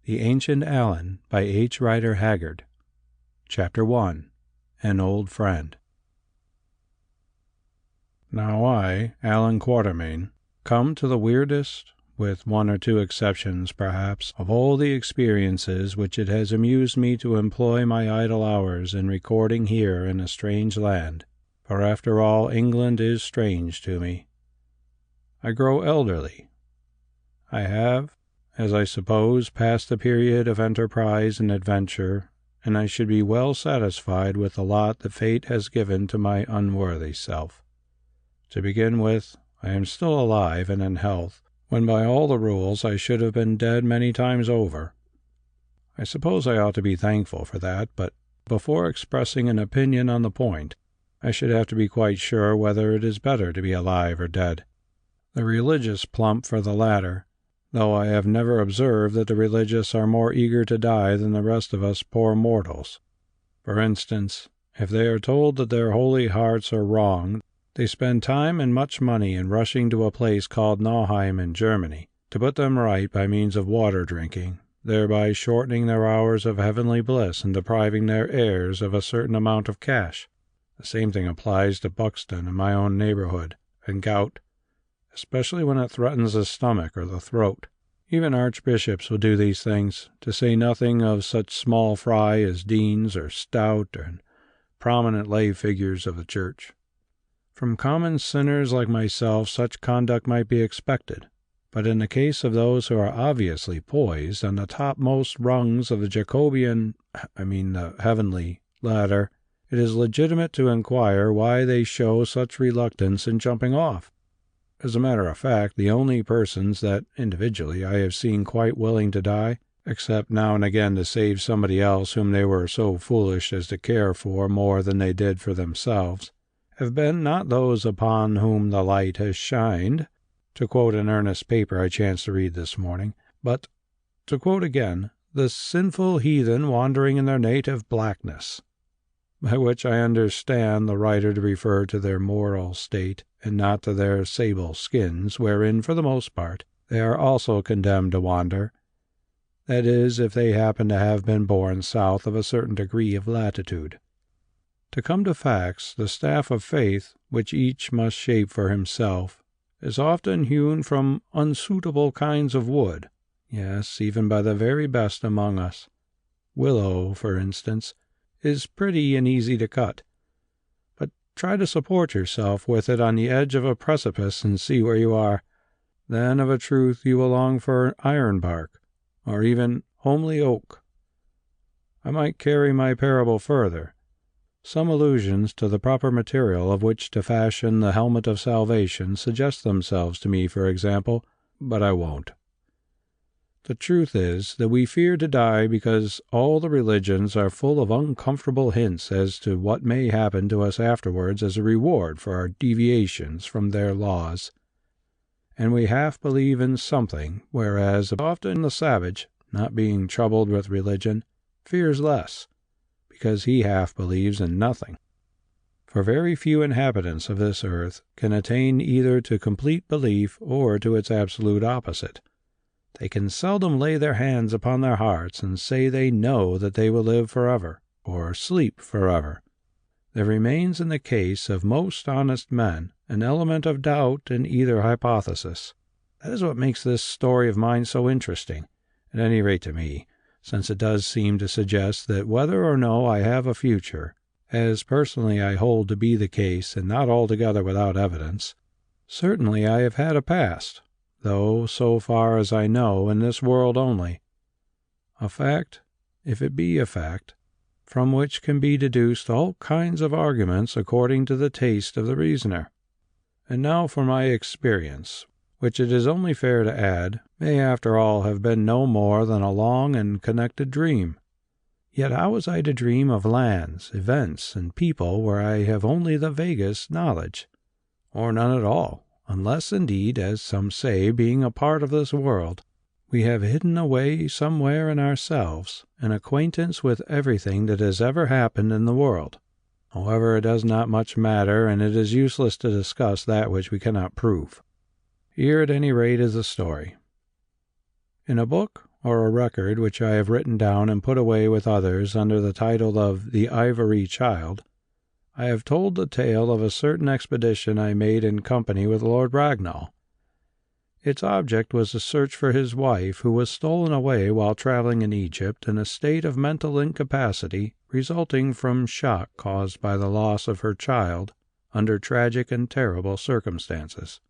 The Ancient Allan by H. Rider Haggard. Chapter 1. An Old Friend. Now I, Allan Quatermain, come to the weirdest, with one or two exceptions perhaps, of all the experiences which it has amused me to employ my idle hours in recording here in a strange land, for after all England is strange to me. I grow elderly. I have, as I suppose, passed the period of enterprise and adventure, and I should be well satisfied with the lot that fate has given to my unworthy self. To begin with, I am still alive and in health, when by all the rules I should have been dead many times over. I suppose I ought to be thankful for that, but before expressing an opinion on the point, I should have to be quite sure whether it is better to be alive or dead. The religious plump for the latter, though I have never observed that the religious are more eager to die than the rest of us poor mortals. For instance, if they are told that their holy hearts are wrong, they spend time and much money in rushing to a place called Nauheim in Germany, to put them right by means of water drinking, thereby shortening their hours of heavenly bliss and depriving their heirs of a certain amount of cash. The same thing applies to Buxton in my own neighborhood, and gout, especially when it threatens the stomach or the throat. Even archbishops will do these things, to say nothing of such small fry as deans or stout and prominent lay figures of the church. From common sinners like myself such conduct might be expected, but in the case of those who are obviously poised on the topmost rungs of the the heavenly ladder, it is legitimate to inquire why they show such reluctance in jumping off. As a matter of fact, the only persons that, individually, I have seen quite willing to die, except now and again to save somebody else whom they were so foolish as to care for more than they did for themselves, have been not those upon whom the light has shined, to quote an earnest paper I chanced to read this morning, but, to quote again, the sinful heathen wandering in their native blackness, by which I understand the writer to refer to their moral state, and not to their sable skins, wherein, for the most part, they are also condemned to wander, that is, if they happen to have been born south of a certain degree of latitude. To come to facts, the staff of faith, which each must shape for himself, is often hewn from unsuitable kinds of wood, yes, even by the very best among us. Willow, for instance, is pretty and easy to cut, but try to support yourself with it on the edge of a precipice and see where you are. Then of a truth you will long for ironbark, or even homely oak. I might carry my parable further. Some allusions to the proper material of which to fashion the helmet of salvation suggest themselves to me, for example, but I won't. The truth is that we fear to die because all the religions are full of uncomfortable hints as to what may happen to us afterwards as a reward for our deviations from their laws. And we half believe in something, whereas often the savage, not being troubled with religion, fears less, because he half believes in nothing. For very few inhabitants of this earth can attain either to complete belief or to its absolute opposite. They can seldom lay their hands upon their hearts and say they know that they will live forever, or sleep forever. There remains in the case of most honest men an element of doubt in either hypothesis. That is what makes this story of mine so interesting, at any rate to me, since it does seem to suggest that whether or no I have a future, as personally I hold to be the case and not altogether without evidence, certainly I have had a past, though, so far as I know, in this world only. A fact, if it be a fact, from which can be deduced all kinds of arguments according to the taste of the reasoner. And now for my experience, which it is only fair to add, may after all have been no more than a long and connected dream. Yet how was I to dream of lands, events, and people where I have only the vaguest knowledge, or none at all, unless indeed, as some say, being a part of this world, we have hidden away somewhere in ourselves an acquaintance with everything that has ever happened in the world? However, it does not much matter, and it is useless to discuss that which we cannot prove. Here, at any rate, is the story. In a book or a record which I have written down and put away with others under the title of The Ivory Child, I have told the tale of a certain expedition I made in company with Lord Ragnall. Its object was to search for his wife, who was stolen away while traveling in Egypt in a state of mental incapacity resulting from shock caused by the loss of her child under tragic and terrible circumstances.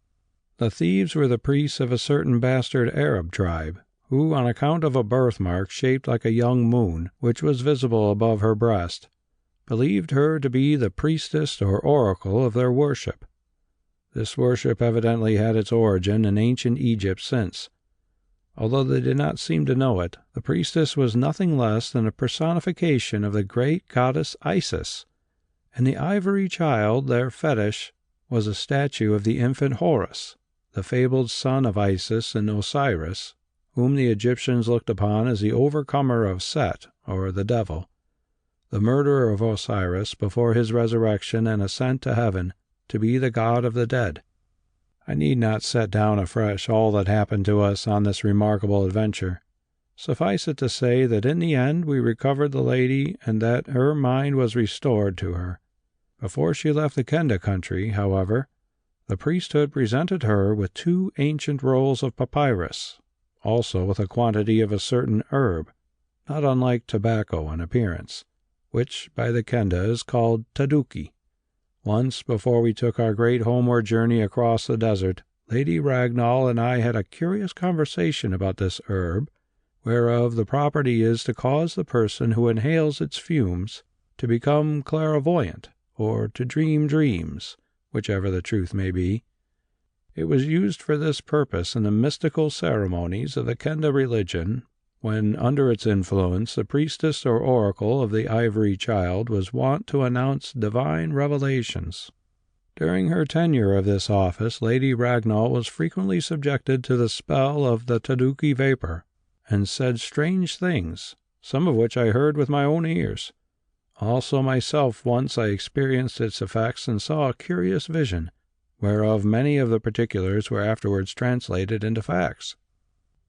The thieves were the priests of a certain bastard Arab tribe, who, on account of a birthmark shaped like a young moon, which was visible above her breast, believed her to be the priestess or oracle of their worship. This worship evidently had its origin in ancient Egypt since. Although they did not seem to know it, the priestess was nothing less than a personification of the great goddess Isis, and the ivory child, their fetish, was a statue of the infant Horus, the fabled son of Isis and Osiris, whom the Egyptians looked upon as the overcomer of Set, or the devil, the murderer of Osiris before his resurrection and ascent to heaven to be the god of the dead. I need not set down afresh all that happened to us on this remarkable adventure. Suffice it to say that in the end we recovered the lady and that her mind was restored to her. Before she left the Kenda country, however, the priesthood presented her with 2 ancient rolls of papyrus, also with a quantity of a certain herb, not unlike tobacco in appearance, which by the Kenda is called taduki. Once, before we took our great homeward journey across the desert, Lady Ragnall and I had a curious conversation about this herb, whereof the property is to cause the person who inhales its fumes to become clairvoyant, or to dream dreams, whichever the truth may be. It was used for this purpose in the mystical ceremonies of the Kenda religion, when, under its influence, the priestess or oracle of the ivory child was wont to announce divine revelations. During her tenure of this office, Lady Ragnall was frequently subjected to the spell of the taduki vapor, and said strange things, some of which I heard with my own ears. Also myself once I experienced its effects and saw a curious vision, whereof many of the particulars were afterwards translated into facts.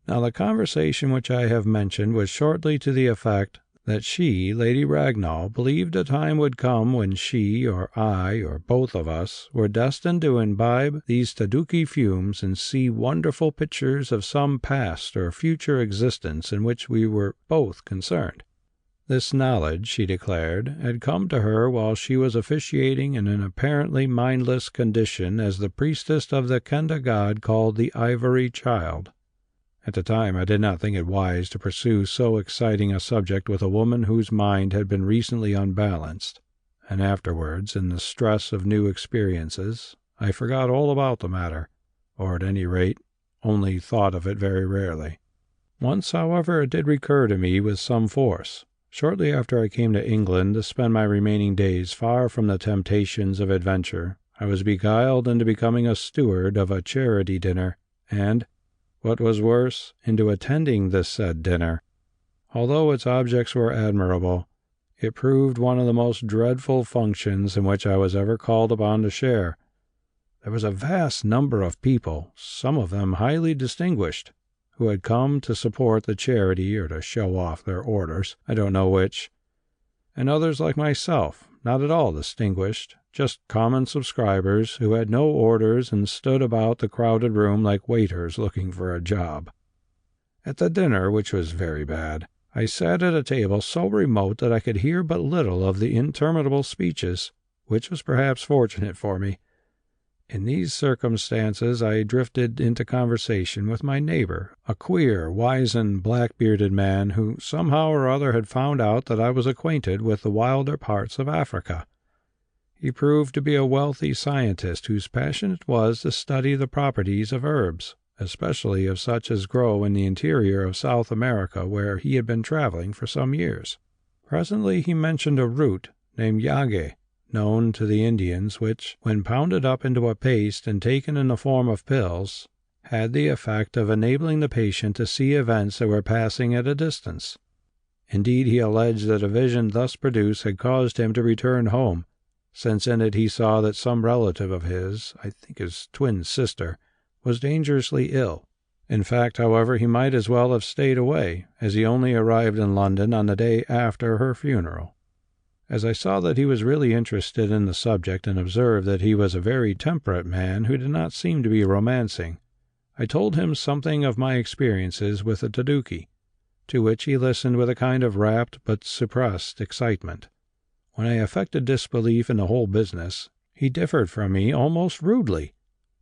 Now the conversation which I have mentioned was shortly to the effect that she, Lady Ragnall, believed a time would come when she, or I, or both of us, were destined to imbibe these taduki fumes and see wonderful pictures of some past or future existence in which we were both concerned. This knowledge, she declared, had come to her while she was officiating in an apparently mindless condition as the priestess of the Kenda god called the Ivory Child. At the time I did not think it wise to pursue so exciting a subject with a woman whose mind had been recently unbalanced, and afterwards, in the stress of new experiences, I forgot all about the matter, or at any rate, only thought of it very rarely. Once, however, it did recur to me with some force. Shortly after I came to England to spend my remaining days far from the temptations of adventure, I was beguiled into becoming a steward of a charity dinner, and, what was worse, into attending this said dinner. Although its objects were admirable, it proved one of the most dreadful functions in which I was ever called upon to share. There was a vast number of people, some of them highly distinguished, who had come to support the charity or to show off their orders, I don't know which, and others like myself, not at all distinguished, just common subscribers who had no orders and stood about the crowded room like waiters looking for a job. At the dinner, which was very bad, I sat at a table so remote that I could hear but little of the interminable speeches, which was perhaps fortunate for me. In these circumstances I drifted into conversation with my neighbor, a queer, wizened, black-bearded man who somehow or other had found out that I was acquainted with the wilder parts of Africa. He proved to be a wealthy scientist whose passion it was to study the properties of herbs, especially of such as grow in the interior of South America, where he had been traveling for some years. Presently he mentioned a root named yage, known to the Indians, which, when pounded up into a paste and taken in the form of pills, had the effect of enabling the patient to see events that were passing at a distance. Indeed, he alleged that a vision thus produced had caused him to return home, since in it he saw that some relative of his, I think his twin sister, was dangerously ill, In fact, however, he might as well have stayed away, as he only arrived in London on the day after her funeral. As I saw that he was really interested in the subject and observed that he was a very temperate man who did not seem to be romancing, I told him something of my experiences with the Taduki, to which he listened with a kind of rapt but suppressed excitement. When I affected disbelief in the whole business, he differed from me almost rudely,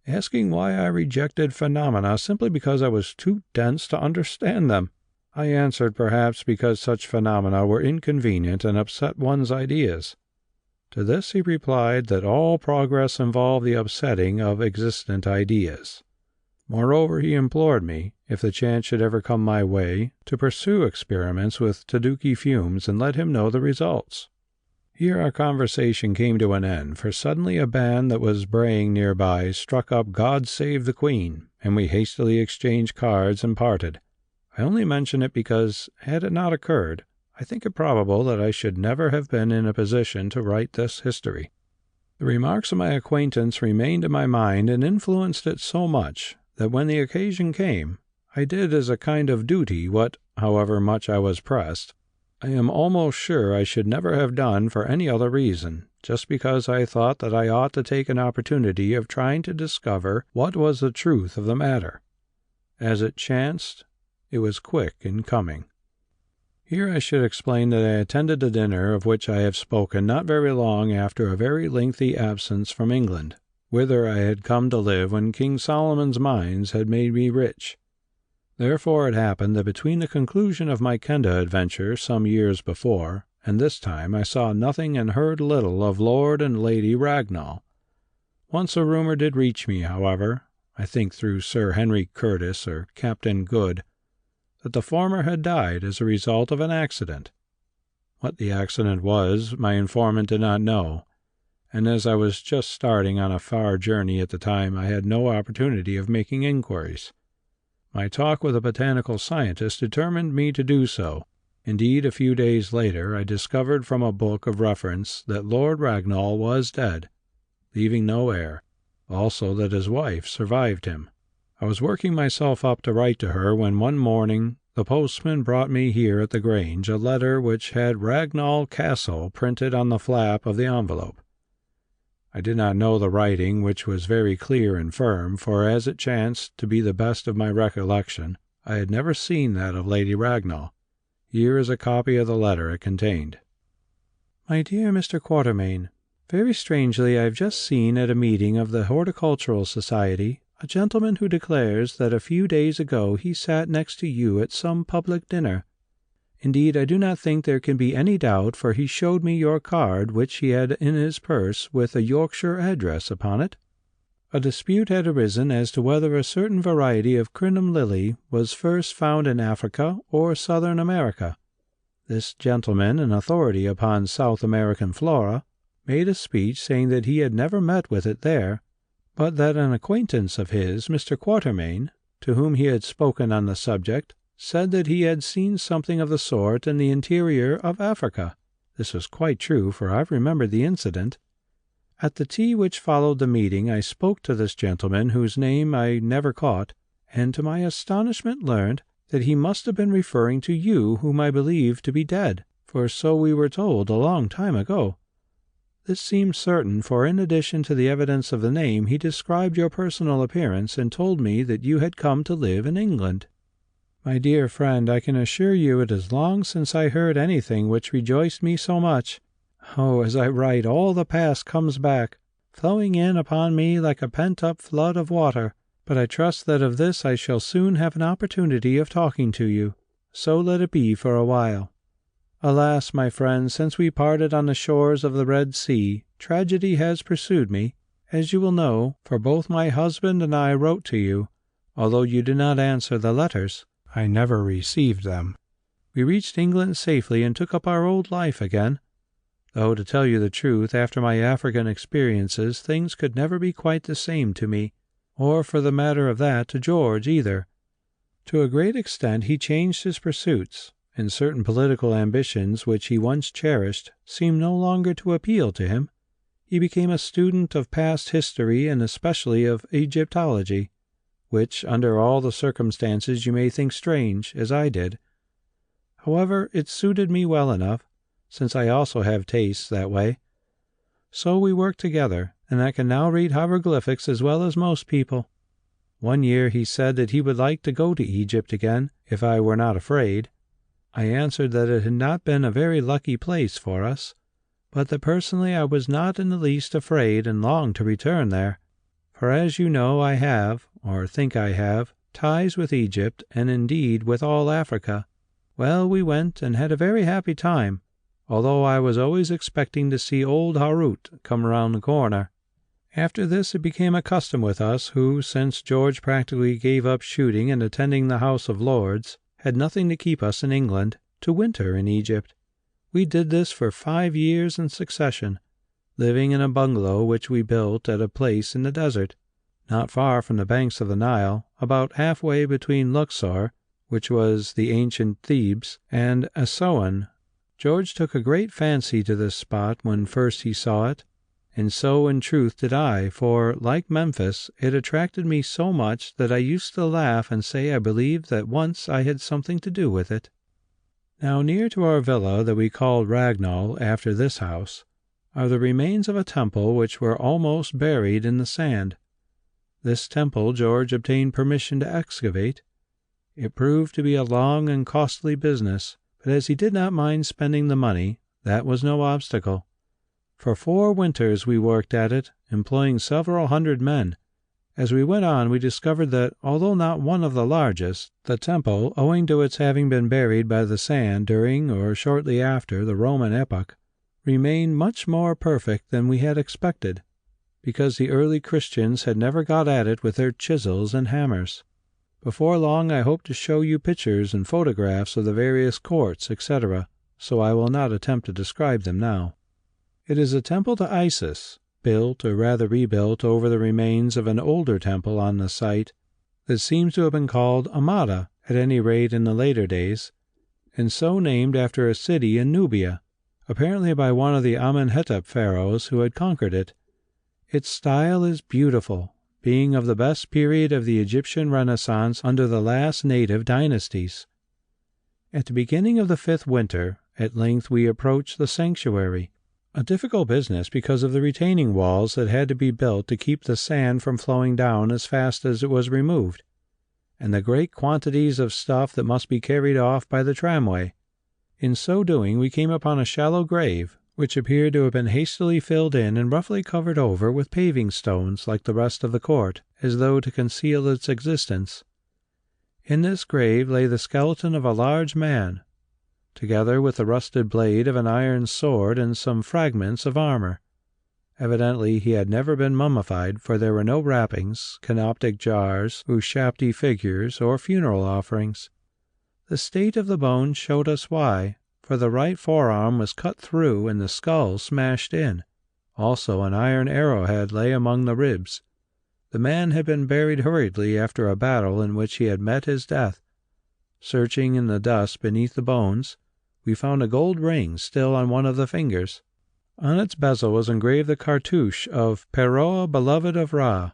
asking why I rejected phenomena simply because I was too dense to understand them. I answered perhaps because such phenomena were inconvenient and upset one's ideas. To this he replied that all progress involved the upsetting of existent ideas. Moreover, he implored me, if the chance should ever come my way, to pursue experiments with Taduki fumes and let him know the results. Here our conversation came to an end, for suddenly a band that was braying nearby struck up God Save the Queen, and we hastily exchanged cards and parted. I only mention it because, had it not occurred, I think it probable that I should never have been in a position to write this history. The remarks of my acquaintance remained in my mind and influenced it so much that when the occasion came, I did as a kind of duty what, however much I was pressed, I am almost sure I should never have done for any other reason, just because I thought that I ought to take an opportunity of trying to discover what was the truth of the matter. As it chanced, it was quick in coming. Here I should explain that I attended a dinner of which I have spoken not very long after a very lengthy absence from England, whither I had come to live when King Solomon's mines had made me rich. Therefore it happened that between the conclusion of my Kenda adventure some years before, and this time I saw nothing and heard little of Lord and Lady Ragnall. Once a rumour did reach me, however, I think through Sir Henry Curtis or Captain Good, that the former had died as a result of an accident. What the accident was, my informant did not know, and as I was just starting on a far journey at the time, I had no opportunity of making inquiries. My talk with a botanical scientist determined me to do so. Indeed, a few days later, I discovered from a book of reference that Lord Ragnall was dead, leaving no heir, also that his wife survived him. I was working myself up to write to her when one morning the postman brought me here at the Grange a letter which had Ragnall Castle printed on the flap of the envelope. I did not know the writing, which was very clear and firm, for as it chanced to be the best of my recollection, I had never seen that of Lady Ragnall. Here is a copy of the letter it contained. My dear Mr. Quatermain, very strangely I have just seen at a meeting of the Horticultural Society a gentleman who declares that a few days ago he sat next to you at some public dinner. Indeed, I do not think there can be any doubt, for he showed me your card, which he had in his purse, with a Yorkshire address upon it. A dispute had arisen as to whether a certain variety of crinum lily was first found in Africa or Southern America. This gentleman, an authority upon South American flora, made a speech saying that he had never met with it there, but that an acquaintance of his, Mr. Quatermain, to whom he had spoken on the subject, said that he had seen something of the sort in the interior of Africa. This was quite true, for I remembered the incident. At the tea which followed the meeting I spoke to this gentleman, whose name I never caught, and to my astonishment learned that he must have been referring to you, whom I believed to be dead, for so we were told a long time ago. This seemed certain, for in addition to the evidence of the name, he described your personal appearance and told me that you had come to live in England. My dear friend, I can assure you it is long since I heard anything which rejoiced me so much. Oh, as I write, all the past comes back, flowing in upon me like a pent-up flood of water. But I trust that of this I shall soon have an opportunity of talking to you. So let it be for a while. Alas, my friend, since we parted on the shores of the Red Sea, tragedy has pursued me, as you will know, for both my husband and I wrote to you, although you did not answer the letters. I never received them. We reached England safely and took up our old life again, though, to tell you the truth, after my African experiences, things could never be quite the same to me, or, for the matter of that, to George either. To a great extent he changed his pursuits, and certain political ambitions which he once cherished seemed no longer to appeal to him. He became a student of past history and especially of Egyptology. which under all the circumstances you may think strange, as I did. However, it suited me well enough, since I also have tastes that way. So we worked together, and I can now read hieroglyphics as well as most people. One year he said that he would like to go to Egypt again, if I were not afraid. I answered that it had not been a very lucky place for us, but that personally I was not in the least afraid and longed to return there. For as you know, I have, or think I have, ties with Egypt, and indeed with all Africa. Well, we went and had a very happy time, although I was always expecting to see old Harut come around the corner. After this it became a custom with us who, since George practically gave up shooting and attending the House of Lords, had nothing to keep us in England, to winter in Egypt. We did this for 5 years in succession, living in a bungalow which we built at a place in the desert, not far from the banks of the Nile, about halfway between Luxor, which was the ancient Thebes, and Assuan. George took a great fancy to this spot when first he saw it, and so in truth did I, for, like Memphis, it attracted me so much that I used to laugh and say I believed that once I had something to do with it. Now near to our villa that we called Ragnall after this house, are the remains of a temple which were almost buried in the sand. This temple George obtained permission to excavate. It proved to be a long and costly business, but as he did not mind spending the money, that was no obstacle. For 4 winters we worked at it, employing several hundred men. As we went on, we discovered that, although not one of the largest, the temple, owing to its having been buried by the sand during or shortly after the Roman epoch, remained much more perfect than we had expected, because the early Christians had never got at it with their chisels and hammers. Before long I hope to show you pictures and photographs of the various courts, etc., so I will not attempt to describe them now. It is a temple to Isis, built or rather rebuilt over the remains of an older temple on the site that seems to have been called Amada, at any rate in the later days, and so named after a city in Nubia, apparently by one of the Amenhotep pharaohs who had conquered it. Its style is beautiful, being of the best period of the Egyptian Renaissance under the last native dynasties. At the beginning of the 5th winter, at length we approached the sanctuary, a difficult business because of the retaining walls that had to be built to keep the sand from flowing down as fast as it was removed, and the great quantities of stuff that must be carried off by the tramway. In so doing we came upon a shallow grave, which appeared to have been hastily filled in and roughly covered over with paving stones like the rest of the court, as though to conceal its existence. In this grave lay the skeleton of a large man, together with the rusted blade of an iron sword and some fragments of armor. Evidently he had never been mummified, for there were no wrappings, canoptic jars, ushapti figures, or funeral offerings. The state of the bones showed us why, for the right forearm was cut through and the skull smashed in. Also an iron arrowhead lay among the ribs. The man had been buried hurriedly after a battle in which he had met his death. Searching in the dust beneath the bones, we found a gold ring still on one of the fingers. On its bezel was engraved the cartouche of Peroa, beloved of Ra.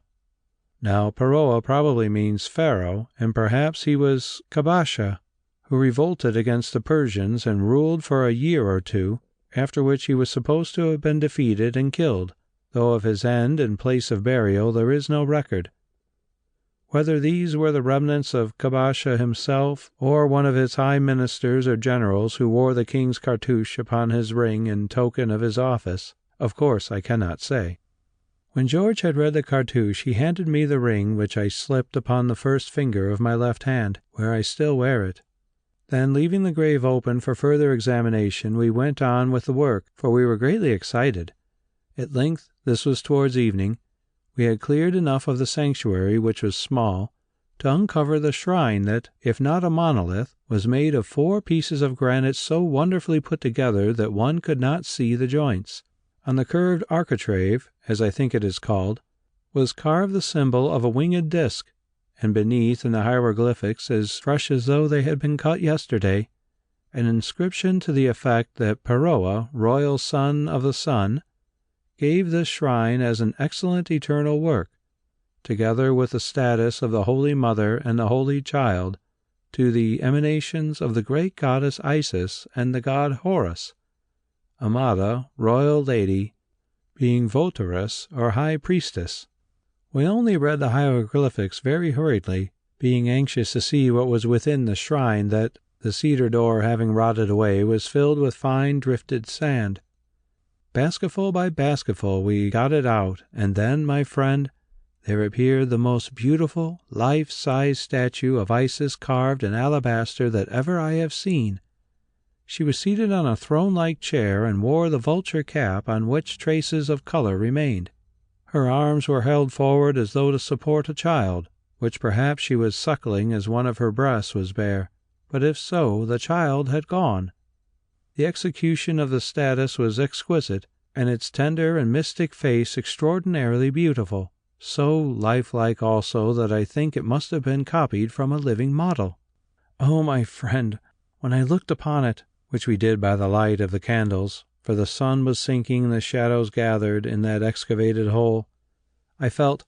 Now Peroa probably means Pharaoh, and perhaps he was Kabasha, who revolted against the Persians and ruled for a year or 2, after which he was supposed to have been defeated and killed, though of his end and place of burial there is no record. Whether these were the remnants of Kabasha himself, or one of his high ministers or generals who wore the king's cartouche upon his ring in token of his office, of course I cannot say. When George had read the cartouche, he handed me the ring, which I slipped upon the first finger of my left hand, where I still wear it. Then, leaving the grave open for further examination, we went on with the work, for we were greatly excited. At length, this was towards evening, we had cleared enough of the sanctuary, which was small, to uncover the shrine that, if not a monolith, was made of 4 pieces of granite so wonderfully put together that one could not see the joints. On the curved architrave, as I think it is called, was carved the symbol of a winged disc, and beneath, in the hieroglyphics as fresh as though they had been cut yesterday, an inscription to the effect that Peroa, royal son of the sun, gave this shrine as an excellent eternal work, together with the status of the Holy Mother and the Holy Child, to the emanations of the great goddess Isis and the god Horus, Amada, royal lady, being votaress or high priestess. We only read the hieroglyphics very hurriedly, being anxious to see what was within the shrine that, the cedar door having rotted away, was filled with fine drifted sand. Basketful by basketful we got it out, and then, my friend, there appeared the most beautiful, life-size statue of Isis carved in alabaster that ever I have seen. She was seated on a throne-like chair and wore the vulture cap on which traces of color remained. Her arms were held forward as though to support a child, which perhaps she was suckling as one of her breasts was bare, but if so, the child had gone. The execution of the status was exquisite, and its tender and mystic face extraordinarily beautiful, so lifelike also that I think it must have been copied from a living model. Oh, my friend, when I looked upon it, which we did by the light of the candles, for the sun was sinking and the shadows gathered in that excavated hole, I felt—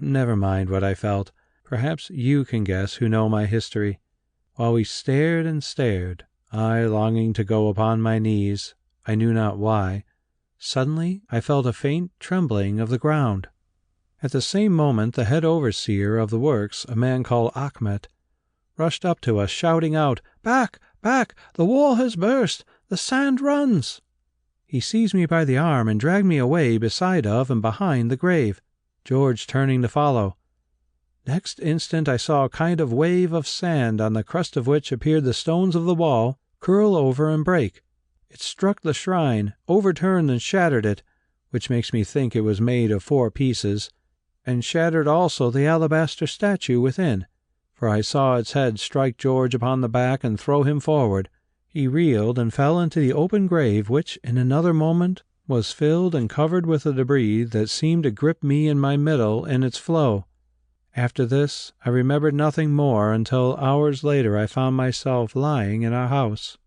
never mind what I felt, perhaps you can guess who know my history. While we stared and stared, I longing to go upon my knees, I knew not why, suddenly I felt a faint trembling of the ground. At the same moment the head overseer of the works, a man called Achmet, rushed up to us, shouting out, "Back! Back! The wall has burst! The sand runs!" He seized me by the arm and dragged me away beside of and behind the grave, George turning to follow. Next instant I saw a kind of wave of sand, on the crest of which appeared the stones of the wall, curl over and break. It struck the shrine, overturned and shattered it, which makes me think it was made of 4 pieces, and shattered also the alabaster statue within, for I saw its head strike George upon the back and throw him forward. He reeled and fell into the open grave, which in another moment was filled and covered with a debris that seemed to grip me in my middle in its flow. After this, I remembered nothing more until hours later I found myself lying in our house.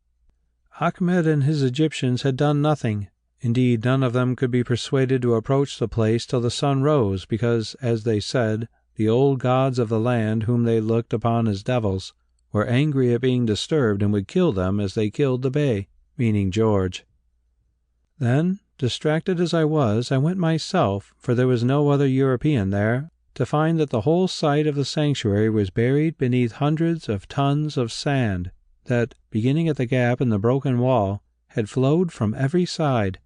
Achmed and his Egyptians had done nothing. Indeed, none of them could be persuaded to approach the place till the sun rose, because, as they said, the old gods of the land, whom they looked upon as devils, were angry at being disturbed and would kill them as they killed the Bey, meaning George. Then, distracted as I was, I went myself, for there was no other European there, to find that the whole site of the sanctuary was buried beneath hundreds of tons of sand that, beginning at the gap in the broken wall, had flowed from every side.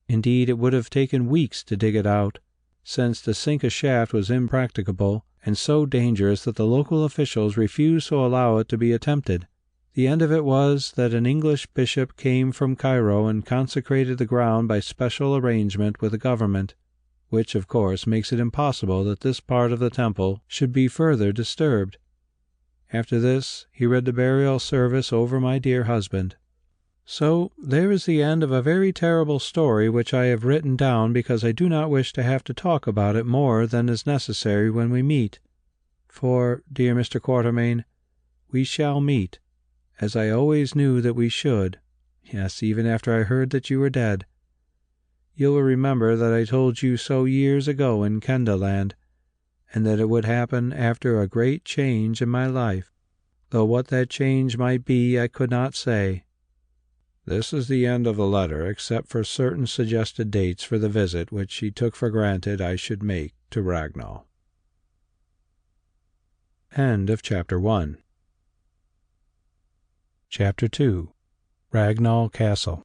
Indeed, it would have taken weeks to dig it out, since to sink a shaft was impracticable and so dangerous that the local officials refused to allow it to be attempted. The end of it was that an English bishop came from Cairo and consecrated the ground by special arrangement with the government, which of course makes it impossible that this part of the temple should be further disturbed. After this, he read the burial service over my dear husband. So there is the end of a very terrible story which I have written down because I do not wish to have to talk about it more than is necessary when we meet. For, dear Mr. Quatermain, we shall meet, as I always knew that we should, yes, even after I heard that you were dead. You will remember that I told you so years ago in Kendaland, and that it would happen after a great change in my life, though what that change might be I could not say. This is the end of the letter, except for certain suggested dates for the visit which she took for granted I should make to Ragnall. End of Chapter 1. Chapter 2. Ragnall Castle.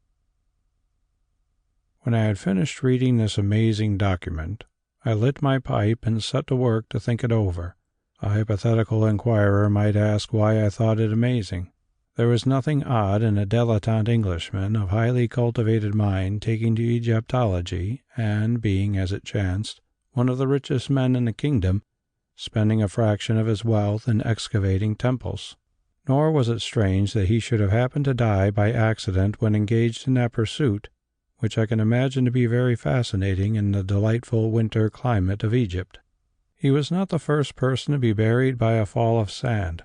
When I had finished reading this amazing document, I lit my pipe and set to work to think it over. A hypothetical inquirer might ask why I thought it amazing. There was nothing odd in a dilettante Englishman of highly cultivated mind taking to Egyptology and being, as it chanced, one of the richest men in the kingdom, spending a fraction of his wealth in excavating temples. Nor was it strange that he should have happened to die by accident when engaged in that pursuit, which I can imagine to be very fascinating in the delightful winter climate of Egypt. He was not the first person to be buried by a fall of sand.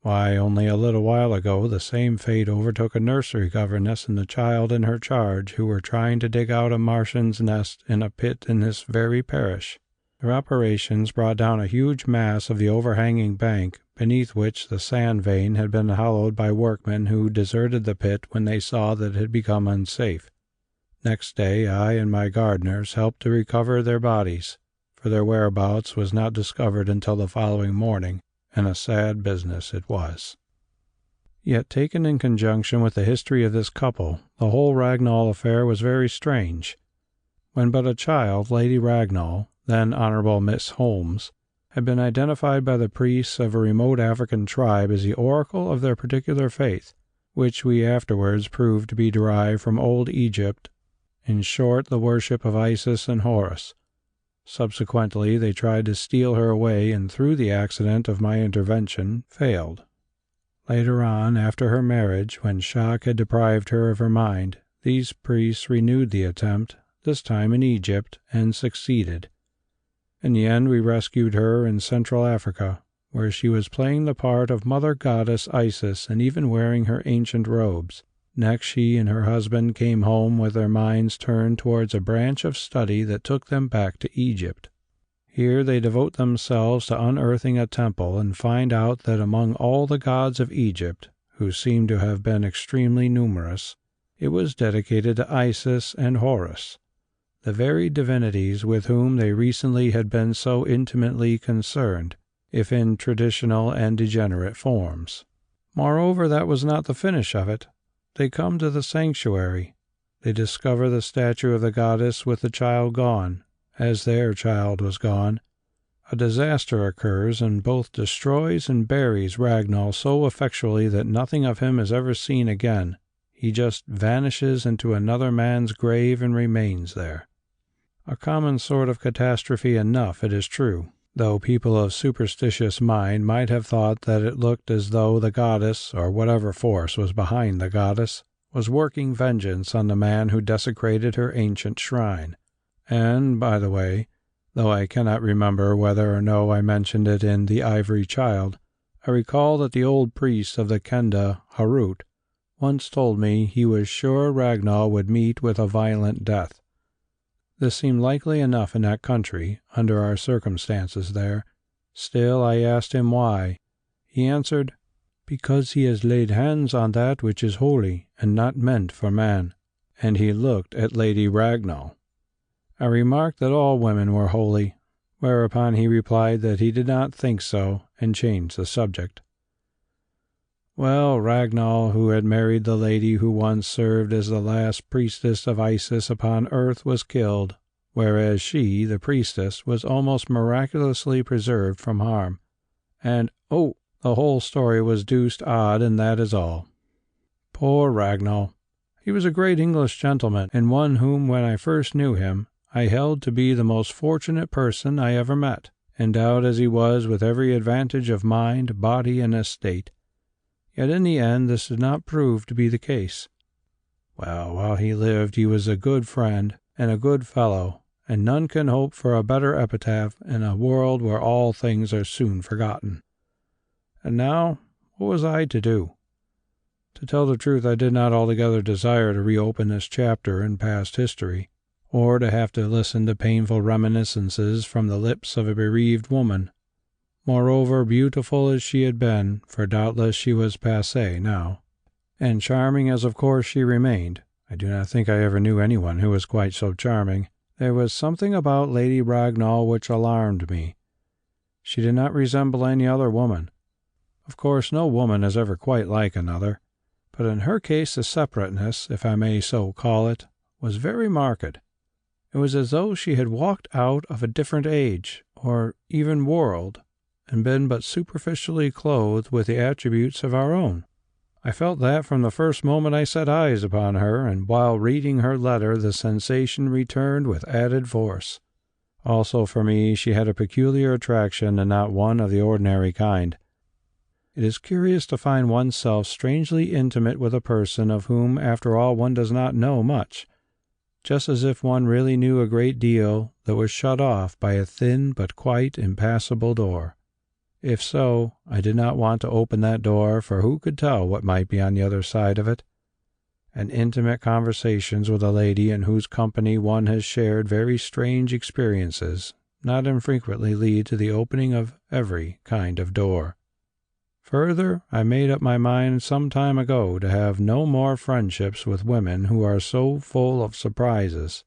Why, only a little while ago the same fate overtook a nursery governess and the child in her charge who were trying to dig out a Martian's nest in a pit in this very parish. Their operations brought down a huge mass of the overhanging bank, beneath which the sand vein had been hollowed by workmen who deserted the pit when they saw that it had become unsafe. Next day I and my gardeners helped to recover their bodies, for their whereabouts was not discovered until the following morning, and a sad business it was. Yet taken in conjunction with the history of this couple, the whole Ragnall affair was very strange. When but a child, Lady Ragnall, then Honourable Miss Holmes, had been identified by the priests of a remote African tribe as the oracle of their particular faith, which we afterwards proved to be derived from old Egypt, in short, the worship of Isis and Horus. Subsequently, they tried to steal her away and through the accident of my intervention, failed. Later on, after her marriage, when shock had deprived her of her mind, these priests renewed the attempt, this time in Egypt, and succeeded. In the end, we rescued her in Central Africa, where she was playing the part of Mother Goddess Isis and even wearing her ancient robes. Next, she and her husband came home with their minds turned towards a branch of study that took them back to Egypt. Here they devote themselves to unearthing a temple and find out that among all the gods of Egypt, who seem to have been extremely numerous, it was dedicated to Isis and Horus, the very divinities with whom they recently had been so intimately concerned, if in traditional and degenerate forms. Moreover, that was not the finish of it. They come to the sanctuary. They discover the statue of the goddess with the child gone, as their child was gone. A disaster occurs and both destroys and buries Ragnall so effectually that nothing of him is ever seen again. He just vanishes into another man's grave and remains there. A common sort of catastrophe enough, it is true, though people of superstitious mind might have thought that it looked as though the goddess, or whatever force was behind the goddess, was working vengeance on the man who desecrated her ancient shrine. And, by the way, though I cannot remember whether or no I mentioned it in The Ivory Child, I recall that the old priest of the Kenda, Harut, once told me he was sure Ragnall would meet with a violent death. This seemed likely enough in that country, under our circumstances there. Still, I asked him why. He answered, "Because he has laid hands on that which is holy and not meant for man." And he looked at Lady Ragnall. I remarked that all women were holy, whereupon he replied that he did not think so, and changed the subject. Well, Ragnall, who had married the lady who once served as the last priestess of Isis upon earth, was killed, whereas she, the priestess, was almost miraculously preserved from harm. And, oh, the whole story was deuced odd, and that is all. Poor Ragnall! He was a great English gentleman, and one whom, when I first knew him, I held to be the most fortunate person I ever met, endowed as he was with every advantage of mind, body, and estate. Yet in the end this did not prove to be the case. Well, while he lived he was a good friend and a good fellow, and none can hope for a better epitaph in a world where all things are soon forgotten. And now, what was I to do? To tell the truth, I did not altogether desire to reopen this chapter in past history, or to have to listen to painful reminiscences from the lips of a bereaved woman. Moreover, beautiful as she had been, for doubtless she was passé now, and charming as of course she remained, I do not think I ever knew anyone who was quite so charming, there was something about Lady Ragnall which alarmed me. She did not resemble any other woman. Of course, no woman is ever quite like another, but in her case the separateness, if I may so call it, was very marked. It was as though she had walked out of a different age, or even world, and been but superficially clothed with the attributes of our own. I felt that from the first moment I set eyes upon her, and while reading her letter the sensation returned with added force. Also for me she had a peculiar attraction, and not one of the ordinary kind. It is curious to find oneself strangely intimate with a person of whom after all one does not know much, just as if one really knew a great deal that was shut off by a thin but quite impassable door. If so, I did not want to open that door, for who could tell what might be on the other side of it? And intimate conversations with a lady in whose company one has shared very strange experiences not infrequently lead to the opening of every kind of door. Further, I made up my mind some time ago to have no more friendships with women who are so full of surprises,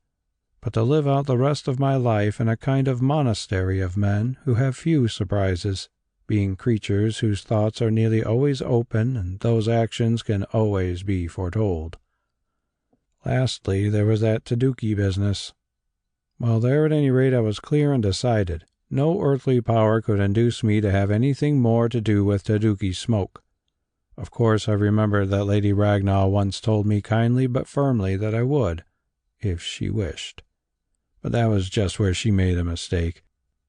but to live out the rest of my life in a kind of monastery of men who have few surprises, being creatures whose thoughts are nearly always open and those actions can always be foretold. Lastly, there was that Taduki business. Well, there at any rate I was clear and decided. No earthly power could induce me to have anything more to do with Taduki smoke. Of course, I remembered that Lady Ragnall once told me kindly but firmly that I would, if she wished. But that was just where she made a mistake.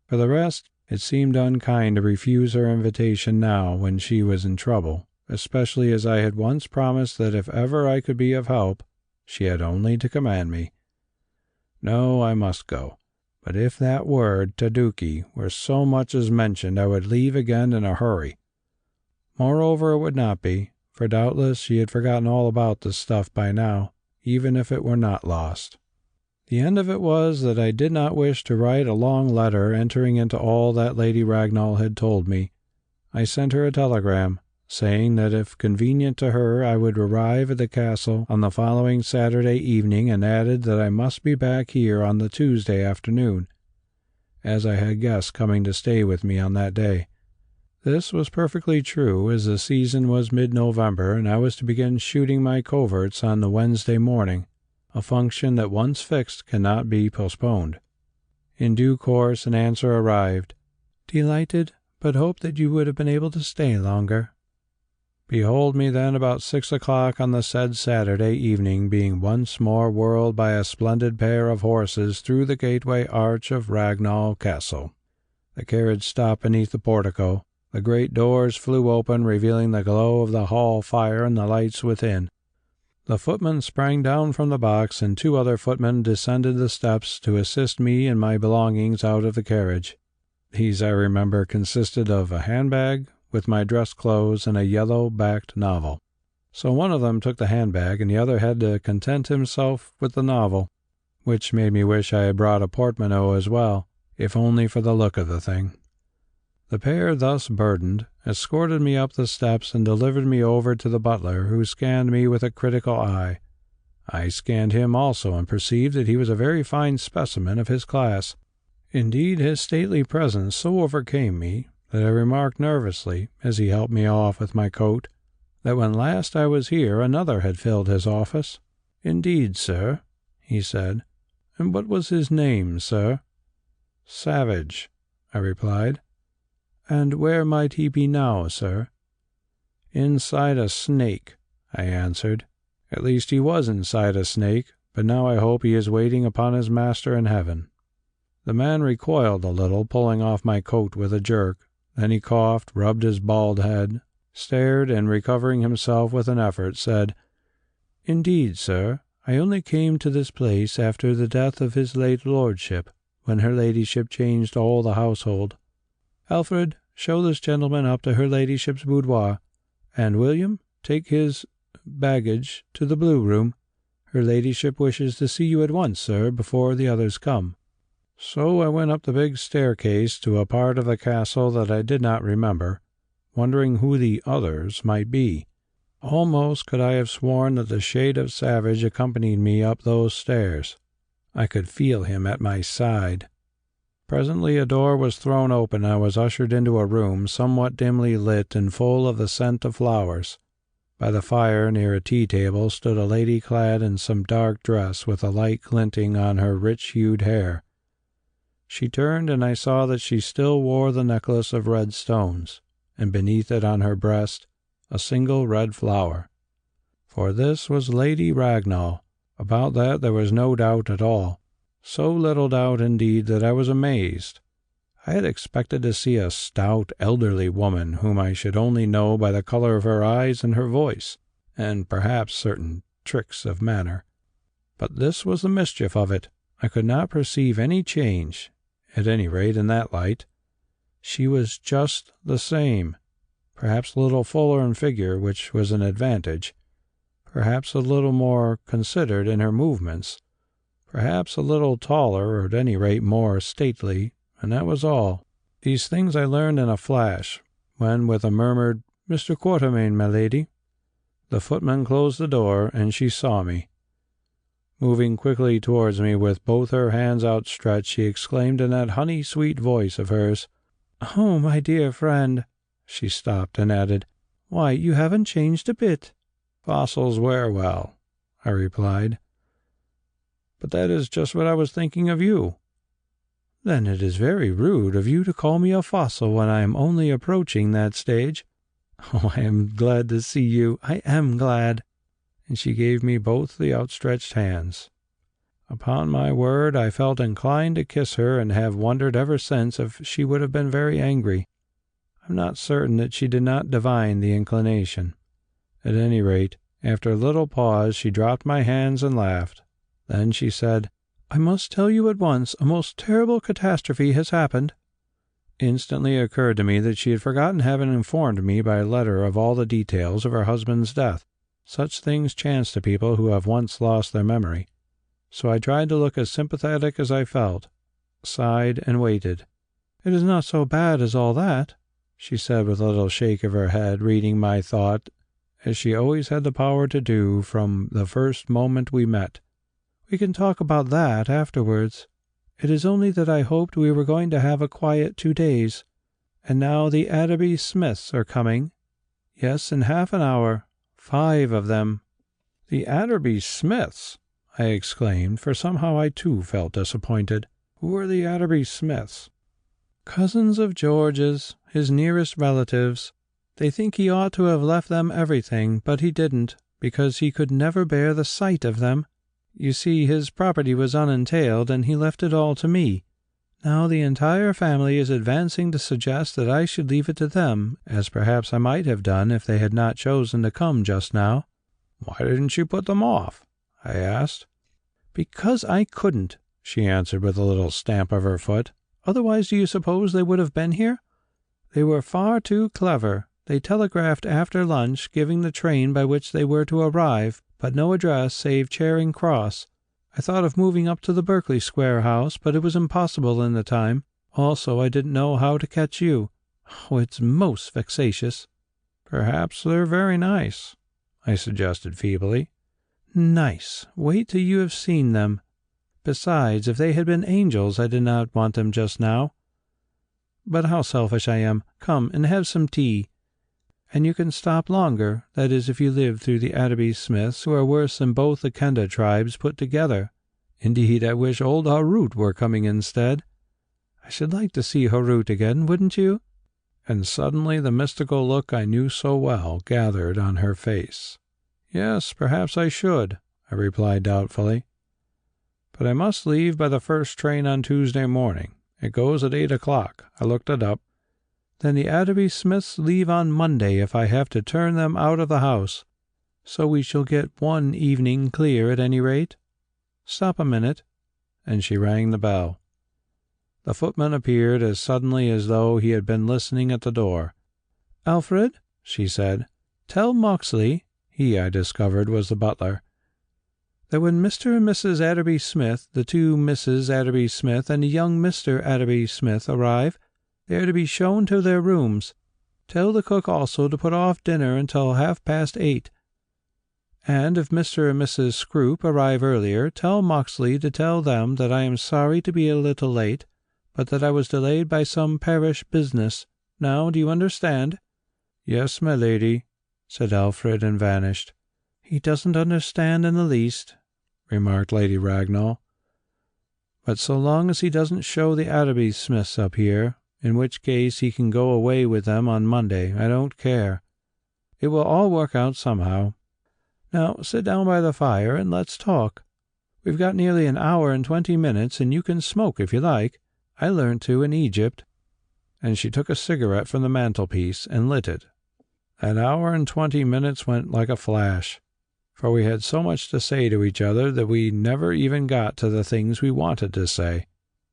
For the rest, it seemed unkind to refuse her invitation now when she was in trouble, especially as I had once promised that if ever I could be of help, she had only to command me. No, I must go. But if that word, Taduki, were so much as mentioned, I would leave again in a hurry. Moreover, it would not be, for doubtless she had forgotten all about the stuff by now, even if it were not lost. The end of it was that I did not wish to write a long letter entering into all that Lady Ragnall had told me. I sent her a telegram, saying that if convenient to her I would arrive at the castle on the following Saturday evening, and added that I must be back here on the Tuesday afternoon, as I had guests coming to stay with me on that day. This was perfectly true, as the season was mid-November, and I was to begin shooting my coverts on the Wednesday morning, a function that once fixed cannot be postponed. In due course an answer arrived. "Delighted, but hoped that you would have been able to stay longer." Behold me then about 6 o'clock on the said Saturday evening, being once more whirled by a splendid pair of horses through the gateway arch of Ragnall Castle. The carriage stopped beneath the portico. The great doors flew open, revealing the glow of the hall fire and the lights within. The footman sprang down from the box, and 2 other footmen descended the steps to assist me and my belongings out of the carriage. These, I remember, consisted of a handbag, with my dress clothes, and a yellow-backed novel. So one of them took the handbag, and the other had to content himself with the novel, which made me wish I had brought a portmanteau as well, if only for the look of the thing. The pair, thus burdened, escorted me up the steps and delivered me over to the butler, who scanned me with a critical eye. I scanned him also, and perceived that he was a very fine specimen of his class. Indeed, his stately presence so overcame me that I remarked nervously, as he helped me off with my coat, that when last I was here another had filled his office. "Indeed, sir," he said. "And what was his name, sir?" "Savage," I replied. "And where might he be now, sir?" "Inside a snake," I answered. "At least he was inside a snake, but now I hope he is waiting upon his master in heaven." The man recoiled a little, pulling off my coat with a jerk. Then he coughed, rubbed his bald head, stared, and recovering himself with an effort, said, "Indeed, sir, I only came to this place after the death of his late lordship, when her ladyship changed all the household. Alfred, show this gentleman up to her ladyship's boudoir, and William, take his baggage to the blue room. Her ladyship wishes to see you at once, sir, before the others come." So I went up the big staircase to a part of the castle that I did not remember, wondering who the others might be. Almost could I have sworn that the shade of Savage accompanied me up those stairs. I could feel him at my side. Presently a door was thrown open, and I was ushered into a room somewhat dimly lit and full of the scent of flowers. By the fire near a tea-table stood a lady clad in some dark dress, with a light glinting on her rich-hued hair. She turned, and I saw that she still wore the necklace of red stones, and beneath it on her breast a single red flower. For this was Lady Ragnall. About that there was no doubt at all. So little doubt, indeed, that I was amazed. I had expected to see a stout, elderly woman, whom I should only know by the color of her eyes and her voice, and perhaps certain tricks of manner. But this was the mischief of it. I could not perceive any change, at any rate in that light. She was just the same, perhaps a little fuller in figure, which was an advantage, perhaps a little more considered in her movements, perhaps a little taller, or at any rate more stately, and that was all. These things I learned in a flash, when, with a murmured, "Mr. Quatermain, my lady," the footman closed the door, and she saw me. Moving quickly towards me with both her hands outstretched, she exclaimed in that honey-sweet voice of hers, "Oh, my dear friend!" She stopped and added, "Why, you haven't changed a bit." "Fossils wear well," I replied. "But that is just what I was thinking of you." "Then it is very rude of you to call me a fossil when I am only approaching that stage. Oh, I am glad to see you. I am glad." And she gave me both the outstretched hands. Upon my word, I felt inclined to kiss her, and have wondered ever since if she would have been very angry. I'm not certain that she did not divine the inclination. At any rate, after a little pause, she dropped my hands and laughed. Then she said, "I must tell you at once, a most terrible catastrophe has happened." Instantly it occurred to me that she had forgotten having informed me by letter of all the details of her husband's death. Such things chance to people who have once lost their memory. So I tried to look as sympathetic as I felt, sighed, and waited. "It is not so bad as all that," she said with a little shake of her head, reading my thought, as she always had the power to do from the first moment we met. "We can talk about that afterwards. It is only that I hoped we were going to have a quiet 2 days, and now the Adderby Smiths are coming. Yes, in half an hour. 5 of them." "The Adderby Smiths!" I exclaimed, for somehow I too felt disappointed. "Who are the Adderby Smiths?" "Cousins of George's, his nearest relatives. They think he ought to have left them everything, but he didn't, because he could never bear the sight of them. You see, his property was unentailed, and he left it all to me. Now the entire family is advancing to suggest that I should leave it to them, as perhaps I might have done if they had not chosen to come just now." "Why didn't you put them off?" I asked. "Because I couldn't," she answered with a little stamp of her foot. "Otherwise do you suppose they would have been here? They were far too clever. They telegraphed after lunch, giving the train by which they were to arrive, but no address save Charing Cross. I thought of moving up to the Berkeley Square house, but it was impossible in the time. Also, I didn't know how to catch you. Oh, it's most vexatious." "Perhaps they're very nice," I suggested feebly. "Nice! Wait till you have seen them. Besides, if they had been angels, I did not want them just now. But how selfish I am. Come and have some tea. And you can stop longer, that is if you live through the Adderby Smiths, who are worse than both the Kenda tribes put together. Indeed, I wish old Harut were coming instead. I should like to see Harut again, wouldn't you?" And suddenly the mystical look I knew so well gathered on her face. "Yes, perhaps I should," I replied doubtfully. "But I must leave by the first train on Tuesday morning. It goes at 8 o'clock. I looked it up." "Then the Adderby Smiths leave on Monday if I have to turn them out of the house. So we shall get one evening clear at any rate. Stop a minute." And she rang the bell. The footman appeared as suddenly as though he had been listening at the door. "Alfred," she said, "tell Moxley," he, I discovered, was the butler, "that when Mr. and Mrs. Adderby Smith, the 2 Misses Adderby Smith, and a young Mr. Adderby Smith arrive, they are to be shown to their rooms. Tell the cook also to put off dinner until 8:30. And if Mr. and Mrs. Scroop arrive earlier, tell Moxley to tell them that I am sorry to be a little late, but that I was delayed by some parish business. Now, do you understand?" "Yes, my lady," said Alfred, and vanished. "He doesn't understand in the least," remarked Lady Ragnall. "But so long as he doesn't show the Adderby Smiths up here, in which case he can go away with them on Monday, I don't care. It will all work out somehow. Now sit down by the fire and let's talk. We've got nearly an hour and 20 minutes, and you can smoke if you like. I learned to in Egypt." And she took a cigarette from the mantelpiece and lit it. An hour and 20 minutes went like a flash, for we had so much to say to each other that we never even got to the things we wanted to say.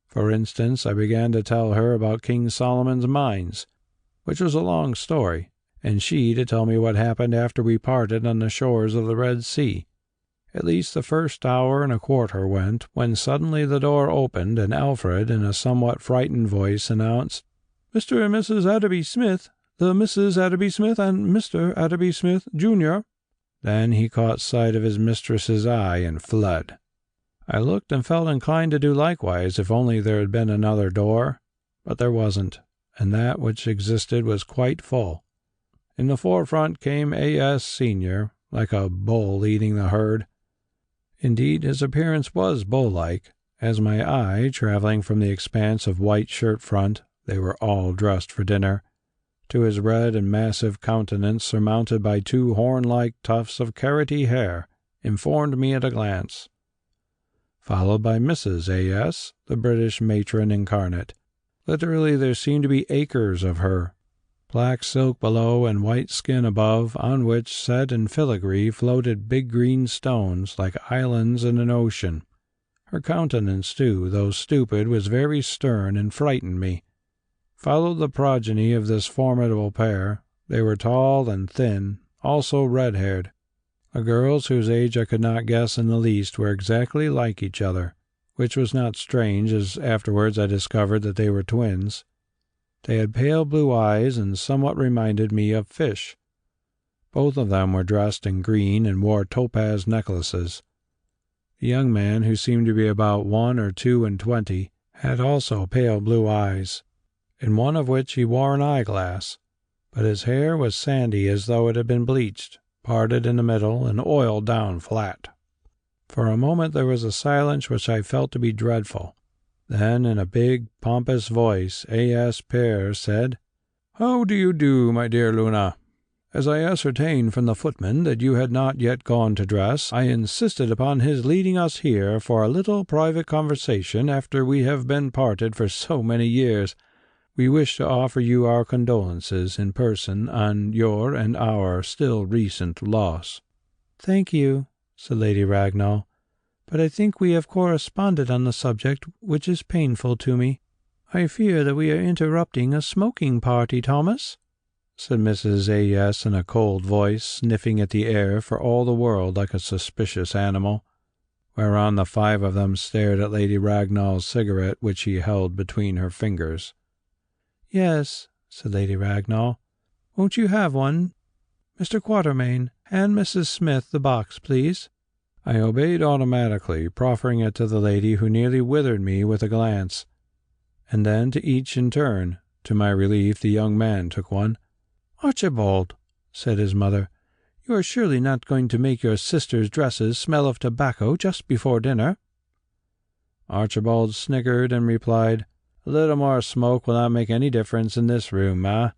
For instance, I began to tell her about King Solomon's mines, which was a long story, and she to tell me what happened after we parted on the shores of the Red Sea. At least the first hour and a quarter went, when suddenly the door opened, and Alfred, in a somewhat frightened voice, announced, "Mr. and Mrs. Atterby Smith, the Mrs. Atterby Smith and Mr. Atterby Smith, Jr." Then he caught sight of his mistress's eye and fled. I looked and felt inclined to do likewise if only there had been another door, but there wasn't, and that which existed was quite full. In the forefront came A.S. Senior, like a bull leading the herd. Indeed, his appearance was bull-like, as my eye, traveling from the expanse of white shirt-front, they were all dressed for dinner, to his red and massive countenance surmounted by two horn-like tufts of carroty hair, informed me at a glance. Followed by Mrs. A.S., the British matron incarnate. Literally there seemed to be acres of her. Black silk below and white skin above, on which, set in filigree, floated big green stones, like islands in an ocean. Her countenance, too, though stupid, was very stern and frightened me. Followed the progeny of this formidable pair. They were tall and thin, also red-haired. The girls, whose age I could not guess in the least, were exactly like each other, which was not strange, as afterwards I discovered that they were twins. They had pale blue eyes and somewhat reminded me of fish. Both of them were dressed in green and wore topaz necklaces. The young man, who seemed to be about 1 or 2 and 20, had also pale blue eyes, in one of which he wore an eyeglass, but his hair was sandy as though it had been bleached, parted in the middle and oiled down flat. For a moment there was a silence which I felt to be dreadful. Then, in a big, pompous voice, A.S. Pear said, "How do you do, my dear Luna? As I ascertained from the footman that you had not yet gone to dress, I insisted upon his leading us here for a little private conversation after we have been parted for so many years. We wish to offer you our condolences in person on your and our still recent loss." "Thank you," said Lady Ragnall, "but I think we have corresponded on the subject, which is painful to me. I fear that we are interrupting a smoking party, Thomas," said Mrs. A.S. in a cold voice, sniffing at the air for all the world like a suspicious animal, whereon the 5 of them stared at Lady Ragnall's cigarette, which she held between her fingers. "Yes," said Lady Ragnall. "Won't you have one? Mr. Quatermain, hand Mrs. Smith the box, please." I obeyed automatically, proffering it to the lady, who nearly withered me with a glance, and then to each in turn. To my relief, the young man took one. "Archibald," said his mother, "you are surely not going to make your sister's dresses smell of tobacco just before dinner?" Archibald snickered and replied, "A little more smoke will not make any difference in this room, Ma."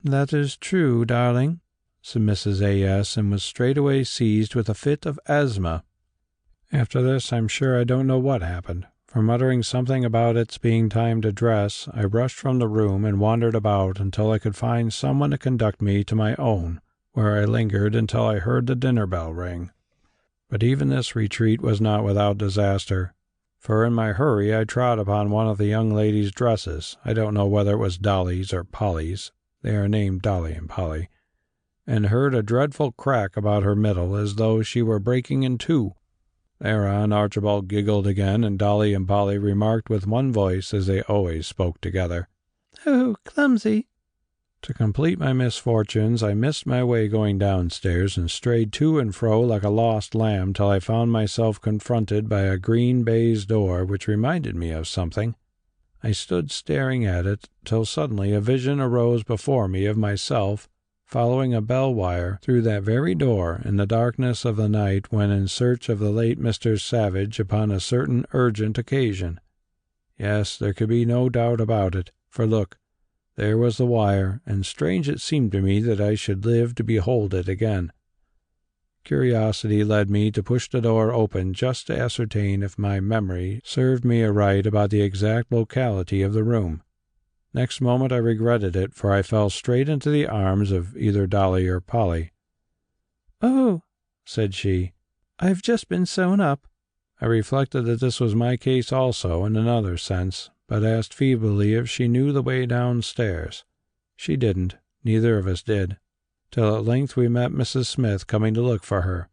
"That is true, darling," said Mrs. A.S., and was straightway seized with a fit of asthma. After this, I'm sure I don't know what happened, for muttering something about its being time to dress, I rushed from the room and wandered about until I could find someone to conduct me to my own, where I lingered until I heard the dinner bell ring. But even this retreat was not without disaster, for in my hurry I trod upon one of the young ladies' dresses. I don't know whether it was Dolly's or Polly's, they are named Dolly and Polly, and heard a dreadful crack about her middle, as though she were breaking in two. Thereon Archibald giggled again, and Dolly and Polly remarked with one voice, as they always spoke together, "Oh, clumsy!" To complete my misfortunes, I missed my way going downstairs, and strayed to and fro like a lost lamb till I found myself confronted by a green baize door which reminded me of something. I stood staring at it till suddenly a vision arose before me of myself following a bell wire through that very door in the darkness of the night when in search of the late Mr. Savage upon a certain urgent occasion. Yes, there could be no doubt about it, for look, there was the wire, and strange it seemed to me that I should live to behold it again. Curiosity led me to push the door open just to ascertain if my memory served me aright about the exact locality of the room. Next moment I regretted it, for I fell straight into the arms of either Dolly or Polly. "Oh," said she, "I've just been sewn up." I reflected that this was my case also, in another sense, but asked feebly if she knew the way downstairs. She didn't, neither of us did, till at length we met Mrs. Smith coming to look for her.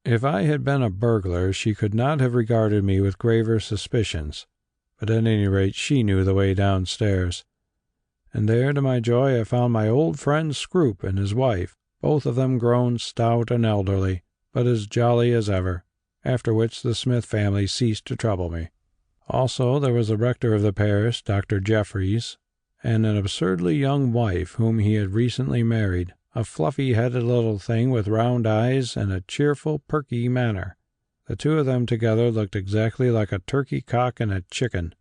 If I had been a burglar, she could not have regarded me with graver suspicions, but at any rate she knew the way downstairs. And there, to my joy, I found my old friend Scroop and his wife, both of them grown stout and elderly, but as jolly as ever, after which the Smith family ceased to trouble me. Also, there was the rector of the parish, Dr. Jeffreys, and an absurdly young wife whom he had recently married, a fluffy-headed little thing with round eyes and a cheerful, perky manner. The two of them together looked exactly like a turkey cock and a chicken.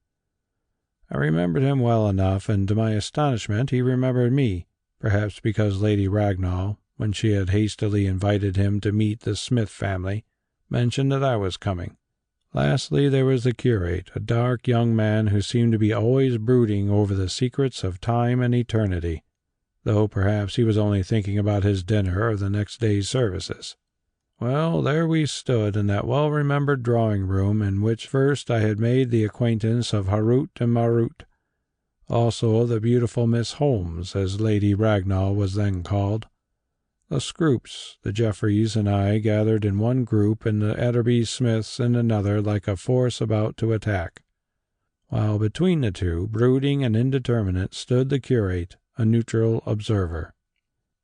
I remembered him well enough, and to my astonishment he remembered me, perhaps because Lady Ragnall, when she had hastily invited him to meet the Smith family, mentioned that I was coming. Lastly, there was the curate, a dark young man who seemed to be always brooding over the secrets of time and eternity, though perhaps he was only thinking about his dinner or the next day's services. Well, there we stood in that well-remembered drawing-room in which first I had made the acquaintance of Harut and Marut, also of the beautiful Miss Holmes, as Lady Ragnall was then called. The Scroops, the Jeffreys, and I gathered in one group, and the Atterby Smiths in another, like a force about to attack, while between the two, brooding and indeterminate, stood the curate, a neutral observer.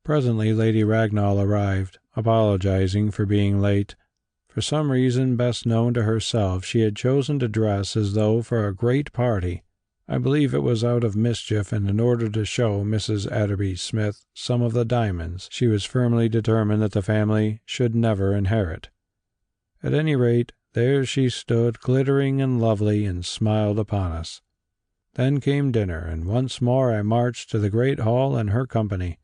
Presently Lady Ragnall arrived, apologizing for being late. For some reason best known to herself, she had chosen to dress as though for a great party. I believe it was out of mischief and in order to show Mrs. Atterby Smith some of the diamonds she was firmly determined that the family should never inherit. At any rate, there she stood, glittering and lovely, and smiled upon us. Then came dinner, and once more I marched to the great hall in her company.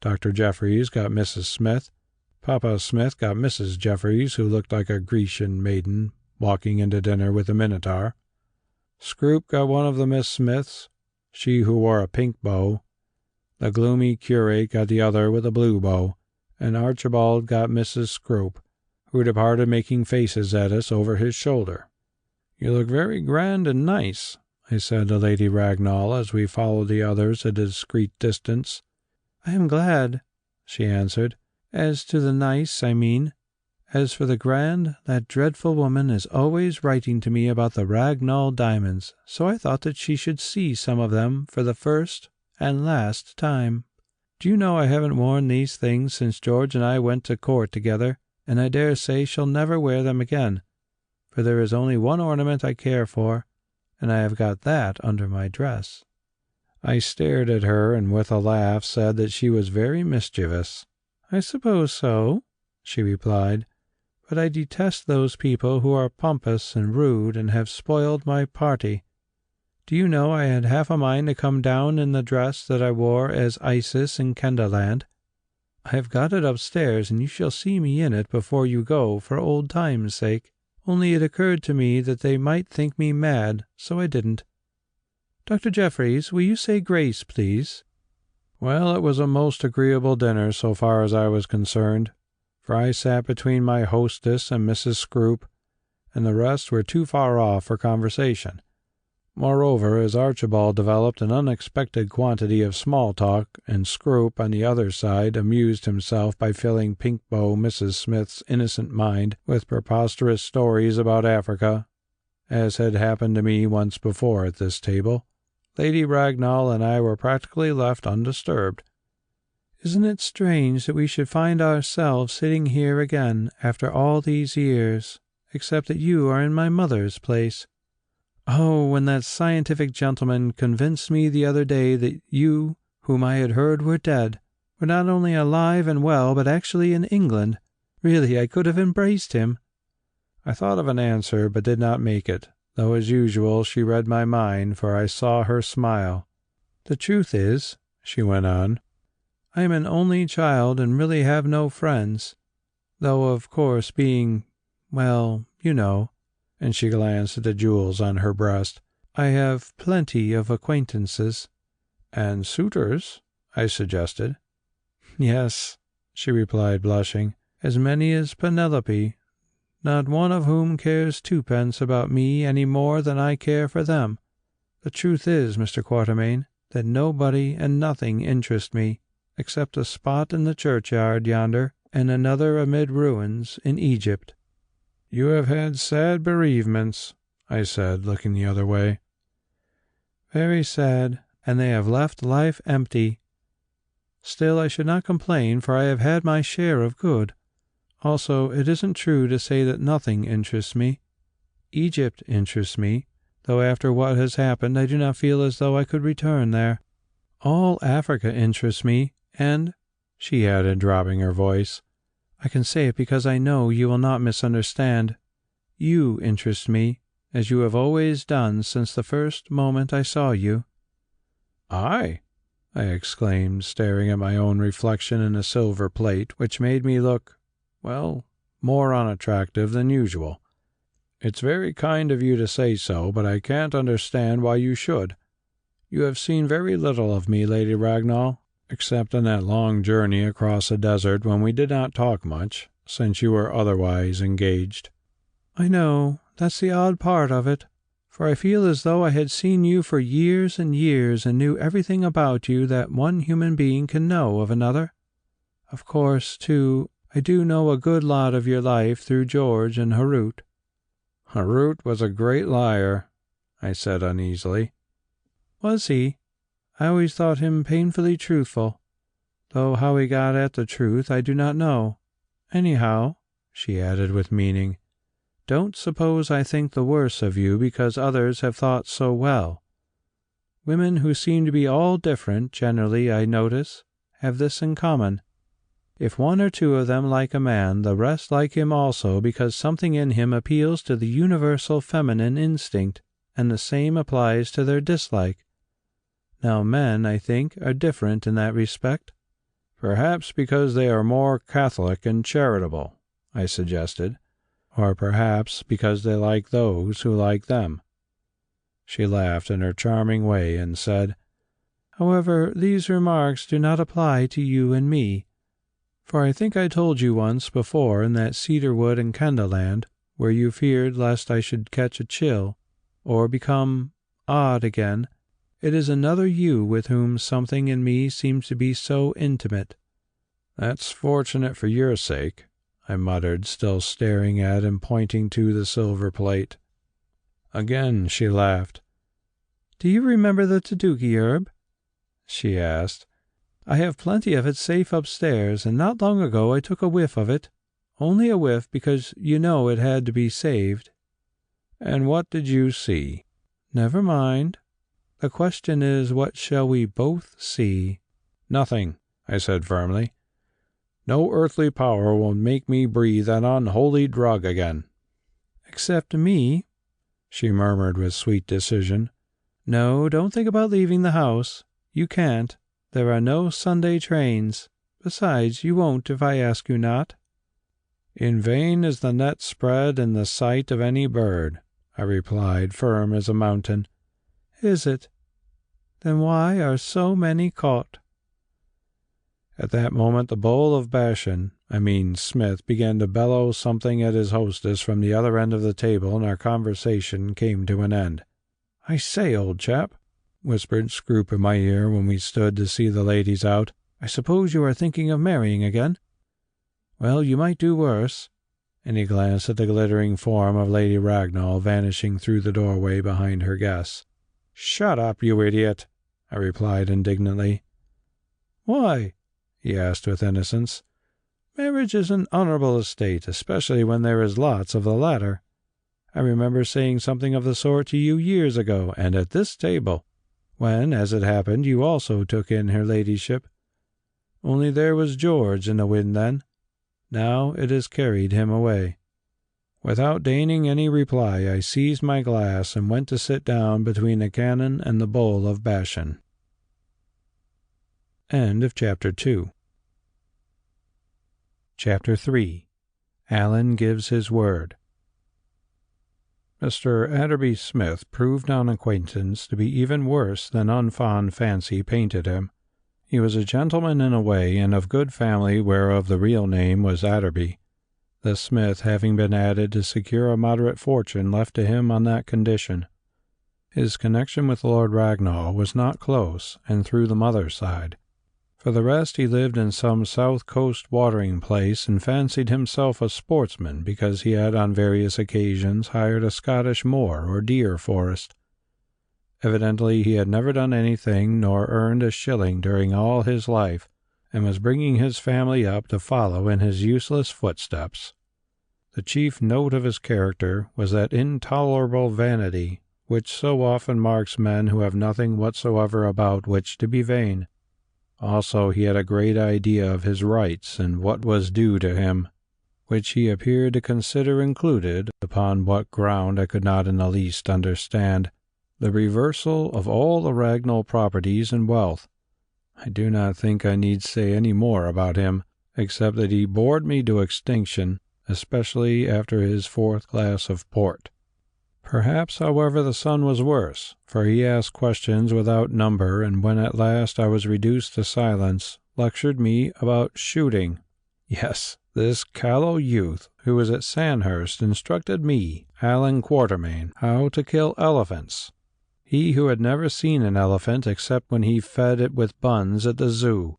Dr. Jeffreys got Mrs. Smith. Papa Smith got Mrs. Jeffreys, who looked like a Grecian maiden walking into dinner with a minotaur. Scroop got one of the Miss Smiths, she who wore a pink bow. The gloomy curate got the other with a blue bow, and Archibald got Mrs. Scroop, who departed making faces at us over his shoulder. "You look very grand and nice," I said to Lady Ragnall as we followed the others at a discreet distance. "I am glad," she answered. "As to the nice, I mean. As for the grand, that dreadful woman is always writing to me about the Ragnall diamonds, so I thought that she should see some of them for the first and last time. Do you know I haven't worn these things since George and I went to court together, and I dare say she'll never wear them again, for there is only one ornament I care for, and I have got that under my dress." I stared at her and with a laugh said that she was very mischievous. "I suppose so," she replied, "but I detest those people who are pompous and rude and have spoiled my party. Do you know I had half a mind to come down in the dress that I wore as Isis in Kendahland? I have got it upstairs, and you shall see me in it before you go, for old time's sake. Only it occurred to me that they might think me mad, so I didn't. Dr. Jeffreys, will you say grace, please?" Well, it was a most agreeable dinner so far as I was concerned, for I sat between my hostess and Mrs. Scroop, and the rest were too far off for conversation. Moreover, as Archibald developed an unexpected quantity of small talk, and Scroop, on the other side, amused himself by filling Pinkbow Mrs. Smith's innocent mind with preposterous stories about Africa, as had happened to me once before at this table, Lady Ragnall and I were practically left undisturbed. "Isn't it strange that we should find ourselves sitting here again after all these years, except that you are in my mother's place? Oh, when that scientific gentleman convinced me the other day that you, whom I had heard were dead, were not only alive and well, but actually in England, really I could have embraced him." I thought of an answer, but did not make it, though as usual she read my mind, for I saw her smile. "The truth is," she went on, "I am an only child and really have no friends, though of course being, well, you know," and she glanced at the jewels on her breast, "I have plenty of acquaintances." "And suitors?" I suggested. "Yes," she replied, blushing, "as many as Penelope, not one of whom cares twopence about me any more than I care for them. The truth is, Mr. Quatermain, that nobody and nothing interest me, except a spot in the churchyard yonder, and another amid ruins in Egypt." "You have had sad bereavements," I said, looking the other way. "Very sad, and they have left life empty. Still, I should not complain, for I have had my share of good. Also, it isn't true to say that nothing interests me. Egypt interests me, though after what has happened I do not feel as though I could return there. All Africa interests me, and," she added, dropping her voice, "I can say it because I know you will not misunderstand. You interest me, as you have always done since the first moment I saw you." "I?" I exclaimed, staring at my own reflection in a silver plate, which made me look, well, more unattractive than usual. "It's very kind of you to say so, but I can't understand why you should. You have seen very little of me, Lady Ragnall, except on that long journey across the desert when we did not talk much, since you were otherwise engaged." "I know, that's the odd part of it, for I feel as though I had seen you for years and years and knew everything about you that one human being can know of another. Of course, too, I do know a good lot of your life through George and Harut." "Harut was a great liar," I said uneasily. "Was he? I always thought him painfully truthful, though how he got at the truth I do not know. Anyhow," she added with meaning, "don't suppose I think the worse of you because others have thought so well. Women who seem to be all different, generally, I notice, have this in common. If one or two of them like a man, the rest like him also because something in him appeals to the universal feminine instinct, and the same applies to their dislike. Now men, I think, are different in that respect." "Perhaps because they are more Catholic and charitable," I suggested. "Or perhaps because they like those who like them." She laughed in her charming way and said, "However, these remarks do not apply to you and me, for I think I told you once before in that cedar wood in Kendalland, where you feared lest I should catch a chill, or become odd again, it is another you with whom something in me seems to be so intimate." "That's fortunate for your sake," I muttered, still staring at and pointing to the silver plate. Again she laughed. "Do you remember the Taduki herb?" she asked. "I have plenty of it safe upstairs, and not long ago I took a whiff of it. Only a whiff, because you know it had to be saved." "And what did you see?" "Never mind. The question is, what shall we both see?" "Nothing," I said firmly. "No earthly power will make me breathe that unholy drug again." "Except me," she murmured with sweet decision. "No, don't think about leaving the house. You can't. There are no Sunday trains. Besides, you won't if I ask you not." "In vain is the net spread in the sight of any bird," I replied, firm as a mountain. "Is it? Then why are so many caught?" At that moment the bull of Bashan, Smith, began to bellow something at his hostess from the other end of the table, and our conversation came to an end. "I say, old chap," whispered Scroop in my ear when we stood to see the ladies out, "I suppose you are thinking of marrying again? Well, you might do worse," and he glanced at the glittering form of Lady Ragnall vanishing through the doorway behind her guests. "Shut up, you idiot," I replied indignantly. "Why?" he asked with innocence. "Marriage is an honorable estate, especially when there is lots of the latter. I remember saying something of the sort to you years ago, and at this table, when, as it happened, you also took in her ladyship. Only there was George in the wind then. Now it has carried him away." Without deigning any reply, I seized my glass and went to sit down between the cannon and the bull of Bashan. End of Chapter 2. Chapter 3. Allan Gives His Word. Mr. Atterbury Smith proved on acquaintance to be even worse than unfond fancy painted him. He was a gentleman in a way, and of good family, whereof the real name was Atterbury, the Smith having been added to secure a moderate fortune left to him on that condition. His connection with Lord Ragnall was not close, and through the mother's side, For the rest, he lived in some south coast watering place and fancied himself a sportsman because he had on various occasions hired a Scottish moor or deer forest. Evidently he had never done anything nor earned a shilling during all his life, and was bringing his family up to follow in his useless footsteps. The chief note of his character was that intolerable vanity which so often marks men who have nothing whatsoever about which to be vain. Also, he had a great idea of his rights and what was due to him, which he appeared to consider included, upon what ground I could not in the least understand, the reversal of all the Ragnall properties and wealth. I do not think I need say any more about him, except that he bored me to extinction, especially after his 4th glass of port. Perhaps, however, the son was worse, for he asked questions without number, and when at last I was reduced to silence, lectured me about shooting. Yes, this callow youth who was at Sandhurst instructed me, Allan Quatermain, how to kill elephants. He who had never seen an elephant except when he fed it with buns at the zoo.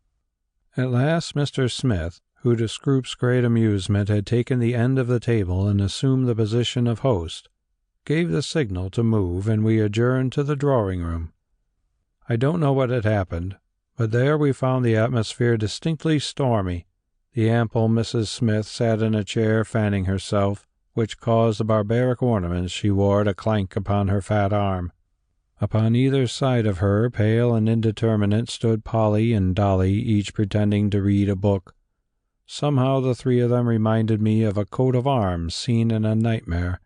At last Mr. Smith, who to Scroop's great amusement had taken the end of the table and assumed the position of host, gave the signal to move, and we adjourned to the drawing-room. I don't know what had happened, but there we found the atmosphere distinctly stormy. The ample Mrs. Smith sat in a chair fanning herself, which caused the barbaric ornaments she wore to clank upon her fat arm. Upon either side of her, pale and indeterminate, stood Polly and Dolly, each pretending to read a book. Somehow the three of them reminded me of a coat of arms seen in a nightmare.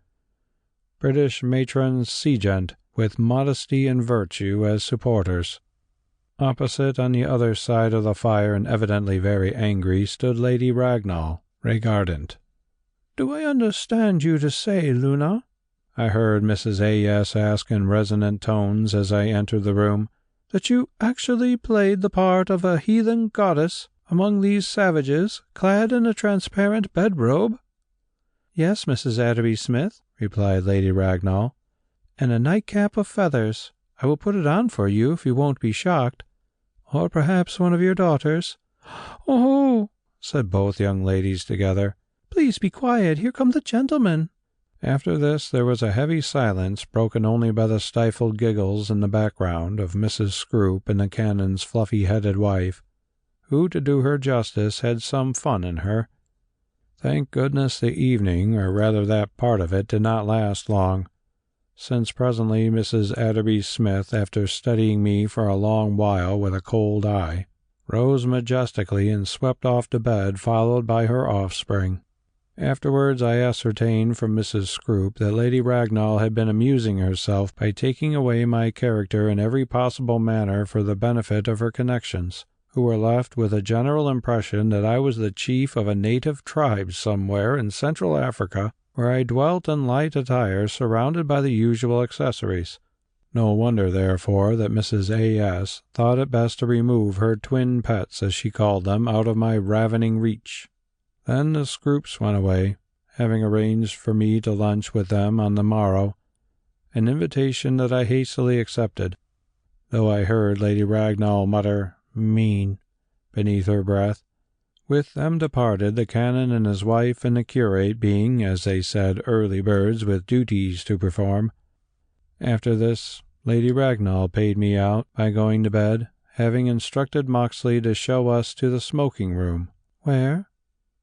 British matrons seigent, with modesty and virtue as supporters. Opposite, on the other side of the fire, and evidently very angry, stood Lady Ragnall, regardant. "Do I understand you to say, Luna," I heard Mrs. A.S. ask in resonant tones as I entered the room, "that you actually played the part of a heathen goddess among these savages, clad in a transparent bedrobe?" "Yes, Mrs. Atterbury Smith," replied Lady Ragnall, "and a nightcap of feathers. I will put it on for you if you won't be shocked. Or perhaps one of your daughters." "Oh," said both young ladies together. "Please be quiet. Here come the gentlemen." After this there was a heavy silence, broken only by the stifled giggles in the background of Mrs. Scroop and the Canon's fluffy-headed wife, who, to do her justice, had some fun in her. Thank goodness the evening, or rather that part of it, did not last long, since presently Mrs. Atterbury Smith, after studying me for a long while with a cold eye, rose majestically and swept off to bed, followed by her offspring. Afterwards I ascertained from Mrs. Scroop that Lady Ragnall had been amusing herself by taking away my character in every possible manner for the benefit of her connections, who were left with a general impression that I was the chief of a native tribe somewhere in Central Africa, where I dwelt in light attire surrounded by the usual accessories. No wonder, therefore, that Mrs. A.S. thought it best to remove her twin pets, as she called them, out of my ravening reach. Then the Scroops went away, having arranged for me to lunch with them on the morrow, an invitation that I hastily accepted, though I heard Lady Ragnall mutter "mean" beneath her breath. With them departed the Canon and his wife, and the curate, being, as they said, early birds with duties to perform. After this, Lady Ragnall paid me out by going to bed, having instructed Moxley to show us to the smoking-room, where,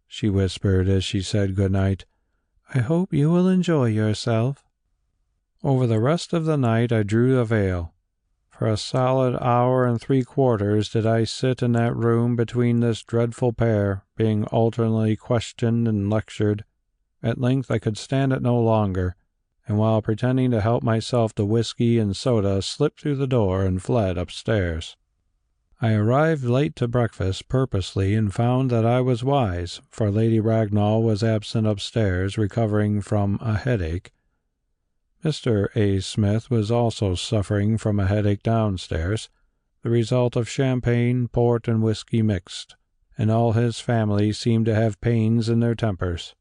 she whispered as she said good night, "I hope you will enjoy yourself." Over the rest of the night I drew the veil. For a solid hour and 3/4 did I sit in that room between this dreadful pair, being alternately questioned and lectured. At length I could stand it no longer, and while pretending to help myself to whiskey and soda, slipped through the door and fled upstairs. I arrived late to breakfast purposely, and found that I was wise, for Lady Ragnall was absent upstairs, recovering from a headache. Mr. A. Smith was also suffering from a headache downstairs, the result of champagne, port, and whiskey mixed, and all his family seemed to have pains in their tempers.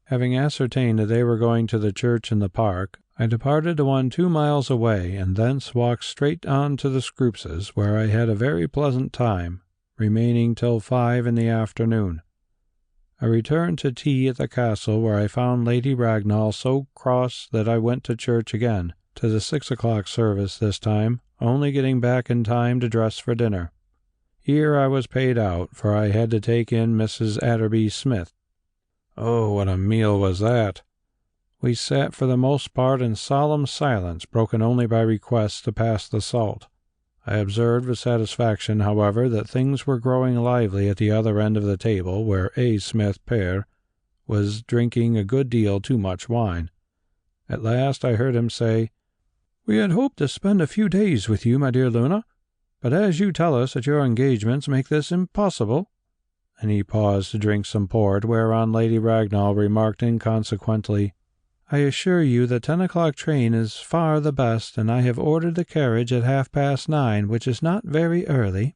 Having ascertained that they were going to the church in the park, I departed to one 2 miles away, and thence walked straight on to the Scroopses, where I had a very pleasant time, remaining till 5 in the afternoon. I returned to tea at the castle, where I found Lady Ragnall so cross that I went to church again, to the 6 o'clock service this time, only getting back in time to dress for dinner. Here I was paid out, for I had to take in Mrs. Atterby Smith. Oh, what a meal was that! We sat for the most part in solemn silence, broken only by requests to pass the salt. I observed with satisfaction, however, that things were growing lively at the other end of the table, where A. Smith père was drinking a good deal too much wine. At last I heard him say, "We had hoped to spend a few days with you, my dear Luna, but as you tell us that your engagements make this impossible," and he paused to drink some port, whereon Lady Ragnall remarked inconsequently, "I assure you the 10 o'clock train is far the best, and I have ordered the carriage at 9:30, which is not very early."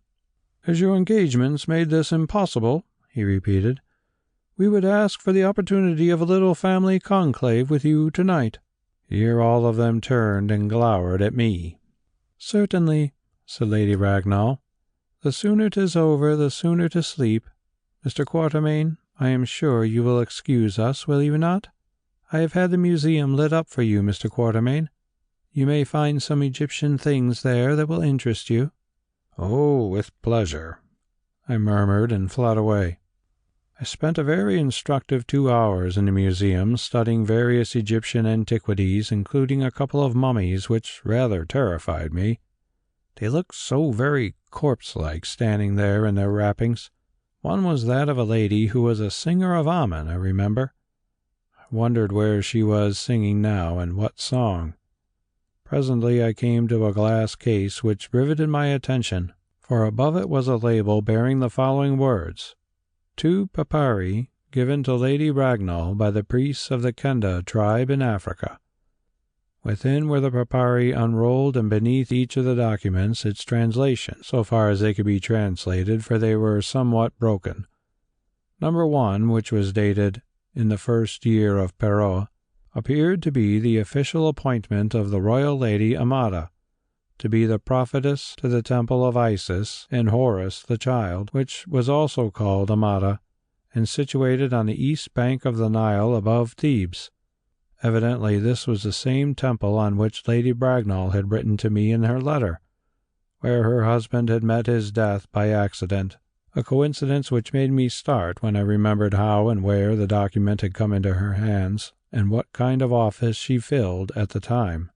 "As your engagements made this impossible," he repeated, "we would ask for the opportunity of a little family conclave with you tonight." Here all of them turned and glowered at me. "Certainly," said Lady Ragnall. "The sooner 'tis over, the sooner to sleep. Mr. Quatermain, I am sure you will excuse us, will you not? I have had the museum lit up for you, Mr. Quatermain. You may find some Egyptian things there that will interest you." "Oh, with pleasure," I murmured and fled away. I spent a very instructive 2 hours in the museum, studying various Egyptian antiquities, including a couple of mummies which rather terrified me. They looked so very corpse-like, standing there in their wrappings. One was that of a lady who was a singer of Amen, I remember. I wondered where she was singing now, and what song. Presently I came to a glass case which riveted my attention, for above it was a label bearing the following words: "Two papyri given to Lady Ragnall by the priests of the Kenda tribe in Africa." Within were the papyri unrolled, and beneath each of the documents its translation, so far as they could be translated, for they were somewhat broken. Number 1, which was dated in the 1st year of Perot, appeared to be the official appointment of the royal Lady Amada, to be the prophetess to the temple of Isis and Horus the child, which was also called Amada, and situated on the east bank of the Nile above Thebes. Evidently this was the same temple on which Lady Ragnall had written to me in her letter, where her husband had met his death by accident, a coincidence which made me start when I remembered how and where the document had come into her hands, and what kind of office she filled at the time.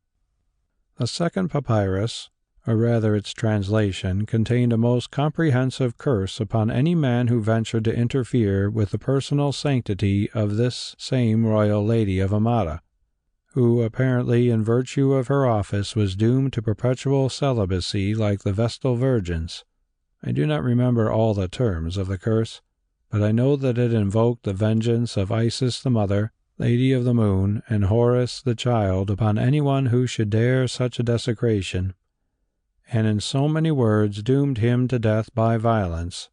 The second papyrus, or rather its translation, contained a most comprehensive curse upon any man who ventured to interfere with the personal sanctity of this same royal Lady of Amada, who, apparently in virtue of her office, was doomed to perpetual celibacy like the Vestal Virgins. I do not remember all the terms of the curse, but I know that it invoked the vengeance of Isis the Mother, Lady of the Moon, and Horus the Child upon anyone who should dare such a desecration, and in so many words doomed him to death by violence,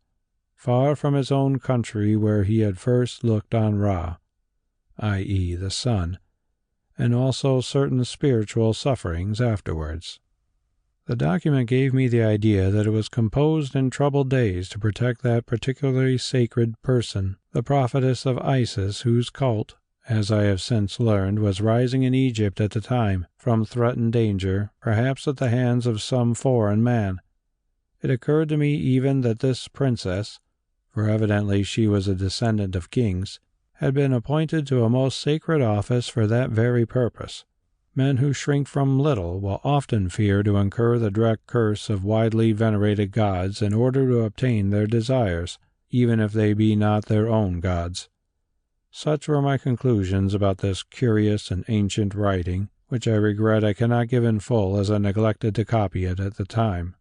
far from his own country where he had first looked on Ra, i.e. the sun, and also certain spiritual sufferings afterwards. The document gave me the idea that it was composed in troubled days to protect that particularly sacred person, the prophetess of Isis, whose cult, as I have since learned, was rising in Egypt at the time, from threatened danger, perhaps at the hands of some foreign man. It occurred to me even that this princess, for evidently she was a descendant of kings, had been appointed to a most sacred office for that very purpose. Men who shrink from little will often fear to incur the direct curse of widely venerated gods in order to obtain their desires, even if they be not their own gods. Such were my conclusions about this curious and ancient writing, which I regret I cannot give in full, as I neglected to copy it at the time.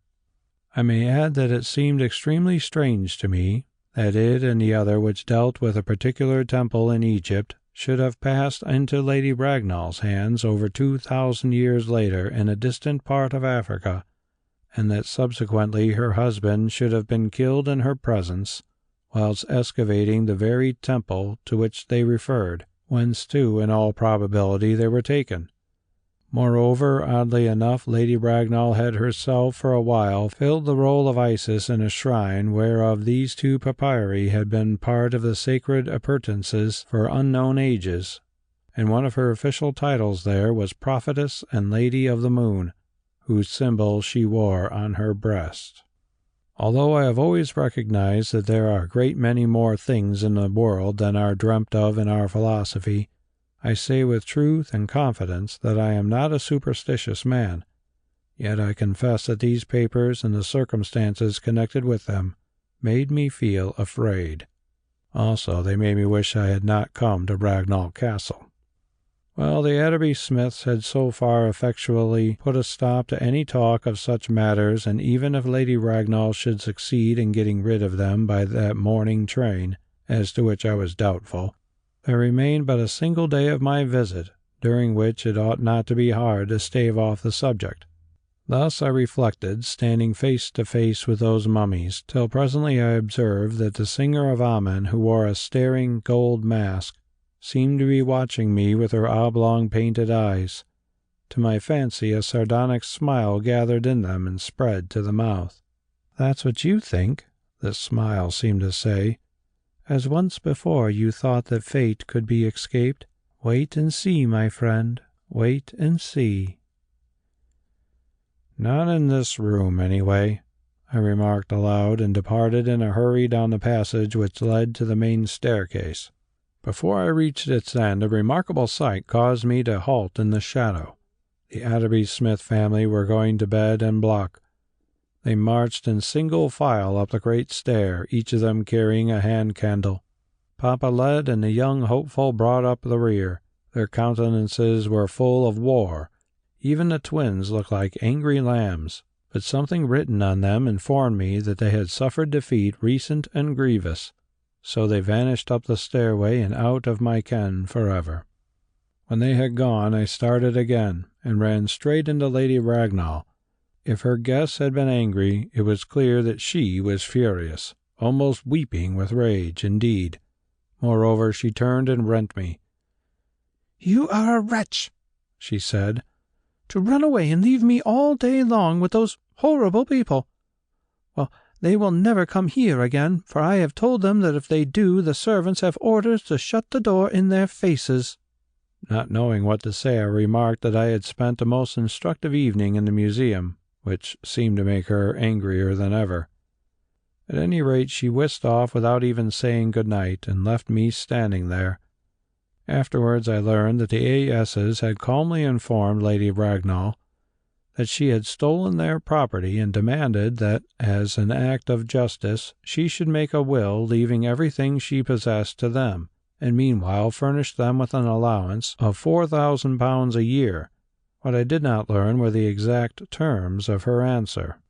I may add that it seemed extremely strange to me that it and the other, which dealt with a particular temple in Egypt, should have passed into Lady Ragnall's hands over 2,000 years later in a distant part of Africa, and that subsequently her husband should have been killed in her presence, whilst excavating the very temple to which they referred, whence too in all probability they were taken. Moreover, oddly enough, Lady Ragnall had herself for a while filled the role of Isis in a shrine whereof these two papyri had been part of the sacred appurtenances for unknown ages, and one of her official titles there was Prophetess and Lady of the Moon, whose symbol she wore on her breast. Although I have always recognized that there are a great many more things in the world than are dreamt of in our philosophy, I say with truth and confidence that I am not a superstitious man, yet I confess that these papers and the circumstances connected with them made me feel afraid. Also, they made me wish I had not come to Ragnall Castle. Well, the Atterbury Smiths had so far effectually put a stop to any talk of such matters, and even if Lady Ragnall should succeed in getting rid of them by that morning train, as to which I was doubtful, there remained but a single day of my visit, during which it ought not to be hard to stave off the subject. Thus I reflected, standing face to face with those mummies, till presently I observed that the singer of Amen, who wore a staring gold mask, seemed to be watching me with her oblong painted eyes. To my fancy a sardonic smile gathered in them and spread to the mouth. "That's what you think," the smile seemed to say. "As once before you thought that fate could be escaped. Wait and see, my friend, wait and see." "Not in this room, anyway," I remarked aloud, and departed in a hurry down the passage which led to the main staircase. Before I reached its end, a remarkable sight caused me to halt in the shadow. The Atterbury Smith family were going to bed en bloc. They marched in single file up the great stair, each of them carrying a hand candle. Papa led, and the young hopeful brought up the rear. Their countenances were full of war. Even the twins looked like angry lambs, but something written on them informed me that they had suffered defeat recent and grievous. So they vanished up the stairway and out of my ken forever. When they had gone, I started again, and ran straight into Lady Ragnall. If her guests had been angry, it was clear that she was furious, almost weeping with rage, indeed. Moreover, she turned and rent me. "You are a wretch," she said, "to run away and leave me all day long with those horrible people. Well, they will never come here again, for I have told them that if they do, the servants have orders to shut the door in their faces." Not knowing what to say, I remarked that I had spent a most instructive evening in the museum, which seemed to make her angrier than ever. At any rate, she whisked off without even saying good night, and left me standing there. Afterwards I learned that the A.S.'s had calmly informed Lady Ragnall that she had stolen their property, and demanded that, as an act of justice, she should make a will leaving everything she possessed to them, and meanwhile furnish them with an allowance of £4,000 a year. What I did not learn were the exact terms of her answer.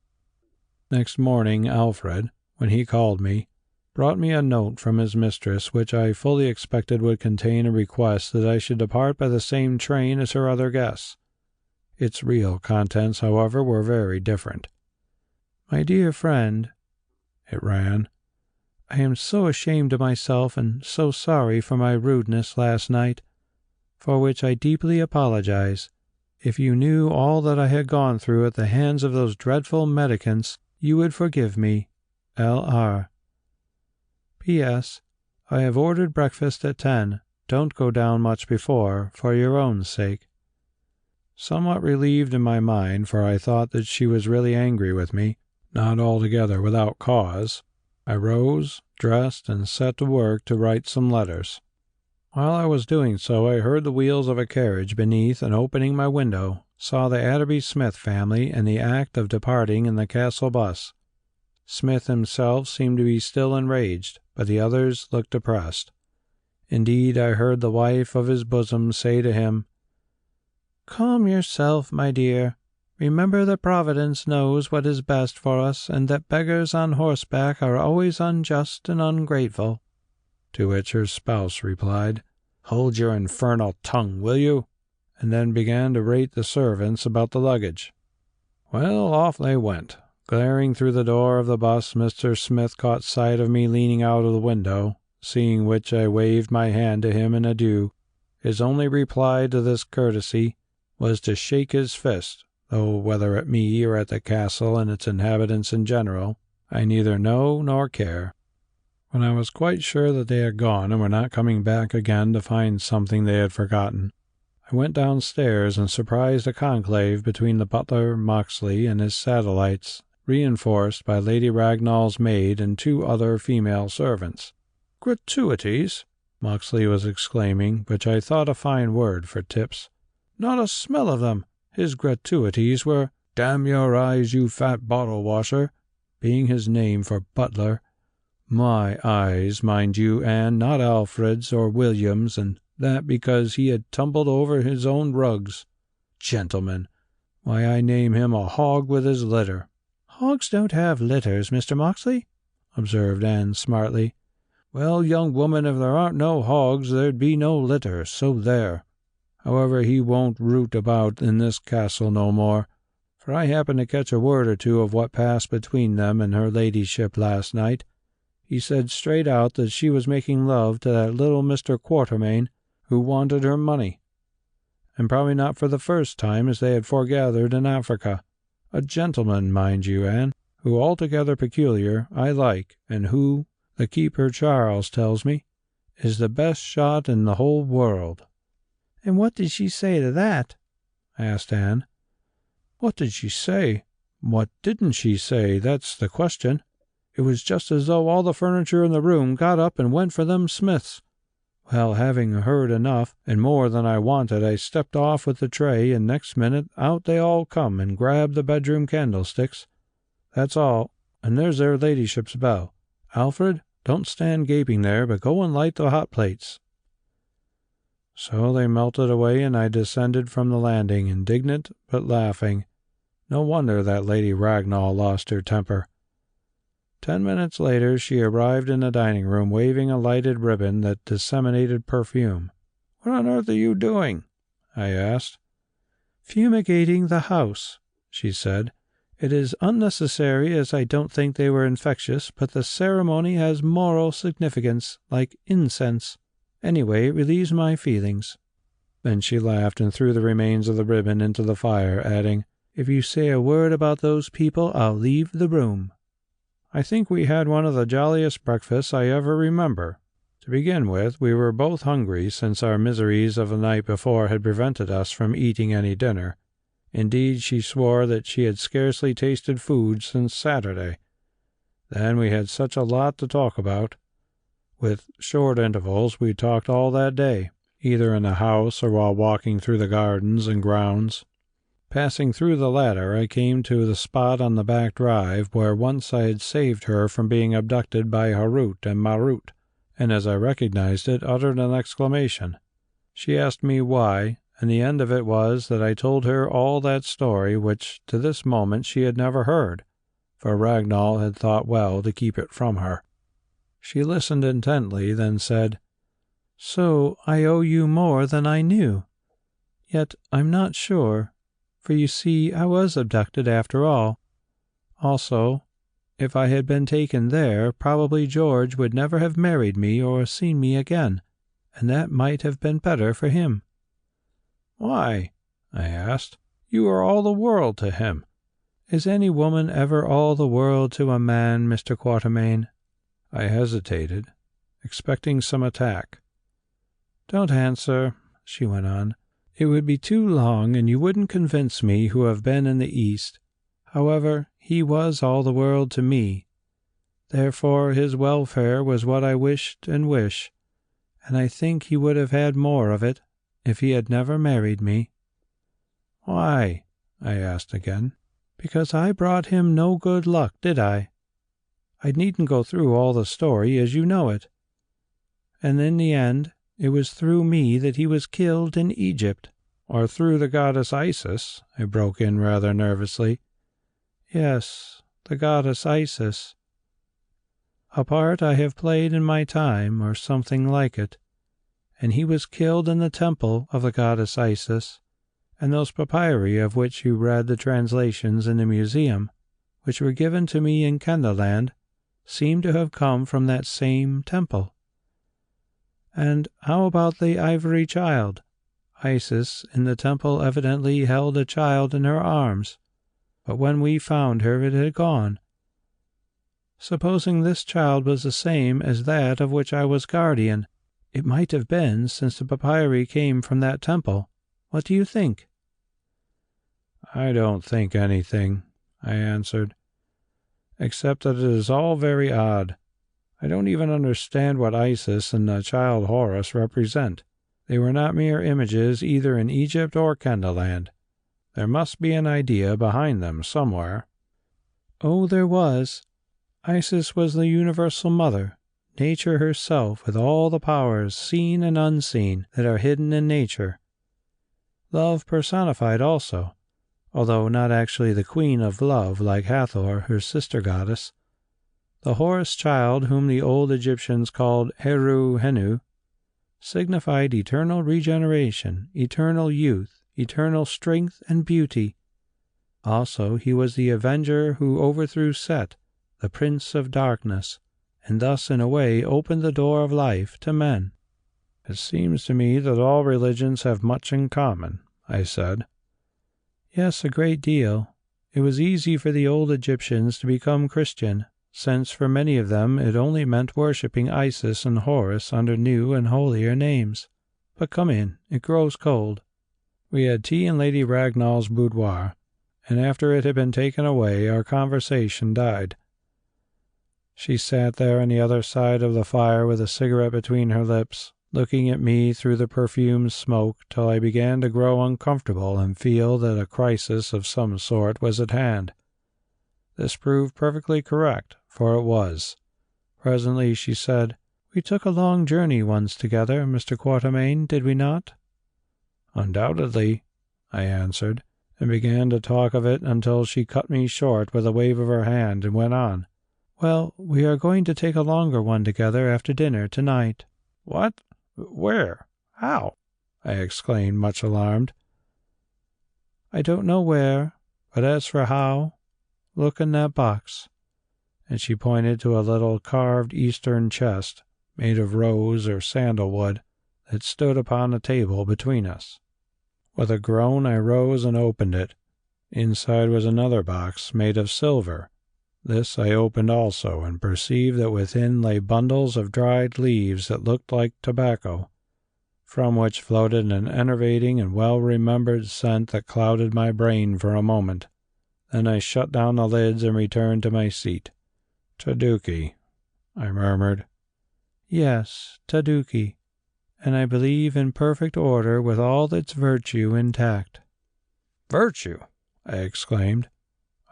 Next morning Alfred, when he called me, brought me a note from his mistress, which I fully expected would contain a request that I should depart by the same train as her other guests. Its real contents, however, were very different. "My dear friend," it ran, "I am so ashamed of myself and so sorry for my rudeness last night, for which I deeply apologize. If you knew all that I had gone through at the hands of those dreadful mendicants, you would forgive me. L.R. P.S. I have ordered breakfast at 10. Don't go down much before, for your own sake." Somewhat relieved in my mind, for I thought that she was really angry with me, not altogether without cause, I rose, dressed, and set to work to write some letters. While I was doing so, I heard the wheels of a carriage beneath, and opening my window, saw the Atterbury Smith family in the act of departing in the castle bus. Smith himself seemed to be still enraged, but the others looked depressed. Indeed, I heard the wife of his bosom say to him, "Calm yourself, my dear. Remember that Providence knows what is best for us, and that beggars on horseback are always unjust and ungrateful." To which her spouse replied, "Hold your infernal tongue, will you?" and then began to rate the servants about the luggage. Well, off they went. Glaring through the door of the bus, Mr. Smith caught sight of me leaning out of the window, seeing which I waved my hand to him in adieu. His only reply to this courtesy, was to shake his fist, though whether at me or at the castle and its inhabitants in general, I neither know nor care. When I was quite sure that they had gone and were not coming back again to find something they had forgotten, I went downstairs and surprised a conclave between the butler Moxley and his satellites, reinforced by Lady Ragnall's maid and 2 other female servants. "Gratuities!" Moxley was exclaiming, which I thought a fine word for tips. "Not a smell of them. His gratuities were, 'Damn your eyes, you fat bottle washer,' being his name for butler. My eyes, mind you, Anne, not Alfred's or William's, and that because he had tumbled over his own rugs. Gentlemen! Why, I name him a hog with his litter." "Hogs don't have litters, Mr. Moxley," observed Anne smartly. "Well, young woman, if there aren't no hogs, there'd be no litter, so there. However, he won't root about in this castle no more, for I happened to catch a word or 2 of what passed between them and her ladyship last night. He said straight out that she was making love to that little Mr. Quatermain, who wanted her money. And probably not for the first time, as they had foregathered in Africa. A gentleman, mind you, Anne, who altogether peculiar, I like, and who, the keeper Charles tells me, is the best shot in the whole world." "And what did she say to that?" asked Anne. "What did she say? What didn't she say? That's the question. It was just as though all the furniture in the room got up and went for them Smiths. Well, having heard enough, and more than I wanted, I stepped off with the tray, and next minute out they all come and grabbed the bedroom candlesticks. That's all, and there's their ladyship's bell. Alfred, don't stand gaping there, but go and light the hot plates." So they melted away, and I descended from the landing, indignant but laughing. No wonder that Lady Ragnall lost her temper. 10 minutes later she arrived in the dining room, waving a lighted ribbon that disseminated perfume. "What on earth are you doing?" I asked. "Fumigating the house," she said. "It is unnecessary, as I don't think they were infectious, but the ceremony has moral significance, like incense. Anyway, it relieves my feelings." Then she laughed and threw the remains of the ribbon into the fire, adding, "If you say a word about those people, I'll leave the room." I think we had one of the jolliest breakfasts I ever remember. To begin with, we were both hungry, since our miseries of the night before had prevented us from eating any dinner. Indeed, she swore that she had scarcely tasted food since Saturday. Then we had such a lot to talk about. With short intervals, we talked all that day, either in the house or while walking through the gardens and grounds. Passing through the latter, I came to the spot on the back drive where once I had saved her from being abducted by Harut and Marut, and as I recognized it, uttered an exclamation. She asked me why, and the end of it was that I told her all that story which to this moment she had never heard, for Ragnall had thought well to keep it from her. She listened intently, then said, "So I owe you more than I knew. Yet I'm not sure. For you see, I was abducted after all. Also, if I had been taken there, probably George would never have married me or seen me again, and that might have been better for him." "Why?" I asked. "You are all the world to him." "Is any woman ever all the world to a man, Mr. Quatermain?" I hesitated, expecting some attack. "Don't answer," she went on. "It would be too long, and you wouldn't convince me who have been in the East. However, he was all the world to me. Therefore his welfare was what I wished and wish, and I think he would have had more of it if he had never married me." "Why?" I asked again. "Because I brought him no good luck, did I? I needn't go through all the story as you know it. And in the end, it was through me that he was killed in Egypt." "Or through the goddess Isis," I broke in rather nervously. "Yes, the goddess Isis. A part I have played in my time, or something like it. And he was killed in the temple of the goddess Isis, and those papyri of which you read the translations in the museum, which were given to me in Kendalland, seem to have come from that same temple. And how about the ivory child? Isis in the temple evidently held a child in her arms, but when we found her it had gone. Supposing this child was the same as that of which I was guardian, it might have been, since the papyri came from that temple. What do you think?" "I don't think anything," I answered, "except that it is all very odd. I don't even understand what Isis and the child Horus represent. They were not mere images either in Egypt or Kendahland. There must be an idea behind them somewhere." "Oh, there was. Isis was the universal mother, nature herself, with all the powers, seen and unseen, that are hidden in nature. Love personified also, although not actually the queen of love like Hathor, her sister goddess. The Horus child, whom the old Egyptians called Heru Henu, signified eternal regeneration, eternal youth, eternal strength and beauty. Also, he was the avenger who overthrew Set, the prince of darkness, and thus in a way opened the door of life to men." "It seems to me that all religions have much in common," I said. "Yes, a great deal. It was easy for the old Egyptians to become Christian, since for many of them it only meant worshipping Isis and Horus under new and holier names. But come in, it grows cold." We had tea in Lady Ragnall's boudoir, and after it had been taken away our conversation died. She sat there on the other side of the fire with a cigarette between her lips, looking at me through the perfumed smoke till I began to grow uncomfortable and feel that a crisis of some sort was at hand. This proved perfectly correct, for it was. Presently she said, "We took a long journey once together, Mr. Quatermain, did we not?" "Undoubtedly," I answered, and began to talk of it until she cut me short with a wave of her hand and went on. "Well, we are going to take a longer one together after dinner tonight." "What? Where? How?" I exclaimed, much alarmed. "I don't know where, but as for how, look in that box," and she pointed to a little carved Eastern chest made of rose or sandalwood that stood upon a table between us. With a groan I rose and opened it. Inside was another box made of silver. This I opened also, and perceived that within lay bundles of dried leaves that looked like tobacco, from which floated an enervating and well-remembered scent that clouded my brain for a moment. Then I shut down the lids and returned to my seat. "Taduki," I murmured. "Yes, Taduki, and I believe in perfect order with all its virtue intact." "Virtue!" I exclaimed.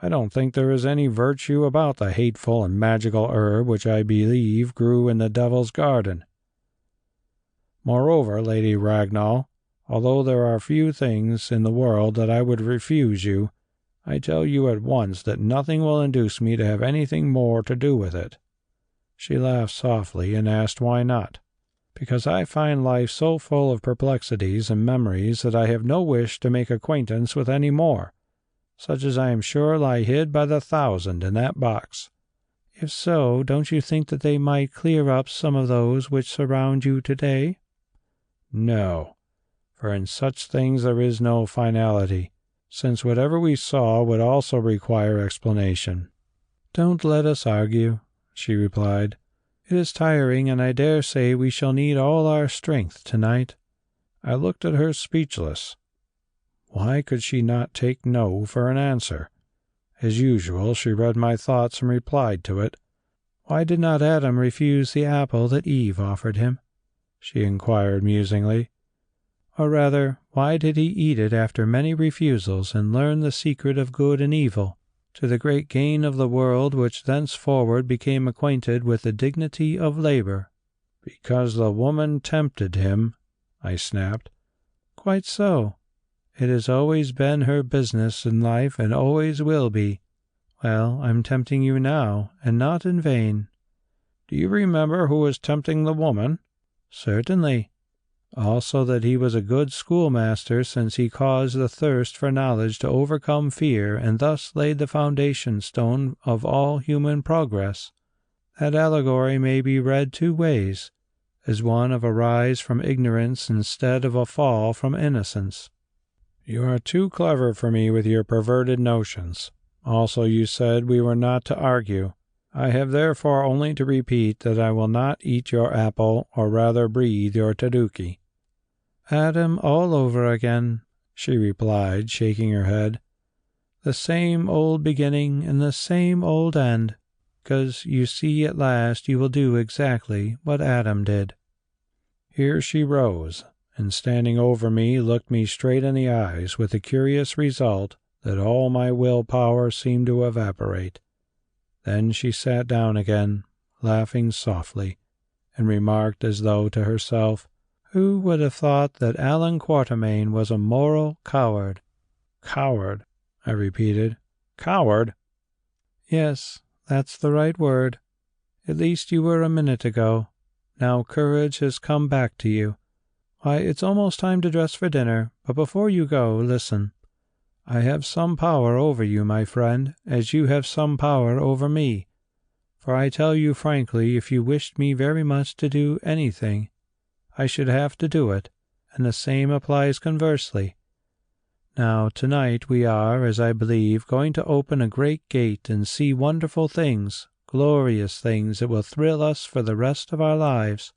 "I don't think there is any virtue about the hateful and magical herb which I believe grew in the devil's garden. Moreover, Lady Ragnall, although there are few things in the world that I would refuse you, I tell you at once that nothing will induce me to have anything more to do with it." She laughed softly and asked why not. "Because I find life so full of perplexities and memories that I have no wish to make acquaintance with any more, such as I am sure lie hid by the thousand in that box." "If so, don't you think that they might clear up some of those which surround you today?" "No, for in such things there is no finality, since whatever we saw would also require explanation." "Don't let us argue," she replied. "It is tiring, and I dare say we shall need all our strength tonight." I looked at her speechless. Why could she not take no for an answer? As usual, she read my thoughts and replied to it. "Why did not Adam refuse the apple that Eve offered him?" she inquired musingly. "Or rather, why did he eat it after many refusals and learn the secret of good and evil, to the great gain of the world which thenceforward became acquainted with the dignity of labor?" "Because the woman tempted him," I snapped. "Quite so. It has always been her business in life and always will be. Well, I'm tempting you now, and not in vain." "Do you remember who was tempting the woman?" "Certainly. Also that he was a good schoolmaster, since he caused the thirst for knowledge to overcome fear and thus laid the foundation stone of all human progress. That allegory may be read two ways. as one of a rise from ignorance instead of a fall from innocence. You are too clever for me with your perverted notions. Also, you said we were not to argue. I have therefore only to repeat that I will not eat your apple, or rather breathe your taduki." "Adam all over again," she replied, shaking her head. "The same old beginning and the same old end, 'cause you see at last you will do exactly what Adam did." Here she rose, and standing over me looked me straight in the eyes, with the curious result that all my will power seemed to evaporate. Then she sat down again, laughing softly, and remarked as though to herself, "Who would have thought that Allan Quatermain was a moral coward?" "Coward," I repeated. "Coward?" "Yes, that's the right word. At least you were a minute ago. Now courage has come back to you. Why, it's almost time to dress for dinner, but before you go, listen. I have some power over you, my friend, as you have some power over me. For I tell you frankly, if you wished me very much to do anything, I should have to do it, and the same applies conversely. Now, tonight we are, as I believe, going to open a great gate and see wonderful things, glorious things that will thrill us for the rest of our lives,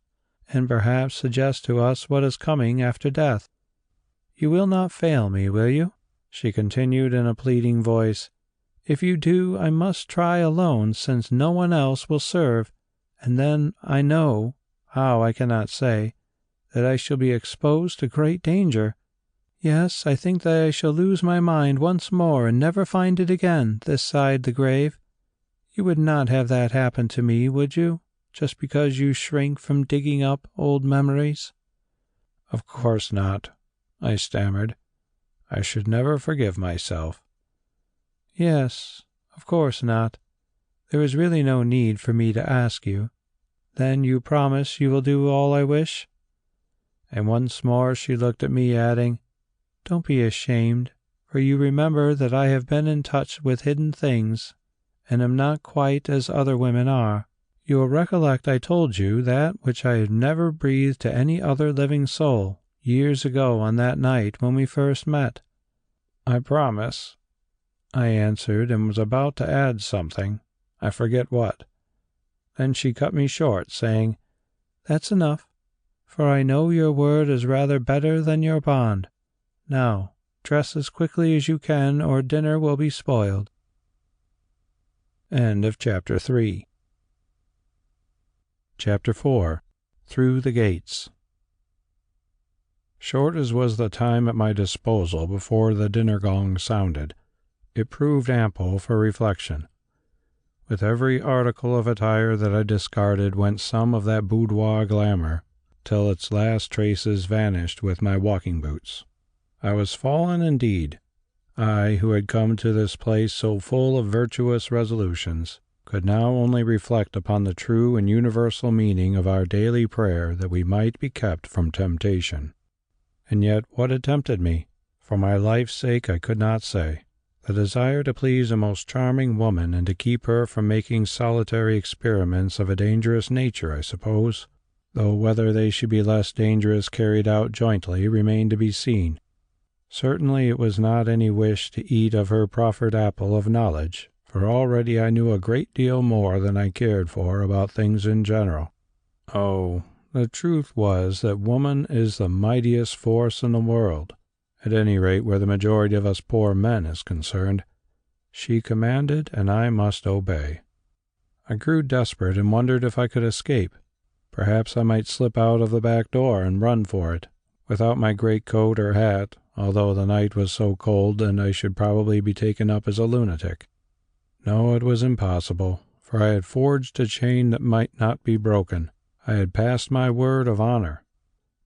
and perhaps suggest to us what is coming after death. You will not fail me, will you?" she continued in a pleading voice. "If you do, I must try alone, since no one else will serve, and then I know, how I cannot say, that I shall be exposed to great danger. Yes, I think that I shall lose my mind once more and never find it again this side the grave. You would not have that happen to me, would you, just because you shrink from digging up old memories?" "Of course not," I stammered. "I should never forgive myself." "Yes, of course not. There is really no need for me to ask you. Then you promise you will do all I wish?" And once more she looked at me, adding, "Don't be ashamed, for you remember that I have been in touch with hidden things, and am not quite as other women are. You will recollect I told you that which I have never breathed to any other living soul, years ago on that night when we first met." "I promise," I answered, and was about to add something, I forget what. Then she cut me short, saying, "That's enough, for I know your word is rather better than your bond. Now, dress as quickly as you can, or dinner will be spoiled." End of Chapter 3. Chapter 4. Through the Gates. Short as was the time at my disposal before the dinner gong sounded, it proved ample for reflection. With every article of attire that I discarded went some of that boudoir glamour, till its last traces vanished with my walking boots. I was fallen indeed. I, who had come to this place so full of virtuous resolutions, could now only reflect upon the true and universal meaning of our daily prayer that we might be kept from temptation. And yet what had tempted me? For my life's sake I could not say. The desire to please a most charming woman and to keep her from making solitary experiments of a dangerous nature, I suppose, though whether they should be less dangerous carried out jointly remained to be seen. Certainly it was not any wish to eat of her proffered apple of knowledge, for already I knew a great deal more than I cared for about things in general. Oh, the truth was that woman is the mightiest force in the world, at any rate where the majority of us poor men is concerned. She commanded, and I must obey. I grew desperate and wondered if I could escape. Perhaps I might slip out of the back door and run for it, without my greatcoat or hat, although the night was so cold and I should probably be taken up as a lunatic. No, it was impossible, for I had forged a chain that might not be broken. I had passed my word of honor.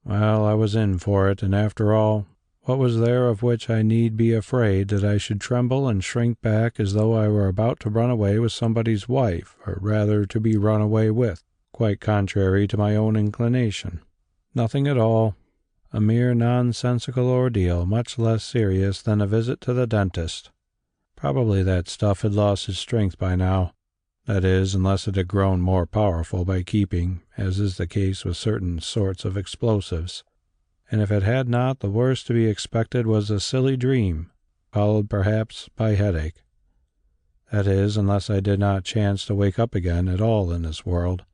Well, I was in for it, and after all, what was there of which I need be afraid that I should tremble and shrink back as though I were about to run away with somebody's wife, or rather to be run away with, quite contrary to my own inclination? Nothing at all. A mere nonsensical ordeal, much less serious than a visit to the dentist. Probably that stuff had lost its strength by now. that is, unless it had grown more powerful by keeping, as is the case with certain sorts of explosives. And if it had not, the worst to be expected was a silly dream, followed perhaps by headache. That is, unless I did not chance to wake up again at all in this world,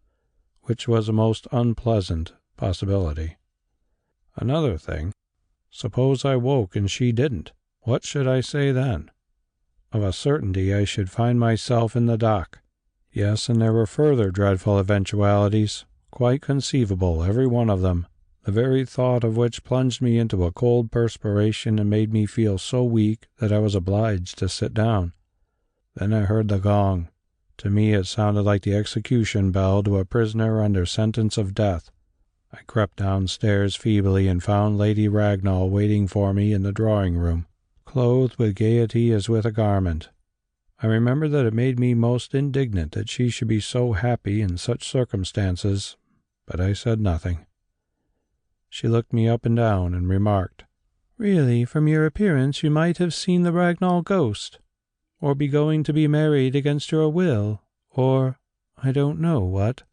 which was a most unpleasant possibility. Another thing, suppose I woke and she didn't, what should I say then? Of a certainty I should find myself in the dock. Yes, and there were further dreadful eventualities, quite conceivable, every one of them, the very thought of which plunged me into a cold perspiration and made me feel so weak that I was obliged to sit down. Then I heard the gong. To me it sounded like the execution bell to a prisoner under sentence of death. I crept downstairs feebly and found Lady Ragnall waiting for me in the drawing-room, clothed with gaiety as with a garment. I remember that it made me most indignant that she should be so happy in such circumstances, but I said nothing. She looked me up and down and remarked, "Really, from your appearance you might have seen the Ragnall ghost, or be going to be married against your will, or I don't know what.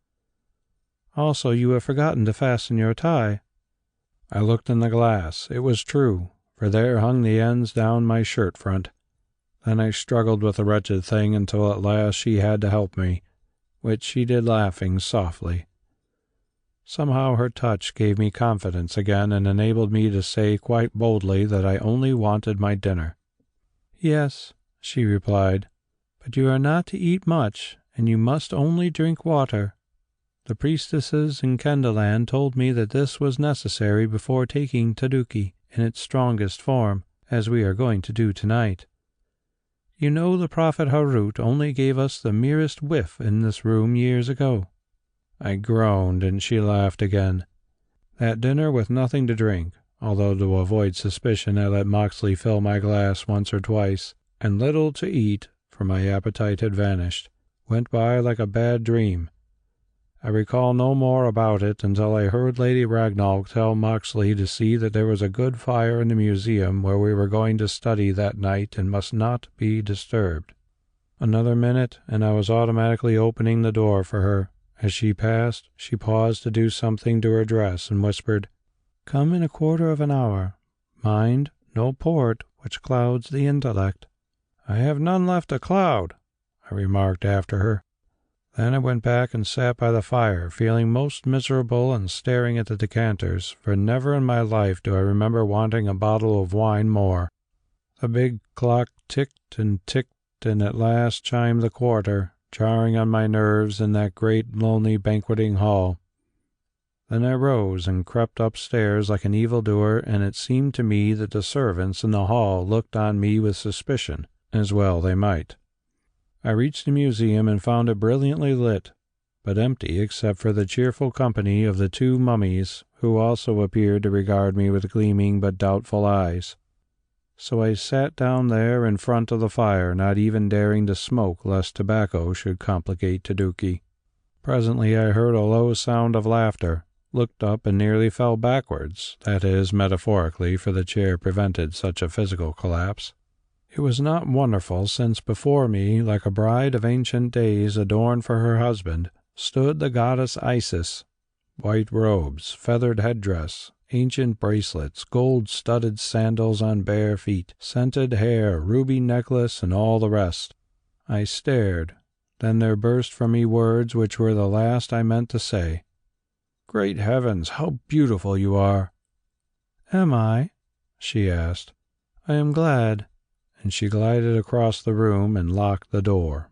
Also, you have forgotten to fasten your tie." I looked in the glass. It was true, for there hung the ends down my shirt front. Then I struggled with the wretched thing until at last she had to help me, which she did laughing softly. Somehow her touch gave me confidence again and enabled me to say quite boldly that I only wanted my dinner. "Yes," she replied, "but you are not to eat much, and you must only drink water. The priestesses in Kendalan told me that this was necessary before taking Taduki in its strongest form, as we are going to do tonight. You know the prophet Harut only gave us the merest whiff in this room years ago." I groaned, and she laughed again. That dinner with nothing to drink, although to avoid suspicion I let Moxley fill my glass once or twice, and little to eat, for my appetite had vanished, went by like a bad dream. I recall no more about it until I heard Lady Ragnall tell Moxley to see that there was a good fire in the museum where we were going to study that night and must not be disturbed. Another minute, and I was automatically opening the door for her. As she passed, she paused to do something to her dress and whispered, "Come in a quarter of an hour. Mind, no port, which clouds the intellect." "I have none left to cloud," I remarked after her. Then I went back and sat by the fire, feeling most miserable and staring at the decanters, for never in my life do I remember wanting a bottle of wine more. The big clock ticked and at last chimed the quarter, jarring on my nerves in that great lonely banqueting hall. Then I rose and crept upstairs like an evildoer, and it seemed to me that the servants in the hall looked on me with suspicion, as well they might. I reached the museum and found it brilliantly lit, but empty except for the cheerful company of the two mummies, who also appeared to regard me with gleaming but doubtful eyes. So I sat down there in front of the fire, not even daring to smoke lest tobacco should complicate Taduki. Presently I heard a low sound of laughter, looked up and nearly fell backwards, that is, metaphorically, for the chair prevented such a physical collapse. It was not wonderful, since before me, like a bride of ancient days adorned for her husband, stood the goddess Isis. White robes, feathered headdress, ancient bracelets, gold-studded sandals on bare feet, scented hair, ruby necklace, and all the rest. I stared. Then there burst from me words which were the last I meant to say. "Great heavens, how beautiful you are!" "Am I?" she asked. "I am glad." And she glided across the room and locked the door.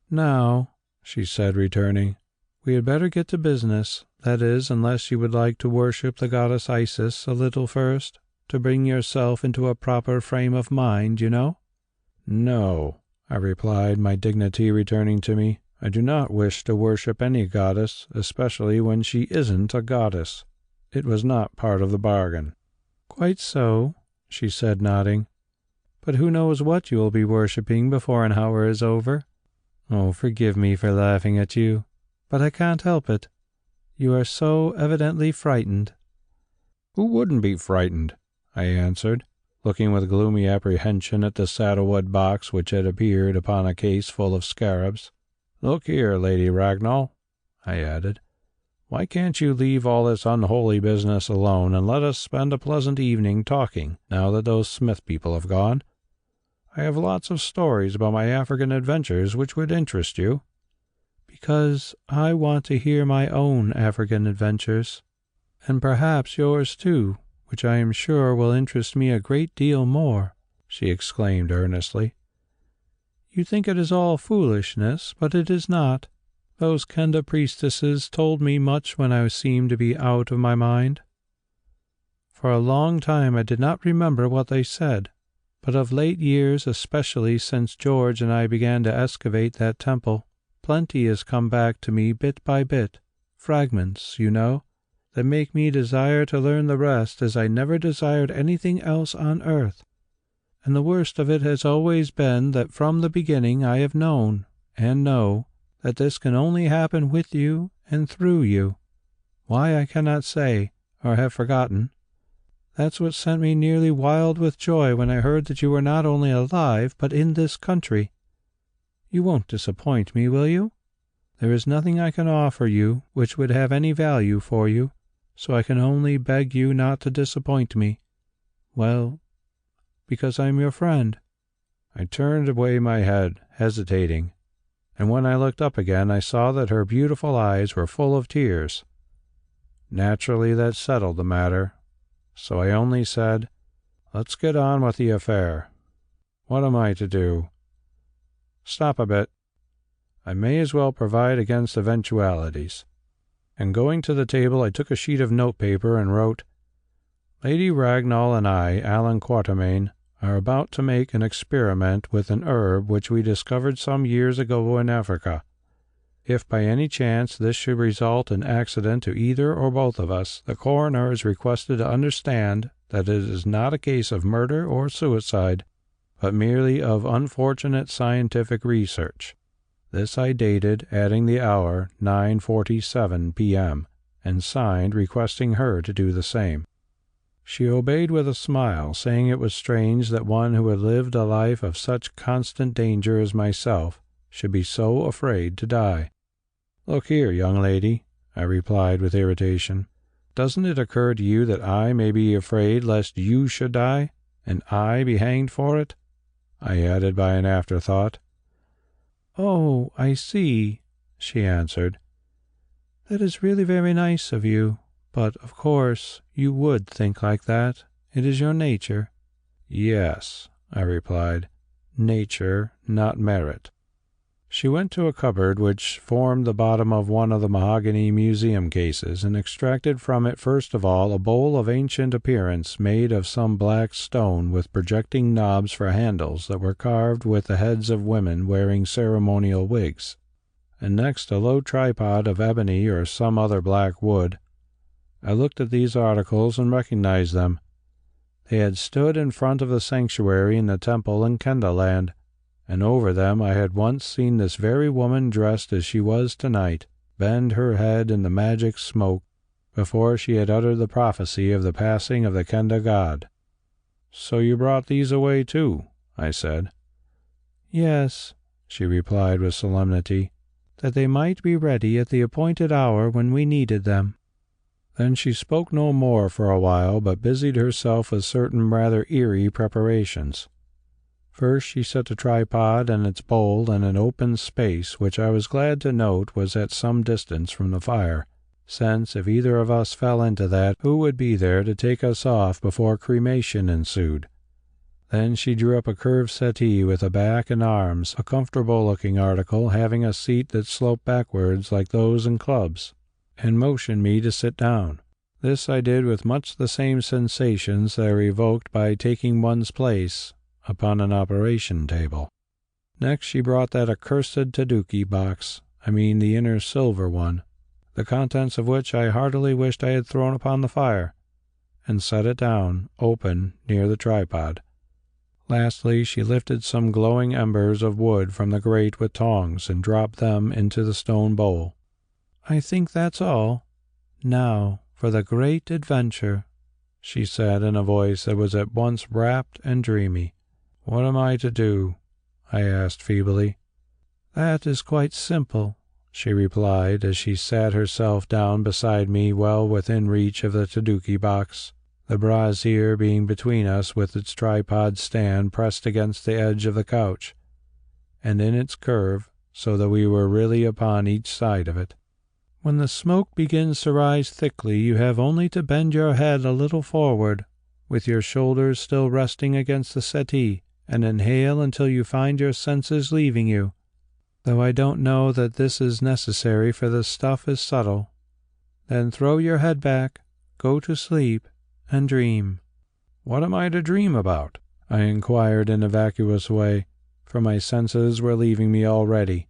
"Now," she said, returning, "we had better get to business. That is, unless you would like to worship the goddess Isis a little first, to bring yourself into a proper frame of mind, you know." "No," I replied, my dignity returning to me. "I do not wish to worship any goddess, especially when she isn't a goddess. It was not part of the bargain." "Quite so," she said, nodding. "But who knows what you will be worshipping before an hour is over? Oh, forgive me for laughing at you, but I can't help it. You are so evidently frightened." "Who wouldn't be frightened?" I answered, looking with gloomy apprehension at the saddlewood box which had appeared upon a case full of scarabs. "Look here, Lady Ragnall," I added, "why can't you leave all this unholy business alone and let us spend a pleasant evening talking, now that those Smith people have gone? I have lots of stories about my African adventures which would interest you." "Because I want to hear my own African adventures, and perhaps yours too, which I am sure will interest me a great deal more," she exclaimed earnestly. "You think it is all foolishness, but it is not. Those Kenda priestesses told me much when I seemed to be out of my mind. For a long time I did not remember what they said, but of late years, especially since George and I began to excavate that temple, plenty has come back to me bit by bit, fragments, you know, that make me desire to learn the rest as I never desired anything else on earth. And the worst of it has always been that from the beginning I have known, and know, that this can only happen with you and through you. Why, I cannot say, or have forgotten. That's what sent me nearly wild with joy when I heard that you were not only alive, but in this country. You won't disappoint me, will you? There is nothing I can offer you which would have any value for you, so I can only beg you not to disappoint me. Well, because I'm your friend." I turned away my head, hesitating, and when I looked up again I saw that her beautiful eyes were full of tears. Naturally that settled the matter, so I only said, "Let's get on with the affair. What am I to do? Stop a bit. I may as well provide against eventualities." And going to the table I took a sheet of notepaper and wrote, "Lady Ragnall and I, Allan Quatermain, are about to make an experiment with an herb which we discovered some years ago in Africa. If by any chance this should result in accident to either or both of us, the coroner is requested to understand that it is not a case of murder or suicide, but merely of unfortunate scientific research." This I dated, adding the hour 9:47 p.m., and signed requesting her to do the same. She obeyed with a smile, saying it was strange that one who had lived a life of such constant danger as myself should be so afraid to die. "Look here, young lady," I replied with irritation, "doesn't it occur to you that I may be afraid lest you should die, and I be hanged for it?" I added by an afterthought. "Oh, I see," she answered. "That is really very nice of you. But, of course, you would think like that. It is your nature." "Yes," I replied, "nature, not merit." She went to a cupboard which formed the bottom of one of the mahogany museum cases, and extracted from it first of all a bowl of ancient appearance made of some black stone with projecting knobs for handles that were carved with the heads of women wearing ceremonial wigs, and next a low tripod of ebony or some other black wood. I looked at these articles and recognized them. They had stood in front of the sanctuary in the temple in Kendaland, and over them I had once seen this very woman dressed as she was tonight, bend her head in the magic smoke before she had uttered the prophecy of the passing of the Kenda god. "So you brought these away too?" I said. "Yes," she replied with solemnity, "that they might be ready at the appointed hour when we needed them." Then she spoke no more for a while, but busied herself with certain rather eerie preparations. First she set the tripod and its bowl in an open space which I was glad to note was at some distance from the fire, since if either of us fell into that, who would be there to take us off before cremation ensued? Then she drew up a curved settee with a back and arms, a comfortable-looking article having a seat that sloped backwards like those in clubs, and motioned me to sit down. This I did with much the same sensations that are evoked by taking one's place upon an operation table. Next she brought that accursed Taduki box, the inner silver one, the contents of which I heartily wished I had thrown upon the fire, and set it down, open, near the tripod. Lastly, she lifted some glowing embers of wood from the grate with tongs and dropped them into the stone bowl. "I think that's all. Now for the great adventure," she said in a voice that was at once rapt and dreamy. "What am I to do?" I asked feebly. "That is quite simple," she replied as she sat herself down beside me well within reach of the taduki box, the brazier being between us with its tripod stand pressed against the edge of the couch, and in its curve, so that we were really upon each side of it. "When the smoke begins to rise thickly, you have only to bend your head a little forward, with your shoulders still resting against the settee, and inhale until you find your senses leaving you, though I don't know that this is necessary, for the stuff is subtle. Then throw your head back, go to sleep, and dream." "What am I to dream about?" I inquired in a vacuous way, for my senses were leaving me already.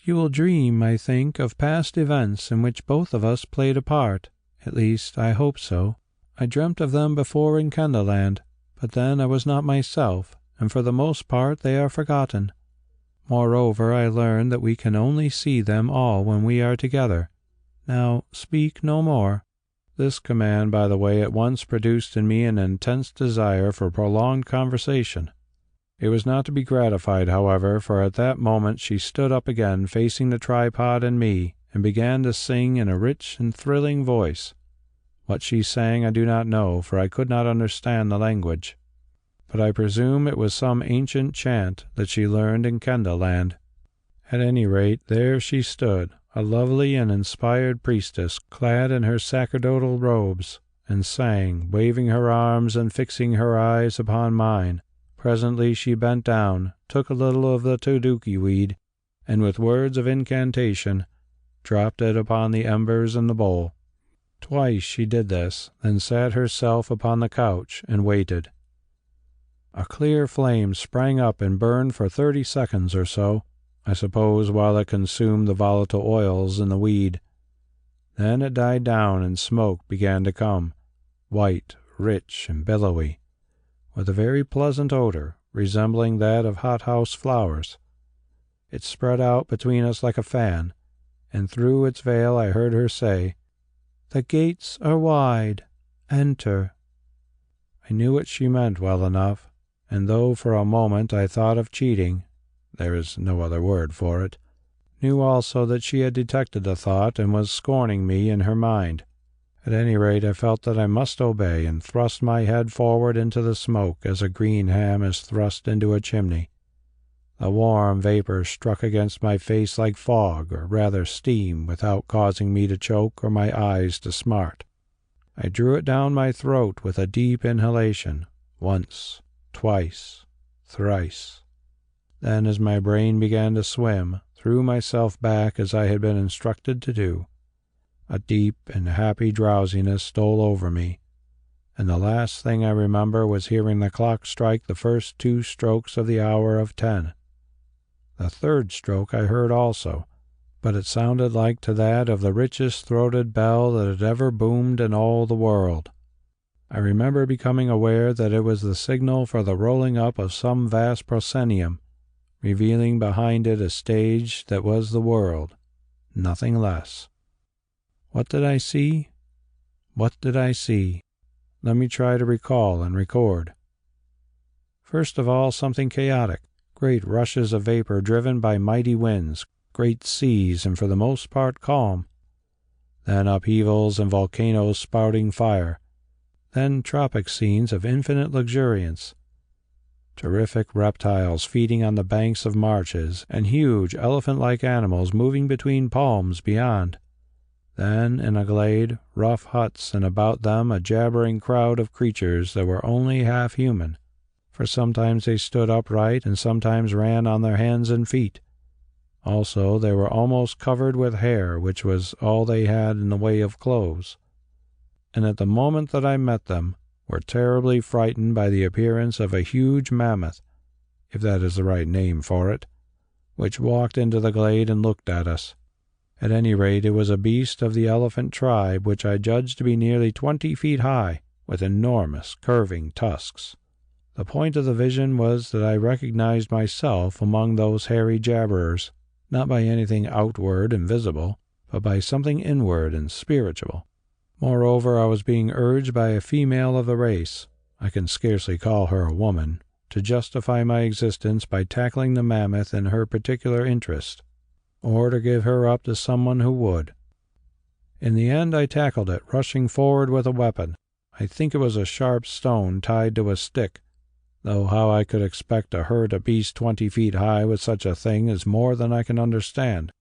"You will dream, I think, of past events in which both of us played a part. At least, I hope so. I dreamt of them before in Kendalland, but then I was not myself, and for the most part they are forgotten. Moreover, I learned that we can only see them all when we are together. Now, speak no more." This command, by the way, at once produced in me an intense desire for prolonged conversation. It was not to be gratified, however, for at that moment she stood up again, facing the tripod and me, and began to sing in a rich and thrilling voice. What she sang I do not know, for I could not understand the language, but I presume it was some ancient chant that she learned in Kendalland. At any rate, there she stood, a lovely and inspired priestess, clad in her sacerdotal robes, and sang, waving her arms and fixing her eyes upon mine. Presently she bent down, took a little of the taduki weed, and with words of incantation, dropped it upon the embers in the bowl. Twice she did this, then sat herself upon the couch and waited. A clear flame sprang up and burned for 30 seconds or so, I suppose, while it consumed the volatile oils in the weed. Then it died down and smoke began to come, white, rich, and billowy, with a very pleasant odor, resembling that of hothouse flowers. It spread out between us like a fan, and through its veil I heard her say, "The gates are wide. Enter." I knew what she meant well enough, and though for a moment I thought of cheating, there is no other word for it, knew also that she had detected the thought and was scorning me in her mind. At any rate, I felt that I must obey, and thrust my head forward into the smoke as a green ham is thrust into a chimney. The warm vapor struck against my face like fog, or rather steam, without causing me to choke or my eyes to smart. I drew it down my throat with a deep inhalation, once, twice, thrice. Then, as my brain began to swim, threw myself back as I had been instructed to do. A deep and happy drowsiness stole over me, and the last thing I remember was hearing the clock strike the first 2 strokes of the hour of 10. The 3rd stroke I heard also, but it sounded like to that of the richest throated bell that had ever boomed in all the world. I remember becoming aware that it was the signal for the rolling up of some vast proscenium, revealing behind it a stage that was the world, nothing less. What did I see? What did I see? Let me try to recall and record. First of all, something chaotic, great rushes of vapor driven by mighty winds, great seas, and for the most part calm. Then upheavals and volcanoes spouting fire. Then tropic scenes of infinite luxuriance. Terrific reptiles feeding on the banks of marshes, and huge elephant-like animals moving between palms beyond. Then, in a glade, rough huts, and about them a jabbering crowd of creatures that were only half human, for sometimes they stood upright and sometimes ran on their hands and feet. Also, they were almost covered with hair, which was all they had in the way of clothes. And at the moment that I met them, were terribly frightened by the appearance of a huge mammoth, if that is the right name for it, which walked into the glade and looked at us. At any rate, it was a beast of the elephant tribe, which I judged to be nearly 20 feet high, with enormous curving tusks. The point of the vision was that I recognized myself among those hairy jabberers, not by anything outward and visible, but by something inward and spiritual. Moreover, I was being urged by a female of the race, I can scarcely call her a woman, to justify my existence by tackling the mammoth in her particular interest, or to give her up to someone who would. In the end I tackled it, rushing forward with a weapon. I think it was a sharp stone tied to a stick, though how I could expect to hurt a beast 20 feet high with such a thing is more than I can understand,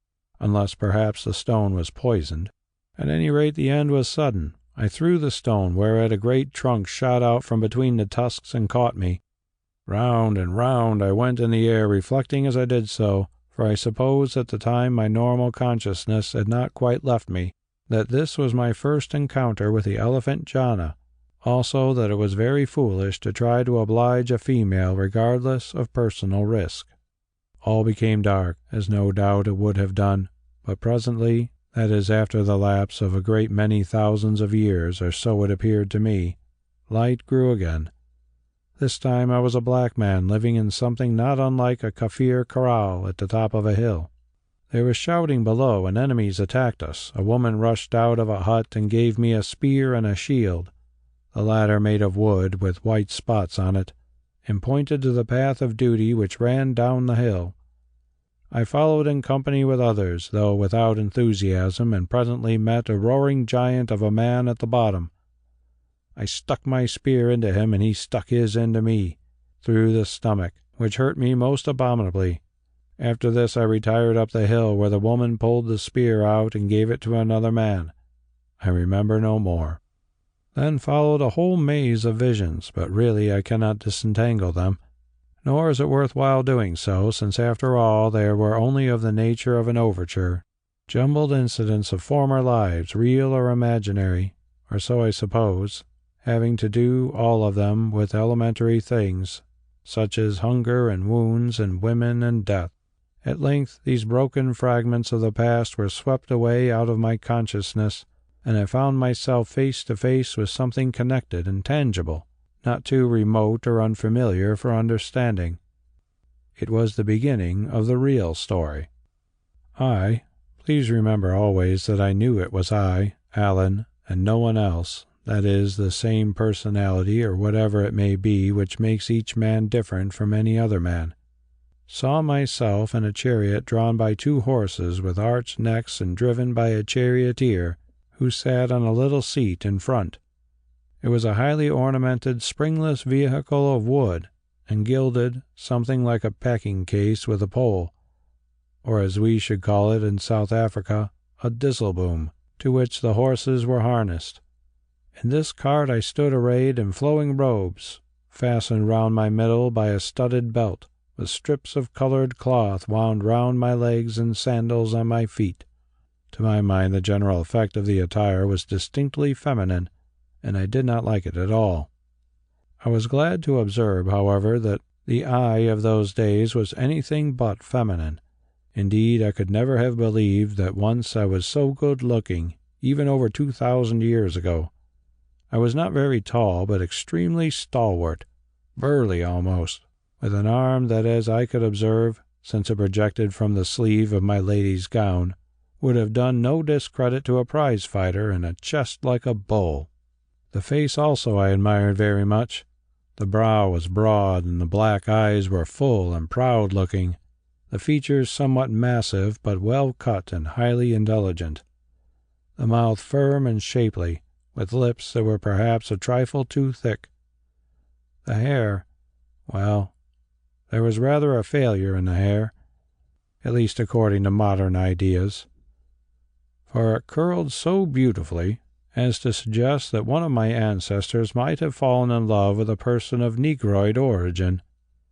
unless perhaps the stone was poisoned. At any rate, the end was sudden. I threw the stone, whereat a great trunk shot out from between the tusks and caught me. Round and round I went in the air, reflecting as I did so, for I suppose at the time my normal consciousness had not quite left me, that this was my first encounter with the elephant Jana, also that it was very foolish to try to oblige a female regardless of personal risk. All became dark, as no doubt it would have done, but presently, that is after the lapse of a great many thousands of years, or so it appeared to me, light grew again. This time I was a black man living in something not unlike a Kafir kraal at the top of a hill. There was shouting below, and enemies attacked us. A woman rushed out of a hut and gave me a spear and a shield, the latter made of wood with white spots on it, and pointed to the path of duty which ran down the hill. I followed in company with others, though without enthusiasm, and presently met a roaring giant of a man at the bottom. I stuck my spear into him, and he stuck his into me, through the stomach, which hurt me most abominably. After this I retired up the hill, where the woman pulled the spear out and gave it to another man. I remember no more. Then followed a whole maze of visions, but really I cannot disentangle them, nor is it worth while doing so, since after all they were only of the nature of an overture, jumbled incidents of former lives, real or imaginary, or so I suppose, having to do, all of them, with elementary things, such as hunger and wounds and women and death. At length these broken fragments of the past were swept away out of my consciousness, and I found myself face to face with something connected and tangible, not too remote or unfamiliar for understanding. It was the beginning of the real story. Please remember always that I knew it was I, Allan, and no one else, that is, the same personality or whatever it may be which makes each man different from any other man. Saw myself in a chariot drawn by 2 horses with arched necks and driven by a charioteer who sat on a little seat in front. It was a highly ornamented, springless vehicle of wood, and gilded, something like a packing case with a pole, or as we should call it in South Africa, a disselboom, to which the horses were harnessed. In this cart I stood arrayed in flowing robes, fastened round my middle by a studded belt, with strips of colored cloth wound round my legs and sandals on my feet. To my mind the general effect of the attire was distinctly feminine, and I did not like it at all. I was glad to observe, however, that the I of those days was anything but feminine. Indeed, I could never have believed that once I was so good-looking, even over 2,000 years ago. I was not very tall, but extremely stalwart, burly almost, with an arm that, as I could observe, since it projected from the sleeve of my lady's gown, would have done no discredit to a prize-fighter, and a chest like a bull. The face also I admired very much. The brow was broad, and the black eyes were full and proud-looking, the features somewhat massive, but well cut and highly intelligent, the mouth firm and shapely, with lips that were perhaps a trifle too thick. The hair, well, there was rather a failure in the hair, at least according to modern ideas, for it curled so beautifully as to suggest that one of my ancestors might have fallen in love with a person of Negroid origin.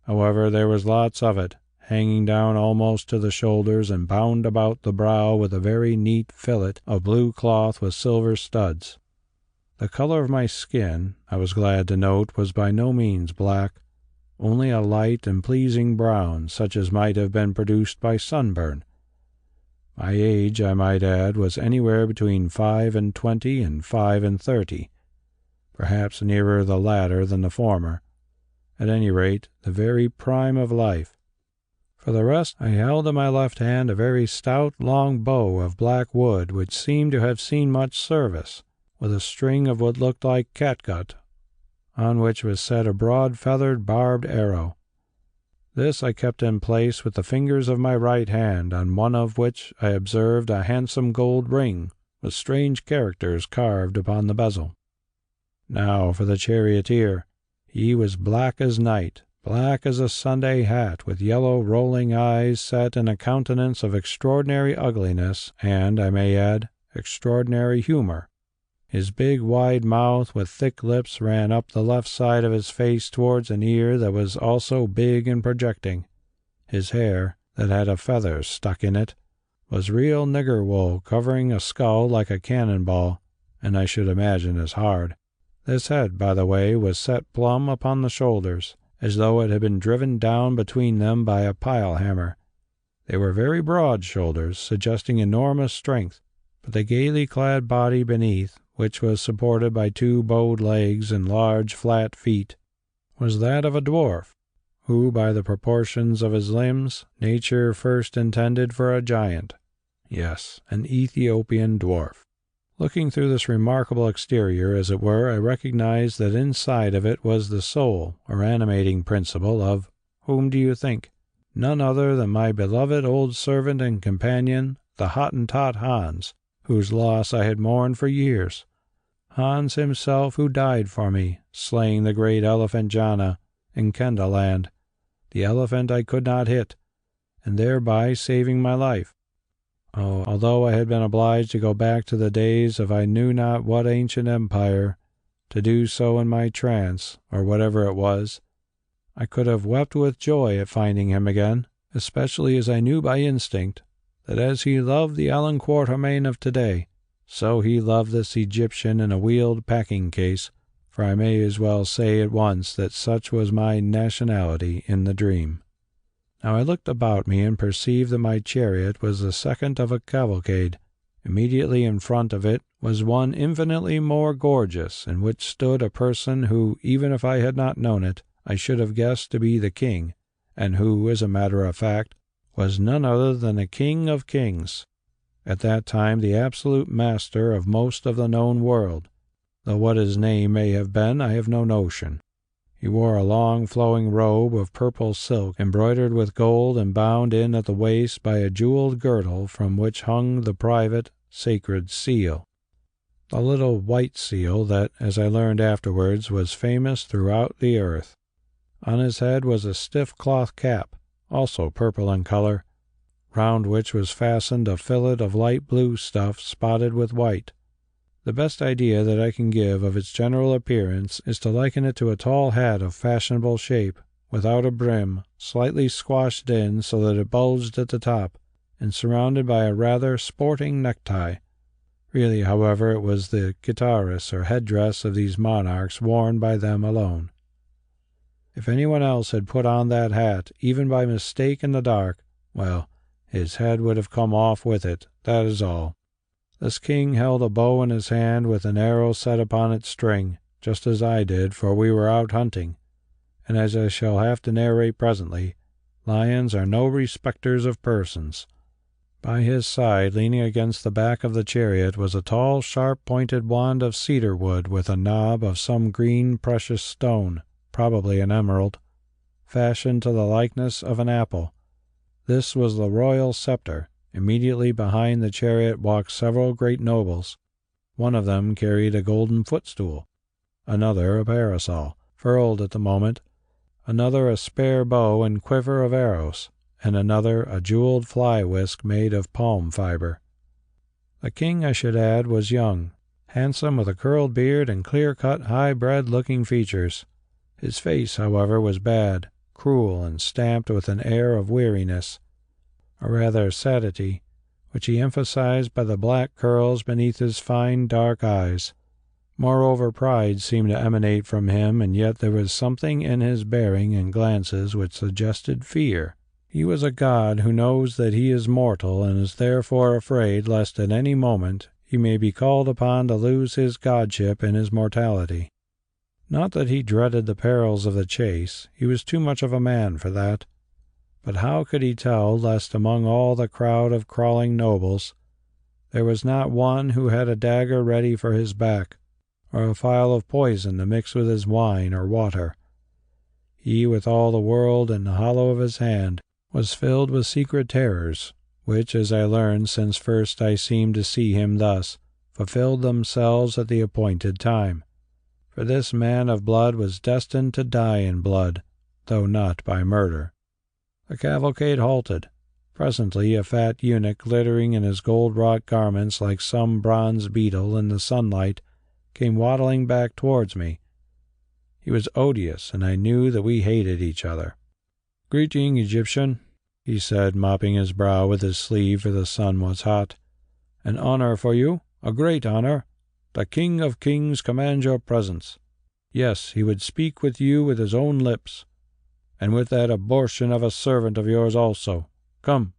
However, there was lots of it, hanging down almost to the shoulders and bound about the brow with a very neat fillet of blue cloth with silver studs. The color of my skin, I was glad to note, was by no means black, only a light and pleasing brown, such as might have been produced by sunburn. My age, I might add, was anywhere between 25 and 35, perhaps nearer the latter than the former, at any rate, the very prime of life. For the rest, I held in my left hand a very stout, long bow of black wood, which seemed to have seen much service, with a string of what looked like catgut on which was set a broad feathered barbed arrow. This I kept in place with the fingers of my right hand, on one of which I observed a handsome gold ring, with strange characters carved upon the bezel. Now for the charioteer. He was black as night, black as a Sunday hat, with yellow rolling eyes set in a countenance of extraordinary ugliness, and, I may add, extraordinary humor. His big wide mouth with thick lips ran up the left side of his face towards an ear that was also big and projecting. His hair, that had a feather stuck in it, was real nigger wool, covering a skull like a cannon ball, and I should imagine as hard. This head, by the way, was set plumb upon the shoulders, as though it had been driven down between them by a pile-hammer. They were very broad shoulders, suggesting enormous strength, but the gaily clad body beneath, which was supported by two bowed legs and large flat feet, was that of a dwarf, who, by the proportions of his limbs, nature first intended for a giant. Yes, an Ethiopian dwarf. Looking through this remarkable exterior, as it were, I recognized that inside of it was the soul, or animating principle, of whom do you think? None other than my beloved old servant and companion, the Hottentot Hans, whose loss I had mourned for years. Hans himself, who died for me, slaying the great elephant Jana in Kendaland, the elephant I could not hit, and thereby saving my life. Oh, although I had been obliged to go back to the days of I knew not what ancient empire, to do so in my trance, or whatever it was, I could have wept with joy at finding him again, especially as I knew by instinct that as he loved the Allan Quatermain of today, so he loved this Egyptian in a wheeled packing case, for I may as well say at once that such was my nationality in the dream. Now I looked about me and perceived that my chariot was the second of a cavalcade. Immediately in front of it was one infinitely more gorgeous, in which stood a person who, even if I had not known it, I should have guessed to be the king, and who, as a matter of fact, was none other than the King of Kings, at that time the absolute master of most of the known world, though what his name may have been I have no notion. He wore a long flowing robe of purple silk, embroidered with gold and bound in at the waist by a jeweled girdle from which hung the private, sacred seal, the little white seal that, as I learned afterwards, was famous throughout the earth. On his head was a stiff cloth cap, also purple in color, round which was fastened a fillet of light blue stuff spotted with white. The best idea that I can give of its general appearance is to liken it to a tall hat of fashionable shape, without a brim, slightly squashed in so that it bulged at the top, and surrounded by a rather sporting necktie. Really, however, it was the guitarras or headdress of these monarchs worn by them alone. If anyone else had put on that hat, even by mistake in the dark, well, his head would have come off with it, that is all. This king held a bow in his hand with an arrow set upon its string, just as I did, for we were out hunting, and as I shall have to narrate presently, lions are no respecters of persons. By his side, leaning against the back of the chariot, was a tall, sharp-pointed wand of cedar wood with a knob of some green precious stone, probably an emerald, fashioned to the likeness of an apple. This was the royal scepter. Immediately behind the chariot walked several great nobles. One of them carried a golden footstool, another a parasol, furled at the moment, another a spare bow and quiver of arrows, and another a jeweled fly-whisk made of palm fiber. The king, I should add, was young, handsome, with a curled beard and clear-cut, high-bred-looking features. His face, however, was bad, cruel, and stamped with an air of weariness, or rather satiety, which he emphasized by the black curls beneath his fine dark eyes. Moreover, pride seemed to emanate from him, and yet there was something in his bearing and glances which suggested fear. He was a god who knows that he is mortal, and is therefore afraid lest at any moment he may be called upon to lose his godship and his mortality. Not that he dreaded the perils of the chase, he was too much of a man for that. But how could he tell lest among all the crowd of crawling nobles there was not one who had a dagger ready for his back, or a phial of poison to mix with his wine or water. He, with all the world in the hollow of his hand, was filled with secret terrors, which, as I learned since first I seemed to see him thus, fulfilled themselves at the appointed time. For this man of blood was destined to die in blood, though not by murder. The cavalcade halted. Presently a fat eunuch, glittering in his gold-wrought garments like some bronze beetle in the sunlight, came waddling back towards me. He was odious, and I knew that we hated each other. "Greeting, Egyptian," he said, mopping his brow with his sleeve, for the sun was hot. "An honor for you, a great honor. The King of Kings commands your presence. Yes, he would speak with you with his own lips, and with that abortion of a servant of yours also. Come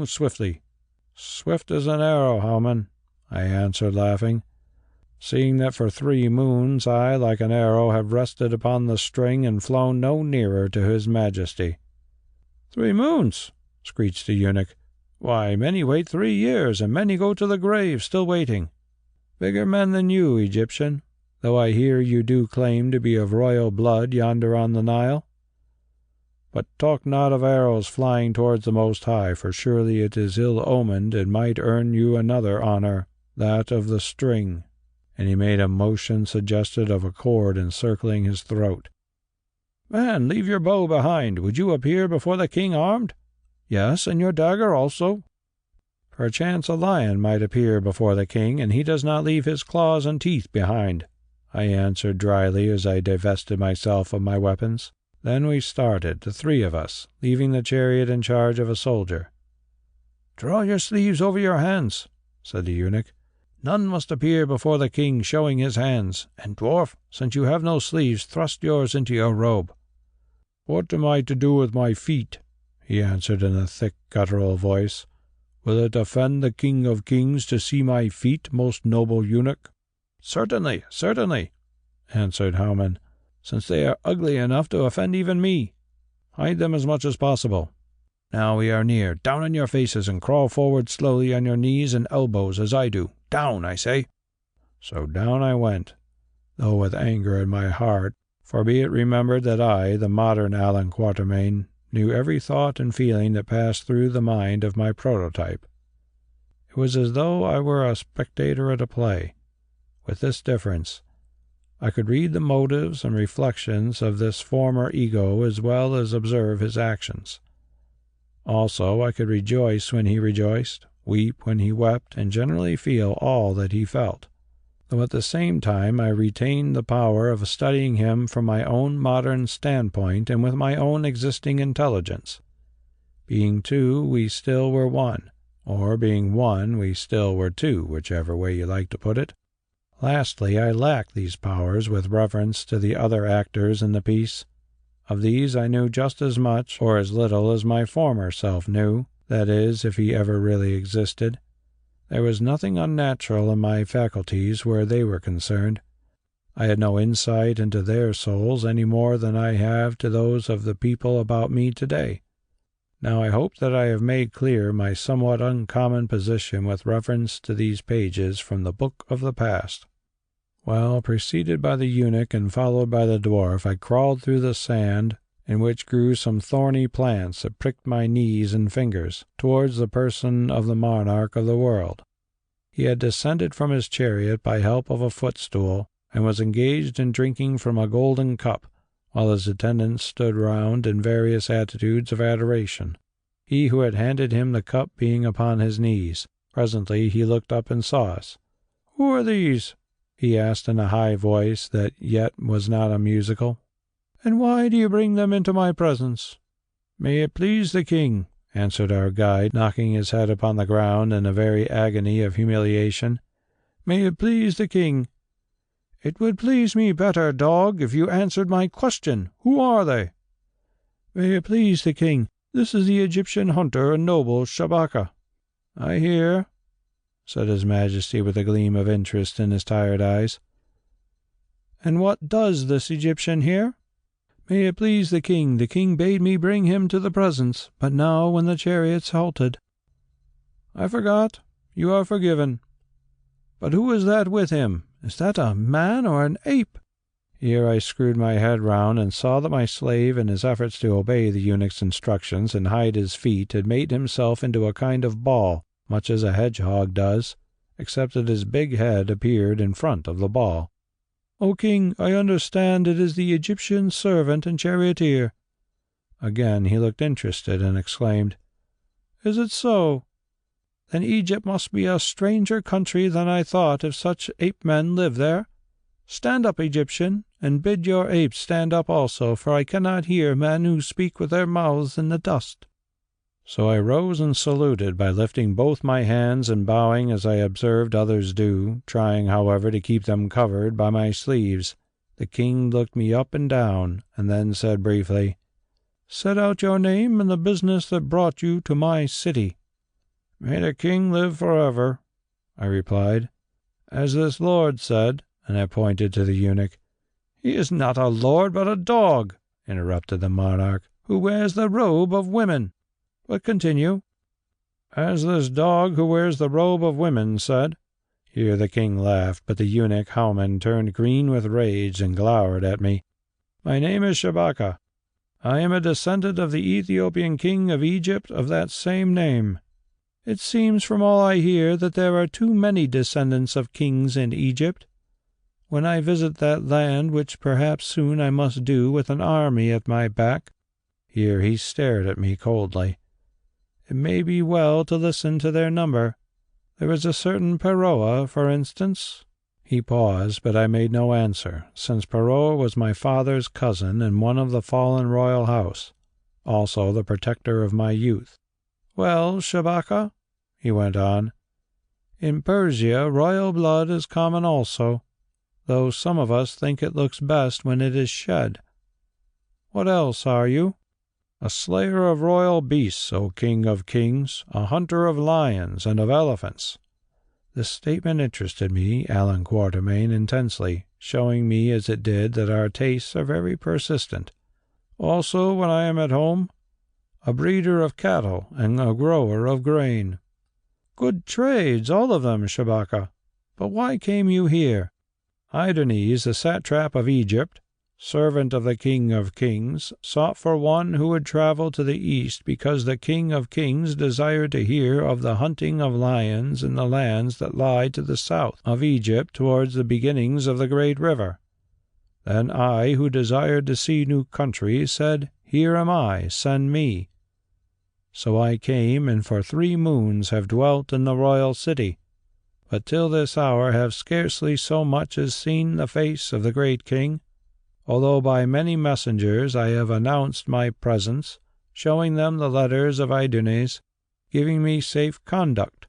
swiftly." "Swift as an arrow, Haman," I answered, laughing, "seeing that for 3 moons I, like an arrow, have rested upon the string and flown no nearer to his majesty." "3 moons!" screeched the eunuch. "Why, many wait 3 years, and many go to the grave still waiting. Bigger men than you, Egyptian, though I hear you do claim to be of royal blood yonder on the Nile. But talk not of arrows flying towards the Most High, for surely it is ill-omened and might earn you another honor, that of the string." And he made a motion suggestive of a cord encircling his throat. "Man, leave your bow behind. Would you appear before the king armed?" "Yes, and your dagger also." "Perchance a lion might appear before the king, and he does not leave his claws and teeth behind," I answered dryly as I divested myself of my weapons. Then we started, the 3 of us, leaving the chariot in charge of a soldier. "Draw your sleeves over your hands," said the eunuch. "None must appear before the king showing his hands, and, dwarf, since you have no sleeves, thrust yours into your robe." "What am I to do with my feet?" he answered in a thick, guttural voice. "Will it offend the King of Kings to see my feet, most noble eunuch?" "Certainly, certainly," answered Haman, "since they are ugly enough to offend even me. Hide them as much as possible. Now we are near. Down on your faces and crawl forward slowly on your knees and elbows as I do. Down, I say." So down I went, though with anger in my heart, for be it remembered that I, the modern Allan Quatermain, knew every thought and feeling that passed through the mind of my prototype. It was as though I were a spectator at a play, with this difference: I could read the motives and reflections of this former ego as well as observe his actions. Also, I could rejoice when he rejoiced, weep when he wept, and generally feel all that he felt, though at the same time I retained the power of studying him from my own modern standpoint and with my own existing intelligence. Being 2, we still were 1, or being 1, we still were 2, whichever way you like to put it. Lastly, I lacked these powers with reference to the other actors in the piece. Of these I knew just as much or as little as my former self knew, that is, if he ever really existed. There was nothing unnatural in my faculties where they were concerned. I had no insight into their souls any more than I have to those of the people about me today. Now I hope that I have made clear my somewhat uncommon position with reference to these pages from the Book of the Past. Well, preceded by the eunuch and followed by the dwarf, I crawled through the sand, in which grew some thorny plants that pricked my knees and fingers, towards the person of the monarch of the world. He had descended from his chariot by help of a footstool, and was engaged in drinking from a golden cup, while his attendants stood round in various attitudes of adoration, he who had handed him the cup being upon his knees. Presently he looked up and saw us. "Who are these?" he asked in a high voice that yet was not unmusical. "And why do you bring them into my presence?" "May it please the king," answered our guide, knocking his head upon the ground in a very agony of humiliation. "May it please the king." "It would please me better, dog, if you answered my question. Who are they?" "May it please the king, this is the Egyptian hunter and noble Shabaka." "I hear," said his majesty with a gleam of interest in his tired eyes. "And what does this Egyptian here?" "May it please the king bade me bring him to the presence, but now when the chariots halted—" "I forgot. You are forgiven. But who is that with him, Is that a man or an ape?" Here I screwed my head round and saw that my slave, in his efforts to obey the eunuch's instructions and hide his feet, had made himself into a kind of ball, much as a hedgehog does, except that his big head appeared in front of the ball. "O king, I understand it is the Egyptian servant and charioteer." Again he looked interested and exclaimed, "Is it so? Then Egypt must be a stranger country than I thought if such ape-men live there. Stand up, Egyptian, and bid your apes stand up also, for I cannot hear men who speak with their mouths in the dust." So I rose and saluted by lifting both my hands and bowing as I observed others do, trying, however, to keep them covered by my sleeves. The king looked me up and down, and then said briefly, "Set out your name and the business that brought you to my city." "May the king live forever," I replied. "As this lord said," and I pointed to the eunuch. "He is not a lord, but a dog," interrupted the monarch, "who wears the robe of women. But continue." "As this dog who wears the robe of women said." Here the king laughed, but the eunuch Hauman turned green with rage and glowered at me. "My name is Shabaka. I am a descendant of the Ethiopian king of Egypt of that same name. It seems from all I hear that there are too many descendants of kings in Egypt. When I visit that land, which perhaps soon I must do with an army at my back," here he stared at me coldly, "it may be well to listen to their number. There is a certain Peroa, for instance." He paused, but I made no answer, since Peroa was my father's cousin and one of the fallen royal house, also the protector of my youth. "Well, Shabaka," he went on, "in Persia royal blood is common also, though some of us think it looks best when it is shed. What else are you?" "A slayer of royal beasts, O king of kings, a hunter of lions and of elephants." This statement interested me, Allan Quatermain, intensely, showing me as it did that our tastes are very persistent. "Also, when I am at home, a breeder of cattle and a grower of grain." "Good trades, all of them, Shabaka. But why came you here?" "Idernes, the satrap of Egypt, servant of the King of Kings, sought for one who would travel to the east because the King of Kings desired to hear of the hunting of lions in the lands that lie to the south of Egypt towards the beginnings of the great river. Then I, who desired to see new countries, said, 'Here am I, send me.' So I came, and for 3 moons have dwelt in the royal city, but till this hour have scarcely so much as seen the face of the great king, although by many messengers I have announced my presence, showing them the letters of Idernes, giving me safe conduct.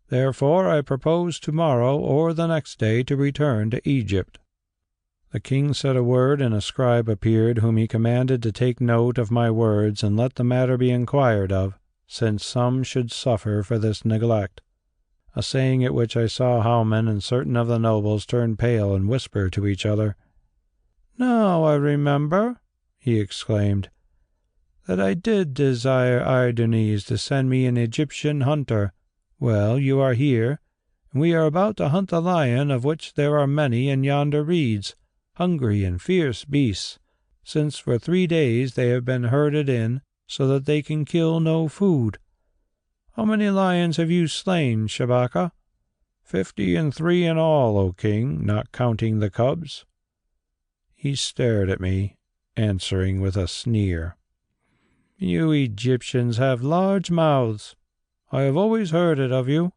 Therefore I propose tomorrow or the next day to return to Egypt." The king said a word, and a scribe appeared, whom he commanded to take note of my words and let the matter be inquired of, since some should suffer for this neglect, a saying at which I saw Hauman and certain of the nobles turn pale and whisper to each other. "Now I remember," he exclaimed, "that I did desire Idernes to send me an Egyptian hunter. Well, you are here, and we are about to hunt the lion, of which there are many in yonder reeds, hungry and fierce beasts, since for 3 days they have been herded in, so that they can kill no food. How many lions have you slain, Shabaka?" 53 in all, O king, not counting the cubs." He stared at me, answering with a sneer, "You Egyptians have large mouths. I have always heard it of you.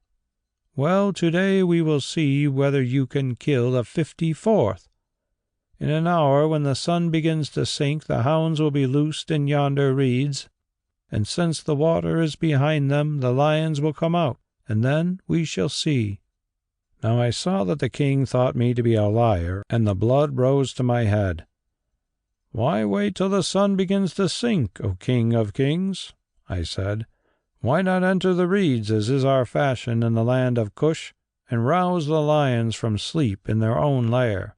Well, today we will see whether you can kill the 54th. In an hour, when the sun begins to sink, the hounds will be loosed in yonder reeds, and since the water is behind them, the lions will come out, and then we shall see." Now I saw that the king thought me to be a liar, and the blood rose to my head. "Why wait till the sun begins to sink, O king of kings?" I said. "Why not enter the reeds, as is our fashion in the land of Cush, and rouse the lions from sleep in their own lair?"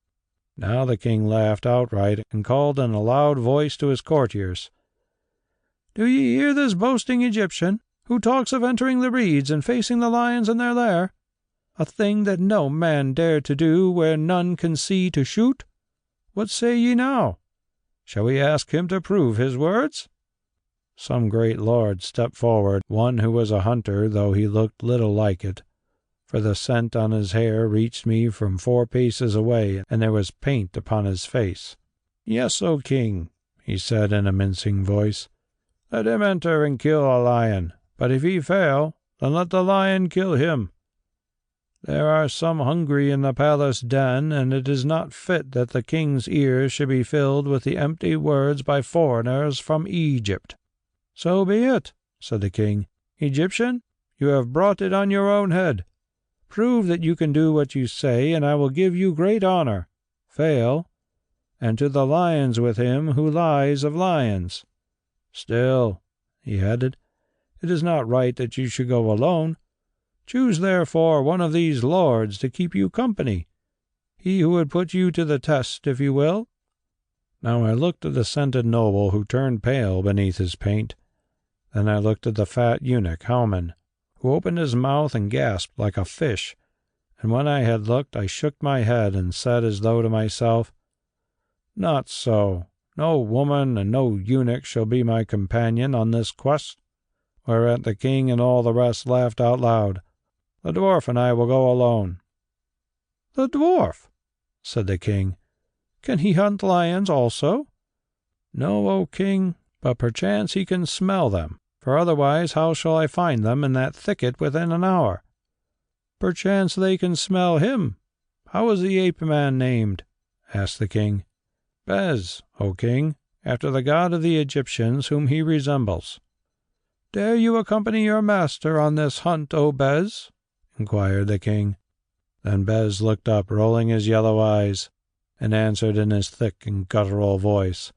Now the king laughed outright, and called in a loud voice to his courtiers, "Do ye hear this boasting Egyptian, who talks of entering the reeds and facing the lions in their lair? a thing that no man dare to do where none can see to shoot? What say ye now? Shall we ask him to prove his words?" Some great lord stepped forward, one who was a hunter, though he looked little like it, for the scent on his hair reached me from 4 paces away, and there was paint upon his face. "Yes, O king," he said in a mincing voice, "let him enter and kill a lion, but if he fail, then let the lion kill him. There are some hungry in the palace den, and it is not fit that the king's ears should be filled with the empty words by foreigners from Egypt." "So be it," said the king. "Egyptian, you have brought it on your own head. Prove that you can do what you say, and I will give you great honor. Fail, and to the lions with him who lies of lions. Still," he added, "it is not right that you should go alone. Choose therefore one of these lords to keep you company, he who would put you to the test, if you will." Now I looked at the scented noble, who turned pale beneath his paint. Then I looked at the fat eunuch, Halman, who opened his mouth and gasped like a fish, and when I had looked I shook my head and said as though to myself, "Not so. No woman and no eunuch shall be my companion on this quest." Whereat the king and all the rest laughed out loud. "The dwarf and I will go alone." "The dwarf?" said the king. "Can he hunt lions also?" "No, O king, but perchance he can smell them, for otherwise how shall I find them in that thicket within an hour?" "Perchance they can smell him. How is the ape-man named?" asked the king. "Bes, O king, after the god of the Egyptians whom he resembles." "Dare you accompany your master on this hunt, O Bes?" inquired the king. Then Bes looked up, rolling his yellow eyes, and answered in his thick and guttural voice,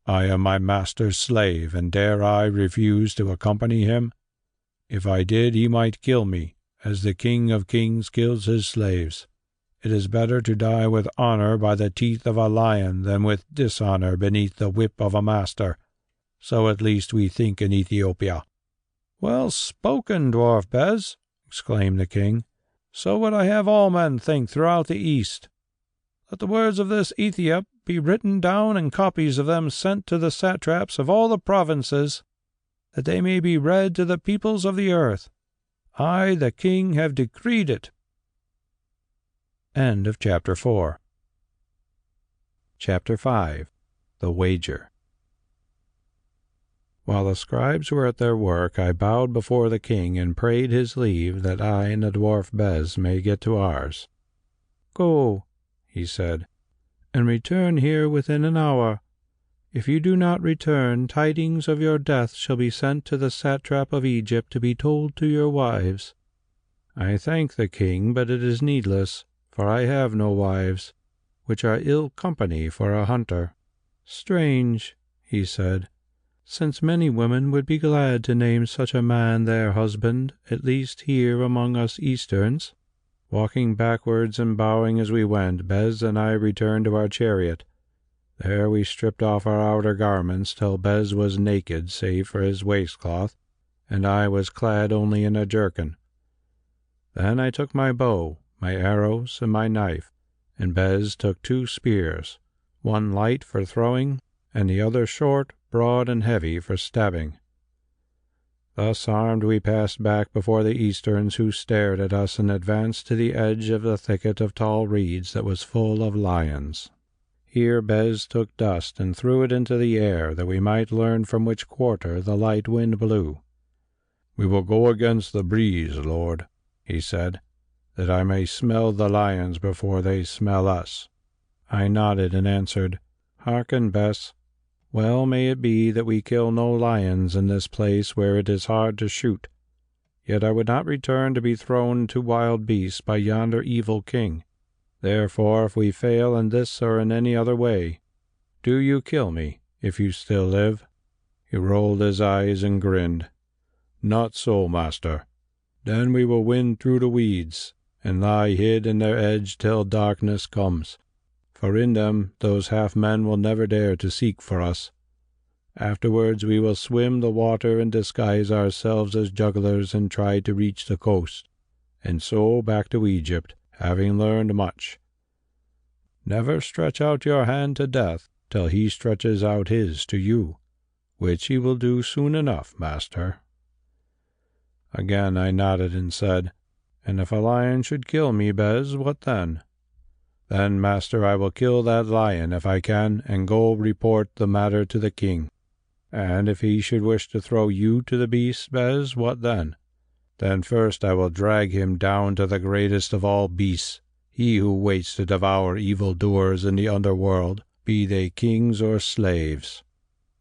"I am my master's slave, and dare I refuse to accompany him? If I did, he might kill me, as the King of Kings kills his slaves. It is better to die with honor by the teeth of a lion than with dishonor beneath the whip of a master. So at least we think in Ethiopia." "Well spoken, Dwarf Bes," exclaimed the king. "So would I have all men think throughout the East. Let the words of this Ethiop be written down and copies of them sent to the satraps of all the provinces, that they may be read to the peoples of the earth. I, the king, have decreed it." End of Chapter 4. Chapter 5. The Wager. While the scribes were at their work, I bowed before the king and prayed his leave that I and the dwarf Bes may get to ours. "Go," he said, "and return here within an hour. If you do not return, tidings of your death shall be sent to the satrap of Egypt to be told to your wives." "I thank the king, but it is needless, for I have no wives, which are ill company for a hunter." "Strange," he said, "since many women would be glad to name such a man their husband, at least here among us Easterns." Walking backwards and bowing as we went, Bes and I returned to our chariot. There we stripped off our outer garments till Bes was naked save for his waistcloth, and I was clad only in a jerkin. Then I took my bow, my arrows, and my knife, and Bes took 2 spears, one light for throwing, and the other short, broad, and heavy for stabbing. Thus armed we passed back before the Easterns, who stared at us, and advanced to the edge of the thicket of tall reeds that was full of lions. Here Bes took dust and threw it into the air, that we might learn from which quarter the light wind blew. "We will go against the breeze, lord," he said, "that I may smell the lions before they smell us." I nodded and answered, "Hearken, Bes. Well may it be that we kill no lions in this place where it is hard to shoot. Yet I would not return to be thrown to wild beasts by yonder evil king. Therefore, if we fail in this or in any other way, do you kill me, if you still live." He rolled his eyes and grinned. "Not so, master. Then we will win through the weeds, and lie hid in their edge till darkness comes. For in them those half-men will never dare to seek for us. Afterwards we will swim the water and disguise ourselves as jugglers and try to reach the coast, and so back to Egypt, having learned much. Never stretch out your hand to death till he stretches out his to you, which he will do soon enough, master." Again I nodded and said, "And if a lion should kill me, Bes, what then?" "Then, master, I will kill that lion if I can, and go report the matter to the king." "And if he should wish to throw you to the beasts, Bes, what then?" "Then first I will drag him down to the greatest of all beasts, he who waits to devour evildoers in the underworld, be they kings or slaves."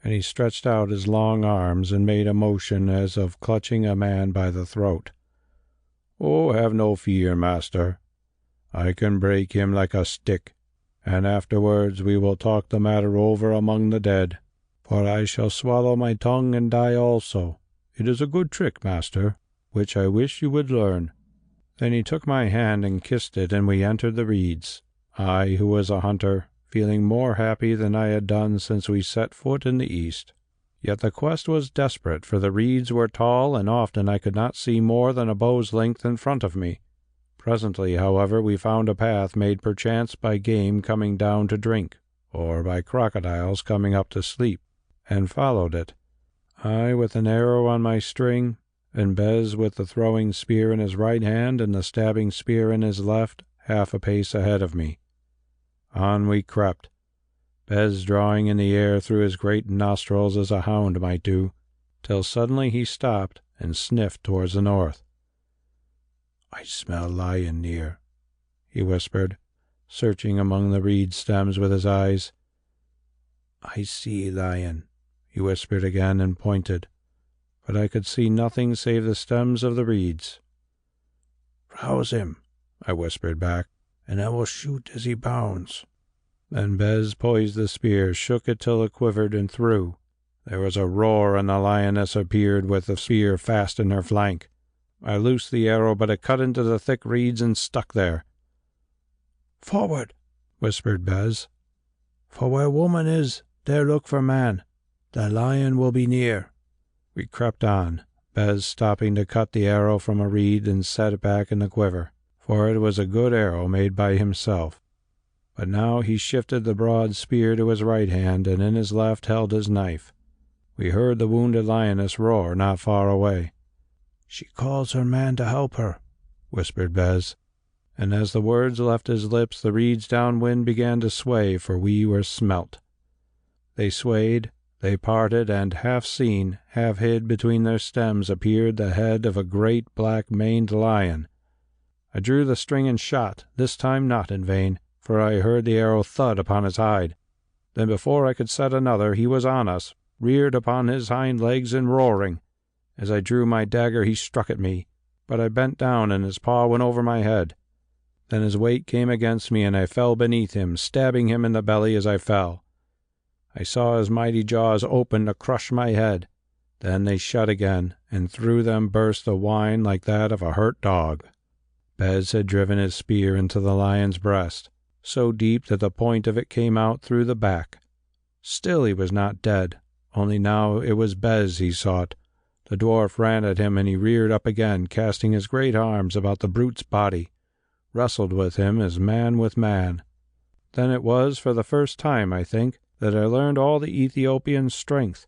And he stretched out his long arms and made a motion as of clutching a man by the throat. "Oh, have no fear, master. I can break him like a stick, and afterwards we will talk the matter over among the dead, for I shall swallow my tongue and die also. It is a good trick, master, which I wish you would learn." Then he took my hand and kissed it, and we entered the reeds, I, who was a hunter, feeling more happy than I had done since we set foot in the east. Yet the quest was desperate, for the reeds were tall, and often I could not see more than a bow's length in front of me. Presently, however, we found a path made perchance by game coming down to drink, or by crocodiles coming up to sleep, and followed it, I with an arrow on my string, and Bes with the throwing spear in his right hand and the stabbing spear in his left, half a pace ahead of me. On we crept, Bes drawing in the air through his great nostrils as a hound might do, till suddenly he stopped and sniffed towards the north. "I smell lion near," he whispered, searching among the reed stems with his eyes. "I see lion," he whispered again and pointed, but I could see nothing save the stems of the reeds. "Rouse him," I whispered back, "and I will shoot as he bounds." Then Bes poised the spear, shook it till it quivered, and threw. There was a roar, and the lioness appeared with the spear fast in her flank. I loosed the arrow, but it cut into the thick reeds and stuck there. "Forward," whispered Bes. "For where woman is, there look for man. The lion will be near." We crept on, Bes stopping to cut the arrow from a reed and set it back in the quiver, for it was a good arrow made by himself. But now he shifted the broad spear to his right hand, and in his left held his knife. We heard the wounded lioness roar not far away. "She calls her man to help her," whispered Bes, and as the words left his lips the reeds downwind began to sway, for we were smelt. They swayed, they parted, and, half seen, half hid between their stems, appeared the head of a great black-maned lion. I drew the string and shot, this time not in vain, for I heard the arrow thud upon his hide. Then before I could set another, he was on us, reared upon his hind legs and roaring. As I drew my dagger he struck at me, but I bent down and his paw went over my head. Then his weight came against me, and I fell beneath him, stabbing him in the belly as I fell. I saw his mighty jaws open to crush my head. Then they shut again, and through them burst a whine like that of a hurt dog. Bes had driven his spear into the lion's breast, so deep that the point of it came out through the back. Still he was not dead, only now it was Bes he sought. The dwarf ran at him, and he reared up again, casting his great arms about the brute's body, wrestled with him as man with man. Then it was, for the first time, I think, that I learned all the Ethiopian's strength,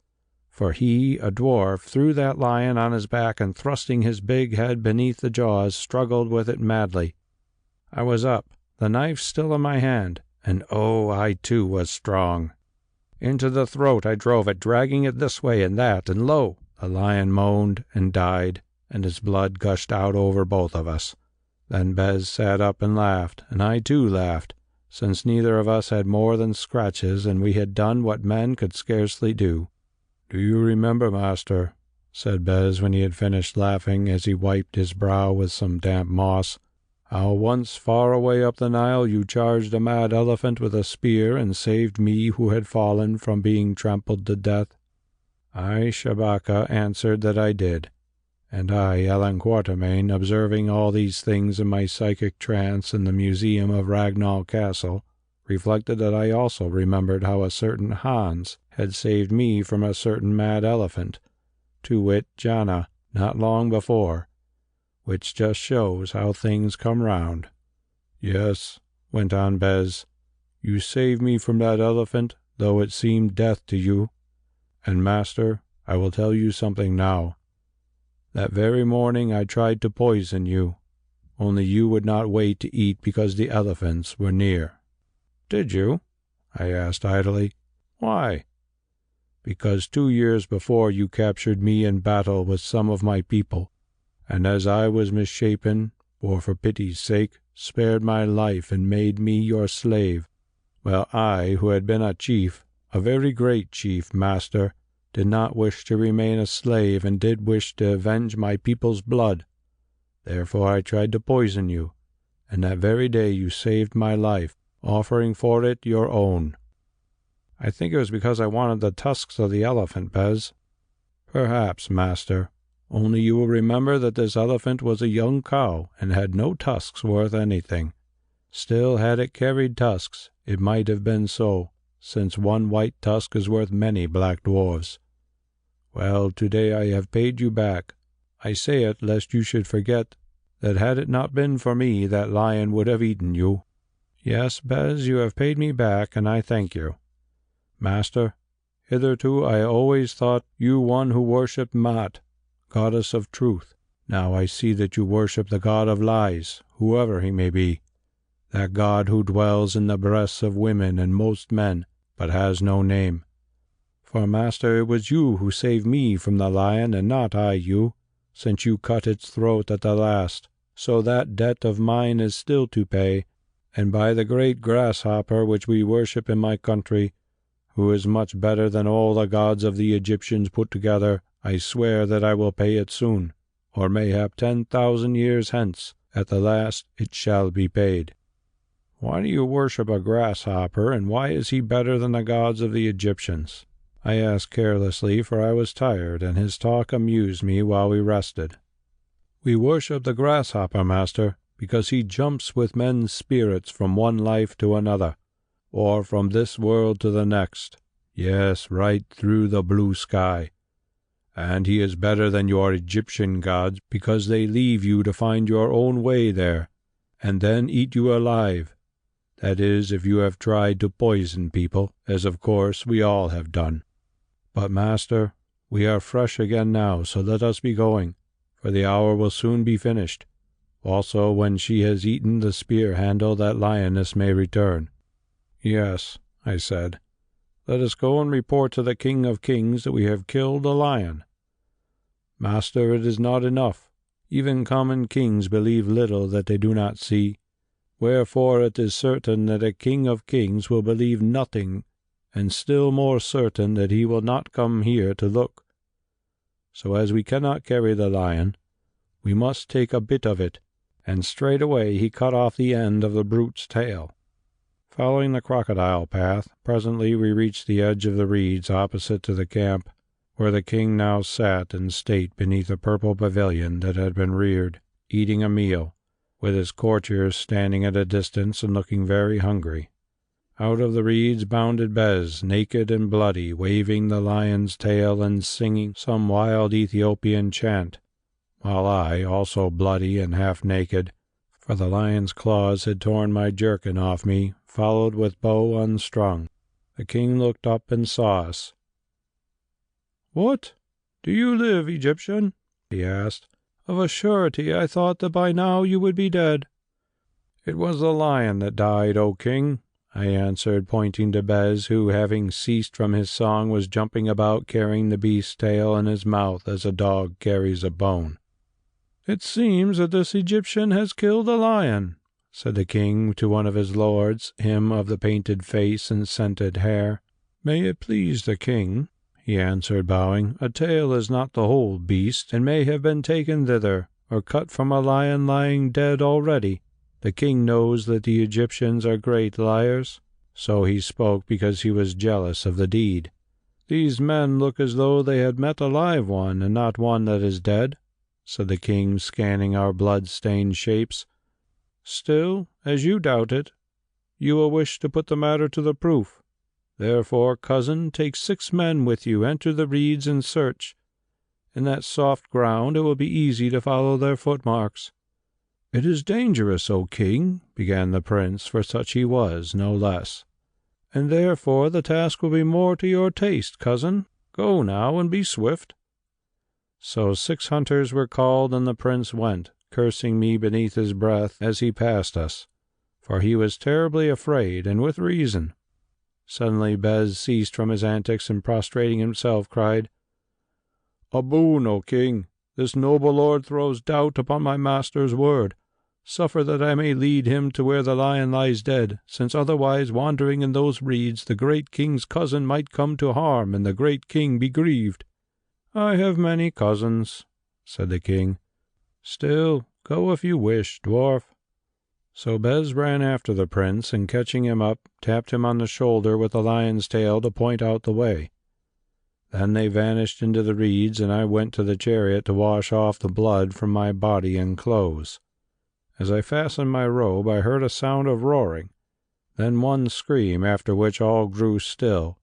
for he, a dwarf, threw that lion on his back, and thrusting his big head beneath the jaws, struggled with it madly. I was up, the knife still in my hand, and oh, I too was strong. Into the throat I drove it, dragging it this way and that, and lo! The lion moaned and died, and his blood gushed out over both of us. Then Bes sat up and laughed, and I too laughed, since neither of us had more than scratches, and we had done what men could scarcely do. "Do you remember, master," said Bes when he had finished laughing, as he wiped his brow with some damp moss, "how once far away up the Nile you charged a mad elephant with a spear and saved me who had fallen from being trampled to death?" I, Shabaka, answered that I did, and I, Allan Quatermain, observing all these things in my psychic trance in the museum of Ragnall Castle, reflected that I also remembered how a certain Hans had saved me from a certain mad elephant, to wit, Jana, not long before. which just shows how things come round. Yes, went on Bes, you saved me from that elephant, though it seemed death to you. And, master, I will tell you something now. That very morning I tried to poison you, only you would not wait to eat because the elephants were near. Did you? I asked idly. Why? Because 2 years before you captured me in battle with some of my people, and as I was misshapen, or for pity's sake, spared my life and made me your slave, while I, who had been a chief, a very great chief, master, did not wish to remain a slave and did wish to avenge my people's blood. Therefore I tried to poison you, and that very day you saved my life, offering for it your own. I think it was because I wanted the tusks of the elephant, Bes. Perhaps, master, only you will remember that this elephant was a young cow and had no tusks worth anything. Still, had it carried tusks, it might have been so, since one white tusk is worth many black dwarfs. Well, today I have paid you back. I say it lest you should forget that had it not been for me, that lion would have eaten you. Yes, Bes, you have paid me back, and I thank you. Master, hitherto I always thought you one who worshipped Maat, goddess of truth. Now I see that you worship the god of lies, whoever he may be, that god who dwells in the breasts of women and most men, but has no name. For, master, it was you who saved me from the lion, and not I you, since you cut its throat at the last. So that debt of mine is still to pay, and by the great grasshopper which we worship in my country, who is much better than all the gods of the Egyptians put together, I swear that I will pay it soon, or mayhap 10,000 years hence. At the last it shall be paid. Why do you worship a grasshopper, and why is he better than the gods of the Egyptians? I asked carelessly, for I was tired, and his talk amused me while we rested. We worship the grasshopper, master, because he jumps with men's spirits from one life to another, or from this world to the next, yes, right through the blue sky. And he is better than your Egyptian gods, because they leave you to find your own way there, and then eat you alive. That is, if you have tried to poison people, as of course we all have done. But, master, we are fresh again now, so let us be going, for the hour will soon be finished. Also, when she has eaten the spear handle, that lioness may return. Yes, I said. Let us go and report to the King of Kings that we have killed a lion. Master, it is not enough. Even common kings believe little that they do not see. Wherefore it is certain that a King of Kings will believe nothing, and still more certain that he will not come here to look. So as we cannot carry the lion, we must take a bit of it, and straightway he cut off the end of the brute's tail. Following the crocodile path, presently we reached the edge of the reeds opposite to the camp, where the king now sat in state beneath a purple pavilion that had been reared, eating a meal, with his courtiers standing at a distance and looking very hungry. Out of the reeds bounded Bes, naked and bloody, waving the lion's tail and singing some wild Ethiopian chant, while I, also bloody and half naked, for the lion's claws had torn my jerkin off me, followed with bow unstrung. The king looked up and saw us. "What? Do you live, Egyptian?" he asked. "Of a surety I thought that by now you would be dead." "It was the lion that died, O king," I answered, pointing to Bes, who, having ceased from his song, was jumping about carrying the beast's tail in his mouth as a dog carries a bone. "It seems that this Egyptian has killed a lion," said the king to one of his lords, him of the painted face and scented hair. "May it please the king," he answered, bowing, "a tail is not the whole beast, and may have been taken thither, or cut from a lion lying dead already. The king knows that the Egyptians are great liars." So he spoke because he was jealous of the deed. "These men look as though they had met a live one, and not one that is dead," said the king, scanning our blood-stained shapes. "Still, as you doubt it, you will wish to put the matter to the proof. Therefore, cousin, take 6 men with you, enter the reeds and search. In that soft ground it will be easy to follow their footmarks." "It is dangerous, O king," began the prince, for such he was, no less. "And therefore the task will be more to your taste, cousin. Go now, and be swift." So 6 hunters were called, and the prince went, cursing me beneath his breath as he passed us, for he was terribly afraid, and with reason. Suddenly Bes ceased from his antics, and prostrating himself, cried, "A boon, O king! This noble lord throws doubt upon my master's word. Suffer that I may lead him to where the lion lies dead, since otherwise, wandering in those reeds, the great king's cousin might come to harm, and the great king be grieved." "I have many cousins," said the king. "Still, go if you wish, dwarf." So Bes ran after the prince, and catching him up, tapped him on the shoulder with the lion's tail to point out the way. Then they vanished into the reeds, and I went to the chariot to wash off the blood from my body and clothes. As I fastened my robe, I heard a sound of roaring, then one scream, after which all grew still.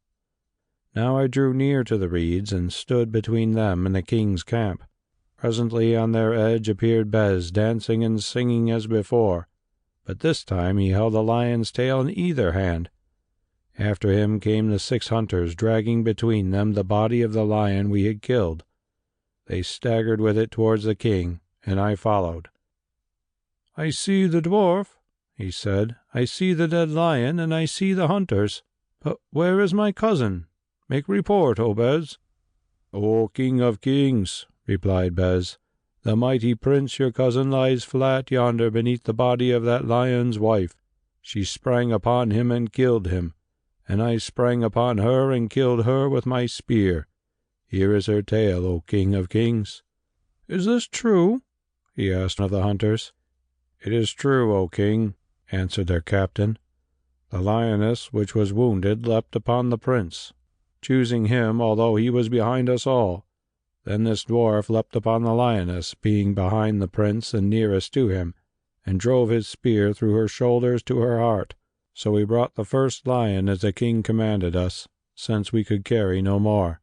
Now I drew near to the reeds, and stood between them and the king's camp. Presently on their edge appeared Bes, dancing and singing as before, but this time he held a lion's tail in either hand. After him came the 6 hunters, dragging between them the body of the lion we had killed. They staggered with it towards the king, and I followed. "I see the dwarf," he said. "I see the dead lion, and I see the hunters. But where is my cousin? Make report, O Bes." "O king of kings," replied Bes, "the mighty prince your cousin lies flat yonder beneath the body of that lion's wife. She sprang upon him and killed him, and I sprang upon her and killed her with my spear. Here is her tale, O king of kings." "Is this true?" he asked of the hunters. "It is true, O king," answered their captain. "The lioness, which was wounded, leapt upon the prince, choosing him, although he was behind us all. Then this dwarf leapt upon the lioness, being behind the prince and nearest to him, and drove his spear through her shoulders to her heart. So we brought the first lion as the king commanded us, since we could carry no more."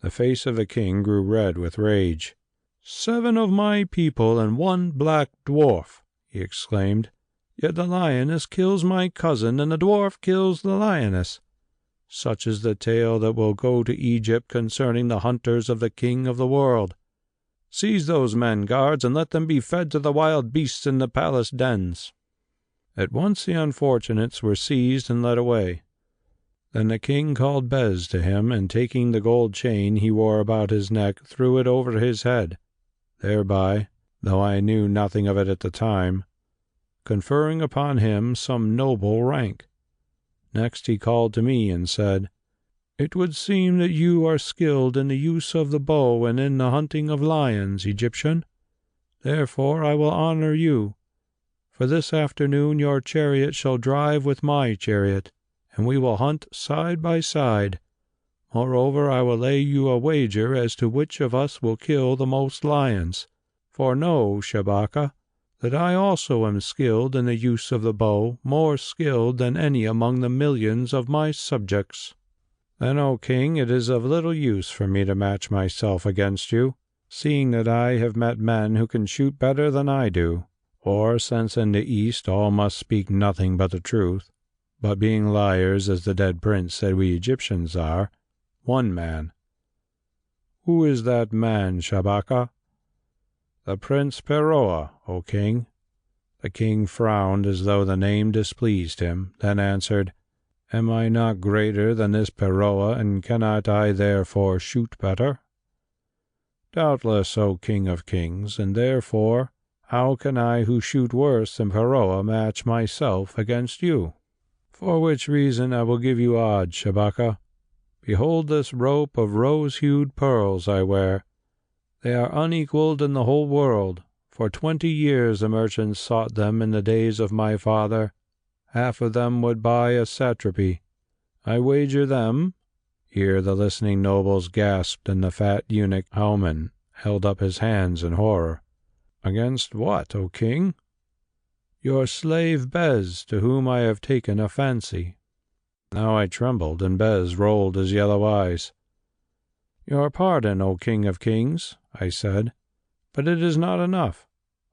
The face of the king grew red with rage. "7 of my people and 1 black dwarf!" he exclaimed. "Yet the lioness kills my cousin, and the dwarf kills the lioness. Such is the tale that will go to Egypt concerning the hunters of the king of the world. Seize those men, guards, and let them be fed to the wild beasts in the palace dens." At once the unfortunates were seized and led away. Then the king called Bes to him, and taking the gold chain he wore about his neck, threw it over his head, thereby, though I knew nothing of it at the time, conferring upon him some noble rank. Next he called to me and said, "It would seem that you are skilled in the use of the bow and in the hunting of lions, Egyptian. Therefore I will honor you. For this afternoon your chariot shall drive with my chariot, and we will hunt side by side. Moreover, I will lay you a wager as to which of us will kill the most lions. For know, Shabaka, that I also am skilled in the use of the bow, more skilled than any among the millions of my subjects." "Then, O king, it is of little use for me to match myself against you, seeing that I have met men who can shoot better than I do. Or, since in the East all must speak nothing but the truth, but being liars, as the dead prince said we Egyptians are, 1 man." "Who is that man, Shabaka?" "The Prince Peroa, O king." The king frowned as though the name displeased him, then answered, "Am I not greater than this Peroa, and cannot I therefore shoot better?" "Doubtless, O king of kings, and therefore how can I who shoot worse than Peroa match myself against you? For which reason I will give you odds, Shabaka. Behold this rope of rose-hued pearls I wear. They are unequalled in the whole world. For 20 years the merchants sought them in the days of my father. Half of them would buy a satrapy. I wager them—" Here the listening nobles gasped, and the fat eunuch Hauman held up his hands in horror. "Against what, O king?" "Your slave Bes, to whom I have taken a fancy." Now I trembled, and Bes rolled his yellow eyes. "Your pardon, O King of Kings," I said, "but it is not enough.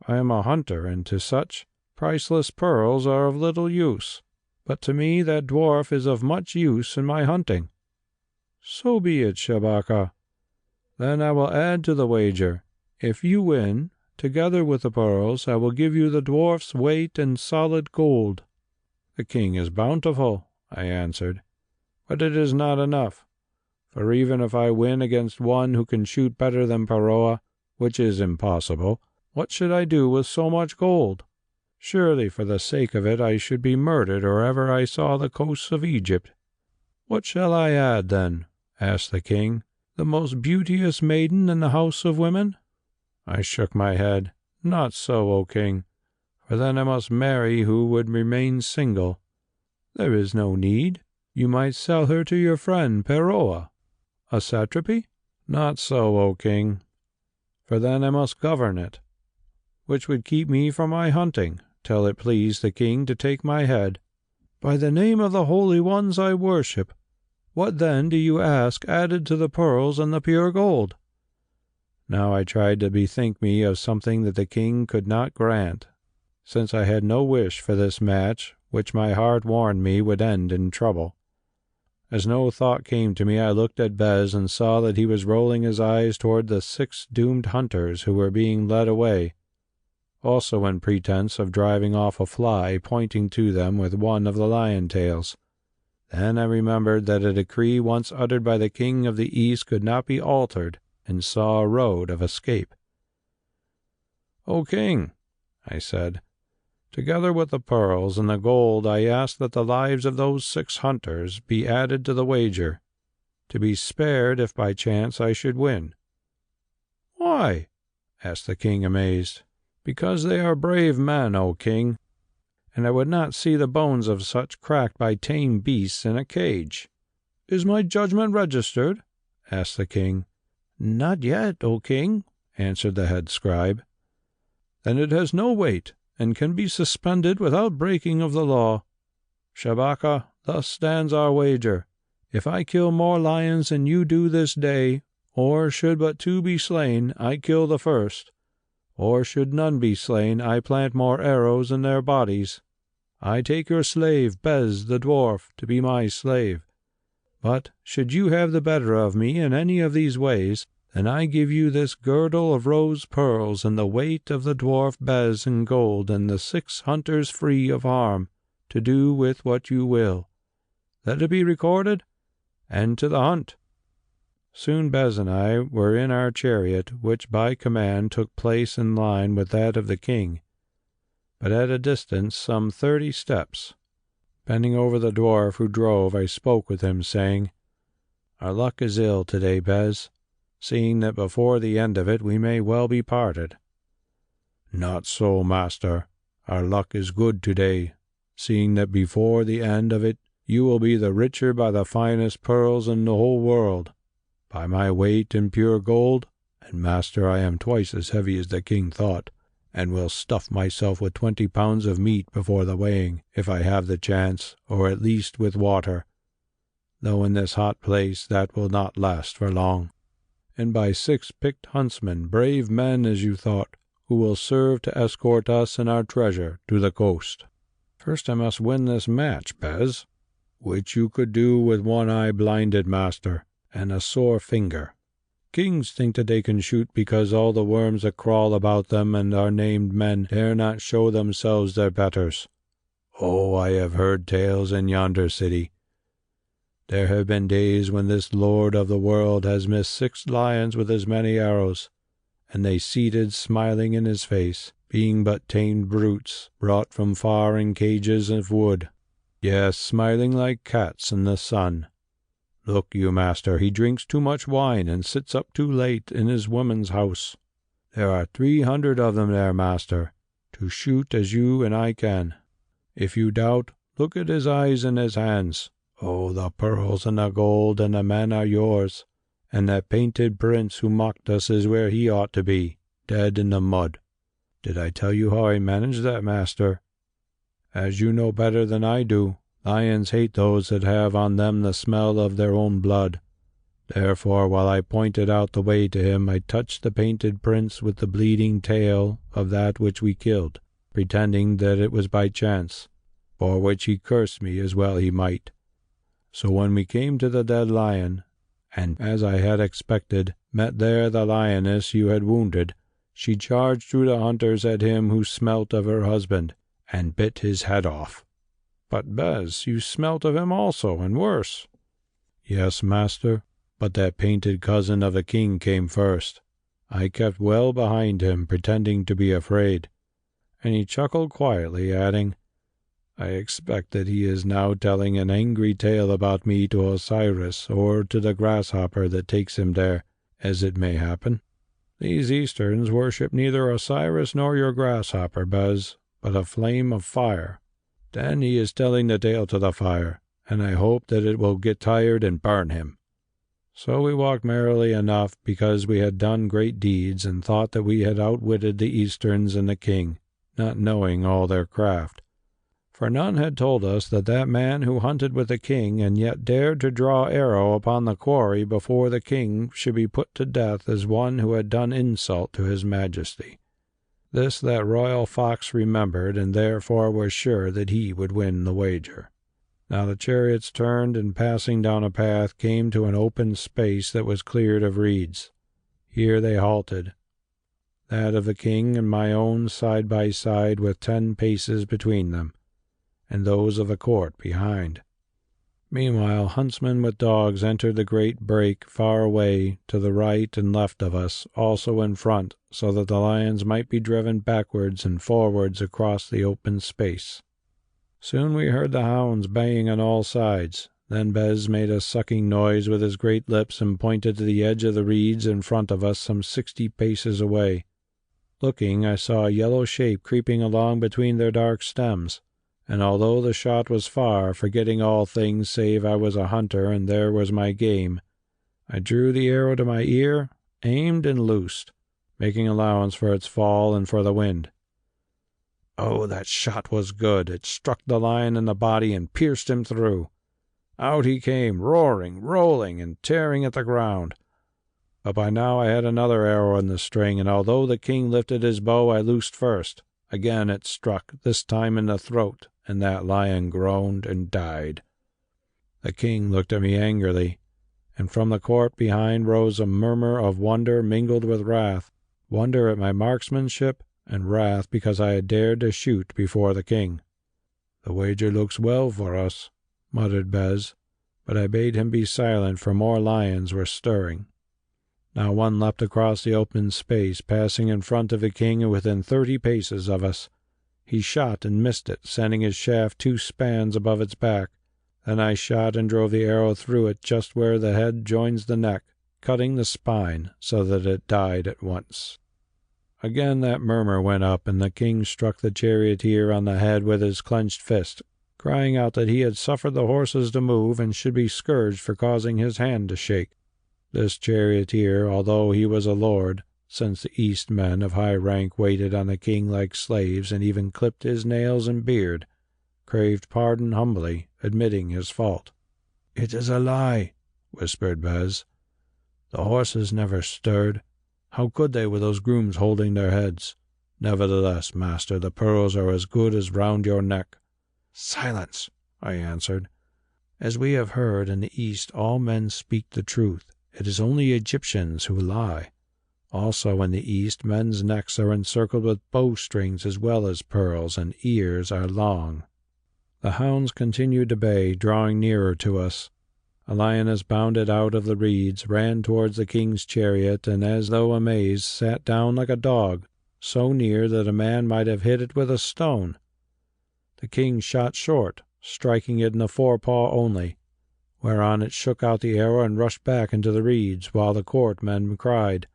I am a hunter, and to such priceless pearls are of little use. But to me that dwarf is of much use in my hunting." "So be it, Shabaka. Then I will add to the wager. If you win, together with the pearls, I will give you the dwarf's weight in solid gold." "The king is bountiful," I answered, "but it is not enough. For even if I win against one who can shoot better than Peroa, which is impossible, what should I do with so much gold? Surely for the sake of it I should be murdered or ever I saw the coasts of Egypt." "What shall I add, then?" asked the king. "The most beauteous maiden in the house of women?" I shook my head. "Not so, O king, for then I must marry who would remain single." "There is no need. You might sell her to your friend Peroa." "A satrapy?" "Not so, O king, for then I must govern it, which would keep me from my hunting, till it pleased the king to take my head." "By the name of the holy ones I worship, what then do you ask added to the pearls and the pure gold?" Now I tried to bethink me of something that the king could not grant, since I had no wish for this match, which my heart warned me would end in trouble. As no thought came to me, I looked at Bes and saw that he was rolling his eyes toward the 6 doomed hunters who were being led away, also in pretense of driving off a fly, pointing to them with one of the lion tails. Then I remembered that a decree once uttered by the king of the East could not be altered, and saw a road of escape. "O king," I said, "together with the pearls and the gold I ask that the lives of those 6 hunters be added to the wager, to be spared if by chance I should win." "Why?" asked the king, amazed. "Because they are brave men, O king, and I would not see the bones of such cracked by tame beasts in a cage." "Is my judgment registered?" asked the king. "Not yet, O king," answered the head scribe. "Then it has no weight, and can be suspended without breaking of the law. Shabaka, thus stands our wager. If I kill more lions than you do this day, or should but 2 be slain, I kill the first, or should none be slain, I plant more arrows in their bodies. I take your slave, Bes the dwarf, to be my slave. But should you have the better of me in any of these ways, then I give you this girdle of rose pearls and the weight of the dwarf Bes in gold and the 6 hunters free of harm, to do with what you will. Let it be recorded, and to the hunt." Soon Bes and I were in our chariot, which by command took place in line with that of the king, but at a distance some 30 steps. Bending over the dwarf who drove, I spoke with him, saying, "Our luck is ill today, Bes, seeing that before the end of it we may well be parted." "Not so, master. Our luck is good today, seeing that before the end of it you will be the richer by the finest pearls in the whole world, by my weight in pure gold, and master, I am twice as heavy as the king thought, and will stuff myself with 20 pounds of meat before the weighing, if I have the chance, or at least with water, though in this hot place that will not last for long, and by 6 picked huntsmen, brave men as you thought, who will serve to escort us and our treasure to the coast. First I must win this match, Bes." "Which you could do with one eye blinded, master, and a sore finger. Kings think that they can shoot because all the worms that crawl about them and are named men dare not show themselves their betters. Oh, I have heard tales in yonder city. There have been days when this lord of the world has missed 6 lions with as many arrows, and they seated smiling in his face, being but tamed brutes brought from far in cages of wood. Yes, smiling like cats in the sun. Look you, master, he drinks too much wine and sits up too late in his woman's house. There are 300 of them there, master, to shoot as you and I can. If you doubt, look at his eyes and his hands. Oh, the pearls and the gold and the men are yours, and that painted prince who mocked us is where he ought to be, dead in the mud. Did I tell you how I managed that, master? As you know better than I do, lions hate those that have on them the smell of their own blood. Therefore, while I pointed out the way to him, I touched the painted prince with the bleeding tail of that which we killed, pretending that it was by chance, for which he cursed me as well he might. So when we came to the dead lion, and, as I had expected, met there the lioness you had wounded, she charged through the hunters at him who smelt of her husband, and bit his head off." "But, Bes, you smelt of him also, and worse." "Yes, master, but that painted cousin of the king came first. I kept well behind him, pretending to be afraid." And he chuckled quietly, adding, "I expect that he is now telling an angry tale about me to Osiris, or to the grasshopper that takes him there, as it may happen. These Easterns worship neither Osiris nor your grasshopper, Bes, but a flame of fire. Then he is telling the tale to the fire, and I hope that it will get tired and burn him." So we walked merrily enough, because we had done great deeds, and thought that we had outwitted the Easterns and the king, not knowing all their craft. For none had told us that that man who hunted with the king and yet dared to draw arrow upon the quarry before the king should be put to death as one who had done insult to his majesty. This that royal fox remembered, and therefore was sure that he would win the wager. Now the chariots turned, and passing down a path came to an open space that was cleared of reeds. Here they halted, that of the king and my own side by side, with 10 paces between them, and those of the court behind. Meanwhile huntsmen with dogs entered the great brake far away to the right and left of us, also in front, so that the lions might be driven backwards and forwards across the open space. Soon we heard the hounds baying on all sides. Then Bes made a sucking noise with his great lips and pointed to the edge of the reeds in front of us, some 60 paces away. Looking, I saw a yellow shape creeping along between their dark stems, and although the shot was far, forgetting all things save I was a hunter and there was my game, I drew the arrow to my ear, aimed and loosed, making allowance for its fall and for the wind. Oh, that shot was good! It struck the lion in the body and pierced him through. Out he came, roaring, rolling, and tearing at the ground. But by now I had another arrow in the string, and although the king lifted his bow, I loosed first. Again it struck, this time in the throat, and that lion groaned and died. The king looked at me angrily, and from the court behind rose a murmur of wonder mingled with wrath, wonder at my marksmanship, and wrath because I had dared to shoot before the king. "The wager looks well for us," muttered Bes, but I bade him be silent, for more lions were stirring. Now one leapt across the open space, passing in front of the king and within 30 paces of us. He shot and missed it, sending his shaft 2 spans above its back. Then I shot and drove the arrow through it just where the head joins the neck, cutting the spine so that it died at once. Again that murmur went up, and the king struck the charioteer on the head with his clenched fist, crying out that he had suffered the horses to move and should be scourged for causing his hand to shake. This charioteer, although he was a lord, since the East men of high rank waited on the king like slaves and even clipped his nails and beard, craved pardon humbly, admitting his fault. "It is a lie," whispered Bes. "The horses never stirred. How could they with those grooms holding their heads? Nevertheless, master, the pearls are as good as round your neck." "Silence," I answered. "As we have heard, in the East all men speak the truth. It is only Egyptians who lie. Also in the East men's necks are encircled with bowstrings as well as pearls, and ears are long." The hounds continued to bay, drawing nearer to us. A lioness bounded out of the reeds, ran towards the king's chariot, and as though amazed, sat down like a dog, so near that a man might have hit it with a stone. The king shot short, striking it in the forepaw only, whereon it shook out the arrow and rushed back into the reeds, while the court men cried,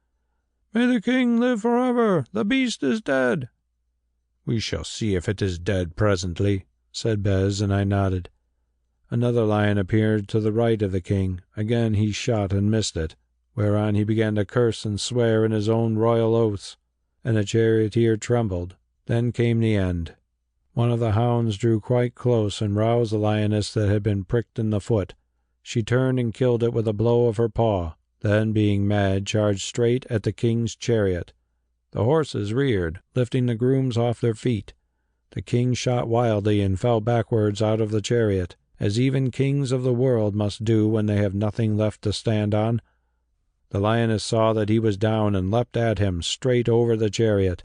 "May the king live forever! The beast is dead!" "We shall see if it is dead presently," said Bes, and I nodded. Another lion appeared to the right of the king. Again he shot and missed it, whereon he began to curse and swear in his own royal oaths, and the charioteer trembled. Then came the end. One of the hounds drew quite close and roused the lioness that had been pricked in the foot. She turned and killed it with a blow of her paw, then, being mad, charged straight at the king's chariot. The horses reared, lifting the grooms off their feet. The king shot wildly and fell backwards out of the chariot, as even kings of the world must do when they have nothing left to stand on. The lioness saw that he was down and leapt at him straight over the chariot.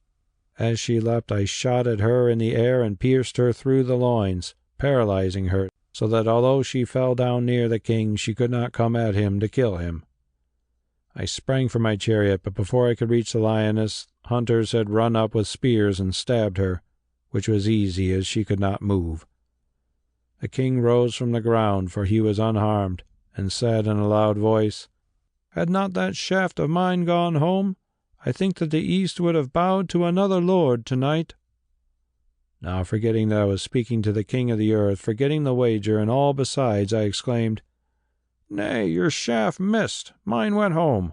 As she leapt, I shot at her in the air and pierced her through the loins, paralyzing her, so that although she fell down near the king, she could not come at him to kill him. I sprang from my chariot, but before I could reach the lioness, hunters had run up with spears and stabbed her, which was easy, as she could not move. The king rose from the ground, for he was unharmed, and said in a loud voice, "Had not that shaft of mine gone home, I think that the East would have bowed to another lord tonight." Now, forgetting that I was speaking to the king of the earth, forgetting the wager and all besides, I exclaimed, "Nay, your shaft missed. Mine went home."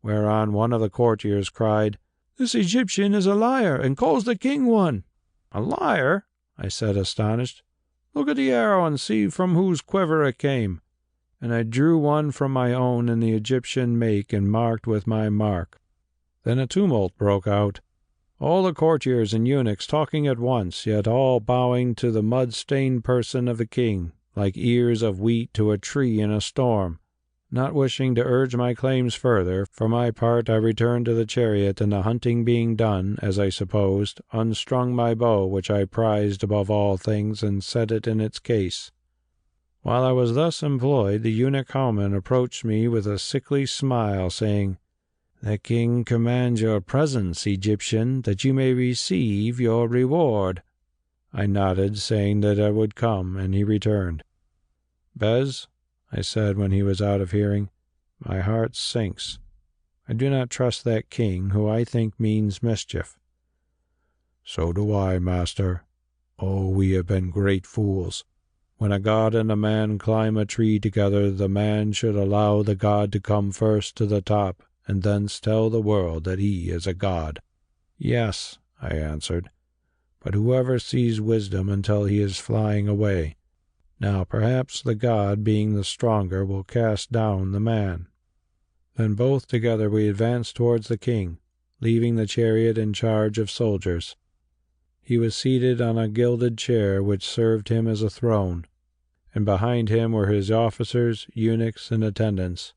Whereon one of the courtiers cried, "This Egyptian is a liar, and calls the king one." "A liar?" I said, astonished. "Look at the arrow and see from whose quiver it came." And I drew one from my own in the Egyptian make and marked with my mark. Then a tumult broke out, all the courtiers and eunuchs talking at once, yet all bowing to the mud-stained person of the king, like ears of wheat to a tree in a storm. Not wishing to urge my claims further, for my part I returned to the chariot, and the hunting being done, as I supposed, unstrung my bow, which I prized above all things, and set it in its case. While I was thus employed, the eunuch Haman approached me with a sickly smile, saying, "The king commands your presence, Egyptian, that you may receive your reward." I nodded, saying that I would come, and he returned. "Bes," I said when he was out of hearing, "my heart sinks. I do not trust that king, who I think means mischief." "So do I, master. Oh, we have been great fools. When a god and a man climb a tree together, the man should allow the god to come first to the top, and thence tell the world that he is a god." "Yes," I answered, "but whoever sees wisdom until he is flying away? Now perhaps the god, being the stronger, will cast down the man." Then both together we advanced towards the king, leaving the chariot in charge of soldiers. He was seated on a gilded chair which served him as a throne, and behind him were his officers, eunuchs, and attendants,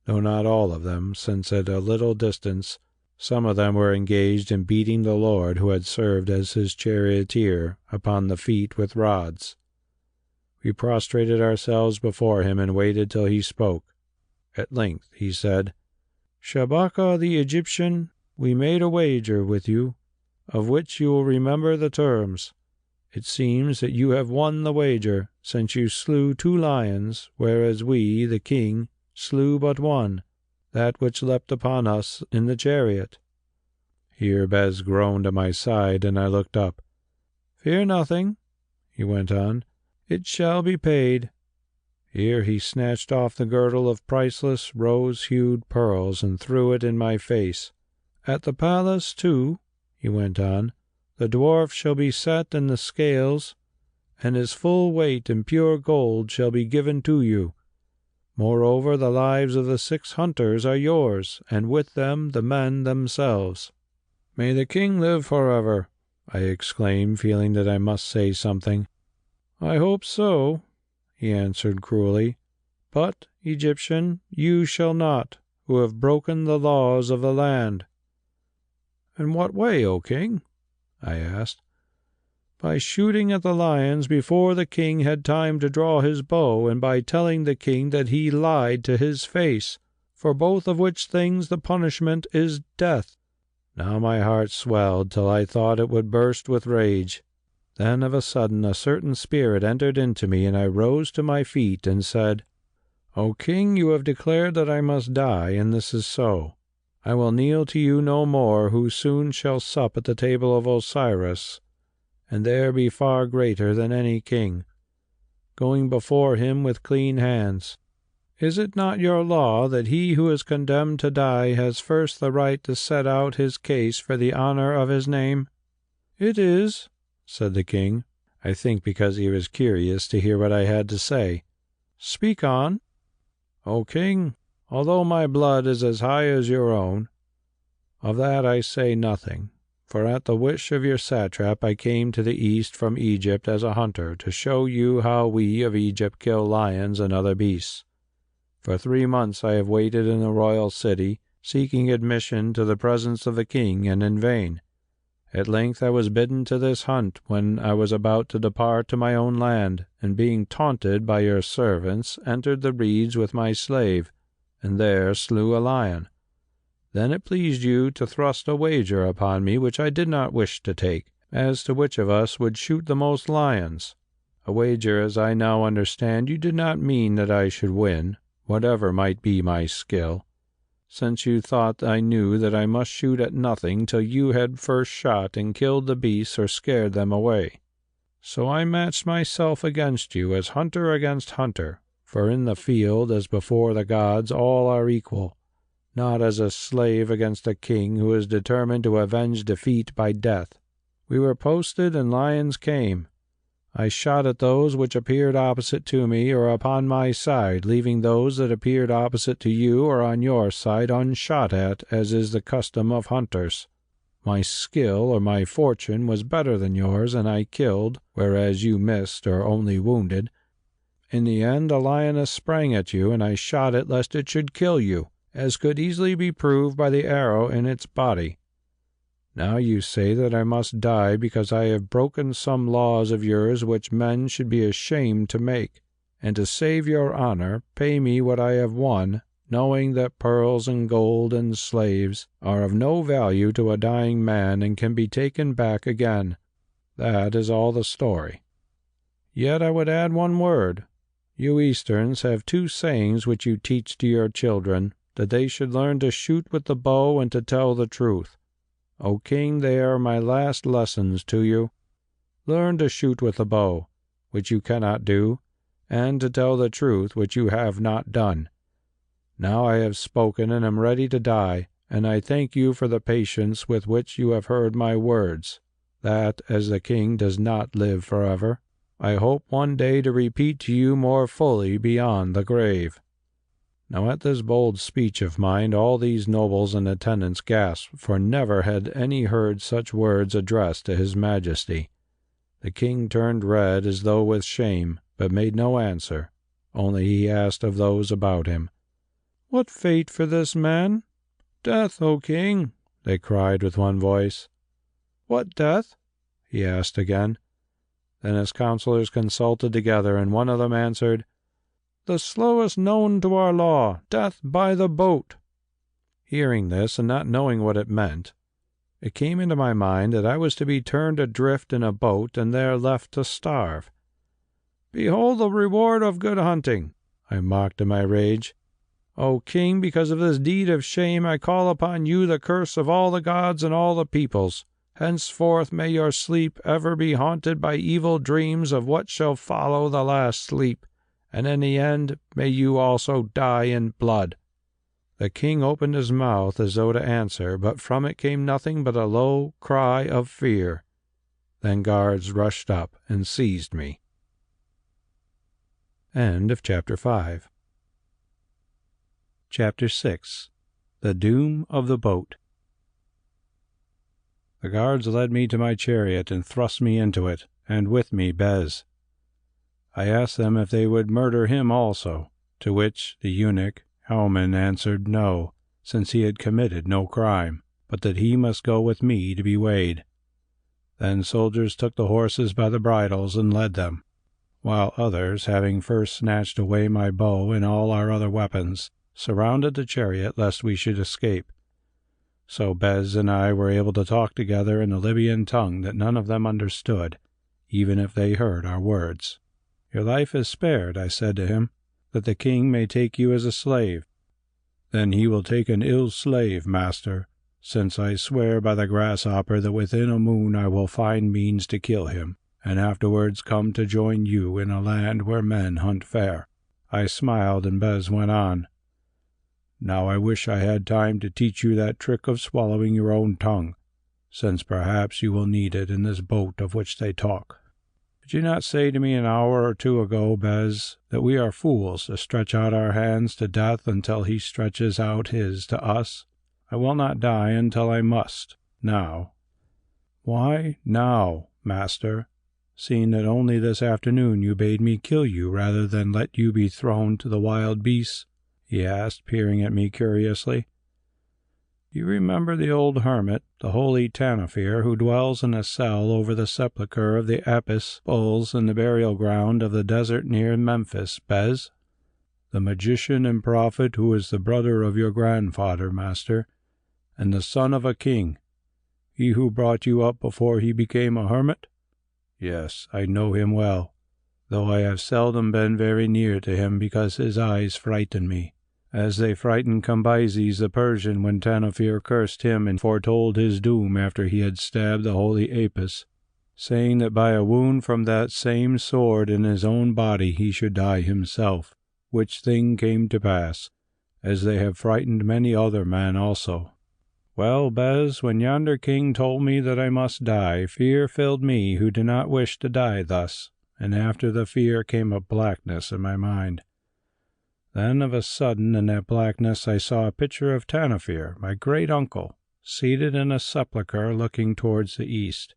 though not all of them, since at a little distance some of them were engaged in beating the lord who had served as his charioteer upon the feet with rods. We prostrated ourselves before him and waited till he spoke. At length he said, "Shabaka the Egyptian, we made a wager with you, of which you will remember the terms. It seems that you have won the wager, since you slew 2 lions, whereas we, the king, slew but one, that which leapt upon us in the chariot." Here Bes groaned at my side, and I looked up. "Fear nothing," he went on. "It shall be paid." Here he snatched off the girdle of priceless rose-hued pearls and threw it in my face. "At the palace, too," he went on, "the dwarf shall be set in the scales, and his full weight in pure gold shall be given to you. Moreover, the lives of the 6 hunters are yours, and with them the men themselves." "May the king live forever!" I exclaimed, feeling that I must say something. "I hope so," he answered cruelly. "But, Egyptian, you shall not, who have broken the laws of the land." "In what way, O king?" I asked. "By shooting at the lions before the king had time to draw his bow, and by telling the king that he lied to his face, for both of which things the punishment is death." Now my heart swelled till I thought it would burst with rage. Then of a sudden a certain spirit entered into me, and I rose to my feet and said, "O king, you have declared that I must die, and this is so. I will kneel to you no more, who soon shall sup at the table of Osiris, and there be far greater than any king, going before him with clean hands. Is it not your law that he who is condemned to die has first the right to set out his case for the honor of his name?" "It is," said the king, I think because he was curious to hear what I had to say. "Speak on." O king, although my blood is as high as your own, of that I say nothing, for at the wish of your satrap I came to the east from Egypt as a hunter to show you how we of Egypt kill lions and other beasts. For 3 months I have waited in the royal city, seeking admission to the presence of the king, and in vain. At length I was bidden to this hunt when I was about to depart to my own land, and being taunted by your servants, entered the reeds with my slave, and there slew a lion. Then it pleased you to thrust a wager upon me which I did not wish to take, as to which of us would shoot the most lions. A wager, as I now understand, you did not mean that I should win, whatever might be my skill, since you thought I knew that I must shoot at nothing till you had first shot and killed the beasts or scared them away. So I matched myself against you as hunter against hunter, for in the field, as before the gods, all are equal, not as a slave against a king who is determined to avenge defeat by death. We were posted, and lions came. I shot at those which appeared opposite to me or upon my side, leaving those that appeared opposite to you or on your side unshot at, as is the custom of hunters. My skill or my fortune was better than yours, and I killed, whereas you missed or only wounded. In the end a lioness sprang at you, and I shot it lest it should kill you, as could easily be proved by the arrow in its body. Now you say that I must die because I have broken some laws of yours which men should be ashamed to make, and to save your honor pay me what I have won, knowing that pearls and gold and slaves are of no value to a dying man and can be taken back again. That is all the story. Yet I would add one word. You Easterns have 2 sayings which you teach to your children, that they should learn to shoot with the bow and to tell the truth. O king, they are my last lessons to you. Learn to shoot with the bow, which you cannot do, and to tell the truth, which you have not done. Now I have spoken and am ready to die, and I thank you for the patience with which you have heard my words, that, as the king does not live forever, I hope one day to repeat to you more fully beyond the grave. Now at this bold speech of mine all these nobles and attendants gasped, for never had any heard such words addressed to his majesty. The king turned red as though with shame, but made no answer, only he asked of those about him, "What fate for this man?" "Death, O king," they cried with one voice. "What death?" he asked again. Then his counselors consulted together, and one of them answered, "The slowest known to our law, death by the boat." Hearing this, and not knowing what it meant, it came into my mind that I was to be turned adrift in a boat and there left to starve. "Behold the reward of good hunting," I mocked in my rage. "O king, because of this deed of shame I call upon you the curse of all the gods and all the peoples. Henceforth may your sleep ever be haunted by evil dreams of what shall follow the last sleep, and in the end may you also die in blood." The king opened his mouth as though to answer, but from it came nothing but a low cry of fear. Then guards rushed up and seized me. End of Chapter 5. Chapter 6. The Doom of the Boat. The guards led me to my chariot and thrust me into it, and with me Bes. I asked them if they would murder him also, to which the eunuch Howman answered no, since he had committed no crime, but that he must go with me to be weighed. Then soldiers took the horses by the bridles and led them, while others, having first snatched away my bow and all our other weapons, surrounded the chariot lest we should escape. So Bes and I were able to talk together in a Libyan tongue that none of them understood, even if they heard our words. "Your life is spared," I said to him, "that the king may take you as a slave." "Then he will take an ill slave, master, since I swear by the grasshopper that within a moon I will find means to kill him, and afterwards come to join you in a land where men hunt fair." I smiled, and Bes went on, "Now I wish I had time to teach you that trick of swallowing your own tongue, since perhaps you will need it in this boat of which they talk." Did you not say to me an hour or two ago, Bes, that we are fools to stretch out our hands to death until he stretches out his to us? I will not die until I must, now." "Why now, master, seeing that only this afternoon you bade me kill you rather than let you be thrown to the wild beasts?" he asked, peering at me curiously. "You remember the old hermit, the Holy Tanofir, who dwells in a cell over the sepulchre of the Apis bulls in the burial ground of the desert near Memphis, Bes? The magician and prophet who is the brother of your grandfather, master, and the son of a king, he who brought you up before he became a hermit? Yes, I know him well, though I have seldom been very near to him because his eyes frighten me, as they frightened Cambyses the Persian when Tanofir cursed him and foretold his doom after he had stabbed the holy Apis, saying that by a wound from that same sword in his own body he should die himself, which thing came to pass, as they have frightened many other men also. Well, Bes, when yonder king told me that I must die, fear filled me who did not wish to die thus, and after the fear came a blackness in my mind. Then of a sudden in that blackness I saw a picture of Tanofir, my great uncle, seated in a sepulchre looking towards the east.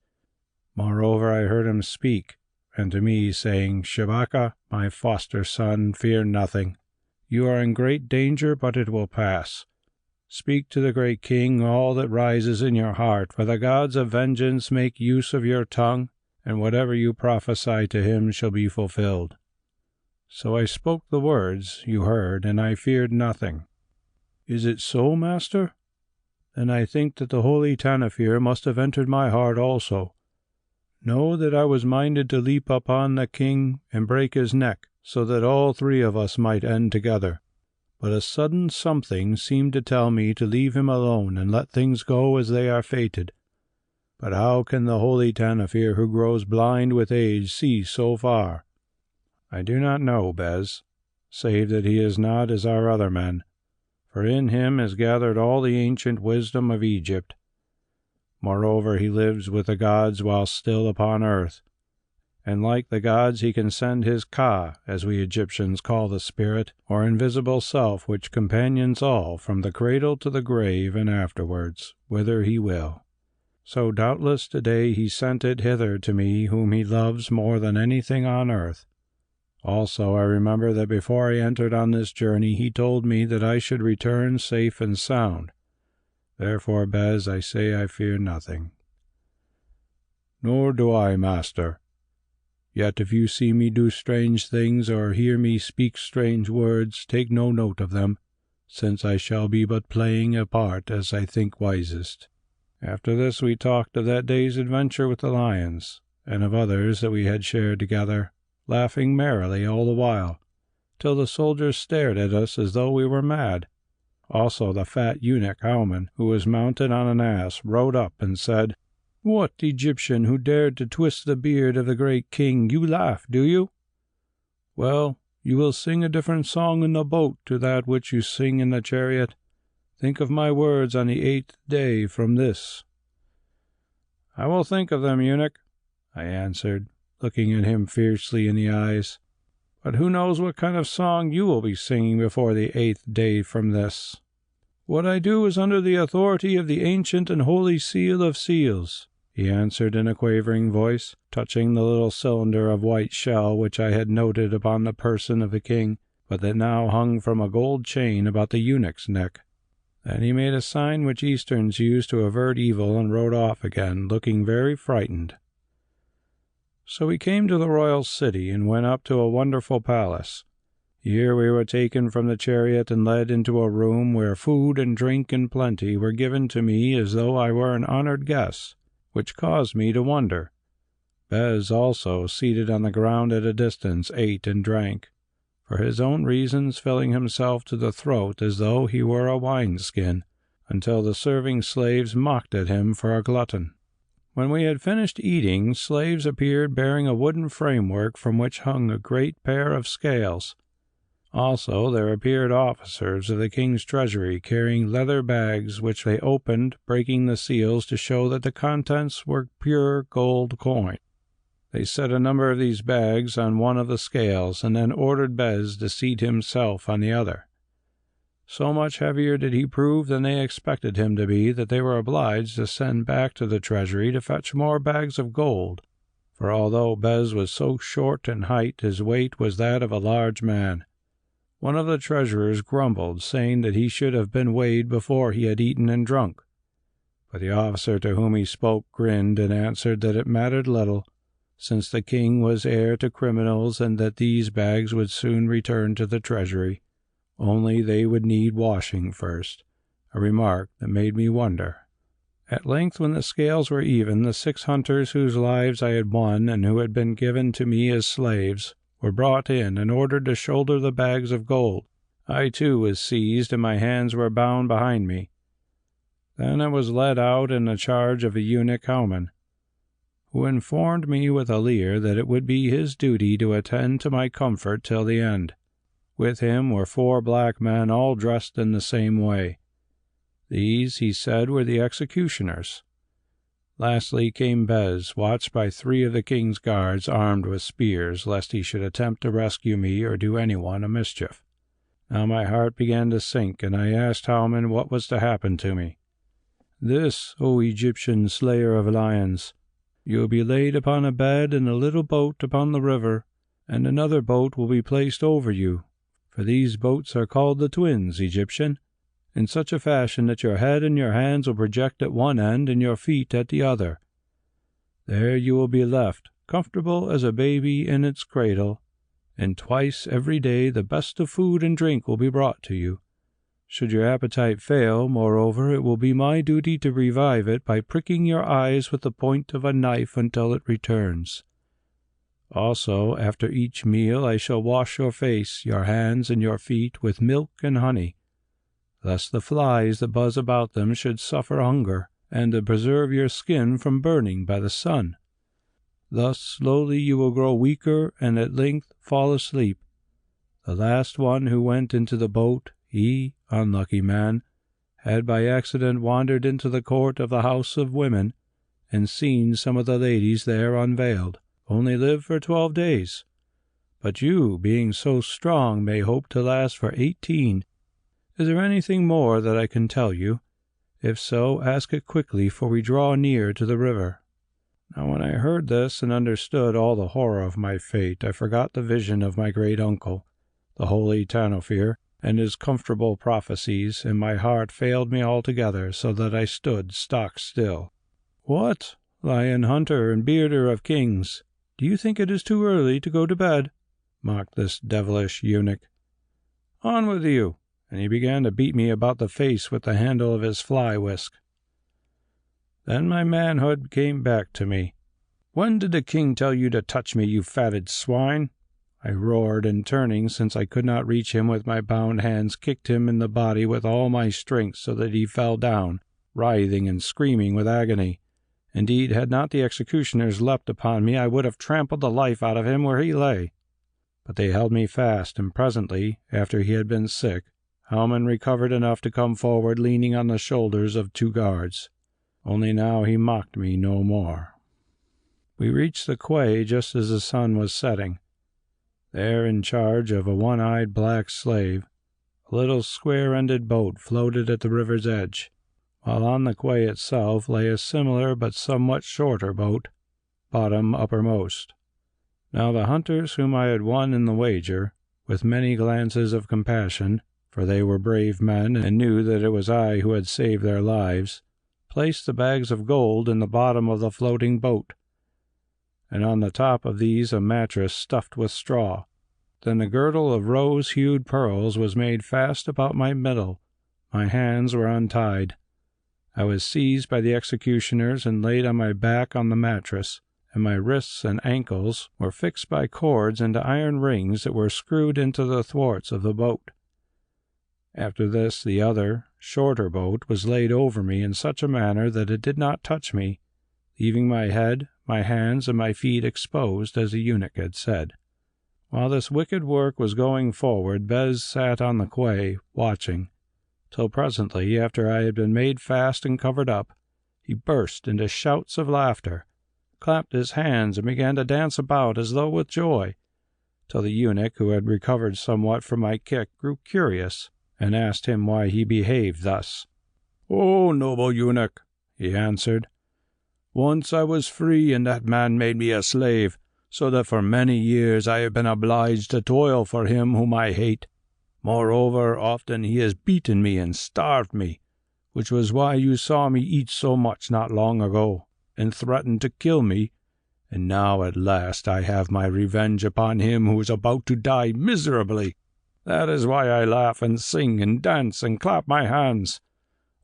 Moreover, I heard him speak, and to me saying, 'Shabaka, my foster son, fear nothing. You are in great danger, but it will pass. Speak to the great king all that rises in your heart, for the gods of vengeance make use of your tongue, and whatever you prophesy to him shall be fulfilled.' So I spoke the words you heard, and I feared nothing." "Is it so, master? Then I think that the holy Tanofir must have entered my heart also. Know that I was minded to leap upon the king and break his neck, so that all three of us might end together. But a sudden something seemed to tell me to leave him alone and let things go as they are fated. But how can the holy Tanofir, who grows blind with age, see so far? I do not know, Bes, save that he is not as our other men, for in him is gathered all the ancient wisdom of Egypt. Moreover, he lives with the gods while still upon earth, and like the gods he can send his Ka, as we Egyptians call the spirit, or invisible self which companions all from the cradle to the grave and afterwards, whither he will. So doubtless today he sent it hither to me whom he loves more than anything on earth. Also, I remember that before I entered on this journey he told me that I should return safe and sound. Therefore, Bes, I say I fear nothing." "Nor do I, master. Yet if you see me do strange things or hear me speak strange words, take no note of them, since I shall be but playing a part as I think wisest." After this we talked of that day's adventure with the lions, and of others that we had shared together, laughing merrily all the while, till the soldiers stared at us as though we were mad. Also the fat eunuch Hauman, who was mounted on an ass, rode up and said, "What, Egyptian, who dared to twist the beard of the great king, you laugh, do you? Well, you will sing a different song in the boat to that which you sing in the chariot. Think of my words on the 8th day from this." "I will think of them, eunuch," I answered, looking at him fiercely in the eyes. "But who knows what kind of song you will be singing before the 8th day from this?" "What I do is under the authority of the ancient and holy seal of seals," he answered in a quavering voice, touching the little cylinder of white shell which I had noted upon the person of the king, but that now hung from a gold chain about the eunuch's neck. Then he made a sign which Easterns use to avert evil and rode off again, looking very frightened. So we came to the royal city and went up to a wonderful palace. Here we were taken from the chariot and led into a room where food and drink in plenty were given to me as though I were an honored guest, which caused me to wonder. Bes also, seated on the ground at a distance, ate and drank, for his own reasons filling himself to the throat as though he were a wineskin, until the serving slaves mocked at him for a glutton. When we had finished eating, slaves appeared bearing a wooden framework from which hung a great pair of scales. Also there appeared officers of the king's treasury carrying leather bags which they opened, breaking the seals to show that the contents were pure gold coin. They set a number of these bags on one of the scales, and then ordered Bes to seat himself on the other. So much heavier did he prove than they expected him to be that they were obliged to send back to the treasury to fetch more bags of gold, for although Bes was so short in height, his weight was that of a large man. One of the treasurers grumbled, saying that he should have been weighed before he had eaten and drunk. But the officer to whom he spoke grinned and answered that it mattered little, since the king was heir to criminals and that these bags would soon return to the treasury, only they would need washing first, a remark that made me wonder. At length, when the scales were even, the 6 hunters whose lives I had won and who had been given to me as slaves were brought in and ordered to shoulder the bags of gold. I too was seized, and my hands were bound behind me. Then I was led out in the charge of a eunuch Haman, who informed me with a leer that it would be his duty to attend to my comfort till the end. With him were 4 black men, all dressed in the same way. These, he said, were the executioners. Lastly came Bes, watched by 3 of the king's guards, armed with spears, lest he should attempt to rescue me or do anyone a mischief. Now my heart began to sink, and I asked Haman what was to happen to me. "This, O Egyptian slayer of lions. You will be laid upon a bed in a little boat upon the river, and another boat will be placed over you, for these boats are called the twins, Egyptian, in such a fashion that your head and your hands will project at one end and your feet at the other. There you will be left, comfortable as a baby in its cradle, and twice every day the best of food and drink will be brought to you. Should your appetite fail, moreover, it will be my duty to revive it by pricking your eyes with the point of a knife until it returns. Also, after each meal I shall wash your face, your hands, and your feet with milk and honey, lest the flies that buzz about them should suffer hunger, and to preserve your skin from burning by the sun. Thus slowly you will grow weaker and at length fall asleep. The last one who went into the boat, he, unlucky man, had by accident wandered into the court of the House of Women, and seen some of the ladies there unveiled, only lived for 12 days. But you, being so strong, may hope to last for 18. Is there anything more that I can tell you? If so, ask it quickly, for we draw near to the river." Now when I heard this and understood all the horror of my fate, I forgot the vision of my great uncle, the Holy Tanofir, and his comfortable prophecies, and my heart failed me altogether, so that I stood stock still. "What, lion hunter and bearder of kings, do you think it is too early to go to bed?" mocked this devilish eunuch. "On with you!" and he began to beat me about the face with the handle of his fly-whisk. Then my manhood came back to me. "When did the king tell you to touch me, you fatted swine?" I roared, and turning, since I could not reach him with my bound hands, kicked him in the body with all my strength, so that he fell down, writhing and screaming with agony. Indeed, had not the executioners leapt upon me, I would have trampled the life out of him where he lay. But they held me fast, and presently, after he had been sick, Haman recovered enough to come forward, leaning on the shoulders of 2 guards. Only now he mocked me no more. We reached the quay just as the sun was setting. There, in charge of a one-eyed black slave, a little square-ended boat floated at the river's edge, while on the quay itself lay a similar but somewhat shorter boat, bottom uppermost. Now the hunters whom I had won in the wager, with many glances of compassion, for they were brave men and knew that it was I who had saved their lives, placed the bags of gold in the bottom of the floating boat, and on the top of these a mattress stuffed with straw. Then a girdle of rose-hued pearls was made fast about my middle. My hands were untied. I was seized by the executioners and laid on my back on the mattress, and my wrists and ankles were fixed by cords into iron rings that were screwed into the thwarts of the boat. After this, the other, shorter boat was laid over me in such a manner that it did not touch me, leaving my head, my hands, and my feet exposed, as the eunuch had said. While this wicked work was going forward, Bes sat on the quay, watching, till presently, after I had been made fast and covered up, he burst into shouts of laughter. clapped his hands, and began to dance about as though with joy, till the eunuch, who had recovered somewhat from my kick, grew curious, and asked him why he behaved thus. "Oh, noble eunuch," he answered, "once I was free, and that man made me a slave, so that for many years I have been obliged to toil for him whom I hate. Moreover, often he has beaten me and starved me, which was why you saw me eat so much not long ago, and threatened to kill me. And now at last I have my revenge upon him who is about to die miserably. That is why I laugh and sing and dance and clap my hands.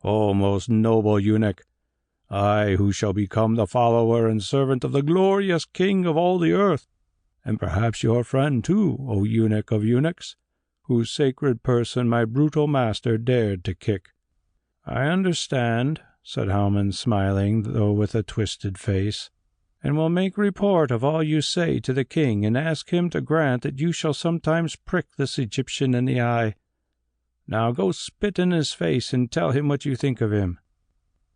O most noble eunuch, I who shall become the follower and servant of the glorious king of all the earth, and perhaps your friend too, O eunuch of eunuchs, whose sacred person my brutal master dared to kick." "I understand," said Halman, smiling, though with a twisted face, "and will make report of all you say to the king, and ask him to grant that you shall sometimes prick this Egyptian in the eye. Now go spit in his face and tell him what you think of him."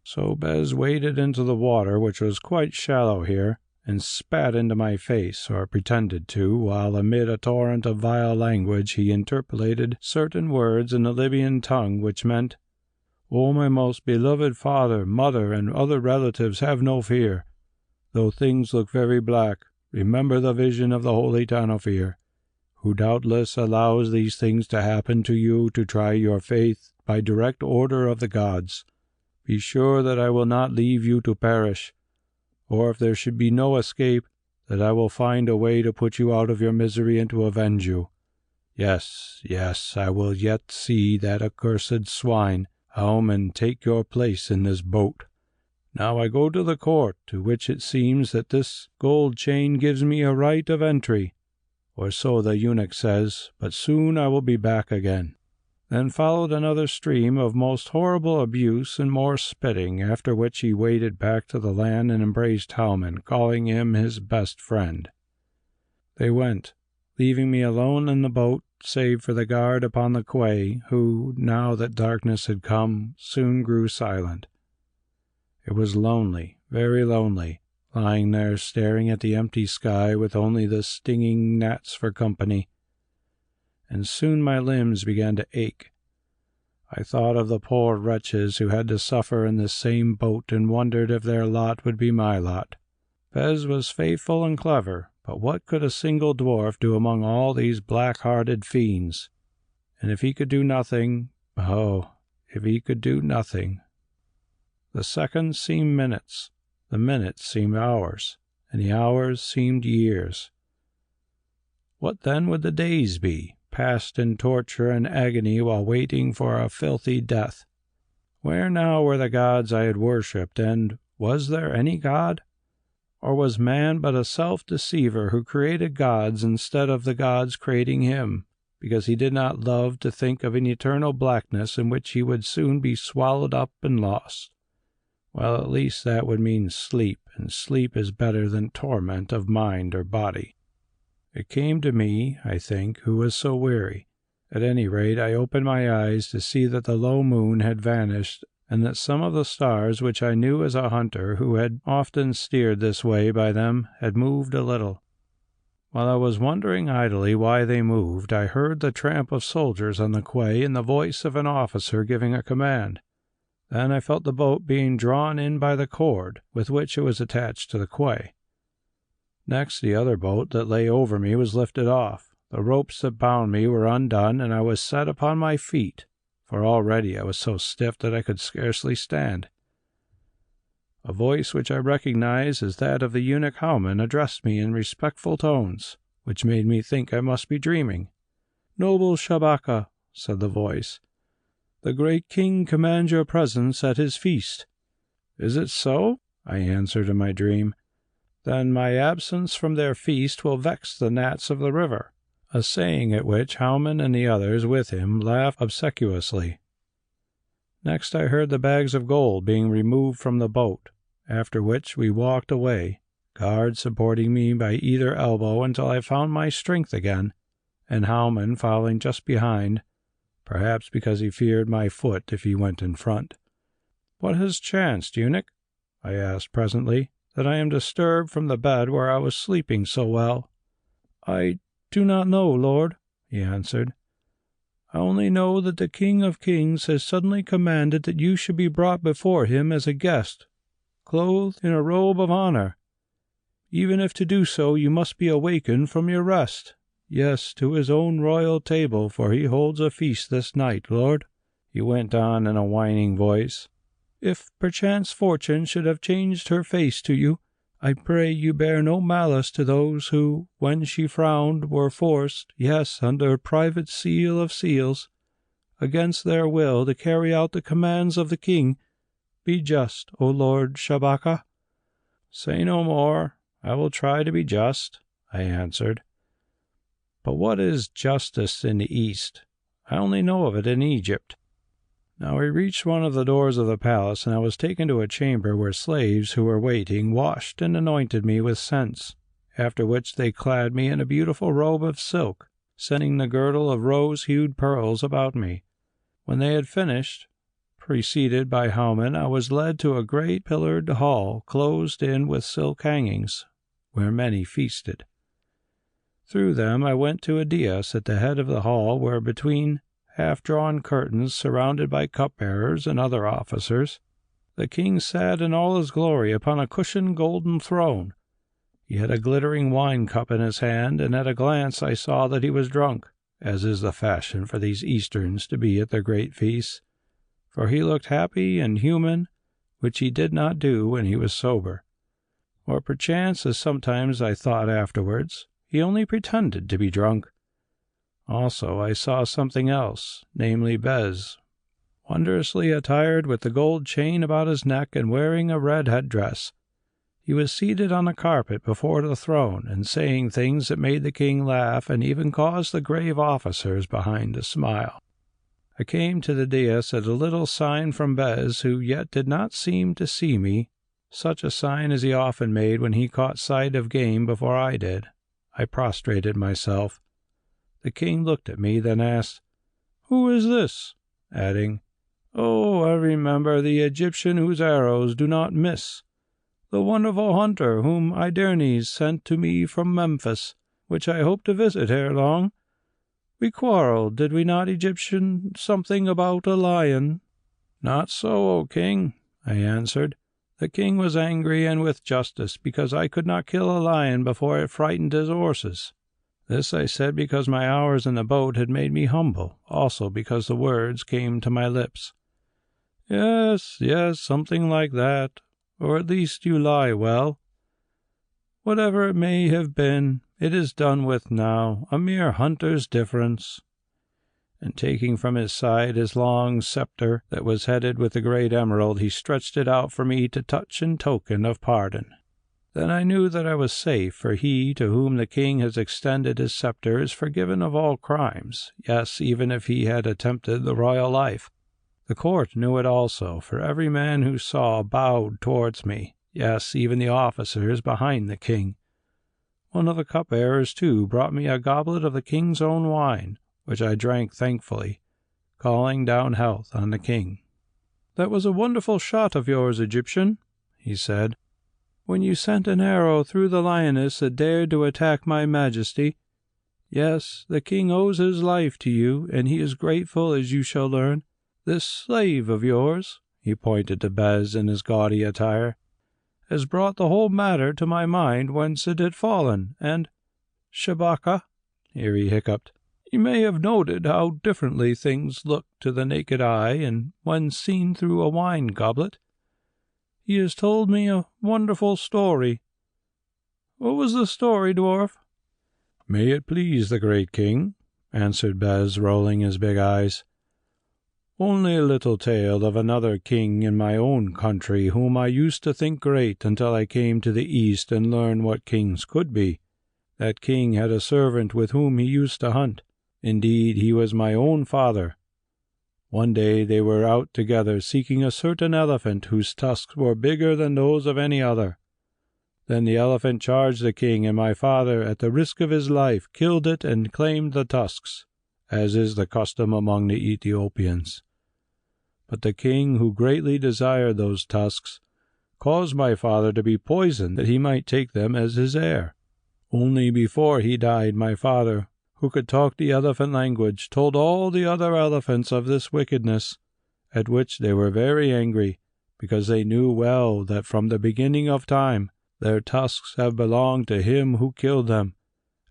So Bes waded into the water, which was quite shallow here, and spat into my face, or pretended to, while amid a torrent of vile language he interpolated certain words in the Libyan tongue, which meant, "O my most beloved father, mother, and other relatives, have no fear. Though things look very black, remember the vision of the Holy Tanofir, who doubtless allows these things to happen to you to try your faith by direct order of the gods. Be sure that I will not leave you to perish, or if there should be no escape, that I will find a way to put you out of your misery and to avenge you. Yes, yes, I will yet see that accursed swine, Halman, take your place in this boat. Now I go to the court, to which it seems that this gold chain gives me a right of entry, or so the eunuch says, but soon I will be back again." Then followed another stream of most horrible abuse and more spitting, after which he waded back to the land and embraced Halman, calling him his best friend. They went, leaving me alone in the boat, save for the guard upon the quay, who, now that darkness had come, soon grew silent. It was lonely, very lonely, lying there staring at the empty sky with only the stinging gnats for company. And soon my limbs began to ache. I thought of the poor wretches who had to suffer in this same boat, and wondered if their lot would be my lot. Bes was faithful and clever, but what could a single dwarf do among all these black-hearted fiends? And if he could do nothing, oh, if he could do nothing. The seconds seemed minutes, the minutes seemed hours, and the hours seemed years. What then would the days be, passed in torture and agony while waiting for a filthy death? Where now were the gods I had worshipped, and was there any God? Or was man but a self-deceiver who created gods instead of the gods creating him, because he did not love to think of an eternal blackness in which he would soon be swallowed up and lost? Well, at least that would mean sleep, and sleep is better than torment of mind or body. It came to me, I think, who was so weary. At any rate, I opened my eyes to see that the low moon had vanished, and that some of the stars which I knew as a hunter who had often steered this way by them had moved a little. While I was wondering idly why they moved, I heard the tramp of soldiers on the quay and the voice of an officer giving a command. Then I felt the boat being drawn in by the cord with which it was attached to the quay. Next, the other boat that lay over me was lifted off. The ropes that bound me were undone, and I was set upon my feet, for already I was so stiff that I could scarcely stand. A voice which I recognized as that of the eunuch Halman addressed me in respectful tones, which made me think I must be dreaming. "Noble Shabaka," said the voice, "the great king commands your presence at his feast." "Is it so?" I answered in my dream. "Then my absence from their feast will vex the gnats of the river," a saying at which Halman and the others with him laughed obsequiously. Next I heard the bags of gold being removed from the boat, after which we walked away, guards supporting me by either elbow until I found my strength again, and Halman following just behind, perhaps because he feared my foot if he went in front. "What has chanced, eunuch?" I asked presently, that I am disturbed from the bed where I was sleeping so well?" "I do not know, lord," he answered. "I only know that the King of Kings has suddenly commanded that you should be brought before him as a guest, clothed in a robe of honor. Even if to do so you must be awakened from your rest. Yes, to his own royal table, for he holds a feast this night, lord," he went on in a whining voice. "If perchance fortune should have changed her face to you, I pray you bear no malice to those who, when she frowned, were forced, yes, under private seal of seals, against their will, to carry out the commands of the king. Be just, O Lord Shabaka." "Say no more. I will try to be just," I answered. "But what is justice in the East? I only know of it in Egypt." Now we reached one of the doors of the palace, and I was taken to a chamber where slaves who were waiting washed and anointed me with scents, after which they clad me in a beautiful robe of silk, setting the girdle of rose-hued pearls about me. When they had finished, preceded by Howman, I was led to a great pillared hall closed in with silk hangings, where many feasted. Through them I went to a dais at the head of the hall, where between half-drawn curtains, surrounded by cupbearers and other officers, the king sat in all his glory upon a cushioned golden throne. He had a glittering wine cup in his hand, and at a glance I saw that he was drunk, as is the fashion for these Easterns to be at their great feasts, for he looked happy and human, which he did not do when he was sober. Or perchance, as sometimes I thought afterwards, he only pretended to be drunk. Also I saw something else, namely Bes, wondrously attired with the gold chain about his neck and wearing a red headdress. He was seated on a carpet before the throne and saying things that made the king laugh and even caused the grave officers behind to smile. I came to the dais at a little sign from Bes, who yet did not seem to see me, such a sign as he often made when he caught sight of game before I did. I prostrated myself. The king looked at me, then asked, "Who is this?" adding, "Oh, I remember the Egyptian whose arrows do not miss, the wonderful hunter whom Idernes sent to me from Memphis, which I hope to visit ere long. We quarreled, did we not, Egyptian, something about a lion?" "Not so, O king," I answered. "The king was angry, and with justice, because I could not kill a lion before it frightened his horses. This I said because my hours in the boat had made me humble, also because the words came to my lips. Yes, something like that, or at least you lie well. Whatever it may have been, it is done with now, a mere hunter's difference." And taking from his side his long sceptre that was headed with the great emerald, he stretched it out for me to touch in token of pardon. Then I knew that I was safe, for he to whom the king has extended his sceptre is forgiven of all crimes, yes, even if he had attempted the royal life. The court knew it also, for every man who saw bowed towards me, yes, even the officers behind the king. One of the cupbearers, too, brought me a goblet of the king's own wine, which I drank thankfully, calling down health on the king. "That was a wonderful shot of yours, Egyptian," he said, "when you sent an arrow through the lioness that dared to attack my majesty. Yes, the king owes his life to you, and he is grateful, as you shall learn. This slave of yours," he pointed to Bes in his gaudy attire, "has brought the whole matter to my mind whence it had fallen, and, Shabaka," here he hiccuped, "you may have noted how differently things look to the naked eye and when seen through a wine goblet. He has told me a wonderful story." "What was the story, dwarf?" "May it please the great king," answered Bes, rolling his big eyes. "Only a little tale of another king in my own country whom I used to think great until I came to the East and learned what kings could be. That king had a servant with whom he used to hunt. Indeed, he was my own father. One day they were out together seeking a certain elephant whose tusks were bigger than those of any other. Then the elephant charged the king, and my father, at the risk of his life, killed it and claimed the tusks, as is the custom among the Ethiopians. But the king, who greatly desired those tusks, caused my father to be poisoned that he might take them as his heir. Only before he died, my father, who could talk the elephant language, told all the other elephants of this wickedness, at which they were very angry, because they knew well that from the beginning of time their tusks have belonged to him who killed them,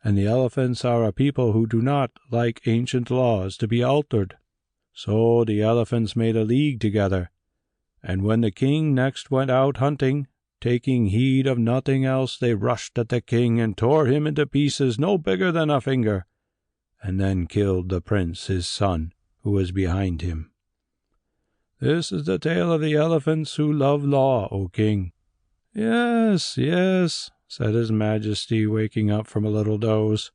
and the elephants are a people who do not like ancient laws to be altered. So the elephants made a league together, and when the king next went out hunting, taking heed of nothing else, they rushed at the king and tore him into pieces no bigger than a finger, and then killed the prince, his son, who was behind him. This is the tale of the elephants who love law, O king." "Yes, yes," said his majesty, waking up from a little doze.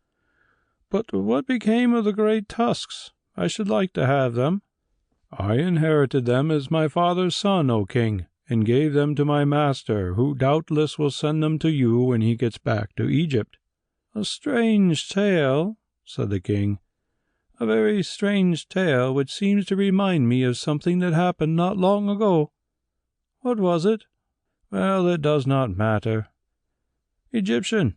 "But what became of the great tusks? I should like to have them." "I inherited them as my father's son, O king, and gave them to my master, who doubtless will send them to you when he gets back to Egypt." "A strange tale," said the king. "A very strange tale, which seems to remind me of something that happened not long ago. What was it? Well, it does not matter. Egyptian,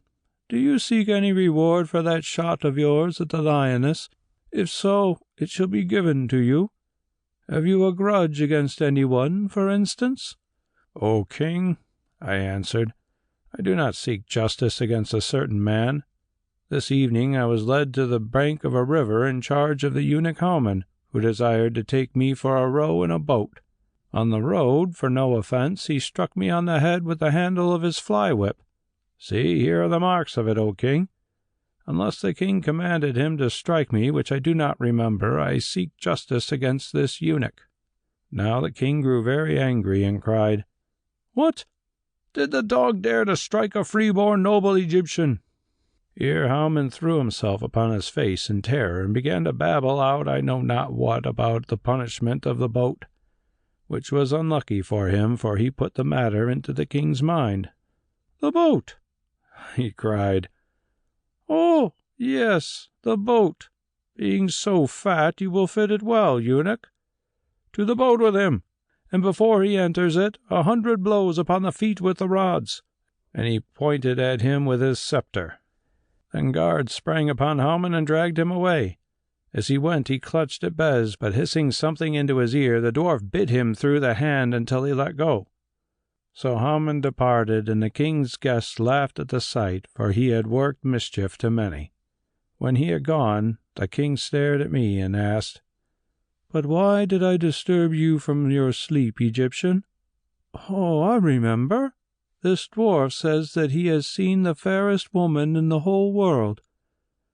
do you seek any reward for that shot of yours at the lioness? If so, it shall be given to you. Have you a grudge against anyone, for instance?" "O king," I answered, "I do not seek justice against a certain man. This evening I was led to the bank of a river in charge of the eunuch Haman, who desired to take me for a row in a boat. On the road, for no offence, he struck me on the head with the handle of his fly-whip. See, here are the marks of it, O king. Unless the king commanded him to strike me, which I do not remember, I seek justice against this eunuch." Now the king grew very angry and cried, "What? Did the dog dare to strike a freeborn noble Egyptian?" Here Haman threw himself upon his face in terror and began to babble out I know not what about the punishment of the boat, which was unlucky for him, for he put the matter into the king's mind. "The boat!" he cried. "Oh, yes, the boat. Being so fat, you will fit it well, eunuch. To the boat with him, and before he enters it, 100 blows upon the feet with the rods." And he pointed at him with his sceptre. Then guards sprang upon Haman and dragged him away. As he went, he clutched at Bes, but hissing something into his ear, the dwarf bit him through the hand until he let go. So Haman departed, and the king's guests laughed at the sight, for he had worked mischief to many. When he had gone, the king stared at me and asked, "But why did I disturb you from your sleep, Egyptian?" "Oh, I remember. This dwarf says that he has seen the fairest woman in the whole world,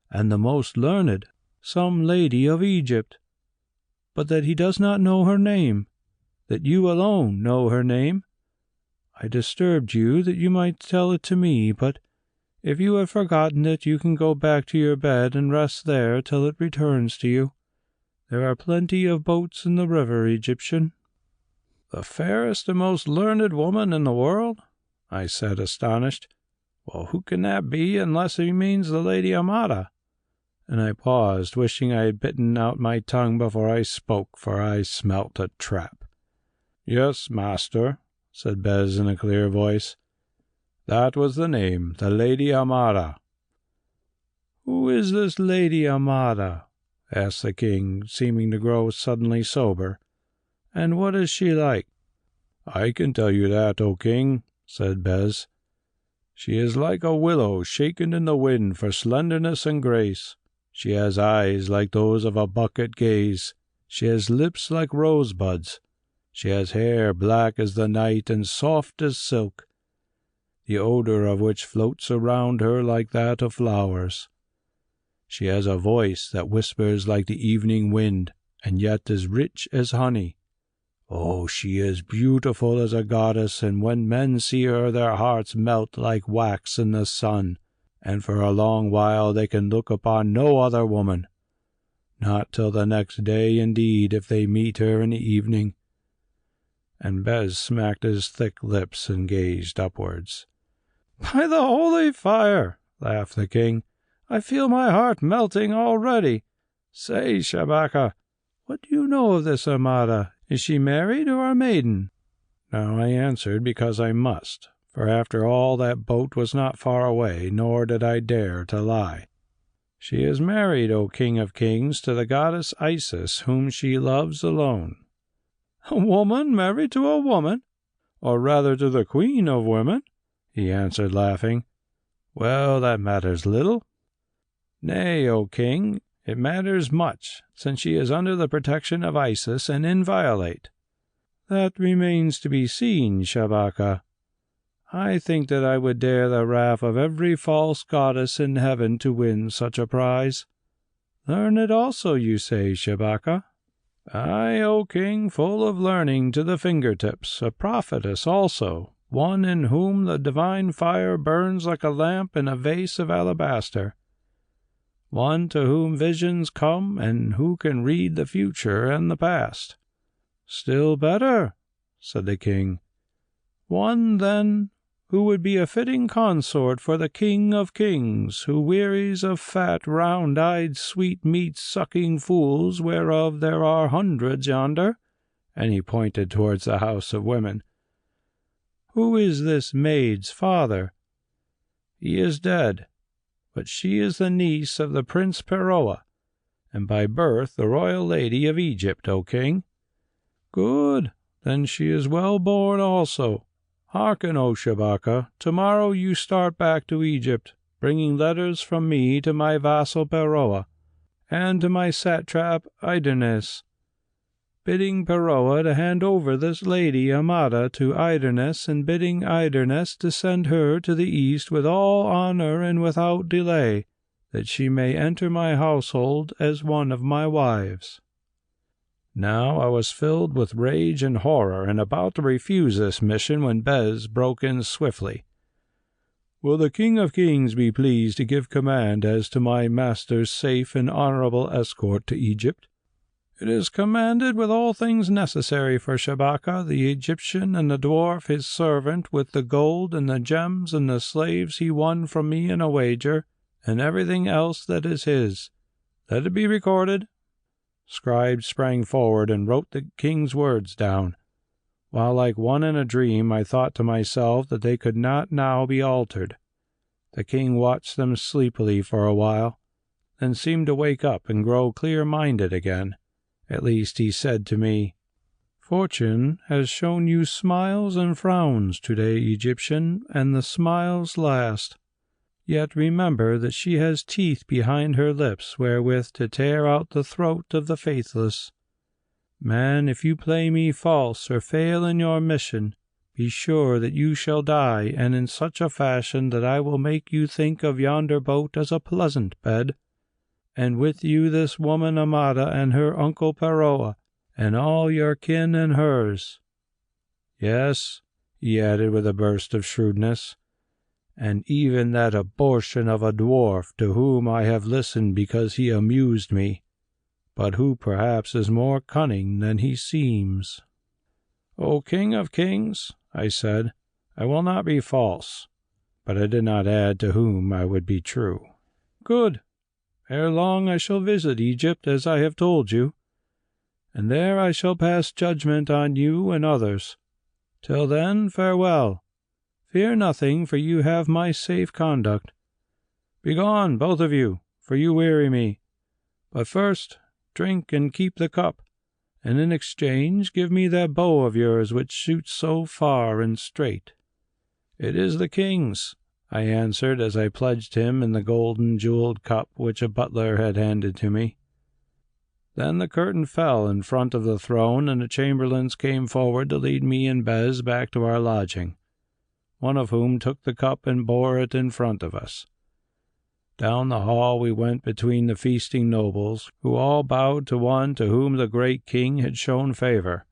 and the most learned, some lady of Egypt, but that he does not know her name, that you alone know her name. I disturbed you that you might tell it to me, but if you have forgotten it, you can go back to your bed and rest there till it returns to you. There are plenty of boats in the river, Egyptian." "The fairest and most learned woman in the world?" I said, astonished. "Well, who can that be, unless he means the Lady Amada?" And I paused, wishing I had bitten out my tongue before I spoke, for I smelt a trap. "Yes, master," said Bes in a clear voice. "That was the name, the Lady Amada." "Who is this Lady Amada?" asked the king, seeming to grow suddenly sober. "And what is she like?" "I can tell you that, O king," said Bes. "She is like a willow shaken in the wind for slenderness and grace. She has eyes like those of a buck at gaze. She has lips like rosebuds. She has hair black as the night and soft as silk, the odor of which floats around her like that of flowers. She has a voice that whispers like the evening wind, and yet is rich as honey. Oh, she is beautiful as a goddess, and when men see her, their hearts melt like wax in the sun, and for a long while they can look upon no other woman. Not till the next day, indeed, if they meet her in the evening." And Bes smacked his thick lips and gazed upwards. "By the holy fire," laughed the king, "I feel my heart melting already. Say, Shabaka, what do you know of this Amada? Is she married or a maiden?" Now I answered because I must, for after all that boat was not far away, nor did I dare to lie. She is married, O King of Kings, to the goddess Isis, whom she loves alone. A woman married to a woman? Or rather to the queen of women? He answered, laughing. Well, that matters little. Nay, O King, it matters much, since she is under the protection of Isis and inviolate. That remains to be seen, Shabaka. I think that I would dare the wrath of every false goddess in heaven to win such a prize. Learned also, you say, Shabaka? Aye, O King, full of learning to the fingertips, a prophetess also, one in whom the divine fire burns like a lamp in a vase of alabaster, one to whom visions come and who can read the future and the past. Still better, said the king. One, then, who would be a fitting consort for the King of Kings, who wearies of fat, round-eyed, sweet-meat-sucking fools, whereof there are hundreds yonder, and he pointed towards the house of women. Who is this maid's father? He is dead, but she is the niece of the Prince Peroa, and by birth the royal lady of Egypt, O King. Good, then she is well born also. Hearken, O Shabaka, tomorrow you start back to Egypt, bringing letters from me to my vassal Peroa, and to my satrap Idernes, bidding Peroa to hand over this Lady Amada to Idernes, and bidding Idernes to send her to the east with all honour and without delay, that she may enter my household as one of my wives. Now I was filled with rage and horror, and about to refuse this mission, when Bes broke in swiftly. Will the King of Kings be pleased to give command as to my master's safe and honourable escort to Egypt? It is commanded with all things necessary for Shabaka the Egyptian, and the dwarf his servant, with the gold and the gems and the slaves he won from me in a wager, and everything else that is his. Let it be recorded. Scribe sprang forward and wrote the king's words down, while like one in a dream I thought to myself that they could not now be altered. The king watched them sleepily for a while, then seemed to wake up and grow clear-minded again. At least he said to me, Fortune has shown you smiles and frowns today, Egyptian, and the smiles last. Yet remember that she has teeth behind her lips wherewith to tear out the throat of the faithless. Man, if you play me false or fail in your mission, be sure that you shall die, and in such a fashion that I will make you think of yonder boat as a pleasant bed, and with you this woman Amada and her uncle Peroa, and all your kin and hers. Yes, he added with a burst of shrewdness, and even that abortion of a dwarf to whom I have listened because he amused me, but who perhaps is more cunning than he seems. O King of Kings, I said, I will not be false, but I did not add to whom I would be true. Good. Ere long I shall visit Egypt, as I have told you, and there I shall pass judgment on you and others. Till then, farewell. Fear nothing, for you have my safe conduct. Begone, both of you, for you weary me. But first, drink and keep the cup, and in exchange give me that bow of yours which shoots so far and straight. It is the king's, I answered as I pledged him in the golden jewelled cup which a butler had handed to me. Then the curtain fell in front of the throne, and the chamberlains came forward to lead me and Bes back to our lodging, one of whom took the cup and bore it in front of us. Down the hall we went between the feasting nobles, who all bowed to one to whom the great king had shown favour,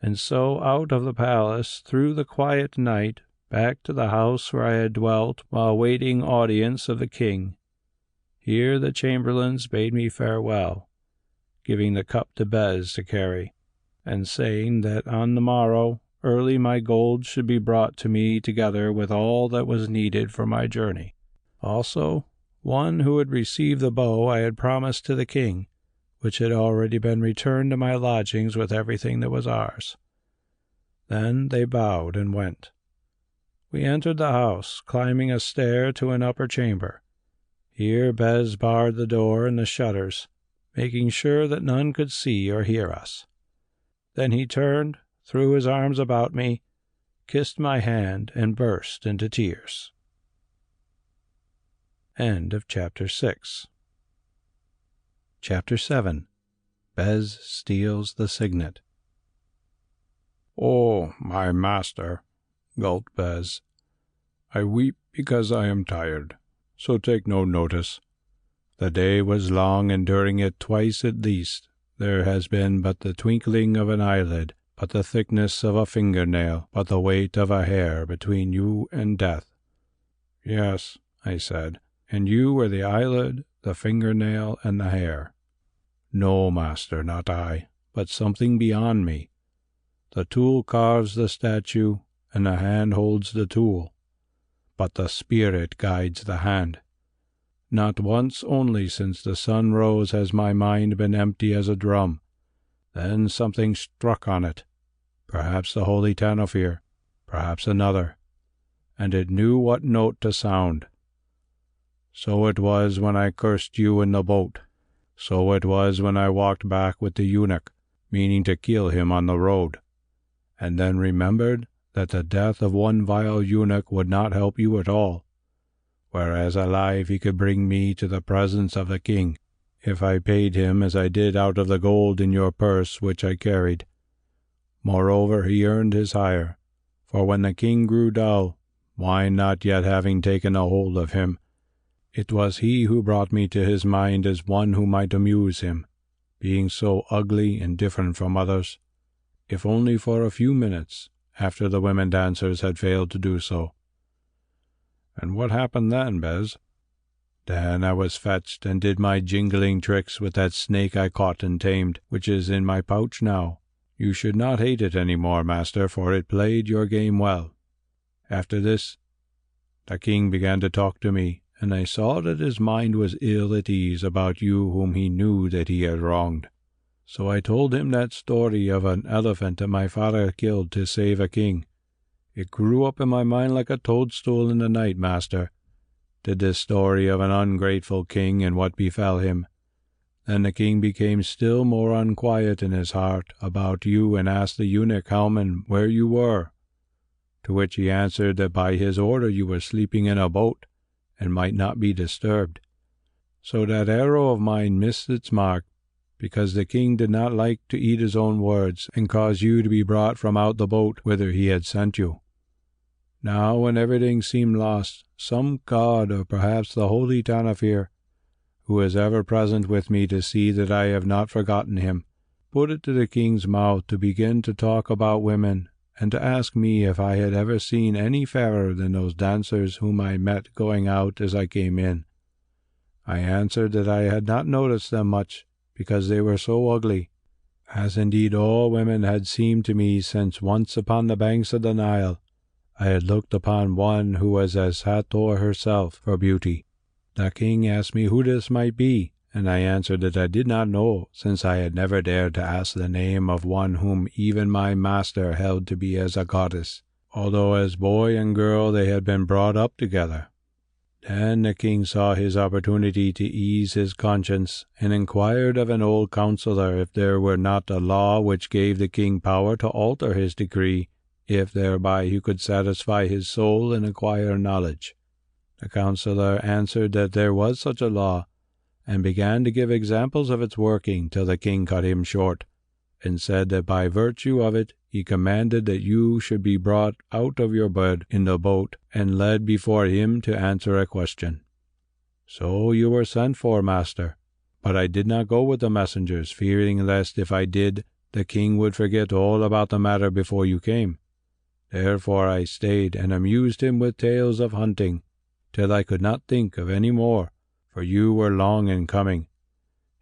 and so out of the palace, through the quiet night, back to the house where I had dwelt while waiting audience of the king. Here the chamberlains bade me farewell, giving the cup to Bes to carry, and saying that on the morrow early my gold should be brought to me together with all that was needed for my journey. Also, one who would receive the bow I had promised to the king, which had already been returned to my lodgings with everything that was ours. Then they bowed and went. We entered the house, climbing a stair to an upper chamber. Here Bes barred the door and the shutters, making sure that none could see or hear us. Then he turned, threw his arms about me, kissed my hand, and burst into tears. End of Chapter 6. Chapter 7. Bes Steals the Signet. "Oh, my master," gulped Bes, "I weep because I am tired, so take no notice. The day was long, and during it twice at least there has been but the twinkling of an eyelid, but the thickness of a fingernail, but the weight of a hair between you and death." "Yes," I said, "and you were the eyelid, the fingernail, and the hair." "No, master, not I, but something beyond me. The tool carves the statue, and the hand holds the tool, but the spirit guides the hand. Not once only since the sun rose has my mind been empty as a drum. Then something struck on it, perhaps the Holy Tanofir, perhaps another, and it knew what note to sound. So it was when I cursed you in the boat. So it was when I walked back with the eunuch, meaning to kill him on the road, and then remembered that the death of one vile eunuch would not help you at all, whereas alive he could bring me to the presence of the king, if I paid him as I did out of the gold in your purse which I carried. Moreover, he earned his hire, for when the king grew dull, wine not yet having taken a hold of him, it was he who brought me to his mind as one who might amuse him, being so ugly and different from others, if only for a few minutes, after the women dancers had failed to do so." "And what happened then, Bes?" "Then I was fetched and did my jingling tricks with that snake I caught and tamed, which is in my pouch now. You should not hate it any more, master, for it played your game well. After this, the king began to talk to me, and I saw that his mind was ill at ease about you whom he knew that he had wronged. So I told him that story of an elephant that my father killed to save a king. It grew up in my mind like a toadstool in the night, master, did this story of an ungrateful king and what befell him. Then the king became still more unquiet in his heart about you and asked the eunuch Halman where you were, to which he answered that by his order you were sleeping in a boat and might not be disturbed. So that arrow of mine missed its mark, because the king did not like to eat his own words and cause you to be brought from out the boat whither he had sent you. Now, when everything seemed lost, some god, or perhaps the Holy Tanofir, who is ever present with me to see that I have not forgotten him, put it to the king's mouth to begin to talk about women and to ask me if I had ever seen any fairer than those dancers whom I met going out as I came in. I answered that I had not noticed them much, because they were so ugly, as indeed all women had seemed to me since once upon the banks of the Nile I had looked upon one who was as Hathor herself for beauty. The king asked me who this might be, and I answered that I did not know, since I had never dared to ask the name of one whom even my master held to be as a goddess, although as boy and girl they had been brought up together. Then the king saw his opportunity to ease his conscience, and inquired of an old counsellor if there were not a law which gave the king power to alter his decree, if thereby he could satisfy his soul and acquire knowledge. The counsellor answered that there was such a law, and began to give examples of its working, till the king cut him short, and said that by virtue of it he commanded that you should be brought out of your bed in the boat and led before him to answer a question. So you were sent for, master, but I did not go with the messengers, fearing lest if I did, the king would forget all about the matter before you came. Therefore I stayed and amused him with tales of hunting, till I could not think of any more, for you were long in coming.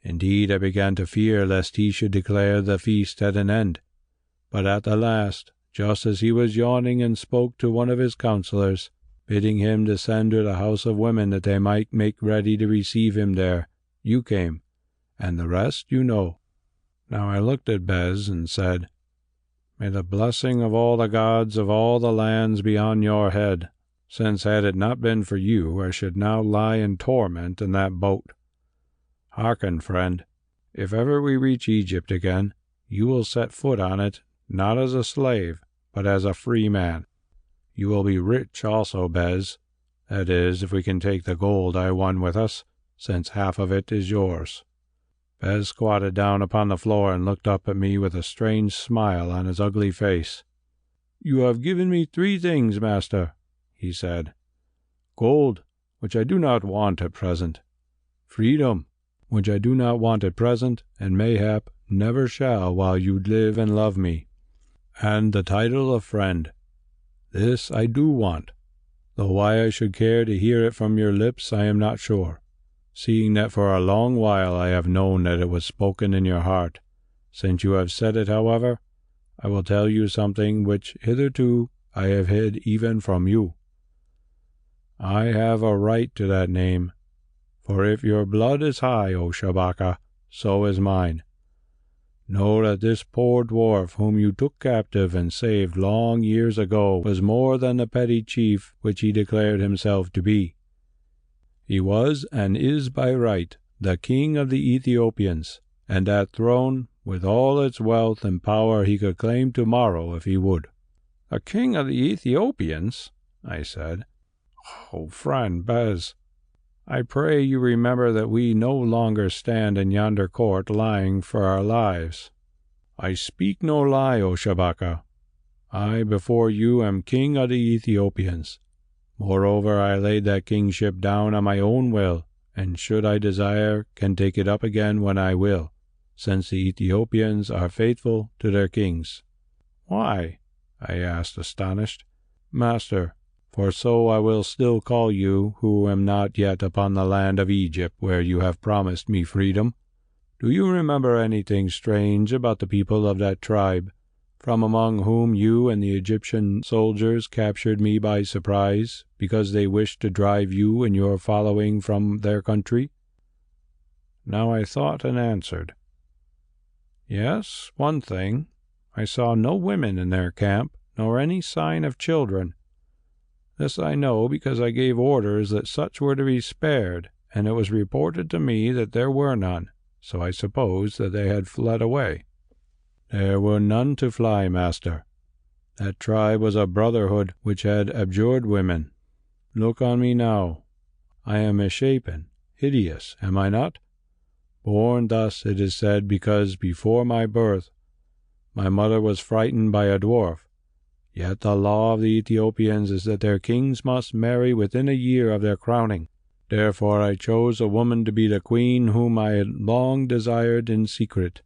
Indeed, I began to fear lest he should declare the feast at an end. But at the last, just as he was yawning and spoke to one of his counsellors, bidding him to send to the house of women that they might make ready to receive him there, you came, and the rest you know." Now I looked at Bes and said, May the blessing of all the gods of all the lands be on your head, since had it not been for you, I should now lie in torment in that boat. Hearken, friend, if ever we reach Egypt again, you will set foot on it, not as a slave, but as a free man. You will be rich also, Bes, that is, if we can take the gold I won with us, since half of it is yours." Bes squatted down upon the floor and looked up at me with a strange smile on his ugly face. "You have given me 3 things, master," he said. "Gold, which I do not want at present. Freedom, which I do not want at present, and mayhap never shall while you live and love me. And the title of friend. This I do want, though why I should care to hear it from your lips I am not sure, seeing that for a long while I have known that it was spoken in your heart. Since you have said it, however, I will tell you something which hitherto I have hid even from you. I have a right to that name, for if your blood is high, O Shabaka, so is mine. Know that this poor dwarf whom you took captive and saved long years ago was more than the petty chief which he declared himself to be. He was and is by right the king of the Ethiopians, and that throne, with all its wealth and power, he could claim tomorrow if he would." "The king of the Ethiopians?" I said. "Oh, friend Bes, I pray you remember that we no longer stand in yonder court lying for our lives." "I speak no lie, O Shabaka. I before you am king of the Ethiopians. Moreover, I laid that kingship down on my own will, and should I desire, can take it up again when I will, since the Ethiopians are faithful to their kings." "Why?" I asked, astonished. "Master, for so I will still call you, who am not yet upon the land of Egypt, where you have promised me freedom. Do you remember anything strange about the people of that tribe, from among whom you and the Egyptian soldiers captured me by surprise, because they wished to drive you and your following from their country?" Now I thought and answered. "Yes, one thing. I saw no women in their camp, nor any sign of children. This I know because I gave orders that such were to be spared, and it was reported to me that there were none, so I supposed that they had fled away." "There were none to fly, master. That tribe was a brotherhood which had abjured women. Look on me now. I am misshapen, hideous, am I not? Born thus, it is said, because before my birth my mother was frightened by a dwarf. Yet the law of the Ethiopians is that their kings must marry within a year of their crowning. Therefore I chose a woman to be the queen whom I had long desired in secret.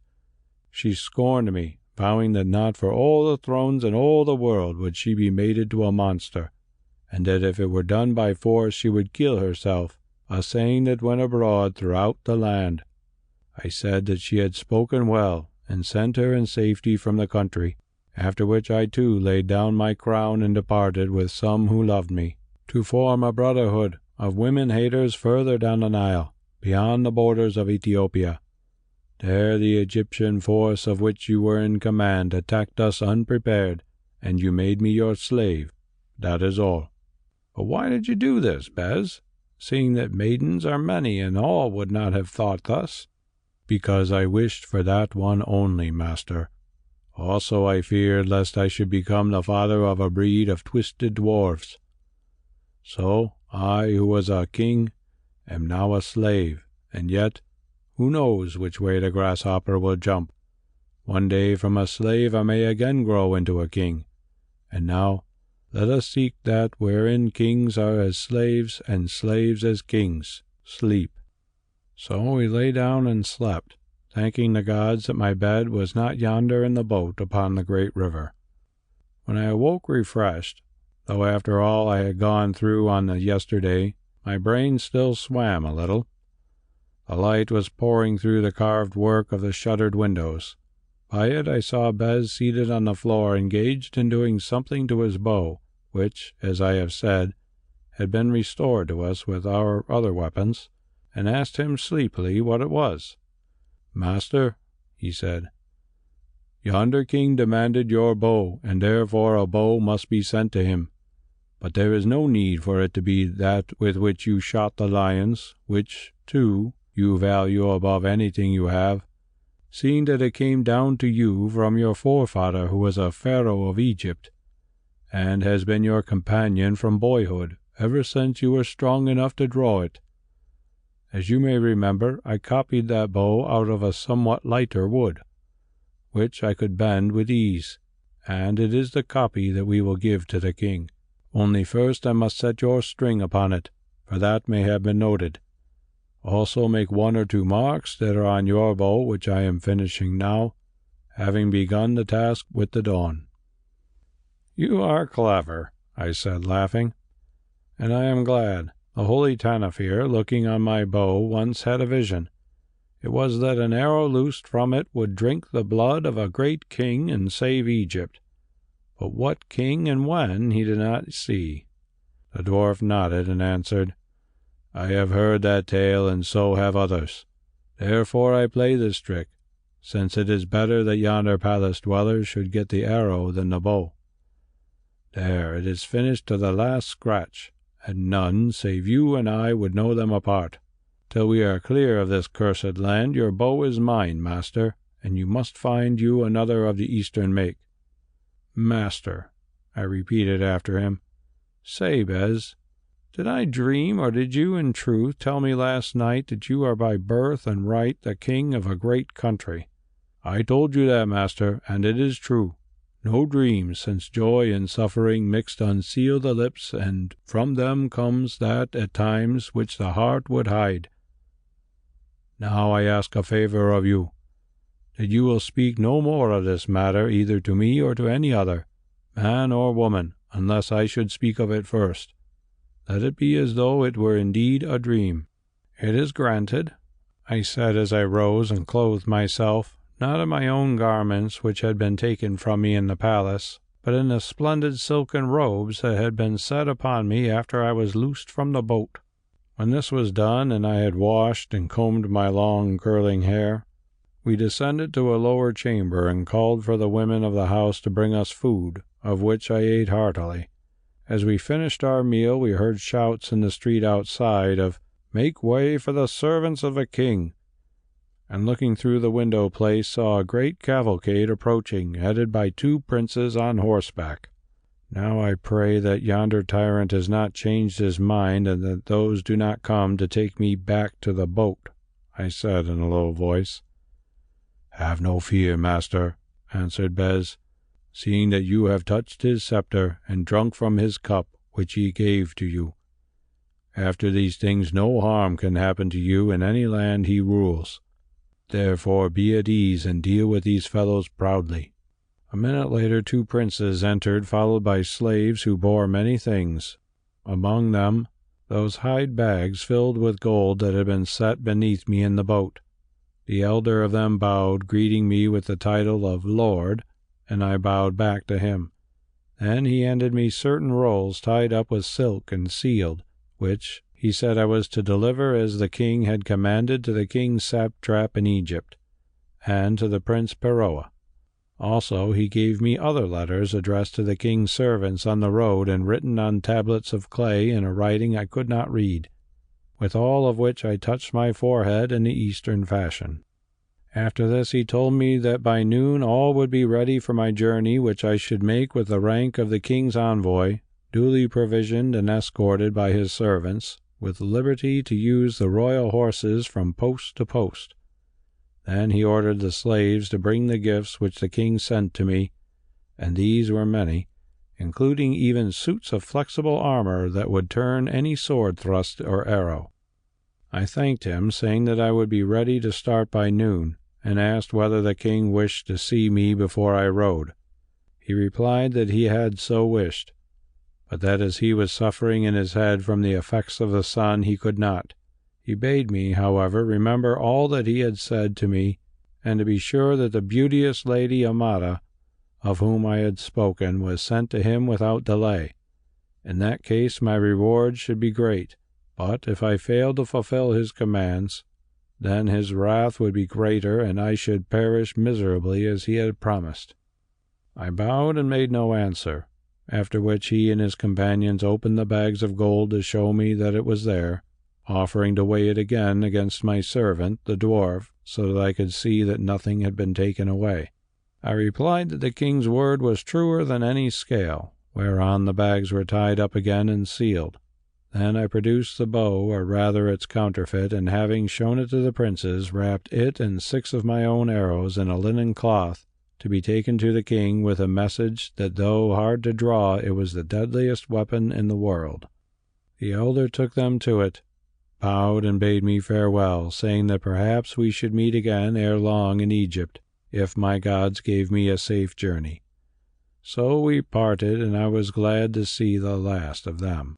She scorned me, vowing that not for all the thrones in all the world would she be mated to a monster, and that if it were done by force she would kill herself, a saying that went abroad throughout the land. I said that she had spoken well, and sent her in safety from the country, after which I too laid down my crown and departed with some who loved me, to form a brotherhood of women-haters further down the Nile, beyond the borders of Ethiopia. There the Egyptian force of which you were in command attacked us unprepared, and you made me your slave. That is all." "But why did you do this, Bes, seeing that maidens are many, and all would not have thought thus?" "Because I wished for that one only, master. Also I feared lest I should become the father of a breed of twisted dwarfs. So I, who was a king, am now a slave, and yet who knows which way the grasshopper will jump? One day from a slave I may again grow into a king. And now let us seek that wherein kings are as slaves and slaves as kings, sleep." So we lay down and slept, thanking the gods that my bed was not yonder in the boat upon the great river. When I awoke refreshed, though after all I had gone through on the yesterday, my brain still swam a little. The light was pouring through the carved work of the shuttered windows. By it I saw Bes seated on the floor, engaged in doing something to his bow, which, as I have said, had been restored to us with our other weapons, and asked him sleepily what it was. "Master," he said, Yonder king demanded your bow, and therefore a bow must be sent to him. But there is no need for it to be that with which you shot the lions, which, too, you value above anything you have, seeing that it came down to you from your forefather who was a pharaoh of Egypt, and has been your companion from boyhood, ever since you were strong enough to draw it. As you may remember, I copied that bow out of a somewhat lighter wood, which I could bend with ease, and it is the copy that we will give to the king. Only first I must set your string upon it, for that may have been noted. Also make 1 or 2 marks that are on your bow, which I am finishing now, having begun the task with the dawn." "You are clever," I said, laughing, "and I am glad. The Holy Tanofir, looking on my bow, once had a vision. It was that an arrow loosed from it would drink the blood of a great king and save Egypt. But what king and when he did not see." The dwarf nodded and answered, "I have heard that tale, and so have others. Therefore I play this trick, since it is better that yonder palace dwellers should get the arrow than the bow. There, it is finished to the last scratch, and none save you and I would know them apart. Till we are clear of this cursed land, your bow is mine, master, and you must find you another of the eastern make." "Master," I repeated after him. "Say, Bes, did I dream, or did you in truth tell me last night that you are by birth and right the king of a great country?" "I told you that, master, and it is true. No dreams, since joy and suffering mixed unseal the lips, and from them comes that at times which the heart would hide. Now I ask a favor of you, that you will speak no more of this matter either to me or to any other, man or woman, unless I should speak of it first. Let it be as though it were indeed a dream." "It is granted," I said as I rose and clothed myself, not in my own garments which had been taken from me in the palace, but in the splendid silken robes that had been set upon me after I was loosed from the boat. When this was done, and I had washed and combed my long curling hair, we descended to a lower chamber and called for the women of the house to bring us food, of which I ate heartily. As we finished our meal, we heard shouts in the street outside of "Make way for the servants of a king," and looking through the window place saw a great cavalcade approaching, headed by 2 princes on horseback. "Now I pray that yonder tyrant has not changed his mind, and that those do not come to take me back to the boat," I said in a low voice. "Have no fear, master," answered Bes, "seeing that you have touched his scepter and drunk from his cup which he gave to you. After these things no harm can happen to you in any land he rules. Therefore be at ease and deal with these fellows proudly." A minute later 2 princes entered, followed by slaves who bore many things, among them those hide bags filled with gold that had been set beneath me in the boat. The elder of them bowed, greeting me with the title of Lord, and I bowed back to him. Then he handed me certain rolls tied up with silk and sealed, which he said I was to deliver as the king had commanded to the king's satrap in Egypt, and to the Prince Peroa. Also he gave me other letters addressed to the king's servants on the road and written on tablets of clay in a writing I could not read, with all of which I touched my forehead in the Eastern fashion. After this he told me that by noon all would be ready for my journey, which I should make with the rank of the king's envoy, duly provisioned and escorted by his servants, with liberty to use the royal horses from post to post. Then he ordered the slaves to bring the gifts which the king sent to me, and these were many, including even suits of flexible armor that would turn any sword thrust or arrow. I thanked him, saying that I would be ready to start by noon, and asked whether the king wished to see me before I rode. He replied that he had so wished, but that as he was suffering in his head from the effects of the sun, he could not. He bade me, however, remember all that he had said to me, and to be sure that the beauteous Lady Amada, of whom I had spoken, was sent to him without delay. In that case my reward should be great, but if I failed to fulfill his commands, Then his wrath would be greater, and I should perish miserably as he had promised." I bowed and made no answer, after which he and his companions opened the bags of gold to show me that it was there, offering to weigh it again against my servant, the dwarf, so that I could see that nothing had been taken away. I replied that the king's word was truer than any scale, whereon the bags were tied up again and sealed. Then I produced the bow, or rather its counterfeit, and having shown it to the princes, wrapped it and 6 of my own arrows in a linen cloth, to be taken to the king with a message that though hard to draw, it was the deadliest weapon in the world. The elder took them to it, bowed and bade me farewell, saying that perhaps we should meet again ere long in Egypt, if my gods gave me a safe journey. So we parted, and I was glad to see the last of them.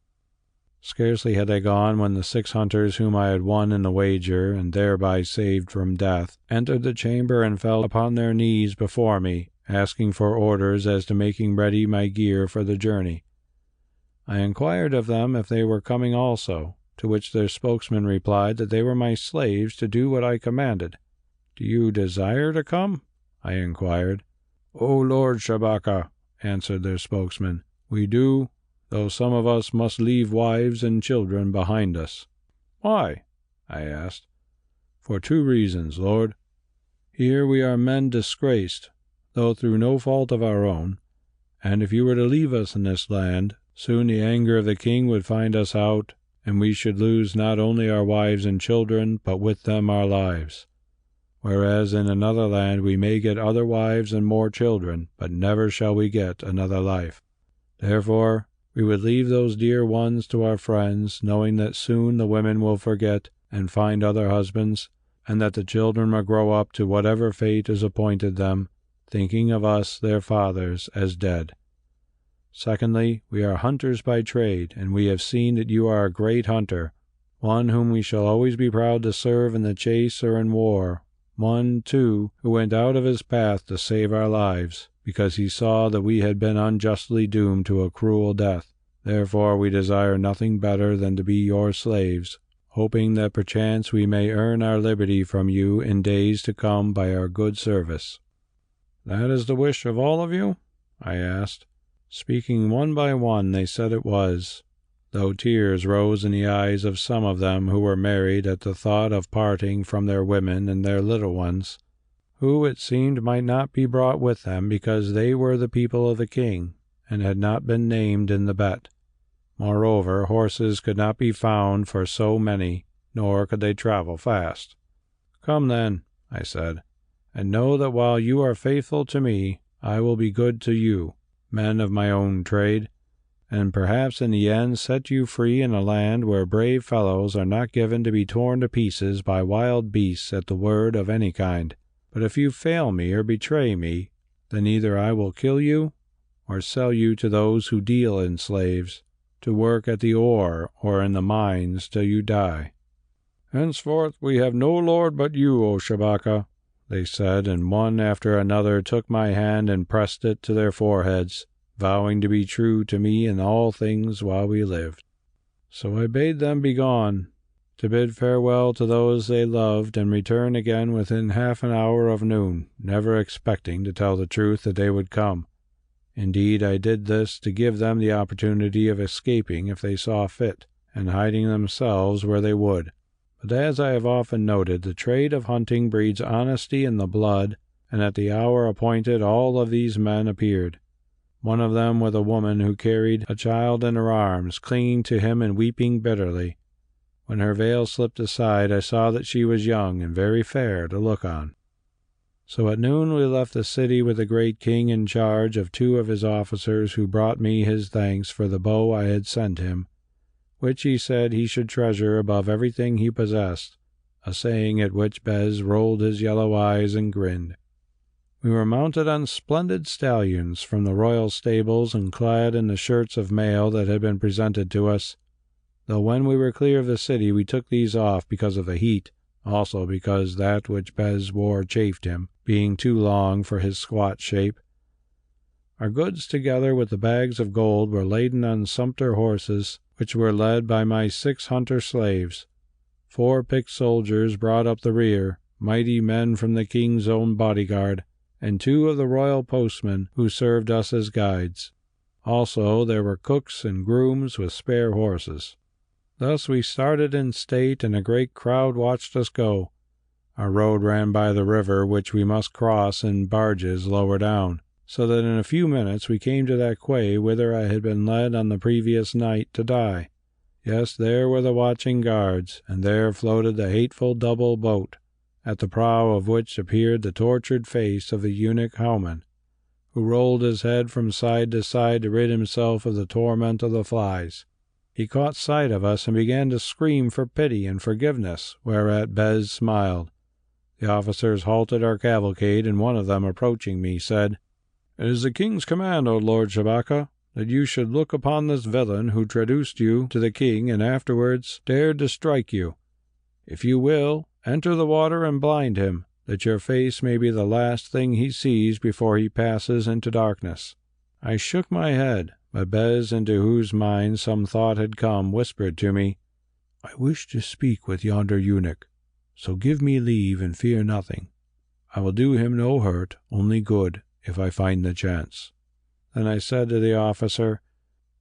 Scarcely had they gone when the 6 hunters whom I had won in the wager, and thereby saved from death, entered the chamber and fell upon their knees before me, asking for orders as to making ready my gear for the journey. I inquired of them if they were coming also, to which their spokesman replied that they were my slaves to do what I commanded. "Do you desire to come?" I inquired. "O Lord Shabaka," answered their spokesman, "we do, though some of us must leave wives and children behind us." "Why?" I asked. "For 2 reasons, Lord. Here we are men disgraced, though through no fault of our own, and if you were to leave us in this land, soon the anger of the king would find us out, and we should lose not only our wives and children, but with them our lives. Whereas in another land we may get other wives and more children, but never shall we get another life. Therefore, we would leave those dear ones to our friends, knowing that soon the women will forget and find other husbands, and that the children will grow up to whatever fate is appointed them, thinking of us, their fathers, as dead. Secondly, we are hunters by trade, and we have seen that you are a great hunter, one whom we shall always be proud to serve in the chase or in war, one, too, who went out of his path to save our lives, because he saw that we had been unjustly doomed to a cruel death. Therefore we desire nothing better than to be your slaves, hoping that perchance we may earn our liberty from you in days to come by our good service." "That is the wish of all of you?" I asked. Speaking one by one, they said it was, though tears rose in the eyes of some of them who were married at the thought of parting from their women and their little ones, who it seemed might not be brought with them because they were the people of the king, and had not been named in the bet. Moreover, horses could not be found for so many, nor could they travel fast. "Come then," I said, "and know that while you are faithful to me, I will be good to you, men of my own trade, and perhaps in the end set you free in a land where brave fellows are not given to be torn to pieces by wild beasts at the word of any kind. But if you fail me or betray me, then either I will kill you, or sell you to those who deal in slaves, to work at the oar or in the mines till you die." "Henceforth we have no lord but you, O Shabaka," they said, and one after another took my hand and pressed it to their foreheads, vowing to be true to me in all things while we lived. So I bade them be gone, to bid farewell to those they loved, and return again within half an hour of noon, never expecting, to tell the truth, that they would come. Indeed, I did this to give them the opportunity of escaping if they saw fit, and hiding themselves where they would. But as I have often noted, the trade of hunting breeds honesty in the blood, and at the hour appointed all of these men appeared. One of them with a woman who carried a child in her arms, clinging to him and weeping bitterly. When her veil slipped aside, I saw that she was young and very fair to look on. So at noon we left the city with the great king in charge of 2 of his officers, who brought me his thanks for the bow I had sent him, which he said he should treasure above everything he possessed, a saying at which Bes rolled his yellow eyes and grinned. We were mounted on splendid stallions from the royal stables and clad in the shirts of mail that had been presented to us, though when we were clear of the city we took these off because of the heat, also because that which Bes wore chafed him, being too long for his squat shape. Our goods, together with the bags of gold, were laden on sumpter horses, which were led by my 6 hunter slaves. 4 picked soldiers brought up the rear, mighty men from the king's own bodyguard, and 2 of the royal postmen who served us as guides. Also there were cooks and grooms with spare horses. Thus we started in state, and a great crowd watched us go. Our road ran by the river, which we must cross in barges lower down, so that in a few minutes we came to that quay whither I had been led on the previous night to die. Yes, there were the watching guards, and there floated the hateful double boat, at the prow of which appeared the tortured face of the eunuch Haman, who rolled his head from side to side to rid himself of the torment of the flies. He caught sight of us and began to scream for pity and forgiveness, whereat Bes smiled. The officers halted our cavalcade, and one of them, approaching me, said, "It is the king's command, O Lord Shabaka, that you should look upon this villain who traduced you to the king and afterwards dared to strike you. If you will, enter the water and blind him, that your face may be the last thing he sees before he passes into darkness." I shook my head, but Bes, into whose mind some thought had come, whispered to me, "I wish to speak with yonder eunuch, so give me leave and fear nothing. I will do him no hurt, only good, if I find the chance." Then I said to the officer,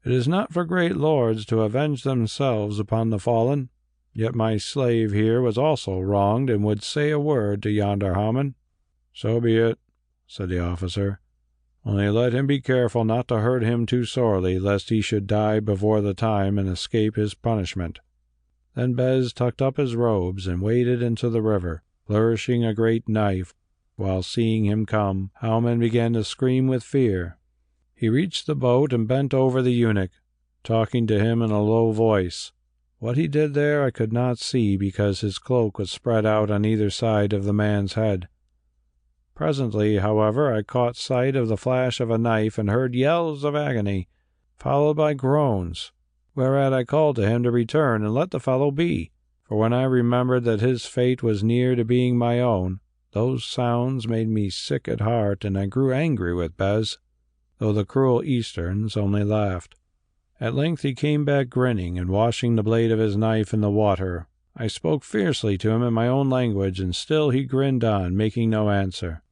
"It is not for great lords to avenge themselves upon the fallen, yet my slave here was also wronged and would say a word to yonder Haman." "So be it," said the officer. "Only let him be careful not to hurt him too sorely, lest he should die before the time and escape his punishment." Then Bes tucked up his robes and waded into the river, flourishing a great knife, while seeing him come, Haman began to scream with fear. He reached the boat and bent over the eunuch, talking to him in a low voice. What he did there I could not see, because his cloak was spread out on either side of the man's head. Presently, however, I caught sight of the flash of a knife and heard yells of agony, followed by groans, whereat I called to him to return and let the fellow be, for when I remembered that his fate was near to being my own, those sounds made me sick at heart, and I grew angry with Bes, though the cruel Easterns only laughed. At length he came back grinning and washing the blade of his knife in the water. I spoke fiercely to him in my own language, and still he grinned on, making no answer.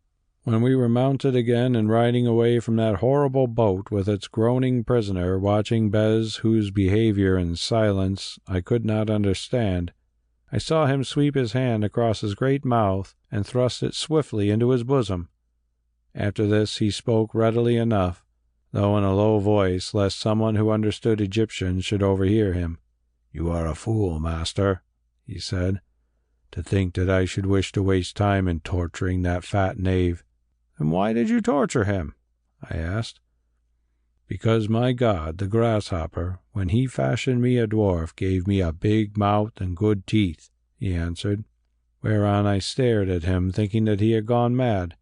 When we were mounted again and riding away from that horrible boat with its groaning prisoner, watching Bes, whose behavior and silence I could not understand, I saw him sweep his hand across his great mouth and thrust it swiftly into his bosom. After this he spoke readily enough, though in a low voice, lest someone who understood Egyptian should overhear him. "You are a fool, master," he said, "to think that I should wish to waste time in torturing that fat knave." "And why did you torture him?" I asked. "Because my god, the grasshopper, when he fashioned me a dwarf, gave me a big mouth and good teeth," he answered, whereon I stared at him, thinking that he had gone mad.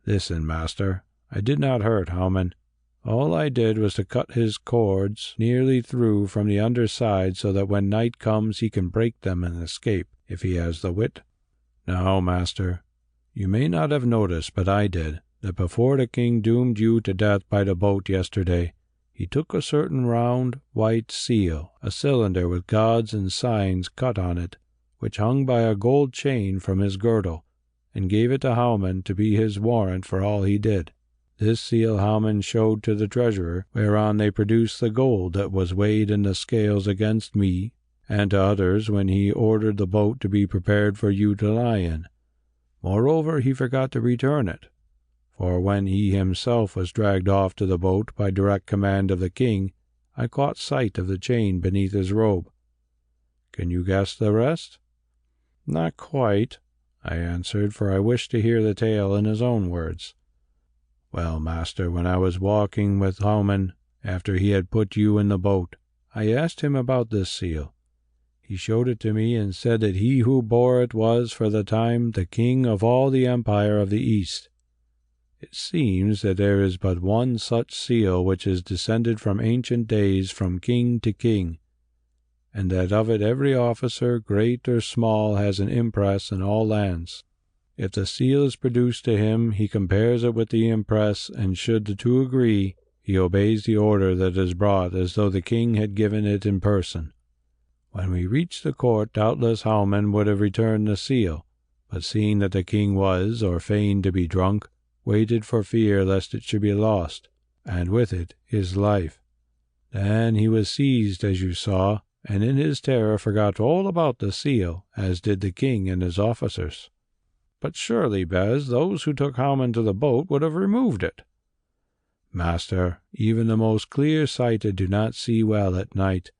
"Listen, master, I did not hurt Haman. All I did was to cut his cords nearly through from the underside, so that when night comes he can break them and escape, if he has the wit. Now, master, you may not have noticed, but I did, that before the king doomed you to death by the boat yesterday, he took a certain round, white seal, a cylinder with gods and signs cut on it, which hung by a gold chain from his girdle, and gave it to Haman to be his warrant for all he did. This seal Haman showed to the treasurer, whereon they produced the gold that was weighed in the scales against me, and to others when he ordered the boat to be prepared for you to lie in. Moreover, he forgot to return it, for when he himself was dragged off to the boat by direct command of the king, I caught sight of the chain beneath his robe. Can you guess the rest?" "Not quite," I answered, for I wished to hear the tale in his own words. "Well, master, when I was walking with Haman, after he had put you in the boat, I asked him about this seal. He showed it to me and said that he who bore it was, for the time, the king of all the empire of the East. It seems that there is but one such seal which is descended from ancient days from king to king, and that of it every officer, great or small, has an impress in all lands. If the seal is produced to him, he compares it with the impress, and should the two agree, he obeys the order that is brought as though the king had given it in person. When we reached the court, doubtless Howman would have returned the seal, but seeing that the king was, or feigned to be drunk, waited for fear lest it should be lost, and with it his life. Then he was seized, as you saw, and in his terror forgot all about the seal, as did the king and his officers." "But surely, Bes, those who took Howman to the boat would have removed it." "Master, even the most clear-sighted do not see well at night.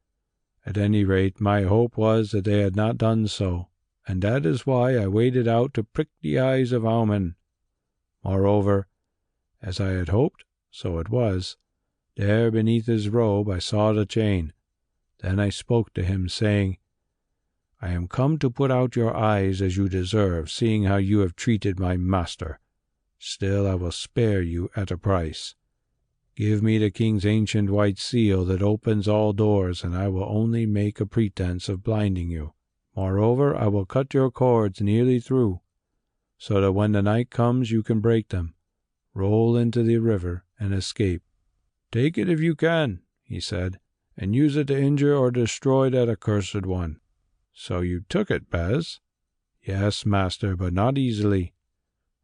At any rate, my hope was that they had not done so, and that is why I waited out to prick the eyes of Howman. Moreover, as I had hoped, so it was. There beneath his robe I saw the chain. Then I spoke to him, saying, 'I am come to put out your eyes as you deserve, seeing how you have treated my master. Still I will spare you at a price. Give me the king's ancient white seal that opens all doors, and I will only make a pretense of blinding you. Moreover, I will cut your cords nearly through, so that when the night comes you can break them, roll into the river, and escape. Take it if you can,' he said, 'and use it to injure or destroy that accursed one.'" "So you took it, Bes?" "Yes, master, but not easily.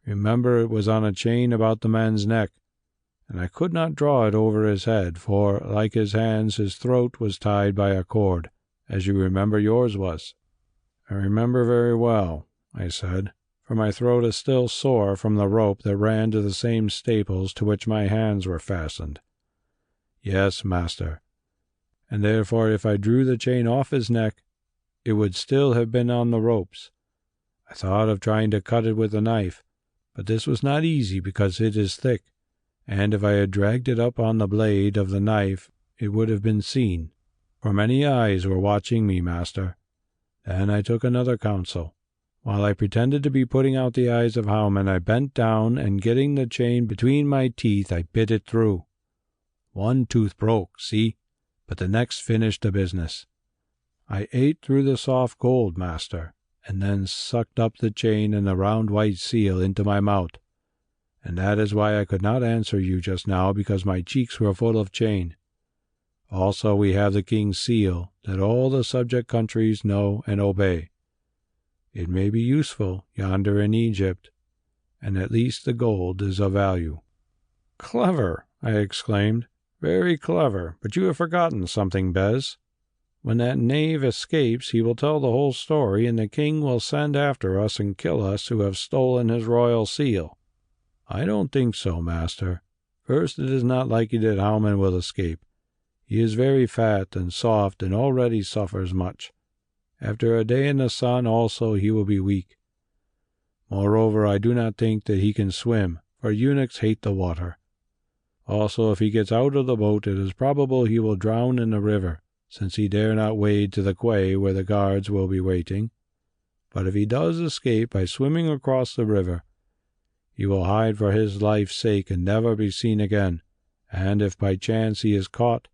Remember, it was on a chain about the man's neck, and I could not draw it over his head, for, like his hands, his throat was tied by a cord, as you remember yours was." "I remember very well," I said, "for my throat is still sore from the rope that ran to the same staples to which my hands were fastened." "Yes, master, and therefore if I drew the chain off his neck, it would still have been on the ropes. I thought of trying to cut it with a knife, but this was not easy because it is thick, and if I had dragged it up on the blade of the knife it would have been seen, for many eyes were watching me, master. Then I took another counsel. While I pretended to be putting out the eyes of Howman, I bent down, and getting the chain between my teeth, I bit it through. One tooth broke, see, but the next finished the business. I ate through the soft gold, master, and then sucked up the chain and the round white seal into my mouth. And that is why I could not answer you just now, because my cheeks were full of chain. Also we have the king's seal, that all the subject countries know and obey. It may be useful yonder in Egypt, and at least the gold is of value." "Clever," I exclaimed, "very clever, but you have forgotten something, Bes. When that knave escapes, he will tell the whole story, and the king will send after us and kill us who have stolen his royal seal." "I don't think so, master. First, it is not likely that Howman will escape. He is very fat and soft and already suffers much. After a day in the sun also he will be weak. Moreover, I do not think that he can swim, for eunuchs hate the water. Also, if he gets out of the boat, it is probable he will drown in the river, since he dare not wade to the quay where the guards will be waiting. But if he does escape by swimming across the river, he will hide for his life's sake and never be seen again, and if by chance he is caught,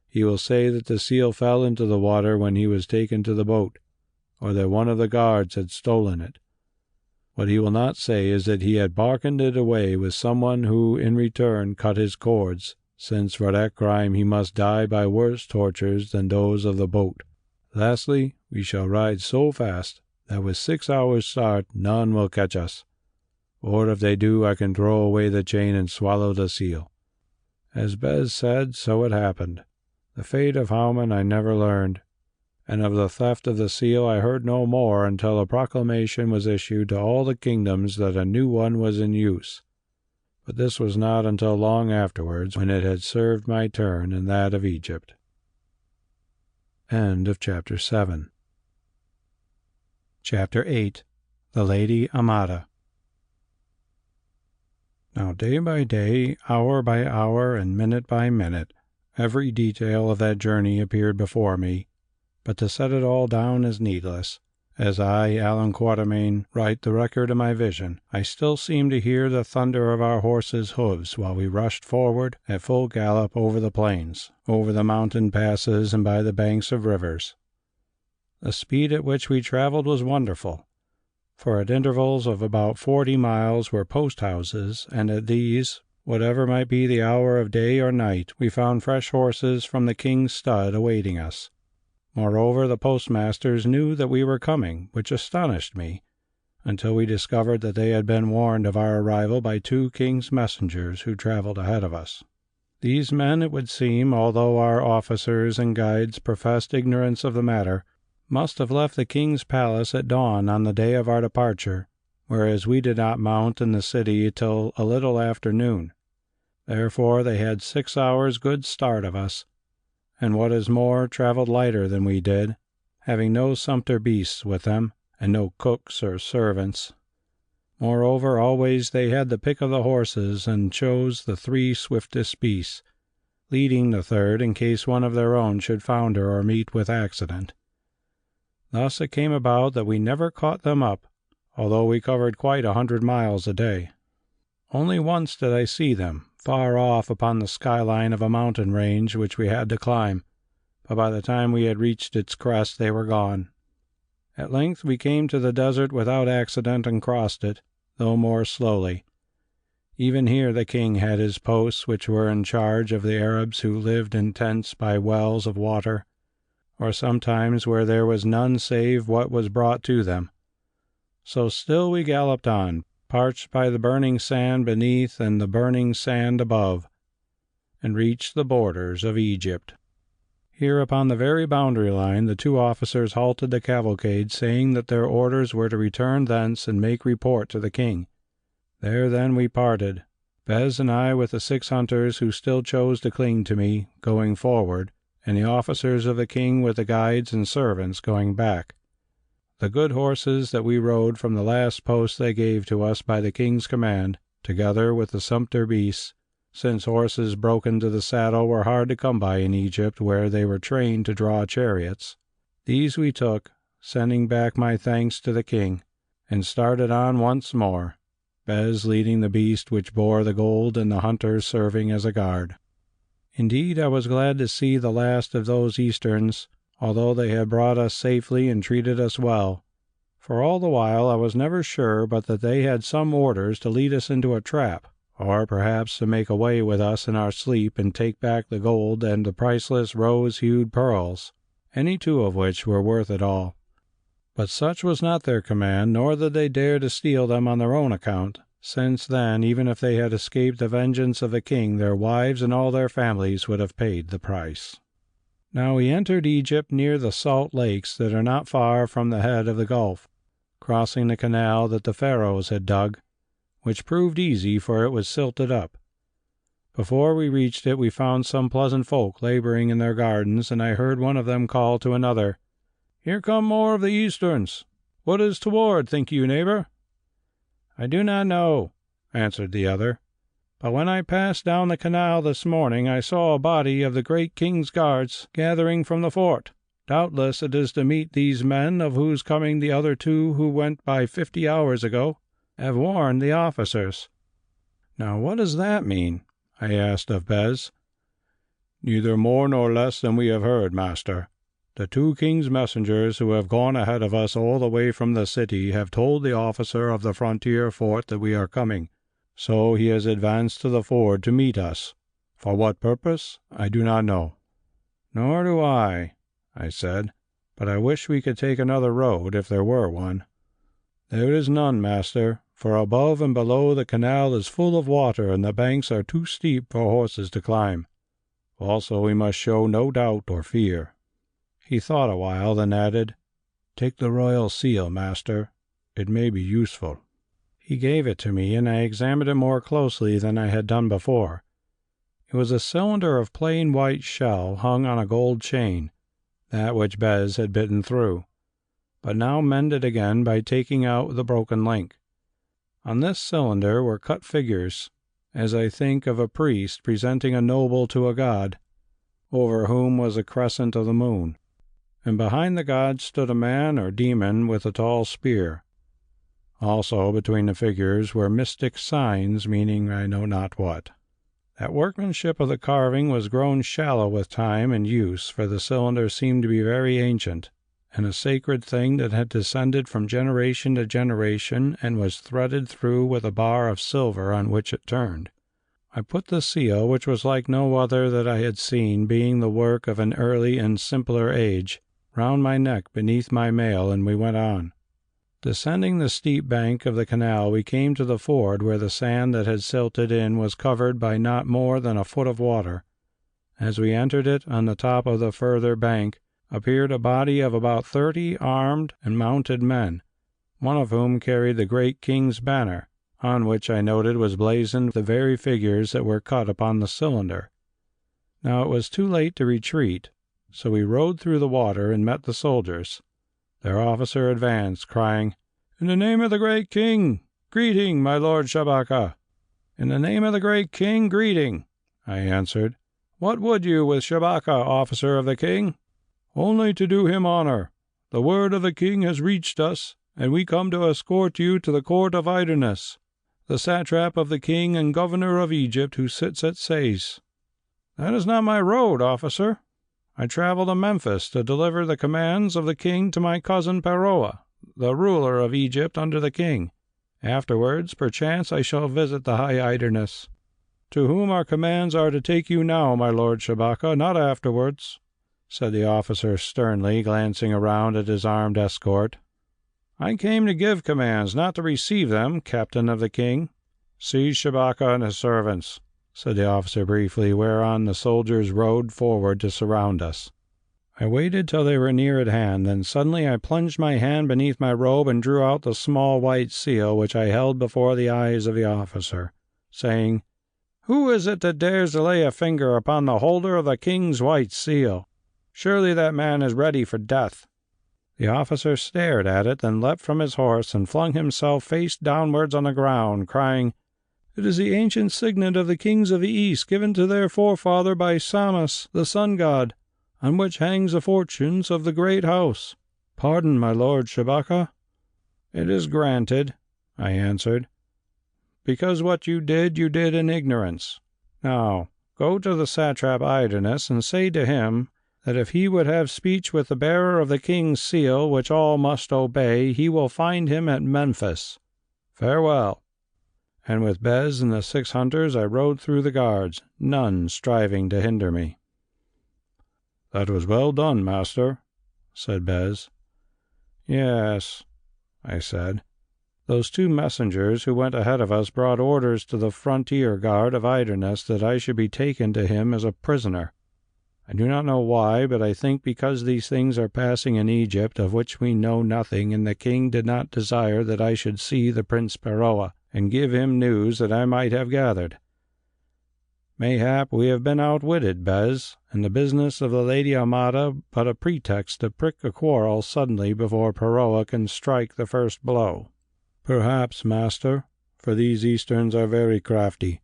he will say that the seal fell into the water when he was taken to the boat, or that one of the guards had stolen it. What he will not say is that he had bargained it away with someone who in return cut his cords, since for that crime he must die by worse tortures than those of the boat. Lastly, we shall ride so fast that with 6 hours' start none will catch us. Or if they do, I can throw away the chain and swallow the seal." As Bes said, so it happened. The fate of Howman I never learned, and of the theft of the seal I heard no more until a proclamation was issued to all the kingdoms that a new one was in use. But this was not until long afterwards, when it had served my turn and that of Egypt. End of Chapter 7. Chapter 8. The Lady Amada. Now day by day, hour by hour, and minute by minute, every detail of that journey appeared before me, but to set it all down is needless. As I, Allan Quatermain, write the record of my vision, I still seem to hear the thunder of our horses' hoofs while we rushed forward at full gallop over the plains, over the mountain passes, and by the banks of rivers. The speed at which we traveled was wonderful, for at intervals of about 40 miles were post-houses, and at these, whatever might be the hour of day or night, we found fresh horses from the king's stud awaiting us. Moreover, the postmasters knew that we were coming, which astonished me, until we discovered that they had been warned of our arrival by 2 king's messengers who traveled ahead of us. These men, it would seem, although our officers and guides professed ignorance of the matter, must have left the king's palace at dawn on the day of our departure, whereas we did not mount in the city till a little after noon. Therefore they had 6 hours' good start of us, and what is more, traveled lighter than we did, having no sumpter beasts with them, and no cooks or servants. Moreover, always they had the pick of the horses, and chose the 3 swiftest beasts, leading the 3rd in case one of their own should founder or meet with accident. Thus it came about that we never caught them up, although we covered quite 100 miles a day. Only once did I see them, far off upon the skyline of a mountain range which we had to climb, but by the time we had reached its crest they were gone. At length we came to the desert without accident and crossed it, though more slowly. Even here the king had his posts, which were in charge of the Arabs who lived in tents by wells of water, or sometimes where there was none save what was brought to them. So still we galloped on, parched by the burning sand beneath and the burning sand above, and reached the borders of Egypt. Here upon the very boundary line the 2 officers halted the cavalcade, saying that their orders were to return thence and make report to the king. There then we parted, Bes and I with the 6 hunters who still chose to cling to me, going forward, and the officers of the king with the guides and servants going back. The good horses that we rode from the last post they gave to us by the king's command, together with the sumpter beasts, since horses broken to the saddle were hard to come by in Egypt, where they were trained to draw chariots. These we took, sending back my thanks to the king, and started on once more, Bes leading the beast which bore the gold and the hunters serving as a guard. Indeed, I was glad to see the last of those Easterns, although they had brought us safely and treated us well, for all the while I was never sure but that they had some orders to lead us into a trap, or perhaps to make away with us in our sleep and take back the gold and the priceless rose-hued pearls, any 2 of which were worth it all. But such was not their command, nor did they dare to steal them on their own account, since then, even if they had escaped the vengeance of the king, their wives and all their families would have paid the price. Now we entered Egypt near the salt lakes that are not far from the head of the gulf, crossing the canal that the Pharaohs had dug, which proved easy, for it was silted up. Before we reached it we found some pleasant folk laboring in their gardens, and I heard one of them call to another, "Here come more of the Easterns. What is toward, think you, neighbor?" "I do not know," answered the other, "but when I passed down the canal this morning I saw a body of the great king's guards gathering from the fort. Doubtless it is to meet these men, of whose coming the other 2 who went by 50 hours ago have warned the officers." "Now what does that mean?" I asked of Bes. "Neither more nor less than we have heard, master. The 2 king's messengers who have gone ahead of us all the way from the city have told the officer of the frontier fort that we are coming, so he has advanced to the ford to meet us. For what purpose, I do not know." "Nor do I," said, "but I wish we could take another road, if there were one." "There is none, master, for above and below the canal is full of water, and the banks are too steep for horses to climb. Also we must show no doubt or fear." He thought a while, then added, "Take the royal seal, master. It may be useful." He gave it to me, and I examined it more closely than I had done before. It was a cylinder of plain white shell hung on a gold chain, that which Bes had bitten through, but now mended again by taking out the broken link. On this cylinder were cut figures, as I think of a priest presenting a noble to a god, over whom was a crescent of the moon, and behind the god stood a man or demon with a tall spear. Also between the figures were mystic signs, meaning I know not what. That workmanship of the carving was grown shallow with time and use, for the cylinder seemed to be very ancient, and a sacred thing that had descended from generation to generation and was threaded through with a bar of silver on which it turned. I put the seal, which was like no other that I had seen, being the work of an early and simpler age, round my neck beneath my mail, and we went on. Descending the steep bank of the canal, we came to the ford where the sand that had silted in was covered by not more than a foot of water. As we entered it, on the top of the further bank appeared a body of about 30 armed and mounted men, one of whom carried the great king's banner, on which I noted was blazoned the very figures that were cut upon the cylinder. Now it was too late to retreat, so we rode through the water and met the soldiers. Their officer advanced, crying, "In the name of the great king, greeting, my lord Shabaka." "In the name of the great king, greeting," I answered. "What would you with Shabaka, officer of the king?" "Only to do him honor. The word of the king has reached us, and we come to escort you to the court of Idernes, the satrap of the king and governor of Egypt, who sits at Sais." "That is not my road, officer. I travel to Memphis to deliver the commands of the king to my cousin Pharaoh, the ruler of Egypt under the king. Afterwards, perchance, I shall visit the high Idernes." "To whom our commands are to take you now, my lord Shabaka, not afterwards," said the officer sternly, glancing around at his armed escort. "I came to give commands, not to receive them, captain of the king." "Seize Shabaka and his servants," said the officer briefly, whereon the soldiers rode forward to surround us. I waited till they were near at hand, then suddenly I plunged my hand beneath my robe and drew out the small white seal, which I held before the eyes of the officer, saying, "Who is it that dares to lay a finger upon the holder of the king's white seal? Surely that man is ready for death." The officer stared at it, then leapt from his horse and flung himself face downwards on the ground, crying, "It is the ancient signet of the kings of the East, given to their forefather by Samas, the sun god, on which hangs the fortunes of the great house. Pardon, my lord Shabaka." "It is granted," I answered, "because what you did in ignorance. Now, go to the satrap Idernes and say to him that if he would have speech with the bearer of the king's seal, which all must obey, he will find him at Memphis. Farewell." And with Bes and the 6 hunters I rode through the guards, none striving to hinder me. "That was well done, master," said Bes. "Yes," I said. "Those 2 messengers who went ahead of us brought orders to the frontier guard of Idernes that I should be taken to him as a prisoner. I do not know why, but I think because these things are passing in Egypt of which we know nothing, and the king did not desire that I should see the Prince Pharaoh and give him news that I might have gathered. Mayhap we have been outwitted, Bes, and the business of the Lady Amada but a pretext to prick a quarrel suddenly before Pharaoh can strike the first blow." "Perhaps, master, for these Easterns are very crafty.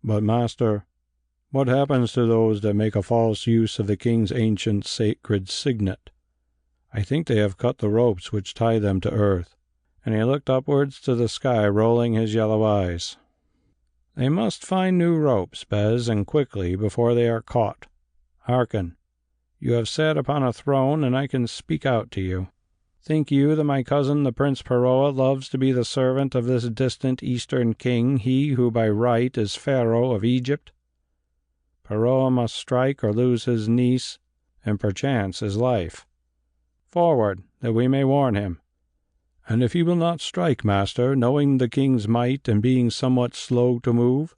But, master, what happens to those that make a false use of the king's ancient sacred signet? I think they have cut the ropes which tie them to earth." And he looked upwards to the sky, rolling his yellow eyes. "They must find new ropes, Bes, and quickly, before they are caught. Hearken, you have sat upon a throne, and I can speak out to you. Think you that my cousin the Prince Pharaoh loves to be the servant of this distant eastern king, he who by right is Pharaoh of Egypt? Pharaoh must strike or lose his niece, and perchance his life. Forward, that we may warn him." "And if he will not strike, master, knowing the king's might and being somewhat slow to move?"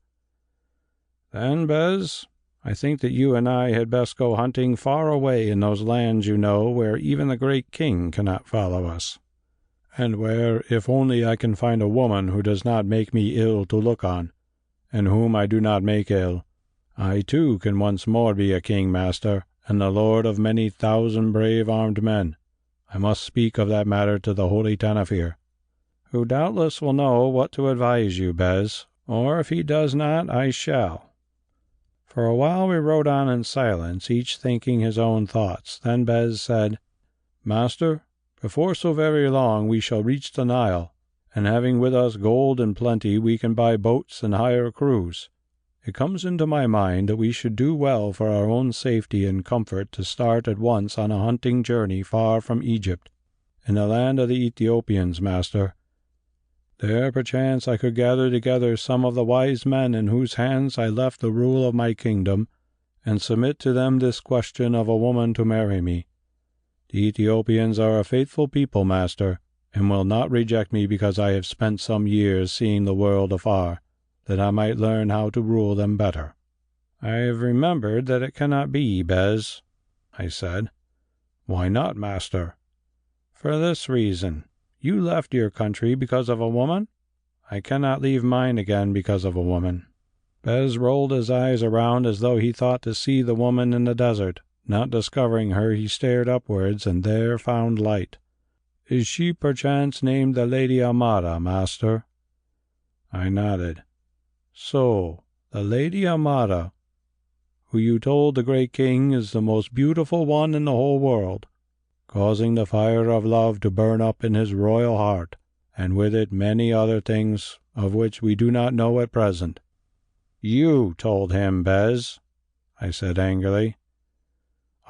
"Then, Bes, I think that you and I had best go hunting far away in those lands you know, where even the great king cannot follow us." "And where, if only I can find a woman who does not make me ill to look on, and whom I do not make ill, I too can once more be a king, master, and the lord of many thousand brave armed men. I must speak of that matter to the Holy Tanofir, who doubtless will know what to advise you, Bes, or if he does not, I shall." For a while we rode on in silence, each thinking his own thoughts. Then Bes said, "Master, before so very long we shall reach the Nile, and having with us gold in plenty, we can buy boats and hire crews. It comes into my mind that we should do well for our own safety and comfort to start at once on a hunting journey far from Egypt, in the land of the Ethiopians, master. There, perchance, I could gather together some of the wise men in whose hands I left the rule of my kingdom, and submit to them this question of a woman to marry me. The Ethiopians are a faithful people, master, and will not reject me because I have spent some years seeing the world afar, that I might learn how to rule them better." "I have remembered that it cannot be, Bes," I said. "Why not, master?" "For this reason. You left your country because of a woman. I cannot leave mine again because of a woman." Bes rolled his eyes around as though he thought to see the woman in the desert. Not discovering her, he stared upwards, and there found light. "Is she perchance named the Lady Amada, master?" I nodded. "So, the Lady Amada, who you told the great king is the most beautiful one in the whole world, causing the fire of love to burn up in his royal heart, and with it many other things of which we do not know at present." "You told him, Bes," I said angrily.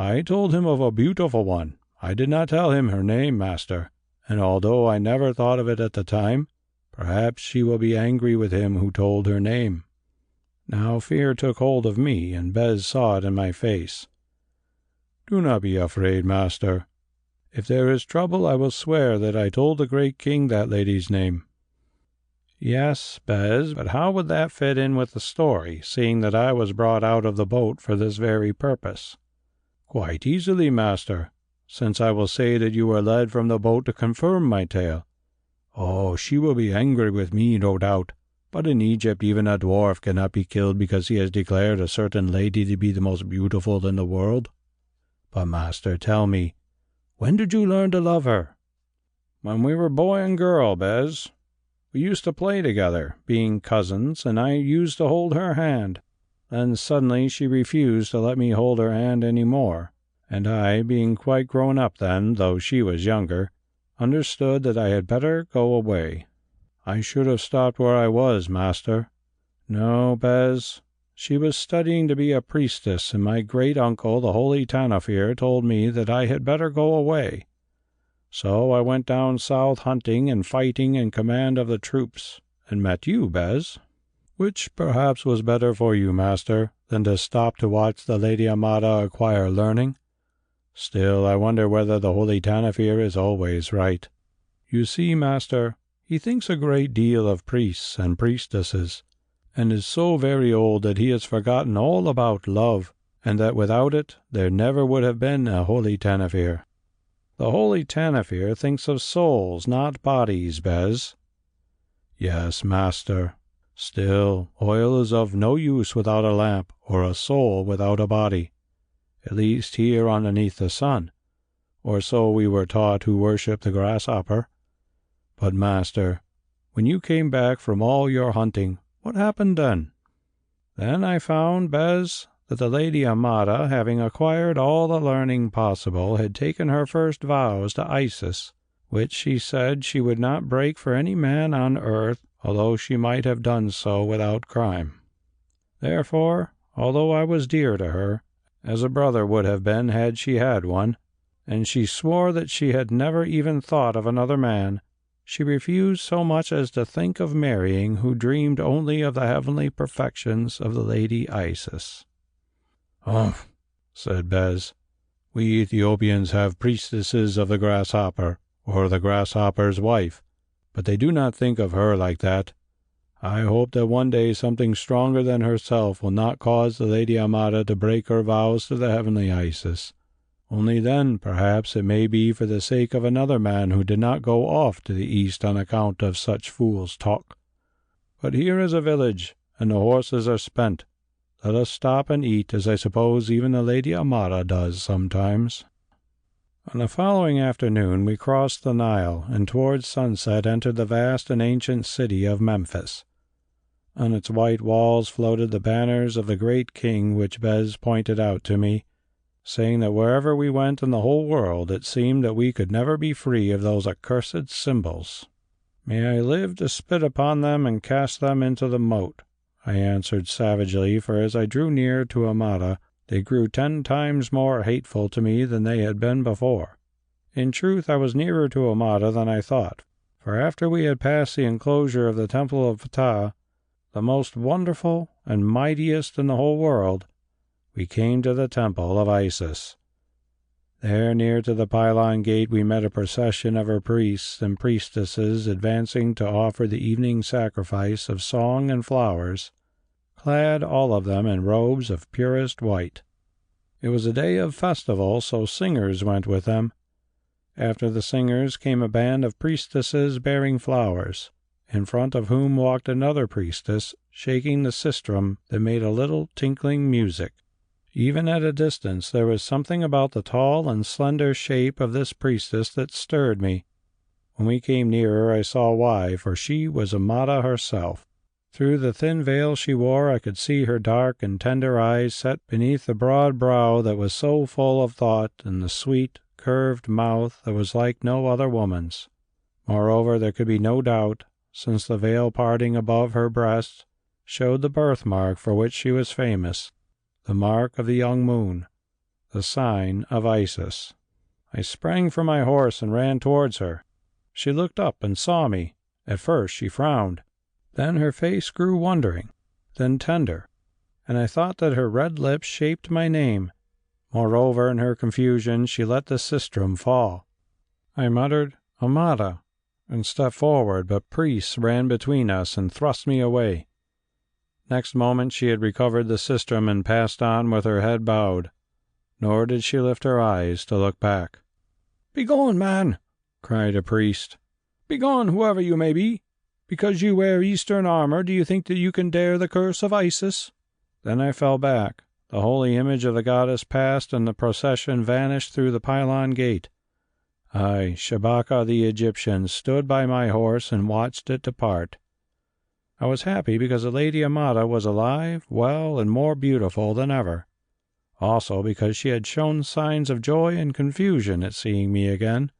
"I told him of a beautiful one. I did not tell him her name, master, and although I never thought of it at the time, perhaps she will be angry with him who told her name." Now fear took hold of me, and Bes saw it in my face. "Do not be afraid, master. If there is trouble, I will swear that I told the great king that lady's name." "Yes, Bes, but how would that fit in with the story, seeing that I was brought out of the boat for this very purpose?" "Quite easily, master, since I will say that you were led from the boat to confirm my tale. Oh, she will be angry with me, no doubt, but in Egypt even a dwarf cannot be killed because he has declared a certain lady to be the most beautiful in the world. But, master, tell me, when did you learn to love her?" "When we were boy and girl, Bes. We used to play together, being cousins, and I used to hold her hand. Then suddenly she refused to let me hold her hand any more, and I, being quite grown up then, though she was younger, understood that I had better go away. I should have stopped where I was, master. No, Bes, she was studying to be a priestess, and my great-uncle, the Holy Tanofir, told me that I had better go away. So I went down south hunting and fighting in command of the troops, and met you, Bes. Which perhaps was better for you, master, than to stop to watch the Lady Amada acquire learning. Still, I wonder whether the Holy Tanofir is always right. You see, master, he thinks a great deal of priests and priestesses, and is so very old that he has forgotten all about love, and that without it there never would have been a Holy Tanofir. The Holy Tanofir thinks of souls, not bodies, Bes." "Yes, master. Still, oil is of no use without a lamp, or a soul without a body, at least here underneath the sun, or so we were taught who worship the grasshopper. But, master, when you came back from all your hunting, what happened then?" "Then I found, Bes, that the Lady Amada, having acquired all the learning possible, had taken her first vows to Isis, which she said she would not break for any man on earth, although she might have done so without crime. Therefore, although I was dear to her, as a brother would have been had she had one, and she swore that she had never even thought of another man, she refused so much as to think of marrying who dreamed only of the heavenly perfections of the Lady Isis." "Humph," said Bes. "We Ethiopians have priestesses of the grasshopper, or the grasshopper's wife, but they do not think of her like that. I hope that one day something stronger than herself will not cause the Lady Amada to break her vows to the heavenly Isis. Only then, perhaps, it may be for the sake of another man who did not go off to the east on account of such fool's talk. But here is a village, and the horses are spent. Let us stop and eat, as I suppose even the Lady Amada does sometimes." On the following afternoon we crossed the Nile, and towards sunset entered the vast and ancient city of Memphis. On its white walls floated the banners of the great king which Bes pointed out to me, saying that wherever we went in the whole world it seemed that we could never be free of those accursed symbols. "May I live to spit upon them and cast them into the moat," I answered savagely, for as I drew near to Amada, they grew 10 times more hateful to me than they had been before. In truth, I was nearer to Amada than I thought, for after we had passed the enclosure of the Temple of Ptah, the most wonderful and mightiest in the whole world, we came to the Temple of Isis. There, near to the pylon gate, we met a procession of her priests and priestesses advancing to offer the evening sacrifice of song and flowers, clad all of them in robes of purest white. It was a day of festival, so singers went with them. After the singers came a band of priestesses bearing flowers, in front of whom walked another priestess, shaking the sistrum that made a little tinkling music. Even at a distance there was something about the tall and slender shape of this priestess that stirred me. When we came nearer I saw why, for she was Amada herself. Through the thin veil she wore I could see her dark and tender eyes set beneath the broad brow that was so full of thought, and the sweet, curved mouth that was like no other woman's. Moreover, there could be no doubt, since the veil parting above her breast showed the birthmark for which she was famous, the mark of the young moon, the sign of Isis. I sprang from my horse and ran towards her. She looked up and saw me. At first she frowned. Then her face grew wondering, then tender, and I thought that her red lips shaped my name. Moreover, in her confusion, she let the sistrum fall. I muttered, "Amada," and stepped forward, but priests ran between us and thrust me away. Next moment she had recovered the sistrum and passed on with her head bowed, nor did she lift her eyes to look back. "Begone, man!" cried a priest. "Begone, whoever you may be. Because you wear Eastern armor, do you think that you can dare the curse of Isis?" Then I fell back. The holy image of the goddess passed, and the procession vanished through the pylon gate. I, Shabaka the Egyptian, stood by my horse and watched it depart. I was happy because the Lady Amada was alive, well, and more beautiful than ever. Also because she had shown signs of joy and confusion at seeing me again.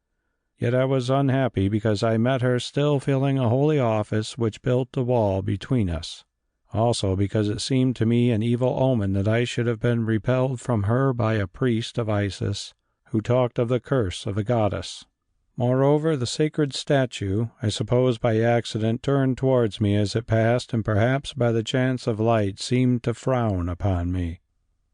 Yet I was unhappy because I met her still filling a holy office which built a wall between us. Also because it seemed to me an evil omen that I should have been repelled from her by a priest of Isis, who talked of the curse of the goddess. Moreover, the sacred statue, I suppose by accident, turned towards me as it passed, and perhaps by the chance of light seemed to frown upon me.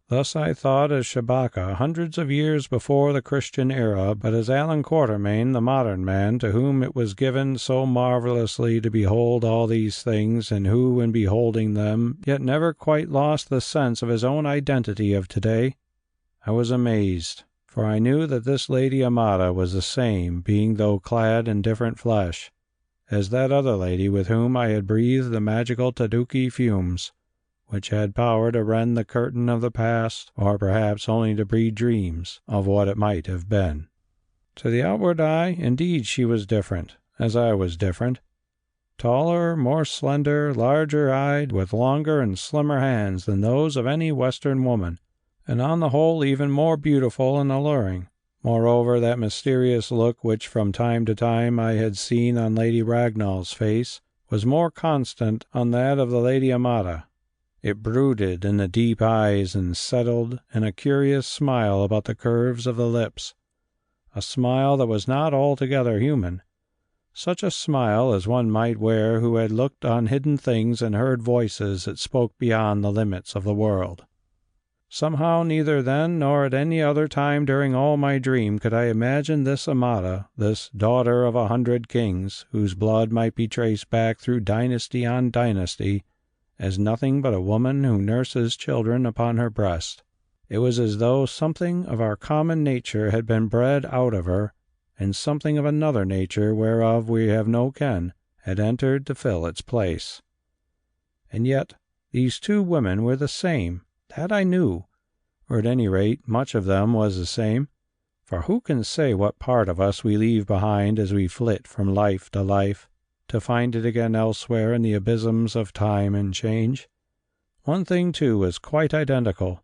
Thus I thought as Shabaka hundreds of years before the Christian era, but as Allan Quatermain, the modern man, to whom it was given so marvelously to behold all these things, and who, in beholding them, yet never quite lost the sense of his own identity of today. I was amazed, for I knew that this Lady Amada was the same, being though clad in different flesh, as that other lady with whom I had breathed the magical Taduki fumes, which had power to rend the curtain of the past, or perhaps only to breed dreams of what it might have been. To the outward eye, indeed, she was different, as I was different. Taller, more slender, larger-eyed, with longer and slimmer hands than those of any Western woman, and on the whole even more beautiful and alluring. Moreover, that mysterious look which from time to time I had seen on Lady Ragnall's face was more constant on that of the Lady Amada. It brooded in the deep eyes and settled in a curious smile about the curves of the lips, a smile that was not altogether human, such a smile as one might wear who had looked on hidden things and heard voices that spoke beyond the limits of the world. Somehow neither then nor at any other time during all my dream could I imagine this Amada, this daughter of 100 kings, whose blood might be traced back through dynasty on dynasty, as nothing but a woman who nurses children upon her breast. It was as though something of our common nature had been bred out of her, and something of another nature whereof we have no ken had entered to fill its place. And yet these two women were the same, that I knew, or at any rate much of them was the same, for who can say what part of us we leave behind as we flit from life to life, to find it again elsewhere in the abysms of time and change? One thing, too, was quite identical.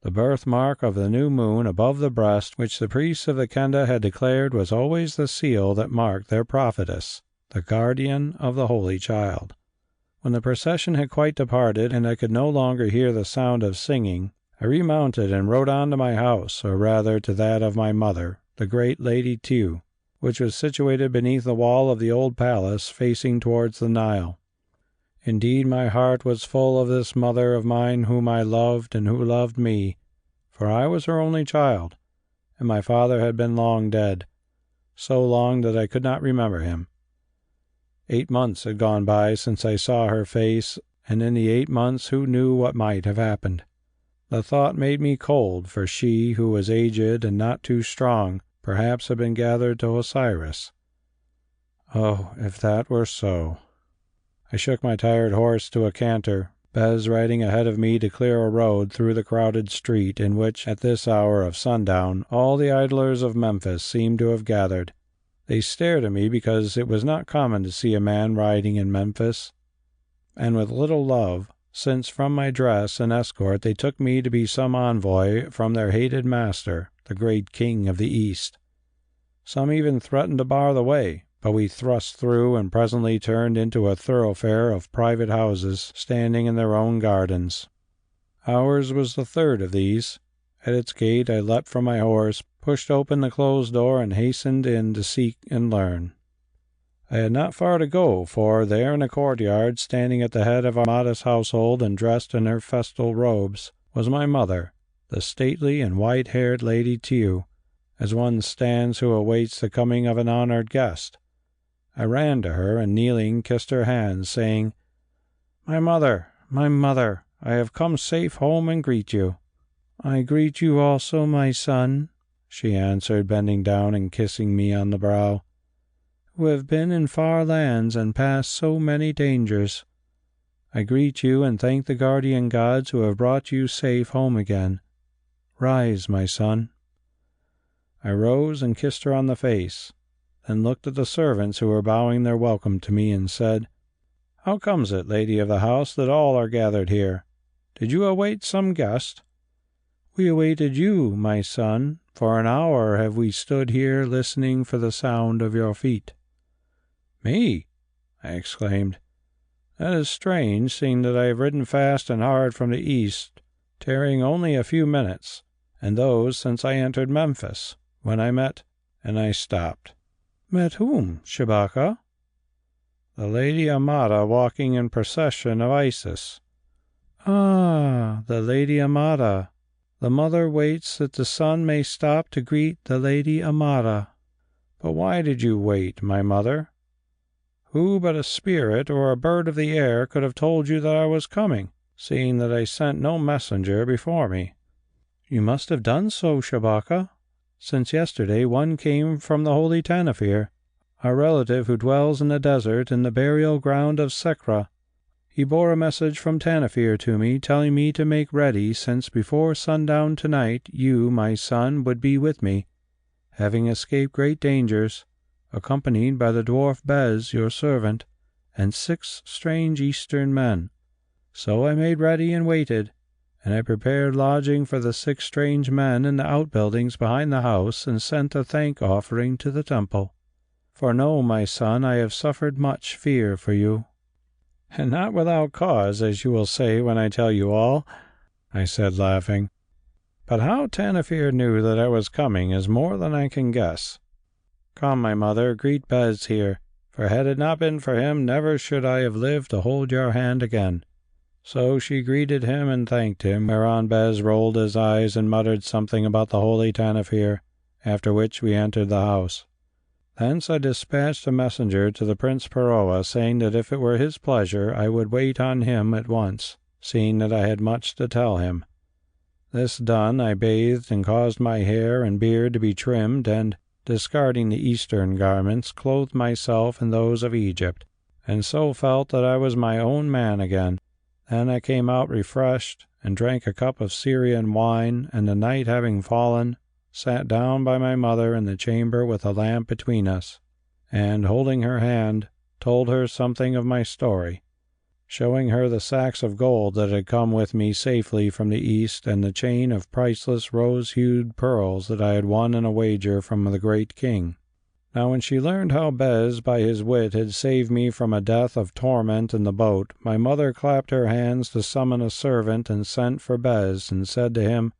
The birthmark of the new moon above the breast, which the priests of the Kenda had declared was always the seal that marked their prophetess, the guardian of the Holy Child. When the procession had quite departed, and I could no longer hear the sound of singing, I remounted and rode on to my house, or rather to that of my mother, the great Lady Tew, which was situated beneath the wall of the old palace facing towards the Nile. Indeed, my heart was full of this mother of mine whom I loved and who loved me, for I was her only child, and my father had been long dead, so long that I could not remember him. 8 months had gone by since I saw her face, and in the 8 months who knew what might have happened? The thought made me cold, for she, who was aged and not too strong, perhaps had been gathered to Osiris. Oh, if that were so! I shook my tired horse to a canter, Bes riding ahead of me to clear a road through the crowded street in which, at this hour of sundown, all the idlers of Memphis seemed to have gathered. They stared at me because it was not common to see a man riding in Memphis, and with little love, since from my dress and escort they took me to be some envoy from their hated master, the great king of the East. Some even threatened to bar the way, but we thrust through and presently turned into a thoroughfare of private houses standing in their own gardens. Ours was the third of these. At its gate I leapt from my horse, pushed open the closed door, and hastened in to seek and learn. I had not far to go, for there in the courtyard, standing at the head of Amada's household and dressed in her festal robes, was my mother, the stately and white-haired Lady Tew, as one stands who awaits the coming of an honored guest. I ran to her, and kneeling kissed her hands, saying, my mother, I have come safe home and greet you." "I greet you also, my son," she answered, bending down and kissing me on the brow, "who have been in far lands and passed so many dangers. I greet you and thank the guardian gods who have brought you safe home again. Rise, my son." I rose and kissed her on the face, then looked at the servants who were bowing their welcome to me, and said, "How comes it, lady of the house, that all are gathered here? Did you await some guest?" "We awaited you, my son. For an hour have we stood here listening for the sound of your feet." "Me?" I exclaimed. "That is strange, seeing that I have ridden fast and hard from the east, tarrying only a few minutes, and those since I entered Memphis, when I met—" and I stopped. "Met whom, Shabaka?" "The Lady Amada walking in procession of Isis." "Ah, the Lady Amada. The mother waits that the son may stop to greet the Lady Amada." "But why did you wait, my mother? Who but a spirit or a bird of the air could have told you that I was coming, seeing that I sent no messenger before me?" "You must have done so, Shabaka. Since yesterday one came from the Holy Tanofir, our relative who dwells in the desert in the burial ground of Sekra. He bore a message from Tanofir to me, telling me to make ready, since before sundown tonight you, my son, would be with me, having escaped great dangers, accompanied by the dwarf Bes, your servant, and 6 strange Eastern men. So I made ready and waited, and I prepared lodging for the 6 strange men in the outbuildings behind the house, and sent a thank offering to the temple. For know, my son, I have suffered much fear for you." "And not without cause, as you will say when I tell you all," I said, laughing. "But how Tanofir knew that I was coming is more than I can guess. Come, my mother, greet Bes here, for had it not been for him, never should I have lived to hold your hand again." So she greeted him and thanked him, whereon Bes rolled his eyes and muttered something about the Holy Tanofir, after which we entered the house. Thence I dispatched a messenger to the Prince Peroa, saying that if it were his pleasure I would wait on him at once, seeing that I had much to tell him. This done, I bathed and caused my hair and beard to be trimmed, and, discarding the Eastern garments, clothed myself in those of Egypt, and so felt that I was my own man again. Then I came out refreshed, and drank a cup of Syrian wine, and the night having fallen, sat down by my mother in the chamber with a lamp between us, and, holding her hand, told her something of my story, showing her the sacks of gold that had come with me safely from the East, and the chain of priceless rose-hued pearls that I had won in a wager from the great king. Now when she learned how Bes by his wit had saved me from a death of torment in the boat, my mother clapped her hands to summon a servant, and sent for Bes, and said to him,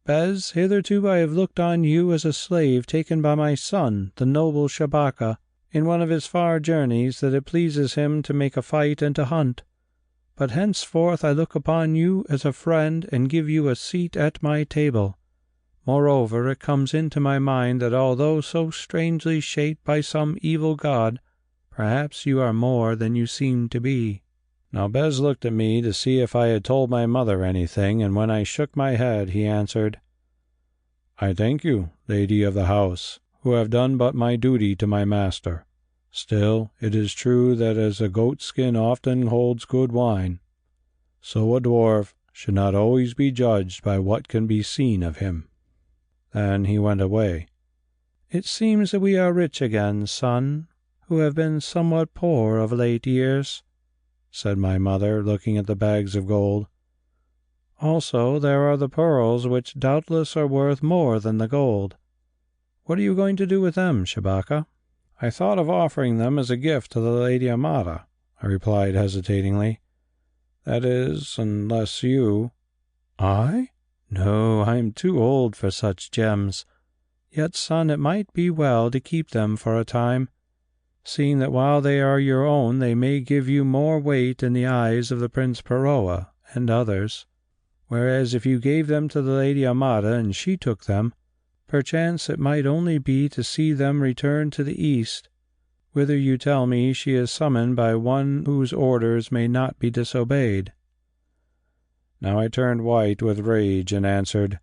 "Bes, hitherto I have looked on you as a slave taken by my son, the noble Shabaka, in one of his far journeys that it pleases him to make a fight and to hunt. But henceforth I look upon you as a friend, and give you a seat at my table. Moreover, it comes into my mind that although so strangely shaped by some evil god, perhaps you are more than you seem to be." Now Bes looked at me to see if I had told my mother anything, and when I shook my head, he answered, "I thank you, lady of the house, who have done but my duty to my master. Still, it is true that as a goat skin often holds good wine, so a dwarf should not always be judged by what can be seen of him." Then he went away. "It seems that we are rich again, son, who have been somewhat poor of late years," said my mother, looking at the bags of gold. "Also, there are the pearls, which doubtless are worth more than the gold. What are you going to do with them, Shabaka?" "I thought of offering them as a gift to the Lady Amada," I replied hesitatingly. "That is, unless you—" "I? No, I am too old for such gems. Yet, son, it might be well to keep them for a time, seeing that while they are your own, they may give you more weight in the eyes of the Prince Peroa and others. Whereas if you gave them to the Lady Amada and she took them, perchance it might only be to see them return to the east, whither you tell me she is summoned by one whose orders may not be disobeyed." Now I turned white with rage and answered,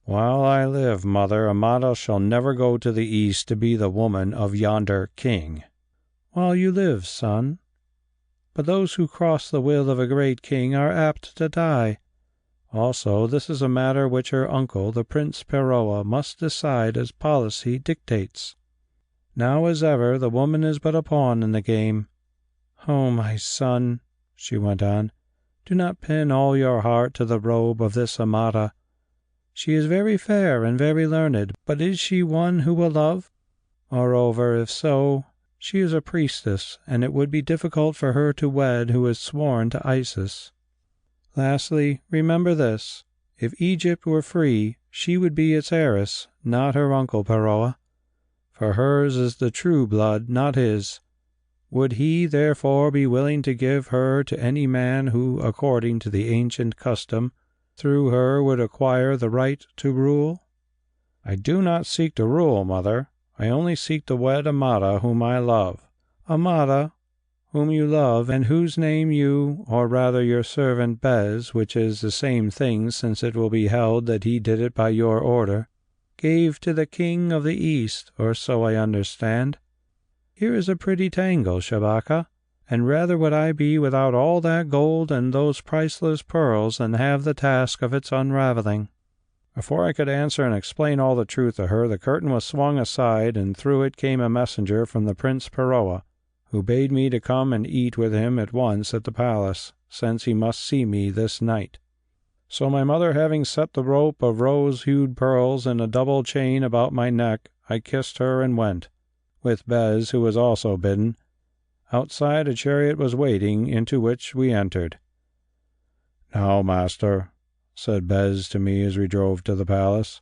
"While I live, mother, Amada shall never go to the east to be the woman of yonder king." "While you live, son. But those who cross the will of a great king are apt to die. Also, this is a matter which her uncle, the Prince Peroa, must decide as policy dictates. Now as ever, the woman is but a pawn in the game. Oh, my son," she went on, "do not pin all your heart to the robe of this Amada. She is very fair and very learned, but is she one who will love? Moreover, if so, she is a priestess, and it would be difficult for her to wed who is sworn to Isis. Lastly, remember this, if Egypt were free, she would be its heiress, not her uncle Peroa, for hers is the true blood, not his. Would he, therefore, be willing to give her to any man who, according to the ancient custom, through her would acquire the right to rule?" "I do not seek to rule, mother. I only seek to wed Amada, whom I love." "Amada, whom you love, and whose name you, or rather your servant Bes, which is the same thing since it will be held that he did it by your order, gave to the king of the east, or so I understand. Here is a pretty tangle, Shabaka, and rather would I be without all that gold and those priceless pearls than have the task of its unraveling." Before I could answer and explain all the truth to her, the curtain was swung aside, and through it came a messenger from the Prince Peroa, who bade me to come and eat with him at once at the palace, since he must see me this night. So my mother having set the rope of rose-hued pearls in a double chain about my neck, I kissed her and went, with Bes, who was also bidden. Outside a chariot was waiting, into which we entered. "Now, master," said Bes to me as we drove to the palace,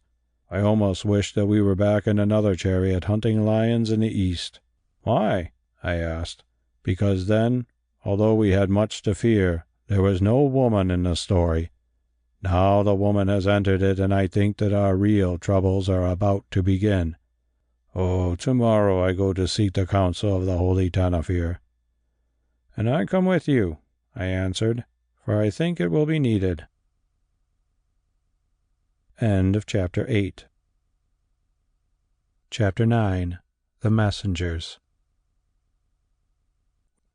"I almost wish that we were back in another chariot hunting lions in the east." "Why?" I asked. "Because then, although we had much to fear, there was no woman in the story. Now the woman has entered it, and I think that our real troubles are about to begin. Oh, tomorrow I go to seek the counsel of the Holy Tanofir." "And I come with you," I answered, "for I think it will be needed." End of Chapter 8. Chapter 9. The Messengers.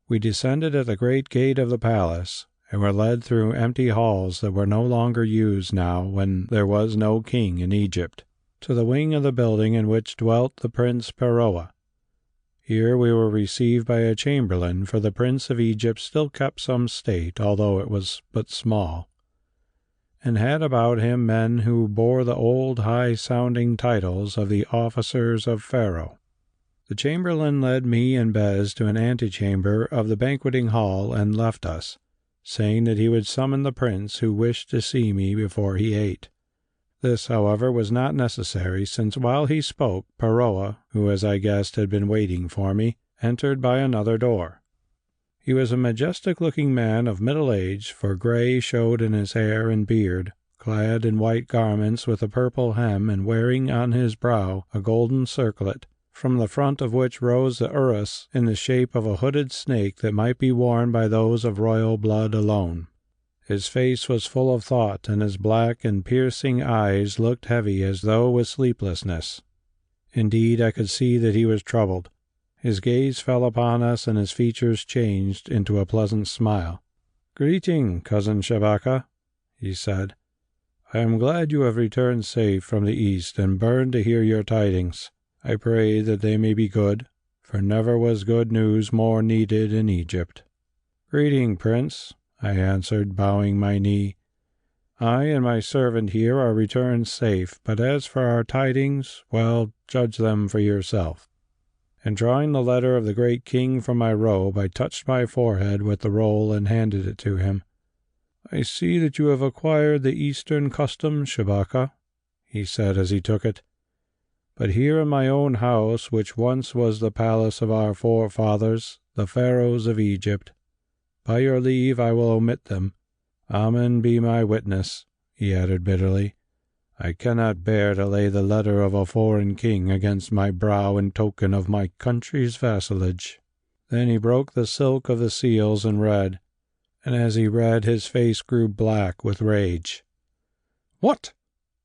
We descended at the great gate of the palace, and were led through empty halls that were no longer used now when there was no king in Egypt, to the wing of the building in which dwelt the Prince Peroa. Here we were received by a chamberlain, for the Prince of Egypt still kept some state, although it was but small, and had about him men who bore the old high-sounding titles of the officers of Pharaoh. The chamberlain led me and Bes to an antechamber of the banqueting hall and left us, saying that he would summon the prince who wished to see me before he ate. This, however, was not necessary, since while he spoke, Peroa, who as I guessed had been waiting for me, entered by another door. He was a majestic-looking man of middle age, for gray showed in his hair and beard, clad in white garments with a purple hem and wearing on his brow a golden circlet, from the front of which rose the urus in the shape of a hooded snake that might be worn by those of royal blood alone. His face was full of thought, and his black and piercing eyes looked heavy as though with sleeplessness. Indeed, I could see that he was troubled. His gaze fell upon us, and his features changed into a pleasant smile. "Greeting, cousin Shabaka," he said. "I am glad you have returned safe from the east, and burn to hear your tidings. I pray that they may be good, for never was good news more needed in Egypt." "Greeting, Prince," I answered, bowing my knee. "I and my servant here are returned safe, but as for our tidings, well, judge them for yourself." And drawing the letter of the great king from my robe, I touched my forehead with the roll and handed it to him. "I see that you have acquired the Eastern customs, Shabaka," he said as he took it. "But here in my own house, which once was the palace of our forefathers, the pharaohs of Egypt, by your leave I will omit them. Amen be my witness," he added bitterly. "I cannot bear to lay the letter of a foreign king against my brow in token of my country's vassalage." Then he broke the silk of the seals and read, and as he read his face grew black with rage. "What?"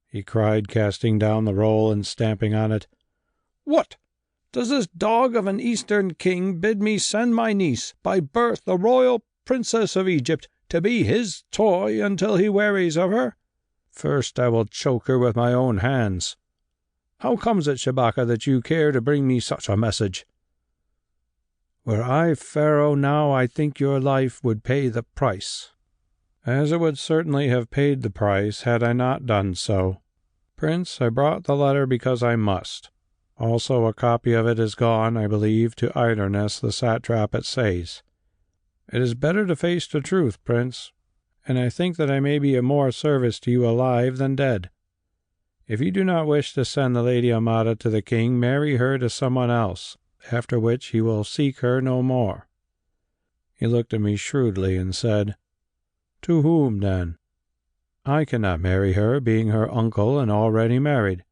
he cried, casting down the roll and stamping on it. "What? Does this dog of an Eastern king bid me send my niece, by birth the royal princess of Egypt, to be his toy until he wearies of her? First I will choke her with my own hands. How comes it, Shabaka, that you care to bring me such a message? Were I pharaoh now, I think your life would pay the price." "As it would certainly have paid the price had I not done so. Prince, I brought the letter because I must. Also a copy of it is gone, I believe, to Idernes the satrap at Sais. It is better to face the truth, Prince, and I think that I may be of more service to you alive than dead. If you do not wish to send the Lady Amada to the king, marry her to someone else, after which he will seek her no more." He looked at me shrewdly and said, "To whom, then? I cannot marry her, being her uncle and already married.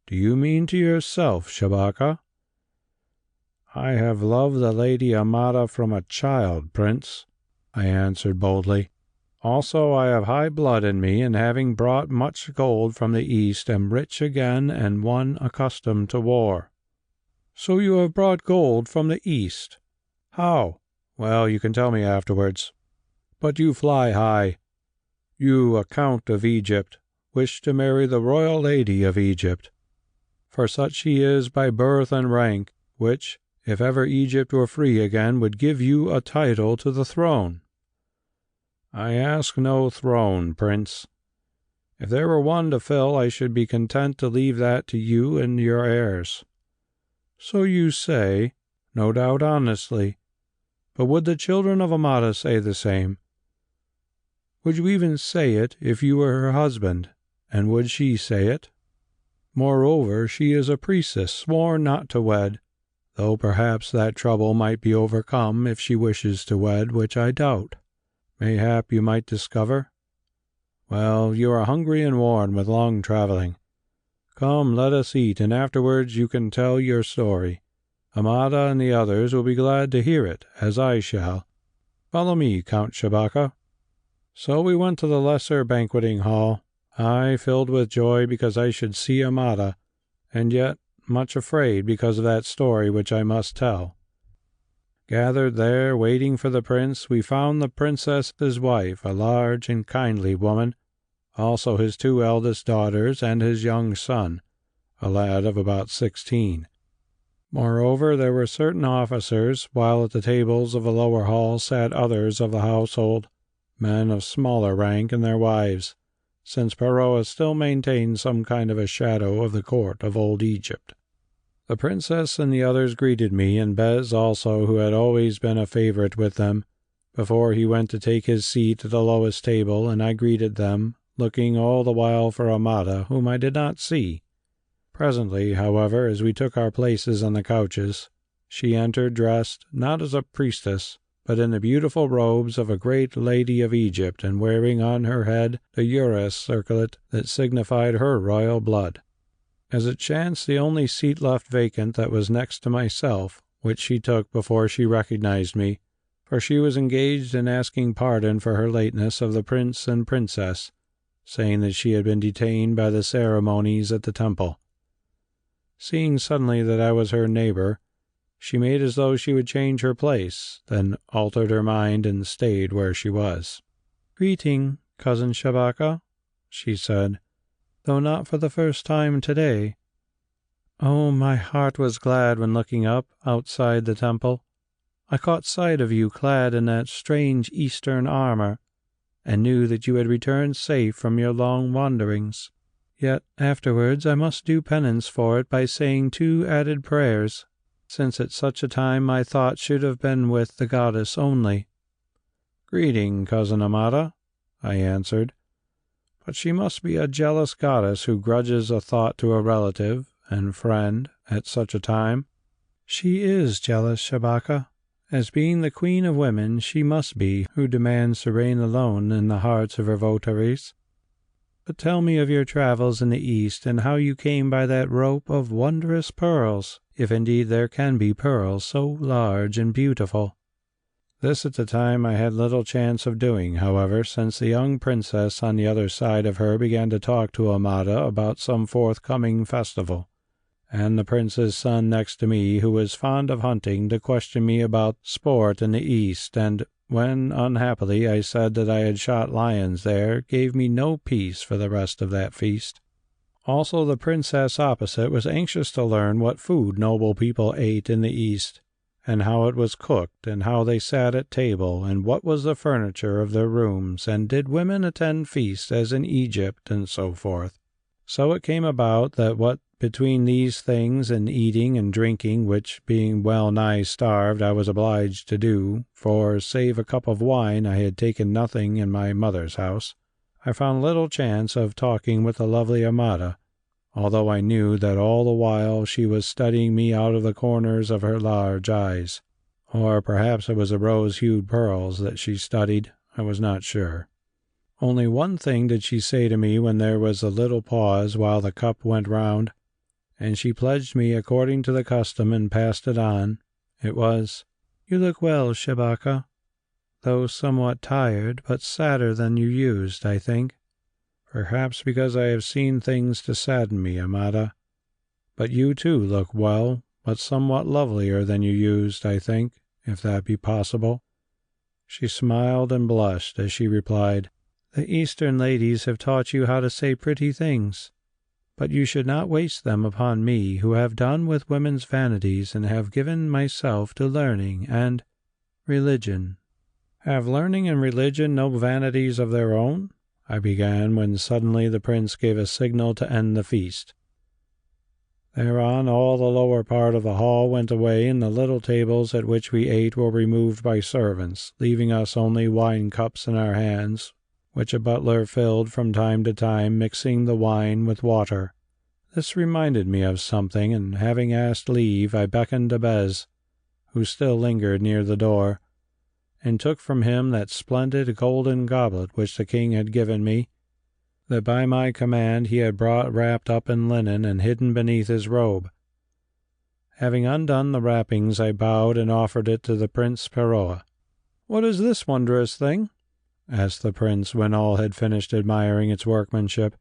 Do you mean to yourself, Shabaka?" "I have loved the Lady Amada from a child, Prince," I answered boldly. "Also I have high blood in me, and having brought much gold from the East, am rich again and one accustomed to war." "So you have brought gold from the East? How? Well, you can tell me afterwards. But you fly high. You, a count of Egypt, wish to marry the royal lady of Egypt, for such she is by birth and rank, which, if ever Egypt were free again, would give you a title to the throne." "I ask no throne, Prince. If there were one to fill, I should be content to leave that to you and your heirs." "So you say, no doubt honestly. But would the children of Amada say the same? Would you even say it if you were her husband, and would she say it? Moreover, she is a priestess sworn not to wed, though perhaps that trouble might be overcome if she wishes to wed, which I doubt. Mayhap you might discover. Well, you are hungry and worn with long travelling. Come, let us eat, and afterwards you can tell your story. Amada and the others will be glad to hear it, as I shall. Follow me, Count Shabaka." So we went to the lesser banqueting hall, I filled with joy because I should see Amada, and yet much afraid because of that story which I must tell. Gathered there, waiting for the prince, we found the princess his wife, a large and kindly woman, also his 2 eldest daughters and his young son, a lad of about 16. Moreover, there were certain officers, while at the tables of the lower hall sat others of the household, men of smaller rank and their wives, since Pharaoh still maintained some kind of a shadow of the court of old Egypt. The princess and the others greeted me, and Bes also, who had always been a favorite with them, before he went to take his seat at the lowest table, and I greeted them, looking all the while for Amada, whom I did not see. Presently, however, as we took our places on the couches, she entered dressed, not as a priestess, but in the beautiful robes of a great lady of Egypt, and wearing on her head the uraeus circlet that signified her royal blood. As it chanced, the only seat left vacant that was next to myself, which she took before she recognized me, for she was engaged in asking pardon for her lateness of the prince and princess, saying that she had been detained by the ceremonies at the temple. Seeing suddenly that I was her neighbor, she made as though she would change her place, then altered her mind and stayed where she was. "Greeting, cousin Shabaka," she said, "though not for the first time today. Oh, my heart was glad when looking up outside the temple, I caught sight of you clad in that strange Eastern armor, and knew that you had returned safe from your long wanderings. Yet afterwards I must do penance for it by saying 2 added prayers, since at such a time my thoughts should have been with the goddess only." "Greeting, cousin Amada," I answered. "But she must be a jealous goddess who grudges a thought to a relative and friend at such a time." "She is jealous, Shabaka. As being the queen of women, she must be who demands to reign alone in the hearts of her votaries. But tell me of your travels in the East, and how you came by that rope of wondrous pearls, if indeed there can be pearls so large and beautiful." This at the time I had little chance of doing, however, since the young princess on the other side of her began to talk to Amada about some forthcoming festival, and the prince's son next to me, who was fond of hunting, to question me about sport in the East, and when, unhappily, I said that I had shot lions there, gave me no peace for the rest of that feast. Also the princess opposite was anxious to learn what food noble people ate in the East, and how it was cooked, and how they sat at table, and what was the furniture of their rooms, and did women attend feasts as in Egypt, and so forth. So it came about that what between these things and eating and drinking, which being well nigh starved I was obliged to do, for save a cup of wine I had taken nothing in my mother's house, I found little chance of talking with the lovely Amada, although I knew that all the while she was studying me out of the corners of her large eyes. Or perhaps it was the rose-hued pearls that she studied, I was not sure. Only one thing did she say to me when there was a little pause while the cup went round, and she pledged me according to the custom and passed it on. It was, "You look well, Shabaka, though somewhat tired, but sadder than you used, I think." "Perhaps because I have seen things to sadden me, Amada. But you too look well, but somewhat lovelier than you used, I think, if that be possible." She smiled and blushed as she replied, "The Eastern ladies have taught you how to say pretty things, but you should not waste them upon me, who have done with women's vanities and have given myself to learning and religion." "Have learning and religion no vanities of their own?" I began, when suddenly the prince gave a signal to end the feast. Thereon all the lower part of the hall went away, and the little tables at which we ate were removed by servants, leaving us only wine cups in our hands, which a butler filled from time to time, mixing the wine with water. This reminded me of something, and having asked leave, I beckoned to Bes, who still lingered near the door, and took from him that splendid golden goblet which the king had given me, that by my command he had brought wrapped up in linen and hidden beneath his robe. Having undone the wrappings, I bowed and offered it to the Prince Peroa. "What is this wondrous thing?" asked the prince when all had finished admiring its workmanship.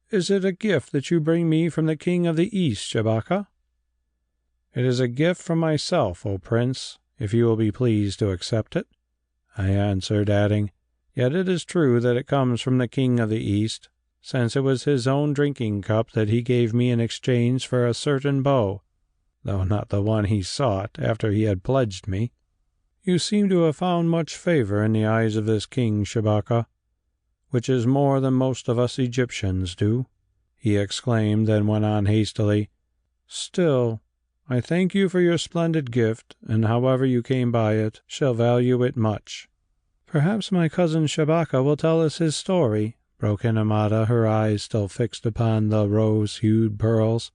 "Is it a gift that you bring me from the king of the East, Shabaka?" "It is a gift from myself, O prince, if you will be pleased to accept it," I answered, adding, "Yet it is true that it comes from the king of the East, since it was his own drinking cup that he gave me in exchange for a certain bow, though not the one he sought after he had pledged me." "You seem to have found much favor in the eyes of this king, Shabaka, which is more than most of us Egyptians do," he exclaimed, then went on hastily, "Still, I thank you for your splendid gift, and however you came by it, shall value it much." "Perhaps my cousin Shabaka will tell us his story," broke in Amada, her eyes still fixed upon the rose-hued pearls,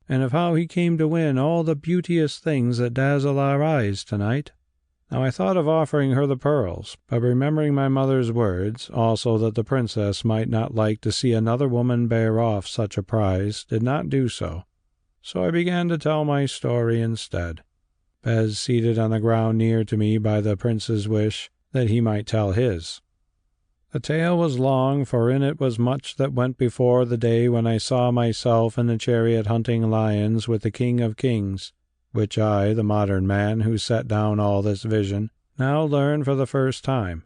"and of how he came to win all the beauteous things that dazzle our eyes tonight." Now I thought of offering her the pearls, but remembering my mother's words, also that the princess might not like to see another woman bear off such a prize, did not do so. So I began to tell my story instead, Bes seated on the ground near to me by the prince's wish that he might tell his. The tale was long, for in it was much that went before the day when I saw myself in the chariot hunting lions with the King of Kings, which I, the modern man who set down all this vision, now learned for the first time.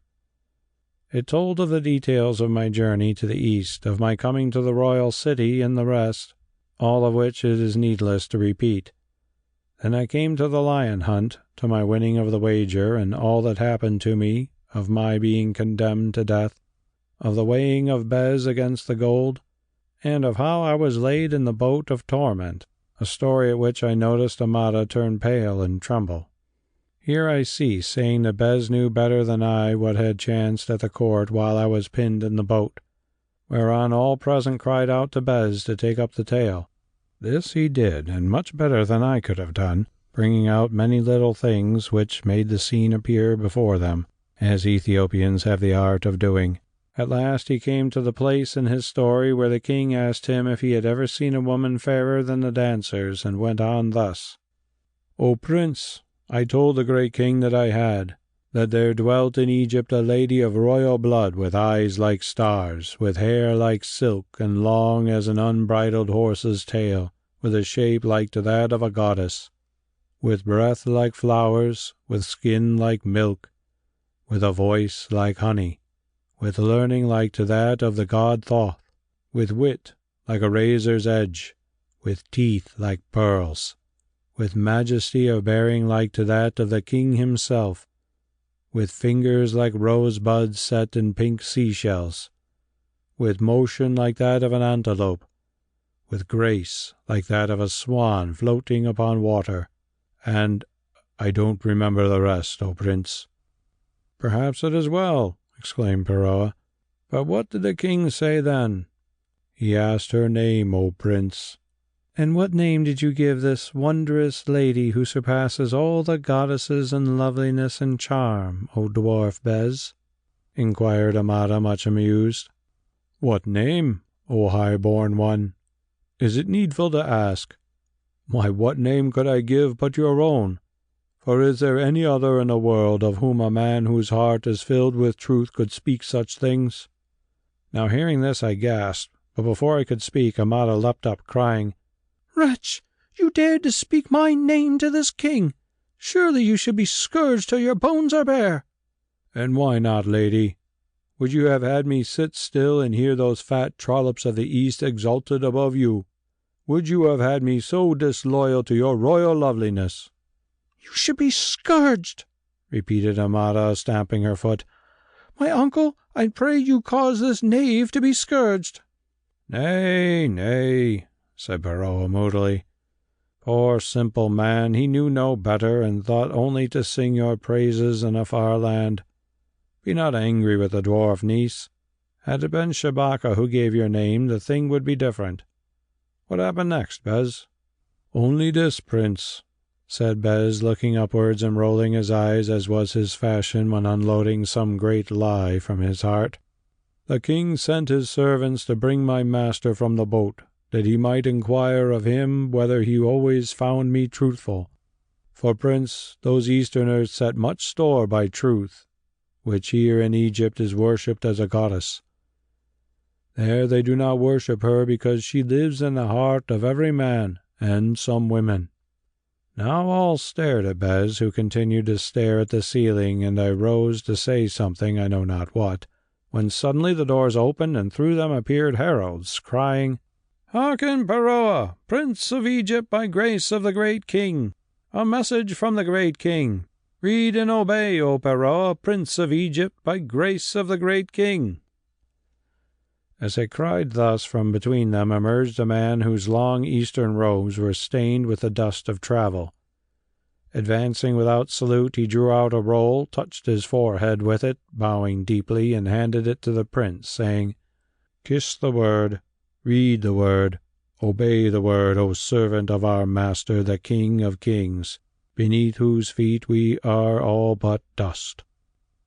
It told of the details of my journey to the east, of my coming to the royal city, and the rest, all of which it is needless to repeat. Then I came to the lion hunt, to my winning of the wager, and all that happened to me, of my being condemned to death, of the weighing of Bes against the gold, and of how I was laid in the boat of torment, a story at which I noticed Amada turn pale and tremble. Here I cease, saying that Bes knew better than I what had chanced at the court while I was pinned in the boat, whereon all present cried out to Bes to take up the tale. This he did, and much better than I could have done, bringing out many little things which made the scene appear before them, as Ethiopians have the art of doing. At last he came to the place in his story where the king asked him if he had ever seen a woman fairer than the dancers, and went on thus. "O prince, I told the great king that I had, that there dwelt in Egypt a lady of royal blood, with eyes like stars, with hair like silk, and long as an unbridled horse's tail, with a shape like to that of a goddess, with breath like flowers, with skin like milk, with a voice like honey, with learning like to that of the god Troth, with wit like a razor's edge, with teeth like pearls, with majesty of bearing like to that of the king himself, with fingers like rosebuds set in pink seashells, with motion like that of an antelope, with grace like that of a swan floating upon water, and I don't remember the rest, O prince." "Perhaps it is well," exclaimed Peroa. "But what did the king say then?" "He asked her name, O prince." "And what name did you give this wondrous lady who surpasses all the goddesses in loveliness and charm, O dwarf Bes?" inquired Amada, much amused. "What name, O high-born one? Is it needful to ask? Why, what name could I give but your own? For is there any other in the world of whom a man whose heart is filled with truth could speak such things?" Now hearing this I gasped, but before I could speak Amada leapt up, crying, "Wretch, you dared to speak my name to this king! Surely you should be scourged till your bones are bare." "And why not, lady? Would you have had me sit still and hear those fat trollops of the East exalted above you? Would you have had me so disloyal to your royal loveliness?" "You should be scourged," repeated Amada, stamping her foot. "My uncle, I pray you cause this knave to be scourged." "Nay, nay," said Peroa moodily. "Poor simple man, he knew no better, and thought only to sing your praises in a far land. Be not angry with the dwarf niece. Had it been Shabaka who gave your name, the thing would be different. What happened next, Bes?" "Only this, prince," said Bes, looking upwards and rolling his eyes as was his fashion when unloading some great lie from his heart. "The king sent his servants to bring my master from the boat, that he might inquire of him whether he always found me truthful. For, prince, those Easterners set much store by truth, which here in Egypt is worshipped as a goddess. There they do not worship her because she lives in the heart of every man and some women." Now all stared at Bes, who continued to stare at the ceiling, and I rose to say something, I know not what, when suddenly the doors opened, and through them appeared heralds, crying, "Hearken, Peroa, Prince of Egypt, by grace of the great king! A message from the great king! Read and obey, O Peroa, Prince of Egypt, by grace of the great king!" As I cried thus, from between them emerged a man whose long eastern robes were stained with the dust of travel. Advancing without salute, he drew out a roll, touched his forehead with it, bowing deeply, and handed it to the prince, saying, "Kiss the word, read the word, obey the word, O servant of our master, the King of Kings. beneath whose feet we are all but dust."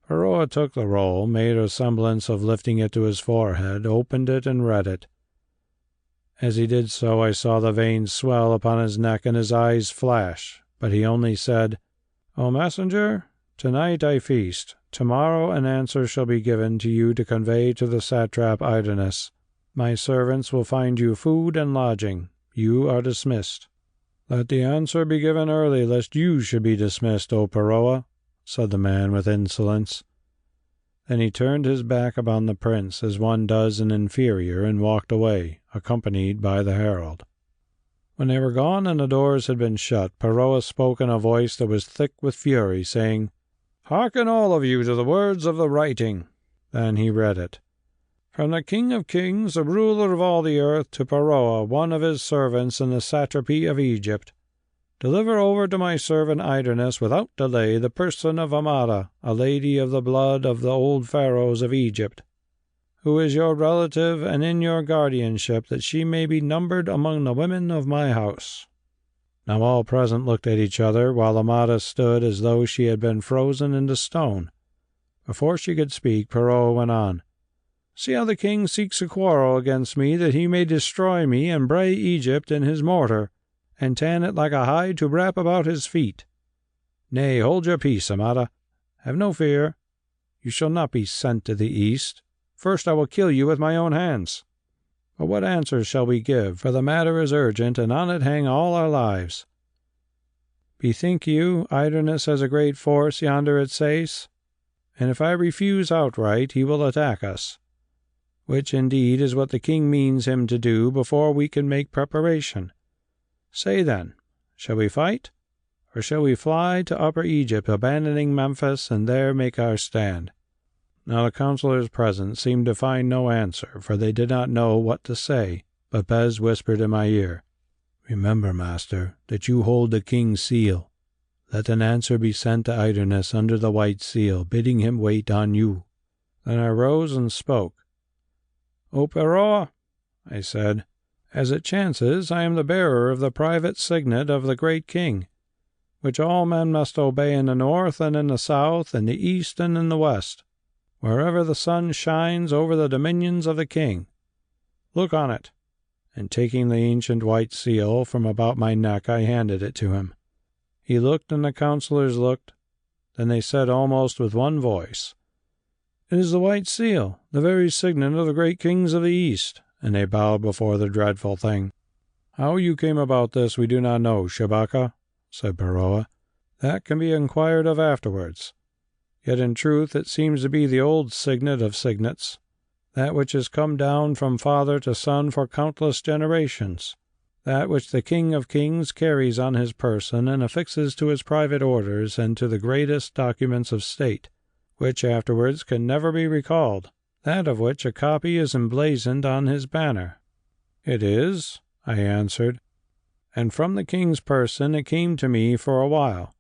Pharaoh took the roll, made a semblance of lifting it to his forehead, opened it, and read it. As he did so, I saw the veins swell upon his neck and his eyes flash, but he only said, "O messenger, tonight I feast. Tomorrow an answer shall be given to you to convey to the satrap Idernes. My servants will find you food and lodging. You are dismissed." "Let the answer be given early, lest you should be dismissed, O Pharaoh," said the man with insolence. Then he turned his back upon the prince, as one does an inferior, and walked away, accompanied by the herald. When they were gone and the doors had been shut, Pharaoh spoke in a voice that was thick with fury, saying, "Hearken all of you to the words of the writing." Then he read it. "From the King of Kings, the ruler of all the earth, to Pharaoh, one of his servants in the satrapy of Egypt. Deliver over to my servant Idernes without delay the person of Amada, a lady of the blood of the old pharaohs of Egypt, who is your relative and in your guardianship, that she may be numbered among the women of my house." Now all present looked at each other, while Amada stood as though she had been frozen into stone. Before she could speak, Pharaoh went on, "See how the king seeks a quarrel against me, that he may destroy me and bray Egypt in his mortar, and tan it like a hide to wrap about his feet. Nay, hold your peace, Amada. Have no fear. You shall not be sent to the east. First I will kill you with my own hands. But what answer shall we give? For the matter is urgent, and on it hang all our lives. Bethink you, Idernes has a great force yonder at Sais, and if I refuse outright, he will attack us, which indeed is what the king means him to do before we can make preparation. Say then, shall we fight, or shall we fly to Upper Egypt, abandoning Memphis, and there make our stand?" Now the councillors present seemed to find no answer, for they did not know what to say, but Bes whispered in my ear, "Remember, master, that you hold the king's seal. Let an answer be sent to Idernes under the white seal, bidding him wait on you." Then I rose and spoke. "O Pharaoh," I said, "as it chances, I am the bearer of the private signet of the great king, which all men must obey in the north and in the south, in the east and in the west, wherever the sun shines over the dominions of the king. Look on it." And taking the ancient white seal from about my neck, I handed it to him. He looked, and the councillors looked. Then they said almost with one voice, "It is the white seal, the very signet of the great kings of the East," and they bowed before the dreadful thing. "How you came about this we do not know, Shabaka," said Pharaoh. "That can be inquired of afterwards. Yet in truth it seems to be the old signet of signets, that which has come down from father to son for countless generations, that which the King of Kings carries on his person and affixes to his private orders and to the greatest documents of state, which afterwards can never be recalled, that of which a copy is emblazoned on his banner." "It is," I answered, "and from the king's person it came to me for a while.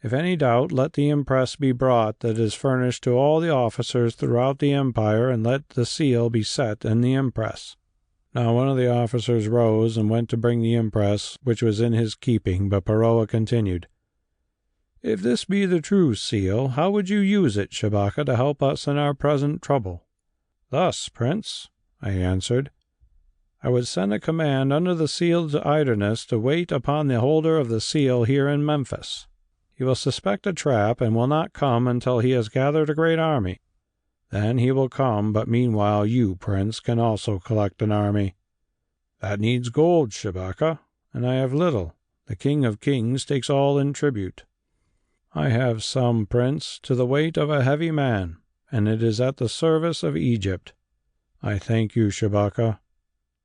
If any doubt, let the impress be brought that is furnished to all the officers throughout the empire, and let the seal be set in the impress." Now one of the officers rose and went to bring the impress, which was in his keeping, but Pharaoh continued, "If this be the true seal, how would you use it, Shabaka, to help us in our present trouble?" "Thus, prince," I answered, "I would send a command under the seal to Idernes to wait upon the holder of the seal here in Memphis. He will suspect a trap, and will not come until he has gathered a great army. Then he will come, but meanwhile you, prince, can also collect an army." "That needs gold, Shabaka, and I have little. The King of Kings takes all in tribute." "I have some, prince, to the weight of a heavy man, and it is at the service of Egypt. I thank you, Shabaka.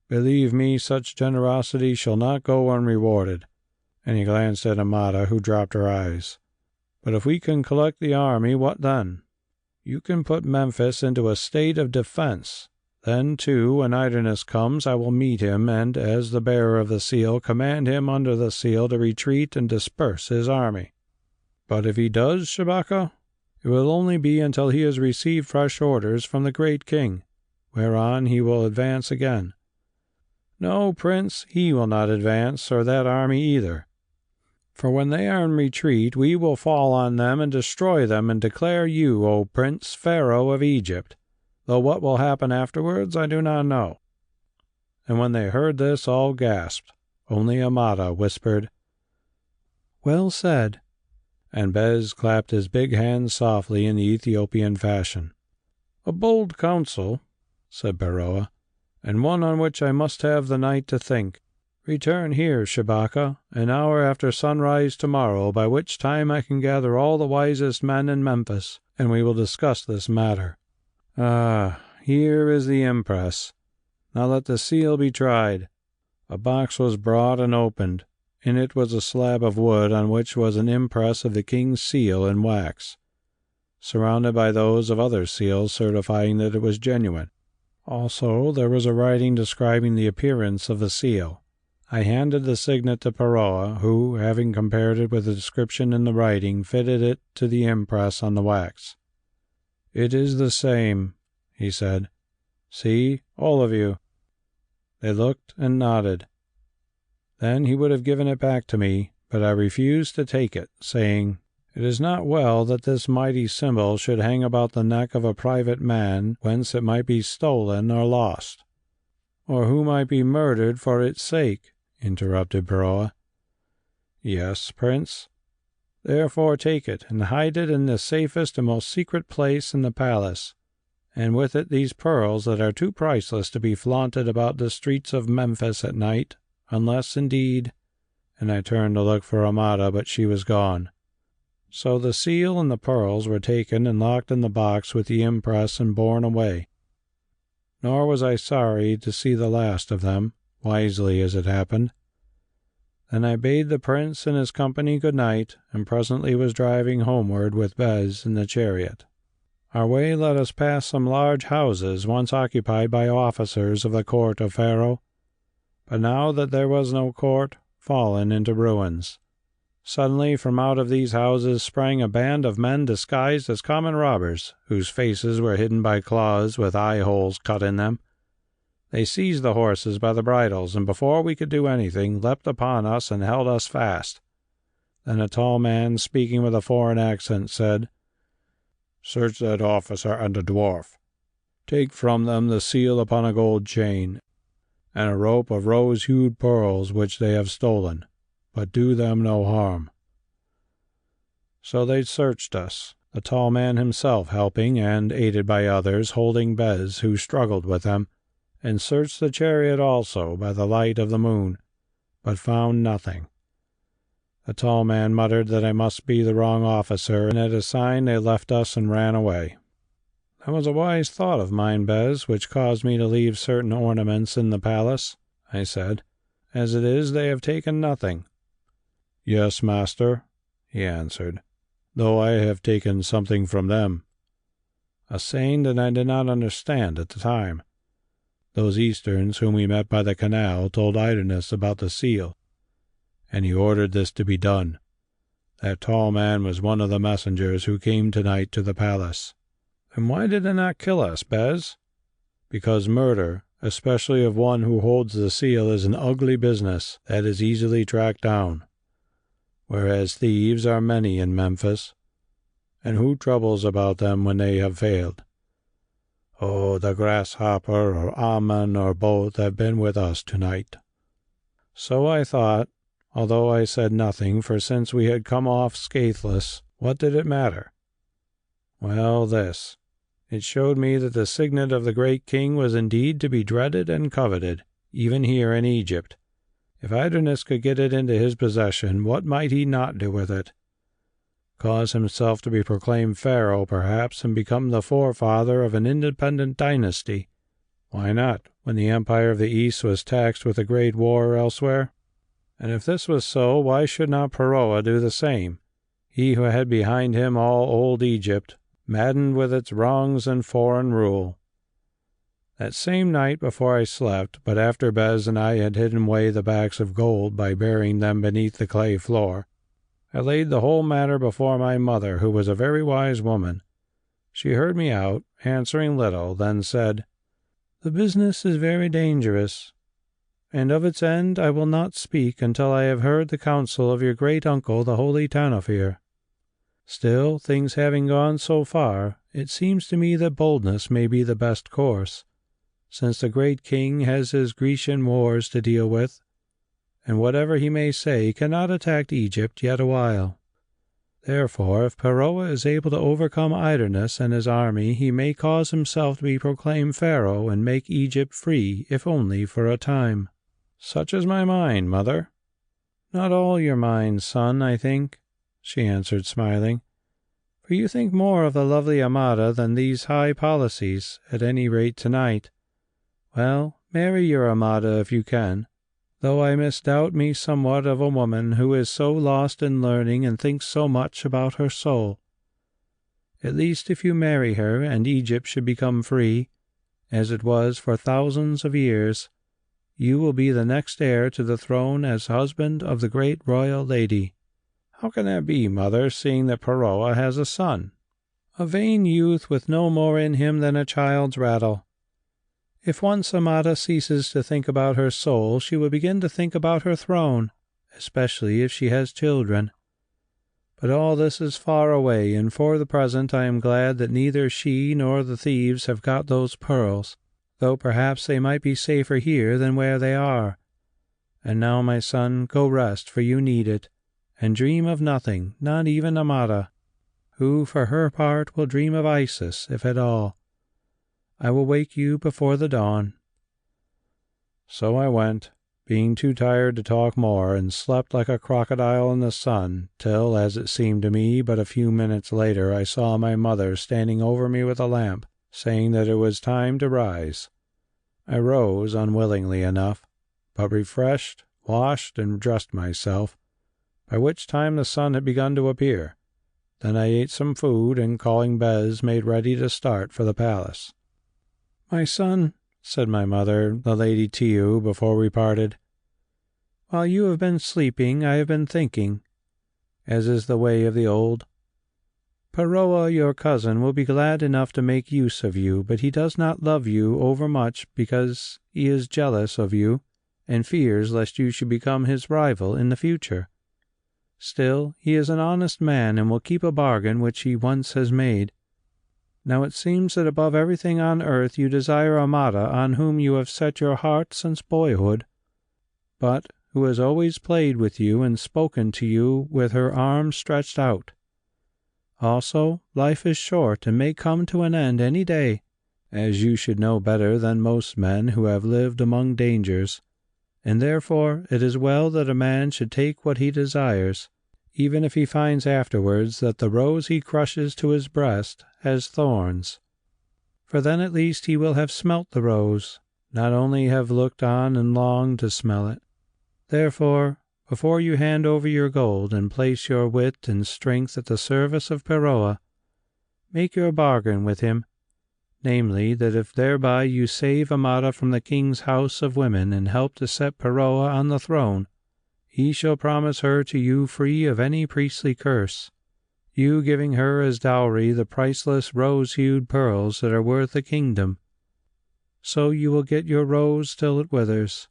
Believe me, such generosity shall not go unrewarded." And he glanced at Amada, who dropped her eyes. "But if we can collect the army, what then? You can put Memphis into a state of defense. Then, too, when Idernes comes, I will meet him, and, as the bearer of the seal, command him under the seal to retreat and disperse his army." "But if he does, Shabaka, it will only be until he has received fresh orders from the great king, whereon he will advance again." "No, prince, he will not advance, or that army either. For when they are in retreat, we will fall on them and destroy them and declare you, O Prince, Pharaoh of Egypt, though what will happen afterwards I do not know." And when they heard this, all gasped. Only Amada whispered, "Well said," and Bes clapped his big hands softly in the Ethiopian fashion. "A bold counsel," said Baroa, "and one on which I must have the night to think. Return here, Shabaka, an hour after sunrise tomorrow, by which time I can gather all the wisest men in Memphis, and we will discuss this matter. Ah, here is the impress. Now let the seal be tried." A box was brought and opened. In it was a slab of wood on which was an impress of the king's seal in wax, surrounded by those of other seals certifying that it was genuine. Also, there was a writing describing the appearance of the seal. I handed the signet to Baroa, who, having compared it with the description in the writing, fitted it to the impress on the wax. "It is the same," he said. "See, all of you." They looked and nodded. Then he would have given it back to me, but I refused to take it, saying, "It is not well that this mighty symbol should hang about the neck of a private man, whence it might be stolen or lost." "Or who might be murdered for its sake," interrupted Baroa. "Yes, Prince. Therefore take it and hide it in the safest and most secret place in the palace, and with it these pearls that are too priceless to be flaunted about the streets of Memphis at night, unless, indeed—" and I turned to look for Amada, but she was gone. So the seal and the pearls were taken and locked in the box with the impress and borne away. Nor was I sorry to see the last of them, wisely as it happened. Then I bade the prince and his company good night, and presently was driving homeward with Bes in the chariot. Our way led us past some large houses once occupied by officers of the court of Pharaoh, but now that there was no court, fallen into ruins. Suddenly from out of these houses sprang a band of men disguised as common robbers, whose faces were hidden by claws with eye-holes cut in them. They seized the horses by the bridles, and before we could do anything, leapt upon us and held us fast. Then a tall man, speaking with a foreign accent, said, "Search that officer and the dwarf. Take from them the seal upon a gold chain, and a rope of rose-hued pearls which they have stolen, but do them no harm." So they searched us, the tall man himself helping, and, aided by others, holding Bes, who struggled with them, and searched the chariot also by the light of the moon, but found nothing. The tall man muttered that I must be the wrong officer, and at a sign they left us and ran away. "That was a wise thought of mine, Bes, which caused me to leave certain ornaments in the palace," I said. "As it is, they have taken nothing." "Yes, master," he answered, "though I have taken something from them." A saying that I did not understand at the time. Those Easterns whom we met by the canal told Idernes about the seal, and he ordered this to be done. That tall man was one of the messengers who came tonight to the palace. "Then why did they not kill us, Bes?" "Because murder, especially of one who holds the seal, is an ugly business that is easily tracked down, whereas thieves are many in Memphis, and who troubles about them when they have failed? Oh, the grasshopper or Ammon or both have been with us tonight." So I thought, although I said nothing, for since we had come off scatheless, what did it matter? Well, this. It showed me that the signet of the great king was indeed to be dreaded and coveted, even here in Egypt. If Idernes could get it into his possession, what might he not do with it? Cause himself to be proclaimed pharaoh, perhaps, and become the forefather of an independent dynasty. Why not, when the empire of the East was taxed with a great war elsewhere? And if this was so, why should not Baroa do the same, he who had behind him all old Egypt, maddened with its wrongs and foreign rule? That same night before I slept, but after Bes and I had hidden away the bags of gold by burying them beneath the clay floor, I laid the whole matter before my mother, who was a very wise woman. She heard me out, answering little, then said, "The business is very dangerous. and of its end I will not speak until I have heard the counsel of your great uncle, the Holy Tanofir. Still, things having gone so far, it seems to me that boldness may be the best course, since the great king has his Grecian wars to deal with, and whatever he may say cannot attack Egypt yet awhile. Therefore, if Peroa is able to overcome Idernes and his army, he may cause himself to be proclaimed pharaoh and make Egypt free, if only for a time. Such is my mind, mother. Not all your mind, son, I think, she answered, smiling, for you think more of the lovely Amada than these high policies, at any rate tonight. Well, marry your Amada if you can, though I misdoubt me somewhat of a woman who is so lost in learning and thinks so much about her soul. At least if you marry her, and Egypt should become free, as it was for thousands of years, you will be the next heir to the throne as husband of the great royal lady. How can that be, mother, seeing that Peroa has a son? A vain youth with no more in him than a child's rattle. If once Amada ceases to think about her soul, she will begin to think about her throne, especially if she has children. But all this is far away, and for the present I am glad that neither she nor the thieves have got those pearls, though perhaps they might be safer here than where they are. And now, my son, go rest, for you need it, and dream of nothing, not even Amada, who for her part will dream of Isis, if at all. I will wake you before the dawn. So I went, being too tired to talk more, and slept like a crocodile in the sun, till, as it seemed to me but a few minutes later, I saw my mother standing over me with a lamp, saying that it was time to rise. I rose unwillingly enough, but refreshed, washed, and dressed myself, by which time the sun had begun to appear. Then I ate some food, and calling Bes, made ready to start for the palace. "My son," said my mother, the Lady Tiu, before we parted, "while you have been sleeping, I have been thinking, as is the way of the old. Peroa, your cousin, will be glad enough to make use of you, but he does not love you overmuch because he is jealous of you and fears lest you should become his rival in the future. Still, he is an honest man and will keep a bargain which he once has made. Now it seems that above everything on earth you desire Amada, on whom you have set your heart since boyhood, but who has always played with you and spoken to you with her arms stretched out. Also, life is short and may come to an end any day, as you should know better than most men who have lived among dangers, and therefore it is well that a man should take what he desires, even if he finds afterwards that the rose he crushes to his breast has thorns. For then at least he will have smelt the rose, not only have looked on and longed to smell it. Therefore, before you hand over your gold and place your wit and strength at the service of Peroa, make your bargain with him, namely, that if thereby you save Amada from the king's house of women and help to set Peroa on the throne, he shall promise her to you free of any priestly curse, you giving her as dowry the priceless rose-hued pearls that are worth a kingdom. So you will get your rose till it withers.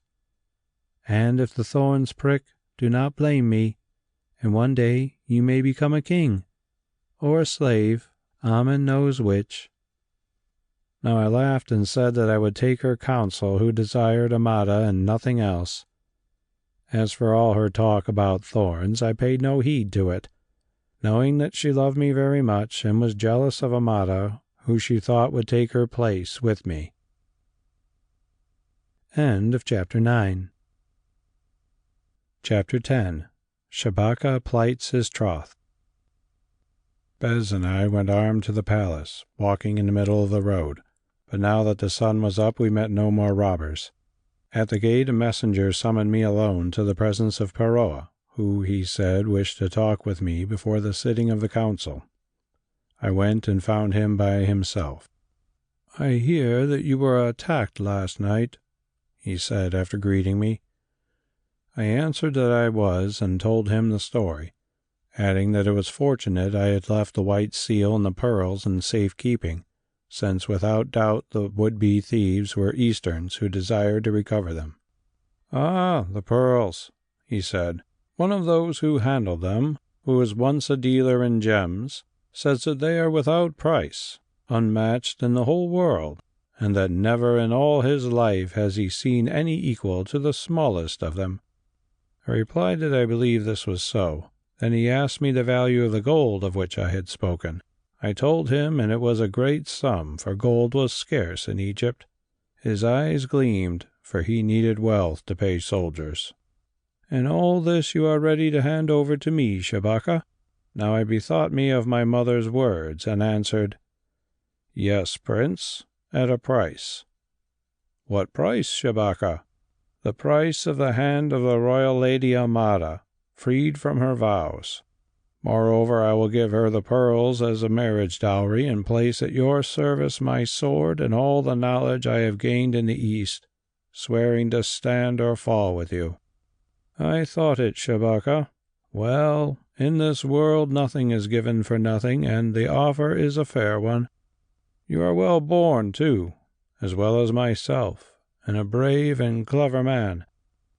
And if the thorns prick, do not blame me, and one day you may become a king, or a slave, Amen knows which." Now I laughed and said that I would take her counsel who desired Amada and nothing else. As for all her talk about thorns, I paid no heed to it, knowing that she loved me very much and was jealous of Amada, who she thought would take her place with me. End of Chapter 9. Chapter 10. Shabaka plights his troth. Bes and I went armed to the palace, walking in the middle of the road, but now that the sun was up we met no more robbers. At the gate a messenger summoned me alone to the presence of Peroa, who, he said, wished to talk with me before the sitting of the council. I went and found him by himself. "I hear that you were attacked last night," he said after greeting me. I answered that I was, and told him the story, adding that it was fortunate I had left the white seal and the pearls in safe keeping, since without doubt the would-be thieves were Easterns who desired to recover them. "Ah, the pearls," he said. "One of those who handled them, who was once a dealer in gems, says that they are without price, unmatched in the whole world, and that never in all his life has he seen any equal to the smallest of them." I replied that I believed this was so. Then he asked me the value of the gold of which I had spoken. I told him, and it was a great sum, for gold was scarce in Egypt. His eyes gleamed, for he needed wealth to pay soldiers. "And all this you are ready to hand over to me, Shabaka?" Now I bethought me of my mother's words, and answered, "Yes, Prince, at a price." "What price, Shabaka?" "The price of the hand of the royal Lady Amada, freed from her vows. Moreover, I will give her the pearls as a marriage dowry, and place at your service my sword and all the knowledge I have gained in the East, swearing to stand or fall with you." "I thought it, Shabaka. Well, in this world nothing is given for nothing, and the offer is a fair one. You are well born, too, as well as myself, and a brave and clever man.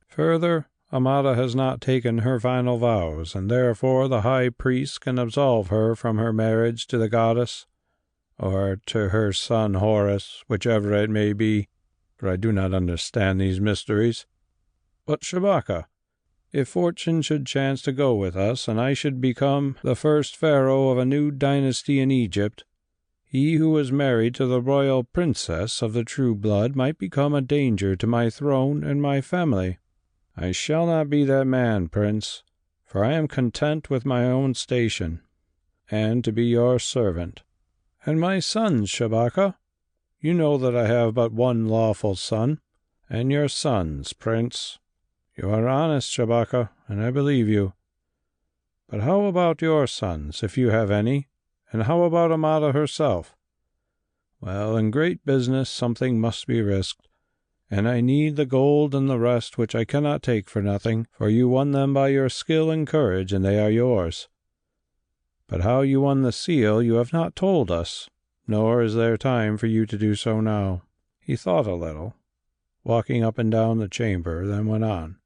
Further, Amada has not taken her final vows, and therefore the high priest can absolve her from her marriage to the goddess, or to her son Horus, whichever it may be, for I do not understand these mysteries. But, Shabaka, if fortune should chance to go with us, and I should become the first pharaoh of a new dynasty in Egypt, he who was married to the royal princess of the true blood might become a danger to my throne and my family. I shall not be that man, Prince, for I am content with my own station, and to be your servant. And my sons, Shabaka? You know that I have but one lawful son, and your sons, Prince. You are honest, Shabaka, and I believe you. But how about your sons, if you have any, and how about Amada herself? Well, in great business something must be risked, and I need the gold and the rest, which I cannot take for nothing, for you won them by your skill and courage, and they are yours. But how you won the seal you have not told us, nor is there time for you to do so now." He thought a little, walking up and down the chamber, then went on.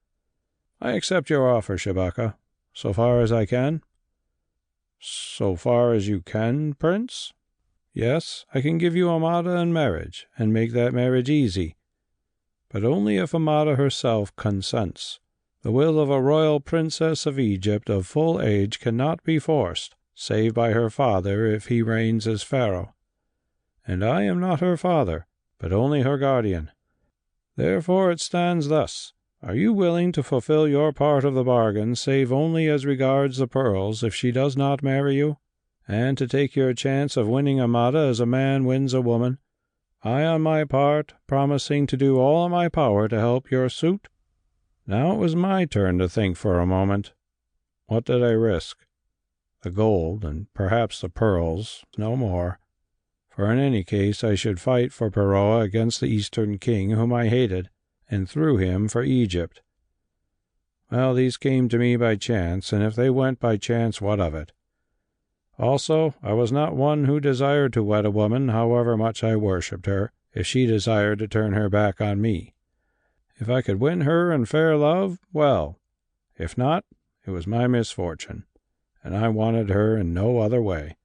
"I accept your offer, Shabaka, so far as I can." "So far as you can, Prince?" "Yes, I can give you Amada in marriage, and make that marriage easy, but only if Amada herself consents. The will of a royal princess of Egypt of full age cannot be forced, save by her father if he reigns as pharaoh. And I am not her father, but only her guardian. Therefore it stands thus. Are you willing to fulfill your part of the bargain, save only as regards the pearls, if she does not marry you, and to take your chance of winning Amada as a man wins a woman, I, on my part, promising to do all in my power to help your suit?" Now it was my turn to think for a moment. What did I risk? The gold, and perhaps the pearls, no more. For in any case I should fight for Pharaoh against the Eastern king whom I hated, and through him for Egypt. Well, these came to me by chance, and if they went by chance, what of it? Also, I was not one who desired to wed a woman, however much I worshipped her, if she desired to turn her back on me. If I could win her in fair love, well. If not, it was my misfortune, and I wanted her in no other way.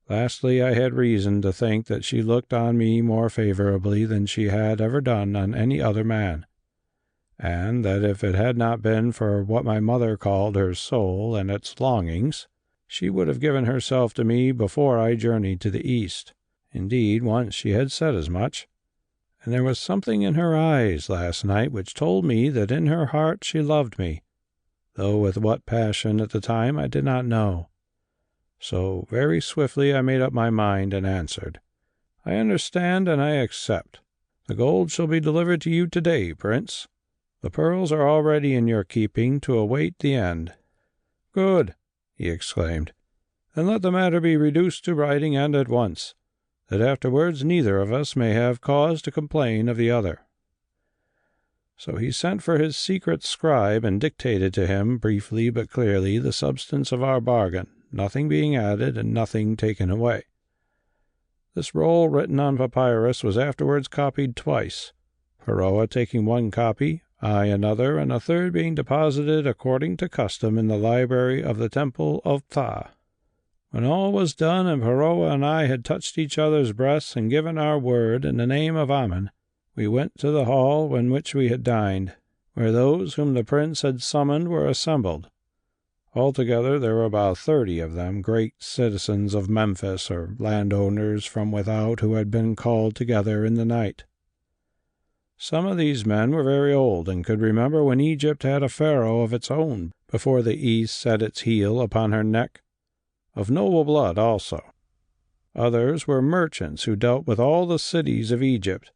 Lastly, I had reason to think that she looked on me more favorably than she had ever done on any other man, and that if it had not been for what my mother called her soul and its longings, she would have given herself to me before I journeyed to the East. Indeed, once she had said as much, and there was something in her eyes last night which told me that in her heart she loved me, though with what passion at the time I did not know. So very swiftly I made up my mind and answered, "I understand and I accept. The gold shall be delivered to you today, Prince. The pearls are already in your keeping to await the end." "Good," he exclaimed. "Then let the matter be reduced to writing, and at once, that afterwards neither of us may have cause to complain of the other." So he sent for his secret scribe and dictated to him, briefly but clearly, the substance of our bargain, nothing being added and nothing taken away. This roll written on papyrus was afterwards copied twice, Pharaoh taking one copy, I another, and a third being deposited according to custom in the library of the temple of Ptah. When all was done, and Peroa and I had touched each other's breasts and given our word in the name of Ammon, we went to the hall in which we had dined, where those whom the prince had summoned were assembled. Altogether there were about 30 of them, great citizens of Memphis, or landowners from without, who had been called together in the night. Some of these men were very old, and could remember when Egypt had a pharaoh of its own, before the East set its heel upon her neck, of noble blood also. Others were merchants who dealt with all the cities of Egypt,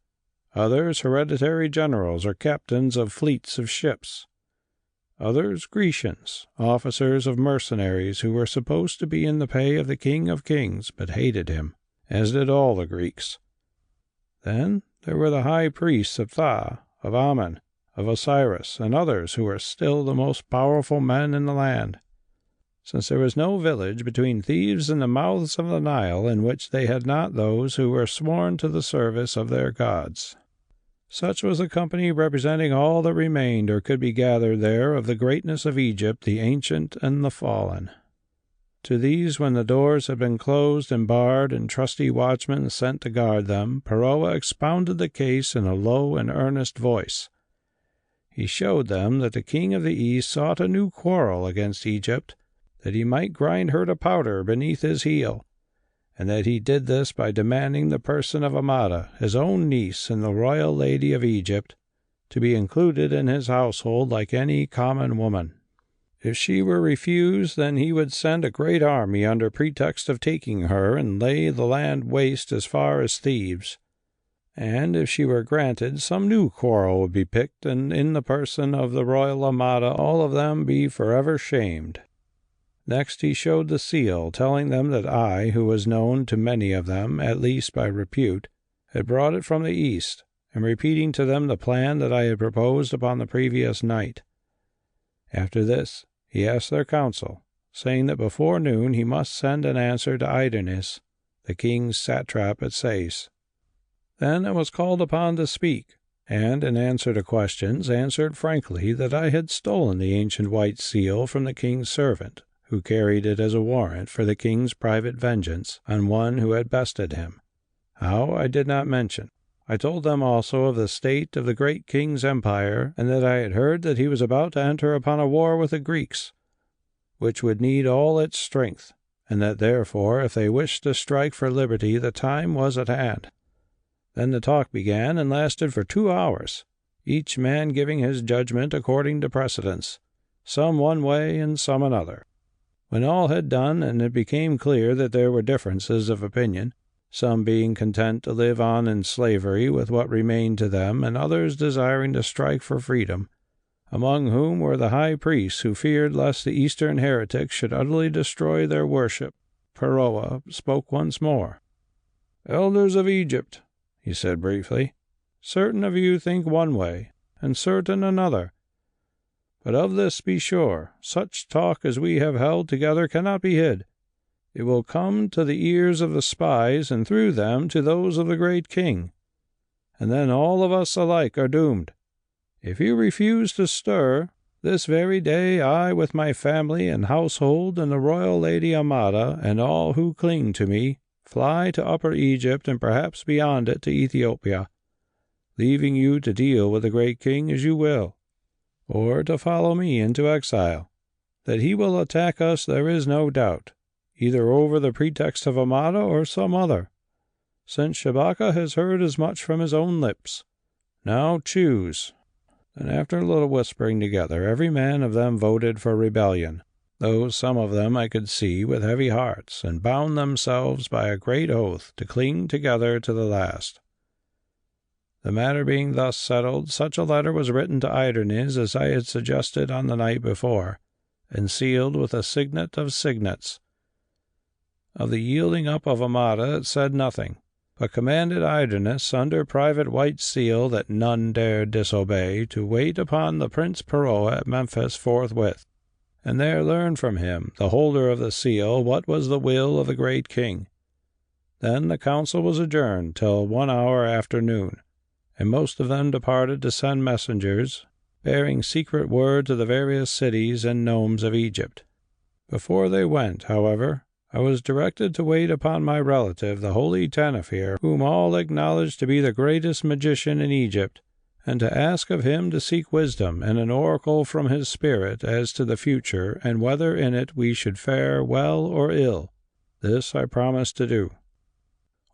others hereditary generals or captains of fleets of ships, others Grecians, officers of mercenaries who were supposed to be in the pay of the King of Kings, but hated him, as did all the Greeks. Then there were the high priests of Ptah, of Ammon, of Osiris, and others who were still the most powerful men in the land, since there was no village between Thebes and the mouths of the Nile in which they had not those who were sworn to the service of their gods. Such was the company representing all that remained or could be gathered there of the greatness of Egypt, the ancient and the fallen. To these, when the doors had been closed and barred and trusty watchmen sent to guard them, Peroa expounded the case in a low and earnest voice. He showed them that the king of the East sought a new quarrel against Egypt, that he might grind her to powder beneath his heel, and that he did this by demanding the person of Amada, his own niece and the royal lady of Egypt, to be included in his household like any common woman. If she were refused, then he would send a great army under pretext of taking her and lay the land waste as far as Thebes. And if she were granted, some new quarrel would be picked, and in the person of the royal Amada all of them be forever shamed. Next he showed the seal, telling them that I, who was known to many of them, at least by repute, had brought it from the East, and repeating to them the plan that I had proposed upon the previous night. After this he asked their counsel, saying that before noon he must send an answer to Idernes, the king's satrap at Sais. Then I was called upon to speak, and in answer to questions answered frankly that I had stolen the ancient white seal from the king's servant, who carried it as a warrant for the king's private vengeance on one who had bested him. How, I did not mention. I told them also of the state of the great king's empire, and that I had heard that he was about to enter upon a war with the Greeks, which would need all its strength, and that therefore, if they wished to strike for liberty, the time was at hand. Then the talk began and lasted for 2 hours, each man giving his judgment according to precedence, some one way and some another. When all had done, and it became clear that there were differences of opinion, some being content to live on in slavery with what remained to them, and others desiring to strike for freedom, among whom were the high priests who feared lest the eastern heretics should utterly destroy their worship, Peroa spoke once more. "Elders of Egypt," he said briefly, "certain of you think one way, and certain another. But of this be sure, such talk as we have held together cannot be hid. It will come to the ears of the spies, and through them to those of the great king, and then all of us alike are doomed. If you refuse to stir, this very day I, with my family and household and the royal Lady Amada and all who cling to me, fly to Upper Egypt and perhaps beyond it to Ethiopia, leaving you to deal with the great king as you will, or to follow me into exile. That he will attack us there is no doubt, either over the pretext of Amada or some other, since Shabaka has heard as much from his own lips. Now choose." And after a little whispering together, every man of them voted for rebellion, though some of them I could see with heavy hearts, and bound themselves by a great oath to cling together to the last. The matter being thus settled, such a letter was written to Idernes as I had suggested on the night before, and sealed with a signet of signets. Of the yielding up of Amada it said nothing, but commanded Idernes, under private white seal that none dared disobey, to wait upon the Prince Peroa at Memphis forthwith, and there learn from him, the holder of the seal, what was the will of the great king. Then the council was adjourned till 1 hour after noon, and most of them departed to send messengers, bearing secret word to the various cities and nomes of Egypt. Before they went, however, I was directed to wait upon my relative, the Holy Tanofir, whom all acknowledge to be the greatest magician in Egypt, and to ask of him to seek wisdom and an oracle from his spirit as to the future, and whether in it we should fare well or ill. This I promised to do.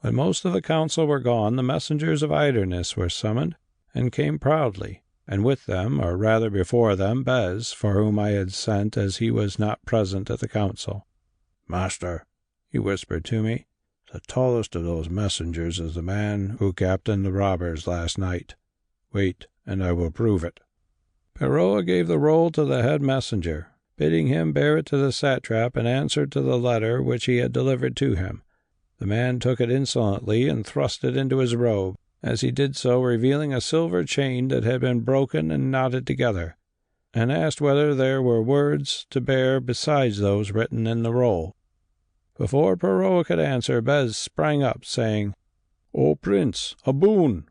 When most of the council were gone, the messengers of Idernes were summoned, and came proudly, and with them, or rather before them, Bes, for whom I had sent, as he was not present at the council. "Master," he whispered to me, "the tallest of those messengers is the man who captained the robbers last night. Wait, and I will prove it." Peroa gave the roll to the head messenger, bidding him bear it to the satrap in answer to the letter which he had delivered to him. The man took it insolently and thrust it into his robe, as he did so revealing a silver chain that had been broken and knotted together, and asked whether there were words to bear besides those written in the roll. Before Peroa could answer, Bes sprang up, saying, "O Prince, a boon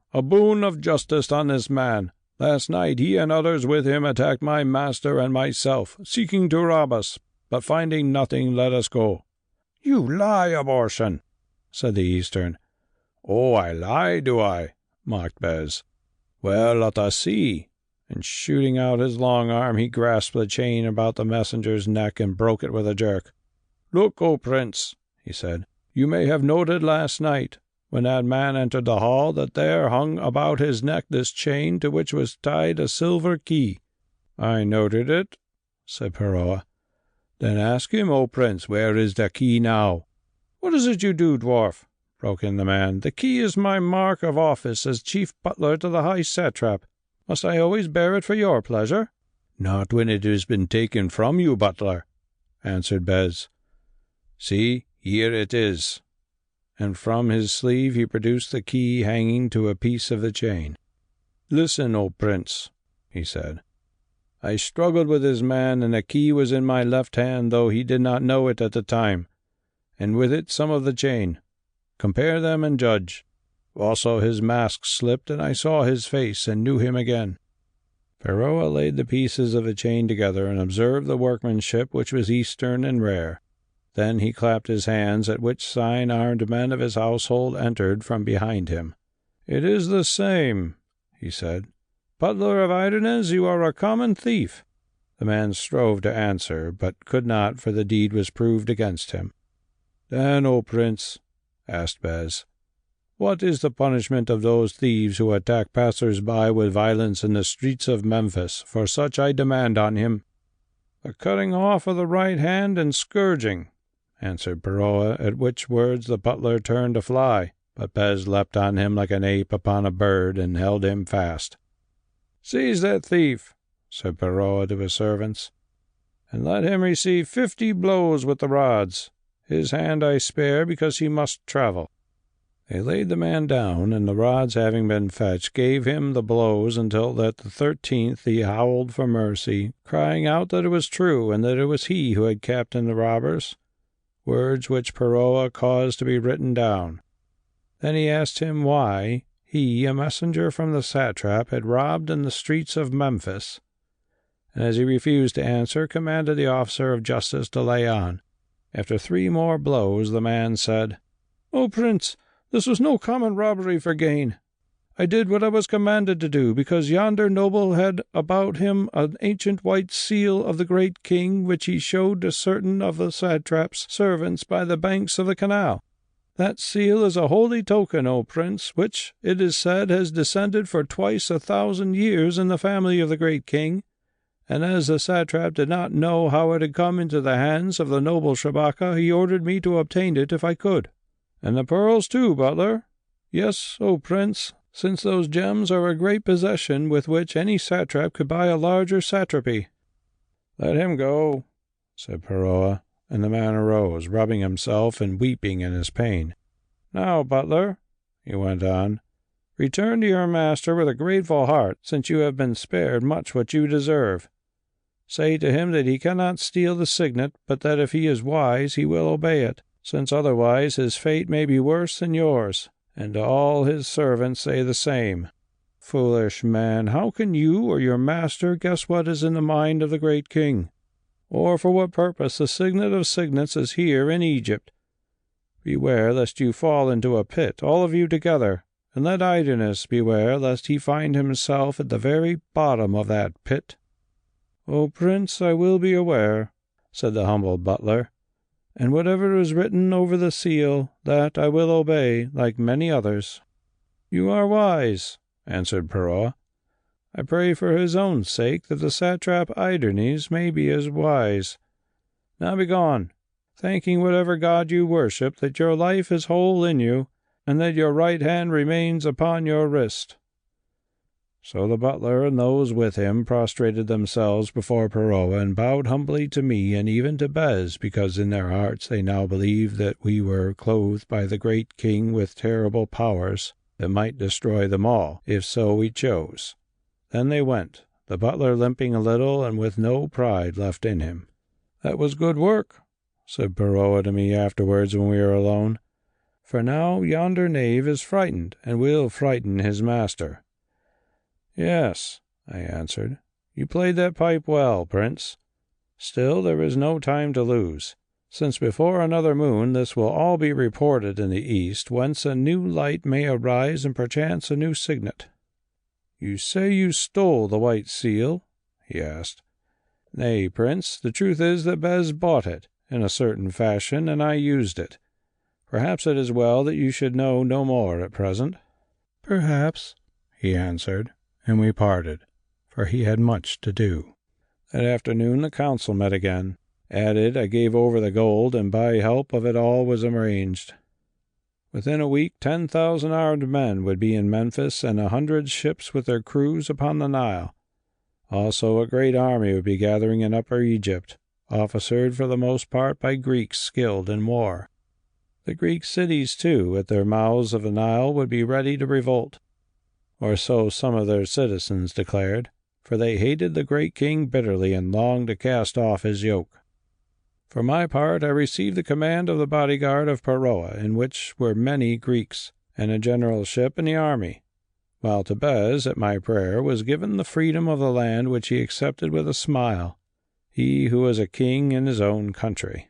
of justice on this man. Last night he and others with him attacked my master and myself, seeking to rob us, but finding nothing, let us go." "You lie, abortion," said the Eastern. "Oh, I lie, do I?" mocked Bes. "Well, let us see." And shooting out his long arm, he grasped the chain about the messenger's neck and broke it with a jerk. "Look, O Prince," he said, "you may have noted last night, when that man entered the hall, that there hung about his neck this chain to which was tied a silver key." "I noted it," said Peroa. "Then ask him, O Prince, where is the key now?" "What is it you do, dwarf?" broke in the man. "The key is my mark of office as chief butler to the high satrap. Must I always bear it for your pleasure?" "Not when it has been taken from you, butler," answered Bes. "See, here it is." And from his sleeve he produced the key hanging to a piece of the chain. "Listen, O Prince," he said. "I struggled with this man, and the key was in my left hand, though he did not know it at the time, and with it some of the chain. Compare them and judge. Also his mask slipped, and I saw his face and knew him again." Peroa laid the pieces of the chain together and observed the workmanship, which was Eastern and rare. Then he clapped his hands, at which sign armed men of his household entered from behind him. "It is the same," he said. "Butler of Idernes, you are a common thief." The man strove to answer, but could not, for the deed was proved against him. "Then, O Prince," asked Bes, "what is the punishment of those thieves who attack passers-by with violence in the streets of Memphis? For such I demand on him." "The cutting off of the right hand and scourging," answered Peroa, at which words the butler turned to fly, but Bes leapt on him like an ape upon a bird and held him fast. "Seize that thief," said Peroa to his servants, "and let him receive 50 blows with the rods. His hand I spare, because he must travel." They laid the man down, and the rods having been fetched, gave him the blows until at the 13th he howled for mercy, crying out that it was true, and that it was he who had captained the robbers, words which Peroa caused to be written down. Then he asked him why he, a messenger from the satrap, had robbed in the streets of Memphis, and as he refused to answer, commanded the officer of justice to lay on. After 3 more blows, the man said, "O Prince, this was no common robbery for gain. I did what I was commanded to do, because yonder noble had about him an ancient white seal of the great king, which he showed to certain of the satrap's servants by the banks of the canal. That seal is a holy token, O Prince, which, it is said, has descended for twice 1,000 years in the family of the great king, and as the satrap did not know how it had come into the hands of the noble Shabaka, he ordered me to obtain it if I could. And the pearls too, butler. Yes, O Prince, since those gems are a great possession with which any satrap could buy a larger satrapy." "Let him go," said Peroa, and the man arose, rubbing himself and weeping in his pain. "Now, butler," he went on, "return to your master with a grateful heart, since you have been spared much what you deserve. Say to him that he cannot steal the signet, but that if he is wise he will obey it, since otherwise his fate may be worse than yours, and to all his servants say the same." Foolish man, how can you or your master guess what is in the mind of the great king, or for what purpose the signet of signets is here in Egypt? Beware lest you fall into a pit, all of you together, and let Idernes beware lest he find himself at the very bottom of that pit." "O Prince, I will be aware," said the humble butler, "and whatever is written over the seal, that I will obey, like many others." "You are wise," answered Perrault. "I pray for his own sake that the satrap Idernes may be as wise. Now begone, thanking whatever god you worship that your life is whole in you, and that your right hand remains upon your wrist." So the butler and those with him prostrated themselves before Perrault and bowed humbly to me and even to Bes, because in their hearts they now believed that we were clothed by the great king with terrible powers that might destroy them all, if so we chose. Then they went, the butler limping a little and with no pride left in him. "That was good work," said Perrault to me afterwards when we were alone, "for now yonder knave is frightened, and will frighten his master." "Yes," I answered, "you played that pipe well, Prince. Still there is no time to lose, since before another moon this will all be reported in the east, whence a new light may arise and perchance a new signet." "You say you stole the white seal?" he asked. "Nay, Prince, the truth is that Bes bought it in a certain fashion, and I used it. Perhaps it is well that you should know no more at present." "Perhaps," he answered, and we parted, for he had much to do. That afternoon the council met again. I gave over the gold, and by help of it all was arranged. Within a week 10,000 armed men would be in Memphis, and 100 ships with their crews upon the Nile. Also a great army would be gathering in Upper Egypt, officered for the most part by Greeks skilled in war. The Greek cities, too, at their mouths of the Nile, would be ready to revolt, or so some of their citizens declared, for they hated the great king bitterly and longed to cast off his yoke. For my part, I received the command of the bodyguard of Perrault, in which were many Greeks, and a generalship in the army, while to Bes, at my prayer, was given the freedom of the land, which he accepted with a smile, he who was a king in his own country.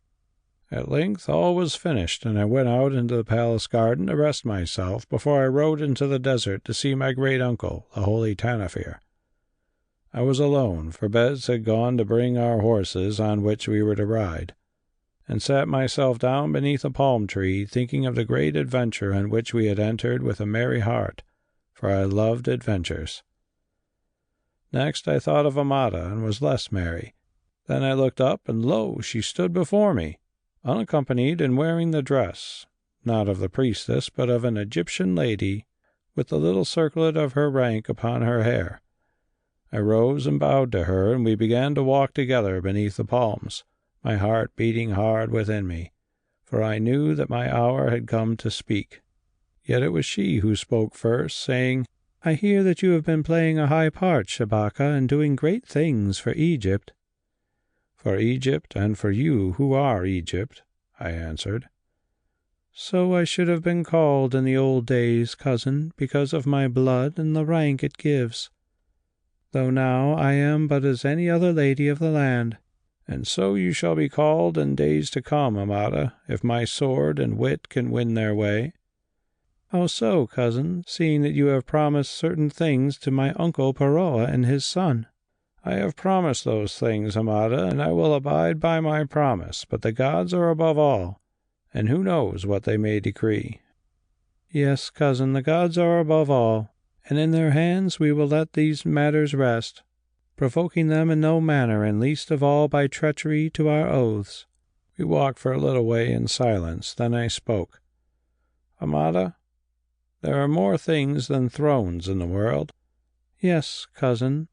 At length all was finished, and I went out into the palace garden to rest myself before I rode into the desert to see my great-uncle, the Holy Tanofir. I was alone, for Bes had gone to bring our horses on which we were to ride, and sat myself down beneath a palm tree, thinking of the great adventure on which we had entered with a merry heart, for I loved adventures. Next I thought of Amada, and was less merry. Then I looked up, and lo, she stood before me, unaccompanied and wearing the dress, not of the priestess, but of an Egyptian lady, with the little circlet of her rank upon her hair. I rose and bowed to her, and we began to walk together beneath the palms, my heart beating hard within me, for I knew that my hour had come to speak. Yet it was she who spoke first, saying, "I hear that you have been playing a high part, Shabaka, and doing great things for Egypt." "For Egypt, and for you who are Egypt," I answered. "So I should have been called in the old days, cousin, because of my blood and the rank it gives. Though now I am but as any other lady of the land. And so you shall be called in days to come, Amada, if my sword and wit can win their way." "How so, cousin, seeing that you have promised certain things to my uncle Perrault and his son?" "I have promised those things, Amada, and I will abide by my promise, but the gods are above all, and who knows what they may decree?" "Yes, cousin, the gods are above all, and in their hands we will let these matters rest, provoking them in no manner, and least of all by treachery to our oaths." We walked for a little way in silence, then I spoke. "Amada, there are more things than thrones in the world." "Yes, cousin,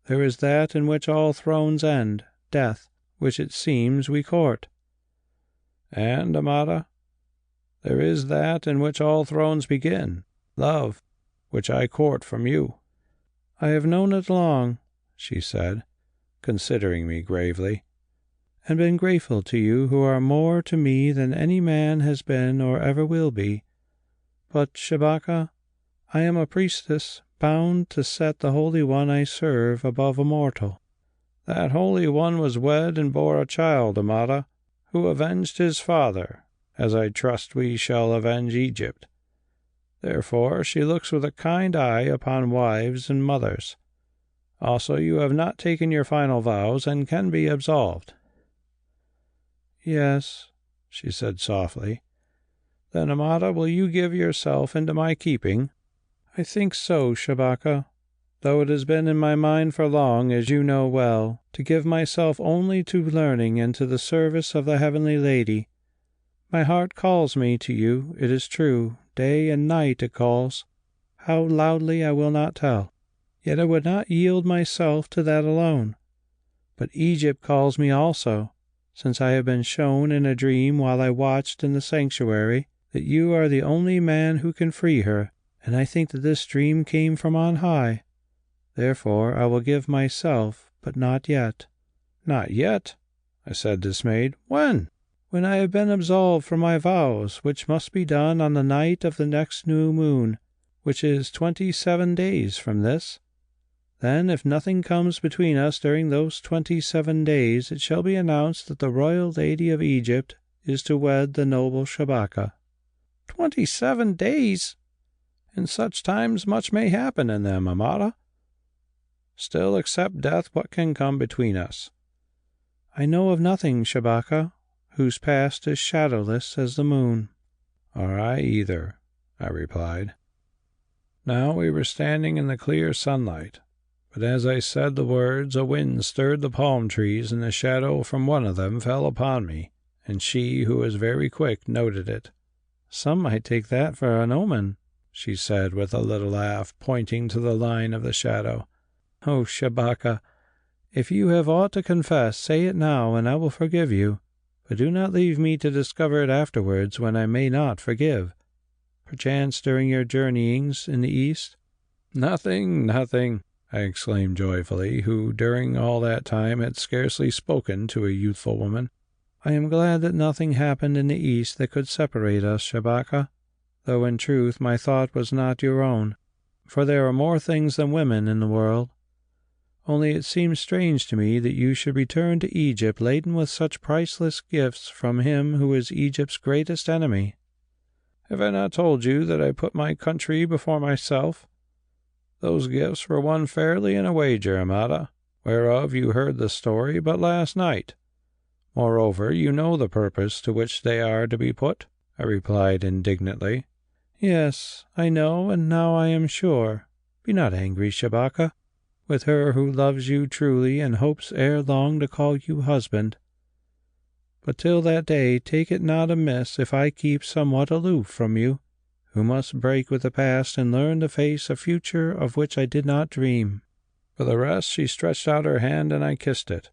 there is that in which all thrones end, death, which it seems we court." "And, Amada, there is that in which all thrones begin, love, which I court from you." "I have known it long," she said, considering me gravely, "and been grateful to you, who are more to me than any man has been or ever will be. But, Shabaka, I am a priestess, bound to set the Holy One I serve above a mortal. That Holy One was wed and bore a child, Amada, who avenged his father, as I trust we shall avenge Egypt. Therefore she looks with a kind eye upon wives and mothers. Also you have not taken your final vows and can be absolved." "Yes," she said softly. "Then, Amada, will you give yourself into my keeping?" "I think so, Shabaka, though it has been in my mind for long, as you know well, to give myself only to learning and to the service of the Heavenly Lady. My heart calls me to you, it is true, day and night it calls. How loudly I will not tell. Yet I would not yield myself to that alone. But Egypt calls me also, since I have been shown in a dream while I watched in the sanctuary that you are the only man who can free her, and I think that this dream came from on high. Therefore I will give myself, but not yet." "Not yet?" I said, dismayed. "When?" "When I have been absolved from my vows, which must be done on the night of the next new moon, which is 27 days from this. Then, if nothing comes between us during those 27 days, it shall be announced that the royal lady of Egypt is to wed the noble Shabaka." 27 days? In such times much may happen in them, Amada. Still, except death, what can come between us?" "I know of nothing, Shabaka, whose past is shadowless as the moon." "Or I either," I replied. Now we were standing in the clear sunlight, but as I said the words, a wind stirred the palm trees, and a shadow from one of them fell upon me, and she, who was very quick, noted it. "Some might take that for an omen," she said with a little laugh, pointing to the line of the shadow. "Oh, Shabaka, if you have aught to confess, say it now, and I will forgive you. But do not leave me to discover it afterwards, when I may not forgive. Perchance during your journeyings in the East." "Nothing, nothing," I exclaimed joyfully, who during all that time had scarcely spoken to a youthful woman. "I am glad that nothing happened in the East that could separate us, Shabaka, though in truth my thought was not your own, for there are more things than women in the world. Only it seems strange to me that you should return to Egypt laden with such priceless gifts from him who is Egypt's greatest enemy." "Have I not told you that I put my country before myself? Those gifts were won fairly in a wager, Amada, whereof you heard the story but last night. Moreover, you know the purpose to which they are to be put," I replied indignantly. "Yes, I know, and now I am sure. Be not angry, Shabaka, with her who loves you truly and hopes ere long to call you husband. But till that day take it not amiss if I keep somewhat aloof from you, who must break with the past and learn to face a future of which I did not dream." For the rest, she stretched out her hand and I kissed it,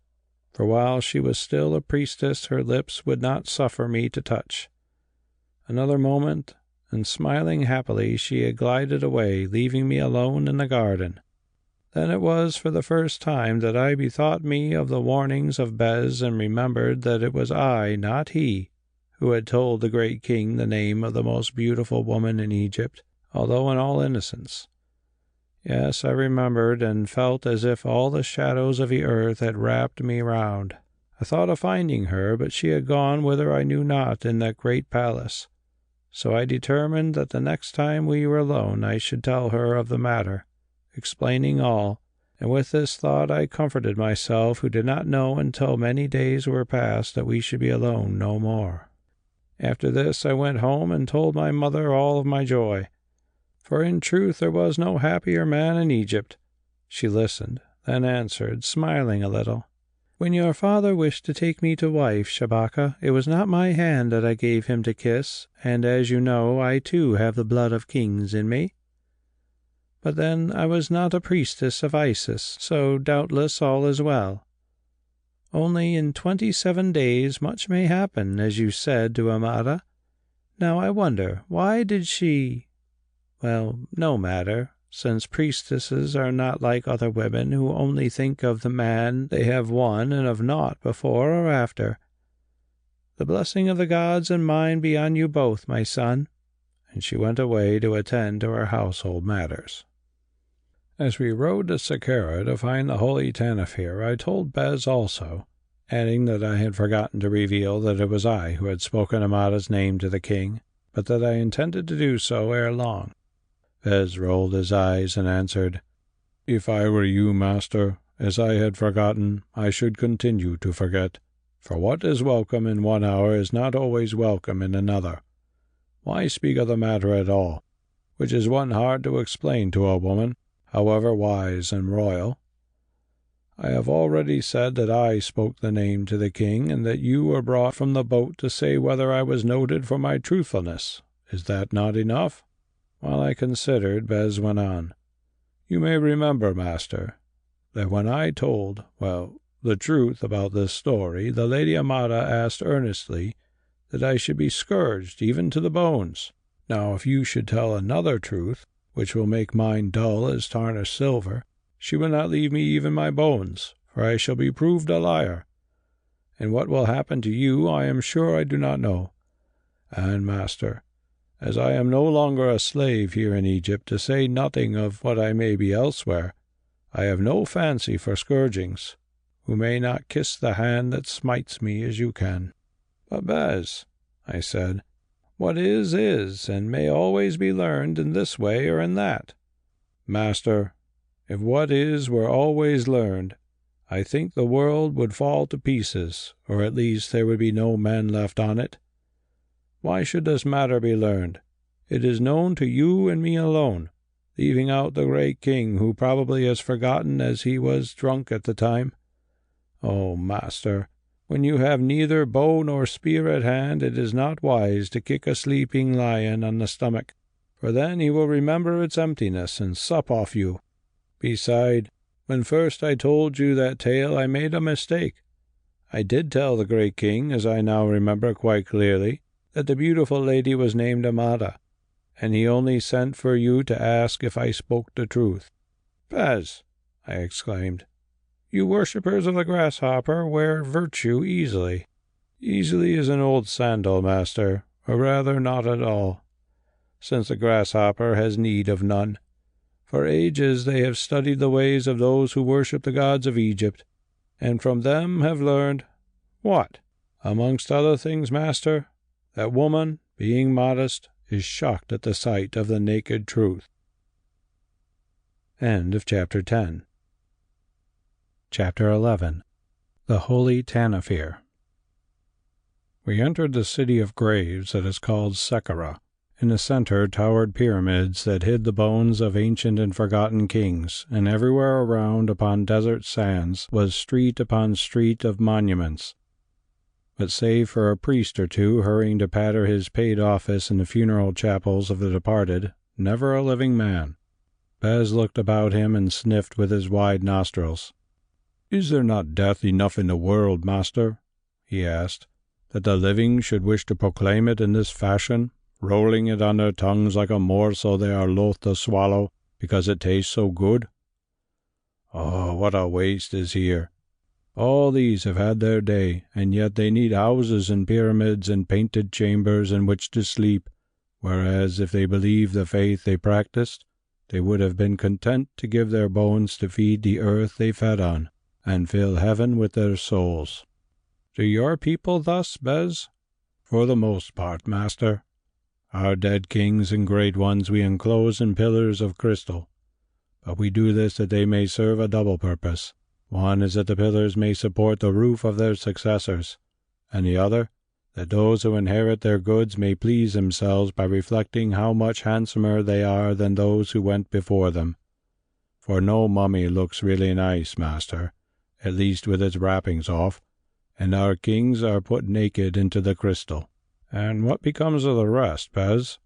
for while she was still a priestess her lips would not suffer me to touch. Another moment, and smiling happily she had glided away, leaving me alone in the garden. Then it was for the first time that I bethought me of the warnings of Bes, and remembered that it was I, not he, who had told the great king the name of the most beautiful woman in Egypt, although in all innocence. Yes, I remembered, and felt as if all the shadows of the earth had wrapped me round. I thought of finding her, but she had gone whither I knew not in that great palace. So I determined that the next time we were alone I should tell her of the matter, explaining all, and with this thought I comforted myself, who did not know until many days were past that we should be alone no more. After this I went home and told my mother all of my joy, for in truth there was no happier man in Egypt. She listened, then answered, smiling a little. "When your father wished to take me to wife, Shabaka, it was not my hand that I gave him to kiss, and as you know, I too have the blood of kings in me. But then I was not a priestess of Isis, so doubtless all is well. Only in 27 days much may happen, as you said to Amada. Now I wonder, why did she— Well, no matter, since priestesses are not like other women who only think of the man they have won and of naught before or after. The blessing of the gods and mine be on you both, my son." And she went away to attend to her household matters. As we rode to Sakura to find the Holy Tanofir, I told Bes also, adding that I had forgotten to reveal that it was I who had spoken Amada's name to the king, but that I intended to do so ere long. Bes rolled his eyes and answered, "If I were you, master, as I had forgotten, I should continue to forget. For what is welcome in one hour is not always welcome in another. Why speak of the matter at all, which is one hard to explain to a woman, however wise and royal? I have already said that I spoke the name to the king, and that you were brought from the boat to say whether I was noted for my truthfulness. Is that not enough?" While I considered, Bes went on, "You may remember, master, that when I told, the truth about this story, the Lady Amada asked earnestly that I should be scourged even to the bones. Now, if you should tell another truth, which will make mine dull as tarnished silver, she will not leave me even my bones, for I shall be proved a liar. And what will happen to you, I am sure I do not know. And, master, as I am no longer a slave here in Egypt, to say nothing of what I may be elsewhere, I have no fancy for scourgings, who may not kiss the hand that smites me as you can." "But, Bes," I said, "what is, and may always be learned in this way or in that." "Master, if what is were always learned, I think the world would fall to pieces, or at least there would be no men left on it. Why should this matter be learned? It is known to you and me alone, leaving out the great king, who probably has forgotten as he was drunk at the time. Oh, master, when you have neither bow nor spear at hand, it is not wise to kick a sleeping lion on the stomach, for then he will remember its emptiness and sup off you. Beside, when first I told you that tale, I made a mistake. I did tell the great king, as I now remember quite clearly, that the beautiful lady was named Amada, and he only sent for you to ask if I spoke the truth." "Bes," I exclaimed, "you worshippers of the grasshopper wear virtue easily." "Easily is an old sandal, master, or rather not at all, since the grasshopper has need of none. For ages they have studied the ways of those who worship the gods of Egypt, and from them have learned—" "What?" "Amongst other things, master, that woman, being modest, is shocked at the sight of the naked truth." End of Chapter 10. Chapter 11. The Holy Tanofir. We entered the city of graves that is called Sakura. In the center towered pyramids that hid the bones of ancient and forgotten kings, and everywhere around upon desert sands was street upon street of monuments. But save for a priest or two hurrying to patter his paid office in the funeral chapels of the departed, never a living man. Bes looked about him and sniffed with his wide nostrils. "Is there not death enough in the world, master," he asked, "that the living should wish to proclaim it in this fashion, rolling it on their tongues like a morsel they are loath to swallow, because it tastes so good? Oh, what a waste is here! All these have had their day, and yet they need houses and pyramids and painted chambers in which to sleep, whereas if they believed the faith they practiced, they would have been content to give their bones to feed the earth they fed on, and fill heaven with their souls." "Do your people thus, Bes?" "For the most part, master. Our dead kings and great ones we enclose in pillars of crystal, but we do this that they may serve a double purpose. One is that the pillars may support the roof of their successors, and the other, that those who inherit their goods may please themselves by reflecting how much handsomer they are than those who went before them. For no mummy looks really nice, master, at least with its wrappings off, and our kings are put naked into the crystal." "And what becomes of the rest, Bes?"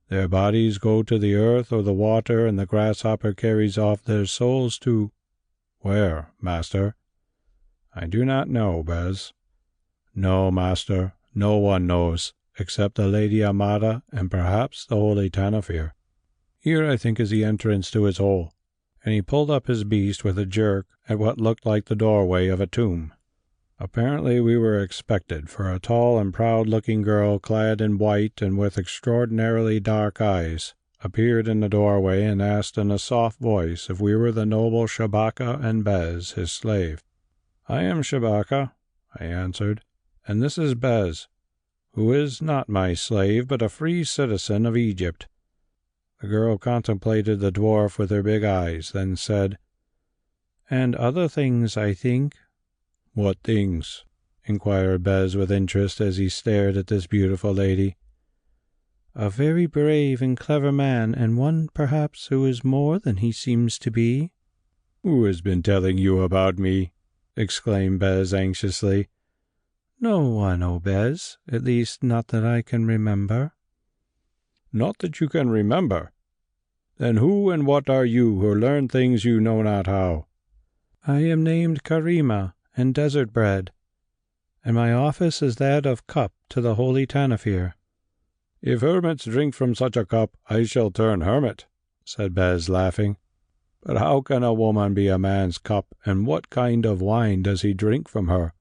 "Their bodies go to the earth or the water, and the grasshopper carries off their souls to—" "Where, master?" "I do not know, Bes." "No, master, no one knows, except the Lady Amada and perhaps the Holy Tanofir. Here, I think, is the entrance to his hole," and he pulled up his beast with a jerk at what looked like the doorway of a tomb. Apparently we were expected, for a tall and proud-looking girl clad in white and with extraordinarily dark eyes, appeared in the doorway and asked in a soft voice if we were the noble Shabaka and Bes, his slave. "I am Shabaka," I answered, "and this is Bes, who is not my slave, but a free citizen of Egypt." The girl contemplated the dwarf with her big eyes, then said, "And other things, I think." "What things?" inquired Bes with interest as he stared at this beautiful lady. "A very brave and clever man, and one, perhaps, who is more than he seems to be." "Who has been telling you about me?" exclaimed Bes anxiously. "No one, O Bes, at least not that I can remember." "Not that you can remember? Then who and what are you who learn things you know not how?" "I am named Karima, and desert bred, and my office is that of cup to the Holy Tanofir." "If hermits drink from such a cup, I shall turn hermit," said Bes, laughing. "But how can a woman be a man's cup, and what kind of wine does he drink from her?"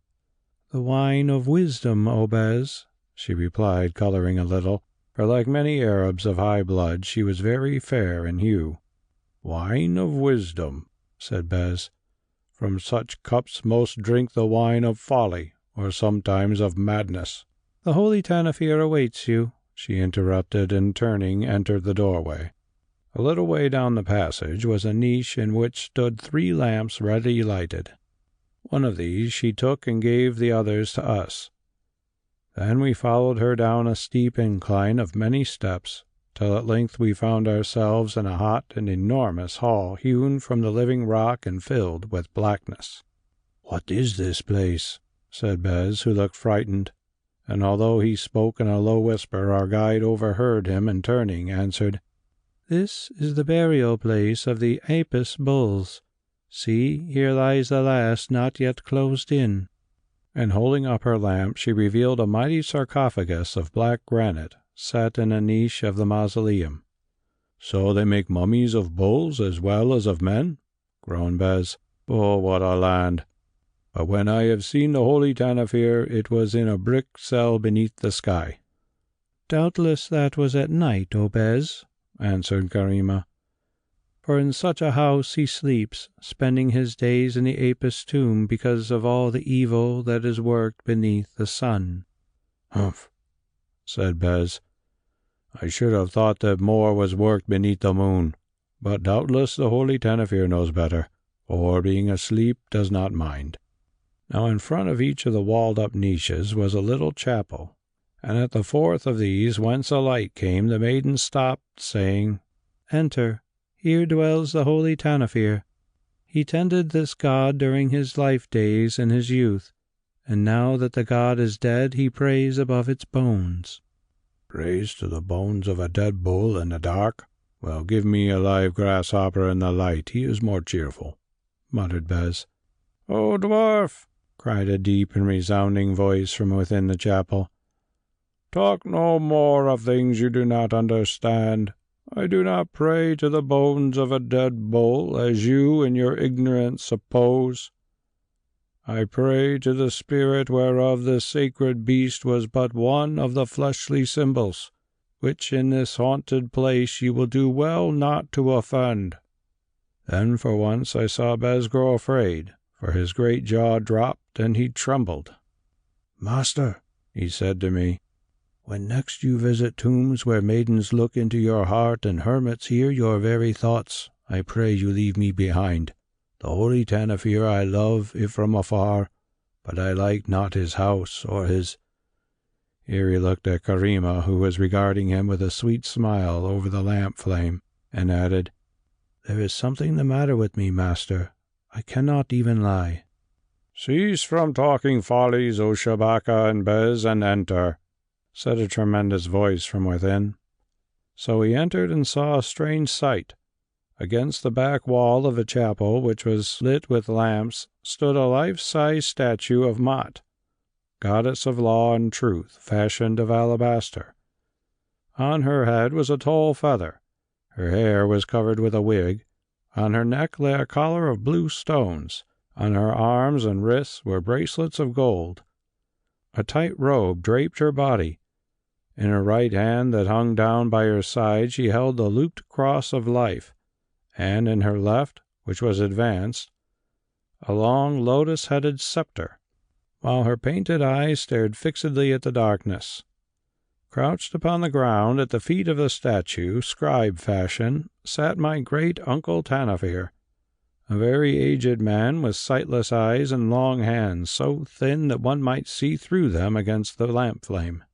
"The wine of wisdom, O Bes," she replied, coloring a little, for like many Arabs of high blood, she was very fair in hue. "Wine of wisdom," said Bes. "From such cups most drink the wine of folly, or sometimes of madness." "The Holy Tanofir awaits you," she interrupted, and turning, entered the doorway. A little way down the passage was a niche in which stood 3 lamps ready lighted. One of these she took and gave the others to us. Then we followed her down a steep incline of many steps, till at length we found ourselves in a hot and enormous hall hewn from the living rock and filled with blackness. "What is this place?" said Bes, who looked frightened, and although he spoke in a low whisper, our guide overheard him, and turning, answered, "This is the burial place of the Apis bulls. See, here lies the last not yet closed in." And holding up her lamp, she revealed a mighty sarcophagus of black granite, set in a niche of the mausoleum. "So they make mummies of bulls as well as of men?" groaned Bes. "Oh, what a land! But when I have seen the Holy Tanofir, it was in a brick cell beneath the sky." "Doubtless that was at night, O Bes," answered Karima. "For in such a house he sleeps, spending his days in the Apis tomb because of all the evil that is worked beneath the sun." "Humph," said Bes. "I should have thought that more was worked beneath the moon, but doubtless the Holy Tanofir knows better, or being asleep does not mind." Now in front of each of the walled-up niches was a little chapel, and at the 4th of these, whence a light came, the maiden stopped, saying, "Enter. Here dwells the Holy Tanofir. He tended this god during his life days in his youth, and now that the god is dead, he prays above its bones." "Prays to the bones of a dead bull in the dark? Well, give me a live grasshopper in the light. He is more cheerful," muttered Bes. "O dwarf!" cried a deep and resounding voice from within the chapel. "Talk no more of things you do not understand. I do not pray to the bones of a dead bull, as you in your ignorance suppose. I pray to the spirit whereof this sacred beast was but one of the fleshly symbols, which in this haunted place you will do well not to offend." Then for once I saw Bes grow afraid, for his great jaw dropped and he trembled. "Master," he said to me, "when next you visit tombs where maidens look into your heart and hermits hear your very thoughts, I pray you leave me behind. The Holy Tanofir I love, if from afar, but I like not his house or his—" Here he looked at Karima, who was regarding him with a sweet smile over the lamp flame, and added, "There is something the matter with me, master. I cannot even lie." "Cease from talking follies, O Shabaka and Bes, and enter," said a tremendous voice from within. So he entered and saw a strange sight. Against the back wall of a chapel, which was lit with lamps, stood a life-size statue of Mat, goddess of law and truth, fashioned of alabaster. On her head was a tall feather. Her hair was covered with a wig. On her neck lay a collar of blue stones. On her arms and wrists were bracelets of gold. A tight robe draped her body. In her right hand that hung down by her side she held the looped cross of life, and in her left, which was advanced, a long lotus-headed sceptre, while her painted eyes stared fixedly at the darkness. Crouched upon the ground at the feet of the statue, scribe fashion, sat my great uncle Tanofir, a very aged man with sightless eyes and long hands, so thin that one might see through them against the lamp flame.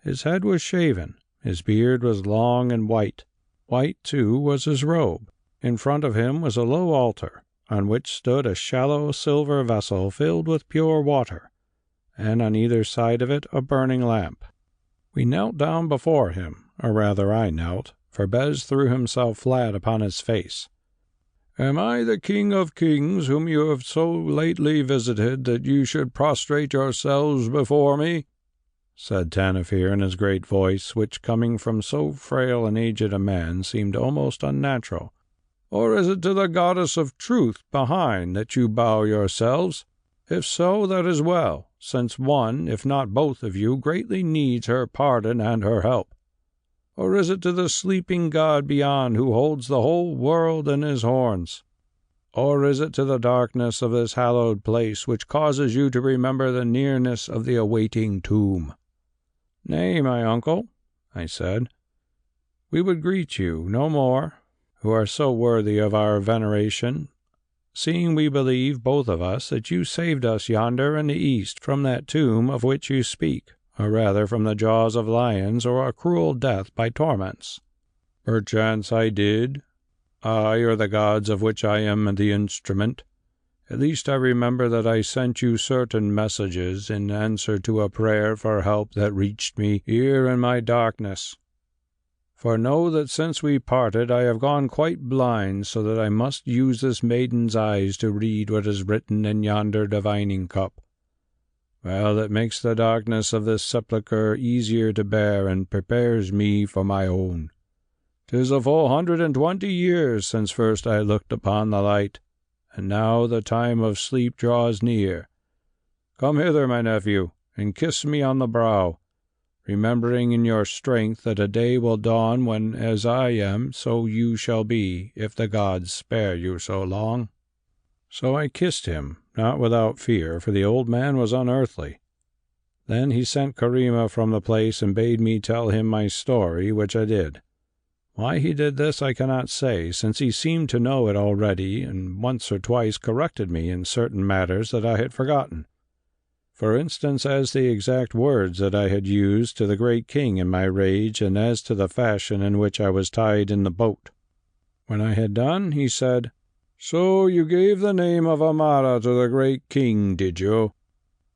His head was shaven, his beard was long and white. White, too, was his robe. In front of him was a low altar, on which stood a shallow silver vessel filled with pure water, and on either side of it a burning lamp. We knelt down before him, or rather I knelt, for Bes threw himself flat upon his face. "Am I the King of Kings whom you have so lately visited that you should prostrate yourselves before me?" said Tanofir in his great voice, which, coming from so frail and aged a man, seemed almost unnatural. "Or is it to the goddess of truth behind that you bow yourselves? If so, that is well, since one, if not both of you, greatly needs her pardon and her help. Or is it to the sleeping god beyond who holds the whole world in his horns? Or is it to the darkness of this hallowed place which causes you to remember the nearness of the awaiting tomb?" "Nay, my uncle," I said, "we would greet you no more, who are so worthy of our veneration, seeing we believe, both of us, that you saved us yonder in the east from that tomb of which you speak, or rather from the jaws of lions, or a cruel death by torments." "Perchance I did, I or the gods of which I am the instrument. At least I remember that I sent you certain messages in answer to a prayer for help that reached me here in my darkness. For know that since we parted I have gone quite blind, so that I must use this maiden's eyes to read what is written in yonder divining cup. Well, it makes the darkness of this sepulchre easier to bear, and prepares me for my own. 'Tis a full 120 years since first I looked upon the light, and now the time of sleep draws near. Come hither, my nephew, and kiss me on the brow, remembering in your strength that a day will dawn when, as I am, so you shall be, if the gods spare you so long." So I kissed him, not without fear, for the old man was unearthly. Then he sent Karima from the place and bade me tell him my story, which I did. Why he did this I cannot say, since he seemed to know it already, and once or twice corrected me in certain matters that I had forgotten. For instance, as the exact words that I had used to the great king in my rage, and as to the fashion in which I was tied in the boat. When I had done, he said, "So you gave the name of Amada to the great king, did you?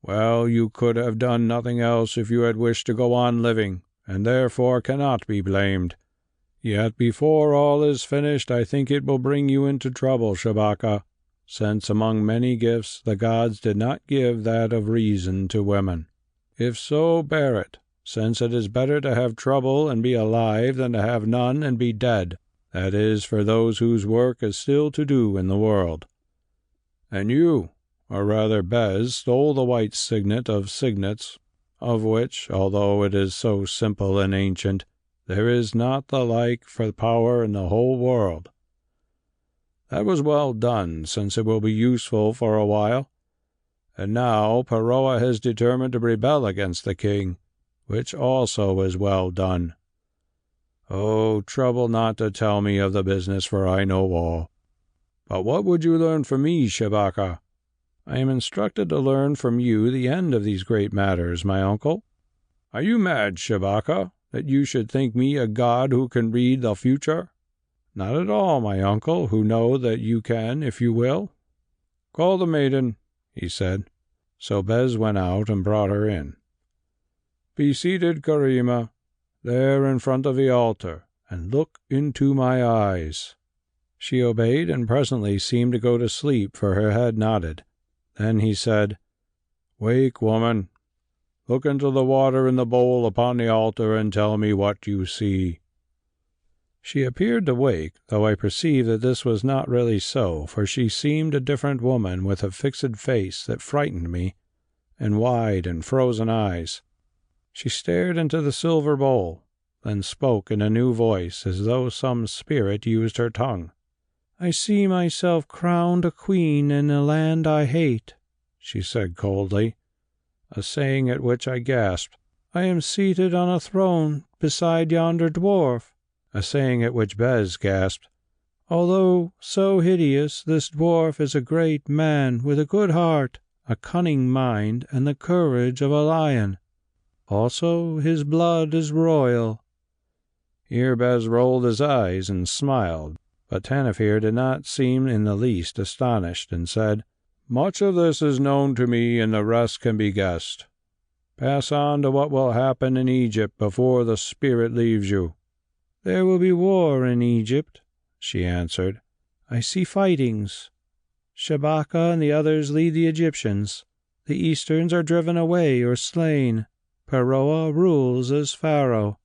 Well, you could have done nothing else if you had wished to go on living, and therefore cannot be blamed. Yet before all is finished, I think it will bring you into trouble, Shabaka, since among many gifts the gods did not give that of reason to women. If so, bear it, since it is better to have trouble and be alive than to have none and be dead. That is, for those whose work is still to do in the world. And you, or rather Bes, stole the white signet of signets, of which, although it is so simple and ancient, there is not the like for power in the whole world. That was well done, since it will be useful for a while. And now Peroa has determined to rebel against the king, which also is well done. Oh, trouble not to tell me of the business, for I know all. But what would you learn from me, Shabaka?" "I am instructed to learn from you the end of these great matters, my uncle." "Are you mad, Shabaka, that you should think me a god who can read the future?" "Not at all, my uncle, who know that you can if you will." "Call the maiden," he said. So Bes went out and brought her in. "Be seated, Karima, there in front of the altar, and look into my eyes." She obeyed, and presently seemed to go to sleep, for her head nodded. Then he said, "Wake, woman. Look into the water in the bowl upon the altar, and tell me what you see." She appeared to wake, though I perceived that this was not really so, for she seemed a different woman, with a fixed face that frightened me, and wide and frozen eyes. She stared into the silver bowl, then spoke in a new voice as though some spirit used her tongue. "I see myself crowned a queen in a land I hate," she said coldly, a saying at which I gasped. "I am seated on a throne beside yonder dwarf," a saying at which Bes gasped. "Although so hideous, this dwarf is a great man with a good heart, a cunning mind, and the courage of a lion. Also, his blood is royal." Here Bes rolled his eyes and smiled, but Tanofir did not seem in the least astonished, and said, "Much of this is known to me, and the rest can be guessed. Pass on to what will happen in Egypt before the spirit leaves you." "There will be war in Egypt," she answered. "I see fightings. Shabaka and the others lead the Egyptians. The Easterns are driven away or slain. Pharaoh rules as Pharaoh.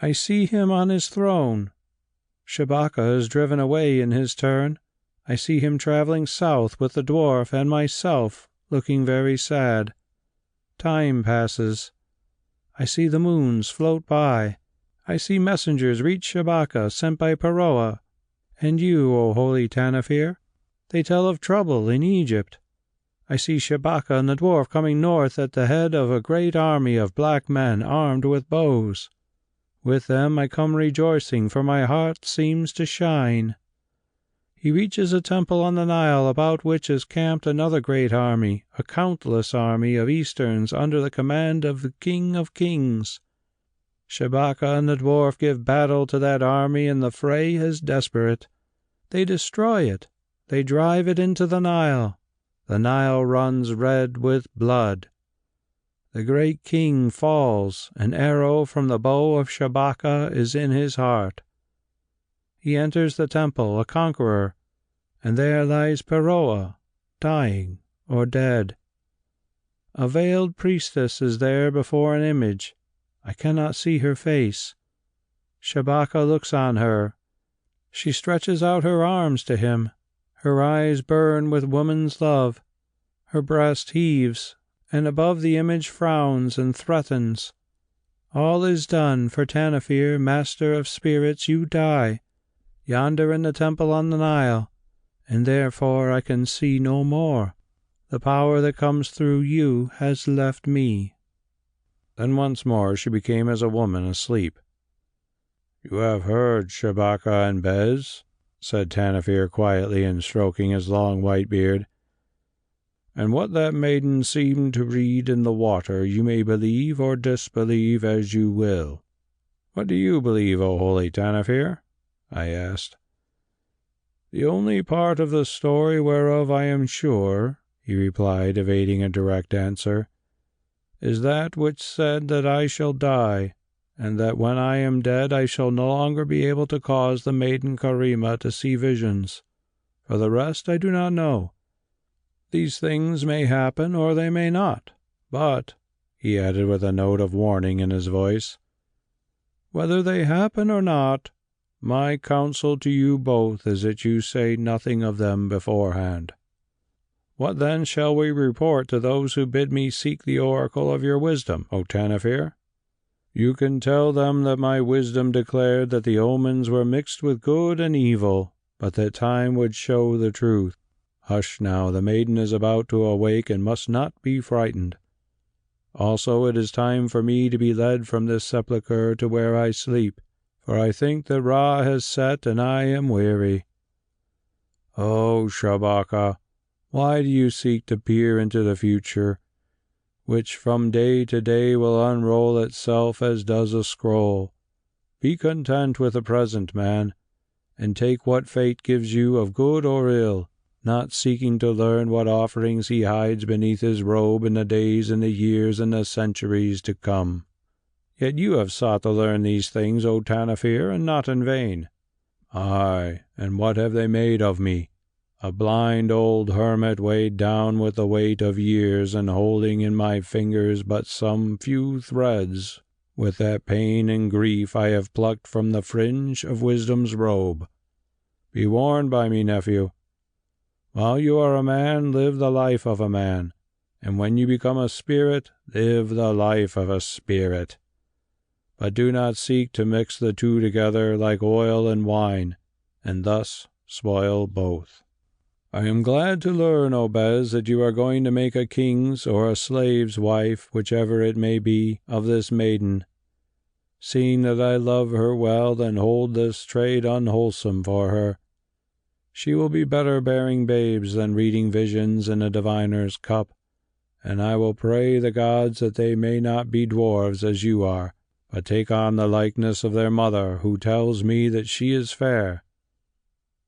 I see him on his throne. Shabaka is driven away in his turn. I see him traveling south with the dwarf and myself, looking very sad. Time passes. I see the moons float by. I see messengers reach Shabaka sent by Pharaoh. And you, O Holy Tanofir, they tell of trouble in Egypt. I see Shabaka and the dwarf coming north at the head of a great army of black men armed with bows. With them I come rejoicing, for my heart seems to shine. He reaches a temple on the Nile about which is camped another great army, a countless army of Easterns under the command of the King of Kings. Shabaka and the dwarf give battle to that army, and the fray is desperate. They destroy it. They drive it into the Nile. The Nile runs red with blood. The great king falls. An arrow from the bow of Shabaka is in his heart. He enters the temple, a conqueror, and there lies Pharaoh, dying or dead. A veiled priestess is there before an image. I cannot see her face. Shabaka looks on her. She stretches out her arms to him. Her eyes burn with woman's love. Her breast heaves, and above the image frowns and threatens. All is done, for Tanofir, master of spirits, you die, yonder in the temple on the Nile, and therefore I can see no more. The power that comes through you has left me." Then once more she became as a woman asleep. "You have heard, Shabaka and Bes," said Tanofir quietly and stroking his long white beard. "And what that maiden seemed to read in the water you may believe or disbelieve as you will." "What do you believe, O Holy Tanofir?" I asked. "The only part of the story whereof I am sure," he replied, evading a direct answer, "is that which said that I shall die, and that when I am dead I shall no longer be able to cause the maiden Karima to see visions. For the rest I do not know. These things may happen or they may not, but," he added with a note of warning in his voice, "whether they happen or not, my counsel to you both is that you say nothing of them beforehand." "What then shall we report to those who bid me seek the oracle of your wisdom, O Tanofir?" "You can tell them that my wisdom declared that the omens were mixed with good and evil, but that time would show the truth. Hush now, the maiden is about to awake and must not be frightened. Also it is time for me to be led from this sepulchre to where I sleep, for I think that Ra has set and I am weary. Oh, Shabaka, why do you seek to peer into the future, which from day to day will unroll itself as does a scroll? Be content with the present, man, and take what fate gives you of good or ill, not seeking to learn what offerings he hides beneath his robe in the days and the years and the centuries to come. Yet you have sought to learn these things, O Tanofir, and not in vain. Aye, and what have they made of me? A blind old hermit weighed down with the weight of years and holding in my fingers but some few threads with that pain and grief I have plucked from the fringe of wisdom's robe. Be warned by me, nephew. While you are a man, live the life of a man, and when you become a spirit, live the life of a spirit. but do not seek to mix the two together like oil and wine, and thus spoil both. I am glad to learn, O Bes, that you are going to make a king's or a slave's wife, whichever it may be, of this maiden. Seeing that I love her well and hold this trade unwholesome for her, she will be better bearing babes than reading visions in a diviner's cup, and I will pray the gods that they may not be dwarves as you are, but take on the likeness of their mother, who tells me that she is fair.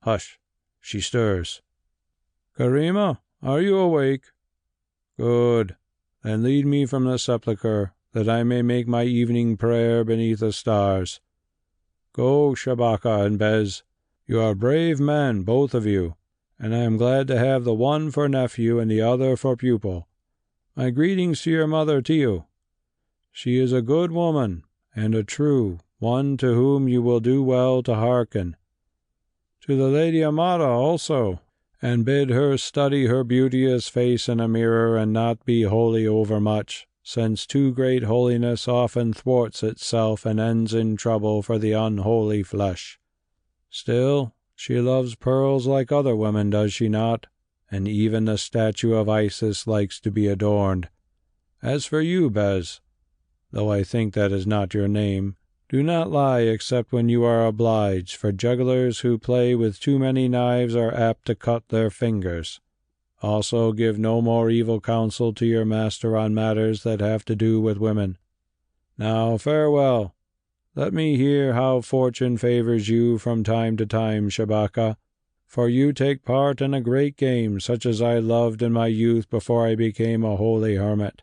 Hush, she stirs. Karima, are you awake? Good. Then lead me from the sepulchre, that I may make my evening prayer beneath the stars. Go, Shabaka and Bes. You are brave men, both of you, and I am glad to have the one for nephew and the other for pupil. My greetings to your mother, Tiu. She is a good woman, and a true one to whom you will do well to hearken. To the Lady Amada also, and bid her study her beauteous face in a mirror and not be holy overmuch, since too great holiness often thwarts itself and ends in trouble for the unholy flesh. Still, she loves pearls like other women, does she not? And even the statue of Isis likes to be adorned. As for you, Bes, though I think that is not your name, do not lie except when you are obliged, for jugglers who play with too many knives are apt to cut their fingers. Also give no more evil counsel to your master on matters that have to do with women. Now farewell. Let me hear how fortune favors you from time to time, Shabaka, for you take part in a great game such as I loved in my youth before I became a holy hermit.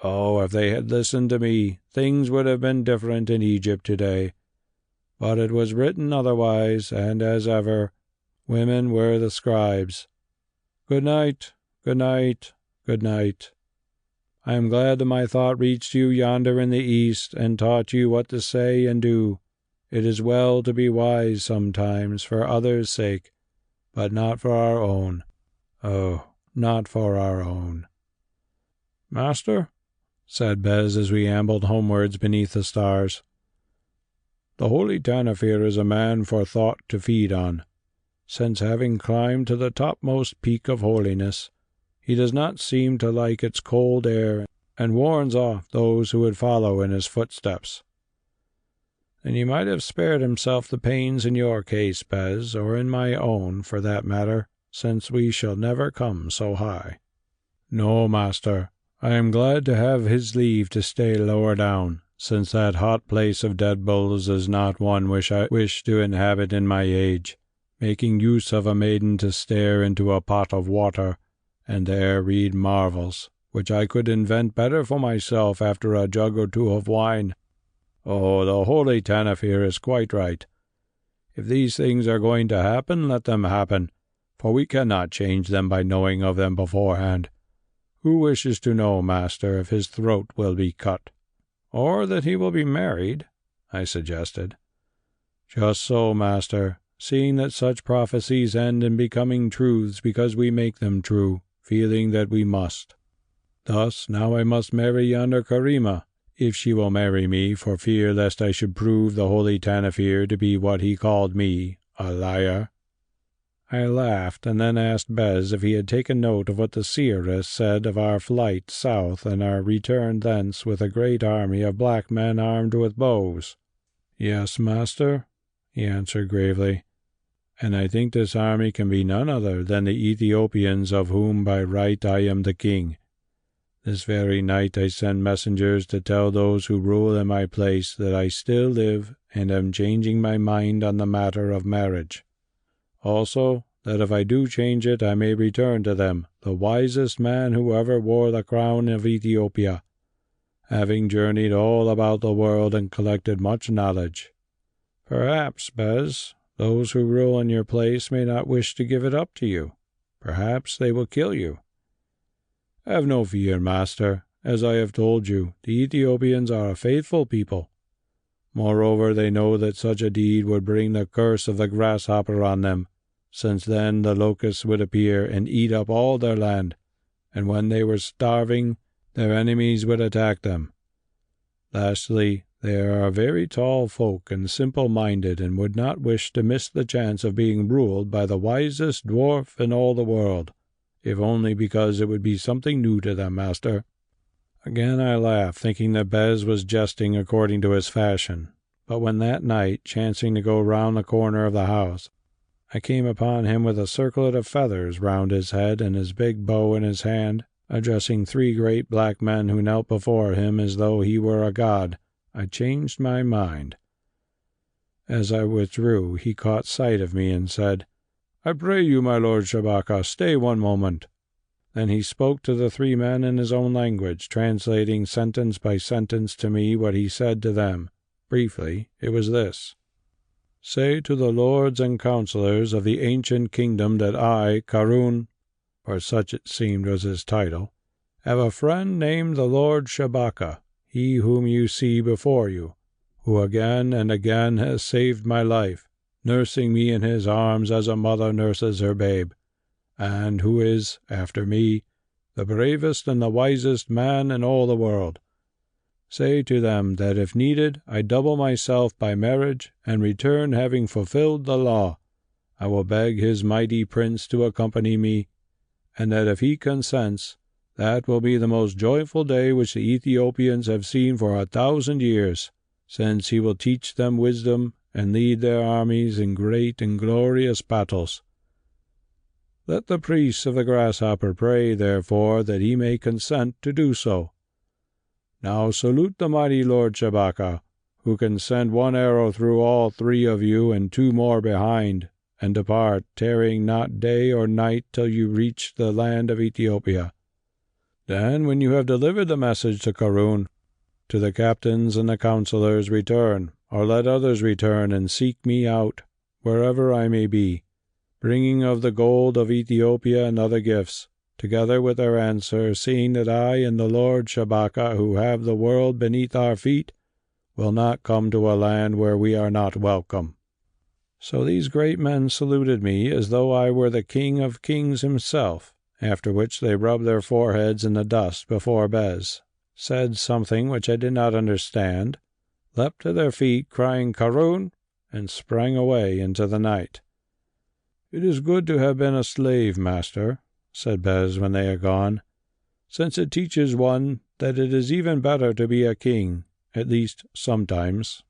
Oh, if they had listened to me, things would have been different in Egypt today. But it was written otherwise, and as ever, women were the scribes. Good night, good night, good night. I am glad that my thought reached you yonder in the east and taught you what to say and do. It is well to be wise sometimes for others' sake, but not for our own. Oh, not for our own. Master, said Bes as we ambled homewards beneath the stars, the Holy Tanofir is a man for thought to feed on, since having climbed to the topmost peak of holiness, he does not seem to like its cold air, and warns off those who would follow in his footsteps. And he might have spared himself the pains in your case, Bes, or in my own, for that matter, since we shall never come so high. No, master, I am glad to have his leave to stay lower down, since that hot place of dead bulls is not one which I wish to inhabit in my age, making use of a maiden to stare into a pot of water, and there read marvels, which I could invent better for myself after a jug or two of wine. Oh, the Holy Tanofir is quite right. If these things are going to happen, let them happen, for we cannot change them by knowing of them beforehand. Who wishes to know, master, if his throat will be cut? Or that he will be married, I suggested. Just so, master, seeing that such prophecies end in becoming truths because we make them true, feeling that we must. Thus, now I must marry yonder Karima, if she will marry me, for fear lest I should prove the Holy Tanofir to be what he called me, a liar. I laughed, and then asked Bes if he had taken note of what the seeress said of our flight south and our return thence with a great army of black men armed with bows. Yes, master, he answered gravely, and I think this army can be none other than the Ethiopians of whom by right I am the king. This very night I send messengers to tell those who rule in my place that I still live and am changing my mind on the matter of marriage. Also, that if I do change it, I may return to them, the wisest man who ever wore the crown of Ethiopia, having journeyed all about the world and collected much knowledge. Perhaps, Bes, those who rule in your place may not wish to give it up to you. Perhaps they will kill you. Have no fear, master. As I have told you, the Ethiopians are a faithful people. Moreover, they know that such a deed would bring the curse of the grasshopper on them, since then the locusts would appear and eat up all their land, and when they were starving, their enemies would attack them. Lastly, They are very tall folk and simple-minded, and would not wish to miss the chance of being ruled by the wisest dwarf in all the world, if only because it would be something new to them, master." Again I laughed, thinking that Bes was jesting according to his fashion. But when that night, chancing to go round the corner of the house, I came upon him with a circlet of feathers round his head and his big bow in his hand, addressing 3 great black men who knelt before him as though he were a god, I changed my mind. As I withdrew, he caught sight of me and said, "I pray you, my lord Shabaka, stay one moment." Then he spoke to the 3 men in his own language, translating sentence by sentence to me what he said to them. Briefly, it was this: "Say to the lords and councillors of the ancient kingdom that I, Karun, or such it seemed was his title, have a friend named the Lord Shabaka, he whom you see before you, who again and again has saved my life, nursing me in his arms as a mother nurses her babe, and who is, after me, the bravest and the wisest man in all the world. Say to them that if needed, I double myself by marriage, and return having fulfilled the law. I will beg his mighty prince to accompany me, and that if he consents, that will be the most joyful day which the Ethiopians have seen for 1,000 years, since he will teach them wisdom and lead their armies in great and glorious battles. Let the priests of the grasshopper pray, therefore, that he may consent to do so. Now salute the mighty Lord Shabaka, who can send 1 arrow through all 3 of you and 2 more behind, and depart, tarrying not day or night till you reach the land of Ethiopia. Then, when you have delivered the message to Karun, to the captains and the councillors return, or let others return and seek me out, wherever I may be, bringing of the gold of Ethiopia and other gifts, together with their answer, seeing that I and the Lord Shabaka, who have the world beneath our feet, will not come to a land where we are not welcome." So these great men saluted me as though I were the King of Kings himself, after which they rubbed their foreheads in the dust before Bes, said something which I did not understand, leapt to their feet, crying "Karun," and sprang away into the night. "It is good to have been a slave, master," said Bes when they had gone, "since it teaches one that it is even better to be a king, at least sometimes."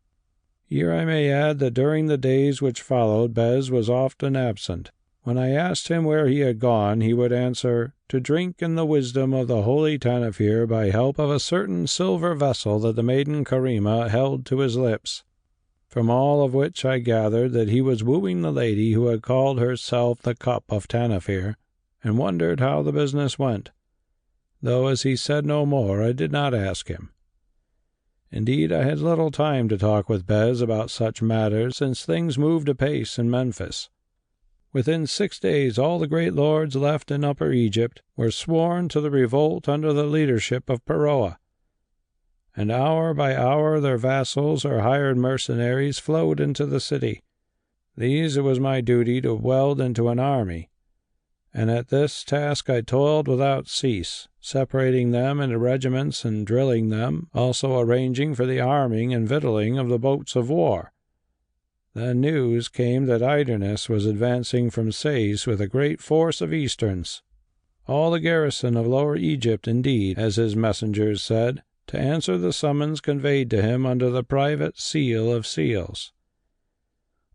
Here I may add that during the days which followed Bes was often absent. When I asked him where he had gone, he would answer, "To drink in the wisdom of the Holy Tanofir by help of a certain silver vessel that the maiden Karima held to his lips," from all of which I gathered that he was wooing the lady who had called herself the Cup of Tanofir, and wondered how the business went, though as he said no more, I did not ask him. Indeed, I had little time to talk with Bes about such matters, since things moved apace in Memphis. Within 6 days all the great lords left in Upper Egypt were sworn to the revolt under the leadership of Peroa, and hour by hour their vassals or hired mercenaries flowed into the city. These it was my duty to weld into an army, and at this task I toiled without cease, separating them into regiments and drilling them, also arranging for the arming and victualling of the boats of war. Then news came that Idernes was advancing from Sais with a great force of Easterns, all the garrison of Lower Egypt, indeed, as his messengers said, to answer the summons conveyed to him under the private seal of seals.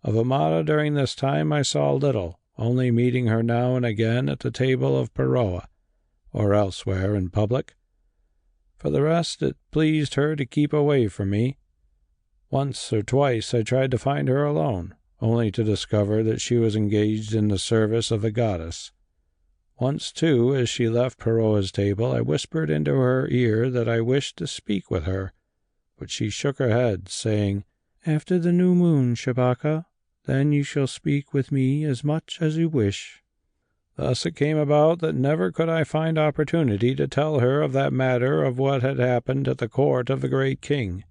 Of Amada during this time I saw little, only meeting her now and again at the table of Peroa, or elsewhere in public. For the rest, it pleased her to keep away from me. Once or twice I tried to find her alone, only to discover that she was engaged in the service of the goddess. Once, too, as she left Peroa's table, I whispered into her ear that I wished to speak with her, but she shook her head, saying, "After the new moon, Shabaka, then you shall speak with me as much as you wish." Thus it came about that never could I find opportunity to tell her of that matter of what had happened at the court of the great king.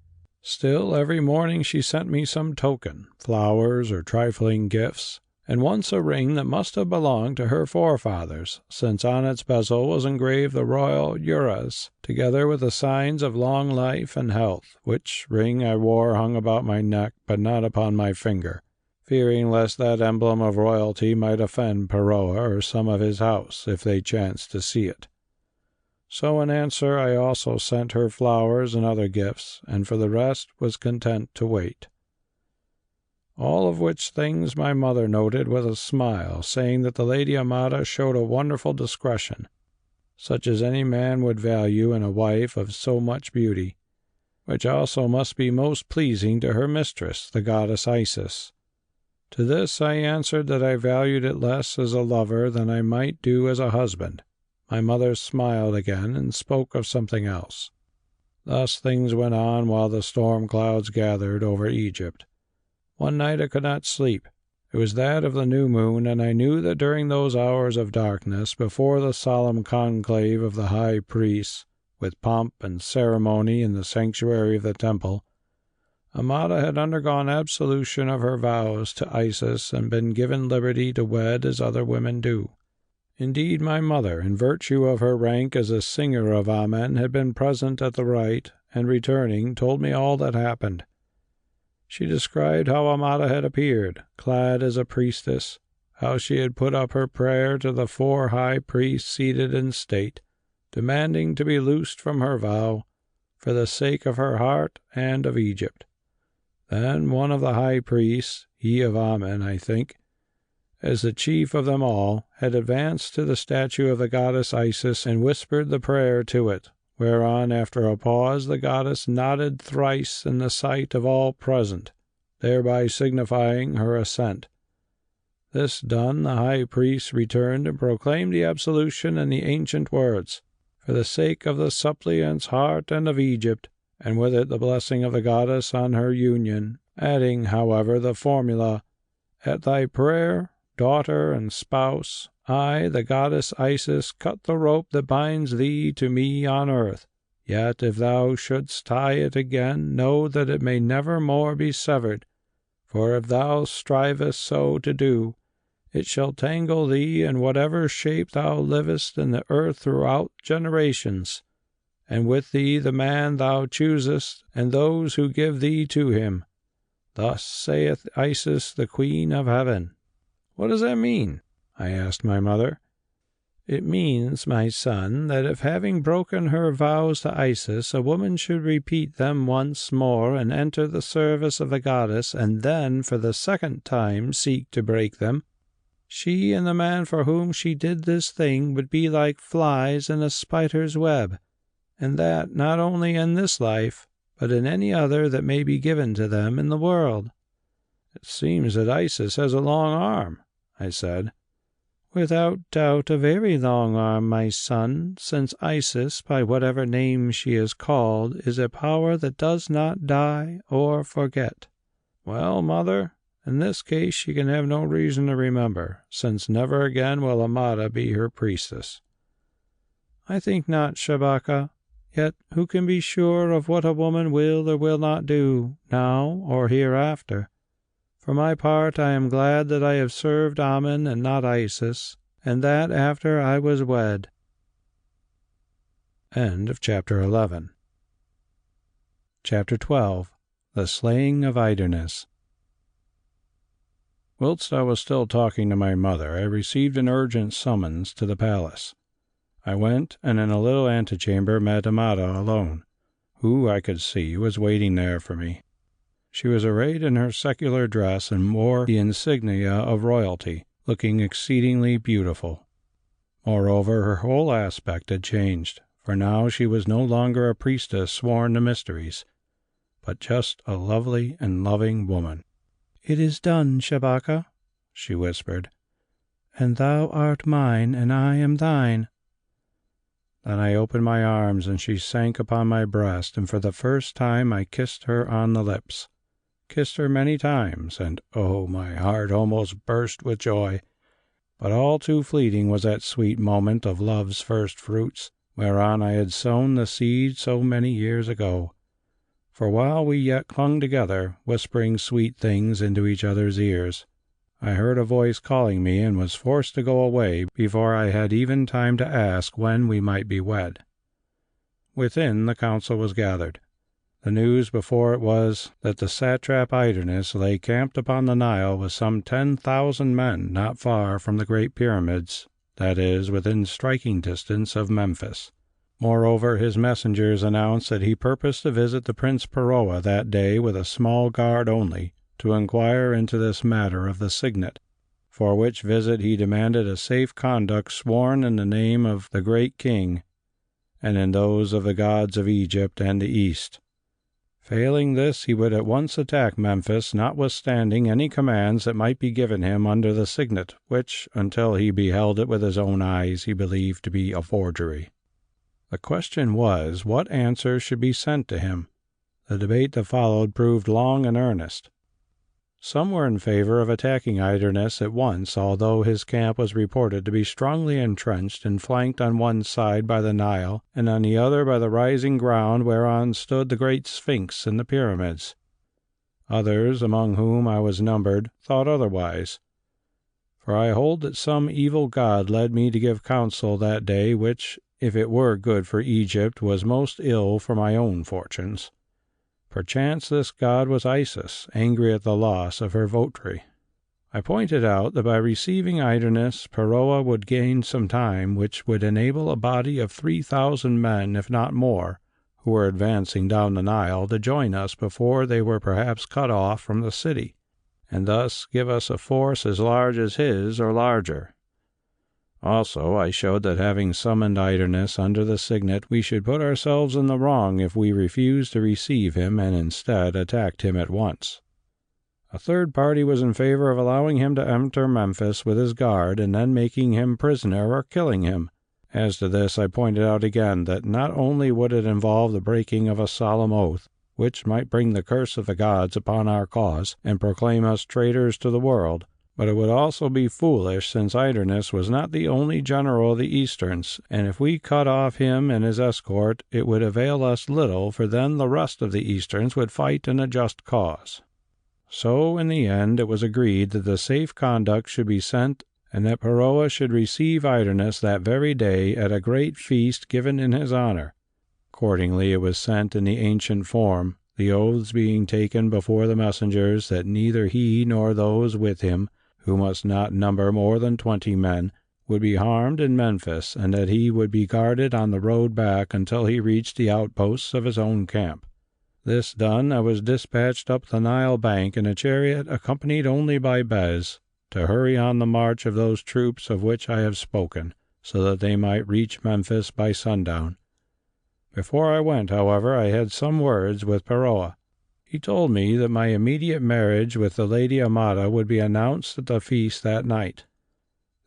Still, every morning she sent me some token, flowers or trifling gifts, and once a ring that must have belonged to her forefathers, since on its bezel was engraved the royal Uras, together with the signs of long life and health, which ring I wore hung about my neck, but not upon my finger, fearing lest that emblem of royalty might offend Peroa or some of his house, if they chanced to see it. So in answer I also sent her flowers and other gifts, and for the rest was content to wait. All of which things my mother noted with a smile, saying that the Lady Amada showed a wonderful discretion, such as any man would value in a wife of so much beauty, which also must be most pleasing to her mistress, the goddess Isis. To this I answered that I valued it less as a lover than I might do as a husband. My mother smiled again and spoke of something else. Thus things went on while the storm clouds gathered over Egypt. One night I could not sleep. It was that of the new moon, and I knew that during those hours of darkness, before the solemn conclave of the high priests, with pomp and ceremony in the sanctuary of the temple, Amada had undergone absolution of her vows to Isis and been given liberty to wed as other women do. Indeed, my mother, in virtue of her rank as a singer of Amen, had been present at the rite, and returning, told me all that happened. She described how Amada had appeared, clad as a priestess, how she had put up her prayer to the 4 high priests seated in state, demanding to be loosed from her vow, for the sake of her heart and of Egypt. Then one of the high priests, he of Amen, I think, as the chief of them all, had advanced to the statue of the goddess Isis and whispered the prayer to it, whereon, after a pause, the goddess nodded thrice in the sight of all present, thereby signifying her assent. This done, the high priest returned and proclaimed the absolution in the ancient words, for the sake of the suppliant's heart and of Egypt, and with it the blessing of the goddess on her union, adding, however, the formula, "At thy prayer, daughter and spouse, I, the goddess Isis, cut the rope that binds thee to me on earth. Yet if thou shouldst tie it again, know that it may never more be severed, for if thou strivest so to do, it shall tangle thee in whatever shape thou livest in the earth throughout generations, and with thee the man thou choosest, and those who give thee to him. Thus saith Isis, the Queen of Heaven." "What does that mean?" I asked my mother. "It means, my son, that if having broken her vows to Isis, a woman should repeat them once more and enter the service of the goddess, and then for the second time seek to break them, she and the man for whom she did this thing would be like flies in a spider's web, and that not only in this life, but in any other that may be given to them in the world." "It seems that Isis has a long arm," I said. "Without doubt a very long arm, my son, since Isis, by whatever name she is called, is a power that does not die or forget." "Well, mother, in this case she can have no reason to remember, since never again will Amada be her priestess." "I think not, Shabaka. Yet who can be sure of what a woman will or will not do, now or hereafter? For my part, I am glad that I have served Amen and not Isis, and that after I was wed." End of Chapter 11. Chapter 12. The Slaying of Idernes. Whilst I was still talking to my mother, I received an urgent summons to the palace. I went, and in a little antechamber met Amada alone, who, I could see, was waiting there for me. She was arrayed in her secular dress and wore the insignia of royalty, looking exceedingly beautiful. Moreover, her whole aspect had changed, for now she was no longer a priestess sworn to mysteries, but just a lovely and loving woman. "It is done, Shabaka," she whispered, "and thou art mine, and I am thine." Then I opened my arms, and she sank upon my breast, and for the first time I kissed her on the lips. Kissed her many times, and oh, my heart almost burst with joy. But all too fleeting was that sweet moment of love's first fruits, whereon I had sown the seed so many years ago. For while we yet clung together, whispering sweet things into each other's ears, I heard a voice calling me and was forced to go away before I had even time to ask when we might be wed. Within, the council was gathered. The news before it was that the satrap Idernes lay camped upon the Nile with some 10,000 men not far from the Great Pyramids, that is, within striking distance of Memphis. Moreover, his messengers announced that he purposed to visit the Prince Peroa that day with a small guard only, to inquire into this matter of the signet, for which visit he demanded a safe conduct sworn in the name of the great king, and in those of the gods of Egypt and the East. Failing this, he would at once attack Memphis, notwithstanding any commands that might be given him under the signet, which, until he beheld it with his own eyes, he believed to be a forgery. The question was, what answer should be sent to him? The debate that followed proved long and earnest. Some were in favor of attacking Idernes at once, although his camp was reported to be strongly entrenched and flanked on one side by the Nile and on the other by the rising ground whereon stood the great Sphinx and the pyramids. Others, among whom I was numbered, thought otherwise. For I hold that some evil god led me to give counsel that day which, if it were good for Egypt, was most ill for my own fortunes. Perchance this god was Isis, angry at the loss of her votary. I pointed out that by receiving Idernes, Peroa would gain some time which would enable a body of 3,000 men, if not more, who were advancing down the Nile, to join us before they were perhaps cut off from the city, and thus give us a force as large as his or larger. Also, I showed that having summoned Idernes under the signet, we should put ourselves in the wrong if we refused to receive him and instead attacked him at once. A third party was in favor of allowing him to enter Memphis with his guard and then making him prisoner or killing him. As to this, I pointed out again that not only would it involve the breaking of a solemn oath, which might bring the curse of the gods upon our cause and proclaim us traitors to the world, but it would also be foolish, since Idernes was not the only general of the Easterns, and if we cut off him and his escort, it would avail us little, for then the rest of the Easterns would fight in a just cause. So, in the end, it was agreed that the safe conduct should be sent, and that Peroa should receive Idernes that very day at a great feast given in his honor. Accordingly, it was sent in the ancient form, the oaths being taken before the messengers that neither he nor those with him, who must not number more than 20 men, would be harmed in Memphis, and that he would be guarded on the road back until he reached the outposts of his own camp. This done, I was dispatched up the Nile bank in a chariot accompanied only by Bes, to hurry on the march of those troops of which I have spoken, so that they might reach Memphis by sundown. Before I went, however, I had some words with Peroa. He told me that my immediate marriage with the Lady Amada would be announced at the feast that night.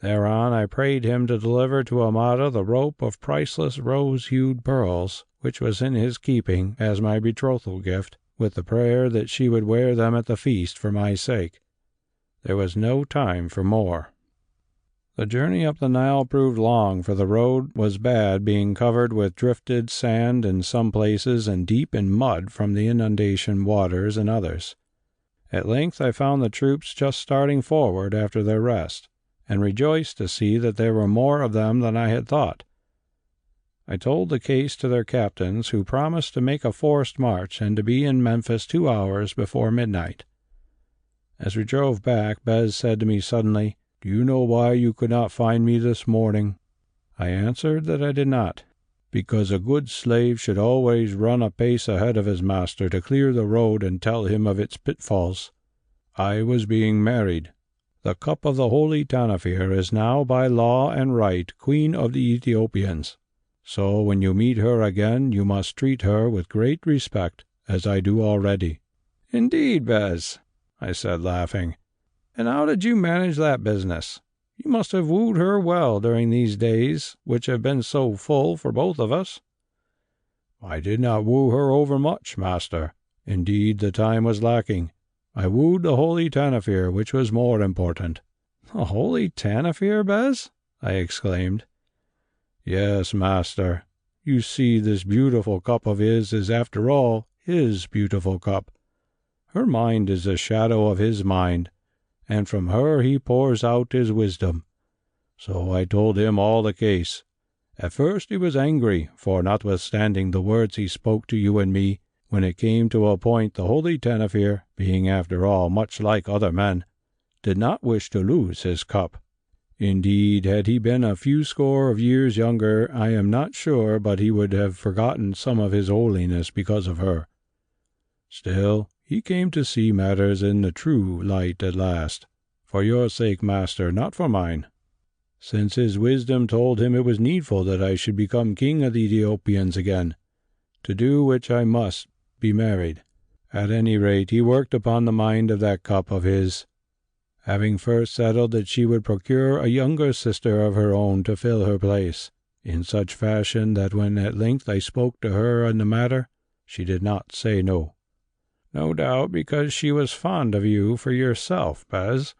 Thereon I prayed him to deliver to Amada the rope of priceless rose-hued pearls, which was in his keeping as my betrothal gift, with the prayer that she would wear them at the feast for my sake. There was no time for more. The journey up the Nile proved long, for the road was bad, being covered with drifted sand in some places and deep in mud from the inundation waters in others. At length I found the troops just starting forward after their rest, and rejoiced to see that there were more of them than I had thought. I told the case to their captains, who promised to make a forced march and to be in Memphis 2 hours before midnight. As we drove back, Bes said to me suddenly, "Do you know why you could not find me this morning?" I answered that I did not. "Because a good slave should always run a pace ahead of his master to clear the road and tell him of its pitfalls. I was being married. The cup of the Holy Tanofir is now by law and right Queen of the Ethiopians. So when you meet her again, you must treat her with great respect, as I do already." "Indeed, Bes," I said, laughing. "And how did you manage that business? You must have wooed her well during these days, which have been so full for both of us." "I did not woo her overmuch, master. Indeed, the time was lacking. I wooed the Holy Tanofir, which was more important." "The Holy Tanofir, Bes?" I exclaimed. "Yes, master. You see, this beautiful cup of his is, after all, his beautiful cup. Her mind is a shadow of his mind, and from her he pours out his wisdom. So I told him all the case. At first he was angry, for notwithstanding the words he spoke to you and me, when it came to a point the Holy Tanofir, being after all much like other men, did not wish to lose his cup. Indeed, had he been a few score of years younger, I am not sure but he would have forgotten some of his holiness because of her. Still, he came to see matters in the true light at last, for your sake, master, not for mine, since his wisdom told him it was needful that I should become king of the Ethiopians again, to do which I must be married. At any rate, he worked upon the mind of that cup of his, having first settled that she would procure a younger sister of her own to fill her place, in such fashion that when at length I spoke to her on the matter, she did not say no. No doubt because she was fond of you for yourself, Bes.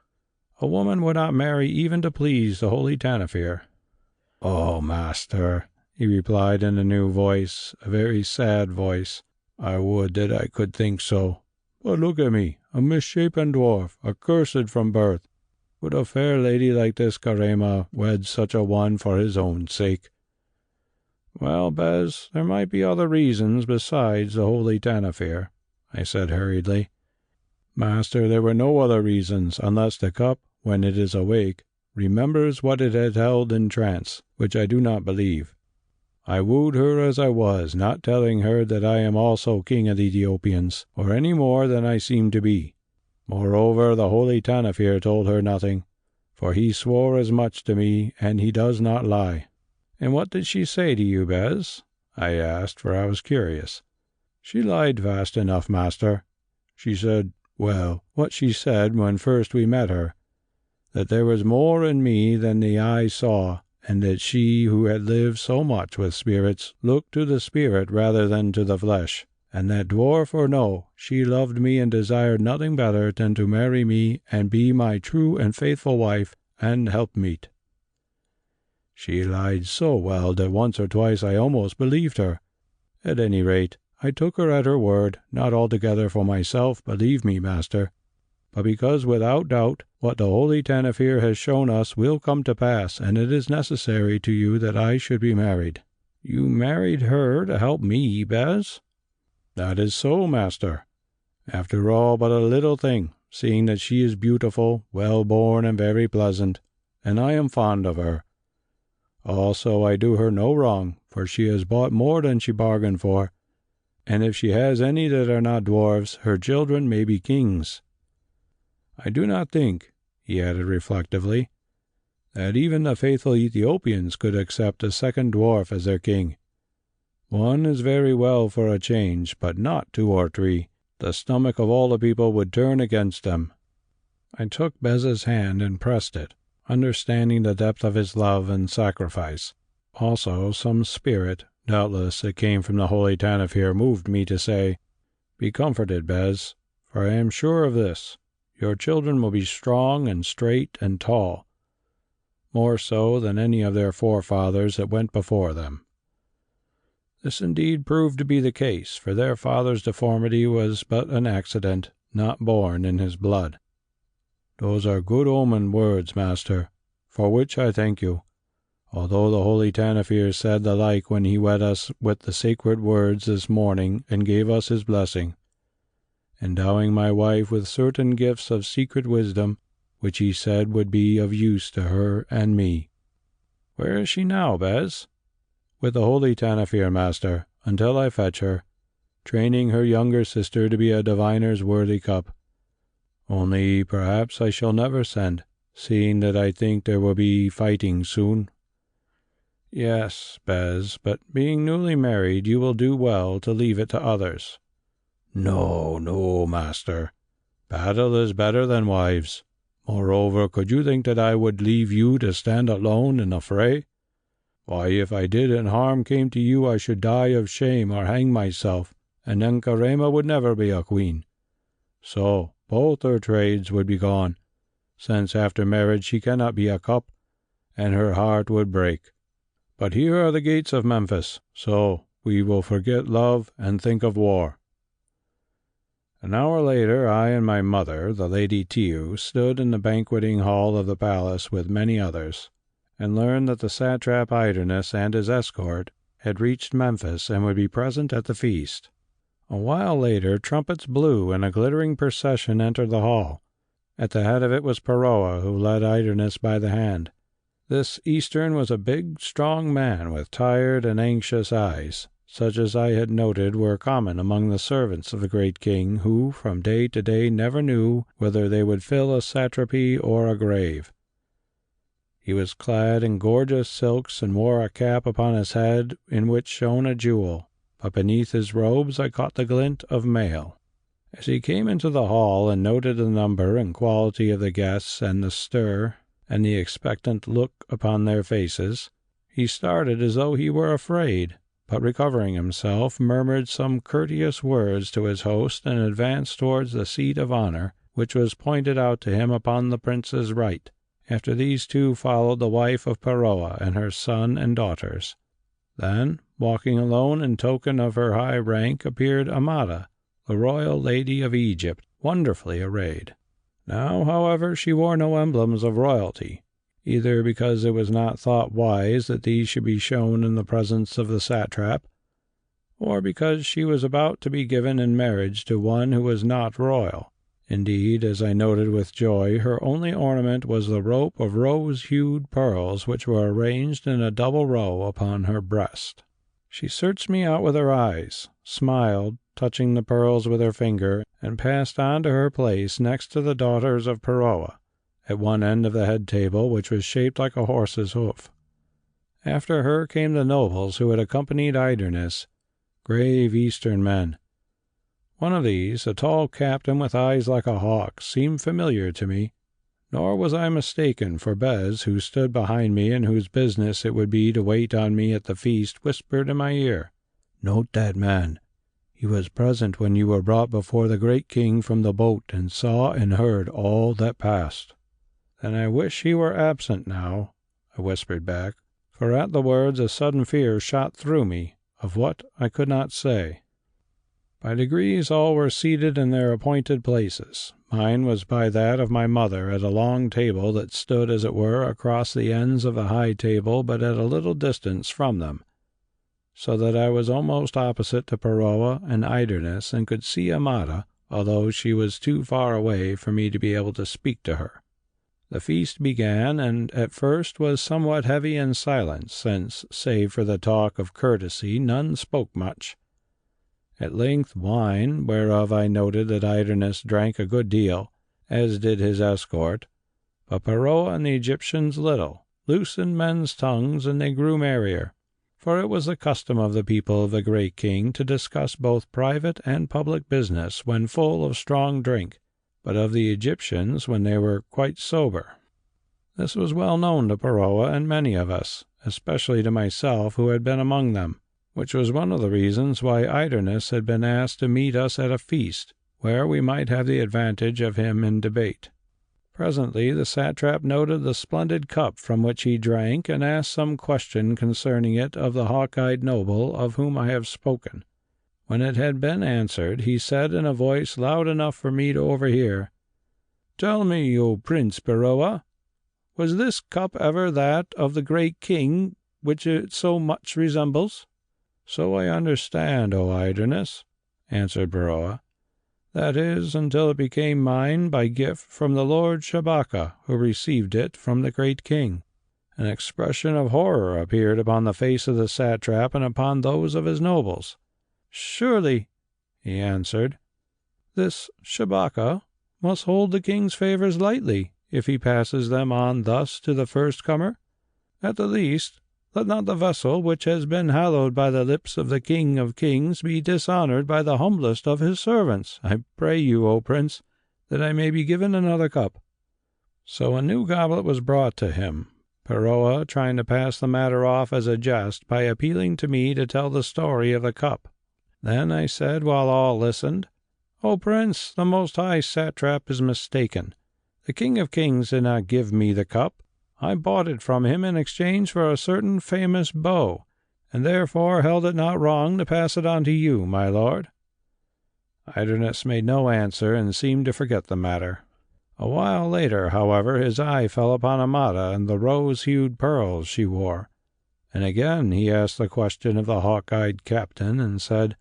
A woman would not marry even to please the Holy Tanofir. Oh, master, he replied in a new voice, a very sad voice, I would that I could think so. But look at me, a misshapen dwarf, accursed from birth. Would a fair lady like this Quatermain wed such a one for his own sake? Well, Bes, there might be other reasons besides the Holy Tanofir, I said hurriedly. Master, there were no other reasons, unless the cup, when it is awake, remembers what it had held in trance, which I do not believe. I wooed her as I was, not telling her that I am also king of the Ethiopians, or any more than I seem to be. Moreover, the Holy Tanofir told her nothing, for he swore as much to me, and he does not lie. And what did she say to you, Bes? I asked, for I was curious. She lied fast enough, master. She said, well, what she said when first we met her, that there was more in me than the eye saw, and that she who had lived so much with spirits looked to the spirit rather than to the flesh, and that dwarf or no, she loved me and desired nothing better than to marry me and be my true and faithful wife and helpmeet. She lied so well that once or twice I almost believed her. At any rate, I took her at her word, not altogether for myself, believe me, master, but because without doubt what the Holy Tanofir has shown us will come to pass, and it is necessary to you that I should be married. You married her to help me, Bes? That is so, master. After all, but a little thing, seeing that she is beautiful, well-born, and very pleasant, and I am fond of her. Also, I do her no wrong, for she has bought more than she bargained for, and if she has any that are not dwarfs, her children may be kings. I do not think, he added reflectively, that even the faithful Ethiopians could accept a second dwarf as their king. One is very well for a change, but not two or three. The stomach of all the people would turn against them. I took Bes's hand and pressed it, understanding the depth of his love and sacrifice. Also, some spirit, doubtless it came from the Holy Tanofir, moved me to say, Be comforted, Bes, for I am sure of this. Your children will be strong and straight and tall, more so than any of their forefathers that went before them. This indeed proved to be the case, for their father's deformity was but an accident, not born in his blood. Those are good omened words, master, for which I thank you, although the Holy Tanofir said the like when he wed us with the sacred words this morning and gave us his blessing, endowing my wife with certain gifts of secret wisdom, which he said would be of use to her and me. Where is she now, Bes? With the Holy Tanofir, master, until I fetch her, training her younger sister to be a diviner's worthy cup. Only perhaps I shall never send, seeing that I think there will be fighting soon. Yes, Bes, but being newly married, you will do well to leave it to others. No, no, master. Battle is better than wives. Moreover, could you think that I would leave you to stand alone in a fray? Why, if I did and harm came to you, I should die of shame or hang myself, and then Quatermain would never be a queen. So, both her trades would be gone, since after marriage she cannot be a cup, and her heart would break. But here are the gates of Memphis, so we will forget love and think of war. An hour later, I and my mother, the Lady Tiu, stood in the banqueting hall of the palace with many others, and learned that the satrap Idernes and his escort had reached Memphis and would be present at the feast. A while later, trumpets blew and a glittering procession entered the hall. At the head of it was Peroa, who led Idernes by the hand. This Eastern was a big, strong man with tired and anxious eyes, such as I had noted were common among the servants of the great king, who from day to day never knew whether they would fill a satrapy or a grave. He was clad in gorgeous silks and wore a cap upon his head in which shone a jewel, but beneath his robes I caught the glint of mail. As he came into the hall and noted the number and quality of the guests and the stir and the expectant look upon their faces, he started as though he were afraid, but recovering himself, murmured some courteous words to his host and advanced towards the seat of honor, which was pointed out to him upon the prince's right. After these two followed the wife of Peroa and her son and daughters. Then, walking alone in token of her high rank, appeared Amada, the royal lady of Egypt, wonderfully arrayed. Now, however, she wore no emblems of royalty, either because it was not thought wise that these should be shown in the presence of the satrap, or because she was about to be given in marriage to one who was not royal. Indeed, as I noted with joy, her only ornament was the rope of rose-hued pearls which were arranged in a double row upon her breast. She searched me out with her eyes, smiled, touching the pearls with her finger, and passed on to her place next to the daughters of Peroa, at one end of the head table, which was shaped like a horse's hoof. After her came the nobles who had accompanied Idernes, grave Eastern men. One of these, a tall captain with eyes like a hawk, seemed familiar to me, nor was I mistaken, for Bes, who stood behind me and whose business it would be to wait on me at the feast, whispered in my ear, "Note that man. He was present when you were brought before the great king from the boat and saw and heard all that passed." "Then I wish he were absent now," I whispered back, for at the words a sudden fear shot through me, of what I could not say. By degrees all were seated in their appointed places. Mine was by that of my mother at a long table that stood, as it were, across the ends of the high table, but at a little distance from them, so that I was almost opposite to Peroa and Idernes and could see Amada, although she was too far away for me to be able to speak to her. The feast began, and at first was somewhat heavy in silence, since, save for the talk of courtesy, none spoke much. At length wine, whereof I noted that Idernes drank a good deal, as did his escort, but Peroa and the Egyptians little, loosened men's tongues, and they grew merrier, for it was the custom of the people of the great king to discuss both private and public business when full of strong drink, but of the Egyptians when they were quite sober. This was well known to Peroa and many of us, especially to myself who had been among them, which was one of the reasons why Idernes had been asked to meet us at a feast, where we might have the advantage of him in debate. Presently the satrap noted the splendid cup from which he drank, and asked some question concerning it of the hawk-eyed noble of whom I have spoken. When it had been answered, he said in a voice loud enough for me to overhear, "Tell me, O Prince Peroa, was this cup ever that of the great king which it so much resembles?" "So I understand, O Idernes," answered Peroa. "That is, until it became mine by gift from the Lord Shabaka, who received it from the great king." An expression of horror appeared upon the face of the satrap and upon those of his nobles. "Surely," he answered, "this Shabaka must hold the king's favors lightly, if he passes them on thus to the first comer. At the least, let not the vessel which has been hallowed by the lips of the King of Kings be dishonored by the humblest of his servants. I pray you, O Prince, that I may be given another cup." So a new goblet was brought to him, Peroa trying to pass the matter off as a jest by appealing to me to tell the story of the cup. Then I said, while all listened, "O Prince, the Most High Satrap is mistaken. The King of Kings did not give me the cup. I bought it from him in exchange for a certain famous bow, and therefore held it not wrong to pass it on to you, my lord." Idernes made no answer and seemed to forget the matter. A while later, however, his eye fell upon Amada and the rose-hued pearls she wore, and again he asked the question of the hawk-eyed captain, and said,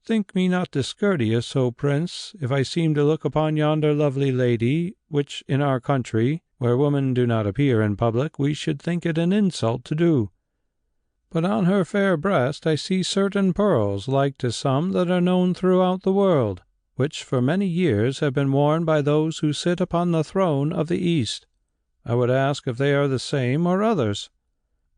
"Think me not discourteous, O Prince, if I seem to look upon yonder lovely lady, which in our country, where women do not appear in public, we should think it an insult to do. But on her fair breast I see certain pearls like to some that are known throughout the world, which for many years have been worn by those who sit upon the throne of the East. I would ask if they are the same or others."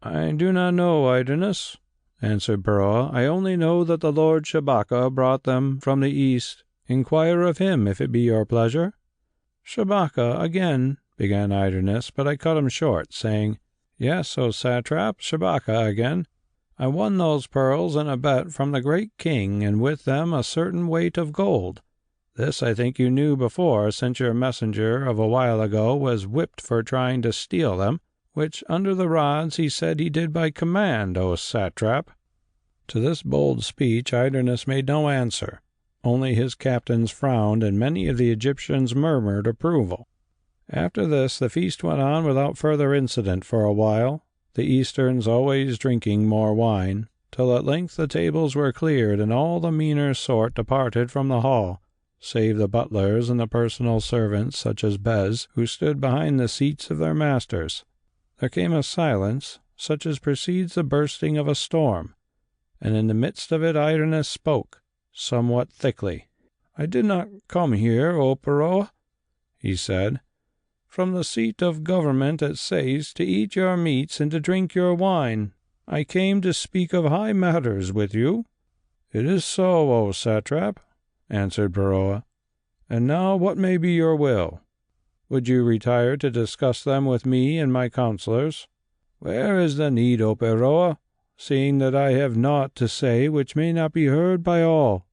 "I do not know, Idernes," answered Boroa. "I only know that the Lord Shabaka brought them from the East. Inquire of him, if it be your pleasure." "Shabaka again," began Idernes, but I cut him short, saying, "Yes, O satrap, Shabaka again. I won those pearls in a bet from the great king, and with them a certain weight of gold. This I think you knew before, since your messenger of a while ago was whipped for trying to steal them, which under the rods he said he did by command, O satrap." To this bold speech Idernes made no answer, only his captains frowned and many of the Egyptians murmured approval. After this the feast went on without further incident for a while, the Easterns always drinking more wine, till at length the tables were cleared and all the meaner sort departed from the hall, save the butlers and the personal servants, such as Bes, who stood behind the seats of their masters. There came a silence, such as precedes the bursting of a storm, and in the midst of it Idernes spoke, somewhat thickly. "I did not come here, O Boroa," he said, "from the seat of government at Sais to eat your meats and to drink your wine. I came to speak of high matters with you." "It is so, O satrap," answered Boroa. "And now what may be your will? Would you retire to discuss them with me and my counsellors?" "Where is the need, O Boroa, seeing that I have naught to say which may not be heard by all?"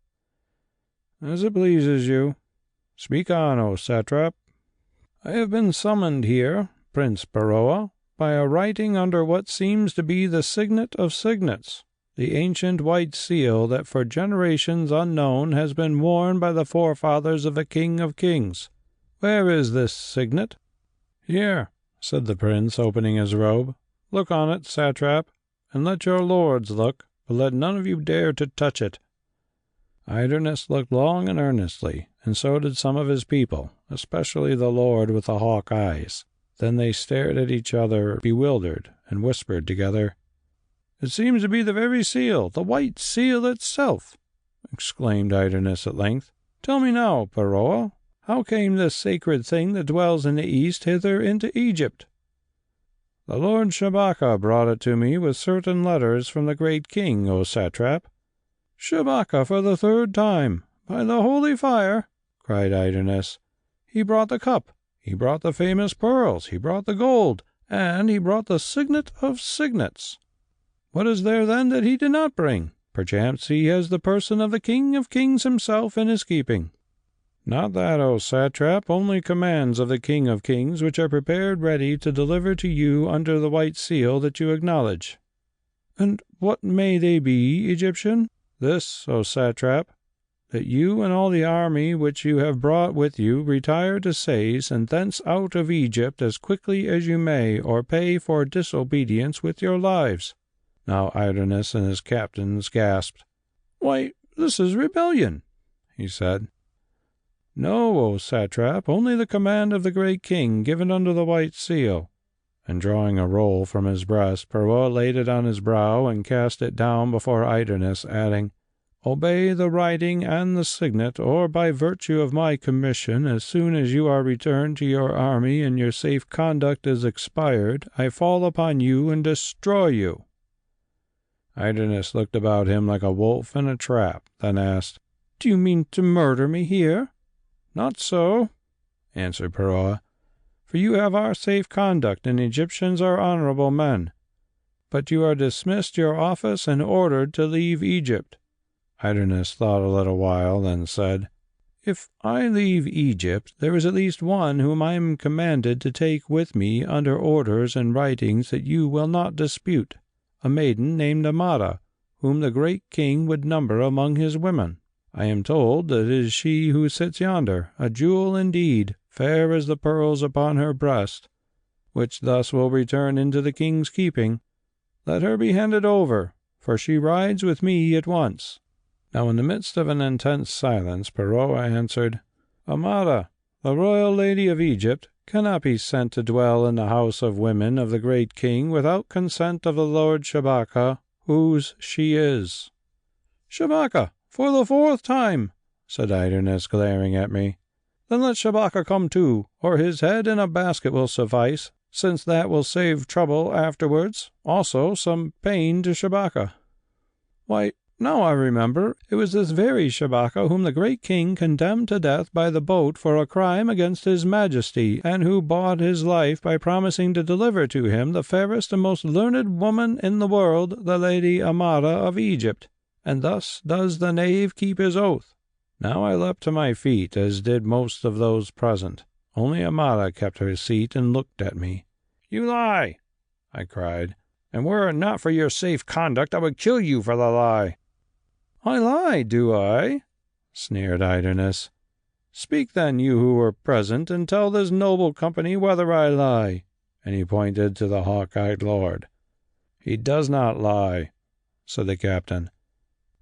"As it pleases you. Speak on, O satrap." "I have been summoned here, Prince Boroa, by a writing under what seems to be the Signet of Signets, the ancient white seal that for generations unknown has been worn by the forefathers of the King of Kings. Where is this signet?" "Here," said the prince, opening his robe. "Look on it, satrap, and let your lords look, but let none of you dare to touch it." Idernes looked long and earnestly, and so did some of his people, especially the lord with the hawk eyes. Then they stared at each other, bewildered, and whispered together. "It seems to be the very seal, the white seal itself!" exclaimed Idernes at length. "Tell me now, Boroa, how came this sacred thing that dwells in the East hither into Egypt?" "The Lord Shabaka brought it to me with certain letters from the great king, O satrap." "Shabaka for the third time! By the holy fire!" cried Idernes. "He brought the cup, he brought the famous pearls, he brought the gold, and he brought the Signet of Signets. What is there then that he did not bring? Perchance he has the person of the King of Kings himself in his keeping." "Not that, O satrap, only commands of the King of Kings, which are prepared ready to deliver to you under the white seal that you acknowledge." "And what may they be, Egyptian?" "This, O satrap, that you and all the army which you have brought with you retire to Sais, and thence out of Egypt as quickly as you may, or pay for disobedience with your lives." Now Idernes and his captains gasped. "Why, this is rebellion," he said. "No, O satrap, only the command of the great king, given under the white seal." And drawing a roll from his breast, Boroa laid it on his brow and cast it down before Idernes, adding, "Obey the writing and the signet, or by virtue of my commission, as soon as you are returned to your army and your safe conduct is expired, I fall upon you and destroy you." Idernes looked about him like a wolf in a trap, then asked, "Do you mean to murder me here?" "Not so," answered Boroa, "for you have our safe conduct, and Egyptians are honorable men. But you are dismissed your office and ordered to leave Egypt." Idernes thought a little while, then said, "If I leave Egypt, there is at least one whom I am commanded to take with me under orders and writings that you will not dispute, a maiden named Amada, whom the great king would number among his women. I am told that it is she who sits yonder, a jewel indeed, fair as the pearls upon her breast, which thus will return into the king's keeping. Let her be handed over, for she rides with me at once." Now in the midst of an intense silence, Perrault answered, "Amada, the royal lady of Egypt, cannot be sent to dwell in the house of women of the great king without consent of the Lord Shabaka, whose she is." "Shabaka, for the 4th time!" said Idernes, glaring at me. "Then let Shabaka come too, or his head in a basket will suffice, since that will save trouble afterwards, also some pain to Shabaka." "Why, now I remember, it was this very Shabaka whom the great king condemned to death by the boat for a crime against his majesty, and who bought his life by promising to deliver to him the fairest and most learned woman in the world, the Lady Amada of Egypt. And thus does the knave keep his oath." Now I leapt to my feet, as did most of those present. Only Amada kept her seat and looked at me. "You lie!" I cried, "and were it not for your safe conduct, I would kill you for the lie." "I lie, do I?" sneered Idernes. "Speak then, you who were present, and tell this noble company whether I lie." And he pointed to the hawk-eyed lord. "He does not lie," said the captain.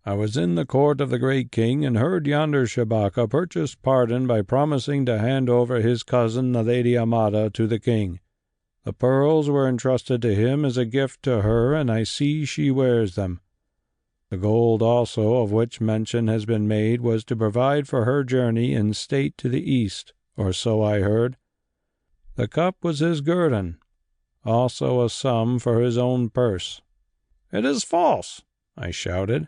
"I was in the court of the great king, and heard yonder Shabaka purchase pardon by promising to hand over his cousin, the Lady Amada, to the king. The pearls were entrusted to him as a gift to her, and I see she wears them. The gold also, of which mention has been made, was to provide for her journey in state to the east, or so I heard. The cup was his guerdon, also a sum for his own purse." "It is false!" I shouted.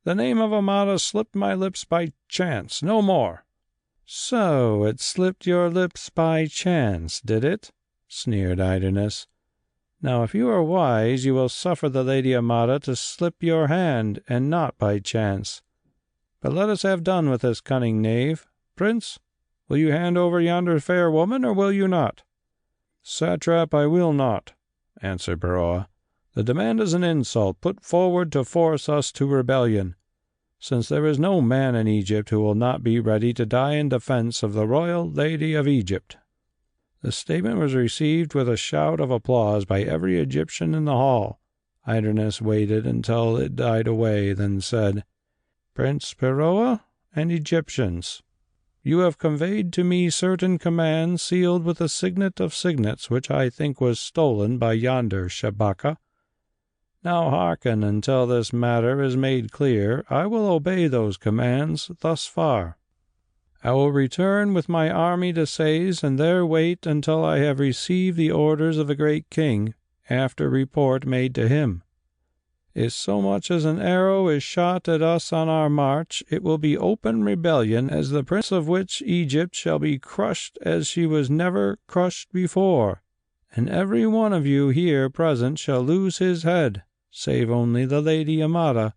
"The name of Amada slipped my lips by chance, no more." "So it slipped your lips by chance, did it?" sneered Idernes. "Now if you are wise, you will suffer the Lady Amada to slip your hand, and not by chance. But let us have done with this cunning knave. Prince, will you hand over yonder fair woman, or will you not?" "Satrap, I will not," answered Perrault. "The demand is an insult put forward to force us to rebellion, since there is no man in Egypt who will not be ready to die in defense of the royal lady of Egypt." The statement was received with a shout of applause by every Egyptian in the hall. Idernes waited until it died away, then said, "Prince Perrault and Egyptians, you have conveyed to me certain commands sealed with the signet of signets, which I think was stolen by yonder Shabaka. Now hearken until this matter is made clear. I will obey those commands thus far. I will return with my army to Sais, and there wait until I have received the orders of the great king, after report made to him. If so much as an arrow is shot at us on our march, it will be open rebellion, as the prince of which Egypt shall be crushed as she was never crushed before, and every one of you here present shall lose his head, save only the Lady Amada,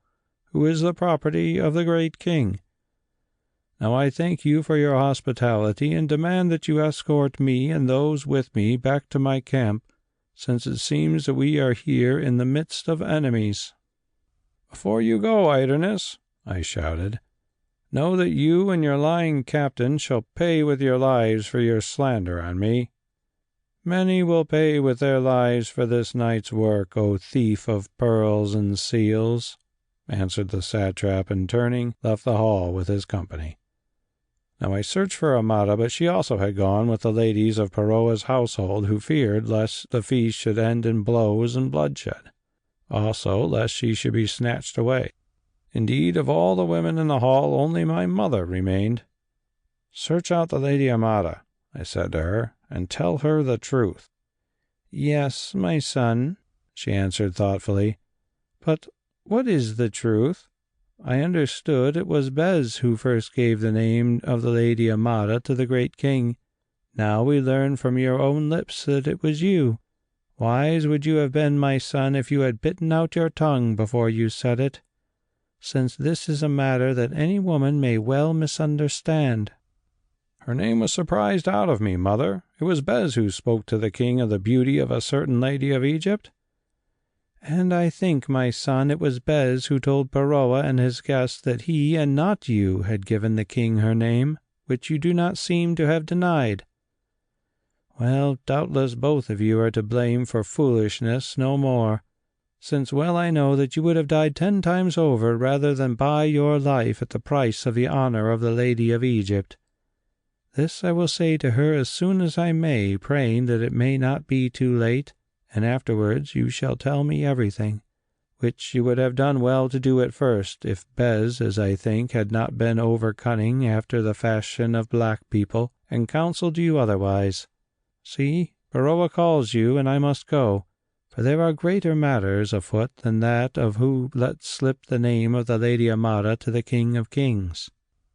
who is the property of the great king. Now I thank you for your hospitality, and demand that you escort me and those with me back to my camp, since it seems that we are here in the midst of enemies." "Before you go, Idernes," I shouted, "know that you and your lying captain shall pay with your lives for your slander on me." "Many will pay with their lives for this night's work, O thief of pearls and seals," answered the satrap, and turning, left the hall with his company. Now I searched for Amada, but she also had gone with the ladies of Perrault's household, who feared lest the feast should end in blows and bloodshed, also lest she should be snatched away. Indeed, of all the women in the hall, only my mother remained. "Search out the Lady Amada," I said to her, "and tell her the truth." "Yes, my son," she answered thoughtfully. "But what is the truth? I understood it was Bes who first gave the name of the Lady Amada to the great king. Now we learn from your own lips that it was you. Wise would you have been, my son, if you had bitten out your tongue before you said it, since this is a matter that any woman may well misunderstand." "Her name was surprised out of me, mother. It was Bes who spoke to the king of the beauty of a certain lady of Egypt." And I think, my son, it was Bes who told Peroa and his guests that he and not you had given the king her name, which you do not seem to have denied. Well, doubtless both of you are to blame for foolishness, no more, since well I know that you would have died 10 times over rather than buy your life at the price of the honour of the Lady of Egypt. This I will say to her as soon as I may, praying that it may not be too late, and afterwards you shall tell me everything, which you would have done well to do at first, if Bes, as I think, had not been over-cunning after the fashion of black people, and counselled you otherwise. See, Peroa calls you, and I must go, for there are greater matters afoot than that of who let slip the name of the Lady Amada to the King of Kings."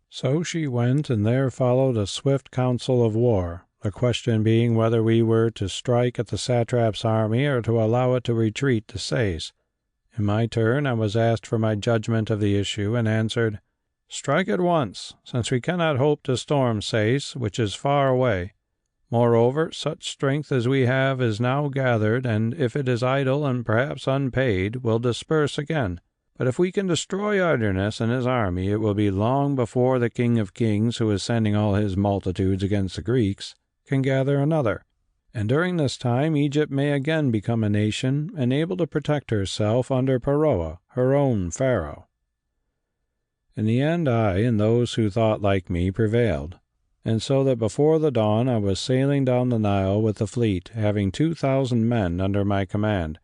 So she went, and there followed a swift council of war, the question being whether we were to strike at the satrap's army or to allow it to retreat to Sais. In my turn I was asked for my judgment of the issue, and answered, "Strike at once, since we cannot hope to storm Sais, which is far away. Moreover, such strength as we have is now gathered, and if it is idle and perhaps unpaid, will disperse again. But if we can destroy Idernes and his army, it will be long before the King of Kings, who is sending all his multitudes against the Greeks, can gather another. And during this time Egypt may again become a nation, and able to protect herself under Peroa, her own pharaoh." In the end I and those who thought like me prevailed, and so that before the dawn I was sailing down the Nile with the fleet, having 2,000 men under my command.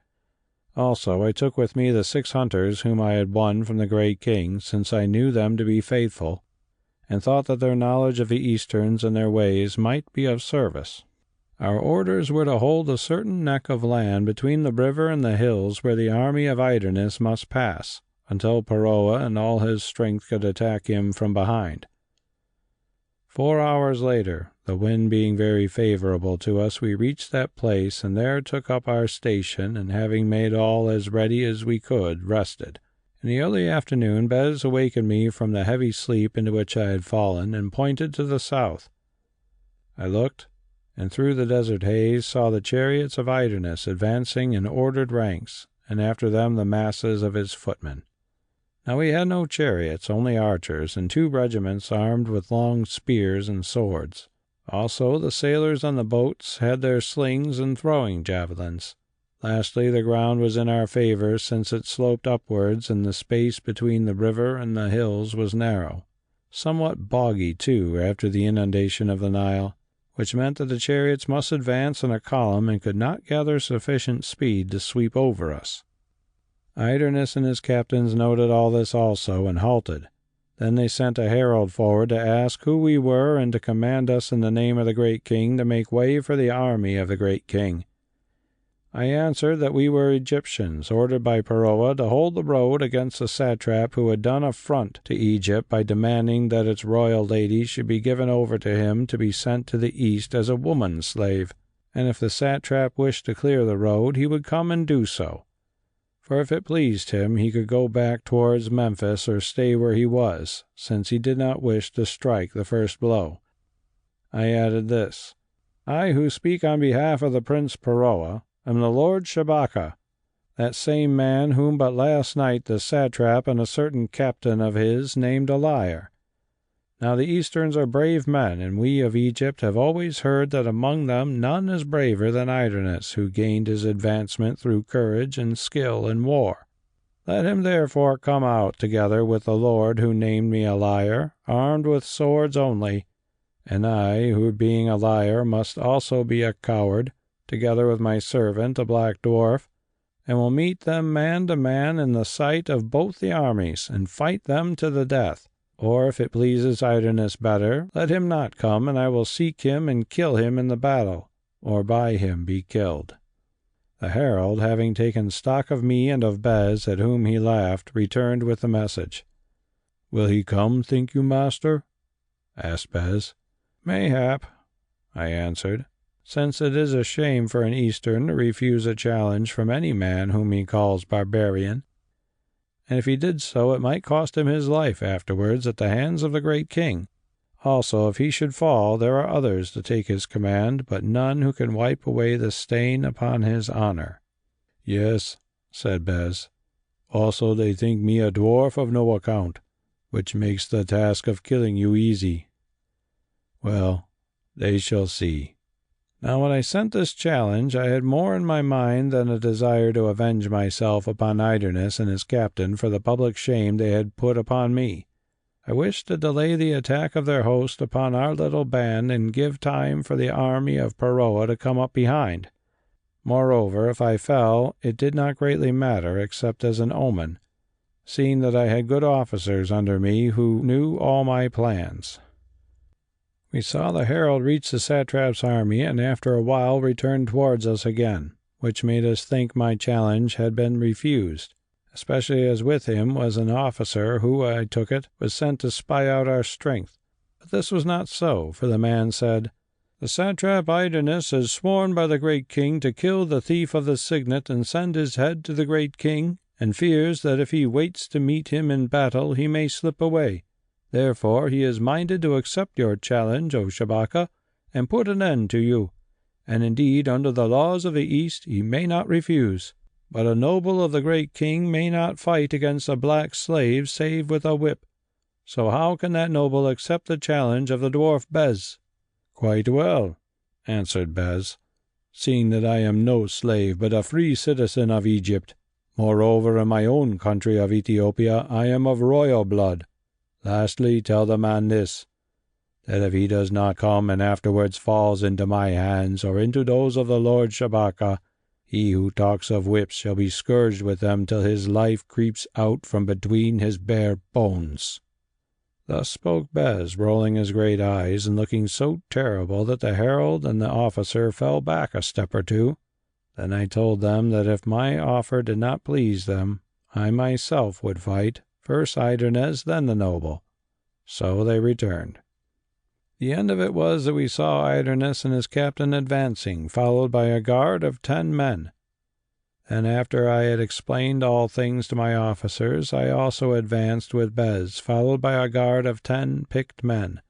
Also I took with me the 6 hunters whom I had won from the great king, since I knew them to be faithful, and thought that their knowledge of the Easterns and their ways might be of service. Our orders were to hold a certain neck of land between the river and the hills where the army of Idernes must pass, until Peroa and all his strength could attack him from behind. 4 hours later, the wind being very favourable to us, we reached that place, and there took up our station, and having made all as ready as we could, rested. In the early afternoon Bes awakened me from the heavy sleep into which I had fallen, and pointed to the south. I looked, and through the desert haze saw the chariots of Idernes advancing in ordered ranks, and after them the masses of his footmen. Now we had no chariots, only archers, and 2 regiments armed with long spears and swords. Also the sailors on the boats had their slings and throwing javelins. Lastly, the ground was in our favour, since it sloped upwards, and the space between the river and the hills was narrow. Somewhat boggy, too, after the inundation of the Nile, which meant that the chariots must advance in a column and could not gather sufficient speed to sweep over us. Idernes and his captains noted all this also, and halted. Then they sent a herald forward to ask who we were, and to command us in the name of the great king to make way for the army of the great king. I answered that we were Egyptians, ordered by Peroa to hold the road against the satrap who had done affront to Egypt by demanding that its royal lady should be given over to him to be sent to the east as a woman slave, and if the satrap wished to clear the road, he would come and do so. For if it pleased him, he could go back towards Memphis or stay where he was, since he did not wish to strike the first blow. I added this: I, who speak on behalf of the Prince Peroa, am the Lord Shabaka, that same man whom but last night the satrap and a certain captain of his named a liar. Now the Easterns are brave men, and we of Egypt have always heard that among them none is braver than Idernes, who gained his advancement through courage and skill in war. Let him therefore come out together with the Lord who named me a liar, armed with swords only, and I, who being a liar must also be a coward, together with my servant, a black dwarf, and will meet them man to man in the sight of both the armies, and fight them to the death. Or if it pleases Idernes better, let him not come, and I will seek him and kill him in the battle, or by him be killed." The herald, having taken stock of me and of Bes, at whom he laughed, returned with the message. "Will he come, think you, master?" asked Bes. "Mayhap," I answered, "since it is a shame for an Eastern to refuse a challenge from any man whom he calls barbarian. And if he did so, it might cost him his life afterwards at the hands of the great king. Also, if he should fall, there are others to take his command, but none who can wipe away the stain upon his honor." "Yes, said Bes. Also they think me a dwarf of no account, which makes the task of killing you easy. Well, they shall see. Now when I sent this challenge, I had more in my mind than a desire to avenge myself upon Idernes and his captain for the public shame they had put upon me. I wished to delay the attack of their host upon our little band and give time for the army of Peroa to come up behind. Moreover, if I fell, it did not greatly matter except as an omen, seeing that I had good officers under me who knew all my plans. We saw the herald reach the satrap's army, and after a while returned towards us again, which made us think my challenge had been refused, especially as with him was an officer who, I took it, was sent to spy out our strength. But this was not so, for the man said, "The satrap Idernes has sworn by the great king to kill the thief of the signet and send his head to the great king, and fears that if he waits to meet him in battle he may slip away. Therefore he is minded to accept your challenge, O Shabaka, and put an end to you. And indeed, under the laws of the East, he may not refuse. But a noble of the great king may not fight against a black slave save with a whip. So how can that noble accept the challenge of the dwarf Bes?" "Quite well," answered Bes, "seeing that I am no slave, but a free citizen of Egypt. Moreover, in my own country of Ethiopia, I am of royal blood. Lastly, tell the man this, that if he does not come and afterwards falls into my hands or into those of the Lord Shabaka, he who talks of whips shall be scourged with them till his life creeps out from between his bare bones." Thus spoke Bes, rolling his great eyes and looking so terrible that the herald and the officer fell back a step or two. Then I told them that if my offer did not please them, I myself would fight, first Idernes, then the noble. So they returned. The end of it was that we saw Idernes and his captain advancing, followed by a guard of 10 men. Then after I had explained all things to my officers, I also advanced with Bes, followed by a guard of 10 picked men.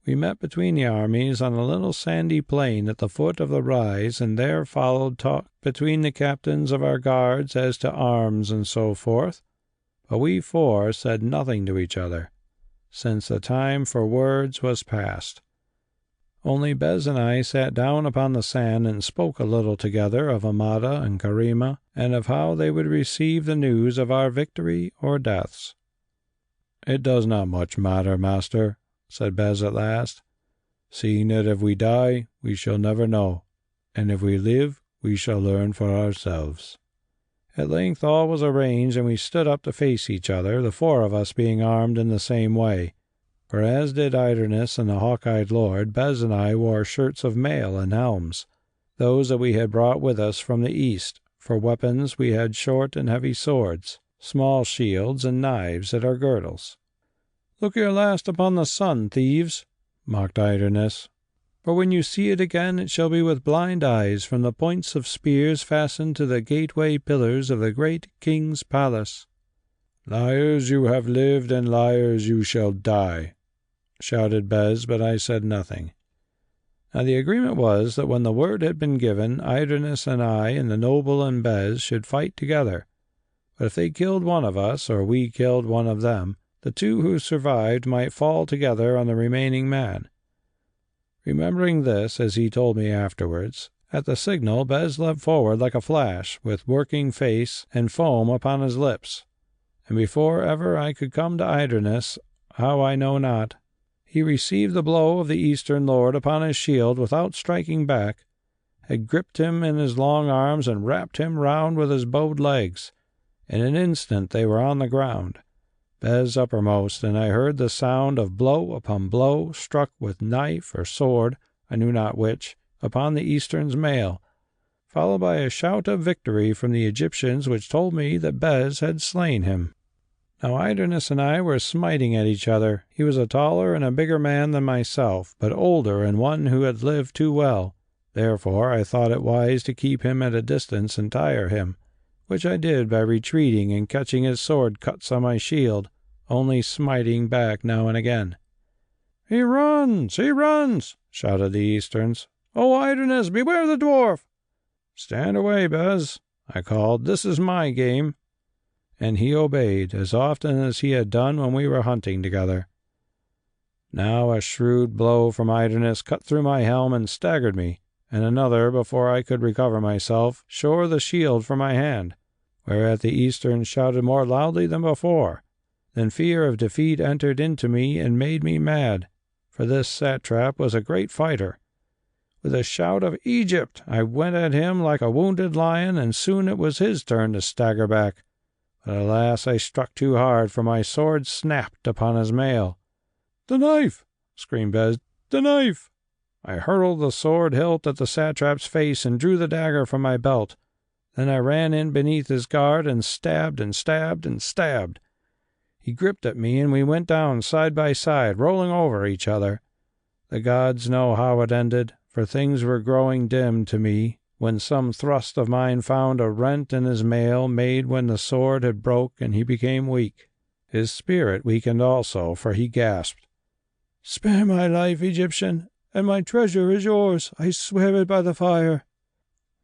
We met between the armies on a little sandy plain at the foot of the rise, and there followed talk between the captains of our guards as to arms and so forth. But we four said nothing to each other, since the time for words was past. Only Bes and I sat down upon the sand and spoke a little together of Amada and Karima, and of how they would receive the news of our victory or deaths. "It does not much matter, master," said Bes at last, "seeing that if we die, we shall never know, and if we live, we shall learn for ourselves." At length all was arranged, and we stood up to face each other, the 4 of us being armed in the same way. For as did Idernes and the hawk-eyed lord, Bes and I wore shirts of mail and helms, those that we had brought with us from the east. For weapons we had short and heavy swords, small shields, and knives at our girdles. "Look your last upon the sun, thieves," mocked Idernes. "For when you see it again, it shall be with blind eyes, from the points of spears fastened to the gateway pillars of the great king's palace." "Liars you have lived, and liars you shall die," shouted Bes, but I said nothing. Now the agreement was that when the word had been given, Idernes and I and the noble and Bes should fight together. But if they killed one of us, or we killed one of them, the 2 who survived might fall together on the remaining man. Remembering this, as he told me afterwards, at the signal Bes leapt forward like a flash, with working face and foam upon his lips, and before ever I could come to Idernes, how I know not, he received the blow of the Eastern lord upon his shield without striking back, had gripped him in his long arms and wrapped him round with his bowed legs. In an instant they were on the ground, Bes uppermost, and I heard the sound of blow upon blow struck with knife or sword, I knew not which, upon the Eastern's mail, followed by a shout of victory from the Egyptians which told me that Bes had slain him. Now Idernes and I were smiting at each other. He was a taller and a bigger man than myself, but older and one who had lived too well. Therefore I thought it wise to keep him at a distance and tire him, which I did by retreating and catching his sword cuts on my shield, only smiting back now and again. "He runs! He runs!" shouted the Easterns. "Oh, Idernes, beware the dwarf!" "Stand away, Bes," I called. "This is my game." And he obeyed, as often as he had done when we were hunting together. Now a shrewd blow from Idernes cut through my helm and staggered me, and another, before I could recover myself, shore the shield from my hand, whereat the Easterns shouted more loudly than before. Then fear of defeat entered into me and made me mad, for this satrap was a great fighter. With a shout of "Egypt!" I went at him like a wounded lion, and soon it was his turn to stagger back. But alas, I struck too hard, for my sword snapped upon his mail. "The knife!" screamed Bes. "The knife!" I hurled the sword hilt at the satrap's face and drew the dagger from my belt. Then I ran in beneath his guard and stabbed and stabbed and stabbed. He gripped at me, and we went down side by side, rolling over each other. The gods know how it ended, for things were growing dim to me, when some thrust of mine found a rent in his mail made when the sword had broke, and he became weak. His spirit weakened also, for he gasped, "Spare my life, Egyptian, and my treasure is yours. I swear it by the fire."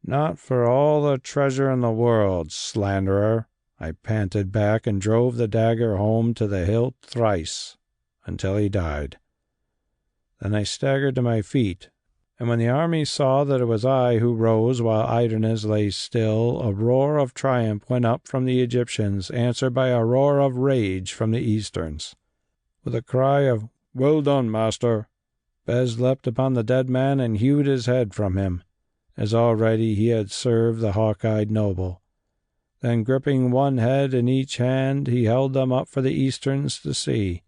"Not for all the treasure in the world, slanderer." I panted back and drove the dagger home to the hilt thrice, until he died. Then I staggered to my feet, and when the army saw that it was I who rose while Idernes lay still, a roar of triumph went up from the Egyptians, answered by a roar of rage from the Easterns. With a cry of "Well done, master," Bes leapt upon the dead man and hewed his head from him, as already he had served the hawk-eyed noble. Then, gripping one head in each hand, he held them up for the Easterns to see.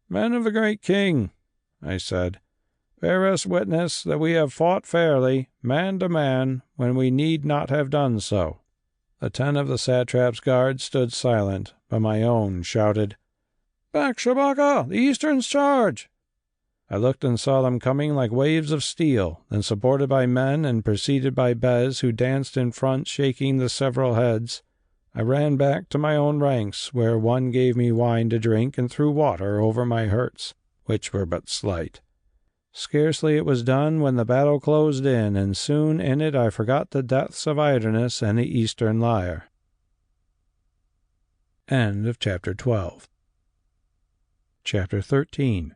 "Men of the great king," I said, "bear us witness that we have fought fairly, man to man, when we need not have done so." The 10 of the satrap's guards stood silent, but my own shouted, "Back, Shabaka! The Easterns charge!" I looked and saw them coming like waves of steel, then supported by men and preceded by Bes, who danced in front shaking the several heads. I ran back to my own ranks, where one gave me wine to drink and threw water over my hurts, which were but slight. Scarcely it was done when the battle closed in, and soon in it I forgot the deaths of Idernes and the Eastern lyre. End of Chapter 12. Chapter 13.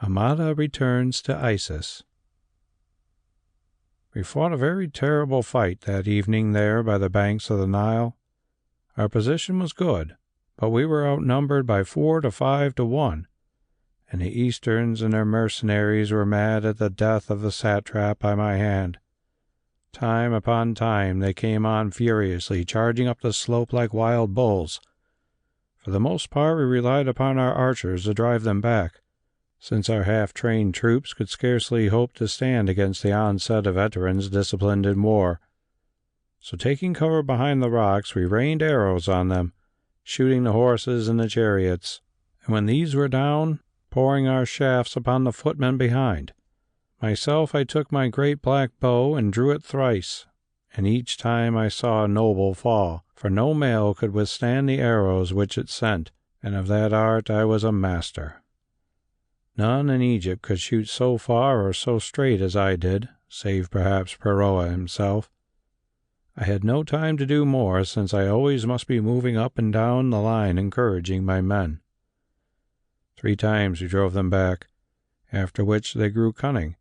Amada returns to Isis. We fought a very terrible fight that evening there by the banks of the Nile. Our position was good, but we were outnumbered by 4 to 5 to 1, and the Easterns and their mercenaries were mad at the death of the satrap by my hand. Time upon time they came on furiously, charging up the slope like wild bulls. For the most part we relied upon our archers to drive them back, since our half-trained troops could scarcely hope to stand against the onset of veterans disciplined in war. So taking cover behind the rocks, we rained arrows on them, shooting the horses and the chariots, and when these were down, pouring our shafts upon the footmen behind. Myself I took my great black bow and drew it thrice, and each time I saw a noble fall, for no male could withstand the arrows which it sent, and of that art I was a master. None in Egypt could shoot so far or so straight as I did, save perhaps Pharaoh himself. I had no time to do more, since I always must be moving up and down the line encouraging my men. 3 times we drove them back, after which they grew cunning.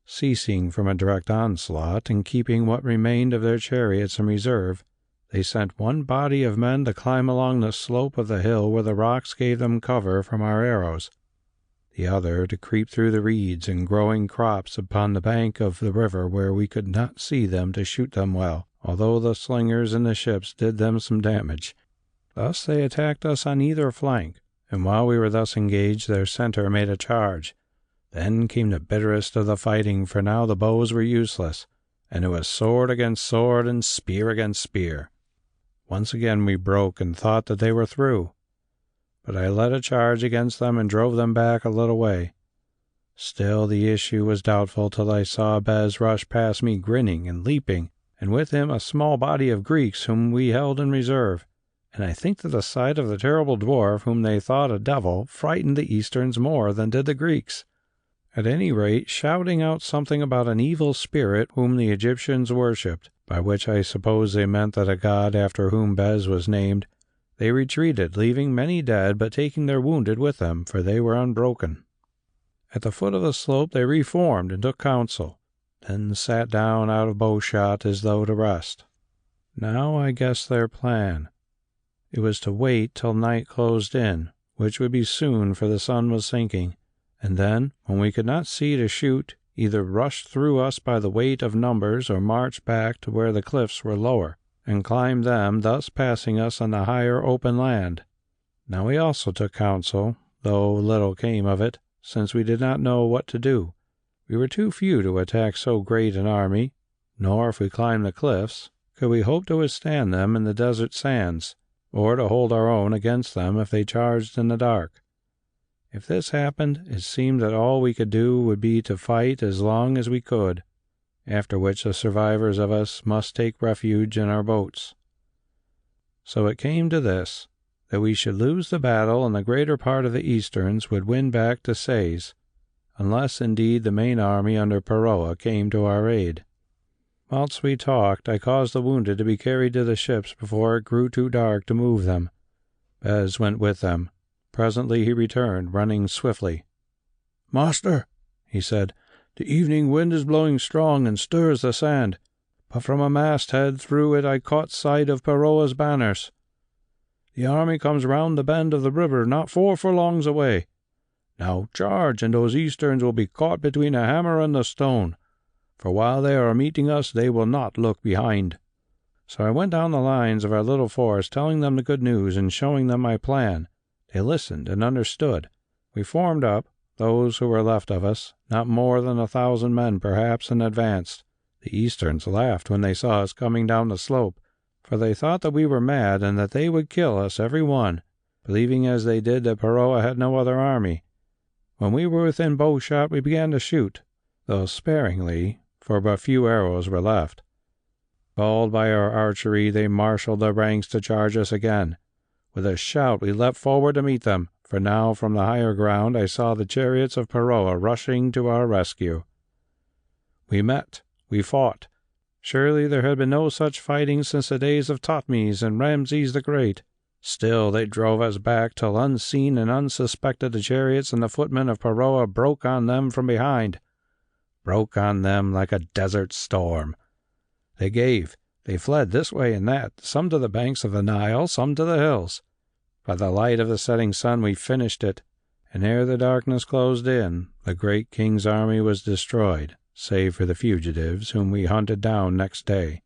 Ceasing from a direct onslaught, and keeping what remained of their chariots in reserve, they sent one body of men to climb along the slope of the hill where the rocks gave them cover from our arrows, the other to creep through the reeds and growing crops upon the bank of the river where we could not see them to shoot them well, although the slingers in the ships did them some damage. Thus they attacked us on either flank, and while we were thus engaged their centre made a charge. Then came the bitterest of the fighting, for now the bows were useless, and it was sword against sword and spear against spear. Once again we broke and thought that they were through, but I led a charge against them and drove them back a little way. Still the issue was doubtful till I saw Bes rush past me grinning and leaping, and with him a small body of Greeks whom we held in reserve, and I think that the sight of the terrible dwarf, whom they thought a devil, frightened the Easterns more than did the Greeks. At any rate, shouting out something about an evil spirit whom the Egyptians worshipped, by which I suppose they meant that a god after whom Bes was named, they retreated, leaving many dead, but taking their wounded with them, for they were unbroken. At the foot of the slope they reformed and took counsel, then sat down out of bowshot as though to rest. Now I guessed their plan. It was to wait till night closed in, which would be soon, for the sun was sinking, and then, when we could not see to shoot, either rush through us by the weight of numbers or march back to where the cliffs were lower, and climb them, thus passing us on the higher open land. Now we also took counsel, though little came of it, since we did not know what to do. We were too few to attack so great an army, nor, if we climbed the cliffs, could we hope to withstand them in the desert sands, or to hold our own against them if they charged in the dark. If this happened, it seemed that all we could do would be to fight as long as we could, after which the survivors of us must take refuge in our boats. So it came to this, that we should lose the battle, and the greater part of the Easterns would win back to Sais, unless indeed the main army under Peroa came to our aid. Whilst we talked, I caused the wounded to be carried to the ships before it grew too dark to move them. Bes went with them. Presently he returned, running swiftly. "Master," he said, "the evening wind is blowing strong and stirs the sand, but from a masthead through it I caught sight of Peroa's banners. The army comes round the bend of the river not 4 furlongs away. Now charge, and those Easterns will be caught between a hammer and a stone, for while they are meeting us they will not look behind." So I went down the lines of our little force, telling them the good news and showing them my plan. They listened and understood. We formed up, those who were left of us, not more than 1,000 men perhaps, and advanced. The Easterns laughed when they saw us coming down the slope, for they thought that we were mad and that they would kill us every one, believing as they did that Peroa had no other army. When we were within bowshot we began to shoot, though sparingly, for but few arrows were left. Galled by our archery, they marshalled their ranks to charge us again. With a shout we leapt forward to meet them, for now from the higher ground I saw the chariots of Peroa rushing to our rescue. We met, we fought. Surely there had been no such fighting since the days of Thotmes and Ramses the Great. Still they drove us back till unseen and unsuspected the chariots and the footmen of Peroa broke on them from behind. Broke on them like a desert storm. They gave. They fled this way and that, some to the banks of the Nile, some to the hills. By the light of the setting sun we finished it, and ere the darkness closed in, the great king's army was destroyed, save for the fugitives whom we hunted down next day.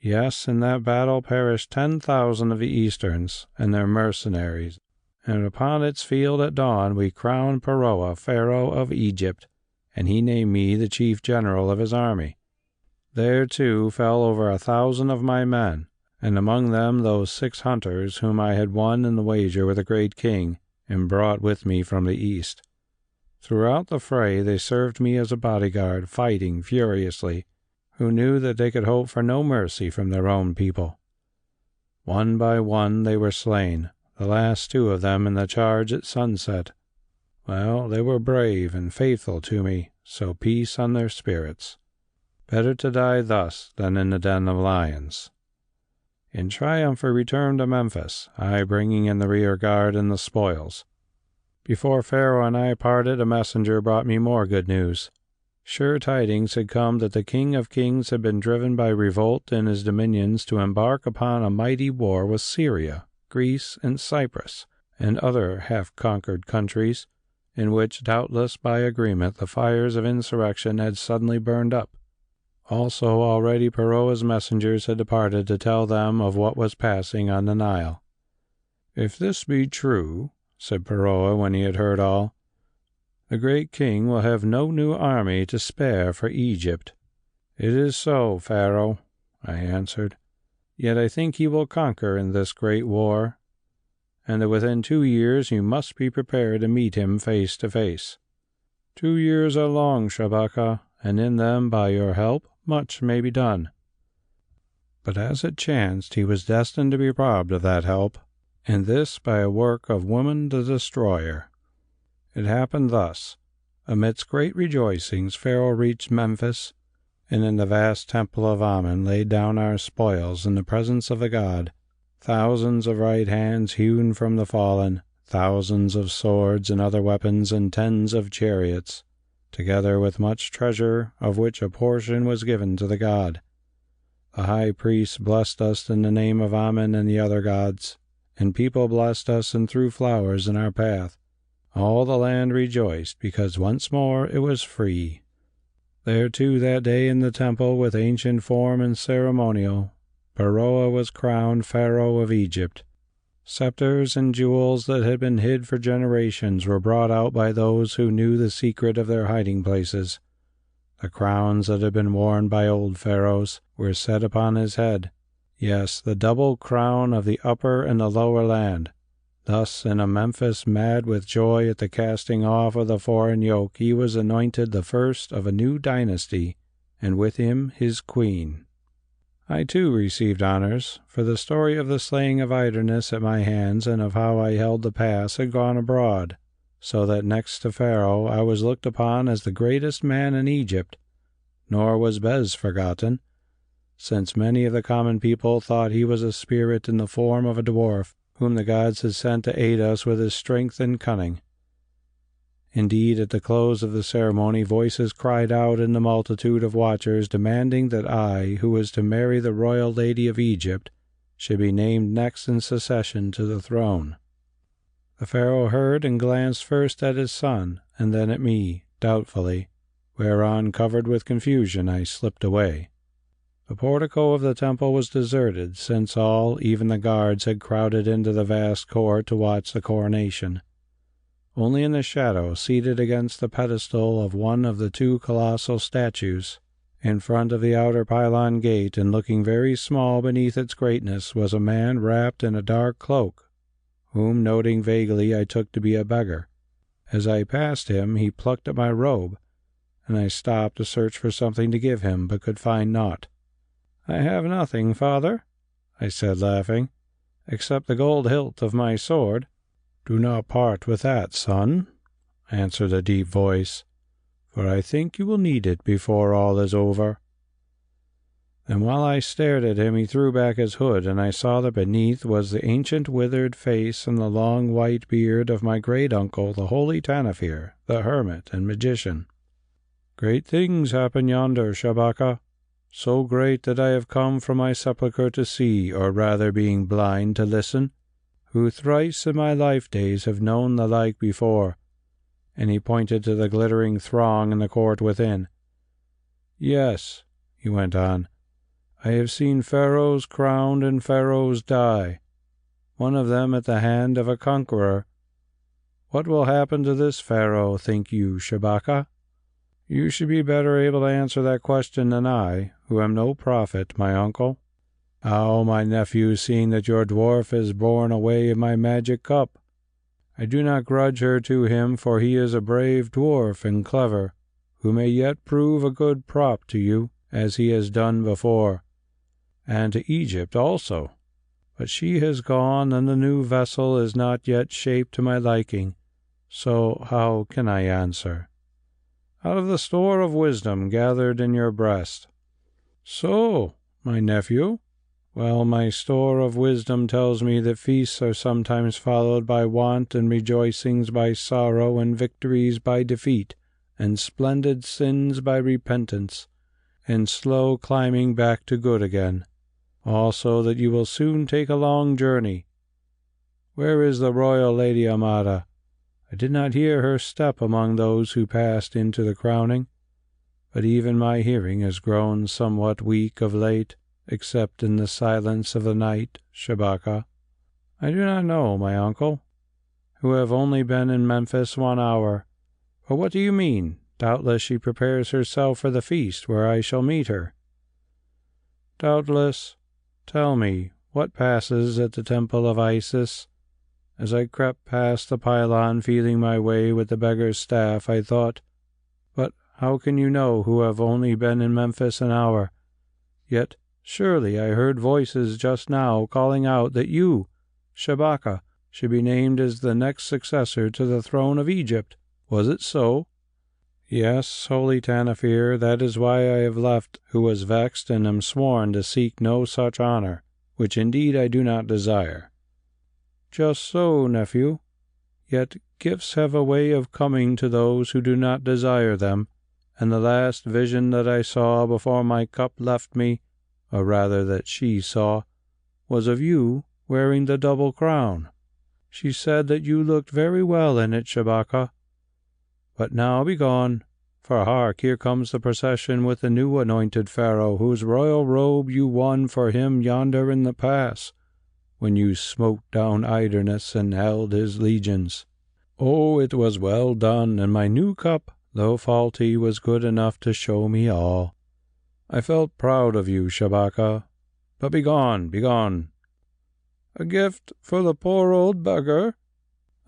Yes, in that battle perished 10,000 of the Easterns and their mercenaries, and upon its field at dawn we crowned Peroa Pharaoh of Egypt, and he named me the chief general of his army. There, too, fell over 1,000 of my men, and among them those 6 hunters whom I had won in the wager with the great king, and brought with me from the east. Throughout the fray they served me as a bodyguard, fighting furiously, who knew that they could hope for no mercy from their own people. One by one they were slain, the last 2 of them in the charge at sunset. Well, they were brave and faithful to me, so peace on their spirits. Better to die thus than in the den of lions. In triumph we returned to Memphis, I bringing in the rear guard and the spoils. Before Pharaoh and I parted, a messenger brought me more good news. Sure tidings had come that the King of Kings had been driven by revolt in his dominions to embark upon a mighty war with Syria, Greece, and Cyprus, and other half-conquered countries, in which, doubtless by agreement, the fires of insurrection had suddenly burned up. Also already Peroa's messengers had departed to tell them of what was passing on the Nile. "If this be true," said Peroa when he had heard all, "the great king will have no new army to spare for Egypt." "It is so, Pharaoh," I answered. "Yet I think he will conquer in this great war, and that within 2 years you must be prepared to meet him face to face. 2 years are long, Shabaka, and in them, by your help, much may be done." But as it chanced, he was destined to be robbed of that help, and this by a work of Woman the Destroyer. It happened thus. Amidst great rejoicings Pharaoh reached Memphis, and in the vast temple of Ammon laid down our spoils in the presence of the god, thousands of right hands hewn from the fallen, thousands of swords and other weapons, and tens of chariots, together with much treasure, of which a portion was given to the god. The high priest blessed us in the name of Ammon and the other gods, and people blessed us and threw flowers in our path. All the land rejoiced, because once more it was free. There too that day in the temple, with ancient form and ceremonial, Pharaoh was crowned Pharaoh of Egypt. Scepters and jewels that had been hid for generations were brought out by those who knew the secret of their hiding places. The crowns that had been worn by old pharaohs were set upon his head. Yes, the double crown of the upper and the lower land. Thus, in a Memphis mad with joy at the casting off of the foreign yoke, he was anointed the first of a new dynasty, and with him his queen. I too received honors, for the story of the slaying of Idernes at my hands and of how I held the pass had gone abroad, so that next to Pharaoh I was looked upon as the greatest man in Egypt. Nor was Bes forgotten, since many of the common people thought he was a spirit in the form of a dwarf, whom the gods had sent to aid us with his strength and cunning. Indeed, at the close of the ceremony, voices cried out in the multitude of watchers, demanding that I, who was to marry the royal lady of Egypt, should be named next in succession to the throne. The pharaoh heard and glanced first at his son, and then at me, doubtfully, whereon, covered with confusion, I slipped away. The portico of the temple was deserted, since all, even the guards, had crowded into the vast court to watch the coronation. Only in the shadow, seated against the pedestal of one of the two colossal statues, in front of the outer pylon gate, and looking very small beneath its greatness, was a man wrapped in a dark cloak, whom, noting vaguely, I took to be a beggar. As I passed him, he plucked at my robe, and I stopped to search for something to give him, but could find naught. "I have nothing, father," I said, laughing, "except the gold hilt of my sword." "Do not part with that, son," answered a deep voice, "for I think you will need it before all is over." And while I stared at him, he threw back his hood, and I saw that beneath was the ancient withered face and the long white beard of my great-uncle, the Holy Tanofir, the hermit and magician. "Great things happen yonder, Shabaka, so great that I have come from my sepulchre to see, or rather being blind to listen, who thrice in my life days have known the like before," and he pointed to the glittering throng in the court within. "Yes," he went on, "I have seen pharaohs crowned and pharaohs die, one of them at the hand of a conqueror. What will happen to this pharaoh, think you, Shabaka?" "You should be better able to answer that question than I, who am no prophet, my uncle." "How, my nephew, seeing that your dwarf is borne away in my magic cup? I do not grudge her to him, for he is a brave dwarf and clever, who may yet prove a good prop to you, as he has done before, and to Egypt also. But she has gone, and the new vessel is not yet shaped to my liking, so how can I answer?" "Out of the store of wisdom gathered in your breast." "So, my nephew? Well, my store of wisdom tells me that feasts are sometimes followed by want, and rejoicings by sorrow, and victories by defeat, and splendid sins by repentance, and slow climbing back to good again. Also that you will soon take a long journey. Where is the royal Lady Amada? I did not hear her step among those who passed into the crowning, but even my hearing has grown somewhat weak of late, except in the silence of the night, Shabaka." "I do not know, my uncle, who have only been in Memphis 1 hour. But what do you mean? Doubtless she prepares herself for the feast where I shall meet her." "Doubtless. Tell me, what passes at the temple of Isis?" As I crept past the pylon, feeling my way with the beggar's staff, I thought, "But how can you know who have only been in Memphis an hour? Yet surely I heard voices just now calling out that you, Shabaka, should be named as the next successor to the throne of Egypt. Was it so?" Yes, Holy Tanofir, that is why I have left, who was vexed, and am sworn to seek no such honour, which indeed I do not desire. Just so, nephew. Yet gifts have a way of coming to those who do not desire them, and the last vision that I saw before my cup left me, or rather that she saw, was of you wearing the double crown. She said that you looked very well in it, Shabaka. But now begone, for hark, here comes the procession with the new anointed pharaoh, whose royal robe you won for him yonder in the pass, when you smote down Idernes and held his legions. Oh, it was well done, and my new cup, though faulty, was good enough to show me all. I felt proud of you, Shabaka. But begone, begone. A gift for the poor old beggar?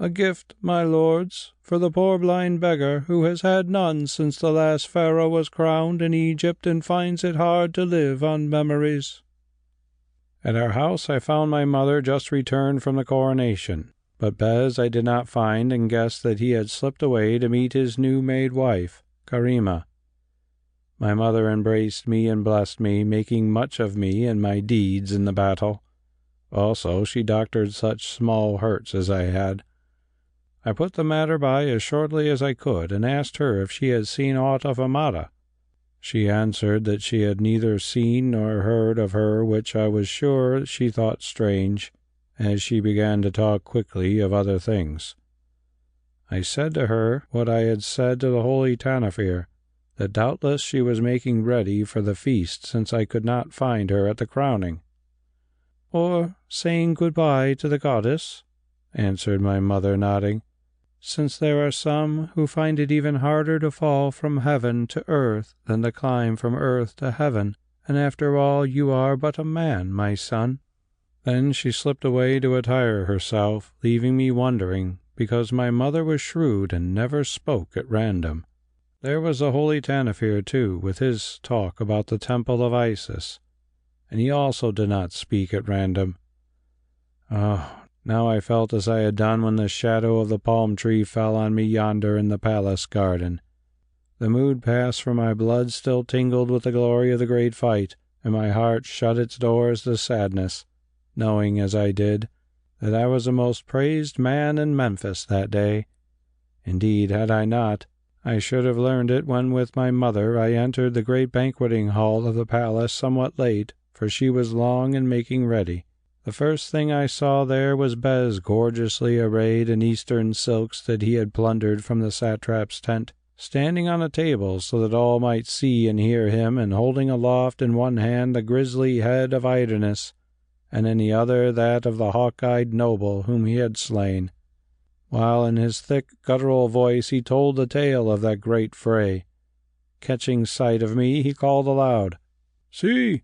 A gift, my lords, for the poor blind beggar who has had none since the last pharaoh was crowned in Egypt and finds it hard to live on memories. At our house I found my mother just returned from the coronation, but Bes I did not find, and guessed that he had slipped away to meet his new-made wife, Karima. My mother embraced me and blessed me, making much of me and my deeds in the battle. Also she doctored such small hurts as I had. I put the matter by as shortly as I could, and asked her if she had seen aught of Amada. She answered that she had neither seen nor heard of her, which I was sure she thought strange, as she began to talk quickly of other things. I said to her what I had said to the Holy Tanofir, that doubtless she was making ready for the feast, since I could not find her at the crowning. "Or saying good-bye to the goddess," answered my mother, nodding, "since there are some who find it even harder to fall from heaven to earth than to climb from earth to heaven, and after all you are but a man, my son." Then she slipped away to attire herself, leaving me wondering, because my mother was shrewd and never spoke at random. There was the Holy Tanofir, too, with his talk about the temple of Isis, and he also did not speak at random. Oh, now I felt as I had done when the shadow of the palm tree fell on me yonder in the palace garden. The mood passed, for my blood still tingled with the glory of the great fight, and my heart shut its doors to sadness, knowing, as I did, that I was the most praised man in Memphis that day. Indeed, had I not, I should have learned it when with my mother I entered the great banqueting hall of the palace somewhat late, for she was long in making ready. The first thing I saw there was Bes gorgeously arrayed in eastern silks that he had plundered from the satrap's tent, standing on a table so that all might see and hear him, and holding aloft in one hand the grisly head of Idernes, and in the other that of the hawk-eyed noble whom he had slain, while in his thick guttural voice he told the tale of that great fray. Catching sight of me, he called aloud, "See,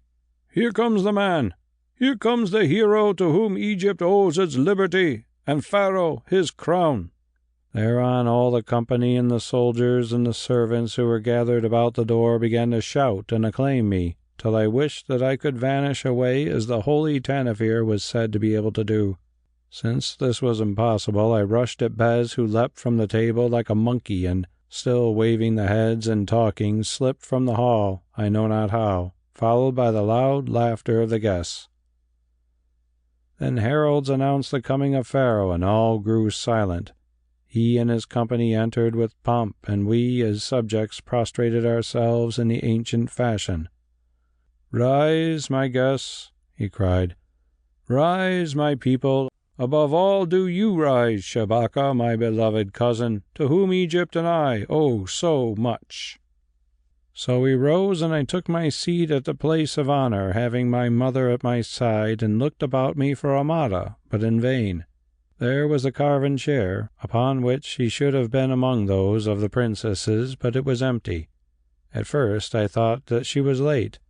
here comes the man! Here comes the hero to whom Egypt owes its liberty, and Pharaoh his crown." Thereon all the company and the soldiers and the servants who were gathered about the door began to shout and acclaim me, till I wished that I could vanish away as the Holy Tanofir was said to be able to do. Since this was impossible, I rushed at Bes, who leapt from the table like a monkey, and, still waving the heads and talking, slipped from the hall, I know not how, followed by the loud laughter of the guests. Then heralds announced the coming of Pharaoh, and all grew silent. He and his company entered with pomp, and we, as subjects, prostrated ourselves in the ancient fashion. "Rise, my guests," he cried. "Rise, my people. Above all do you rise, Shabaka, my beloved cousin, to whom Egypt and I owe so much." So we rose, and I took my seat at the place of honor, having my mother at my side, and looked about me for Amada, but in vain. There was a carven chair, upon which she should have been among those of the princesses, but it was empty. At first I thought that she was late,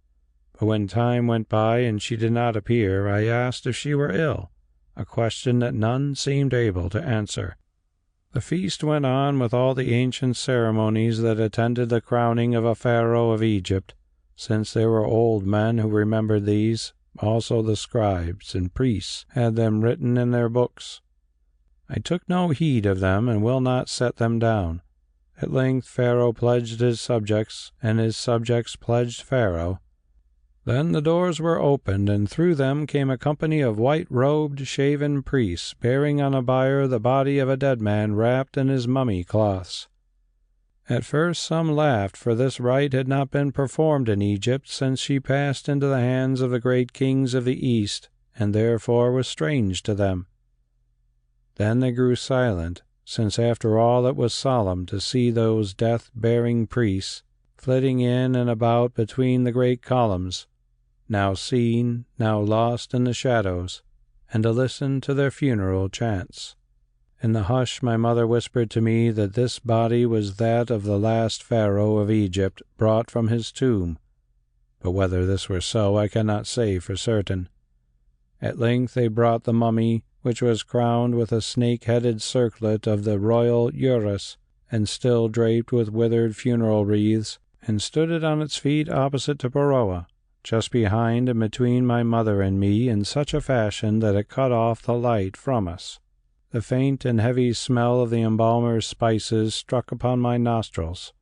but when time went by and she did not appear, I asked if she were ill, a question that none seemed able to answer. The feast went on with all the ancient ceremonies that attended the crowning of a pharaoh of Egypt, since there were old men who remembered these. Also the scribes and priests had them written in their books. I took no heed of them, and will not set them down, At length Pharaoh pledged his subjects, and his subjects pledged Pharaoh. Then the doors were opened, and through them came a company of white-robed, shaven priests, bearing on a bier the body of a dead man wrapped in his mummy cloths. At first some laughed, for this rite had not been performed in Egypt since she passed into the hands of the great kings of the East, and therefore was strange to them. Then they grew silent, since after all it was solemn to see those death-bearing priests flitting in and about between the great columns, now seen, now lost in the shadows, and to listen to their funeral chants. In the hush my mother whispered to me that this body was that of the last Pharaoh of Egypt brought from his tomb, but whether this were so I cannot say for certain. At length they brought the mummy, which was crowned with a snake-headed circlet of the royal urus, and still draped with withered funeral wreaths, and stood it on its feet opposite to Pharaoh, just behind and between my mother and me, in such a fashion that it cut off the light from us. The faint and heavy smell of the embalmer's spices struck upon my nostrils.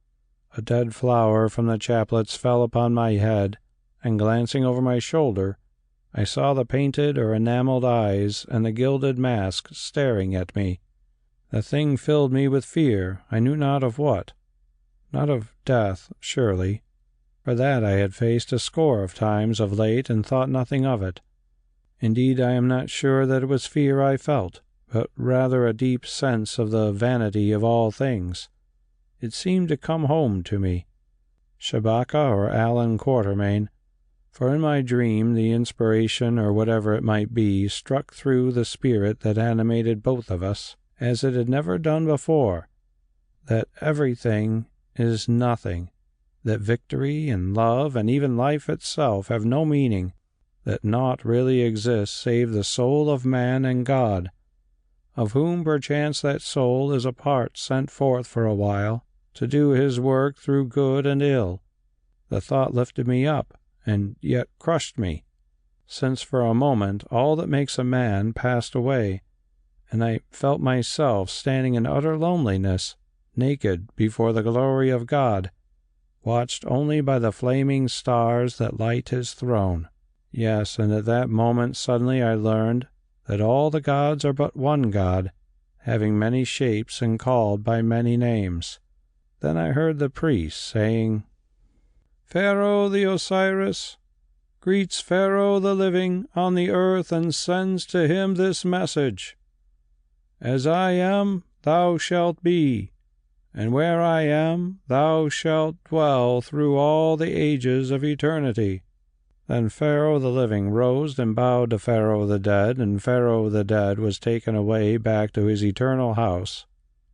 A dead flower from the chaplets fell upon my head, and glancing over my shoulder, I saw the painted or enameled eyes and the gilded mask staring at me. The thing filled me with fear, I knew not of what. Not of death, surely, for that I had faced a score of times of late and thought nothing of it. Indeed, I am not sure that it was fear I felt, but rather a deep sense of the vanity of all things. It seemed to come home to me. Shabaka or Allan Quatermain, for in my dream the inspiration, or whatever it might be, struck through the spirit that animated both of us, as it had never done before, that everything is nothing, that victory and love and even life itself have no meaning, that naught really exists save the soul of man and God, of whom perchance that soul is a part sent forth for a while to do his work through good and ill. The thought lifted me up, and yet crushed me, since for a moment all that makes a man passed away, and I felt myself standing in utter loneliness, naked before the glory of God, watched only by the flaming stars that light his throne. Yes, and at that moment suddenly I learned that all the gods are but one God, having many shapes and called by many names. Then I heard the priest saying, "Pharaoh the Osiris greets Pharaoh the living on the earth and sends to him this message. As I am, thou shalt be, and where I am, thou shalt dwell through all the ages of eternity." Then Pharaoh the living rose and bowed to Pharaoh the dead, and Pharaoh the dead was taken away back to his eternal house.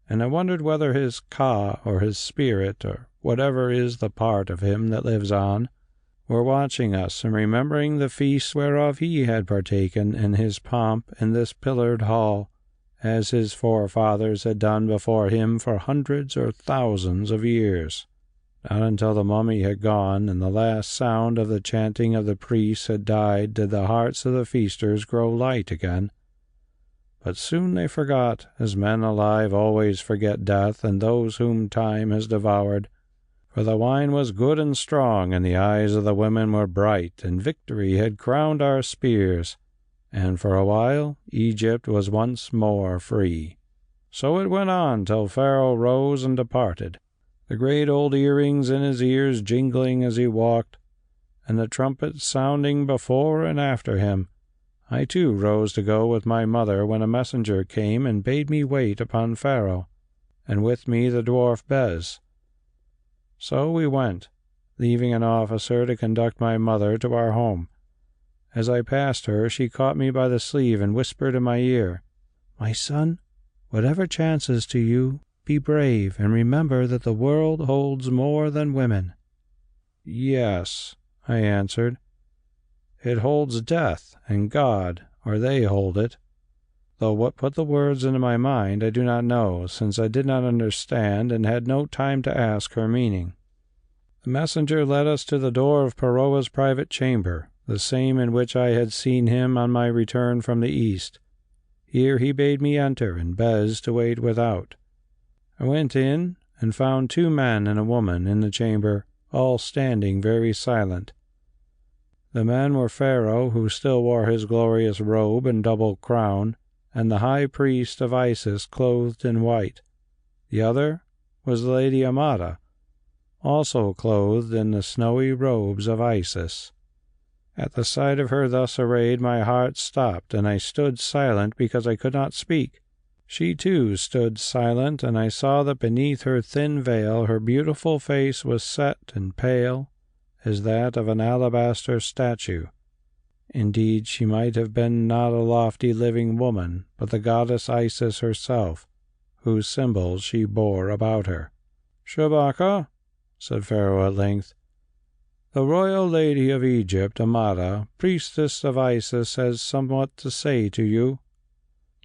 And I wondered whether his Ka, or his spirit, or whatever is the part of him that lives on, were watching us and remembering the feast whereof he had partaken in his pomp in this pillared hall, as his forefathers had done before him for hundreds or thousands of years. Not until the mummy had gone and the last sound of the chanting of the priests had died did the hearts of the feasters grow light again. But soon they forgot, as men alive always forget death and those whom time has devoured, for the wine was good and strong, and the eyes of the women were bright, and victory had crowned our spears, and for a while Egypt was once more free. So it went on till Pharaoh rose and departed, the great old earrings in his ears jingling as he walked, and the trumpets sounding before and after him. I too rose to go with my mother when a messenger came and bade me wait upon Pharaoh, and with me the dwarf Bes. So we went, leaving an officer to conduct my mother to our home. As I passed her, she caught me by the sleeve and whispered in my ear, "My son, whatever chances to you, be brave, and remember that the world holds more than women." "Yes," I answered. "It holds death and God, or they hold it, though what put the words into my mind I do not know, since I did not understand and had no time to ask her meaning." The messenger led us to the door of Pharaoh's private chamber, the same in which I had seen him on my return from the east. Here he bade me enter, and Bes to wait without. I went in, and found 2 men and a woman in the chamber, all standing very silent. The men were Pharaoh, who still wore his glorious robe and double crown, and the high priest of Isis clothed in white. The other was Lady Amada, also clothed in the snowy robes of Isis. At the sight of her thus arrayed, my heart stopped, and I stood silent because I could not speak. She too stood silent, and I saw that beneath her thin veil her beautiful face was set and pale as that of an alabaster statue. Indeed, she might have been not a lofty living woman, but the goddess Isis herself, whose symbols she bore about her. "Shabaka," said Pharaoh at length, "the royal lady of Egypt, Amada, priestess of Isis, has somewhat to say to you."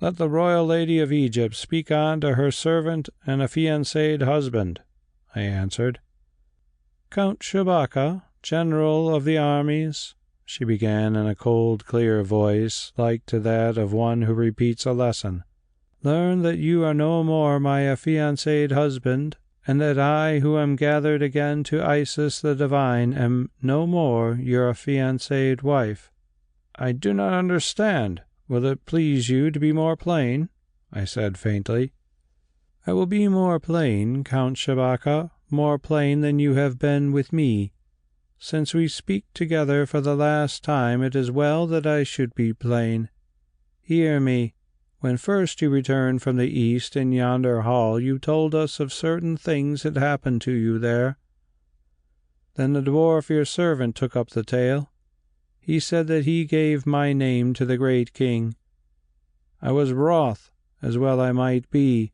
"Let the royal lady of Egypt speak on to her servant and affianced husband," I answered. "Count Shabaka, general of the armies," she began in a cold, clear voice, like to that of one who repeats a lesson, "learn that you are no more my affianced husband, and that I, who am gathered again to Isis the divine, am no more your affianced wife." "I do not understand. Will it please you to be more plain?" I said faintly. "I will be more plain, Count Shabaka, more plain than you have been with me. Since we speak together for the last time, it is well that I should be plain. Hear me. When first you returned from the east in yonder hall, you told us of certain things that happened to you there. Then the dwarf your servant took up the tale. He said that he gave my name to the great king. I was wroth, as well I might be,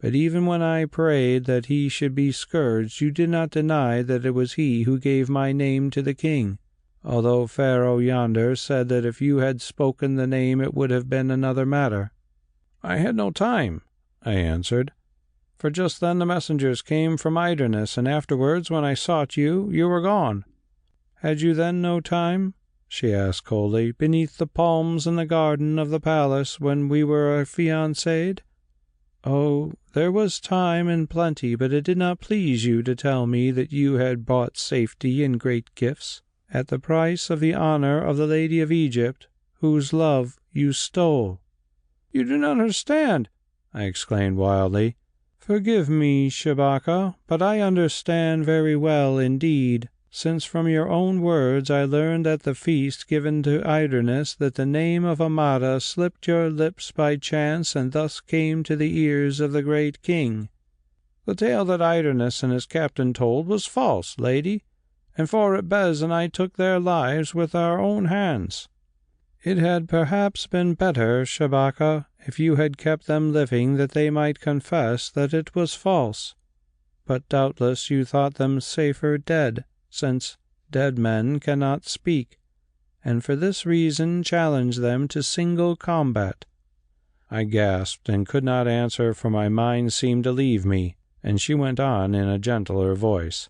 but even when I prayed that he should be scourged, you did not deny that it was he who gave my name to the king, although Pharaoh yonder said that if you had spoken the name it would have been another matter." "I had no time," I answered, "for just then the messengers came from Idernes, and afterwards, when I sought you, you were gone." "Had you then no time?" she asked coldly, "beneath the palms in the garden of the palace when we were affianced? Oh, there was time and plenty, but it did not please you to tell me that you had bought safety and great gifts at the price of the honor of the Lady of Egypt, whose love you stole." "You do not understand," I exclaimed wildly. "Forgive me, Shabaka, but I understand very well indeed, since from your own words I learned at the feast given to Idernes that the name of Amada slipped your lips by chance and thus came to the ears of the great king. The tale that Idernes and his captain told was false, lady, and for it Bes and I took their lives with our own hands. It had perhaps been better, Shabaka, if you had kept them living that they might confess that it was false, but doubtless you thought them safer dead, since dead men cannot speak, and for this reason challenged them to single combat." I gasped and could not answer, for my mind seemed to leave me, and she went on in a gentler voice.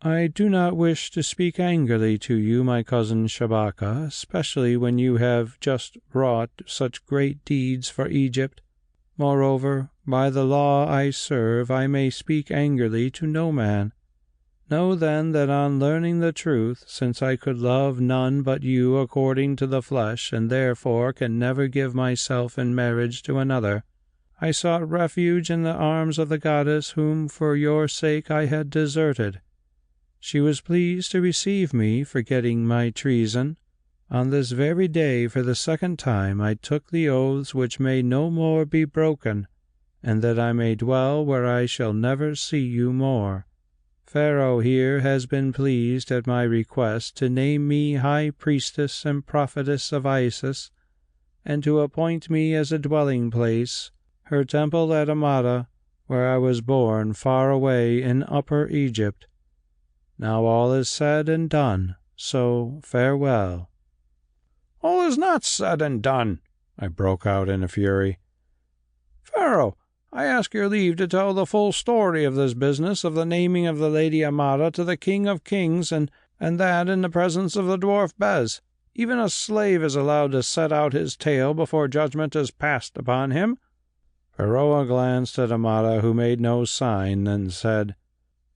"I do not wish to speak angrily to you, my cousin Shabaka, especially when you have just wrought such great deeds for Egypt. Moreover, by the law I serve, I may speak angrily to no man. Know then that on learning the truth, since I could love none but you according to the flesh, and therefore can never give myself in marriage to another, I sought refuge in the arms of the goddess whom for your sake I had deserted. She was pleased to receive me, forgetting my treason. On this very day, for the second time, I took the oaths which may no more be broken, and that I may dwell where I shall never see you more. Pharaoh here has been pleased at my request to name me high priestess and prophetess of Isis, and to appoint me as a dwelling place, her temple at Amada, where I was born far away in Upper Egypt. Now all is said and done, so farewell." "All is not said and done," I broke out in a fury. "Pharaoh, I ask your leave to tell the full story of this business of the naming of the Lady Amada to the King of Kings, and that in the presence of the dwarf Bes. Even a slave is allowed to set out his tale before judgment is passed upon him." Pharaoh glanced at Amada, who made no sign, then said,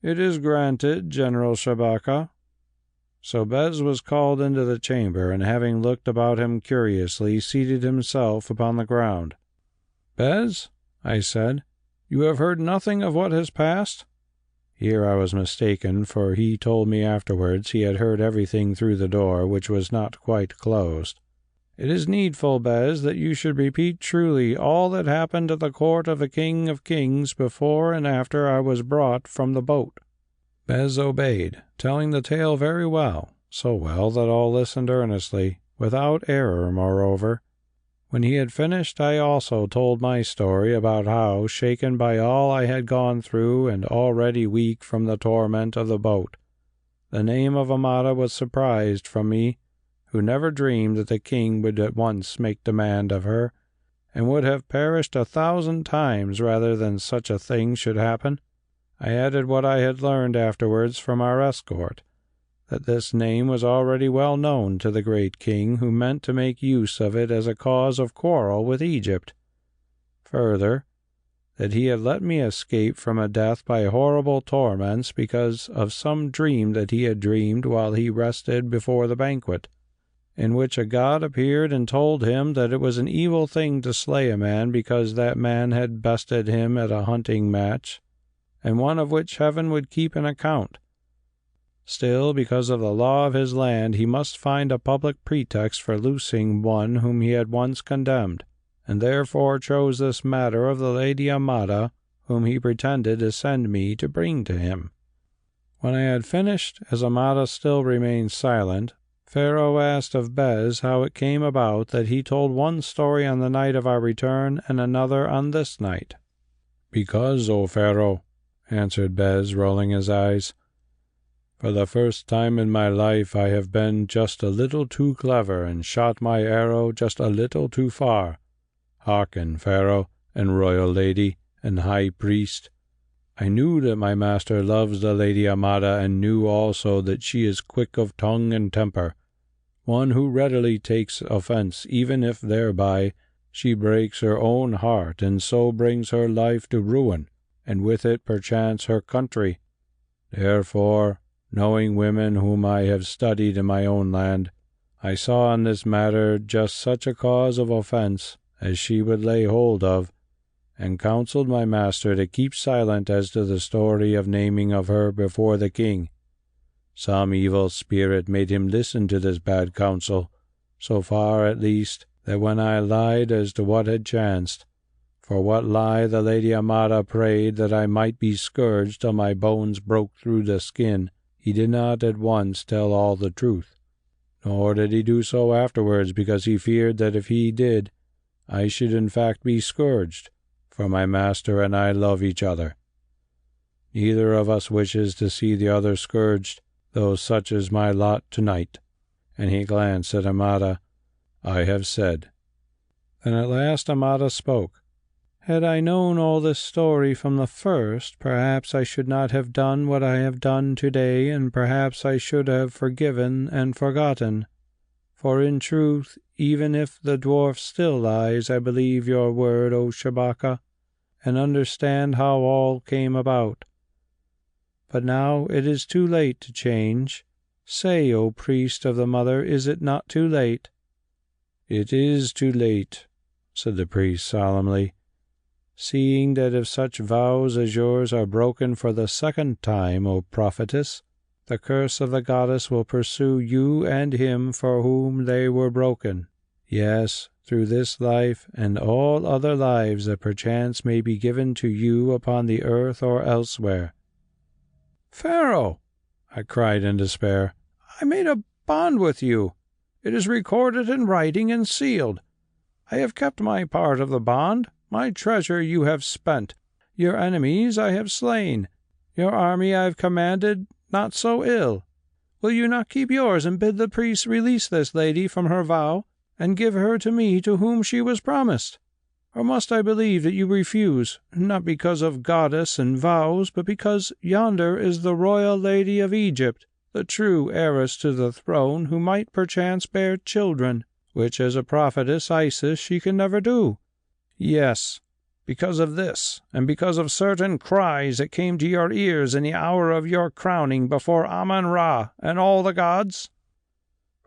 "It is granted, General Shabaka." So Bes was called into the chamber, and having looked about him curiously, seated himself upon the ground. "Bes," I said, "you have heard nothing of what has passed?" Here I was mistaken, for he told me afterwards he had heard everything through the door, which was not quite closed. "It is needful, Bes, that you should repeat truly all that happened at the court of the King of Kings before and after I was brought from the boat." Bes obeyed, telling the tale very well, so well that all listened earnestly, without error, moreover. When he had finished, I also told my story about how, shaken by all I had gone through and already weak from the torment of the boat, the name of Amada was surprised from me, who never dreamed that the king would at once make demand of her, and would have perished 1,000 times rather than such a thing should happen. I added what I had learned afterwards from our escort, that this name was already well known to the great king, who meant to make use of it as a cause of quarrel with Egypt. Further, that he had let me escape from a death by horrible torments because of some dream that he had dreamed while he rested before the banquet, in which a god appeared and told him that it was an evil thing to slay a man because that man had bested him at a hunting match, and one of which heaven would keep an account. Still, because of the law of his land, he must find a public pretext for loosing one whom he had once condemned, and therefore chose this matter of the Lady Amada, whom he pretended to send me to bring to him. When I had finished, as Amada still remained silent, Pharaoh asked of Bes how it came about that he told one story on the night of our return and another on this night. "Because, O Pharaoh," answered Bes, rolling his eyes, "for the first time in my life I have been just a little too clever and shot my arrow just a little too far. Hearken, Pharaoh, and royal lady, and high priest. I knew that my master loves the Lady Amada, and knew also that she is quick of tongue and temper, one who readily takes offence, even if thereby she breaks her own heart, and so brings her life to ruin, and with it perchance her country. Therefore, knowing women whom I have studied in my own land, I saw in this matter just such a cause of offence as she would lay hold of, and counselled my master to keep silent as to the story of naming of her before the king. Some evil spirit made him listen to this bad counsel, so far at least that when I lied as to what had chanced, for what lie the Lady Amada prayed that I might be scourged till my bones broke through the skin, he did not at once tell all the truth, nor did he do so afterwards, because he feared that if he did, I should in fact be scourged, for my master and I love each other. Neither of us wishes to see the other scourged, though such is my lot tonight." And he glanced at Amada. "I have said." Then at last Amada spoke. "Had I known all this story from the first, perhaps I should not have done what I have done today, and perhaps I should have forgiven and forgotten. For in truth, even if the dwarf still lies, I believe your word, O Shabaka, and understand how all came about. But now it is too late to change. Say, O priest of the mother, is it not too late?" "It is too late," said the priest solemnly, "seeing that if such vows as yours are broken for the second time, O prophetess, the curse of the goddess will pursue you and him for whom they were broken. Yes, through this life and all other lives that perchance may be given to you upon the earth or elsewhere." "Pharaoh," I cried in despair, "I made a bond with you. It is recorded in writing and sealed. I have kept my part of the bond. My treasure you have spent. Your enemies I have slain. Your army I have commanded not so ill. Will you not keep yours and bid the priests release this lady from her vow, and give her to me to whom she was promised? Or must I believe that you refuse, not because of goddess and vows, but because yonder is the royal lady of Egypt, the true heiress to the throne, who might perchance bear children, which as a prophetess Isis she can never do? Yes, because of this, and because of certain cries that came to your ears in the hour of your crowning before Amun-Ra and all the gods?"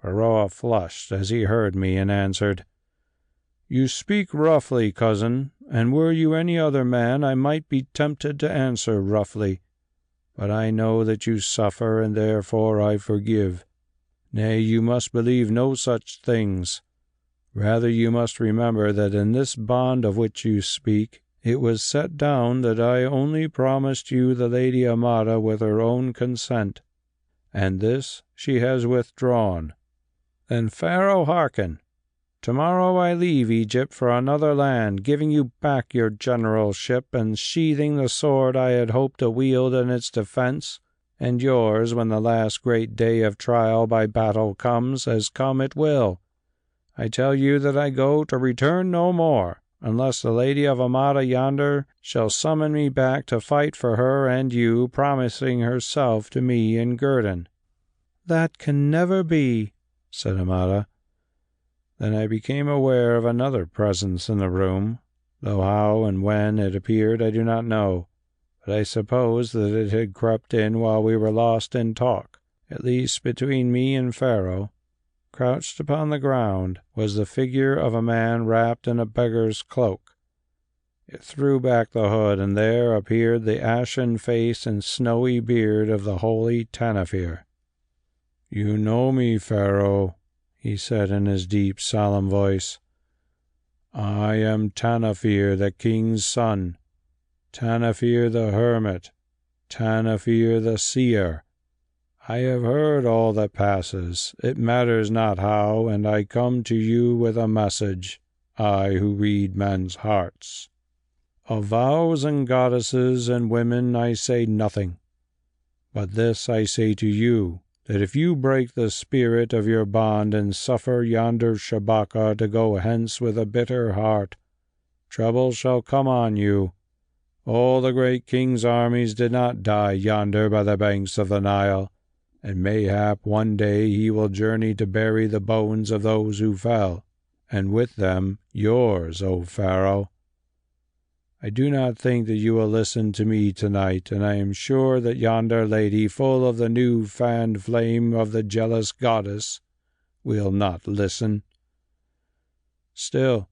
Pharaoh flushed as he heard me and answered, "You speak roughly, cousin, and were you any other man I might be tempted to answer roughly. But I know that you suffer, and therefore I forgive. Nay, you must believe no such things. Rather you must remember that in this bond of which you speak, it was set down that I only promised you the Lady Amada with her own consent, and this she has withdrawn. Then, Pharaoh, hearken. Tomorrow I leave Egypt for another land, giving you back your generalship and sheathing the sword I had hoped to wield in its defence, and yours when the last great day of trial by battle comes, as come it will. I tell you that I go to return no more, unless the Lady of Amada yonder shall summon me back to fight for her and you, promising herself to me in guerdon." "That can never be," said Amada. Then I became aware of another presence in the room, though how and when it appeared I do not know, but I suppose that it had crept in while we were lost in talk. At least between me and Pharaoh, crouched upon the ground, was the figure of a man wrapped in a beggar's cloak. It threw back the hood, and there appeared the ashen face and snowy beard of the Holy Tanofir. "You know me, Pharaoh," he said in his deep, solemn voice. "I am Tanofir, the king's son, Tanofir the hermit, Tanofir the seer. I have heard all that passes, it matters not how, and I come to you with a message, I who read men's hearts. Of vows and goddesses and women I say nothing, but this I say to you, that if you break the spirit of your bond and suffer yonder Shabaka to go hence with a bitter heart, trouble shall come on you. All the great king's armies did not die yonder by the banks of the Nile, and mayhap one day he will journey to bury the bones of those who fell, and with them yours, O Pharaoh. I do not think that you will listen to me tonight, and I am sure that yonder lady, full of the new-fanned flame of the jealous goddess, will not listen. Still,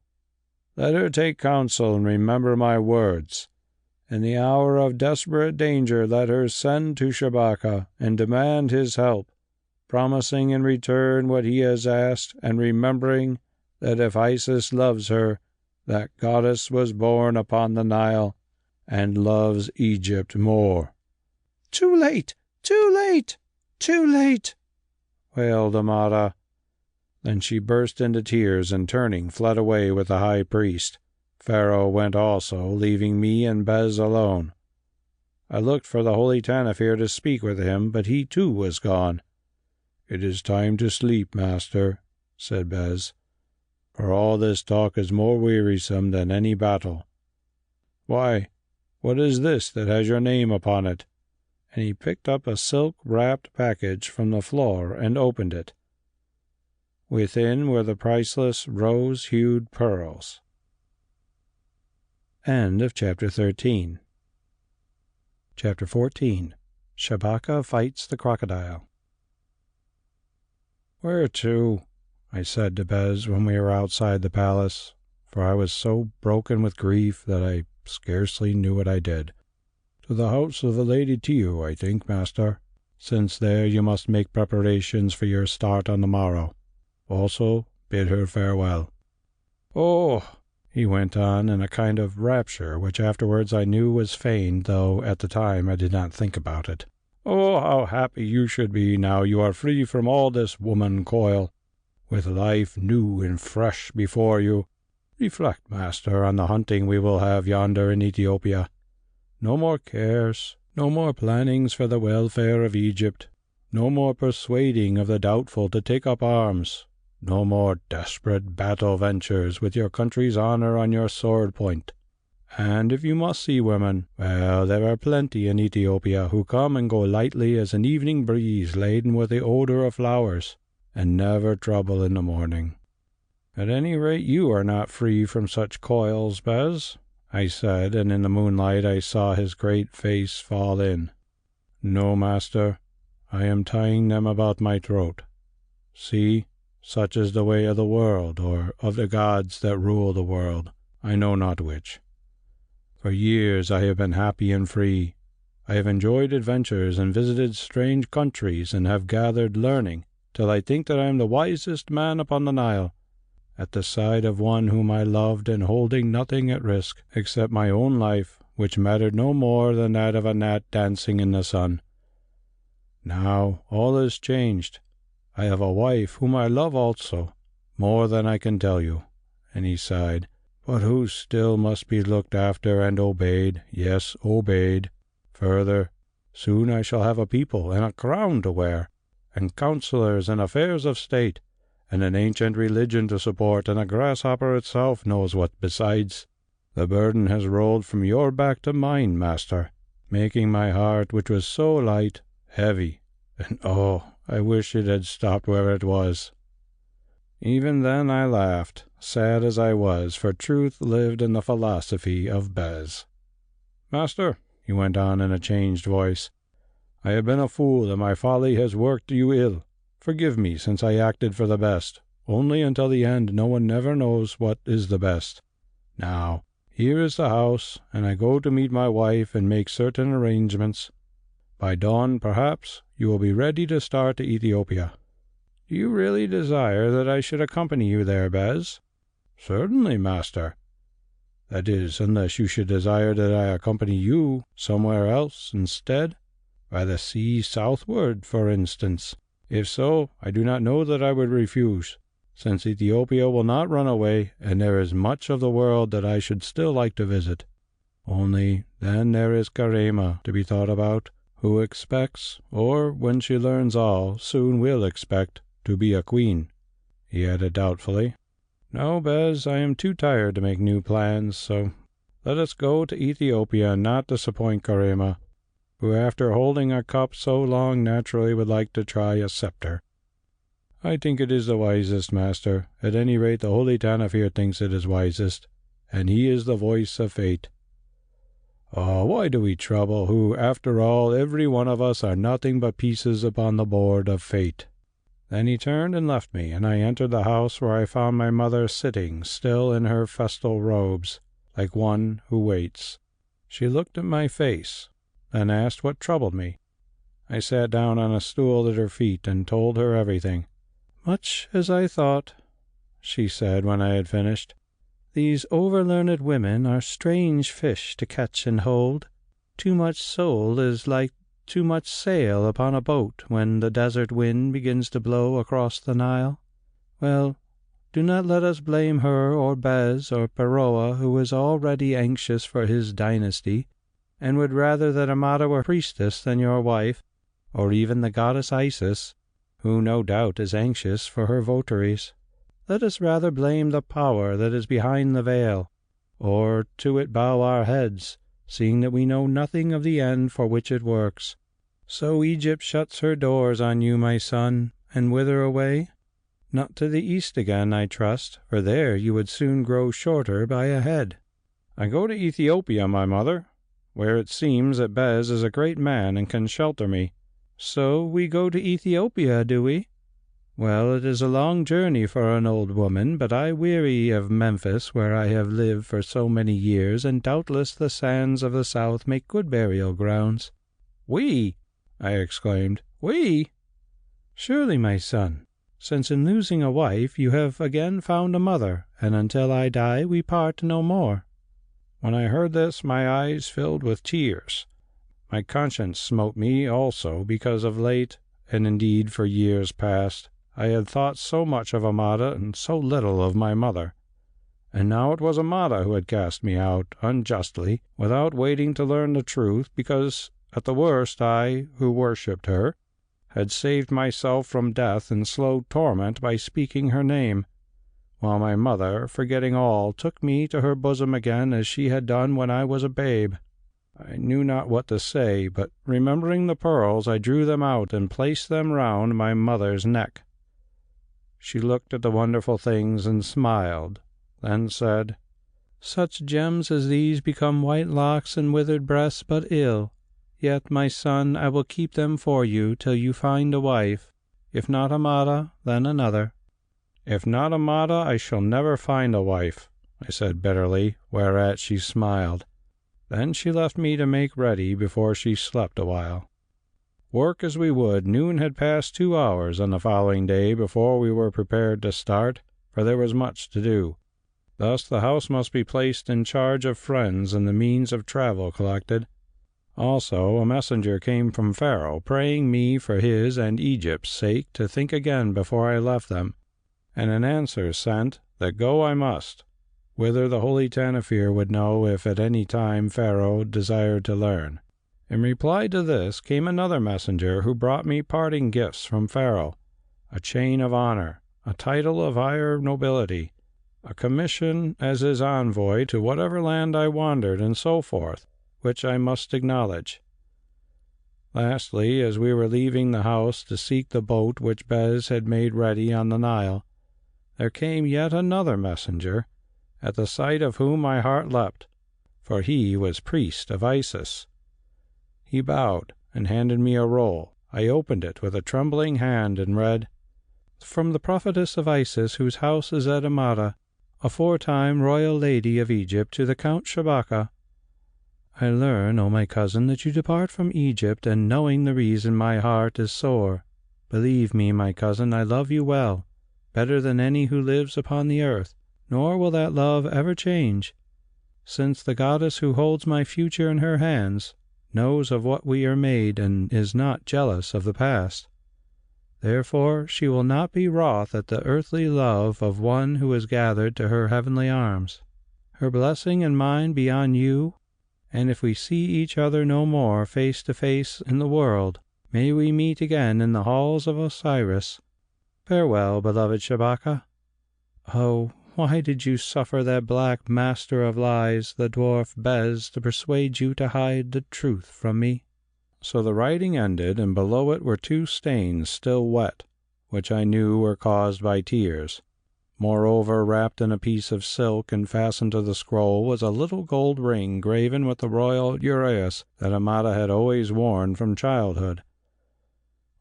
let her take counsel and remember my words. In the hour of desperate danger let her send to Shabaka and demand his help, promising in return what he has asked, and remembering that if Isis loves her, that goddess was born upon the Nile, and loves Egypt more." "Too late! Too late! Too late!" wailed Amada. Then she burst into tears, and turning, fled away with the high priest. Pharaoh went also, leaving me and Bes alone. I looked for the Holy Tanofir to speak with him, but he too was gone. "It is time to sleep, master," said Bes, "for all this talk is more wearisome than any battle. Why, what is this that has your name upon it?" And he picked up a silk-wrapped package from the floor and opened it. Within were the priceless rose-hued pearls. End of Chapter 13. Chapter 14. Shabaka fights the crocodile. "Where to?" I said to Bes when we were outside the palace, for I was so broken with grief that I scarcely knew what I did. "To the house of the Lady Tiu, I think, master, since there you must make preparations for your start on the morrow. Also bid her farewell." "Oh," he went on in a kind of rapture which afterwards I knew was feigned, though at the time I did not think about it. "Oh, how happy you should be now you are free from all this woman coil, with life new and fresh before you. Reflect, master, on the hunting we will have yonder in Ethiopia. No more cares, no more plannings for the welfare of Egypt, no more persuading of the doubtful to take up arms, no more desperate battle ventures with your country's honor on your sword point. And if you must see women, well, there are plenty in Ethiopia who come and go lightly as an evening breeze laden with the odor of flowers, and never trouble in the morning. At any rate, you are not free from such coils, Bes, I said, and in the moonlight I saw his great face fall in. "No, master, I am tying them about my throat. See, such is the way of the world, or of the gods that rule the world, I know not which. For years I have been happy and free. I have enjoyed adventures and visited strange countries, and have gathered learning, till I think that I am the wisest man upon the Nile, at the side of one whom I loved, and holding nothing at risk except my own life, which mattered no more than that of a gnat dancing in the sun. Now all is changed. I have a wife whom I love also, more than I can tell you," and he sighed, "but who still must be looked after and obeyed, yes, obeyed. Further, soon I shall have a people and a crown to wear, and counsellors and affairs of state, and an ancient religion to support, and a grasshopper itself knows what besides. The burden has rolled from your back to mine, master, making my heart, which was so light, heavy, and oh, I wish it had stopped where it was." Even then I laughed, sad as I was, for truth lived in the philosophy of Bes. "Master," he went on in a changed voice, "I have been a fool, and my folly has worked you ill. Forgive me, since I acted for the best. Only until the end no one never knows what is the best. Now, here is the house, and I go to meet my wife and make certain arrangements. By dawn, perhaps, you will be ready to start to Ethiopia." "Do you really desire that I should accompany you there, Bes?" "Certainly, master. That is, unless you should desire that I accompany you somewhere else instead, by the sea southward, for instance. If so, I do not know that I would refuse, since Ethiopia will not run away, and there is much of the world that I should still like to visit. Only, then there is Quatermain to be thought about, who expects, or when she learns all, soon will expect, to be a queen," he added doubtfully. "No, Bes, I am too tired to make new plans, so let us go to Ethiopia and not disappoint Quatermain, who after holding a cup so long naturally would like to try a scepter." "I think it is the wisest, master. At any rate, the Holy Tanofir thinks it is wisest, and he is the voice of fate. Oh, why do we trouble, who, after all, every one of us are nothing but pieces upon the board of fate?" Then he turned and left me, and I entered the house, where I found my mother sitting, still in her festal robes, like one who waits. She looked at my face, then asked what troubled me. I sat down on a stool at her feet and told her everything. "Much as I thought," she said when I had finished. "These overlearned women are strange fish to catch and hold. Too much soul is like too much sail upon a boat when the desert wind begins to blow across the Nile. Well, do not let us blame her or Bes or Peroa, who is already anxious for his dynasty, and would rather that Amada were priestess than your wife, or even the goddess Isis, who no doubt is anxious for her votaries. Let us rather blame the power that is behind the veil, or to it bow our heads, seeing that we know nothing of the end for which it works. So Egypt shuts her doors on you, my son, and whither away? Not to the east again, I trust, for there you would soon grow shorter by a head." "I go to Ethiopia, my mother, where it seems that Bes is a great man and can shelter me." "So we go to Ethiopia, do we? Well, it is a long journey for an old woman, but I weary of Memphis, where I have lived for so many years, and doubtless the sands of the south make good burial grounds." "We!" I exclaimed. "We!" "Surely, my son, since in losing a wife you have again found a mother, and until I die we part no more." When I heard this, my eyes filled with tears. My conscience smote me also, because of late, and indeed for years past, I had thought so much of Amada and so little of my mother. And now it was Amada who had cast me out, unjustly, without waiting to learn the truth, because, at the worst, I, who worshipped her, had saved myself from death and slow torment by speaking her name, while my mother, forgetting all, took me to her bosom again as she had done when I was a babe. I knew not what to say, but remembering the pearls, I drew them out and placed them round my mother's neck. She looked at the wonderful things and smiled, then said, Such gems as these become white locks and withered breasts but ill. Yet, my son, I will keep them for you till you find a wife. If not Amada, then another." "If not Amada, I shall never find a wife," I said bitterly, whereat she smiled. Then she left me to make ready before she slept a while. Work as we would, noon had passed 2 hours on the following day before we were prepared to start, for there was much to do. Thus the house must be placed in charge of friends and the means of travel collected. Also a messenger came from Pharaoh, praying me for his and Egypt's sake to think again before I left them, and an answer sent that go I must, whither the Holy Tanofir would know if at any time Pharaoh desired to learn. In reply to this came another messenger who brought me parting gifts from Pharaoh, a chain of honor, a title of higher nobility, a commission as his envoy to whatever land I wandered, and so forth, which I must acknowledge. Lastly, as we were leaving the house to seek the boat which Bes had made ready on the Nile, there came yet another messenger, at the sight of whom my heart leapt, for he was priest of Isis. He bowed and handed me a roll. I opened it with a trembling hand and read, "From the prophetess of Isis, whose house is at Amada, aforetime royal lady of Egypt, to the Count Shabaka. I learn, O my cousin, that you depart from Egypt, and knowing the reason my heart is sore. Believe me, my cousin, I love you well, better than any who lives upon the earth, nor will that love ever change, since the goddess who holds my future in her hands knows of what we are made and is not jealous of the past. Therefore she will not be wroth at the earthly love of one who is gathered to her heavenly arms. Her blessing and mine be on you, and if we see each other no more face to face in the world, may we meet again in the halls of Osiris. Farewell, beloved Shabaka. Oh, why did you suffer that black master of lies, the dwarf Bes, to persuade you to hide the truth from me?" So the writing ended, and below it were 2 stains still wet, which I knew were caused by tears. Moreover, wrapped in a piece of silk and fastened to the scroll was a little gold ring graven with the royal uraeus that Amada had always worn from childhood.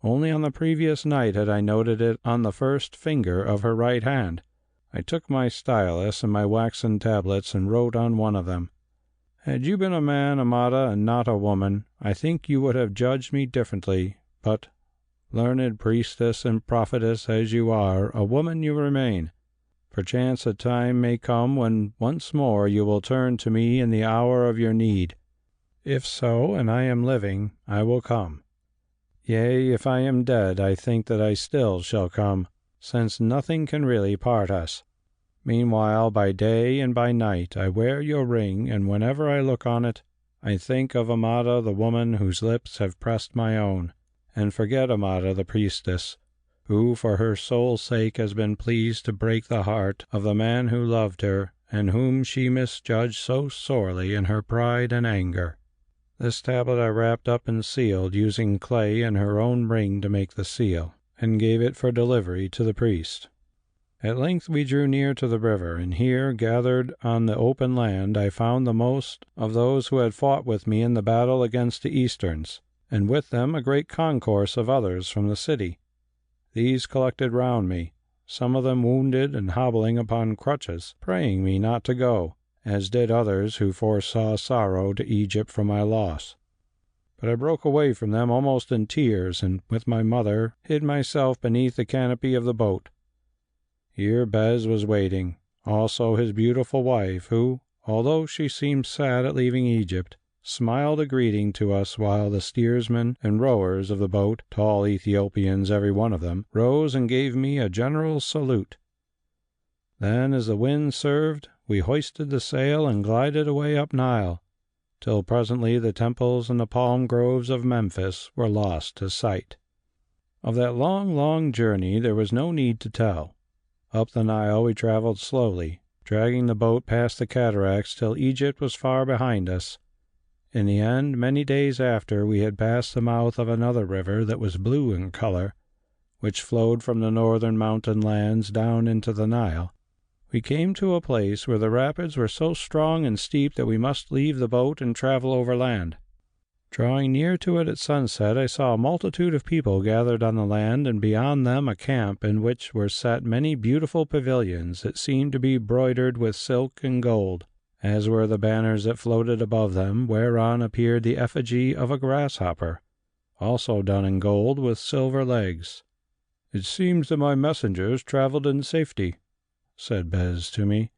Only on the previous night had I noted it on the first finger of her right hand. I took my stylus and my waxen tablets and wrote on one of them, "Had you been a man, Amada, and not a woman, I think you would have judged me differently, but, learned priestess and prophetess as you are, a woman you remain. Perchance a time may come when once more you will turn to me in the hour of your need. If so, and I am living, I will come. Yea, if I am dead, I think that I still shall come, since nothing can really part us. Meanwhile, by day and by night, I wear your ring, and whenever I look on it, I think of Amada, the woman whose lips have pressed my own, and forget Amada, the priestess, who for her soul's sake has been pleased to break the heart of the man who loved her, and whom she misjudged so sorely in her pride and anger." This tablet I wrapped up and sealed, using clay and her own ring to make the seal, and gave it for delivery to the priest. At length we drew near to the river, and here, gathered on the open land, I found the most of those who had fought with me in the battle against the Easterns, and with them a great concourse of others from the city. These collected round me, some of them wounded and hobbling upon crutches, praying me not to go, as did others who foresaw sorrow to Egypt for my loss. But I broke away from them almost in tears, and with my mother hid myself beneath the canopy of the boat. Here Bes was waiting, also his beautiful wife, who, although she seemed sad at leaving Egypt, smiled a greeting to us while the steersmen and rowers of the boat, tall Ethiopians every one of them, rose and gave me a general salute. Then, as the wind served, we hoisted the sail and glided away up Nile, till presently the temples and the palm groves of Memphis were lost to sight. Of that long, long journey there was no need to tell. Up the Nile we traveled slowly, dragging the boat past the cataracts till Egypt was far behind us. In the end, many days after, we had passed the mouth of another river that was blue in color, which flowed from the northern mountain lands down into the Nile. We came to a place where the rapids were so strong and steep that we must leave the boat and travel overland. Drawing near to it at sunset, I saw a multitude of people gathered on the land, and beyond them a camp in which were set many beautiful pavilions that seemed to be broidered with silk and gold, as were the banners that floated above them, whereon appeared the effigy of a grasshopper, also done in gold with silver legs. "It seems that my messengers travelled in safety," said Bes to me,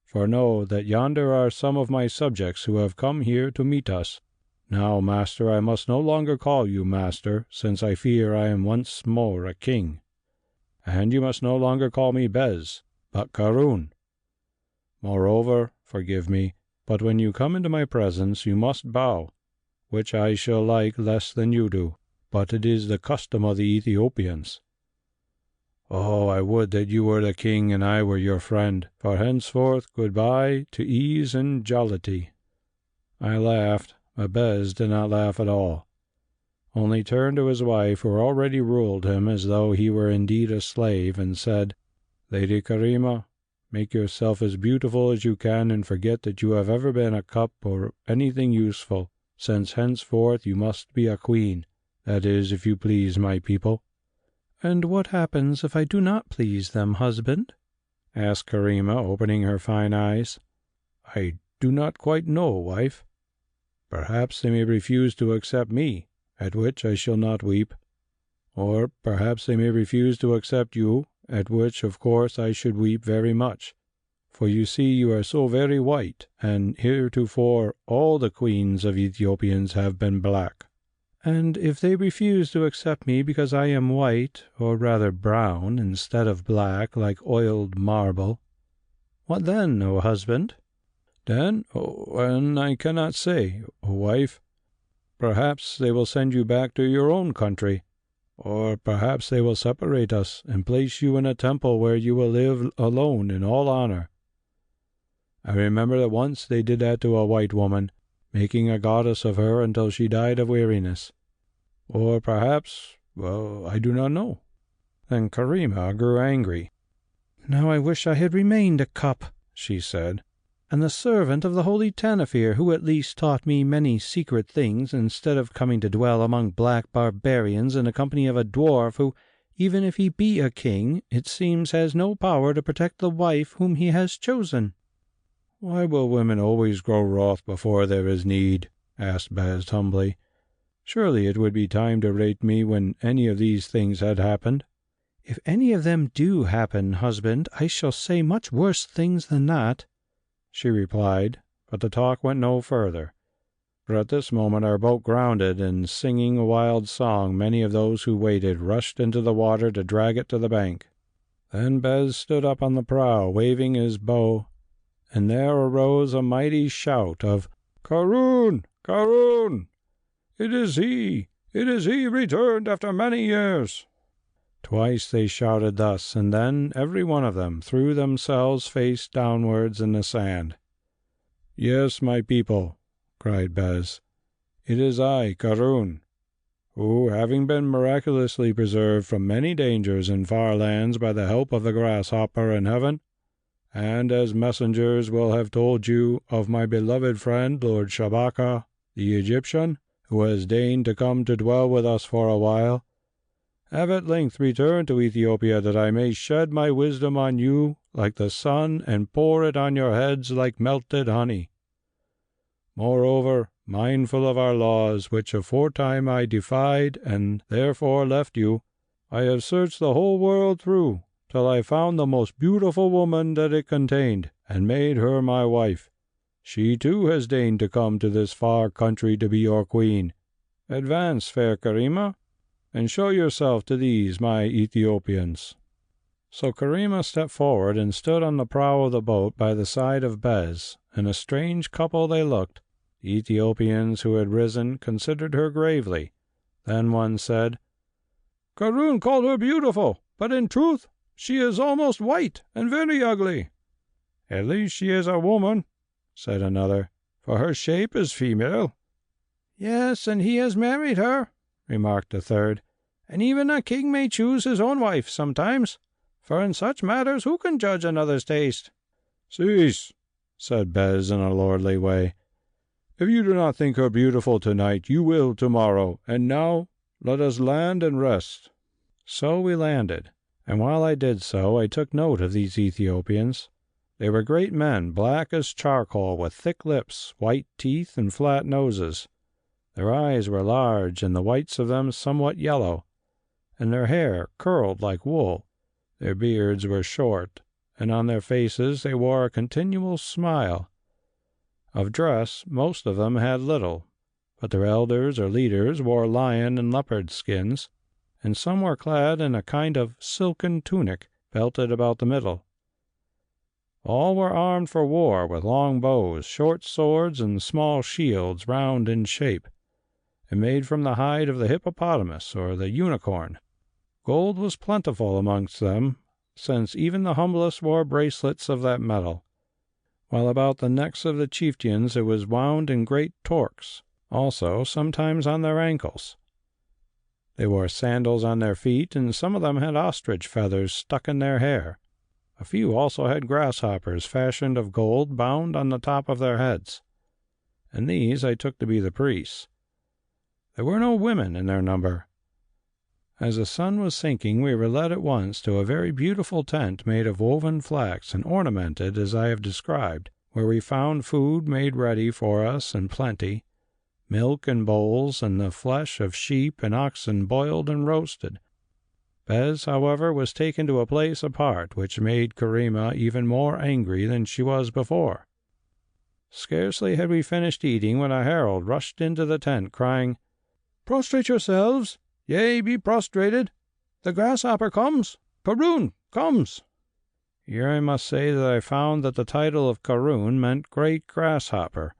"for know that yonder are some of my subjects who have come here to meet us. Now, master, I must no longer call you master, since I fear I am once more a king. And you must no longer call me Bes, but Carroon. Moreover, forgive me, but when you come into my presence you must bow, which I shall like less than you do, but it is the custom of the Ethiopians. Oh, I would that you were the king and I were your friend, for henceforth good-bye to ease and jollity." I laughed, but Bes did not laugh at all, only turned to his wife, who already ruled him as though he were indeed a slave, and said, "Lady Karima, make yourself as beautiful as you can, and forget that you have ever been a cup or anything useful, since henceforth you must be a queen, that is, if you please my people." "And what happens if I do not please them, husband?" asked Karima, opening her fine eyes. "I do not quite know, wife. Perhaps they may refuse to accept me, at which I shall not weep. Or perhaps they may refuse to accept you, at which, of course, I should weep very much. For you see you are so very white, and heretofore all the queens of Ethiopians have been black." "And if they refuse to accept me because I am white, or rather brown, instead of black, like oiled marble, what then, O husband?" "Then, and I cannot say, O wife. Perhaps they will send you back to your own country, or perhaps they will separate us and place you in a temple where you will live alone in all honor. I remember that once they did that to a white woman, making a goddess of her until she died of weariness. Or perhaps, well, I do not know." Then Karima grew angry. "Now I wish I had remained a cup," she said, "and the servant of the Holy Tanofir, who at least taught me many secret things, instead of coming to dwell among black barbarians in the company of a dwarf who, even if he be a king, it seems has no power to protect the wife whom he has chosen." "Why will women always grow wroth before there is need?" asked Bes humbly. "Surely it would be time to rate me when any of these things had happened." "If any of them do happen, husband, I shall say much worse things than that," she replied, but the talk went no further. For at this moment our boat grounded, and singing a wild song, many of those who waited rushed into the water to drag it to the bank. Then Bes stood up on the prow, waving his bow, and there arose a mighty shout of "Carroon! Carroon! It is he returned after many years." Twice they shouted thus, and then every one of them threw themselves face downwards in the sand. "Yes, my people," cried Bes, "it is I, Carroon, who, having been miraculously preserved from many dangers in far lands by the help of the grasshopper in heaven, and as messengers will have told you of my beloved friend Lord Shabaka, the Egyptian, who has deigned to come to dwell with us for a while, have at length returned to Ethiopia, that I may shed my wisdom on you like the sun and pour it on your heads like melted honey. Moreover, mindful of our laws, which aforetime I defied and therefore left you, I have searched the whole world through, till I found the most beautiful woman that it contained, and made her my wife. She too has deigned to come to this far country to be your queen. Advance, fair Karima, and show yourself to these my Ethiopians." So Karima stepped forward and stood on the prow of the boat by the side of Bes, and a strange couple they looked. The Ethiopians who had risen considered her gravely. Then one said, "Carroon called her beautiful, but in truth she is almost white and very ugly." "At least she is a woman," said another, "for her shape is female." "Yes, and he has married her," remarked a third, "and even a king may choose his own wife sometimes. for in such matters who can judge another's taste?" "Cease," said Bes in a lordly way. "If you do not think her beautiful tonight, you will tomorrow, and now let us land and rest." So we landed, and while I did so I took note of these Ethiopians. They were great men, black as charcoal, with thick lips, white teeth, and flat noses. Their eyes were large, and the whites of them somewhat yellow, and their hair curled like wool. Their beards were short, and on their faces they wore a continual smile. Of dress, most of them had little, but their elders or leaders wore lion and leopard skins, and some were clad in a kind of silken tunic belted about the middle. All were armed for war with long bows, short swords, and small shields round in shape, and made from the hide of the hippopotamus or the unicorn. Gold was plentiful amongst them, since even the humblest wore bracelets of that metal, while about the necks of the chieftains it was wound in great torques, also sometimes on their ankles. They wore sandals on their feet, and some of them had ostrich feathers stuck in their hair. A few also had grasshoppers fashioned of gold bound on the top of their heads, and these I took to be the priests. There were no women in their number. As the sun was sinking, we were led at once to a very beautiful tent made of woven flax and ornamented as I have described, where we found food made ready for us in plenty, milk in bowls, and the flesh of sheep and oxen boiled and roasted. Bes, however, was taken to a place apart, which made Karima even more angry than she was before. Scarcely had we finished eating when a herald rushed into the tent, crying, "Prostrate yourselves! Yea, be prostrated! The grasshopper comes! Karun comes!" Here I must say that I found that the title of Karun meant great grasshopper.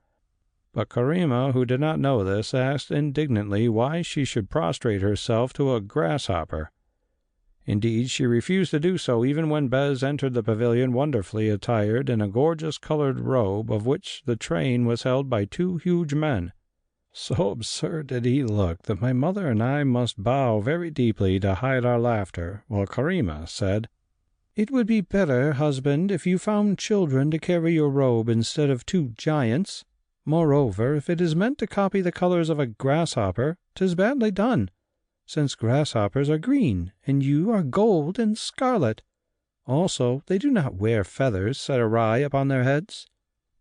But Karima, who did not know this, asked indignantly why she should prostrate herself to a grasshopper. Indeed, she refused to do so even when Bes entered the pavilion wonderfully attired in a gorgeous colored robe of which the train was held by 2 huge men. So absurd did he look that my mother and I must bow very deeply to hide our laughter, while Karima said, "It would be better, husband, if you found children to carry your robe instead of 2 giants. Moreover, if it is meant to copy the colors of a grasshopper, 'tis badly done, since grasshoppers are green, and you are gold and scarlet. Also, they do not wear feathers set awry upon their heads."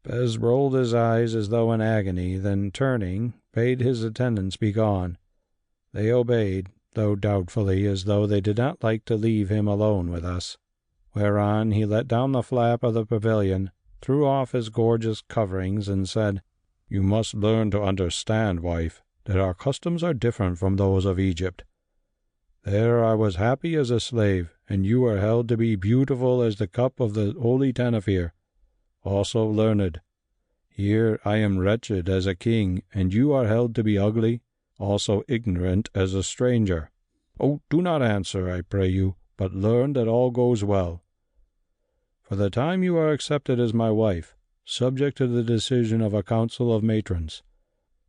Bes rolled his eyes as though in agony, then turning, bade his attendants be gone. They obeyed, though doubtfully, as though they did not like to leave him alone with us, whereon he let down the flap of the pavilion, threw off his gorgeous coverings, and said, "You must learn to understand, wife, that our customs are different from those of Egypt. There I was happy as a slave, and you are held to be beautiful as the cup of the Holy Tanofir, also learned. Here I am wretched as a king, and you are held to be ugly, also ignorant as a stranger. Oh, do not answer, I pray you, but learn that all goes well. For the time you are accepted as my wife, subject to the decision of a council of matrons,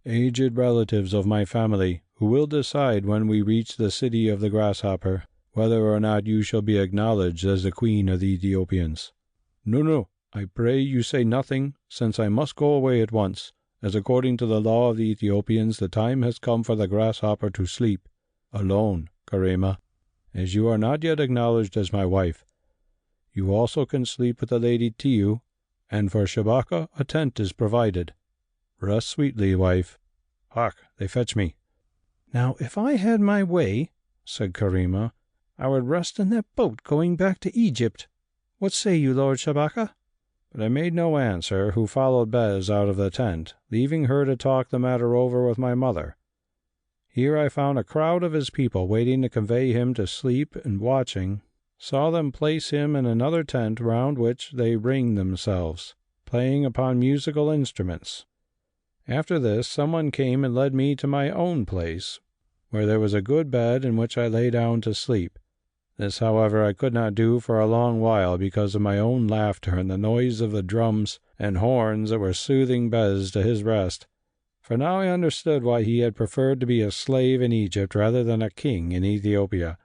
aged relatives of my family, who will decide when we reach the city of the grasshopper, whether or not you shall be acknowledged as the queen of the Ethiopians. No, I pray you say nothing, since I must go away at once, as according to the law of the Ethiopians the time has come for the grasshopper to sleep, alone, Karima, as you are not yet acknowledged as my wife. You also can sleep with the Lady Tiu, and for Shabaka a tent is provided. Rest sweetly, wife. Hark, they fetch me." "Now, if I had my way," said Karima, "I would rest in that boat going back to Egypt. What say you, Lord Shabaka?" But I made no answer, who followed Bes out of the tent, leaving her to talk the matter over with my mother. Here I found a crowd of his people waiting to convey him to sleep, and watching, saw them place him in another tent round which they ringed themselves, playing upon musical instruments. After this, someone came and led me to my own place, where there was a good bed in which I lay down to sleep. This, however, I could not do for a long while because of my own laughter and the noise of the drums and horns that were soothing Bes to his rest, for now I understood why he had preferred to be a slave in Egypt rather than a king in Ethiopia.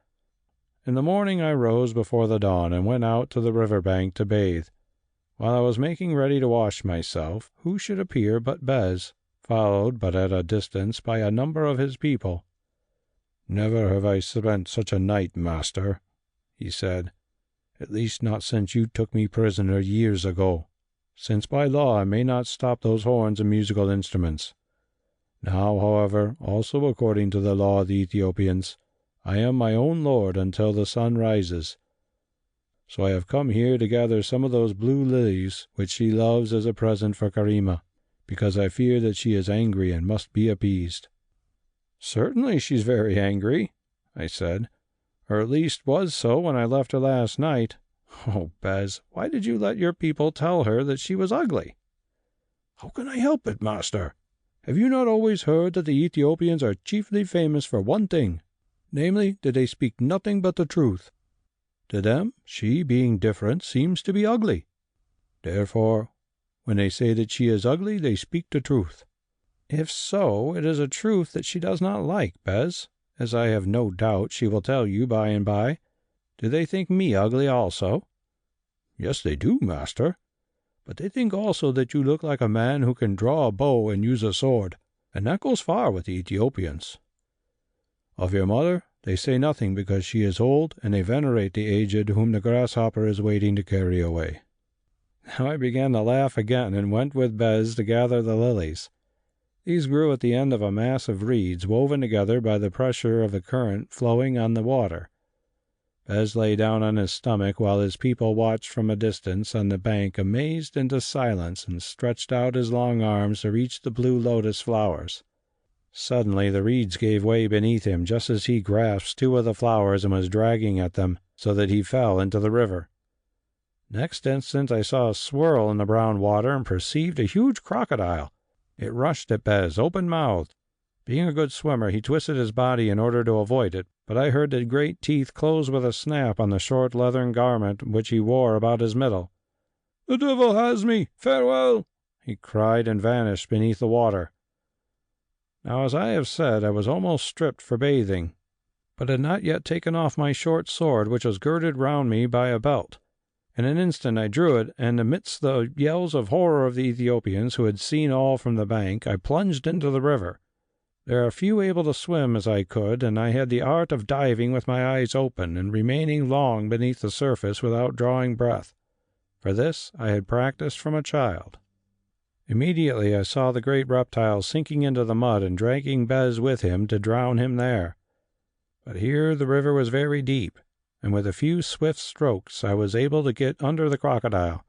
In the morning I rose before the dawn and went out to the river bank to bathe. While I was making ready to wash myself, who should appear but Bes, followed, but at a distance, by a number of his people. "Never have I spent such a night, master," he said, "at least not since you took me prisoner years ago, since by law I may not stop those horns and musical instruments. Now, however, also according to the law of the Ethiopians, I am my own lord until the sun rises. So I have come here to gather some of those blue lilies which she loves as a present for Karima, because I fear that she is angry and must be appeased." "Certainly she's very angry," I said, "or at least was so when I left her last night. Oh, Bes, why did you let your people tell her that she was ugly?" "How can I help it, master? Have you not always heard that the Ethiopians are chiefly famous for one thing, namely, that they speak nothing but the truth? To them, she, being different, seems to be ugly. Therefore, when they say that she is ugly, they speak the truth." "If so, it is a truth that she does not like, Bes, as I have no doubt she will tell you by and by. Do they think me ugly also?" "Yes, they do, master. But they think also that you look like a man who can draw a bow and use a sword, and that goes far with the Ethiopians. Of your mother, they say nothing because she is old, and they venerate the aged whom the grasshopper is waiting to carry away." Now I began to laugh again, and went with Bes to gather the lilies. These grew at the end of a mass of reeds woven together by the pressure of the current flowing on the water. Bes lay down on his stomach while his people watched from a distance on the bank, amazed into silence, and stretched out his long arms to reach the blue lotus flowers. Suddenly the reeds gave way beneath him just as he grasped two of the flowers and was dragging at them, so that he fell into the river. Next instant I saw a swirl in the brown water and perceived a huge crocodile. It rushed at Bes, open-mouthed. Being a good swimmer, he twisted his body in order to avoid it, but I heard the great teeth close with a snap on the short leathern garment which he wore about his middle. "The devil has me! Farewell!" he cried, and vanished beneath the water. Now, as I have said, I was almost stripped for bathing, but had not yet taken off my short sword, which was girded round me by a belt. In an instant I drew it, and amidst the yells of horror of the Ethiopians, who had seen all from the bank, I plunged into the river. There are few able to swim as I could, and I had the art of diving with my eyes open, and remaining long beneath the surface without drawing breath. For this I had practiced from a child. Immediately I saw the great reptile sinking into the mud and dragging Bes with him to drown him there. But here the river was very deep, and with a few swift strokes I was able to get under the crocodile.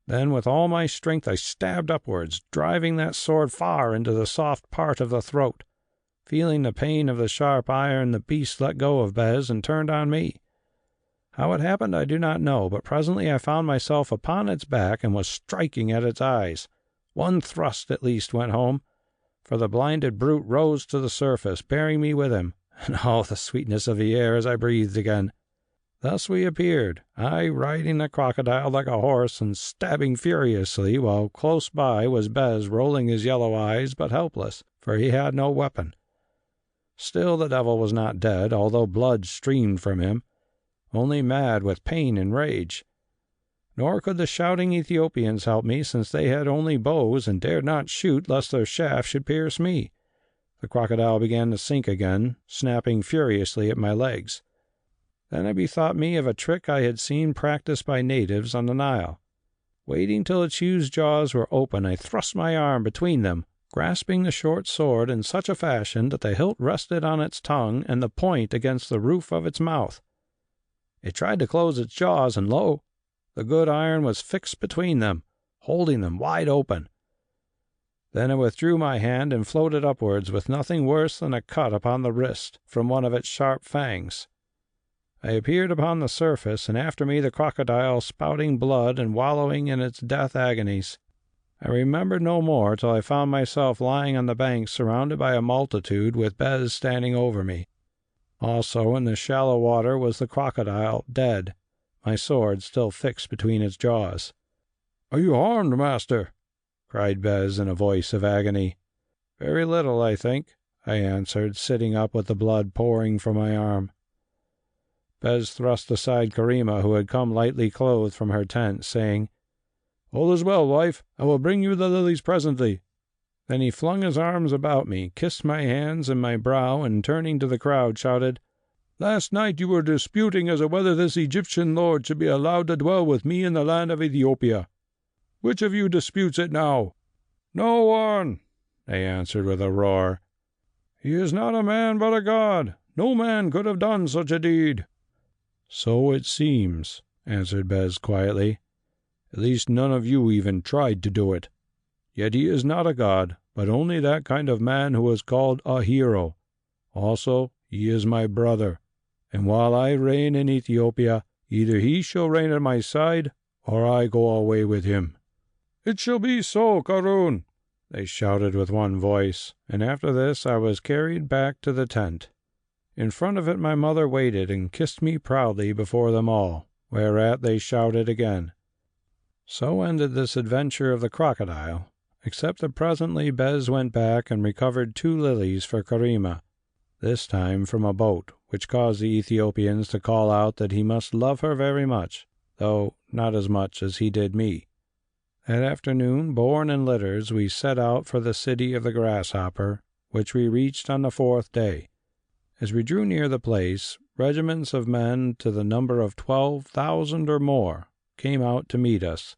Then with all my strength I stabbed upwards, driving that sword far into the soft part of the throat. Feeling the pain of the sharp iron, the beast let go of Bes and turned on me. How it happened I do not know, but presently I found myself upon its back and was striking at its eyes. One thrust at least went home, for the blinded brute rose to the surface, bearing me with him, and oh, the sweetness of the air as I breathed again. Thus we appeared, I riding the crocodile like a horse and stabbing furiously, while close by was Bes rolling his yellow eyes, but helpless, for he had no weapon. Still the devil was not dead, although blood streamed from him, only mad with pain and rage. Nor could the shouting Ethiopians help me, since they had only bows and dared not shoot lest their shaft should pierce me. The crocodile began to sink again, snapping furiously at my legs. Then I bethought me of a trick I had seen practiced by natives on the Nile. Waiting till its huge jaws were open, I thrust my arm between them, grasping the short sword in such a fashion that the hilt rested on its tongue and the point against the roof of its mouth. It tried to close its jaws, and lo! The good iron was fixed between them, holding them wide open. Then I withdrew my hand and floated upwards with nothing worse than a cut upon the wrist from one of its sharp fangs. I appeared upon the surface, and after me the crocodile spouting blood and wallowing in its death agonies. I remembered no more till I found myself lying on the bank surrounded by a multitude, with Bes standing over me. Also in the shallow water was the crocodile, dead, my sword still fixed between its jaws. "Are you harmed, master?" cried Bes in a voice of agony. "Very little, I think," I answered, sitting up with the blood pouring from my arm. Bes thrust aside Karima, who had come lightly clothed from her tent, saying, "All is well, wife. I will bring you the lilies presently." Then he flung his arms about me, kissed my hands and my brow, and turning to the crowd, shouted, "Last night you were disputing as to whether this Egyptian lord should be allowed to dwell with me in the land of Ethiopia. Which of you disputes it now?" "No one," they answered with a roar. "He is not a man but a god. No man could have done such a deed." "So it seems," answered Bes quietly. "At least none of you even tried to do it. Yet he is not a god, but only that kind of man who is called a hero. Also, he is my brother, and while I reign in Ethiopia, either he shall reign at my side, or I go away with him." "It shall be so, Karun," they shouted with one voice, and after this I was carried back to the tent. In front of it my mother waited and kissed me proudly before them all, whereat they shouted again. So ended this adventure of the crocodile, except that presently Bes went back and recovered 2 lilies for Karima, this time from a boat, which caused the Ethiopians to call out that he must love her very much, though not as much as he did me. That afternoon, borne in litters, we set out for the city of the grasshopper, which we reached on the 4th day. As we drew near the place, regiments of men to the number of 12,000 or more came out to meet us,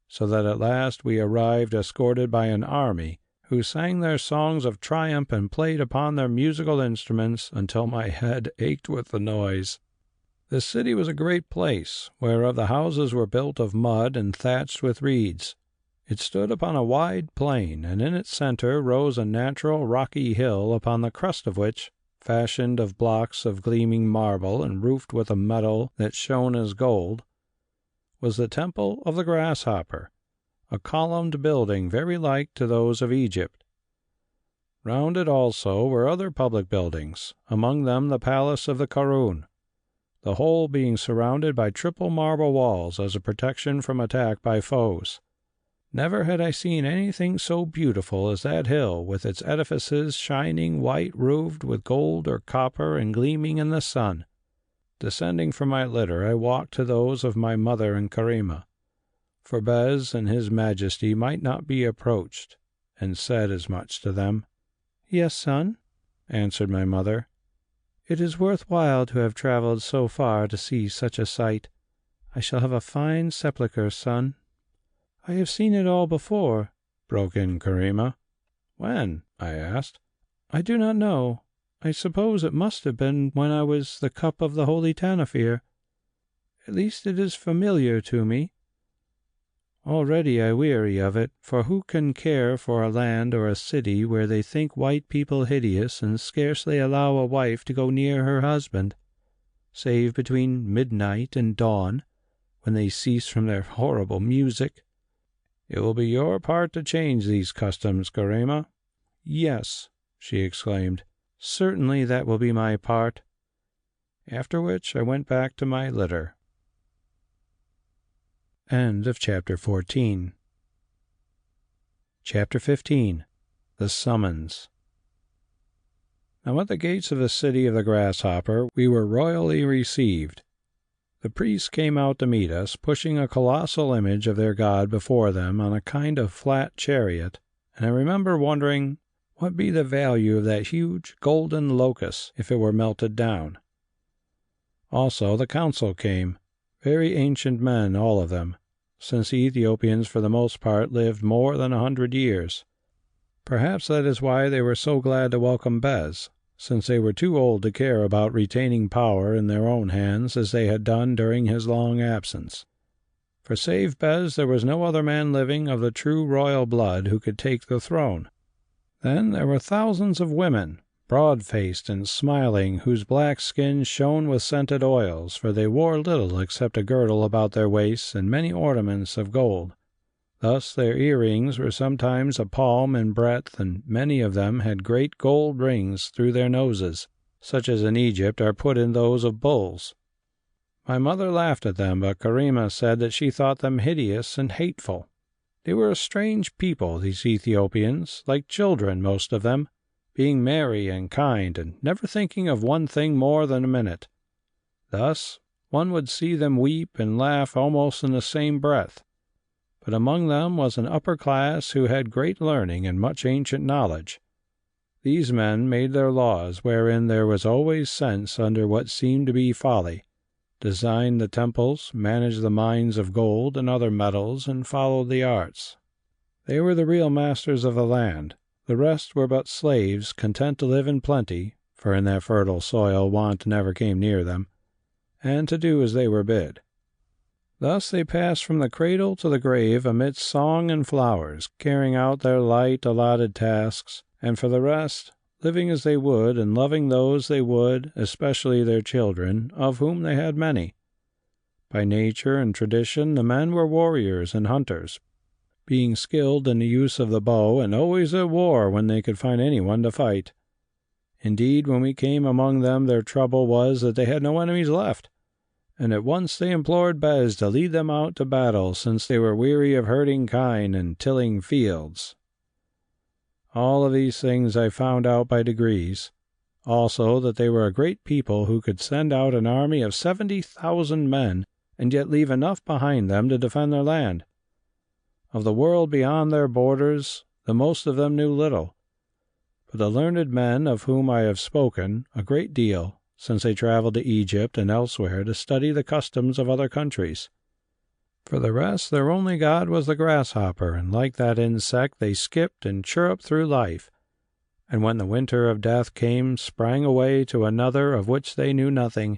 so that at last we arrived escorted by an army who sang their songs of triumph and played upon their musical instruments until my head ached with the noise. The city was a great place, whereof the houses were built of mud and thatched with reeds. It stood upon a wide plain, and in its center rose a natural rocky hill, upon the crest of which, fashioned of blocks of gleaming marble and roofed with a metal that shone as gold, was the Temple of the Grasshopper, a columned building very like to those of Egypt. Round it also were other public buildings, among them the palace of the Karun, the whole being surrounded by triple marble walls as a protection from attack by foes. Never had I seen anything so beautiful as that hill, with its edifices shining white roofed with gold or copper and gleaming in the sun. Descending from my litter, I walked to those of my mother and Karima, for Bes and his majesty might not be approached, and said as much to them. "Yes, son," answered my mother. "It is worth while to have traveled so far to see such a sight. I shall have a fine sepulchre, son." "I have seen it all before," broke in Karima. "When?" I asked. "I do not know. I suppose it must have been when I was the cup of the Holy Tanofir. At least it is familiar to me. Already I weary of it, for who can care for a land or a city where they think white people hideous and scarcely allow a wife to go near her husband, save between midnight and dawn, when they cease from their horrible music? It will be your part to change these customs, Karima." "Yes," she exclaimed, "certainly that will be my part." After which I went back to my litter. End of chapter 14. Chapter 15. The Summons. Now at the gates of the city of the Grasshopper we were royally received. The priests came out to meet us, pushing a colossal image of their god before them on a kind of flat chariot, and I remember wondering what be the value of that huge golden locust if it were melted down. Also the council came, very ancient men all of them, since the Ethiopians for the most part lived more than 100 years. Perhaps that is why they were so glad to welcome Bes, since they were too old to care about retaining power in their own hands as they had done during his long absence. For save Bes there was no other man living of the true royal blood who could take the throne. Then there were thousands of women, broad-faced and smiling, whose black skins shone with scented oils, for they wore little except a girdle about their waists and many ornaments of gold. Thus their earrings were sometimes a palm in breadth, and many of them had great gold rings through their noses, such as in Egypt are put in those of bulls. My mother laughed at them, but Karima said that she thought them hideous and hateful. They were a strange people, these Ethiopians, like children, most of them, being merry and kind, and never thinking of one thing more than a minute. Thus one would see them weep and laugh almost in the same breath. But among them was an upper class who had great learning and much ancient knowledge. These men made their laws wherein there was always sense under what seemed to be folly, designed the temples, managed the mines of gold and other metals, and followed the arts. They were the real masters of the land. The rest were but slaves, content to live in plenty, for in that fertile soil want never came near them, and to do as they were bid. Thus they passed from the cradle to the grave amidst song and flowers, carrying out their light allotted tasks, and for the rest, living as they would and loving those they would, especially their children, of whom they had many. By nature and tradition the men were warriors and hunters, being skilled in the use of the bow and always at war when they could find anyone to fight. Indeed, when we came among them their trouble was that they had no enemies left, and at once they implored Bes to lead them out to battle, since they were weary of herding kine and tilling fields. All of these things I found out by degrees. Also that they were a great people who could send out an army of 70,000 men and yet leave enough behind them to defend their land. Of the world beyond their borders, the most of them knew little, but the learned men of whom I have spoken a great deal, since they traveled to Egypt and elsewhere to study the customs of other countries. For the rest, their only god was the grasshopper, and like that insect they skipped and chirruped through life, and when the winter of death came, sprang away to another of which they knew nothing,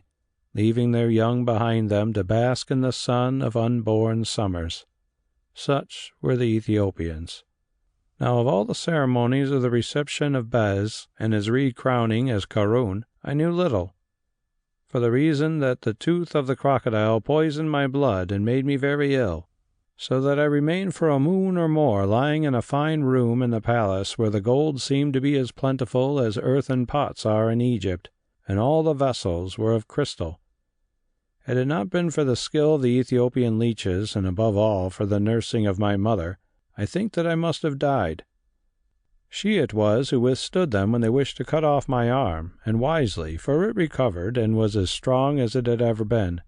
leaving their young behind them to bask in the sun of unborn summers. Such were the Ethiopians. Now of all the ceremonies of the reception of Bes and his re-crowning as Karun, I knew little, for the reason that the tooth of the crocodile poisoned my blood and made me very ill, so that I remained for a moon or more lying in a fine room in the palace where the gold seemed to be as plentiful as earthen pots are in Egypt, and all the vessels were of crystal. Had it not been for the skill of the Ethiopian leeches, and above all for the nursing of my mother, I think that I must have died. She it was who withstood them when they wished to cut off my arm, and wisely, for it recovered and was as strong as it had ever been.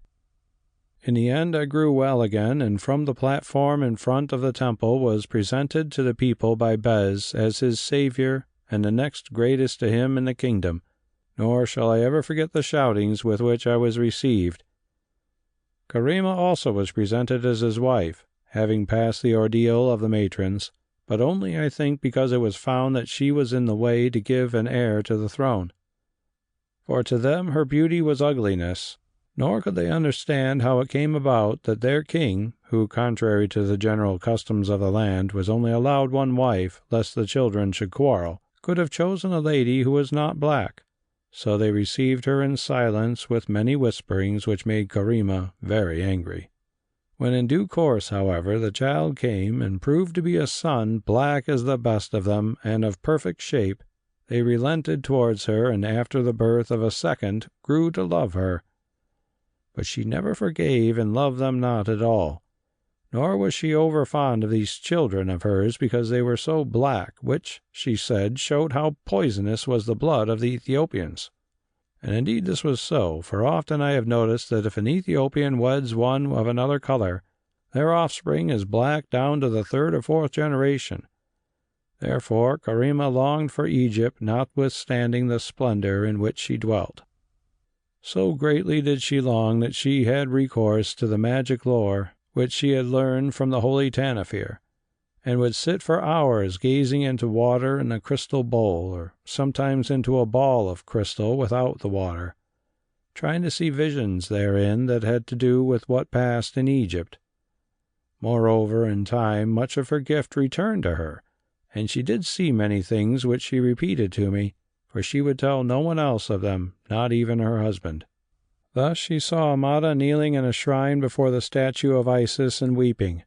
In the end I grew well again, and from the platform in front of the temple was presented to the people by Bes as his saviour and the next greatest to him in the kingdom, nor shall I ever forget the shoutings with which I was received. Karima also was presented as his wife, having passed the ordeal of the matrons, but only, I think, because it was found that she was in the way to give an heir to the throne. For to them her beauty was ugliness, nor could they understand how it came about that their king, who, contrary to the general customs of the land, was only allowed one wife, lest the children should quarrel, could have chosen a lady who was not black. So they received her in silence with many whisperings, which made Karima very angry. When in due course, however, the child came, and proved to be a son black as the best of them, and of perfect shape, they relented towards her, and after the birth of a second grew to love her. But she never forgave and loved them not at all, nor was she over fond of these children of hers because they were so black, which, she said, showed how poisonous was the blood of the Ethiopians. And indeed this was so, for often I have noticed that if an Ethiopian weds one of another color, their offspring is black down to the third or fourth generation. Therefore Karima longed for Egypt, notwithstanding the splendor in which she dwelt. So greatly did she long that she had recourse to the magic lore which she had learned from the Holy Tanofir, and would sit for hours gazing into water in a crystal bowl, or sometimes into a ball of crystal without the water, trying to see visions therein that had to do with what passed in Egypt. Moreover, in time, much of her gift returned to her, and she did see many things which she repeated to me, for she would tell no one else of them, not even her husband. Thus she saw Amada kneeling in a shrine before the statue of Isis and weeping,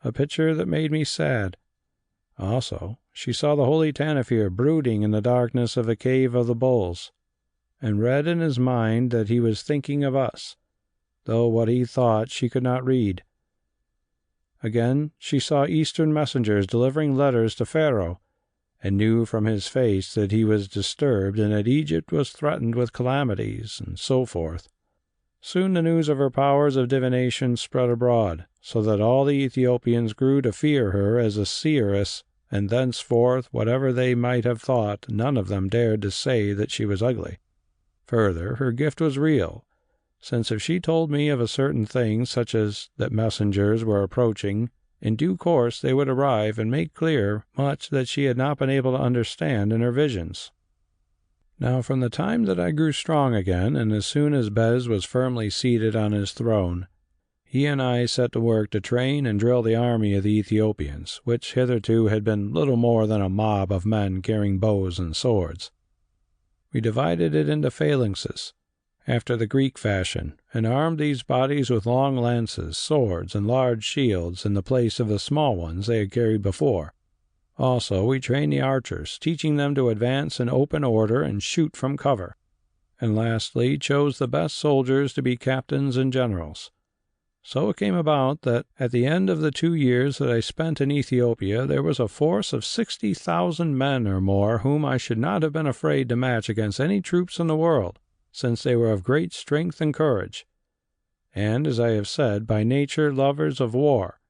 a picture that made me sad. Also, she saw the Holy Tanofir brooding in the darkness of the Cave of the Bulls, and read in his mind that he was thinking of us, though what he thought she could not read. Again, she saw Eastern messengers delivering letters to Pharaoh, and knew from his face that he was disturbed and that Egypt was threatened with calamities, and so forth. Soon the news of her powers of divination spread abroad, so that all the Ethiopians grew to fear her as a seeress, and thenceforth, whatever they might have thought, none of them dared to say that she was ugly. Further, her gift was real, since if she told me of a certain thing, such as that messengers were approaching, in due course they would arrive and make clear much that she had not been able to understand in her visions. Now, from the time that I grew strong again, and as soon as Bes was firmly seated on his throne, he and I set to work to train and drill the army of the Ethiopians, which hitherto had been little more than a mob of men carrying bows and swords. We divided it into phalanxes, after the Greek fashion, and armed these bodies with long lances, swords, and large shields in the place of the small ones they had carried before. Also, we trained the archers, teaching them to advance in open order and shoot from cover, and lastly chose the best soldiers to be captains and generals. So it came about that at the end of the 2 years that I spent in Ethiopia there was a force of 60,000 men or more whom I should not have been afraid to match against any troops in the world, since they were of great strength and courage, and, as I have said, by nature lovers of war.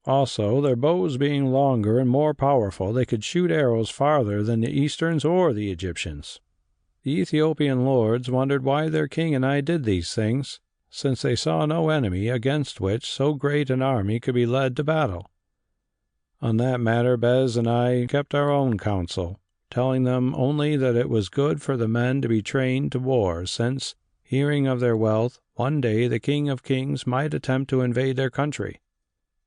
Also, their bows being longer and more powerful, they could shoot arrows farther than the Easterns or the Egyptians. The Ethiopian lords wondered why their king and I did these things, since they saw no enemy against which so great an army could be led to battle. On that matter Bes and I kept our own counsel, telling them only that it was good for the men to be trained to war, since, hearing of their wealth, one day the King of Kings might attempt to invade their country.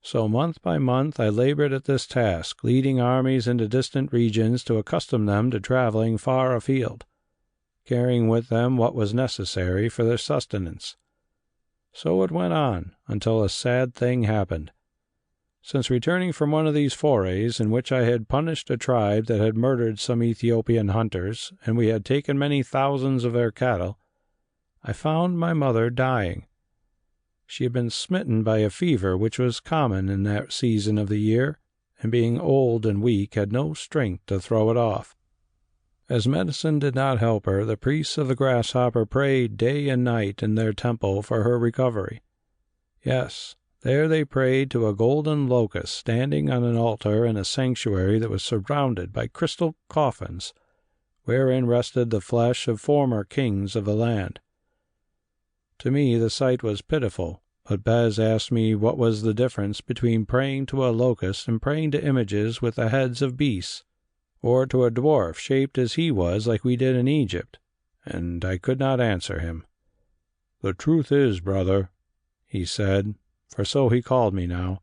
So month by month I labored at this task, leading armies into distant regions to accustom them to traveling far afield, carrying with them what was necessary for their sustenance. So it went on, until a sad thing happened. Since returning from one of these forays, in which I had punished a tribe that had murdered some Ethiopian hunters, and we had taken many thousands of their cattle, I found my mother dying. She had been smitten by a fever which was common in that season of the year, and being old and weak, had no strength to throw it off. As medicine did not help her, the priests of the Grasshopper prayed day and night in their temple for her recovery. Yes, there they prayed to a golden locust standing on an altar in a sanctuary that was surrounded by crystal coffins, wherein rested the flesh of former kings of the land. To me the sight was pitiful, but Bes asked me what was the difference between praying to a locust and praying to images with the heads of beasts, or to a dwarf shaped as he was like we did in Egypt, and I could not answer him. "The truth is, brother," he said, for so he called me now,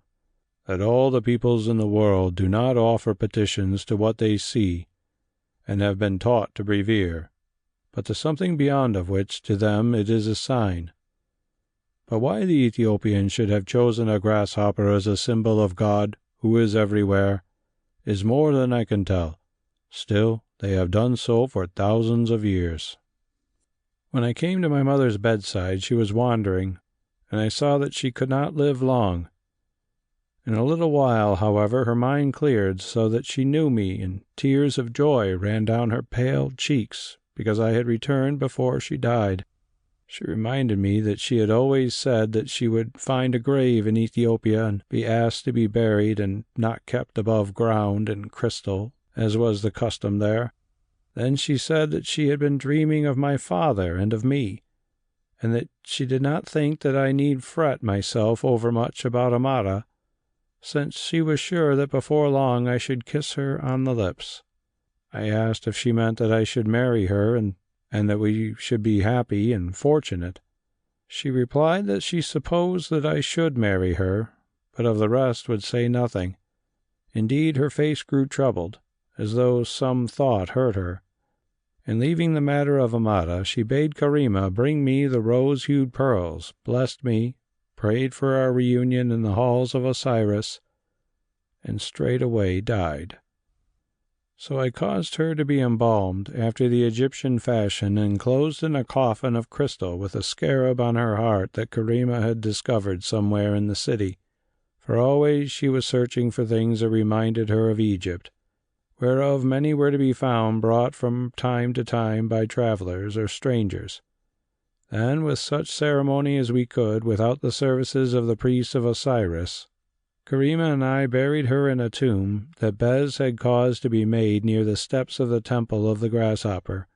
"that all the peoples in the world do not offer petitions to what they see and have been taught to revere, but to something beyond of which to them it is a sign. But why the Ethiopians should have chosen a grasshopper as a symbol of God, who is everywhere, is more than I can tell. Still, they have done so for thousands of years." When I came to my mother's bedside, she was wandering, and I saw that she could not live long. In a little while, however, her mind cleared so that she knew me, and tears of joy ran down her pale cheeks, because I had returned before she died. She reminded me that she had always said that she would find a grave in Ethiopia and be asked to be buried and not kept above ground in crystal, as was the custom there. Then she said that she had been dreaming of my father and of me, and that she did not think that I need fret myself overmuch about Amada, since she was sure that before long I should kiss her on the lips. I asked if she meant that I should marry her and that we should be happy and fortunate. She replied that she supposed that I should marry her, but of the rest would say nothing. Indeed, her face grew troubled, as though some thought hurt her, and leaving the matter of Amada, she bade Karima bring me the rose-hued pearls, blessed me, prayed for our reunion in the halls of Osiris, and straightway died. So I caused her to be embalmed after the Egyptian fashion and enclosed in a coffin of crystal with a scarab on her heart that Karima had discovered somewhere in the city, for always she was searching for things that reminded her of Egypt, whereof many were to be found brought from time to time by travelers or strangers. Then, with such ceremony as we could without the services of the priests of Osiris, Karima and I buried her in a tomb that Bes had caused to be made near the steps of the temple of the Grasshopper,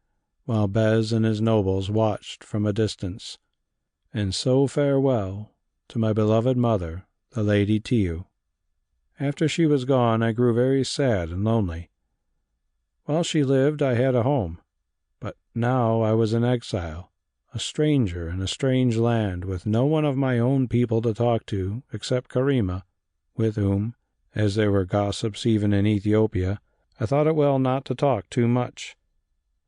while Bes and his nobles watched from a distance. And so farewell to my beloved mother, the Lady Tiu. After she was gone, I grew very sad and lonely. While she lived, I had a home, but now I was in exile, a stranger in a strange land, with no one of my own people to talk to except Karima, with whom, as there were gossips even in Ethiopia, I thought it well not to talk too much.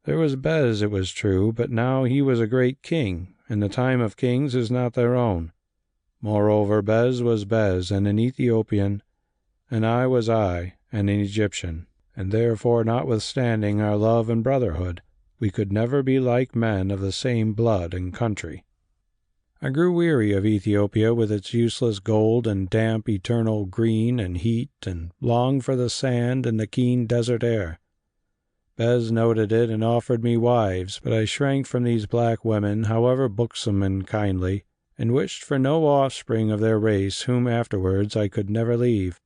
There was Bes, it was true, but now he was a great king, and the time of kings is not their own. Moreover, Bes was Bes, and an Ethiopian, and I was I, and an Egyptian, and therefore, notwithstanding our love and brotherhood, we could never be like men of the same blood and country. I grew weary of Ethiopia with its useless gold and damp eternal green and heat, and longed for the sand and the keen desert air. Bes noted it and offered me wives, but I shrank from these black women, however buxom and kindly, and wished for no offspring of their race whom afterwards I could never leave.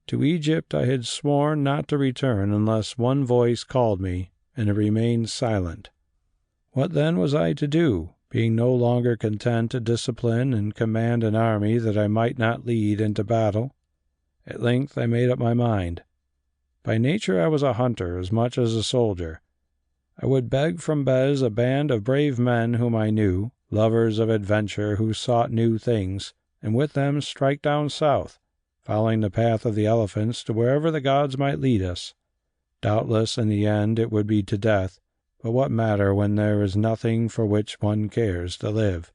To Egypt I had sworn not to return unless one voice called me, and it remained silent. What then was I to do, being no longer content to discipline and command an army that I might not lead into battle? At length I made up my mind. By nature I was a hunter as much as a soldier. I would beg from Bes a band of brave men whom I knew, lovers of adventure who sought new things, and with them strike down south, following the path of the elephants to wherever the gods might lead us. Doubtless in the end it would be to death, but what matter when there is nothing for which one cares to live?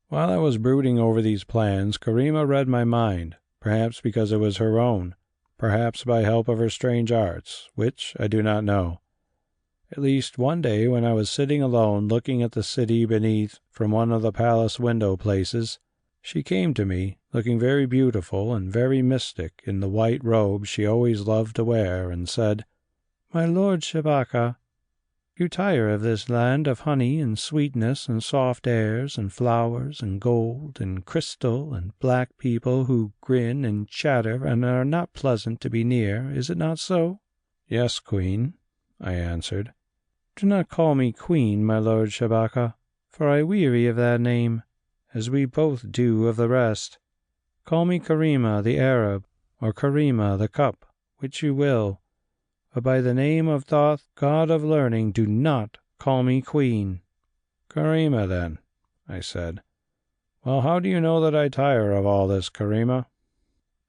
While I was brooding over these plans, Karima read my mind, perhaps because it was her own, perhaps by help of her strange arts, which I do not know. At least one day when I was sitting alone looking at the city beneath from one of the palace window places, she came to me, looking very beautiful and very mystic in the white robe she always loved to wear, and said, "My lord Shabaka, you tire of this land of honey and sweetness and soft airs and flowers and gold and crystal and black people who grin and chatter and are not pleasant to be near, is it not so?" "Yes, Queen," I answered. "Do not call me Queen, my lord Shabaka, for I weary of that name, as we both do of the rest. Call me Karima the Arab, or Karima the Cup, which you will, but by the name of Thoth, god of learning, do not call me Queen." "Karima, then," I said. "Well, how do you know that I tire of all this, Karima?"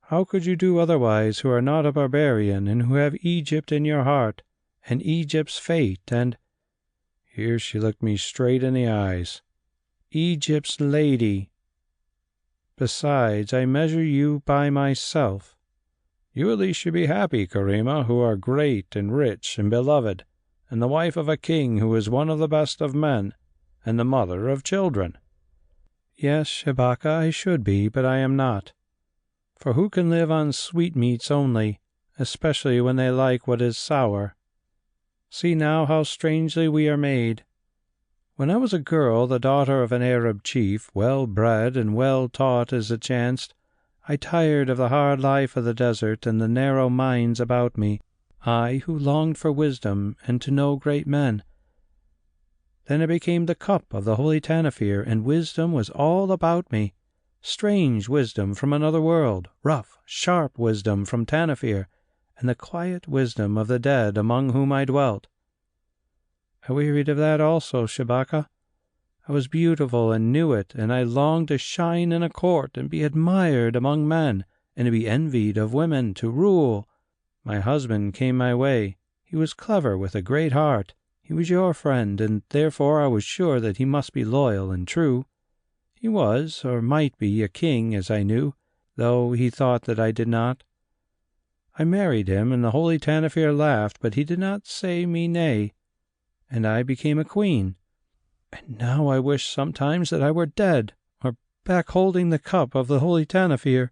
"How could you do otherwise who are not a barbarian, and who have Egypt in your heart, and Egypt's fate, and—" here she looked me straight in the eyes, "Egypt's lady. Besides, I measure you by myself." "You at least should be happy, Karima, who are great and rich and beloved, and the wife of a king who is one of the best of men, and the mother of children." "Yes, Shabaka, I should be, but I am not. For who can live on sweetmeats only, especially when they like what is sour? See now how strangely we are made. When I was a girl, the daughter of an Arab chief, well bred and well taught as it chanced, I tired of the hard life of the desert and the narrow minds about me, I who longed for wisdom and to know great men. Then I became the cup of the Holy Tanofir, and wisdom was all about me, strange wisdom from another world, rough, sharp wisdom from Tanofir, and the quiet wisdom of the dead among whom I dwelt. I wearied of that also, Shabaka. I was beautiful and knew it, and I longed to shine in a court and be admired among men, and to be envied of women, to rule. My husband came my way. He was clever with a great heart. He was your friend, and therefore I was sure that he must be loyal and true. He was, or might be, a king, as I knew, though he thought that I did not. I married him, and the Holy Tanofir laughed, but he did not say me nay, and I became a queen. And now I wish sometimes that I were dead, or back holding the cup of the Holy Tanofir,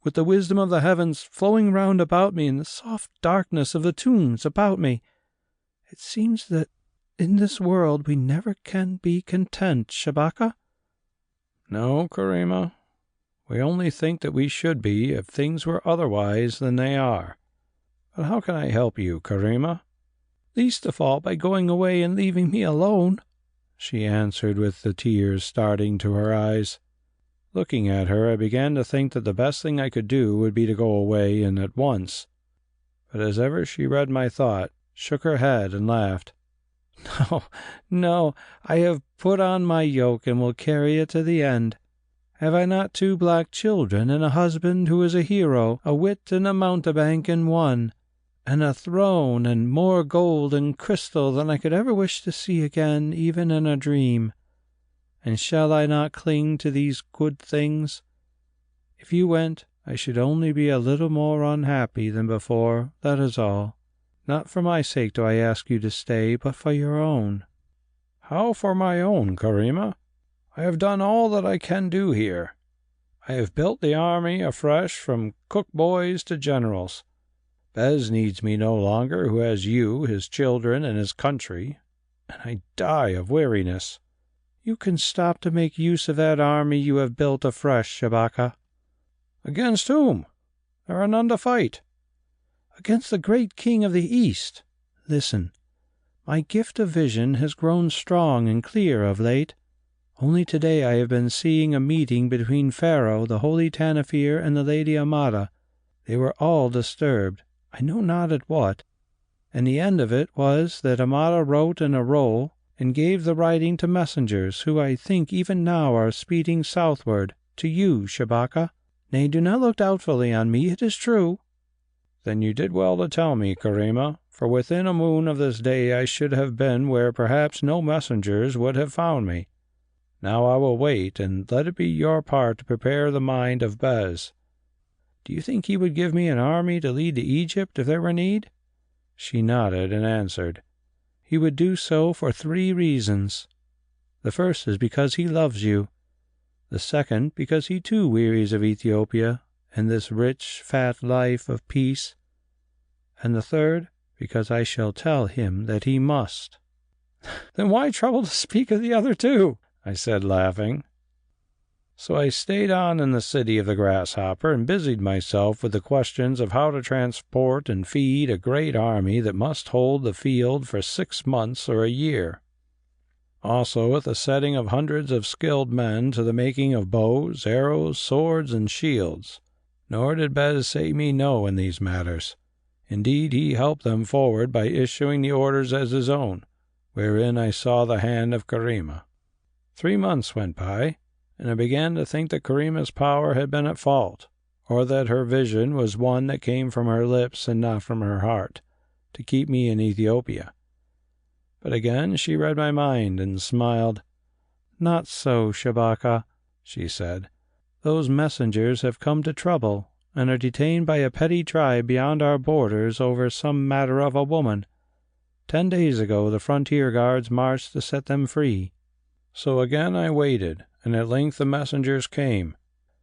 with the wisdom of the heavens flowing round about me and the soft darkness of the tombs about me. It seems that In this world we never can be content, Shabaka." "No, Karima. We only think that we should be if things were otherwise than they are. But how can I help you, Karima?" "Least of all by going away and leaving me alone," she answered with the tears starting to her eyes. Looking at her, I began to think that the best thing I could do would be to go away and at once. But as ever she read my thought, shook her head and laughed. "No, no, I have put on my yoke and will carry it to the end. Have I not 2 black children and a husband who is a hero, a wit and a mountebank in one, and a throne and more gold and crystal than I could ever wish to see again, even in a dream? And shall I not cling to these good things? If you went, I should only be a little more unhappy than before, that is all. Not for my sake do I ask you to stay, but for your own." "How for my own, Karima? I have done all that I can do here. I have built the army afresh from cook boys to generals. Bes needs me no longer, who has you, his children, and his country, and I die of weariness." "You can stop to make use of that army you have built afresh, Shabaka." "Against whom? There are none to fight." "Against the great king of the East. Listen. My gift of vision has grown strong and clear of late. Only today I have been seeing a meeting between Pharaoh, the Holy Tanofir, and the Lady Amada. They were all disturbed, I know not at what, and the end of it was that Amada wrote in a roll and gave the writing to messengers, who I think even now are speeding southward, to you, Shabaka. Nay, do not look doubtfully on me, it is true." "Then you did well to tell me, Karima, for within a moon of this day I should have been where perhaps no messengers would have found me. Now I will wait, and let it be your part to prepare the mind of Bes. Do you think he would give me an army to lead to Egypt if there were need?" She nodded and answered, "He would do so for 3 reasons. The first is because he loves you. The second, because he too wearies of Ethiopia and this rich, fat life of peace. And the third, because I shall tell him that he must." "Then why trouble to speak of the other 2? I said, laughing. So I stayed on in the city of the grasshopper and busied myself with the questions of how to transport and feed a great army that must hold the field for 6 months or a year. Also with the setting of hundreds of skilled men to the making of bows, arrows, swords, and shields. Nor did Bes say me no in these matters. Indeed, he helped them forward by issuing the orders as his own, wherein I saw the hand of Karima. 3 months went by, and I began to think that Karima's power had been at fault, or that her vision was one that came from her lips and not from her heart, to keep me in Ethiopia. But again she read my mind and smiled. "Not so, Shabaka," she said. "Those messengers have come to trouble, and are detained by a petty tribe beyond our borders over some matter of a woman. 10 days ago the frontier guards marched to set them free." So again I waited, and at length the messengers came,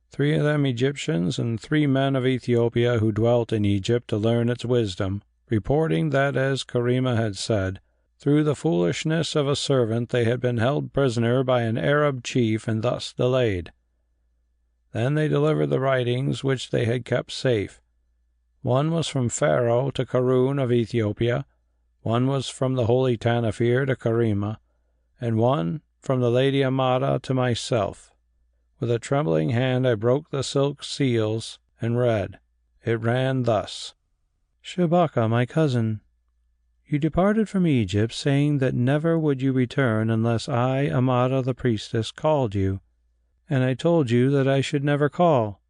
3 of them Egyptians and 3 men of Ethiopia who dwelt in Egypt to learn its wisdom, reporting that, as Karima had said, through the foolishness of a servant they had been held prisoner by an Arab chief and thus delayed. Then they delivered the writings which they had kept safe. One was from Pharaoh to Karun of Ethiopia, one was from the Holy Tanofir to Karima, and one from the Lady Amada to myself. With a trembling hand I broke the silk seals and read. It ran thus: "Shabaka, my cousin, you departed from Egypt, saying that never would you return unless I, Amada the priestess, called you. And I told you that I should never call.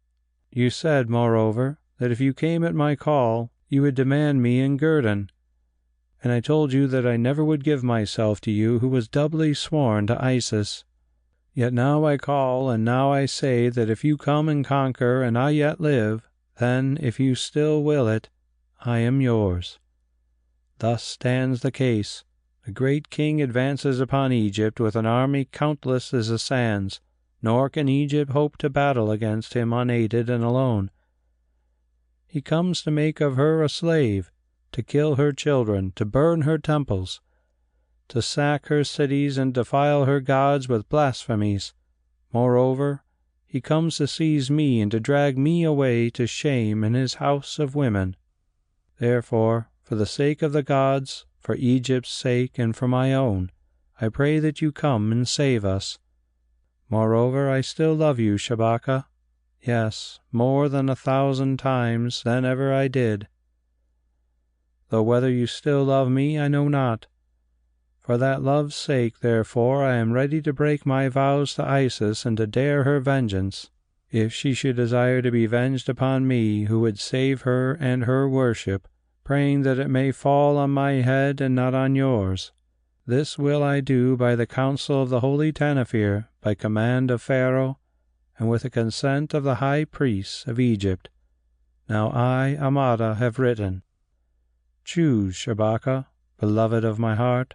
You said, moreover, that if you came at my call, you would demand me in guerdon. And I told you that I never would give myself to you who was doubly sworn to Isis. Yet now I call, and now I say that if you come and conquer and I yet live, then, if you still will it, I am yours. Thus stands the case. The great king advances upon Egypt with an army countless as the sands, nor can Egypt hope to battle against him unaided and alone. He comes to make of her a slave, to kill her children, to burn her temples, to sack her cities and defile her gods with blasphemies. Moreover, he comes to seize me and to drag me away to shame in his house of women. Therefore, for the sake of the gods, for Egypt's sake, and for my own, I pray that you come and save us. Moreover, I still love you, Shabaka. Yes, more than 1,000 times than ever I did. Though whether you still love me, I know not. For that love's sake, therefore, I am ready to break my vows to Isis and to dare her vengeance, if she should desire to be venged upon me, who would save her and her worship, praying that it may fall on my head and not on yours. This will I do by the counsel of the Holy Tanofir, by command of Pharaoh, and with the consent of the high priests of Egypt. Now I, Amada, have written. Choose, Shabaka, beloved of my heart.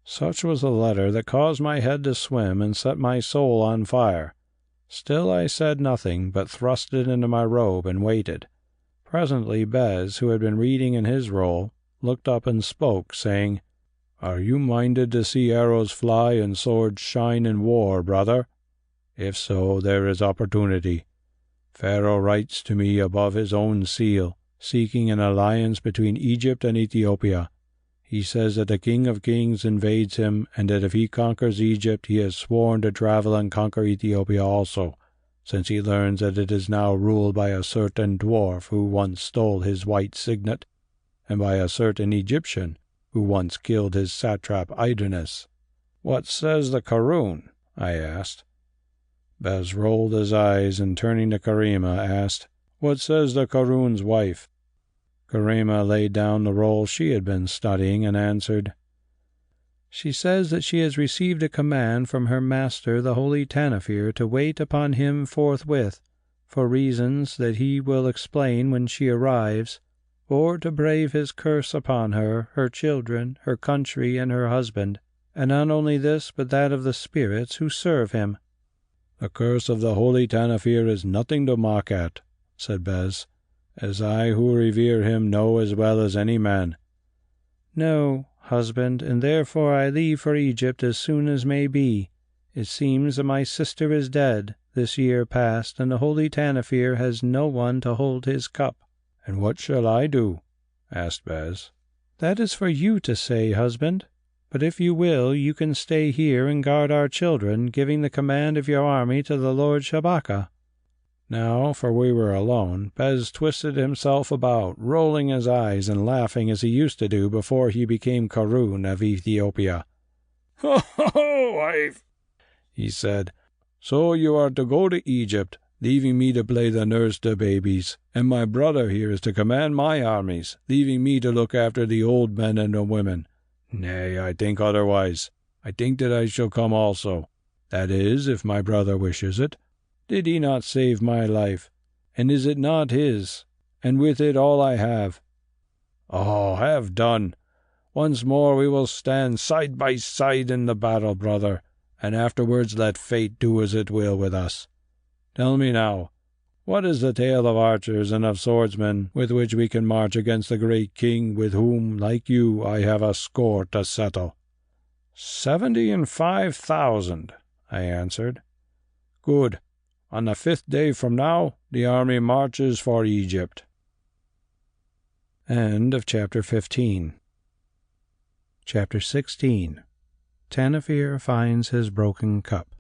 Such was the letter that caused my head to swim and set my soul on fire. Still I said nothing, but thrust it into my robe and waited. Presently Bes, who had been reading in his roll, looked up and spoke, saying, "Are you minded to see arrows fly and swords shine in war, brother? If so, there is opportunity. Pharaoh writes to me above his own seal, seeking an alliance between Egypt and Ethiopia. He says that the King of Kings invades him, and that if he conquers Egypt, he has sworn to travel and conquer Ethiopia also, since he learns that it is now ruled by a certain dwarf who once stole his white signet, and by a certain Egyptian who once killed his satrap Idernes." "What says the Karun?" I asked. Bes rolled his eyes, and turning to Karima, asked, "What says the Karun's wife?" Karima laid down the roll she had been studying and answered, "She says that she has received a command from her master, the Holy Tanofir, to wait upon him forthwith, for reasons that he will explain when she arrives, or to brave his curse upon her, her children, her country, and her husband, and not only this, but that of the spirits who serve him." "The curse of the Holy Tanofir is nothing to mock at," said Bes, "as I who revere him know as well as any man." "No, husband, and therefore I leave for Egypt as soon as may be. It seems that my sister is dead, this year past, and the Holy Tanofir has no one to hold his cup." "And what shall I do?" asked Bes. "That is for you to say, husband. But if you will, you can stay here and guard our children, giving the command of your army to the Lord Shabaka." Now, for we were alone, Bes twisted himself about, rolling his eyes and laughing as he used to do before he became Karun of Ethiopia. "Ho, ho, ho, wife!" he said. "So you are to go to Egypt, leaving me to play the nurse to babies, and my brother here is to command my armies, leaving me to look after the old men and the women. Nay, I think otherwise. I think that I shall come also. That is, if my brother wishes it. Did he not save my life? And is it not his? And with it all I have? Oh, have done. Once more we will stand side by side in the battle, brother, and afterwards let fate do as it will with us. Tell me now, what is the tale of archers and of swordsmen with which we can march against the great king, with whom, like you, I have a score to settle?" 75,000, I answered. "Good. On the 5th day from now, the army marches for Egypt." End of chapter 15. Chapter 16. Tanofir finds his broken cup.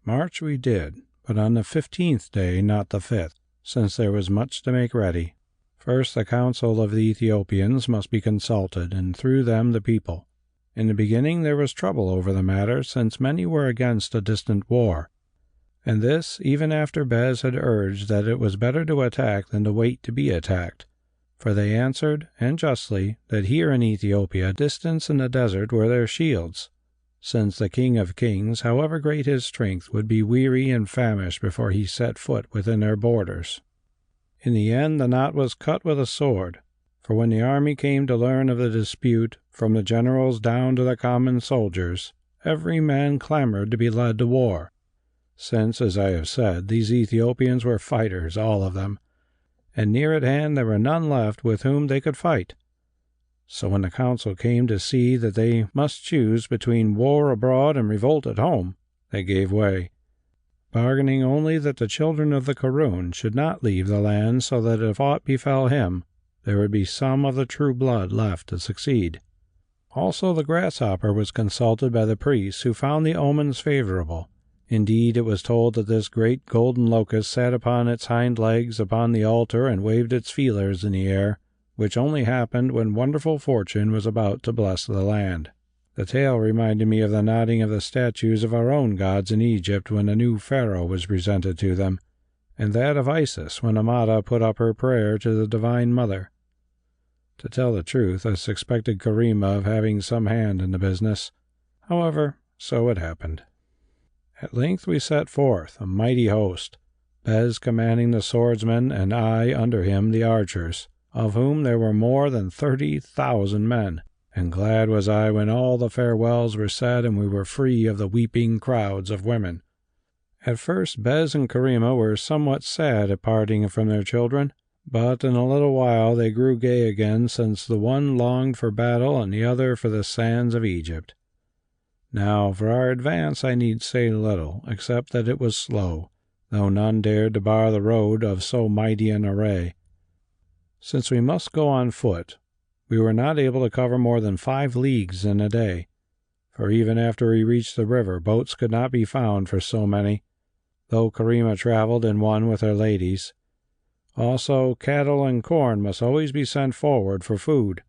March we did, but on the 15th day, not the 5th, since there was much to make ready. First the council of the Ethiopians must be consulted, and through them the people. In the beginning there was trouble over the matter, since many were against a distant war, and this even after Bes had urged that it was better to attack than to wait to be attacked. For they answered, and justly, that here in Ethiopia distance and the desert were their shields, since the King of Kings, however great his strength, would be weary and famished before he set foot within their borders. In the end the knot was cut with a sword, for when the army came to learn of the dispute, from the generals down to the common soldiers, every man clamored to be led to war, since, as I have said, these Ethiopians were fighters, all of them, and near at hand there were none left with whom they could fight. So when the council came to see that they must choose between war abroad and revolt at home, they gave way, bargaining only that the children of the Caroon should not leave the land, so that if aught befell him, there would be some of the true blood left to succeed. Also the grasshopper was consulted by the priests, who found the omens favorable. Indeed, it was told that this great golden locust sat upon its hind legs upon the altar and waved its feelers in the air, which only happened when wonderful fortune was about to bless the land. The tale reminded me of the nodding of the statues of our own gods in Egypt when a new pharaoh was presented to them, and that of Isis when Amada put up her prayer to the Divine Mother. To tell the truth, I suspected Karima of having some hand in the business. However, so it happened. At length we set forth, a mighty host, Bes commanding the swordsmen, and I under him the archers, of whom there were more than 30,000 men, and glad was I when all the farewells were said and we were free of the weeping crowds of women. At first Bes and Karima were somewhat sad at parting from their children, but in a little while they grew gay again, since the one longed for battle and the other for the sands of Egypt. Now, for our advance I need say little, except that it was slow, though none dared to bar the road of so mighty an array. Since we must go on foot, we were not able to cover more than 5 leagues in a day, for even after we reached the river, boats could not be found for so many, though Karima traveled in one with her ladies. Also, cattle and corn must always be sent forward for food.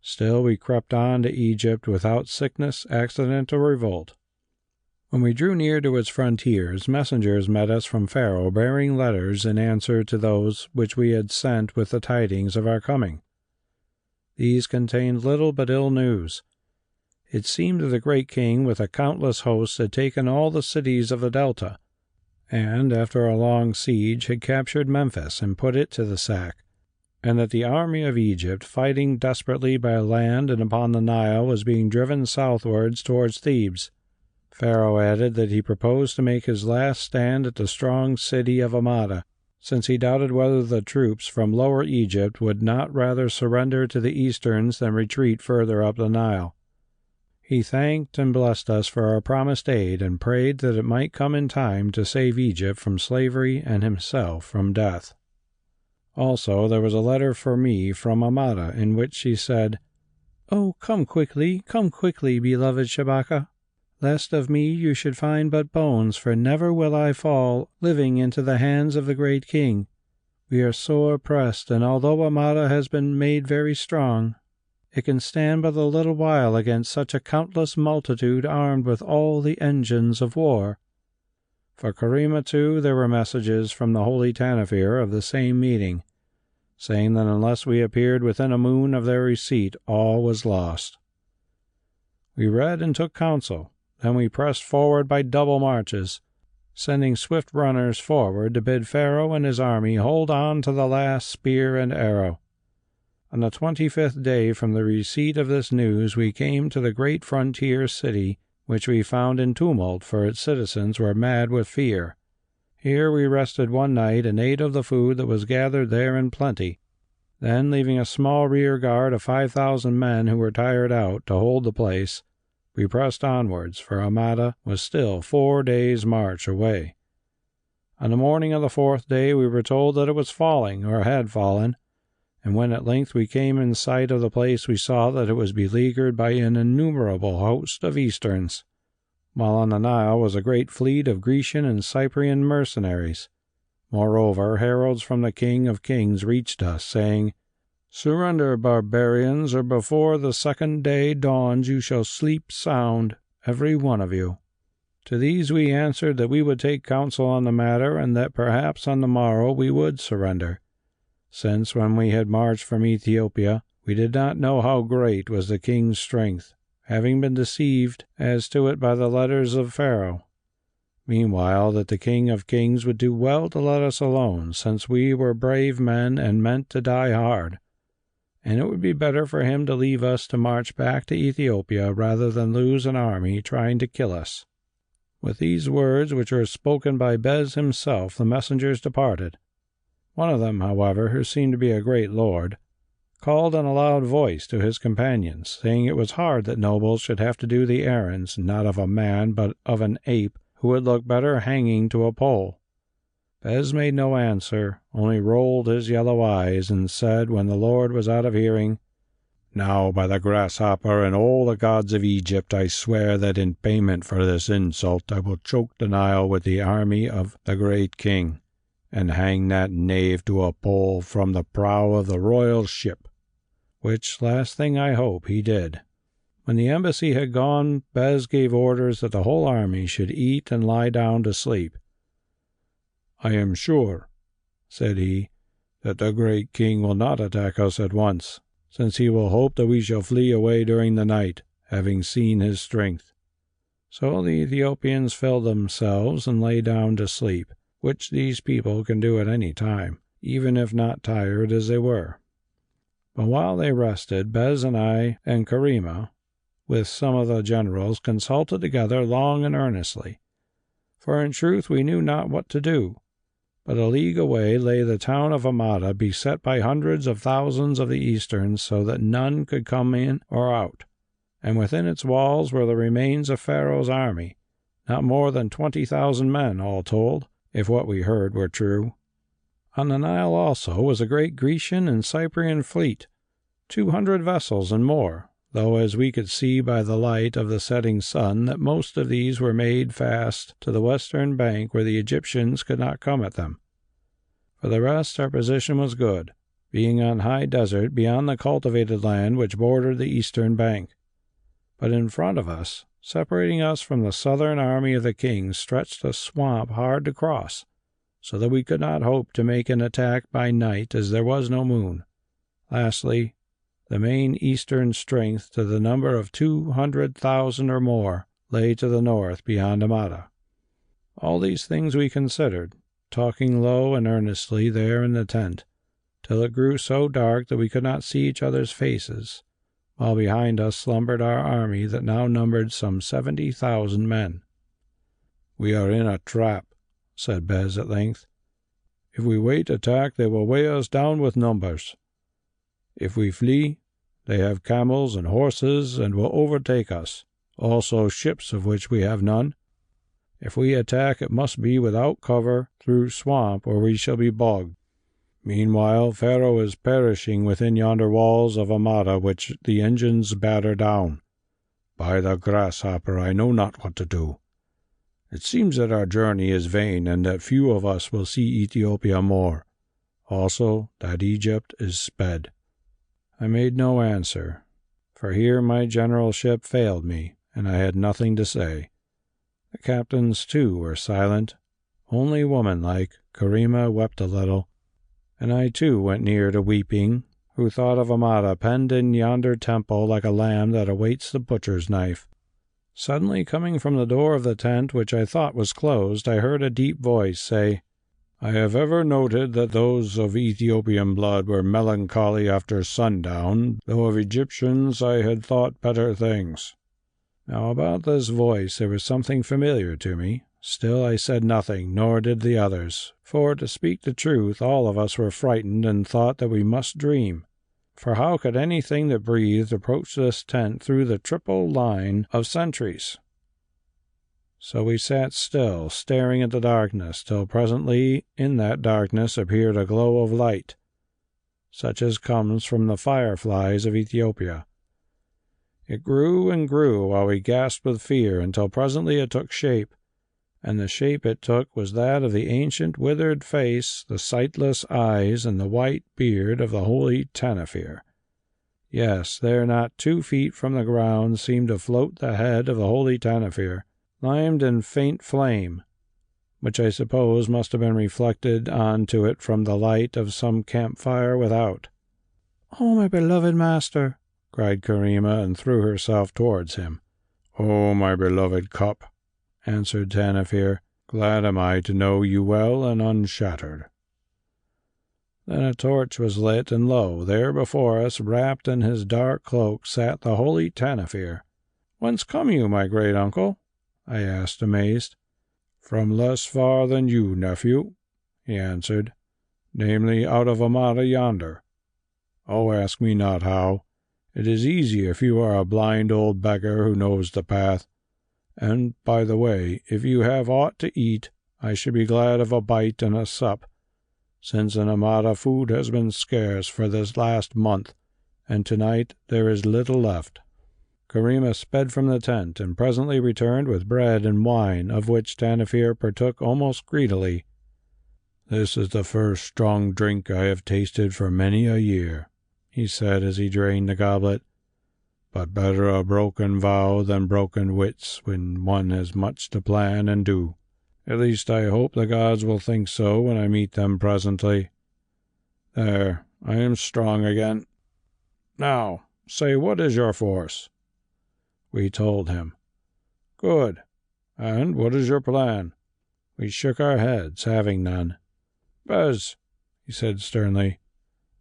Still, we crept on to Egypt without sickness, accident, or revolt. When we drew near to its frontiers, messengers met us from Pharaoh, bearing letters in answer to those which we had sent with the tidings of our coming. These contained little but ill news. It seemed that the great king with a countless host had taken all the cities of the Delta, and, after a long siege, had captured Memphis and put it to the sack, and that the army of Egypt, fighting desperately by land and upon the Nile, was being driven southwards towards Thebes. Pharaoh added that he proposed to make his last stand at the strong city of Amada, since he doubted whether the troops from Lower Egypt would not rather surrender to the Easterns than retreat further up the Nile. He thanked and blessed us for our promised aid, and prayed that it might come in time to save Egypt from slavery and himself from death. Also, there was a letter for me from Amada, in which she said, "Oh, come quickly, beloved Shabaka, lest of me you should find but bones, for never will I fall, living, into the hands of the great king. We are sore pressed, and although Amada has been made very strong, it can stand but a little while against such a countless multitude armed with all the engines of war." For Karima, too, there were messages from the Holy Tanofir of the same meeting, saying that unless we appeared within a moon of their receipt, all was lost. We read and took counsel. Then we pressed forward by double marches, sending swift runners forward to bid Pharaoh and his army hold on to the last spear and arrow. On the 25th day from the receipt of this news, we came to the great frontier city, which we found in tumult, for its citizens were mad with fear. Here we rested one night and ate of the food that was gathered there in plenty. Then, leaving a small rear guard of 5,000 men who were tired out to hold the place, we pressed onwards, for Amada was still 4 days' march away. On the morning of the 4th day we were told that it was falling, or had fallen, and when at length we came in sight of the place, we saw that it was beleaguered by an innumerable host of Easterns, while on the Nile was a great fleet of Grecian and Cyprian mercenaries. Moreover, heralds from the King of Kings reached us, saying, "Surrender, barbarians, or before the 2nd day dawns you shall sleep sound, every one of you." To these we answered that we would take counsel on the matter, and that perhaps on the morrow we would surrender, since when we had marched from Ethiopia we did not know how great was the king's strength, having been deceived as to it by the letters of Pharaoh. Meanwhile, that the King of Kings would do well to let us alone, since we were brave men and meant to die hard, and it would be better for him to leave us to march back to Ethiopia rather than lose an army trying to kill us. With these words, which were spoken by Bes himself, the messengers departed. One of them, however, who seemed to be a great lord, called in a loud voice to his companions, saying it was hard that nobles should have to do the errands, not of a man, but of an ape, who would look better hanging to a pole. Bes made no answer, only rolled his yellow eyes, and said, when the lord was out of hearing, "Now, by the grasshopper and all the gods of Egypt, I swear that in payment for this insult I will choke the Nile with the army of the great king, and hang that knave to a pole from the prow of the royal ship." Which last thing I hope he did. When the embassy had gone, Bes gave orders that the whole army should eat and lie down to sleep. "I am sure," said he, "that the great king will not attack us at once, since he will hope that we shall flee away during the night, having seen his strength." So the Ethiopians filled themselves and lay down to sleep, which these people can do at any time, even if not tired as they were. But while they rested, Bes and I and Karima, with some of the generals, consulted together long and earnestly. For in truth we knew not what to do. But a league away lay the town of Amada, beset by hundreds of thousands of the Easterns, so that none could come in or out. And within its walls were the remains of Pharaoh's army, not more than 20,000 men, all told, if what we heard were true. On the Nile also was a great Grecian and Cyprian fleet, 200 vessels and more, though as we could see by the light of the setting sun that most of these were made fast to the western bank where the Egyptians could not come at them. For the rest, our position was good, being on high desert beyond the cultivated land which bordered the eastern bank. But in front of us, separating us from the southern army of the king, stretched a swamp hard to cross, so that we could not hope to make an attack by night, as there was no moon. Lastly, the main eastern strength, to the number of 200,000 or more, lay to the north beyond Amada. All these things we considered, talking low and earnestly there in the tent, till it grew so dark that we could not see each other's faces, while behind us slumbered our army that now numbered some 70,000 men. "We are in a trap," said Bes at length. "If we wait attack, they will weigh us down with numbers. If we flee, they have camels and horses and will overtake us, also ships of which we have none. If we attack, it must be without cover, through swamp, or we shall be bogged. Meanwhile, Pharaoh is perishing within yonder walls of Amada, which the engines batter down. By the grasshopper, I know not what to do. It seems that our journey is vain, and that few of us will see Ethiopia more. Also, that Egypt is sped." I made no answer, for here my generalship failed me, and I had nothing to say. The captains, too, were silent. Only woman-like, Karima wept a little, and I, too, went near to weeping, who thought of Amada penned in yonder temple like a lamb that awaits the butcher's knife. Suddenly, coming from the door of the tent, which I thought was closed, I heard a deep voice say, "I have ever noted that those of Ethiopian blood were melancholy after sundown, though of Egyptians I had thought better things." Now about this voice there was something familiar to me. Still I said nothing, nor did the others, for, to speak the truth, all of us were frightened and thought that we must dream. For how could anything that breathed approach this tent through the triple line of sentries? So we sat still, staring at the darkness, till presently in that darkness appeared a glow of light, such as comes from the fireflies of Ethiopia. It grew and grew while we gasped with fear, until presently it took shape, and the shape it took was that of the ancient withered face, the sightless eyes, and the white beard of the Holy Tanofir. Yes, there, not 2 feet from the ground, seemed to float the head of the Holy Tanofir, limned in faint flame, which I suppose must have been reflected on to it from the light of some campfire without. "Oh, my beloved master!" cried Karima, and threw herself towards him. "Oh, my beloved cup!" answered Tanofir. "Glad am I to know you well and unshattered." Then a torch was lit, and lo, there before us, wrapped in his dark cloak, sat the Holy Tanofir. "Whence come you, my great uncle?" I asked, amazed. "From less far than you, nephew," he answered, "namely, out of Amada yonder." "Oh, ask me not how. It is easy if you are a blind old beggar who knows the path. And, by the way, if you have aught to eat, I should be glad of a bite and a sup, since in Amada food has been scarce for this last month, and tonight there is little left." Karima sped from the tent, and presently returned with bread and wine, of which Tanofir partook almost greedily. "This is the first strong drink I have tasted for many a year," he said as he drained the goblet. "But better a broken vow than broken wits when one has much to plan and do. At least I hope the gods will think so when I meet them presently. There, I am strong again. Now, say, what is your force?" We told him. "Good. And what is your plan?" We shook our heads, having none. "Bes," he said sternly,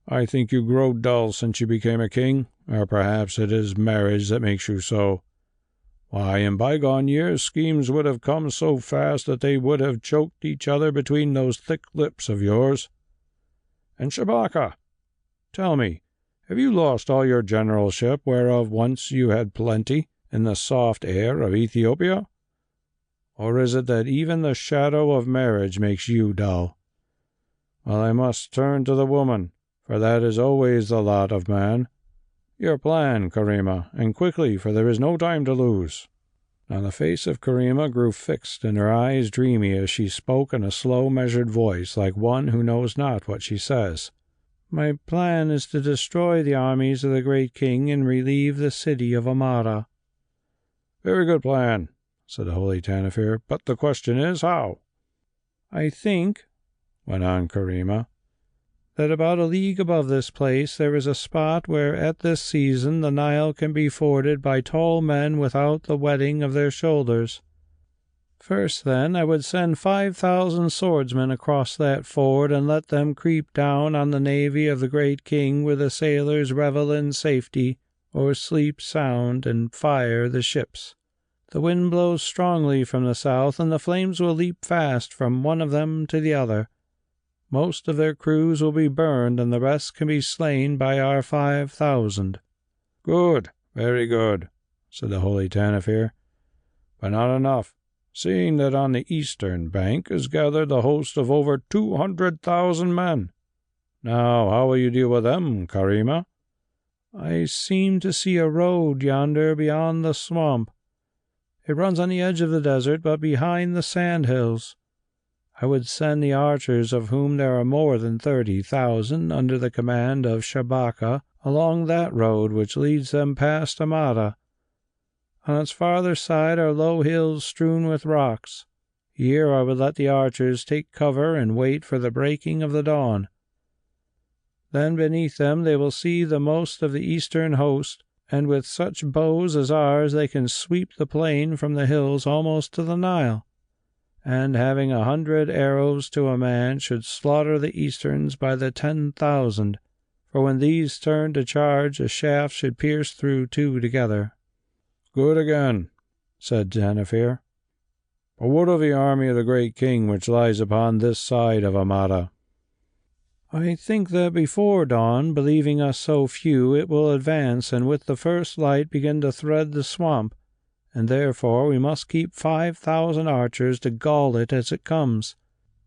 "I think you grow dull since you became a king, or perhaps it is marriage that makes you so. Why, in bygone years schemes would have come so fast that they would have choked each other between those thick lips of yours. And Shabaka, tell me, have you lost all your generalship, whereof once you had plenty, in the soft air of Ethiopia? Or is it that even the shadow of marriage makes you dull? Well, I must turn to the woman, for that is always the lot of man. Your plan, Karima, and quickly, for there is no time to lose." Now the face of Karima grew fixed and her eyes dreamy as she spoke in a slow, measured voice, like one who knows not what she says. "My plan is to destroy the armies of the great king and relieve the city of Amada." "Very good plan," said the Holy Tanofir, "but the question is, how?" "I think," went on Karima, "that about a league above this place there is a spot where at this season the Nile can be forded by tall men without the wetting of their shoulders. First, then, I would send 5,000 swordsmen across that ford and let them creep down on the navy of the great king where the sailors revel in safety or sleep sound, and fire the ships. The wind blows strongly from the south, and the flames will leap fast from one of them to the other. Most of their crews will be burned, and the rest can be slain by our 5,000. "Good, very good," said the Holy Tanofir, "but not enough, seeing that on the eastern bank is gathered the host of over 200,000 men. Now, how will you deal with them, Karima?" "I seem to see a road yonder beyond the swamp. It runs on the edge of the desert, but behind the sand hills. I would send the archers, of whom there are more than 30,000, under the command of Shabaka, along that road which leads them past Amada. On its farther side are low hills strewn with rocks. Here I would let the archers take cover and wait for the breaking of the dawn. Then beneath them they will see the most of the eastern host, and with such bows as ours they can sweep the plain from the hills almost to the Nile, and having 100 arrows to a man should slaughter the Easterns by the 10,000, for when these turn to charge a shaft should pierce through two together." "Good again," said Tanofir. "But what of the army of the great king which lies upon this side of Amada?" "I think that before dawn, believing us so few, it will advance, and with the first light begin to thread the swamp, and therefore we must keep 5,000 archers to gall it as it comes.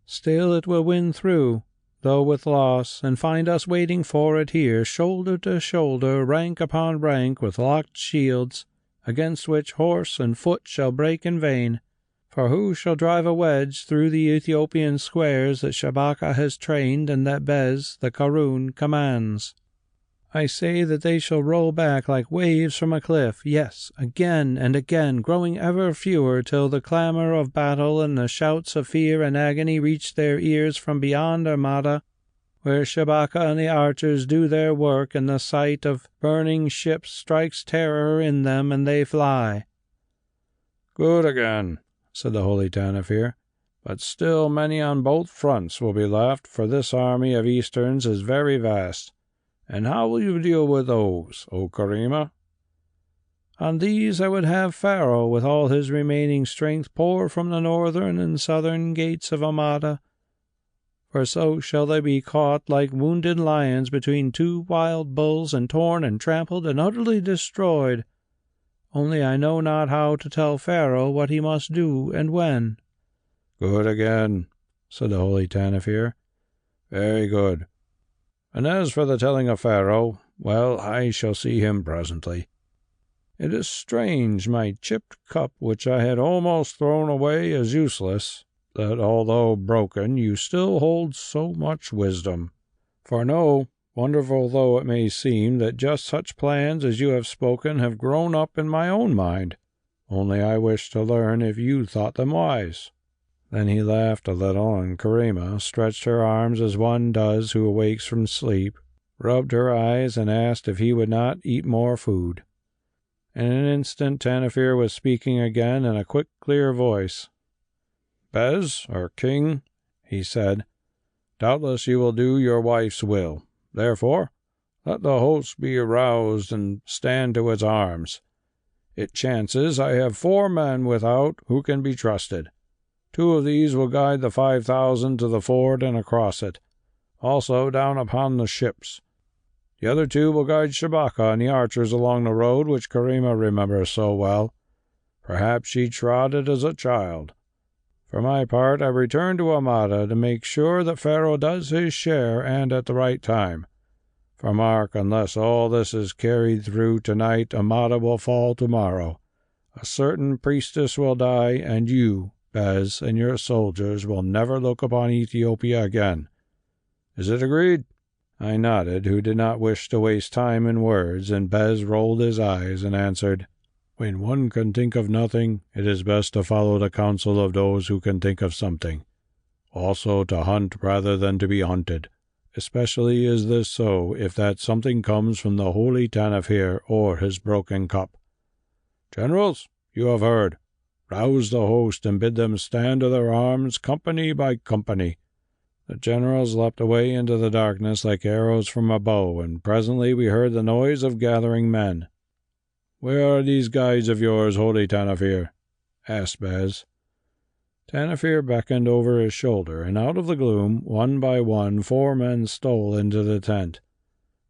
Still it will win through, though with loss, and find us waiting for it here, shoulder to shoulder, rank upon rank, with locked shields, against which horse and foot shall break in vain. For who shall drive a wedge through the Ethiopian squares that Shabaka has trained and that Bes, the Karun, commands? I say that they shall roll back like waves from a cliff, yes, again and again, growing ever fewer, till the clamour of battle and the shouts of fear and agony reach their ears from beyond Amada, where Shabaka and the archers do their work, and the sight of burning ships strikes terror in them, and they fly." "Good again," said the Holy Tanofir, "but still many on both fronts will be left, for this army of Easterns is very vast. And how will you deal with those, O Karima?" "On these I would have Pharaoh, with all his remaining strength, pour from the northern and southern gates of Amada. for so shall they be caught like wounded lions between two wild bulls, and torn and trampled and utterly destroyed. Only I know not how to tell Pharaoh what he must do and when." "Good again," said the Holy Tanofir. "Very good. And as for the telling of Pharaoh, well, I shall see him presently. It is strange, my chipped cup, which I had almost thrown away as useless, that although broken, you still hold so much wisdom. For know, wonderful though it may seem, that just such plans as you have spoken have grown up in my own mind, only I wish to learn if you thought them wise." Then he laughed a little, and Karima stretched her arms as one does who awakes from sleep, rubbed her eyes, and asked if he would not eat more food. In an instant Tanofir was speaking again in a quick, clear voice. "Bes, or king," he said, "doubtless you will do your wife's will. Therefore, let the host be aroused and stand to its arms. It chances I have 4 men without who can be trusted. 2 of these will guide the 5,000 to the ford and across it, also down upon the ships. The other 2 will guide Shabaka and the archers along the road which Karima remembers so well. Perhaps she trod it as a child. For my part, I return to Amada to make sure that Pharaoh does his share and at the right time. For mark, unless all this is carried through tonight, Amada will fall tomorrow. A certain priestess will die, and you, Bes, and your soldiers will never look upon Ethiopia again. Is it agreed?" I nodded, who did not wish to waste time in words, and Bes rolled his eyes and answered, "When one can think of nothing, it is best to follow the counsel of those who can think of something. Also to hunt rather than to be hunted. Especially is this so if that something comes from the Holy Tanofir or his broken cup. Generals, you have heard. Rouse the host and bid them stand to their arms, company by company." The generals leapt away into the darkness like arrows from a bow, and presently we heard the noise of gathering men. "Where are these guides of yours, Holy Tanofir?" asked Bes. Tanofir beckoned over his shoulder, and out of the gloom, one by one, 4 men stole into the tent.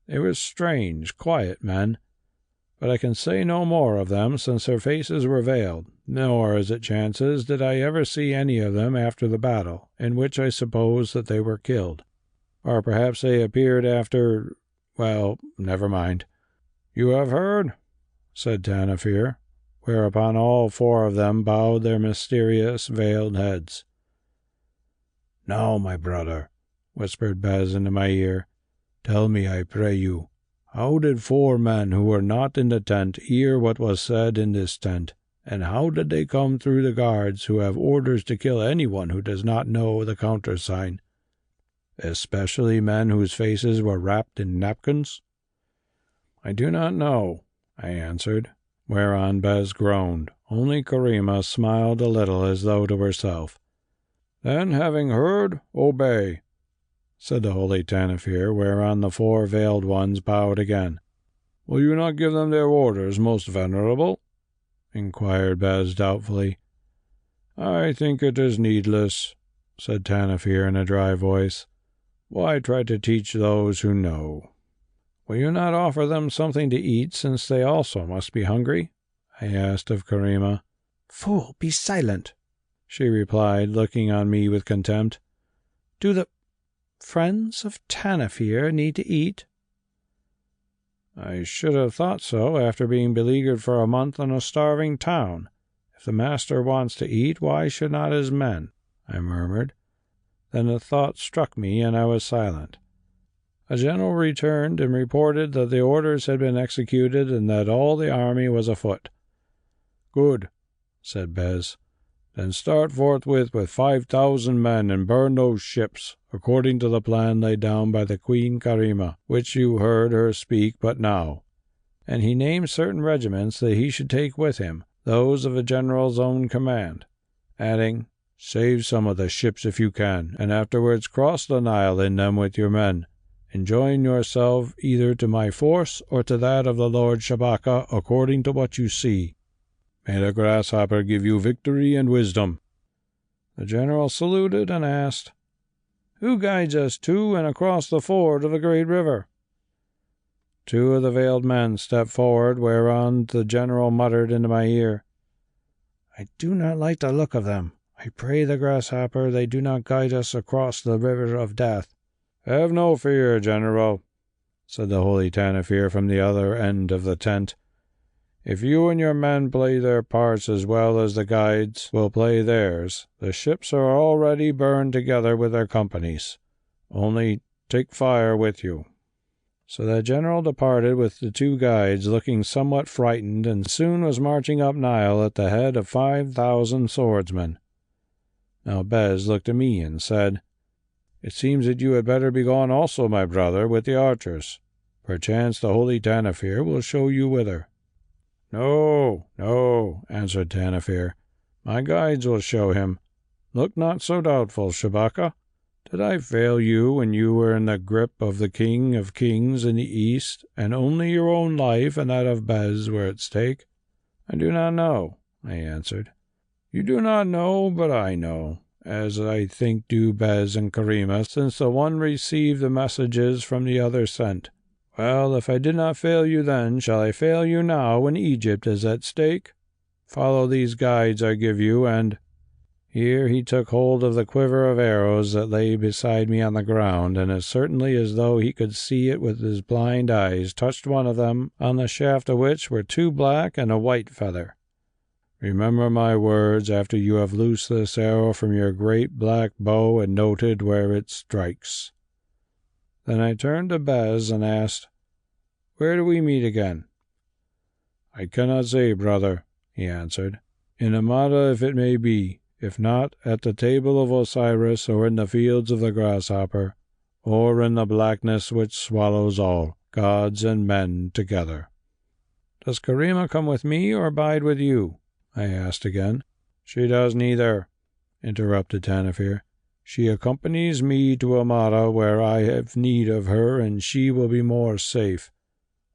They were strange, quiet men, but I can say no more of them, since their faces were veiled, nor, as it chances, did I ever see any of them after the battle, in which I suppose that they were killed. Or perhaps they appeared after... well, never mind. "You have heard?" said Tanofir, whereupon all 4 of them bowed their mysterious veiled heads. "Now, my brother," whispered Bes into my ear, "tell me, I pray you, how did 4 men who were not in the tent hear what was said in this tent, and how did they come through the guards who have orders to kill anyone who does not know the countersign, especially men whose faces were wrapped in napkins?" "I do not know," I answered, whereon Bes groaned. Only Karima smiled a little as though to herself. "Then, having heard, obey," said the Holy Tanofir, whereon the 4 veiled ones bowed again. "Will you not give them their orders, most venerable?" inquired Bes doubtfully. "I think it is needless," said Tanofir in a dry voice. "Why try to teach those who know?" "Will you not offer them something to eat, since they also must be hungry?" I asked of Karima. "Fool, be silent," she replied, looking on me with contempt. "Do the friends of Tanofir need to eat?" "I should have thought so, after being beleaguered for a month in a starving town. If the master wants to eat, why should not his men?" I murmured. Then a thought struck me, and I was silent. A general returned and reported that the orders had been executed and that all the army was afoot. "Good," said Bes. "Then start forthwith with 5,000 men and burn those ships, according to the plan laid down by the Queen Karima, which you heard her speak but now." And he named certain regiments that he should take with him, those of a general's own command, adding, "Save some of the ships if you can, and afterwards cross the Nile in them with your men, and join yourself either to my force or to that of the Lord Shabaka, according to what you see. May the grasshopper give you victory and wisdom." The general saluted and asked, Who guides us to and across the ford of the great river?" Two of the veiled men stepped forward, whereon the general muttered into my ear, "I do not like the look of them. I pray the grasshopper they do not guide us across the river of death." "Have no fear, General," said the Holy Tanofir from the other end of the tent. "If you and your men play their parts as well as the guides will play theirs, the ships are already burned together with their companies. Only take fire with you." So the general departed with the two guides, looking somewhat frightened, and soon was marching up Nile at the head of 5,000 swordsmen. Now Bes looked at me and said, "It seems that you had better be gone also, my brother, with the archers. Perchance the Holy Tanofir will show you whither." "No, no," answered Tanofir. "My guides will show him. Look not so doubtful, Shabaka. Did I fail you when you were in the grip of the King of Kings in the East, and only your own life and that of Bes were at stake?" "I do not know," I answered. "You do not know, but I know, as I think do Bes and Karima, since the one received the messages from the other sent. Well, if I did not fail you then, shall I fail you now when Egypt is at stake? Follow these guides I give you, and—" Here he took hold of the quiver of arrows that lay beside me on the ground, and as certainly as though he could see it with his blind eyes, touched one of them, on the shaft of which were two black and a white feather. "Remember my words after you have loosed this arrow from your great black bow and noted where it strikes." Then I turned to Bes and asked, "Where do we meet again?" "I cannot say, brother," he answered. "In Amada, if it may be. If not, at the table of Osiris, or in the fields of the grasshopper, or in the blackness which swallows all, gods and men together." "Does Karima come with me, or abide with you?" I asked again. "She does neither," interrupted Tanofir. "She accompanies me to Amada, where I have need of her, and she will be more safe.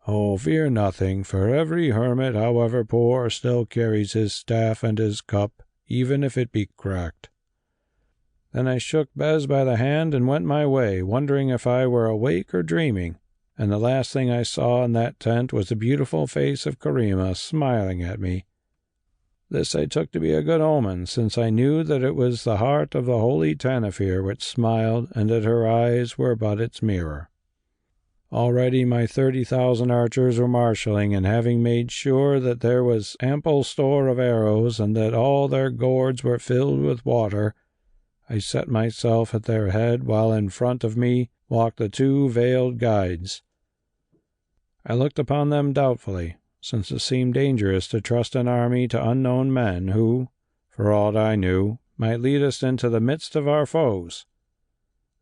Oh, fear nothing, for every hermit, however poor, still carries his staff and his cup, even if it be cracked." Then I shook Bes by the hand and went my way, wondering if I were awake or dreaming, and the last thing I saw in that tent was the beautiful face of Karima smiling at me. This I took to be a good omen, since I knew that it was the heart of the Holy Tanofir which smiled, and that her eyes were but its mirror. Already my 30,000 archers were marshalling, and having made sure that there was ample store of arrows, and that all their gourds were filled with water, I set myself at their head, while in front of me walked the two veiled guides. I looked upon them doubtfully, since it seemed dangerous to trust an army to unknown men who, for aught I knew, might lead us into the midst of our foes.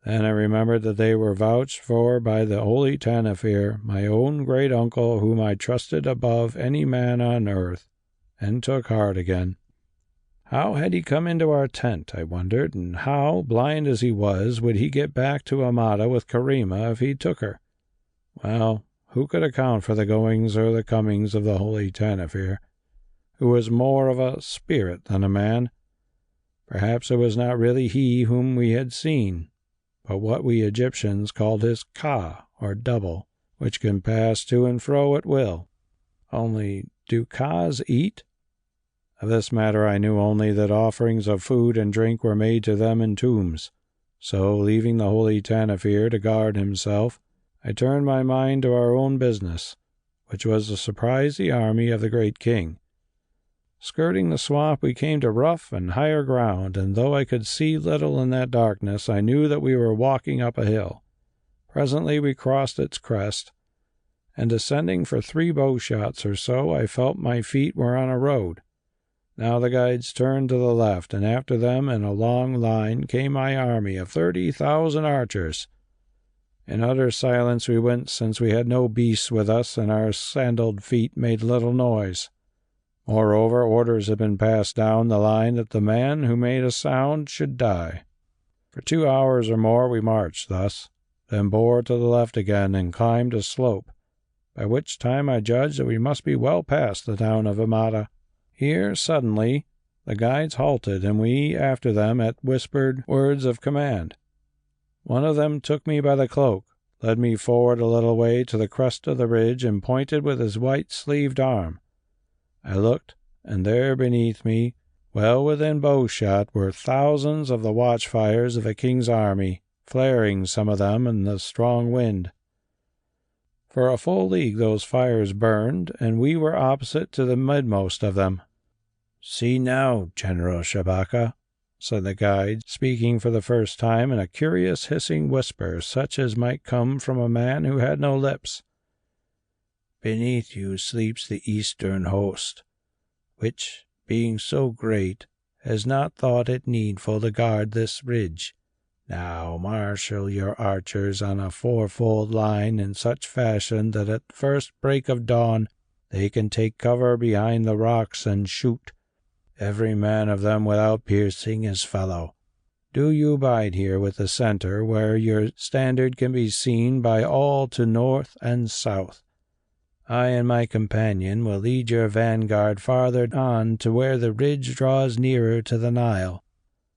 Then I remembered that they were vouched for by the Holy Tanofir, my own great uncle, whom I trusted above any man on earth, and took heart again. How had he come into our tent, I wondered, and how, blind as he was, would he get back to Amada with Karima if he took her? Well, who could account for the goings or the comings of the Holy Tanofir, who was more of a spirit than a man? Perhaps it was not really he whom we had seen, but what we Egyptians called his Ka, or double, which can pass to and fro at will. Only, do Kas eat? Of this matter I knew only that offerings of food and drink were made to them in tombs. So, leaving the Holy Tanofir to guard himself, I turned my mind to our own business, which was to surprise the army of the great king. Skirting the swamp, we came to rough and higher ground, and though I could see little in that darkness, I knew that we were walking up a hill. Presently we crossed its crest, and descending for 3 bow shots or so, I felt my feet were on a road. Now the guides turned to the left, and after them in a long line came my army of 30,000 archers. In utter silence we went, since we had no beasts with us, and our sandaled feet made little noise. Moreover, orders had been passed down the line that the man who made a sound should die. For 2 hours or more we marched thus, then bore to the left again and climbed a slope, by which time I judged that we must be well past the town of Amada. Here, suddenly, the guides halted, and we after them at whispered words of command. One of them took me by the cloak, led me forward a little way to the crest of the ridge, and pointed with his white-sleeved arm. I looked, and there beneath me, well within bowshot, were thousands of the watchfires of the king's army, flaring some of them in the strong wind. For a full league those fires burned, and we were opposite to the midmost of them. "See now, General Shabaka," said the guide, speaking for the first time in a curious hissing whisper, such as might come from a man who had no lips. "Beneath you sleeps the eastern host, which, being so great, has not thought it needful to guard this ridge. Now marshal your archers on a fourfold line in such fashion that at the first break of dawn they can take cover behind the rocks and shoot, every man of them without piercing his fellow. Do you bide here with the center, where your standard can be seen by all to north and south. I and my companion will lead your vanguard farther on to where the ridge draws nearer to the Nile,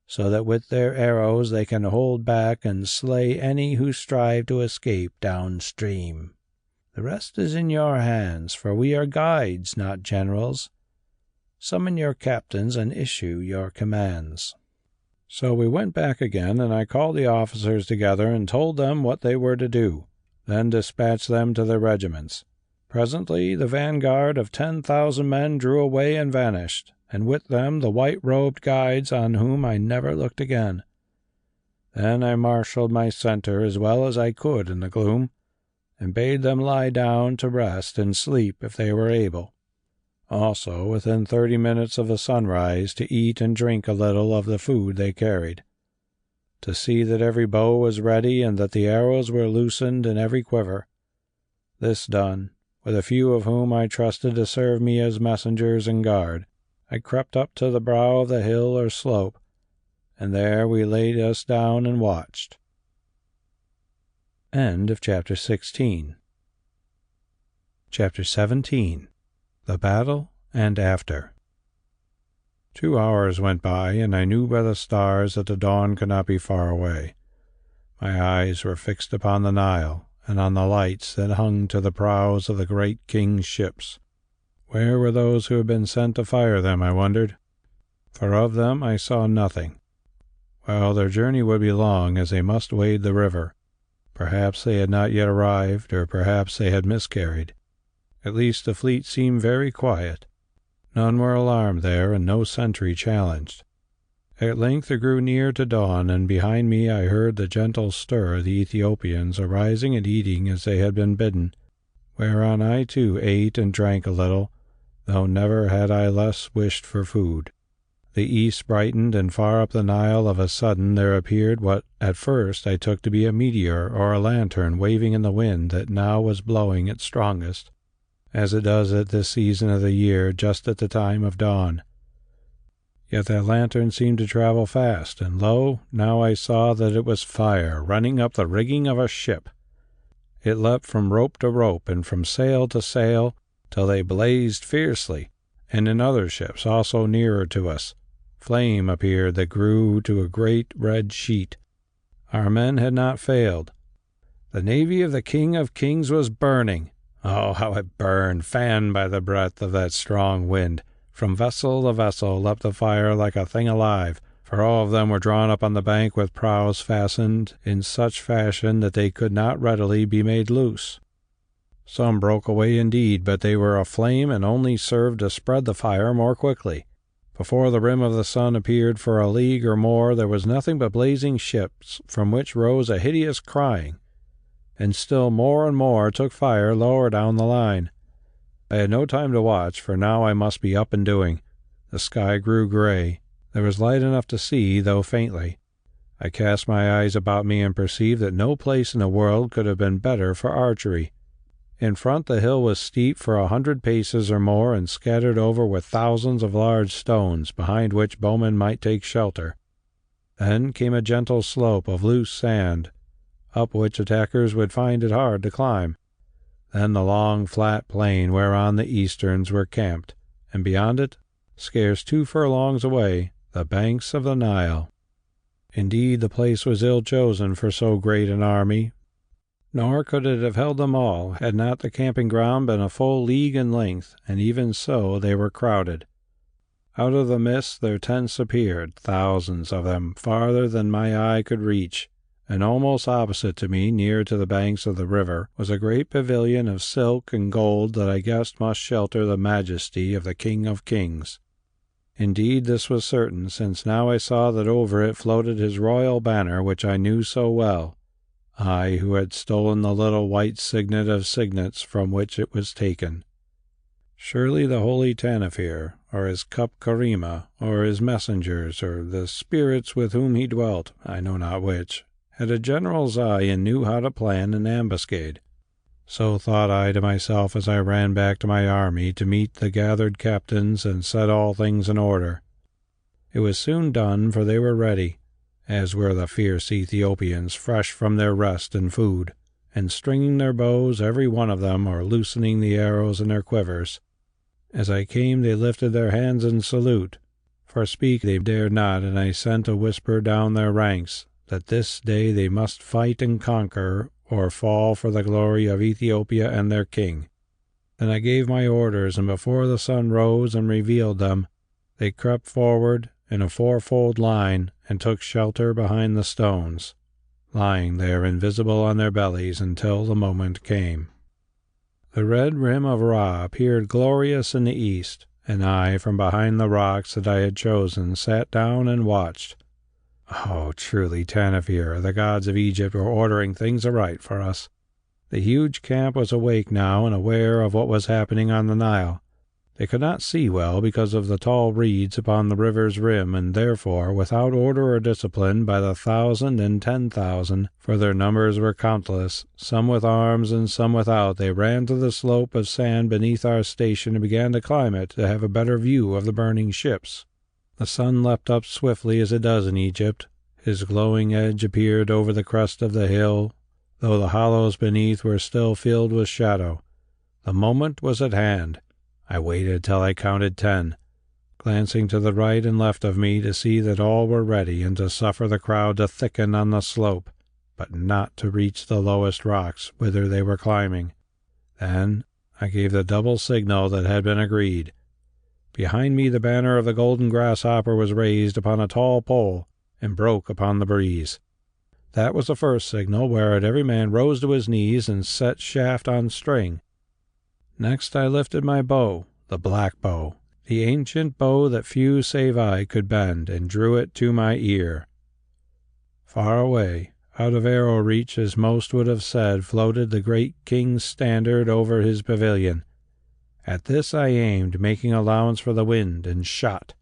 so that with their arrows they can hold back and slay any who strive to escape downstream. The rest is in your hands, for we are guides, not generals. Summon your captains and issue your commands." So we went back again, and I called the officers together and told them what they were to do, then dispatched them to their regiments. Presently the vanguard of 10,000 men drew away and vanished, and with them the white-robed guides on whom I never looked again. Then I marshaled my center as well as I could in the gloom, and bade them lie down to rest and sleep if they were able. Also, within 30 minutes of the sunrise, to eat and drink a little of the food they carried, to see that every bow was ready and that the arrows were loosened in every quiver. This done, with a few of whom I trusted to serve me as messengers and guard, I crept up to the brow of the hill or slope, and there we laid us down and watched. End of Chapter 16. Chapter 17. The Battle and After. 2 hours went by, and I knew by the stars that the dawn could not be far away. My eyes were fixed upon the Nile, and on the lights that hung to the prows of the great king's ships. Where were those who had been sent to fire them, I wondered? For of them I saw nothing. Well, their journey would be long, as they must wade the river. Perhaps they had not yet arrived, or perhaps they had miscarried. At least the fleet seemed very quiet. None were alarmed there, and no sentry challenged. At length it grew near to dawn, and behind me I heard the gentle stir of the Ethiopians arising and eating as they had been bidden, whereon I too ate and drank a little, though never had I less wished for food. The east brightened, and far up the Nile of a sudden there appeared what at first I took to be a meteor or a lantern waving in the wind that now was blowing its strongest, as it does at this season of the year, just at the time of dawn. Yet that lantern seemed to travel fast, and lo, now I saw that it was fire running up the rigging of a ship. It leapt from rope to rope, and from sail to sail, till they blazed fiercely, and in other ships also nearer to us. Flame appeared that grew to a great red sheet. Our men had not failed. The navy of the King of Kings was burning. Oh, how it burned, fanned by the breath of that strong wind. From vessel to vessel leapt the fire like a thing alive, for all of them were drawn up on the bank with prows fastened in such fashion that they could not readily be made loose. Some broke away indeed, but they were aflame and only served to spread the fire more quickly. Before the rim of the sun appeared for a league or more, there was nothing but blazing ships, from which rose a hideous crying, and still more and more took fire lower down the line. I had no time to watch, for now I must be up and doing. The sky grew gray. There was light enough to see, though faintly. I cast my eyes about me and perceived that no place in the world could have been better for archery. In front the hill was steep for 100 paces or more, and scattered over with thousands of large stones, behind which bowmen might take shelter. Then came a gentle slope of loose sand, up which attackers would find it hard to climb. Then the long flat plain whereon the Easterns were camped, and beyond it, scarce 2 furlongs away, the banks of the Nile. Indeed, the place was ill chosen for so great an army, nor could it have held them all had not the camping ground been a full league in length, and even so they were crowded. Out of the mist their tents appeared, thousands of them, farther than my eye could reach, and almost opposite to me, near to the banks of the river, was a great pavilion of silk and gold that I guessed must shelter the majesty of the King of Kings. Indeed, this was certain, since now I saw that over it floated his royal banner which I knew so well, I who had stolen the little white signet of signets from which it was taken. Surely the Holy Tanofir, or his cup Karima, or his messengers, or the spirits with whom he dwelt, I know not which, had a general's eye and knew how to plan an ambuscade. So thought I to myself as I ran back to my army to meet the gathered captains and set all things in order. It was soon done, for they were ready, as were the fierce Ethiopians, fresh from their rest and food, and stringing their bows every one of them, or loosening the arrows in their quivers. As I came they lifted their hands in salute, for speak they dared not, and I sent a whisper down their ranks, that this day they must fight and conquer, or fall for the glory of Ethiopia and their king. Then I gave my orders, and before the sun rose and revealed them, they crept forward in a fourfold line and took shelter behind the stones, lying there invisible on their bellies until the moment came. The red rim of Ra appeared glorious in the east, and I, from behind the rocks that I had chosen, sat down and watched. Oh, truly, Tanofir, the gods of Egypt were ordering things aright for us. The huge camp was awake now and aware of what was happening on the Nile. They could not see well because of the tall reeds upon the river's rim, and therefore, without order or discipline, by the 1,000 and 10,000, for their numbers were countless, some with arms and some without, they ran to the slope of sand beneath our station and began to climb it to have a better view of the burning ships. The sun leapt up swiftly as it does in Egypt. His glowing edge appeared over the crest of the hill, though the hollows beneath were still filled with shadow. The moment was at hand. I waited till I counted 10, glancing to the right and left of me to see that all were ready, and to suffer the crowd to thicken on the slope, but not to reach the lowest rocks whither they were climbing. Then I gave the double signal that had been agreed. Behind me the banner of the golden grasshopper was raised upon a tall pole, and broke upon the breeze. That was the first signal, whereat every man rose to his knees and set shaft on string. Next I lifted my bow, the black bow, the ancient bow that few save I could bend, and drew it to my ear. Far away, out of arrow reach as most would have said, floated the great king's standard over his pavilion. At this I aimed, making allowance for the wind, and shot.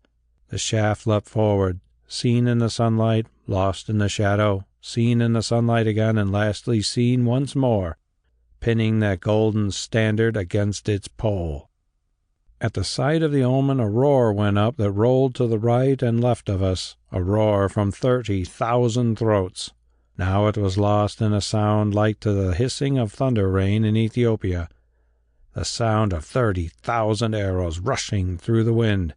The shaft leapt forward, seen in the sunlight, lost in the shadow, seen in the sunlight again, and lastly seen once more, pinning that golden standard against its pole. At the sight of the omen a roar went up that rolled to the right and left of us, a roar from 30,000 throats. Now it was lost in a sound like to the hissing of thunder rain in Ethiopia, the sound of 30,000 arrows rushing through the wind.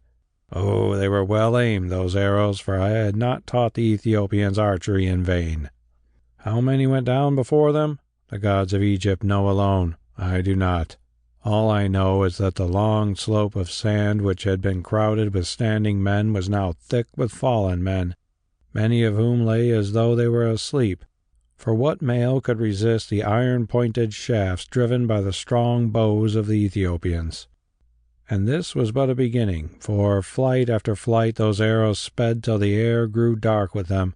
Oh, they were well aimed, those arrows, for I had not taught the Ethiopians archery in vain. How many went down before them? The gods of Egypt know alone. I do not. All I know is that the long slope of sand which had been crowded with standing men was now thick with fallen men, many of whom lay as though they were asleep. For what male could resist the iron-pointed shafts driven by the strong bows of the Ethiopians? And this was but a beginning, for flight after flight those arrows sped till the air grew dark with them.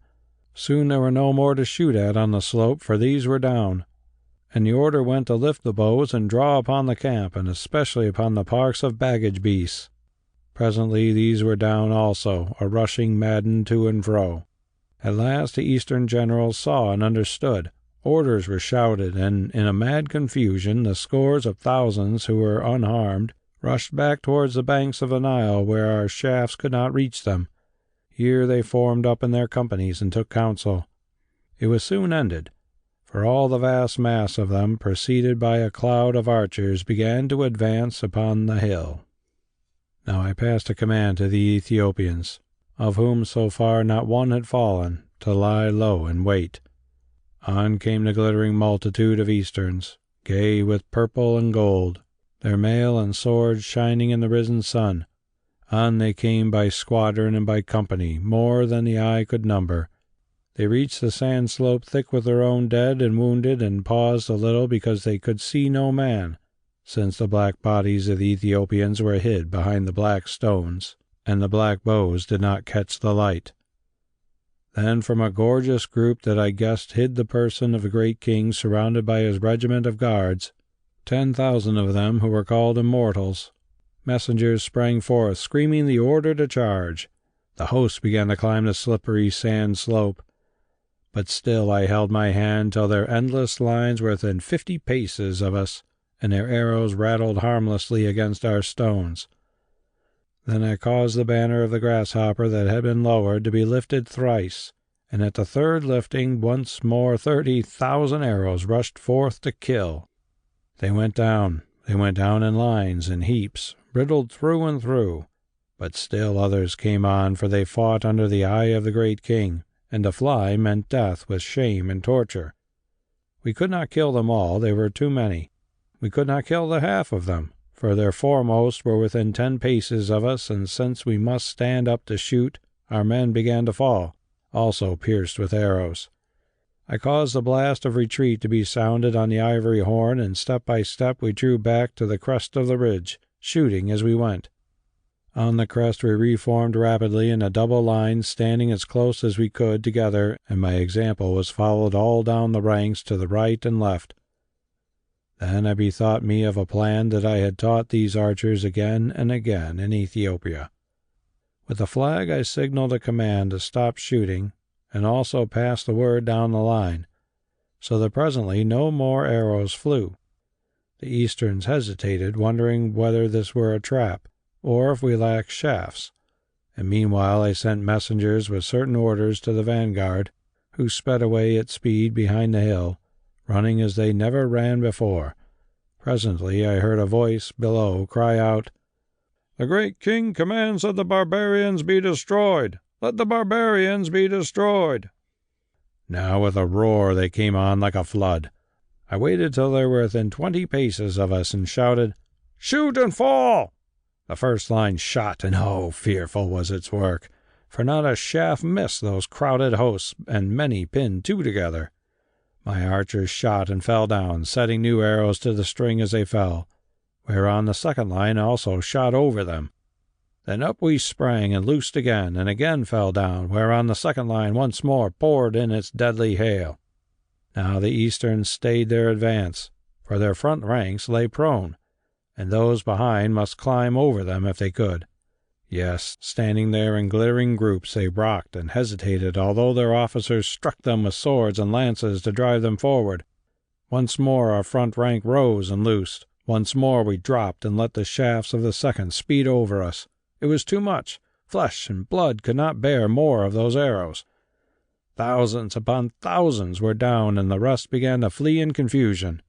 Soon there were no more to shoot at on the slope, for these were down, and the order went to lift the bows and draw upon the camp, and especially upon the parks of baggage beasts. Presently these were down also, a rushing madden to and fro. At last the Eastern generals saw and understood. Orders were shouted, and in a mad confusion the scores of thousands who were unharmed rushed back towards the banks of the Nile, where our shafts could not reach them. Here they formed up in their companies and took counsel. It was soon ended, for all the vast mass of them, preceded by a cloud of archers, began to advance upon the hill. Now I passed a command to the Ethiopians, of whom so far not one had fallen, to lie low and wait. On came the glittering multitude of Easterns, gay with purple and gold, their mail and swords shining in the risen sun. On they came by squadron and by company, more than the eye could number. They reached the sand slope thick with their own dead and wounded, and paused a little because they could see no man, since the black bodies of the Ethiopians were hid behind the black stones, and the black bows did not catch the light. Then from a gorgeous group that I guessed hid the person of the great king surrounded by his regiment of guards, 10,000 of them who were called immortals, messengers sprang forth, screaming the order to charge. The host began to climb the slippery sand slope, but still I held my hand till their endless lines were within 50 paces of us, and their arrows rattled harmlessly against our stones. Then I caused the banner of the grasshopper that had been lowered to be lifted thrice, and at the third lifting once more 30,000 arrows rushed forth to kill. They went down in lines and heaps, riddled through and through, but still others came on, for they fought under the eye of the great king, and to fly meant death with shame and torture. We could not kill them all, they were too many. We could not kill the half of them, for their foremost were within 10 paces of us, and since we must stand up to shoot, our men began to fall, also pierced with arrows. I caused the blast of retreat to be sounded on the ivory horn, and step by step we drew back to the crest of the ridge, shooting as we went. On the crest we reformed rapidly in a double line, standing as close as we could together, and my example was followed all down the ranks to the right and left. Then I bethought me of a plan that I had taught these archers again and again in Ethiopia. With a flag I signaled a command to stop shooting, and also passed the word down the line, so that presently no more arrows flew. The Easterns hesitated, wondering whether this were a trap, or if we lacked shafts, and meanwhile I sent messengers with certain orders to the vanguard, who sped away at speed behind the hill, running as they never ran before. Presently I heard a voice below cry out, "The great king commands that the barbarians be destroyed! Let the barbarians be destroyed!" Now with a roar they came on like a flood. I waited till they were within 20 paces of us, and shouted, "Shoot and fall!" The first line shot, and oh, fearful was its work, for not a shaft missed those crowded hosts, and many pinned two together. My archers shot and fell down, setting new arrows to the string as they fell, whereon the second line also shot over them. Then up we sprang and loosed again, and again fell down, whereon the second line once more poured in its deadly hail. Now the Easterns stayed their advance, for their front ranks lay prone, and those behind must climb over them if they could. Yes, standing there in glittering groups, they rocked and hesitated, although their officers struck them with swords and lances to drive them forward. Once more our front rank rose and loosed. Once more we dropped and let the shafts of the second speed over us. It was too much. Flesh and blood could not bear more of those arrows. Thousands upon thousands were down, and the rest began to flee in confusion.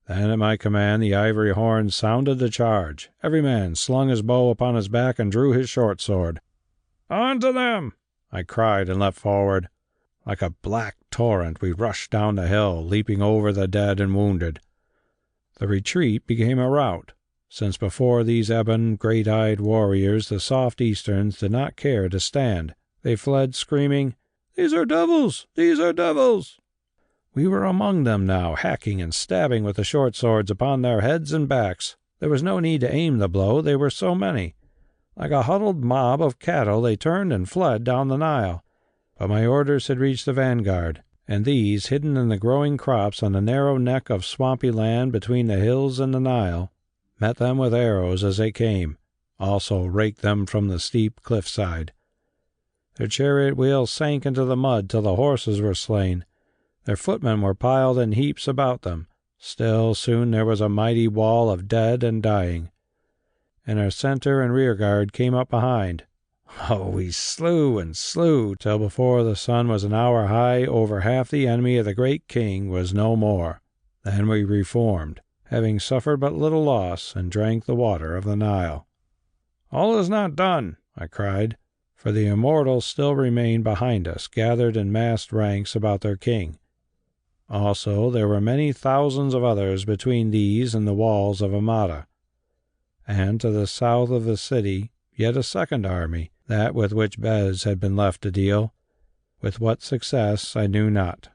Then at my command the ivory horn sounded the charge. Every man slung his bow upon his back and drew his short sword. "On to them!" I cried, and leapt forward. Like a black torrent we rushed down the hill, leaping over the dead and wounded. The retreat became a rout, since before these ebon, great-eyed warriors the soft Easterns did not care to stand. They fled, screaming, "These are devils! These are devils!" We were among them now, hacking and stabbing with the short swords upon their heads and backs. There was no need to aim the blow, they were so many. Like a huddled mob of cattle they turned and fled down the Nile. But my orders had reached the vanguard, and these, hidden in the growing crops on the narrow neck of swampy land between the hills and the Nile, met them with arrows as they came, also raked them from the steep cliffside. Their chariot wheels sank into the mud till the horses were slain. Their footmen were piled in heaps about them. Still, soon there was a mighty wall of dead and dying. And our center and rearguard came up behind. Oh, we slew and slew, till before the sun was an hour high, over half the enemy of the great king was no more. Then we reformed, having suffered but little loss, and drank the water of the Nile. "All is not done," I cried, for the immortals still remained behind us, gathered in massed ranks about their king. Also, there were many thousands of others between these and the walls of Amada, and to the south of the city yet a second army, that with which Bes had been left to deal. With what success I knew not.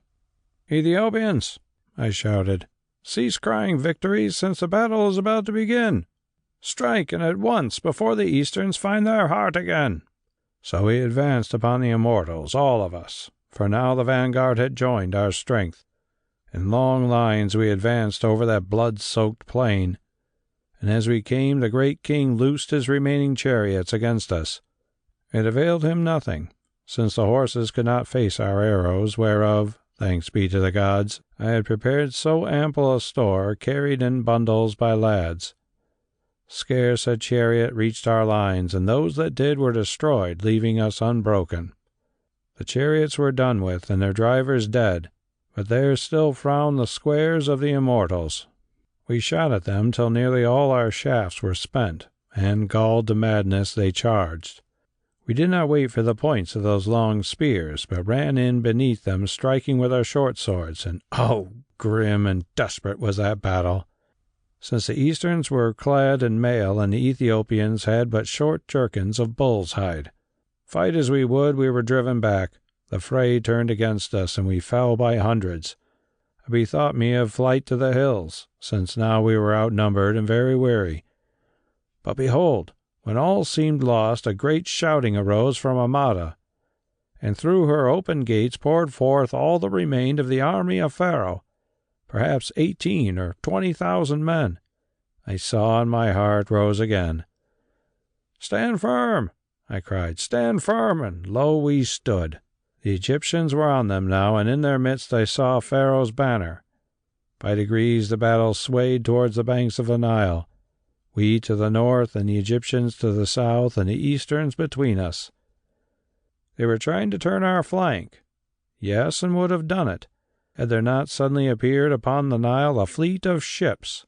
"Ethiopians!" I shouted, "cease crying victory, since the battle is about to begin. Strike, and at once, before the Easterns find their heart again." So we advanced upon the immortals, all of us, for now the vanguard had joined our strength. In long lines we advanced over that blood-soaked plain, and as we came the great king loosed his remaining chariots against us. It availed him nothing, since the horses could not face our arrows, whereof, thanks be to the gods, I had prepared so ample a store, carried in bundles by lads. Scarce a chariot reached our lines, and those that did were destroyed, leaving us unbroken. The chariots were done with, and their drivers dead, but there still frowned the squares of the immortals. We shot at them till nearly all our shafts were spent, and, galled to madness, they charged. We did not wait for the points of those long spears, but ran in beneath them, striking with our short swords, and oh, grim and desperate was that battle! Since the Easterns were clad in mail and the Ethiopians had but short jerkins of bull's hide. Fight as we would, we were driven back. The fray turned against us, and we fell by hundreds. I bethought me of flight to the hills, since now we were outnumbered and very weary. But behold, when all seemed lost, a great shouting arose from Amada, and through her open gates poured forth all that remained of the army of Pharaoh, perhaps 18,000 or 20,000 men. I saw, and my heart rose again. "Stand firm!" I cried. "Stand firm!" And lo, we stood. The Egyptians were on them now, and in their midst I saw Pharaoh's banner. By degrees the battle swayed towards the banks of the Nile, we to the north, and the Egyptians to the south, and the Easterns between us. They were trying to turn our flank, yes, and would have done it, had there not suddenly appeared upon the Nile a fleet of ships.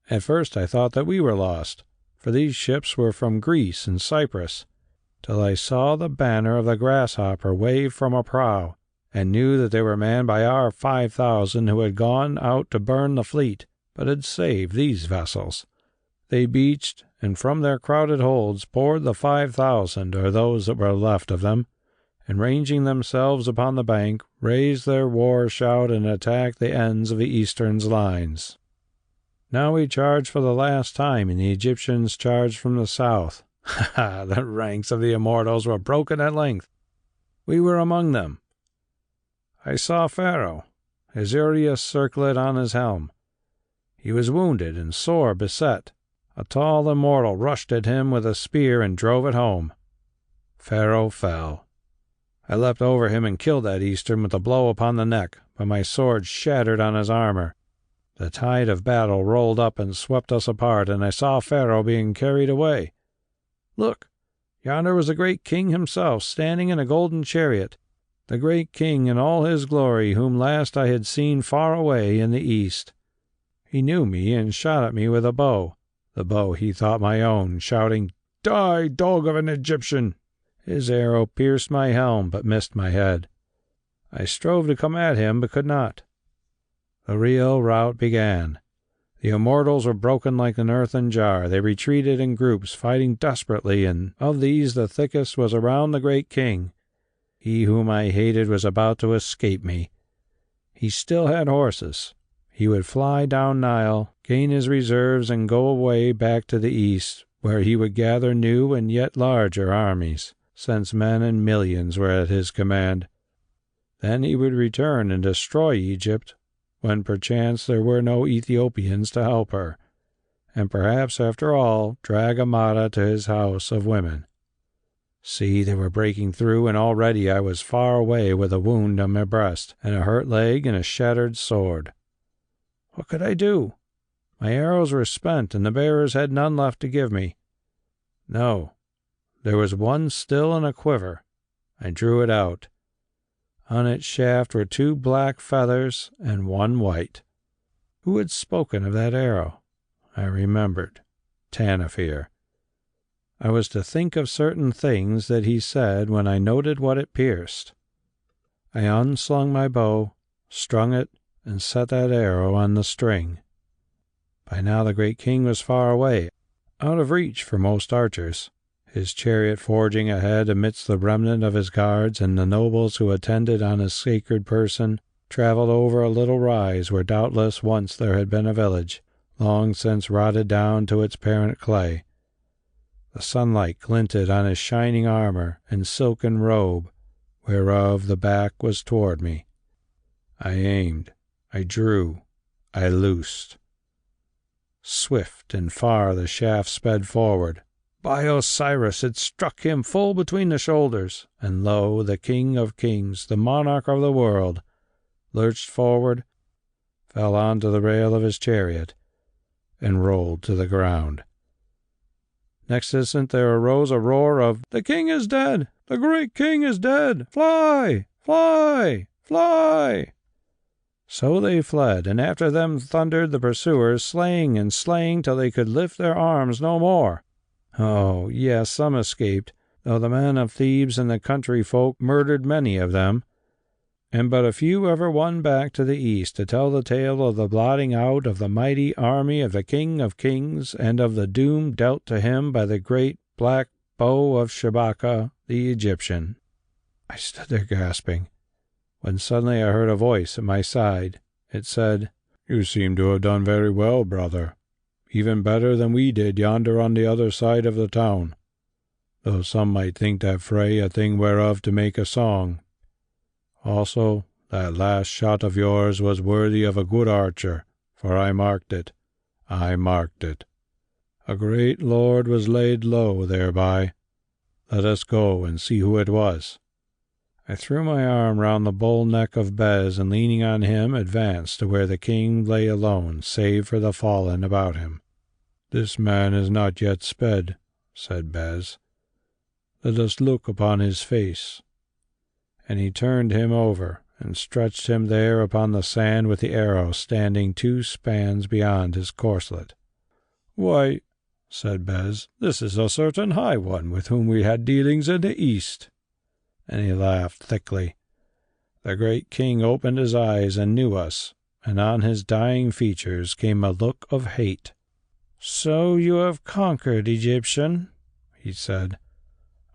At first I thought that we were lost, for these ships were from Greece and Cyprus, till I saw the banner of the grasshopper wave from a prow, and knew that they were manned by our 5,000 who had gone out to burn the fleet, but had saved these vessels. They beached, and from their crowded holds poured the 5,000, or those that were left of them, and ranging themselves upon the bank, raised their war shout and attacked the ends of the Eastern's lines. Now we charged for the last time, and the Egyptians charged from the south. Ha ha! The ranks of the immortals were broken at length. We were among them. I saw Pharaoh, his uraeus circlet on his helm. He was wounded and sore beset. A tall immortal rushed at him with a spear and drove it home. Pharaoh fell. I leapt over him and killed that Eastern with a blow upon the neck, but my sword shattered on his armor. The tide of battle rolled up and swept us apart, and I saw Pharaoh being carried away. Look, yonder was the great king himself, standing in a golden chariot, the great king in all his glory, whom last I had seen far away in the east. He knew me and shot at me with a bow, the bow he thought my own, shouting, "Die, dog of an Egyptian!" His arrow pierced my helm, but missed my head. I strove to come at him, but could not. The real rout began. The immortals were broken like an earthen jar. They retreated in groups, fighting desperately, and of these the thickest was around the great king. He whom I hated was about to escape me. He still had horses. He would fly down Nile, gain his reserves, and go away back to the east, where he would gather new and yet larger armies, since men in millions were at his command. Then he would return and destroy Egypt, when perchance there were no Ethiopians to help her, and perhaps after all drag Amada to his house of women. See, they were breaking through, and already I was far away with a wound on my breast, and a hurt leg, and a shattered sword. What could I do? My arrows were spent, and the bearers had none left to give me. No, there was one still in a quiver. I drew it out. On its shaft were 2 black feathers and 1 white. Who had spoken of that arrow? I remembered. Tanofir. I was to think of certain things that he said when I noted what it pierced. I unslung my bow, strung it, and set that arrow on the string. By now the great king was far away, out of reach for most archers, his chariot forging ahead amidst the remnant of his guards, and the nobles who attended on his sacred person travelled over a little rise where doubtless once there had been a village, long since rotted down to its parent clay. The sunlight glinted on his shining armor and silken robe, whereof the back was toward me. I aimed, I drew, I loosed. Swift and far the shaft sped forward. By Osiris, it struck him full between the shoulders, and lo, the King of Kings, the monarch of the world, lurched forward, fell onto the rail of his chariot, and rolled to the ground. Next instant there arose a roar of, "The king is dead! The great king is dead! Fly! Fly! Fly!" So they fled, and after them thundered the pursuers, slaying and slaying till they could lift their arms no more. Oh, yes, some escaped, though the men of Thebes and the country folk murdered many of them, and but a few ever won back to the east to tell the tale of the blotting out of the mighty army of the King of Kings and of the doom dealt to him by the great black bow of Shabaka the Egyptian. I stood there gasping, when suddenly I heard a voice at my side. It said, "You seem to have done very well, brother, even better than we did yonder on the other side of the town, though some might think that fray a thing whereof to make a song. Also, that last shot of yours was worthy of a good archer, for I marked it. I marked it. A great lord was laid low thereby. Let us go and see who it was." I threw my arm round the bull neck of Bes, and leaning on him, advanced to where the king lay alone, save for the fallen about him. "This man is not yet sped," said Bes. "Let us look upon his face." And he turned him over, and stretched him there upon the sand with the arrow standing 2 spans beyond his corslet. "Why," said Bes, "this is a certain high one with whom we had dealings in the east." And he laughed thickly. The great king opened his eyes and knew us, and on his dying features came a look of hate. "So you have conquered, Egyptian," he said.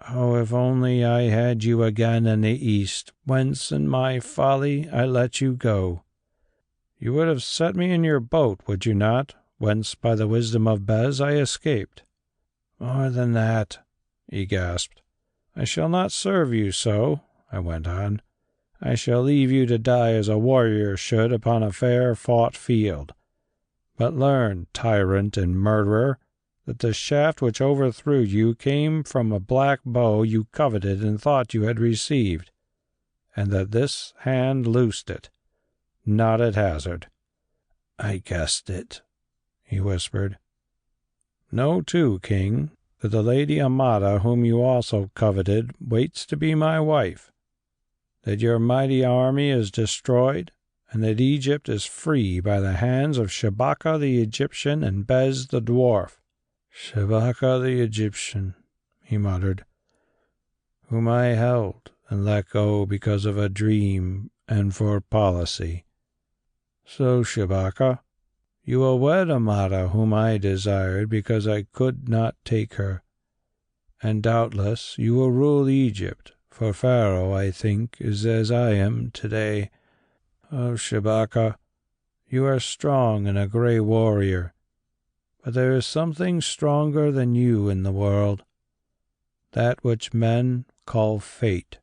"Oh, if only I had you again in the east, whence in my folly I let you go. You would have set me in your boat, would you not, whence by the wisdom of Bes I escaped?" "More than that," he gasped. "I shall not serve you so," I went on. "I shall leave you to die as a warrior should upon a fair fought field. But learn, tyrant and murderer, that the shaft which overthrew you came from a black bow you coveted and thought you had received, and that this hand loosed it, not at hazard." "I guessed it," he whispered. "Know, too, king, that the Lady Amada, whom you also coveted, waits to be my wife, that your mighty army is destroyed, and that Egypt is free by the hands of Shabaka the Egyptian and Bes the dwarf." "Shabaka the Egyptian," he muttered, "whom I held and let go because of a dream and for policy. So, Shabaka, you will wed Amada, whom I desired because I could not take her, and doubtless you will rule Egypt, for Pharaoh, I think, is as I am today. Oh, Shabaka, you are strong and a great warrior, but there is something stronger than you in the world, that which men call fate.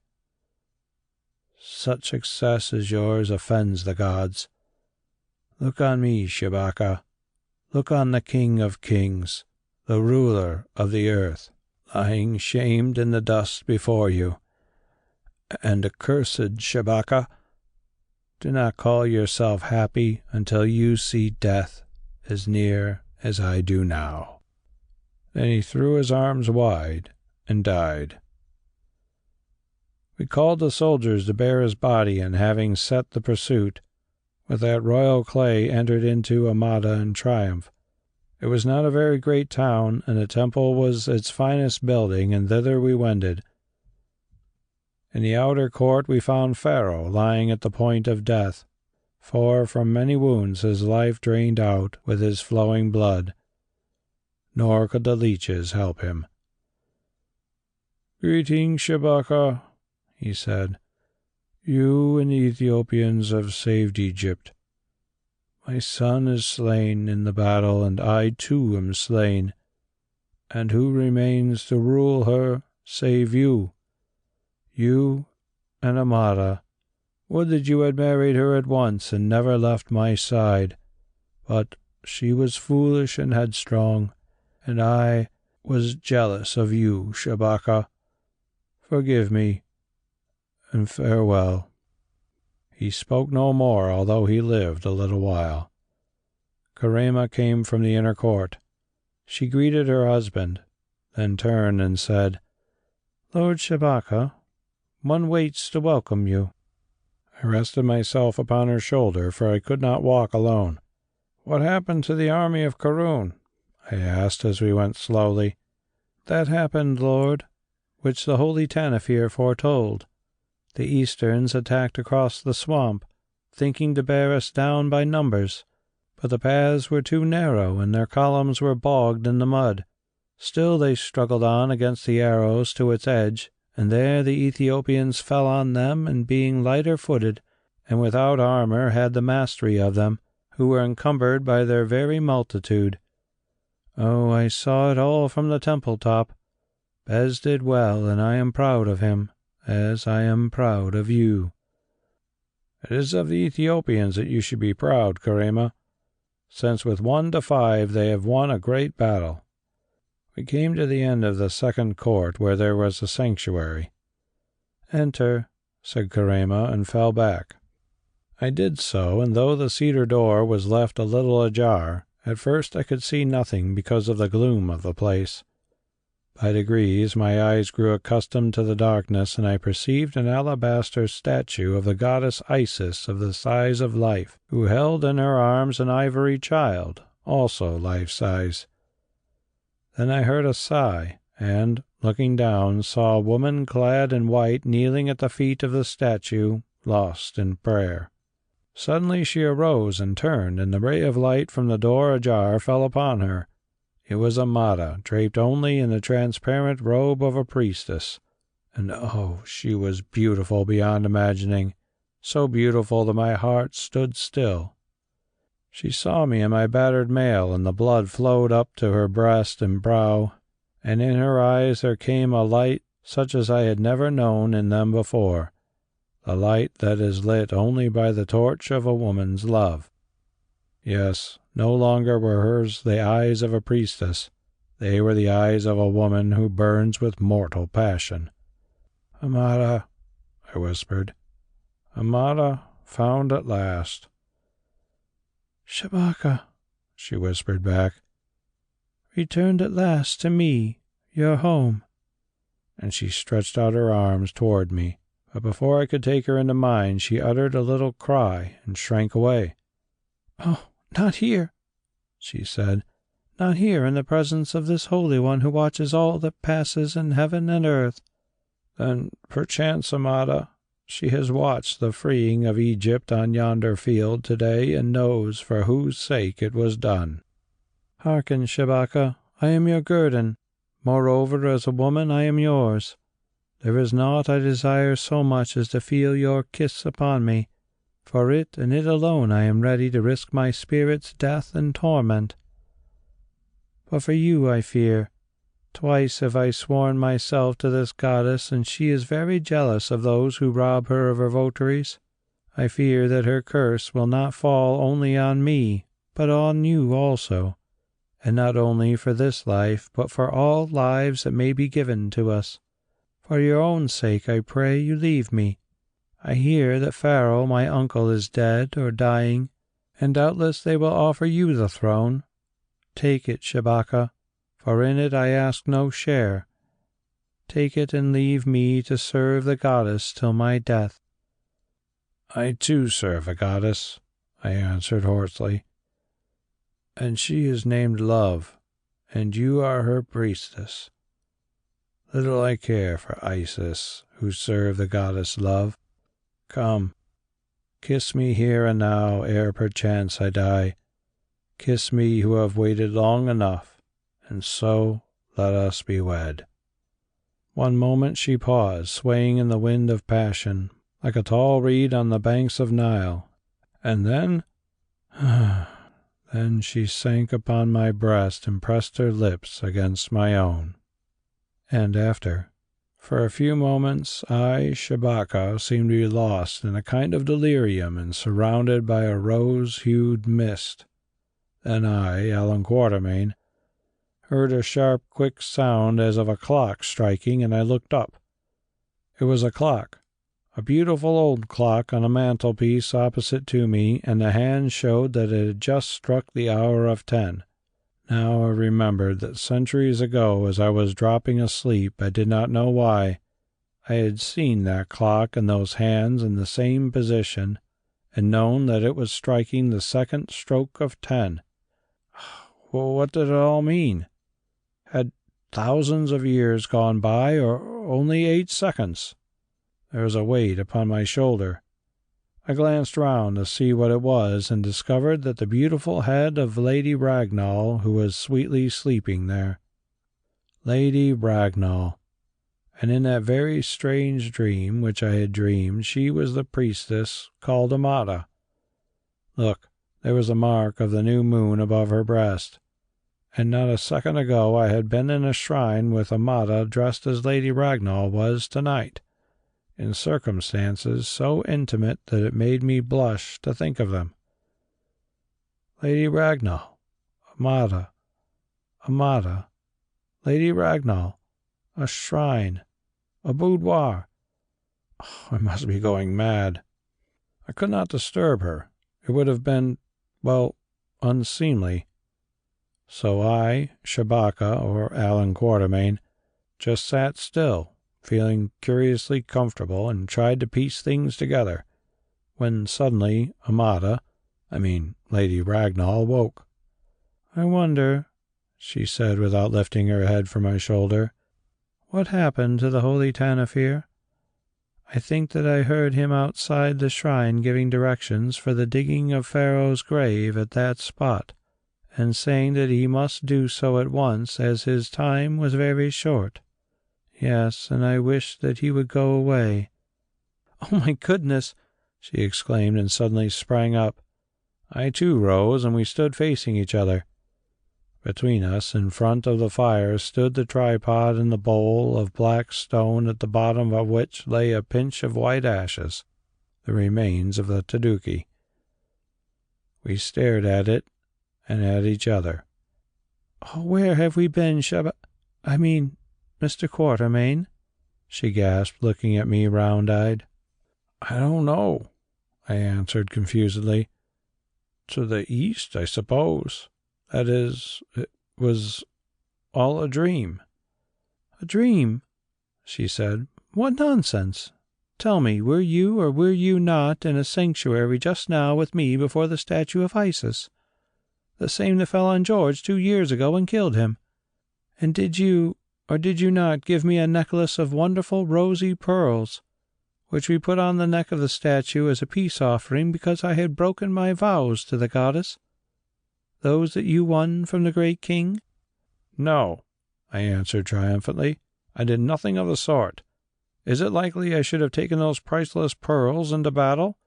Such success as yours offends the gods. Look on me, Shabaka. Look on the King of Kings, the ruler of the earth, lying shamed in the dust before you. And accursed Shabaka, do not call yourself happy until you see death as near as I do now." Then he threw his arms wide and died. We called the soldiers to bear his body, and having set the pursuit, with that royal clay entered into Amada in triumph, It was not a very great town, and the temple was its finest building, and thither we wended. In the outer court we found Pharaoh lying at the point of death, for from many wounds his life drained out with his flowing blood, nor could the leeches help him. "Greetings, Shabaka," he said. "You and the Ethiopians have saved Egypt. My son is slain in the battle, and I too am slain. And who remains to rule her save you? You and Amada. Would that you had married her at once and never left my side. But she was foolish and headstrong, and I was jealous of you, Shabaka. Forgive me, and farewell." He spoke no more, although he lived a little while. Quatermain came from the inner court. She greeted her husband, then turned and said, "Lord Shabaka, one waits to welcome you." I rested myself upon her shoulder, for I could not walk alone. "What happened to the army of Kharoon?" I asked as we went slowly. "That happened, Lord, which the Holy Tanofir foretold. The Easterns attacked across the swamp, thinking to bear us down by numbers, but the paths were too narrow and their columns were bogged in the mud. Still they struggled on against the arrows to its edge, and there the Ethiopians fell on them, and being lighter footed and without armor had the mastery of them, who were encumbered by their very multitude. Oh, I saw it all from the temple top. Bes did well, and I am proud of him, as I am proud of you." "It is of the Ethiopians that you should be proud, Quatermain, since with 1 to 5 they have won a great battle." We came to the end of the second court, where there was a sanctuary. "Enter," said Quatermain, and fell back. I did so, and though the cedar door was left a little ajar, at first I could see nothing because of the gloom of the place. By degrees my eyes grew accustomed to the darkness, and I perceived an alabaster statue of the goddess Isis of the size of life, who held in her arms an ivory child, also life-size. Then I heard a sigh, and, looking down, saw a woman clad in white kneeling at the feet of the statue, lost in prayer. Suddenly she arose and turned, and the ray of light from the door ajar fell upon her. It was Amada, draped only in the transparent robe of a priestess, and oh, she was beautiful beyond imagining, so beautiful that my heart stood still. She saw me in my battered mail, and the blood flowed up to her breast and brow, and in her eyes there came a light such as I had never known in them before, the light that is lit only by the torch of a woman's love. Yes, no longer were hers the eyes of a priestess. They were the eyes of a woman who burns with mortal passion. "Amada," I whispered. "Amada, found at last." "Shabaka," she whispered back. "Returned at last to me, your home." And she stretched out her arms toward me, but before I could take her into mine, she uttered a little cry and shrank away. "Oh, not here," she said, "not here in the presence of this Holy One who watches all that passes in heaven and earth." "Then, perchance, Amada, she has watched the freeing of Egypt on yonder field today, and knows for whose sake it was done." "Hearken, Shabaka, I am your guerdon. Moreover, as a woman I am yours. There is naught I desire so much as to feel your kiss upon me. For it and it alone I am ready to risk my spirit's death and torment. But for you I fear. Twice have I sworn myself to this goddess, and she is very jealous of those who rob her of her votaries. I fear that her curse will not fall only on me, but on you also, and not only for this life, but for all lives that may be given to us. For your own sake I pray you leave me. I hear that Pharaoh, my uncle, is dead or dying, and doubtless they will offer you the throne. Take it, Shabaka, for in it I ask no share. Take it and leave me to serve the goddess till my death." "I too serve a goddess," I answered hoarsely. and she is named Love, and you are her priestess. Little I care for Isis, who serve the goddess Love. Come, kiss me here and now, ere perchance I die. Kiss me who have waited long enough, and so let us be wed." One moment she paused, swaying in the wind of passion, like a tall reed on the banks of Nile, and then she sank upon my breast and pressed her lips against my own. And after, for a few moments, I, Shabaka, seemed to be lost in a kind of delirium and surrounded by a rose-hued mist. Then I, Allan Quatermain, heard a sharp, quick sound as of a clock striking, and I looked up. It was a clock, a beautiful old clock on a mantelpiece opposite to me, and the hands showed that it had just struck the hour of 10. Now I remembered that centuries ago, as I was dropping asleep, I did not know why, I had seen that clock and those hands in the same position, and known that it was striking the second stroke of 10. Well, what did it all mean? Had thousands of years gone by, or only 8 seconds? There was a weight upon my shoulder. I glanced round to see what it was, and discovered that the beautiful head of Lady Ragnall, who was sweetly sleeping there. Lady Ragnall. And in that very strange dream which I had dreamed, she was the priestess called Amada. Look, there was a mark of the new moon above her breast, and not a second ago I had been in a shrine with Amada dressed as Lady Ragnall was tonight, in circumstances so intimate that it made me blush to think of them. Lady Ragnall, Amada, Lady Ragnall, a shrine, a boudoir. Oh, I must be going mad. I could not disturb her. It would have been, well, unseemly. So I, Shabaka, or Allan Quatermain, just sat still, feeling curiously comfortable, and tried to piece things together, when suddenly Lady Ragnall woke. "I wonder," she said without lifting her head from my shoulder, "what happened to the Holy Tanofir? I think that I heard him outside the shrine giving directions for the digging of Pharaoh's grave at that spot, and saying that he must do so at once, as his time was very short. Yes, and I wished that he would go away." "Oh, my goodness!" she exclaimed, and suddenly sprang up. I too rose, and we stood facing each other. Between us, in front of the fire, stood the tripod and the bowl of black stone, at the bottom of which lay a pinch of white ashes, the remains of the taduki. We stared at it and at each other. "Oh, where have we been, Mr. Quatermain?" she gasped, looking at me round-eyed. "I don't know," I answered confusedly. "To the east, I suppose. That is, it was all a dream." "A dream?" she said. "What nonsense! Tell me, were you or were you not in a sanctuary just now with me before the statue of Isis, the same that fell on George 2 years ago and killed him? And did you or did you not give me a necklace of wonderful rosy pearls, which we put on the neck of the statue as a peace offering because I had broken my vows to the goddess? Those that you won from the great king?" "No," I answered triumphantly. "I did nothing of the sort. Is it likely I should have taken those priceless pearls into battle?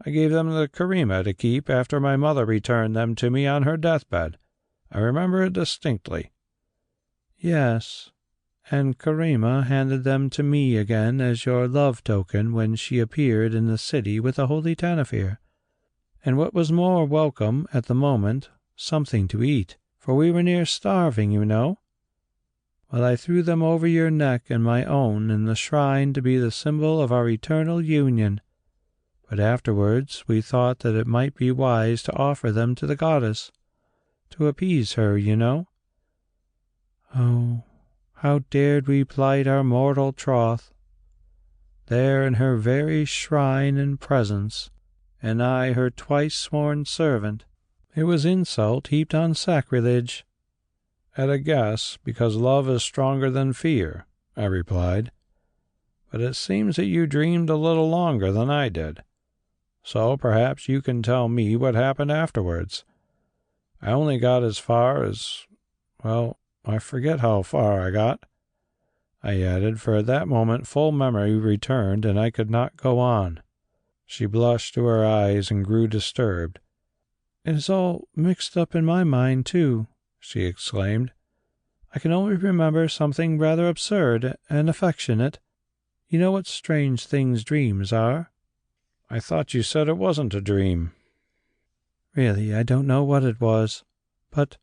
I gave them to Karima to keep after my mother returned them to me on her deathbed. I remember it distinctly." "Yes, and Karima handed them to me again as your love token when she appeared in the city with the Holy Tanofir. And what was more welcome at the moment, something to eat, for we were near starving, you know. Well, I threw them over your neck and my own in the shrine to be the symbol of our eternal union. But afterwards we thought that it might be wise to offer them to the goddess, to appease her, you know. Oh, how dared we plight our mortal troth, there in her very shrine and presence, and I her twice sworn servant. It was insult heaped on sacrilege. At a guess, because love is stronger than fear, I replied. But it seems that you dreamed a little longer than I did. So perhaps you can tell me what happened afterwards. I only got as far as, well, I forget how far I got, I added, for at that moment full memory returned and I could not go on. She blushed to her eyes and grew disturbed. It is all mixed up in my mind, too, she exclaimed. I can only remember something rather absurd and affectionate. You know what strange things dreams are? I thought you said it wasn't a dream. Really, I don't know what it was. But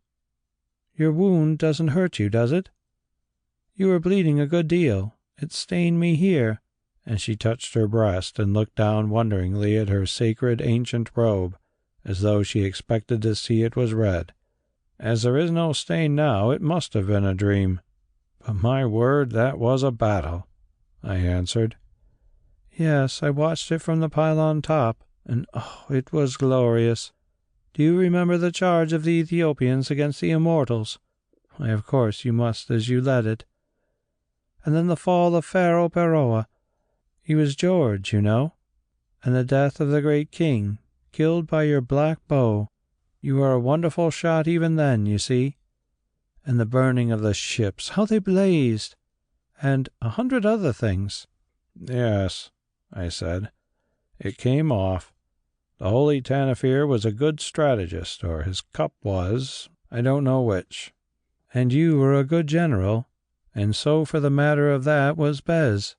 your wound doesn't hurt you, does it? You were bleeding a good deal. It stained me here, and she touched her breast and looked down wonderingly at her sacred ancient robe, as though she expected to see it was red. As there is no stain now, it must have been a dream. But my word, that was a battle, I answered. Yes, I watched it from the pylon top, and oh, it was glorious. Do you remember the charge of the Ethiopians against the immortals? Why, of course you must, as you led it. And then the fall of Pharaoh Peroa. He was George, you know. And the death of the great king, killed by your black bow. You were a wonderful shot even then, you see. And the burning of the ships, how they blazed. And 100 other things. Yes, I said. It came off. The Holy Tanofir was a good strategist, or his cup was, I don't know which. And you were a good general, and so for the matter of that was Bes.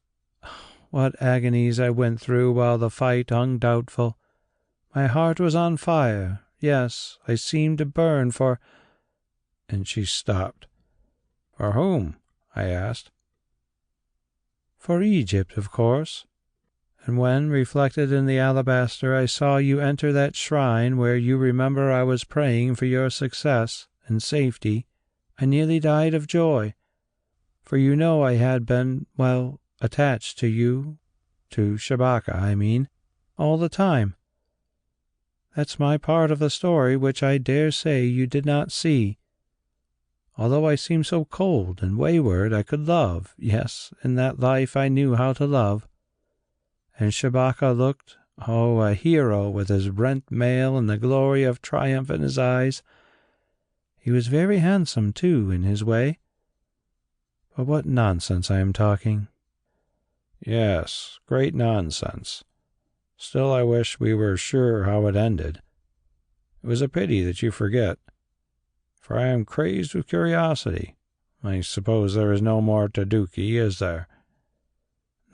What agonies I went through while the fight hung doubtful. My heart was on fire. Yes, I seemed to burn for—" and she stopped. For whom? I asked. For Egypt, of course. And when, reflected in the alabaster, I saw you enter that shrine where you remember I was praying for your success and safety, I nearly died of joy. For you know I had been, well, attached to you, to Shabaka, I mean, all the time. That's my part of the story which I dare say you did not see. Although I seemed so cold and wayward, I could love, yes, in that life I knew how to love. And Shabaka looked, oh, a hero with his rent mail and the glory of triumph in his eyes. He was very handsome, too, in his way. But what nonsense I am talking. Yes, great nonsense. Still, I wish we were sure how it ended. It was a pity that you forget, for I am crazed with curiosity. I suppose there is no more Taduki, is there?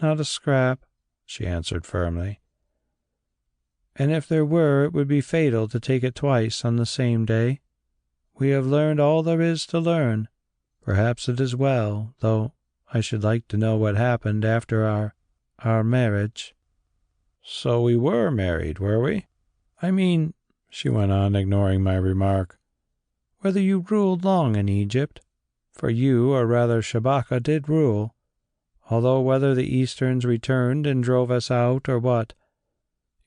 Not a scrap, she answered firmly. And if there were, it would be fatal to take it twice on the same day. We have learned all there is to learn. Perhaps it is well, though I should like to know what happened after our marriage. So we were married, were we? I mean, she went on, ignoring my remark, whether you ruled long in Egypt. For you, or rather Shabaka, did rule, although whether the Easterns returned and drove us out, or what.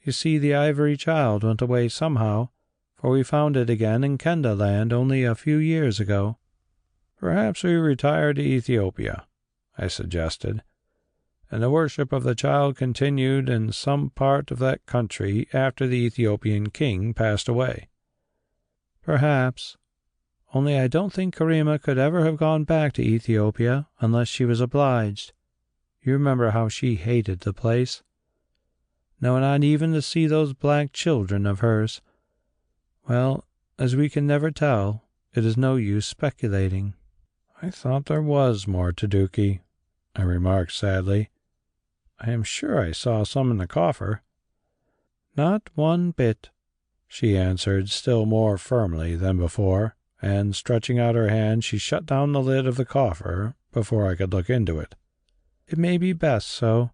You see, the ivory child went away somehow, for we found it again in Kenda land only a few years ago. Perhaps we retired to Ethiopia, I suggested, and the worship of the child continued in some part of that country after the Ethiopian king passed away. Perhaps. Only I don't think Karima could ever have gone back to Ethiopia unless she was obliged. You remember how she hated the place. No, not even to see those black children of hers. Well, as we can never tell, it is no use speculating. I thought there was more Taduki, I remarked sadly. I am sure I saw some in the coffer. Not one bit, she answered still more firmly than before, and stretching out her hand, she shut down the lid of the coffer before I could look into it. It may be best so.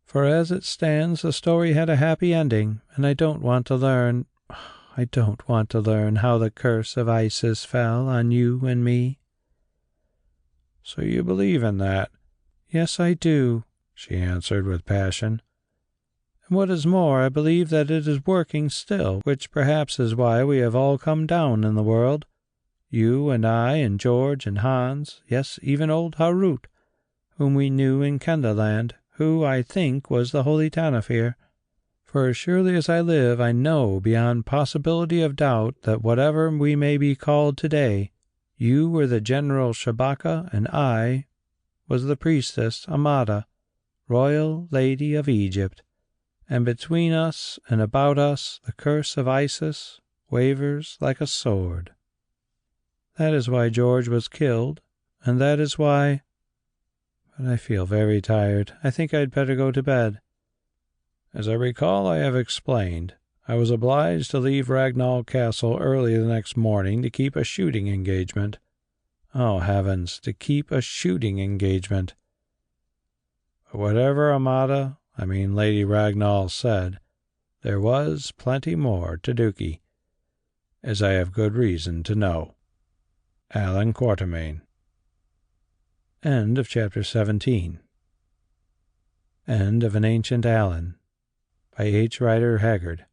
For as it stands, the story had a happy ending, and I don't want to learn how the curse of Isis fell on you and me. So you believe in that? Yes, I do, she answered with passion. And what is more, I believe that it is working still, which perhaps is why we have all come down in the world. You and I and George and Hans, yes, even old Harut, whom we knew in Kendaland, who, I think, was the Holy Tanofir. For as surely as I live, I know beyond possibility of doubt that whatever we may be called today, you were the General Shabaka, and I was the priestess Amada, royal lady of Egypt, and between us and about us the curse of Isis wavers like a sword. That is why George was killed, and that is why— But I feel very tired. I think I'd better go to bed. As I recall, I have explained, I was obliged to leave Ragnall Castle early the next morning to keep a shooting engagement. Oh, heavens, to keep a shooting engagement. But whatever Lady Ragnall said, there was plenty more to Dookie, as I have good reason to know. Allan Quatermain. End of chapter 17. End of An Ancient Allan by H. Rider Haggard.